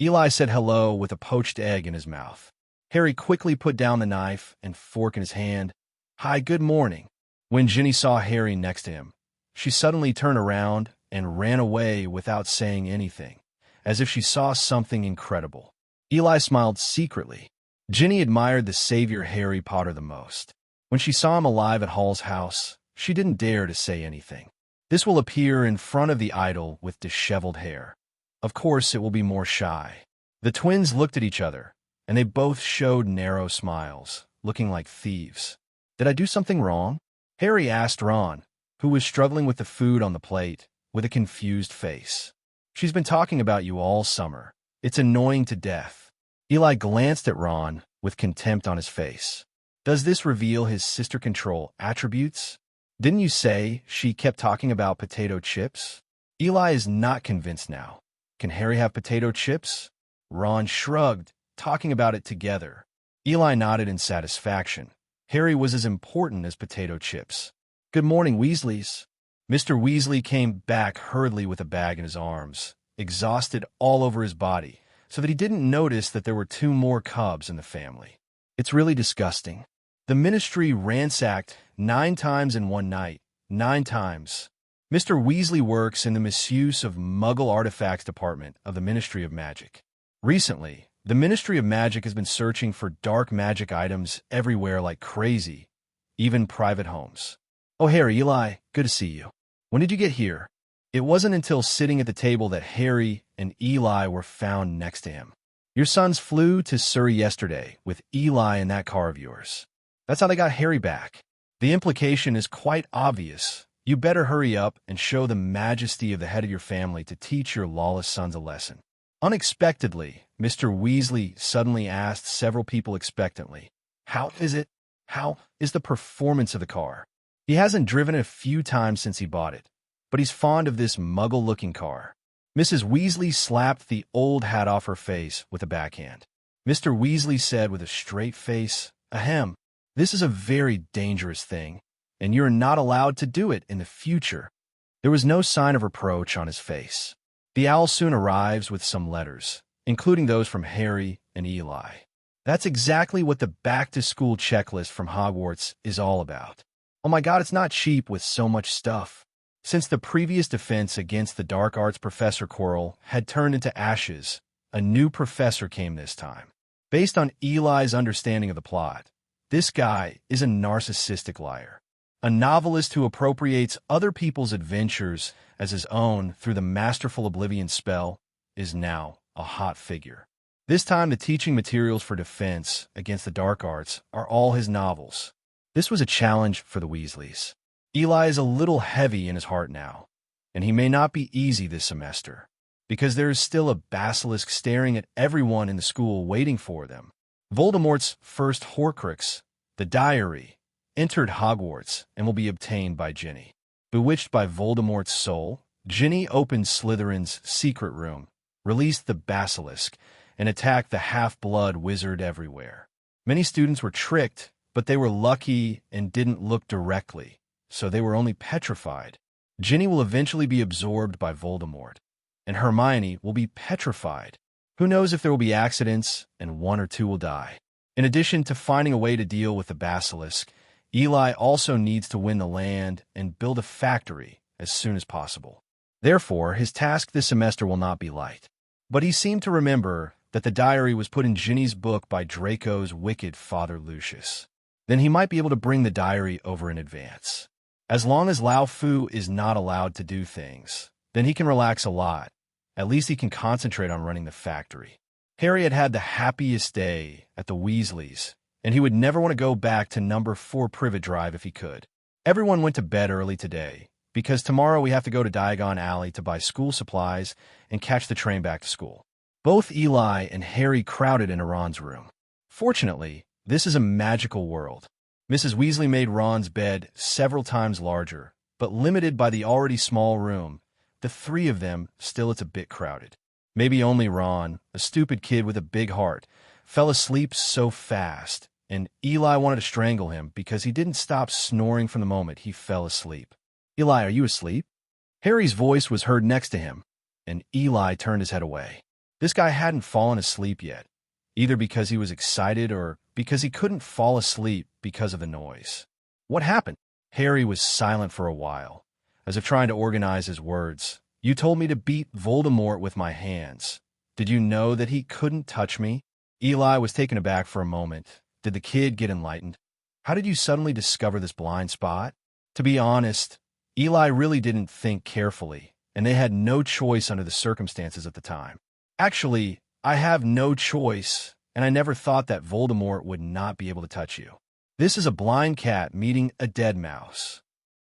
Eli said hello with a poached egg in his mouth. Harry quickly put down the knife and fork in his hand. "Hi, good morning." When Ginny saw Harry next to him, she suddenly turned around and ran away without saying anything, as if she saw something incredible. Eli smiled secretly. Ginny admired the savior Harry Potter the most. When she saw him alive at Hall's house, she didn't dare to say anything. This will appear in front of the idol with disheveled hair. Of course, it will be more shy. The twins looked at each other, and they both showed narrow smiles, looking like thieves. Did I do something wrong? Harry asked Ron, who was struggling with the food on the plate, with a confused face. She's been talking about you all summer. It's annoying to death. Eli glanced at Ron with contempt on his face. Does this reveal his sister control attributes? Didn't you say she kept talking about potato chips? Eli is not convinced now. Can Harry have potato chips? Ron shrugged, talking about it together. Eli nodded in satisfaction. Harry was as important as potato chips. Good morning, Weasleys. Mr. Weasley came back hurriedly with a bag in his arms, exhausted all over his body, so that he didn't notice that there were 2 more cubs in the family. It's really disgusting. The ministry ransacked 9 times in one night. 9 times. Mr. Weasley works in the misuse of Muggle artifacts department of the Ministry of Magic. Recently, the Ministry of Magic has been searching for dark magic items everywhere like crazy, even private homes. Oh, Harry, Eli, good to see you. When did you get here? It wasn't until sitting at the table that Harry and Eli were found next to him. Your sons flew to Surrey yesterday with Eli in that car of yours. That's how they got Harry back. The implication is quite obvious. You better hurry up and show the majesty of the head of your family to teach your lawless sons a lesson. Unexpectedly, Mr. Weasley suddenly asked several people expectantly, How is the performance of the car? He hasn't driven it a few times since he bought it, but he's fond of this muggle-looking car. Mrs. Weasley slapped the old hat off her face with a backhand. Mr. Weasley said with a straight face, Ahem, this is a very dangerous thing, and you're not allowed to do it in the future. There was no sign of reproach on his face. The owl soon arrives with some letters, including those from Harry and Eli. That's exactly what the back-to-school checklist from Hogwarts is all about. Oh my God, it's not cheap with so much stuff. Since the previous defense against the dark arts professor Quirrell had turned into ashes, a new professor came this time. Based on Eli's understanding of the plot, this guy is a narcissistic liar. A novelist who appropriates other people's adventures as his own through the masterful oblivion spell is now a hot figure. This time the teaching materials for defense against the dark arts are all his novels. This was a challenge for the Weasleys. Eli is a little heavy in his heart now, and he may not be easy this semester, because there is still a basilisk staring at everyone in the school waiting for them. Voldemort's first Horcrux, the diary, entered Hogwarts and will be obtained by Ginny. Bewitched by Voldemort's soul, Ginny opened Slytherin's secret room, released the basilisk, and attacked the half-blood wizard everywhere. Many students were tricked, but they were lucky and didn't look directly, so they were only petrified. Ginny will eventually be absorbed by Voldemort, and Hermione will be petrified. Who knows if there will be accidents and 1 or 2 will die. In addition to finding a way to deal with the basilisk, Eli also needs to win the land and build a factory as soon as possible. Therefore, his task this semester will not be light. But he seemed to remember that the diary was put in Ginny's book by Draco's wicked father Lucius. Then he might be able to bring the diary over in advance. As long as Lao Fu is not allowed to do things, then he can relax a lot. At least he can concentrate on running the factory. Harry had had the happiest day at the Weasleys, and he would never want to go back to number 4 Privet Drive if he could. Everyone went to bed early today, because tomorrow we have to go to Diagon Alley to buy school supplies and catch the train back to school. Both Eli and Harry crowded into Ron's room. Fortunately, this is a magical world. Mrs. Weasley made Ron's bed several times larger, but limited by the already small room. The 3 of them, still it's a bit crowded. Maybe only Ron, a stupid kid with a big heart, fell asleep so fast, and Eli wanted to strangle him because he didn't stop snoring from the moment he fell asleep. Eli, are you asleep? Harry's voice was heard next to him, and Eli turned his head away. This guy hadn't fallen asleep yet, either because he was excited or because he couldn't fall asleep because of the noise. What happened? Harry was silent for a while, as if trying to organize his words. You told me to beat Voldemort with my hands. Did you know that he couldn't touch me? Eli was taken aback for a moment. Did the kid get enlightened? How did you suddenly discover this blind spot? To be honest, Eli really didn't think carefully, and they had no choice under the circumstances at the time. Actually, I have no choice, and I never thought that Voldemort would not be able to touch you. This is a blind cat meeting a dead mouse.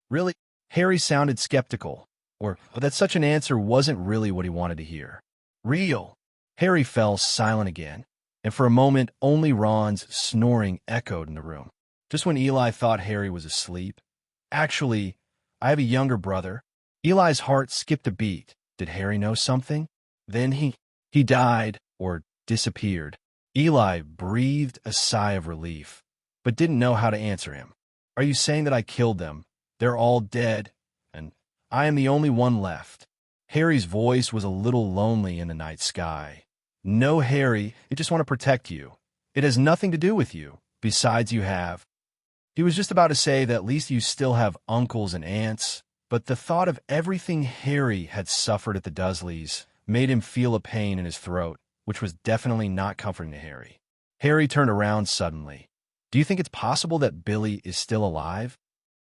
Really? Harry sounded skeptical, or that such an answer wasn't really what he wanted to hear. Real. Harry fell silent again, and for a moment only Ron's snoring echoed in the room. Just when Eli thought Harry was asleep. Actually, I have a younger brother. Eli's heart skipped a beat. Did Harry know something? Then he died, or disappeared. Eli breathed a sigh of relief, but didn't know how to answer him. Are you saying that I killed them? They're all dead, and I am the only one left. Harry's voice was a little lonely in the night sky. No, Harry, I just want to protect you. It has nothing to do with you. Besides, you have. He was just about to say that at least you still have uncles and aunts, but the thought of everything Harry had suffered at the Dursleys made him feel a pain in his throat, which was definitely not comforting to Harry. Harry turned around suddenly. Do you think it's possible that Billy is still alive?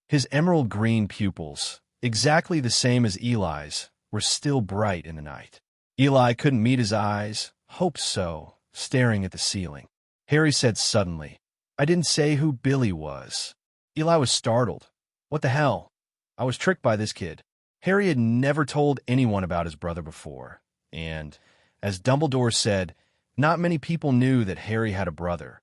His emerald green pupils, exactly the same as Eli's, were still bright in the night. Eli couldn't meet his eyes, hoped so, staring at the ceiling. Harry said suddenly, I didn't say who Billy was. Eli was startled. What the hell? I was tricked by this kid. Harry had never told anyone about his brother before, and, as Dumbledore said, not many people knew that Harry had a brother.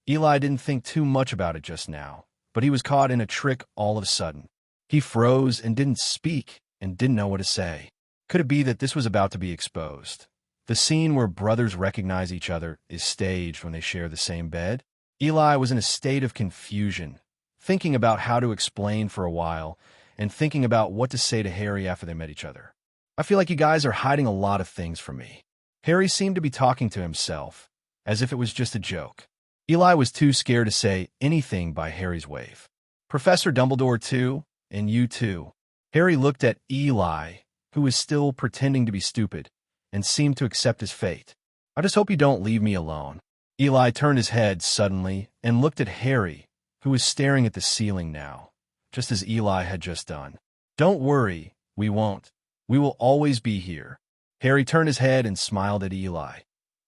Eli didn't think too much about it just now, but he was caught in a trick all of a sudden. He froze and didn't speak and didn't know what to say. Could it be that this was about to be exposed? The scene where brothers recognize each other is staged when they share the same bed? Eli was in a state of confusion, thinking about how to explain for a while and thinking about what to say to Harry after they met each other. I feel like you guys are hiding a lot of things from me. Harry seemed to be talking to himself, as if it was just a joke. Eli was too scared to say anything by Harry's wave. Professor Dumbledore too, and you too. Harry looked at Eli, who was still pretending to be stupid, and seemed to accept his fate. I just hope you don't leave me alone. Eli turned his head suddenly and looked at Harry, who was staring at the ceiling now, just as Eli had just done. Don't worry, we won't. We will always be here. Harry turned his head and smiled at Eli,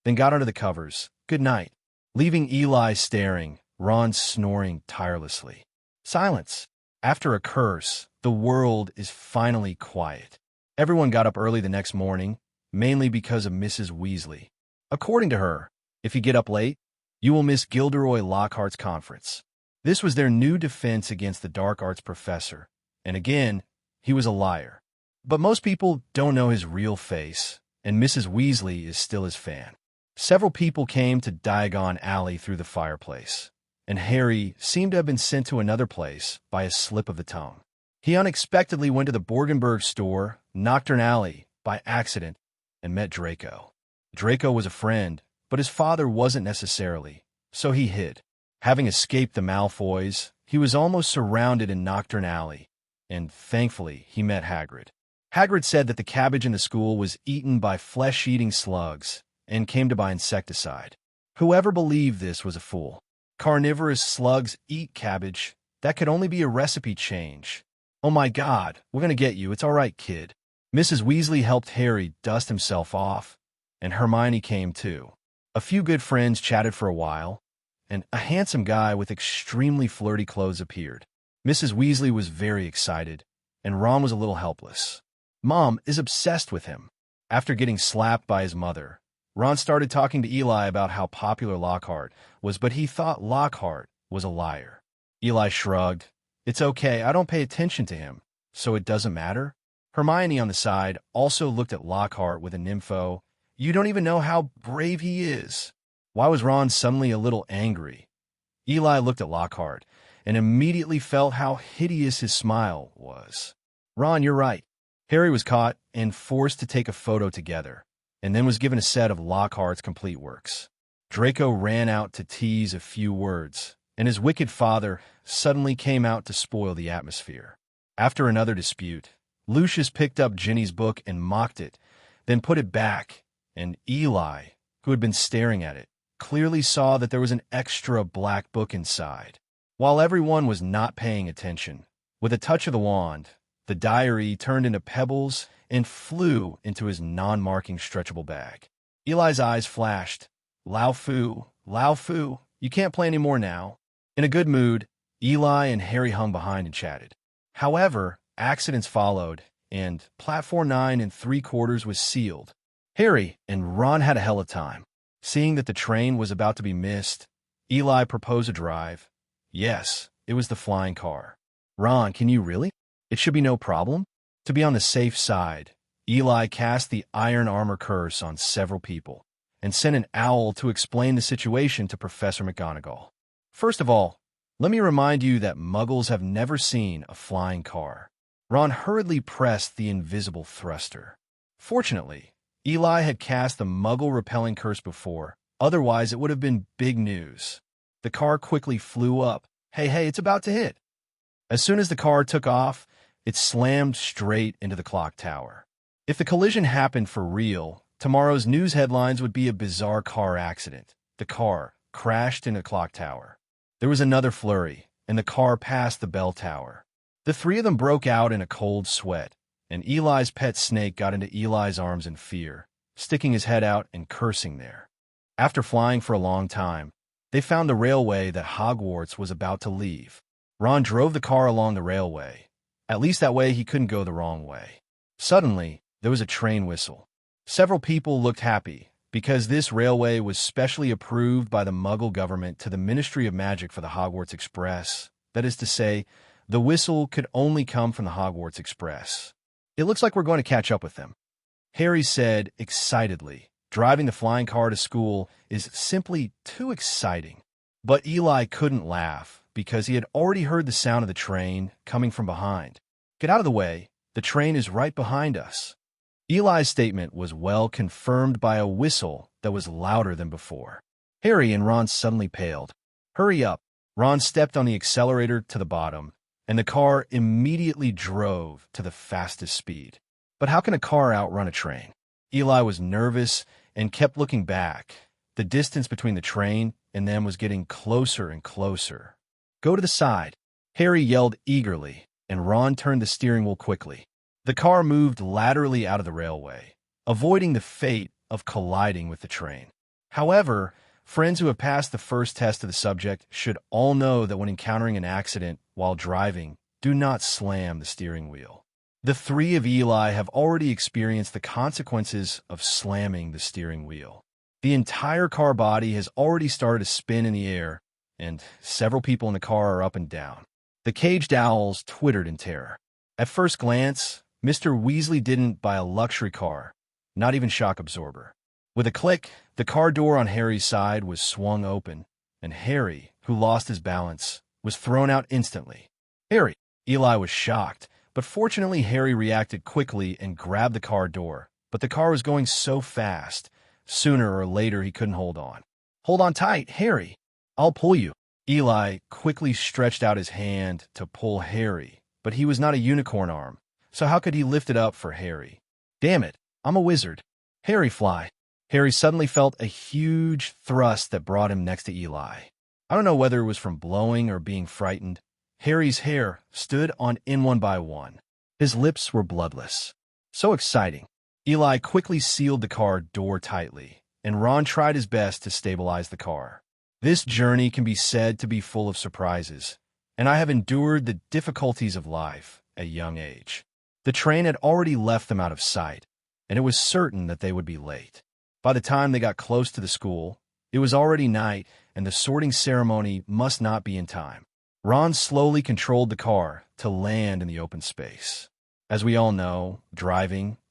then got under the covers. Good night. Leaving Eli staring, Ron snoring tirelessly. Silence. After a curse, the world is finally quiet. Everyone got up early the next morning, mainly because of Mrs. Weasley. According to her, if you get up late, you will miss Gilderoy Lockhart's conference. This was their new defense against the dark arts professor, and again, he was a liar. But most people don't know his real face, and Mrs. Weasley is still his fan. Several people came to Diagon Alley through the fireplace, and Harry seemed to have been sent to another place by a slip of the tongue. He unexpectedly went to the Borgenberg store, Knockturn Alley, by accident, and met Draco. Draco was a friend, but his father wasn't necessarily, so he hid. Having escaped the Malfoys, he was almost surrounded in Knockturn Alley, and thankfully he met Hagrid. Hagrid said that the cabbage in the school was eaten by flesh-eating slugs and came to buy insecticide. Whoever believed this was a fool. Carnivorous slugs eat cabbage. That could only be a recipe change. Oh my God, we're gonna get you. It's all right, kid. Mrs. Weasley helped Harry dust himself off, and Hermione came too. A few good friends chatted for a while, and a handsome guy with extremely flirty clothes appeared. Mrs. Weasley was very excited, and Ron was a little helpless. Mom is obsessed with him. After getting slapped by his mother, Ron started talking to Eli about how popular Lockhart was, but he thought Lockhart was a liar. Eli shrugged. It's okay, I don't pay attention to him, so it doesn't matter. Hermione on the side also looked at Lockhart with a nympho. You don't even know how brave he is. Why was Ron suddenly a little angry? Eli looked at Lockhart and immediately felt how hideous his smile was. Ron, you're right. Harry was caught and forced to take a photo together, and then was given a set of Lockhart's complete works. Draco ran out to tease a few words, and his wicked father suddenly came out to spoil the atmosphere. After another dispute, Lucius picked up Ginny's book and mocked it, then put it back, and Eli, who had been staring at it, clearly saw that there was an extra black book inside. While everyone was not paying attention, with a touch of the wand, the diary turned into pebbles and flew into his non-marking stretchable bag. Eli's eyes flashed. Lao Fu, you can't play anymore now. In a good mood, Eli and Harry hung behind and chatted. However, accidents followed, and Platform 9 3/4 was sealed. Harry and Ron had a hell of a time. Seeing that the train was about to be missed, Eli proposed a drive. Yes, it was the flying car. Ron, can you really? It should be no problem. To be on the safe side, Eli cast the iron armor curse on several people and sent an owl to explain the situation to Professor McGonagall. First of all, let me remind you that Muggles have never seen a flying car. Ron hurriedly pressed the invisible thruster. Fortunately, Eli had cast the Muggle-repelling curse before, otherwise it would have been big news. The car quickly flew up. Hey, it's about to hit. As soon as the car took off, it slammed straight into the clock tower. If the collision happened for real, tomorrow's news headlines would be a bizarre car accident. The car crashed into the clock tower. There was another flurry, and the car passed the bell tower. The three of them broke out in a cold sweat, and Eli's pet snake got into Eli's arms in fear, sticking his head out and cursing there. After flying for a long time, they found the railway that Hogwarts was about to leave. Ron drove the car along the railway. At least that way he couldn't go the wrong way. Suddenly, there was a train whistle. Several people looked happy, because this railway was specially approved by the Muggle government to the Ministry of Magic for the Hogwarts Express. That is to say, the whistle could only come from the Hogwarts Express. It looks like we're going to catch up with them, Harry said excitedly. Driving the flying car to school is simply too exciting. But Eli couldn't laugh, because he had already heard the sound of the train coming from behind. Get out of the way, the train is right behind us. Eli's statement was well confirmed by a whistle that was louder than before. Harry and Ron suddenly paled. Hurry up. Ron stepped on the accelerator to the bottom, and the car immediately drove to the fastest speed. But how can a car outrun a train? Eli was nervous and kept looking back. The distance between the train and them was getting closer and closer. Go to the side, Harry yelled eagerly, and Ron turned the steering wheel quickly. The car moved laterally out of the railway, avoiding the fate of colliding with the train. However, friends who have passed the first test of the subject should all know that when encountering an accident while driving, do not slam the steering wheel. The three of Eli have already experienced the consequences of slamming the steering wheel. The entire car body has already started to spin in the air, and several people in the car are up and down. The caged owls twittered in terror. At first glance, Mr. Weasley didn't buy a luxury car, not even shock absorber. With a click, the car door on Harry's side was swung open, and Harry, who lost his balance, was thrown out instantly. Harry! Eli was shocked, but fortunately Harry reacted quickly and grabbed the car door. But the car was going so fast, sooner or later he couldn't hold on. Hold on tight, Harry. I'll pull you. Eli quickly stretched out his hand to pull Harry, but he was not a unicorn arm, so how could he lift it up for Harry? Damn it, I'm a wizard. Harry, fly. Harry suddenly felt a huge thrust that brought him next to Eli. I don't know whether it was from blowing or being frightened. Harry's hair stood on end one by one. His lips were bloodless. So exciting. Eli quickly sealed the car door tightly, and Ron tried his best to stabilize the car. This journey can be said to be full of surprises, and I have endured the difficulties of life at a young age. The train had already left them out of sight, and it was certain that they would be late. By the time they got close to the school, it was already night, and the sorting ceremony must not be in time. Ron slowly controlled the car to land in the open space. As we all know,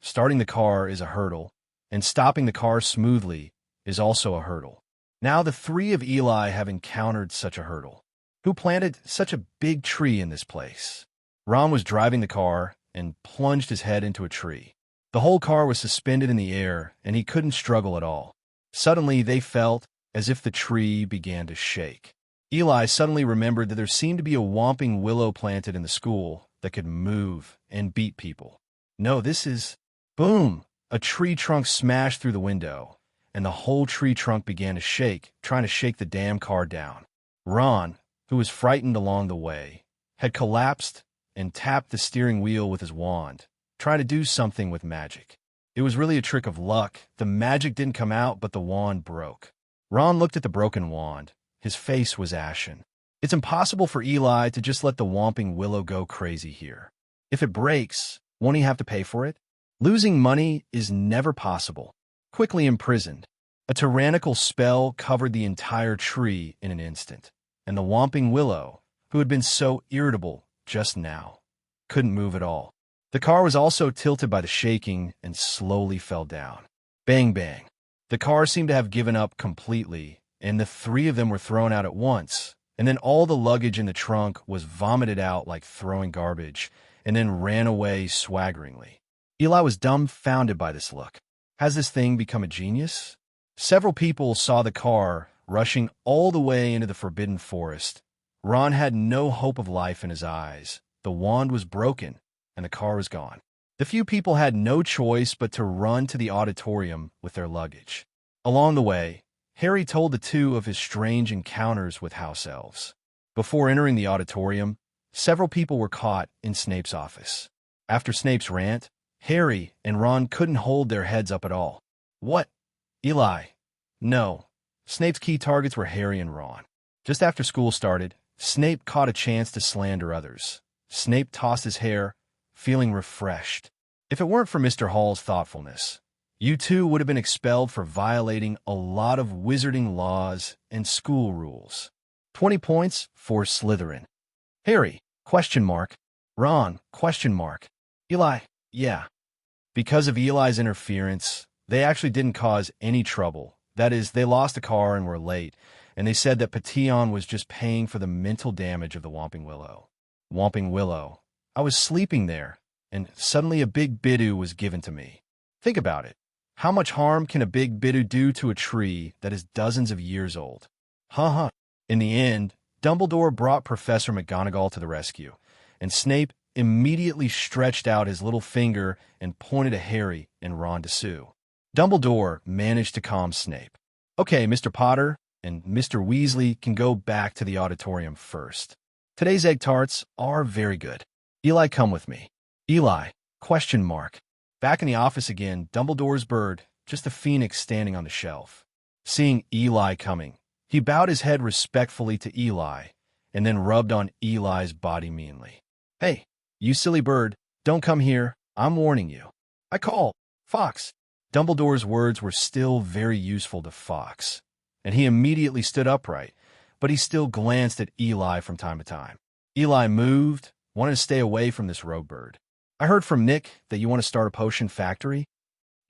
starting the car is a hurdle, and stopping the car smoothly is also a hurdle. Now the three of Eli have encountered such a hurdle. Who planted such a big tree in this place? Ron was driving the car and plunged his head into a tree. The whole car was suspended in the air, and he couldn't struggle at all. Suddenly, they felt as if the tree began to shake. Eli suddenly remembered that there seemed to be a whomping willow planted in the school that could move and beat people. No, this is... Boom! A tree trunk smashed through the window, and the whole tree trunk began to shake, trying to shake the damn car down. Ron, who was frightened along the way, had collapsed and tapped the steering wheel with his wand, trying to do something with magic. It was really a trick of luck. The magic didn't come out, but the wand broke. Ron looked at the broken wand. His face was ashen. It's impossible for Eli to just let the Whomping Willow go crazy here. If it breaks, won't he have to pay for it? Losing money is never possible. Quickly imprisoned. A tyrannical spell covered the entire tree in an instant, and the Whomping Willow, who had been so irritable just now, couldn't move at all. The car was also tilted by the shaking and slowly fell down. Bang, bang. The car seemed to have given up completely, and the three of them were thrown out at once, and then all the luggage in the trunk was vomited out like throwing garbage, and then ran away swaggeringly. Eli was dumbfounded by this look. Has this thing become a genius? Several people saw the car rushing all the way into the forbidden forest. Ron had no hope of life in his eyes. The wand was broken, and the car was gone. The few people had no choice but to run to the auditorium with their luggage. Along the way, Harry told the two of his strange encounters with house elves. Before entering the auditorium, several people were caught in Snape's office. After Snape's rant, Harry and Ron couldn't hold their heads up at all. What? Eli? No. Snape's key targets were Harry and Ron. Just after school started, Snape caught a chance to slander others. Snape tossed his hair, feeling refreshed. If it weren't for Mr. Hall's thoughtfulness, you two would have been expelled for violating a lot of wizarding laws and school rules. 20 points for Slytherin. Harry, ? Ron, ? Eli, yeah. Because of Eli's interference, they actually didn't cause any trouble. That is, they lost a car and were late, and they said that Patillon was just paying for the mental damage of the Whomping Willow. Whomping Willow. I was sleeping there, and suddenly a big bidoo was given to me. Think about it. How much harm can a big bidoo do to a tree that is dozens of years old? Ha. In the end, Dumbledore brought Professor McGonagall to the rescue, and Snape immediately stretched out his little finger and pointed to Harry and Ron to sue. Dumbledore managed to calm Snape. Okay, Mr. Potter and Mr. Weasley can go back to the auditorium first. Today's egg tarts are very good. Eli, come with me. Eli, ? Back in the office again, Dumbledore's bird, just a phoenix standing on the shelf. Seeing Eli coming, he bowed his head respectfully to Eli and then rubbed on Eli's body meanly. Hey, you silly bird, don't come here. I'm warning you. I call. Fox. Dumbledore's words were still very useful to Fox, and he immediately stood upright, but he still glanced at Eli from time to time. Eli moved, wanted to stay away from this rogue bird. I heard from Nick that you want to start a potion factory.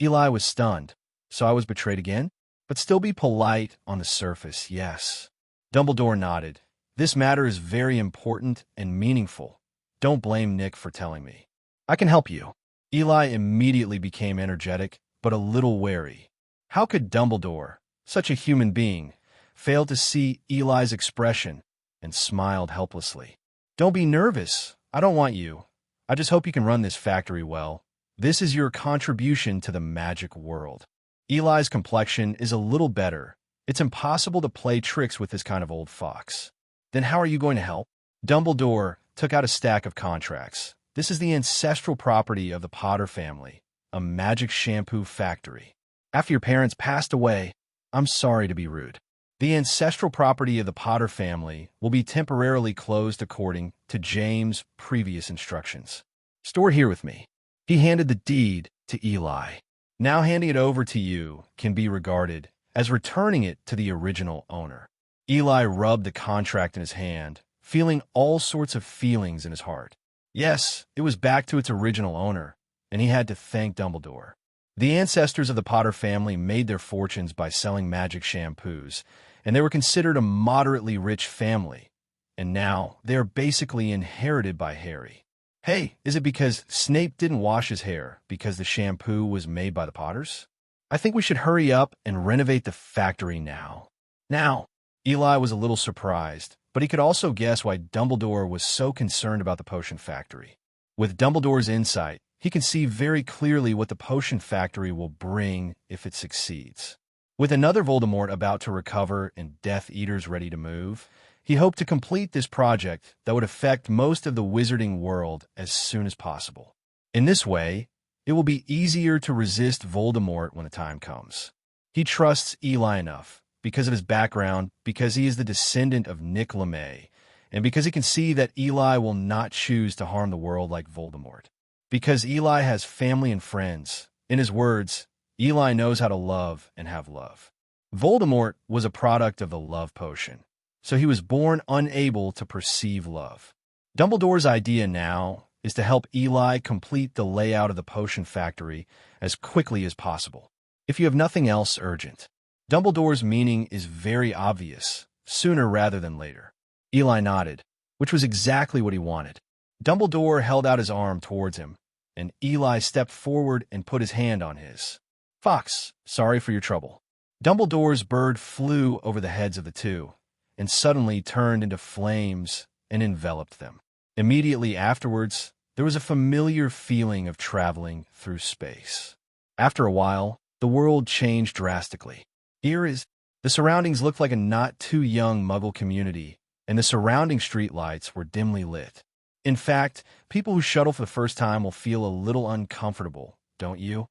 Eli was stunned, so I was betrayed again? But still be polite on the surface, yes. Dumbledore nodded. This matter is very important and meaningful. Don't blame Nick for telling me. I can help you. Eli immediately became energetic, but a little wary. How could Dumbledore, such a human being, fail to see Eli's expression and smiled helplessly? Don't be nervous. I don't want you. I just hope you can run this factory well. This is your contribution to the magic world. Eli's complexion is a little better. It's impossible to play tricks with this kind of old fox. Then how are you going to help? Dumbledore took out a stack of contracts. This is the ancestral property of the Potter family, a magic shampoo factory. After your parents passed away, I'm sorry to be rude. The ancestral property of the Potter family will be temporarily closed according to James' previous instructions. Store here with me. He handed the deed to Eli. Now handing it over to you can be regarded as returning it to the original owner. Eli rubbed the contract in his hand, feeling all sorts of feelings in his heart. Yes, it was back to its original owner, and he had to thank Dumbledore. The ancestors of the Potter family made their fortunes by selling magic shampoos, and they were considered a moderately rich family. And now they are basically inherited by Harry. Hey, is it because Snape didn't wash his hair because the shampoo was made by the Potters? I think we should hurry up and renovate the factory now. Now, Eli was a little surprised, but he could also guess why Dumbledore was so concerned about the potion factory. With Dumbledore's insight, he can see very clearly what the potion factory will bring if it succeeds. With another Voldemort about to recover and Death Eaters ready to move, he hoped to complete this project that would affect most of the wizarding world as soon as possible. In this way, it will be easier to resist Voldemort when the time comes. He trusts Eli enough, because of his background, because he is the descendant of Nick LeMay, and because he can see that Eli will not choose to harm the world like Voldemort. Because Eli has family and friends. In his words, Eli knows how to love and have love. Voldemort was a product of the love potion, so he was born unable to perceive love. Dumbledore's idea now is to help Eli complete the layout of the potion factory as quickly as possible. If you have nothing else urgent, Dumbledore's meaning is very obvious, sooner rather than later. Eli nodded, which was exactly what he wanted. Dumbledore held out his arm towards him, and Eli stepped forward and put his hand on his. Fox, sorry for your trouble. Dumbledore's bird flew over the heads of the two, and suddenly turned into flames and enveloped them. Immediately afterwards, there was a familiar feeling of traveling through space. After a while, the world changed drastically. The surroundings looked like a not-too-young Muggle community, and the surrounding streetlights were dimly lit. In fact, people who shuttle for the first time will feel a little uncomfortable, don't you?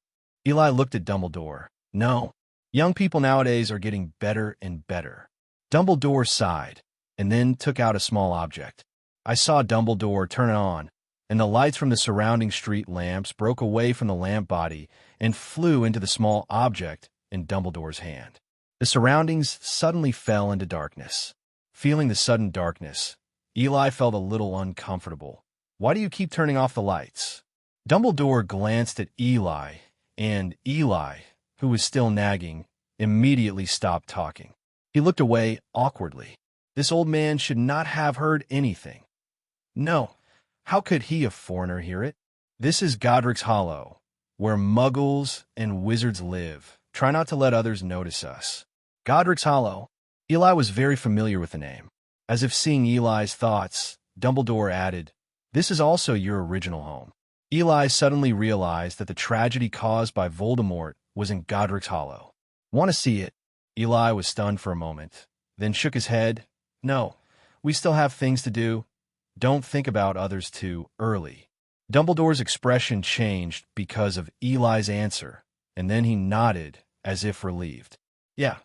Eli looked at Dumbledore. No, young people nowadays are getting better and better. Dumbledore sighed, and then took out a small object. I saw Dumbledore turn it on, and the lights from the surrounding street lamps broke away from the lamp body and flew into the small object in Dumbledore's hand. The surroundings suddenly fell into darkness. Feeling the sudden darkness, Eli felt a little uncomfortable. Why do you keep turning off the lights? Dumbledore glanced at Eli, and Eli, who was still nagging, immediately stopped talking. He looked away awkwardly. This old man should not have heard anything. No, how could he, a foreigner, hear it? This is Godric's Hollow, where muggles and wizards live. Try not to let others notice us. Godric's Hollow. Eli was very familiar with the name. As if seeing Eli's thoughts, Dumbledore added, "This is also your original home." Eli suddenly realized that the tragedy caused by Voldemort was in Godric's Hollow. Want to see it? Eli was stunned for a moment, then shook his head. No, we still have things to do. Don't think about others too early. Dumbledore's expression changed because of Eli's answer, and then he nodded as if relieved. Yeah,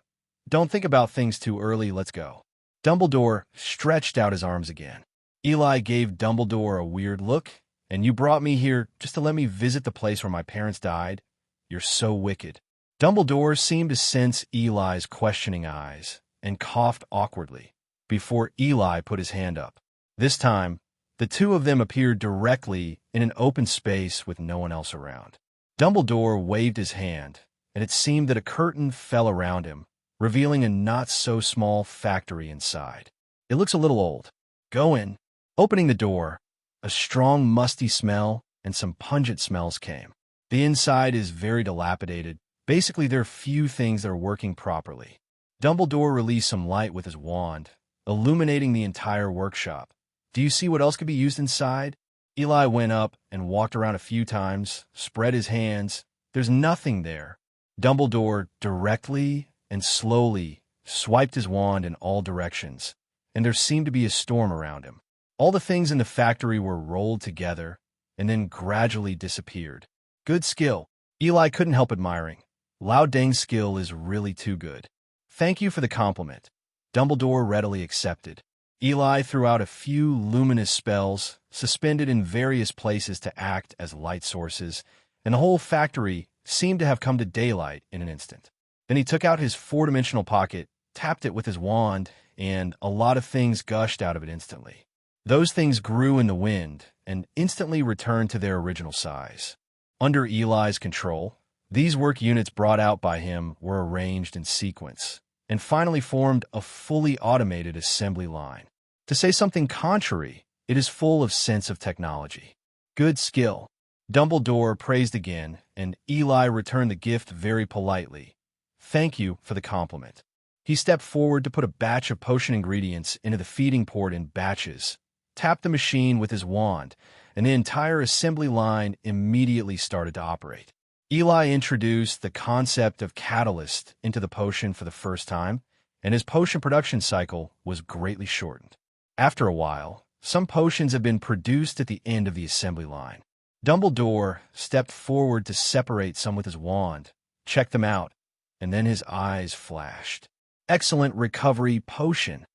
don't think about things too early, let's go. Dumbledore stretched out his arms again. Eli gave Dumbledore a weird look. And you brought me here just to let me visit the place where my parents died? You're so wicked. Dumbledore seemed to sense Eli's questioning eyes and coughed awkwardly before Eli put his hand up. This time, the two of them appeared directly in an open space with no one else around. Dumbledore waved his hand, and it seemed that a curtain fell around him, revealing a not-so-small factory inside. It looks a little old. Go in. Opening the door, a strong, musty smell and some pungent smells came. The inside is very dilapidated. Basically, there are few things that are working properly. Dumbledore released some light with his wand, illuminating the entire workshop. Do you see what else could be used inside? Eli went up and walked around a few times, spread his hands. There's nothing there. Dumbledore directly and slowly swiped his wand in all directions, and there seemed to be a storm around him. All the things in the factory were rolled together and then gradually disappeared. Good skill. Eli couldn't help admiring. Lao Deng's skill is really too good. Thank you for the compliment. Dumbledore readily accepted. Eli threw out a few luminous spells, suspended in various places to act as light sources, and the whole factory seemed to have come to daylight in an instant. Then he took out his four-dimensional pocket, tapped it with his wand, and a lot of things gushed out of it instantly. Those things grew in the wind and instantly returned to their original size. Under Eli's control, these work units brought out by him were arranged in sequence and finally formed a fully automated assembly line. To say something contrary, it is full of sense of technology. Good skill. Dumbledore praised again, and Eli returned the gift very politely. Thank you for the compliment. He stepped forward to put a batch of potion ingredients into the feeding port in batches, tapped the machine with his wand, and the entire assembly line immediately started to operate. Eli introduced the concept of catalyst into the potion for the first time, and his potion production cycle was greatly shortened. After a while, some potions have been produced at the end of the assembly line. Dumbledore stepped forward to separate some with his wand, checked them out, and then his eyes flashed. Excellent recovery potion.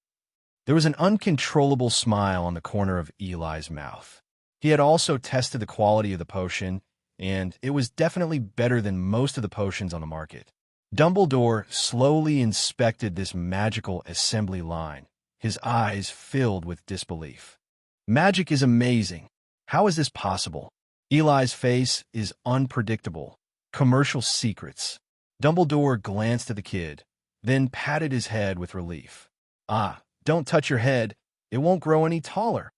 There was an uncontrollable smile on the corner of Eli's mouth. He had also tested the quality of the potion, and it was definitely better than most of the potions on the market. Dumbledore slowly inspected this magical assembly line, his eyes filled with disbelief. Magic is amazing. How is this possible? Eli's face is unpredictable. Commercial secrets. Dumbledore glanced at the kid, then patted his head with relief. Ah, don't touch your head. It won't grow any taller.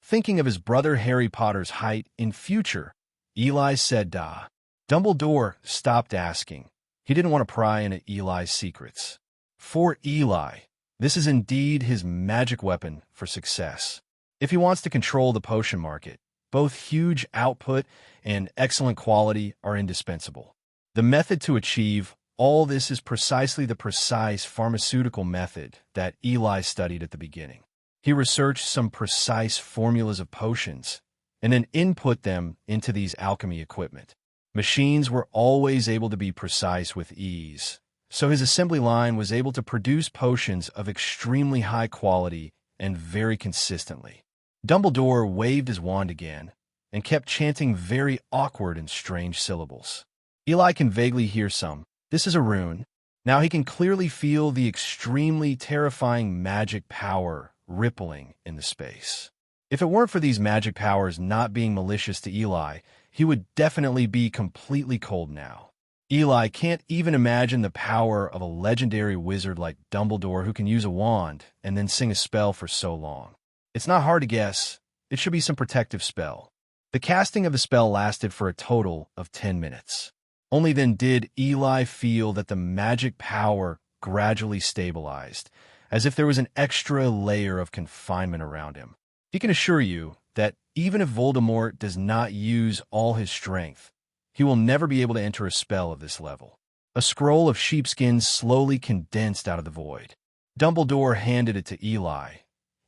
Thinking of his brother Harry Potter's height in future, Eli said, "Da." Dumbledore stopped asking. He didn't want to pry into Eli's secrets. For Eli, this is indeed his magic weapon for success. If he wants to control the potion market, both huge output and excellent quality are indispensable. The method to achieve all this is precisely the precise pharmaceutical method that Eli studied at the beginning. He researched some precise formulas of potions and then input them into these alchemy equipment. Machines were always able to be precise with ease, so his assembly line was able to produce potions of extremely high quality and very consistently. Dumbledore waved his wand again and kept chanting very awkward and strange syllables. Eli can vaguely hear some. This is a rune. Now he can clearly feel the extremely terrifying magic power rippling in the space. If it weren't for these magic powers not being malicious to Eli, he would definitely be completely cold now. Eli can't even imagine the power of a legendary wizard like Dumbledore who can use a wand and then sing a spell for so long. It's not hard to guess. It should be some protective spell. The casting of the spell lasted for a total of 10 minutes. Only then did Eli feel that the magic power gradually stabilized, as if there was an extra layer of confinement around him. He can assure you that even if Voldemort does not use all his strength, he will never be able to enter a spell of this level. A scroll of sheepskin slowly condensed out of the void. Dumbledore handed it to Eli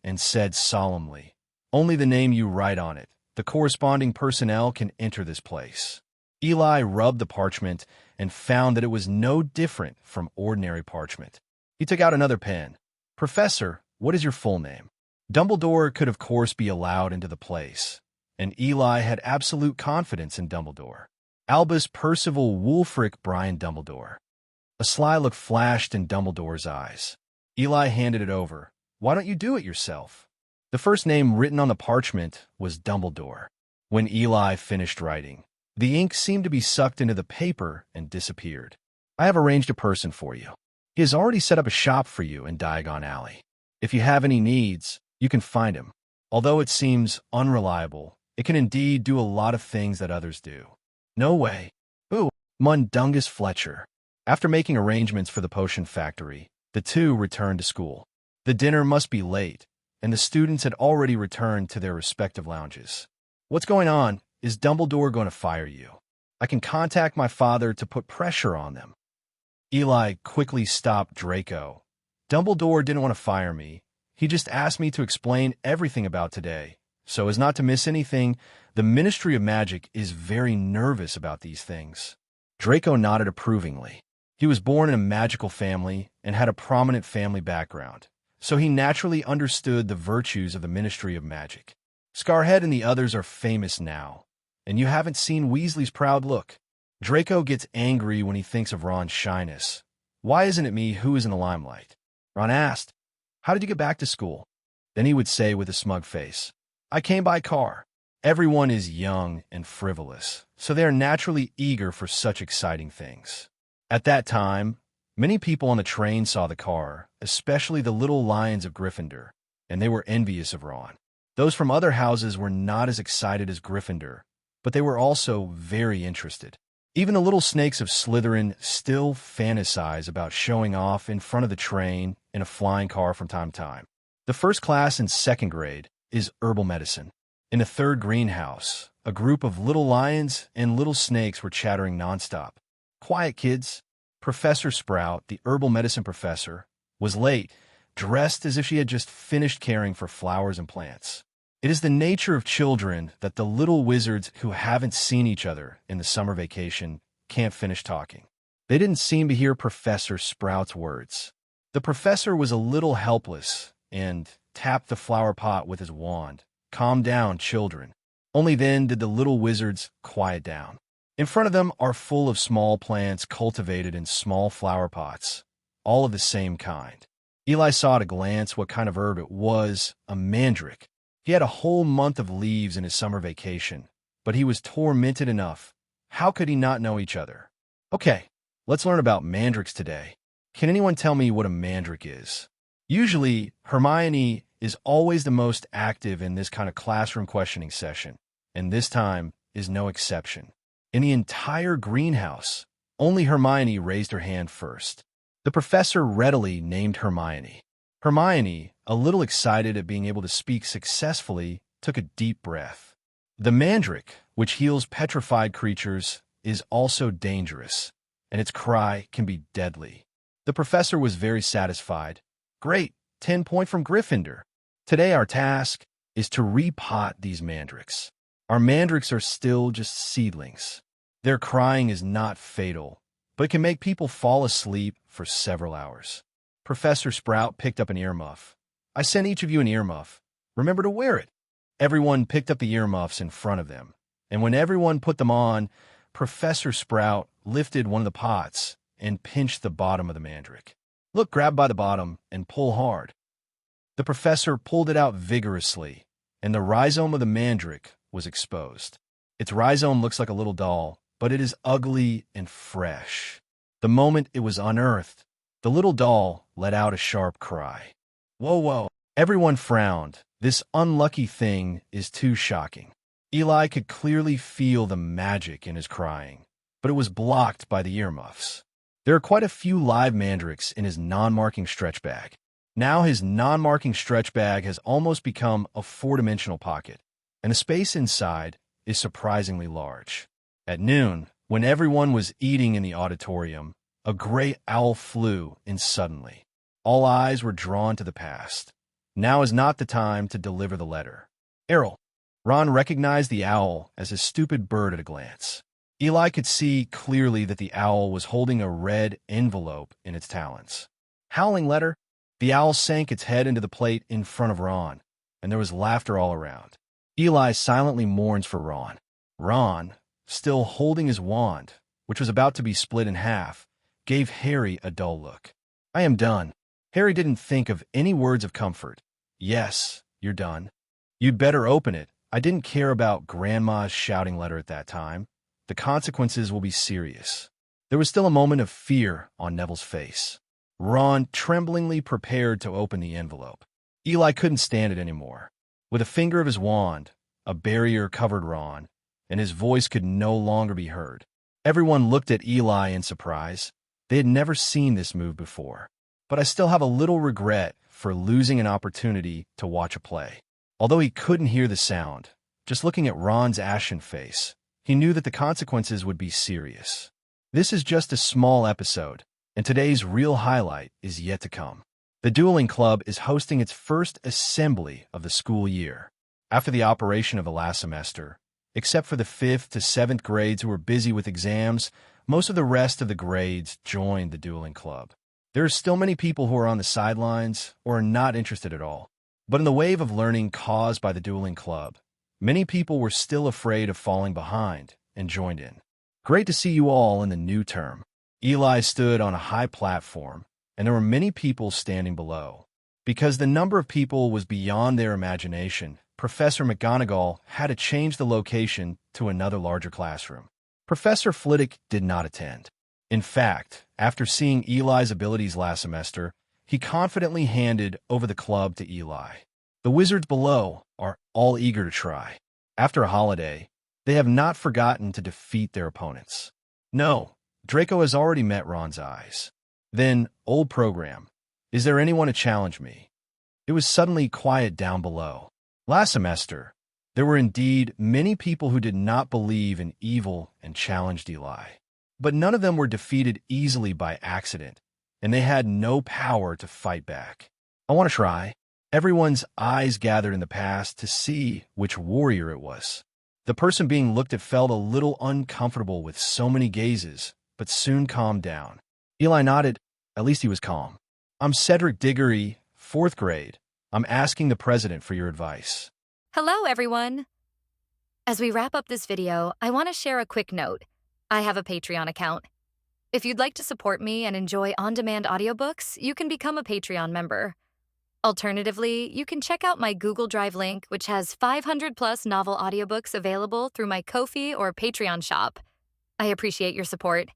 and said solemnly, "Only the name you write on it, the corresponding personnel, can enter this place." Eli rubbed the parchment and found that it was no different from ordinary parchment. He took out another pen. "Professor, what is your full name?" Dumbledore could of course be allowed into the place, and Eli had absolute confidence in Dumbledore. Albus Percival Wulfric Brian Dumbledore. A sly look flashed in Dumbledore's eyes. Eli handed it over. "Why don't you do it yourself?" The first name written on the parchment was Dumbledore. When Eli finished writing, the ink seemed to be sucked into the paper and disappeared. "I have arranged a person for you. He has already set up a shop for you in Diagon Alley. If you have any needs, you can find him. Although it seems unreliable, it can indeed do a lot of things that others do." "No way." "Ooh, Mundungus Fletcher." After making arrangements for the potion factory, the two returned to school. The dinner must be late, and the students had already returned to their respective lounges. "What's going on? Is Dumbledore going to fire you? I can contact my father to put pressure on them." Eli quickly stopped Draco. "Dumbledore didn't want to fire me. He just asked me to explain everything about today. So as not to miss anything, the Ministry of Magic is very nervous about these things." Draco nodded approvingly. He was born in a magical family and had a prominent family background, so he naturally understood the virtues of the Ministry of Magic. Scarhead and the others are famous now, and you haven't seen Weasley's proud look. Draco gets angry when he thinks of Ron's shyness. "Why isn't it me who is in the limelight?" Ron asked. "How did you get back to school?" Then he would say with a smug face, "I came by car." Everyone is young and frivolous, so they are naturally eager for such exciting things. At that time, many people on the train saw the car, especially the little lions of Gryffindor, and they were envious of Ron. Those from other houses were not as excited as Gryffindor, but they were also very interested. Even the little snakes of Slytherin still fantasize about showing off in front of the train in a flying car from time to time. The first class in second grade is herbal medicine. In the third greenhouse, a group of little lions and little snakes were chattering nonstop. Quiet, kids. Professor Sprout, the herbal medicine professor, was late, dressed as if she had just finished caring for flowers and plants. It is the nature of children that the little wizards who haven't seen each other in the summer vacation can't finish talking. They didn't seem to hear Professor Sprout's words. The professor was a little helpless and tapped the flower pot with his wand. Calm down, children. Only then did the little wizards quiet down. In front of them are full of small plants cultivated in small flower pots, all of the same kind. Eli saw at a glance what kind of herb it was, a mandrake. He had a whole month of leaves in his summer vacation, but he was tormented enough. How could he not know each other? Okay, let's learn about mandrakes today. Can anyone tell me what a mandrake is? Usually, Hermione is always the most active in this kind of classroom questioning session, and this time is no exception. In the entire greenhouse, only Hermione raised her hand first. The professor readily named Hermione. Hermione, a little excited at being able to speak successfully, took a deep breath. The mandrake, which heals petrified creatures, is also dangerous, and its cry can be deadly. The professor was very satisfied. Great, 10 point from Gryffindor. Today our task is to repot these mandrakes. Our mandrakes are still just seedlings. Their crying is not fatal, but it can make people fall asleep for several hours. Professor Sprout picked up an earmuff. I sent each of you an earmuff. Remember to wear it. Everyone picked up the earmuffs in front of them, and when everyone put them on, Professor Sprout lifted one of the pots and pinched the bottom of the mandrake. Look, grab by the bottom and pull hard. The professor pulled it out vigorously, and the rhizome of the mandrake was exposed. Its rhizome looks like a little doll, but it is ugly and fresh. The moment it was unearthed, the little doll let out a sharp cry. Whoa, whoa. Everyone frowned. This unlucky thing is too shocking. Eli could clearly feel the magic in his crying, but it was blocked by the earmuffs. There are quite a few live mandrakes in his non-marking stretch bag. Now his non-marking stretch bag has almost become a four-dimensional pocket, and the space inside is surprisingly large. At noon, when everyone was eating in the auditorium, a gray owl flew in suddenly. All eyes were drawn to the past. Now is not the time to deliver the letter. Errol. Ron recognized the owl as a stupid bird at a glance. Eli could see clearly that the owl was holding a red envelope in its talons. Howling letter. The owl sank its head into the plate in front of Ron, and there was laughter all around. Eli silently mourns for Ron. Ron, still holding his wand, which was about to be split in half, gave Harry a dull look. I am done. Harry didn't think of any words of comfort. Yes, you're done. You'd better open it. I didn't care about Grandma's shouting letter at that time. The consequences will be serious. There was still a moment of fear on Neville's face. Ron tremblingly prepared to open the envelope. Eli couldn't stand it anymore. With a finger of his wand, a barrier covered Ron, and his voice could no longer be heard. Everyone looked at Eli in surprise. They had never seen this move before. But I still have a little regret for losing an opportunity to watch a play. Although he couldn't hear the sound, just looking at Ron's ashen face, he knew that the consequences would be serious. This is just a small episode, and today's real highlight is yet to come. The Dueling Club is hosting its first assembly of the school year. After the operation of the last semester, except for the 5th to 7th grades who were busy with exams, most of the rest of the grades joined the Dueling Club. There are still many people who are on the sidelines or are not interested at all. But in the wave of learning caused by the Dueling Club, many people were still afraid of falling behind and joined in. Great to see you all in the new term. Eli stood on a high platform, and there were many people standing below. Because the number of people was beyond their imagination, Professor McGonagall had to change the location to another larger classroom. Professor Flitwick did not attend. In fact, after seeing Eli's abilities last semester, he confidently handed over the club to Eli. The wizards below are all eager to try. After a holiday, they have not forgotten to defeat their opponents. No, Draco has already met Ron's eyes. Then, old program, is there anyone to challenge me? It was suddenly quiet down below. Last semester, There were indeed many people who did not believe in evil and challenged Eli. But none of them were defeated easily by accident, and they had no power to fight back. I want to try. Everyone's eyes gathered in the past to see which warrior it was. The person being looked at felt a little uncomfortable with so many gazes, but soon calmed down. Eli nodded. At least he was calm. I'm Cedric Diggory, 4th grade. I'm asking the president for your advice. Hello, everyone. As we wrap up this video, I want to share a quick note. I have a Patreon account. If you'd like to support me and enjoy on-demand audiobooks, you can become a Patreon member. Alternatively, you can check out my Google Drive link, which has 500+ novel audiobooks available through my Ko-fi or Patreon shop. I appreciate your support.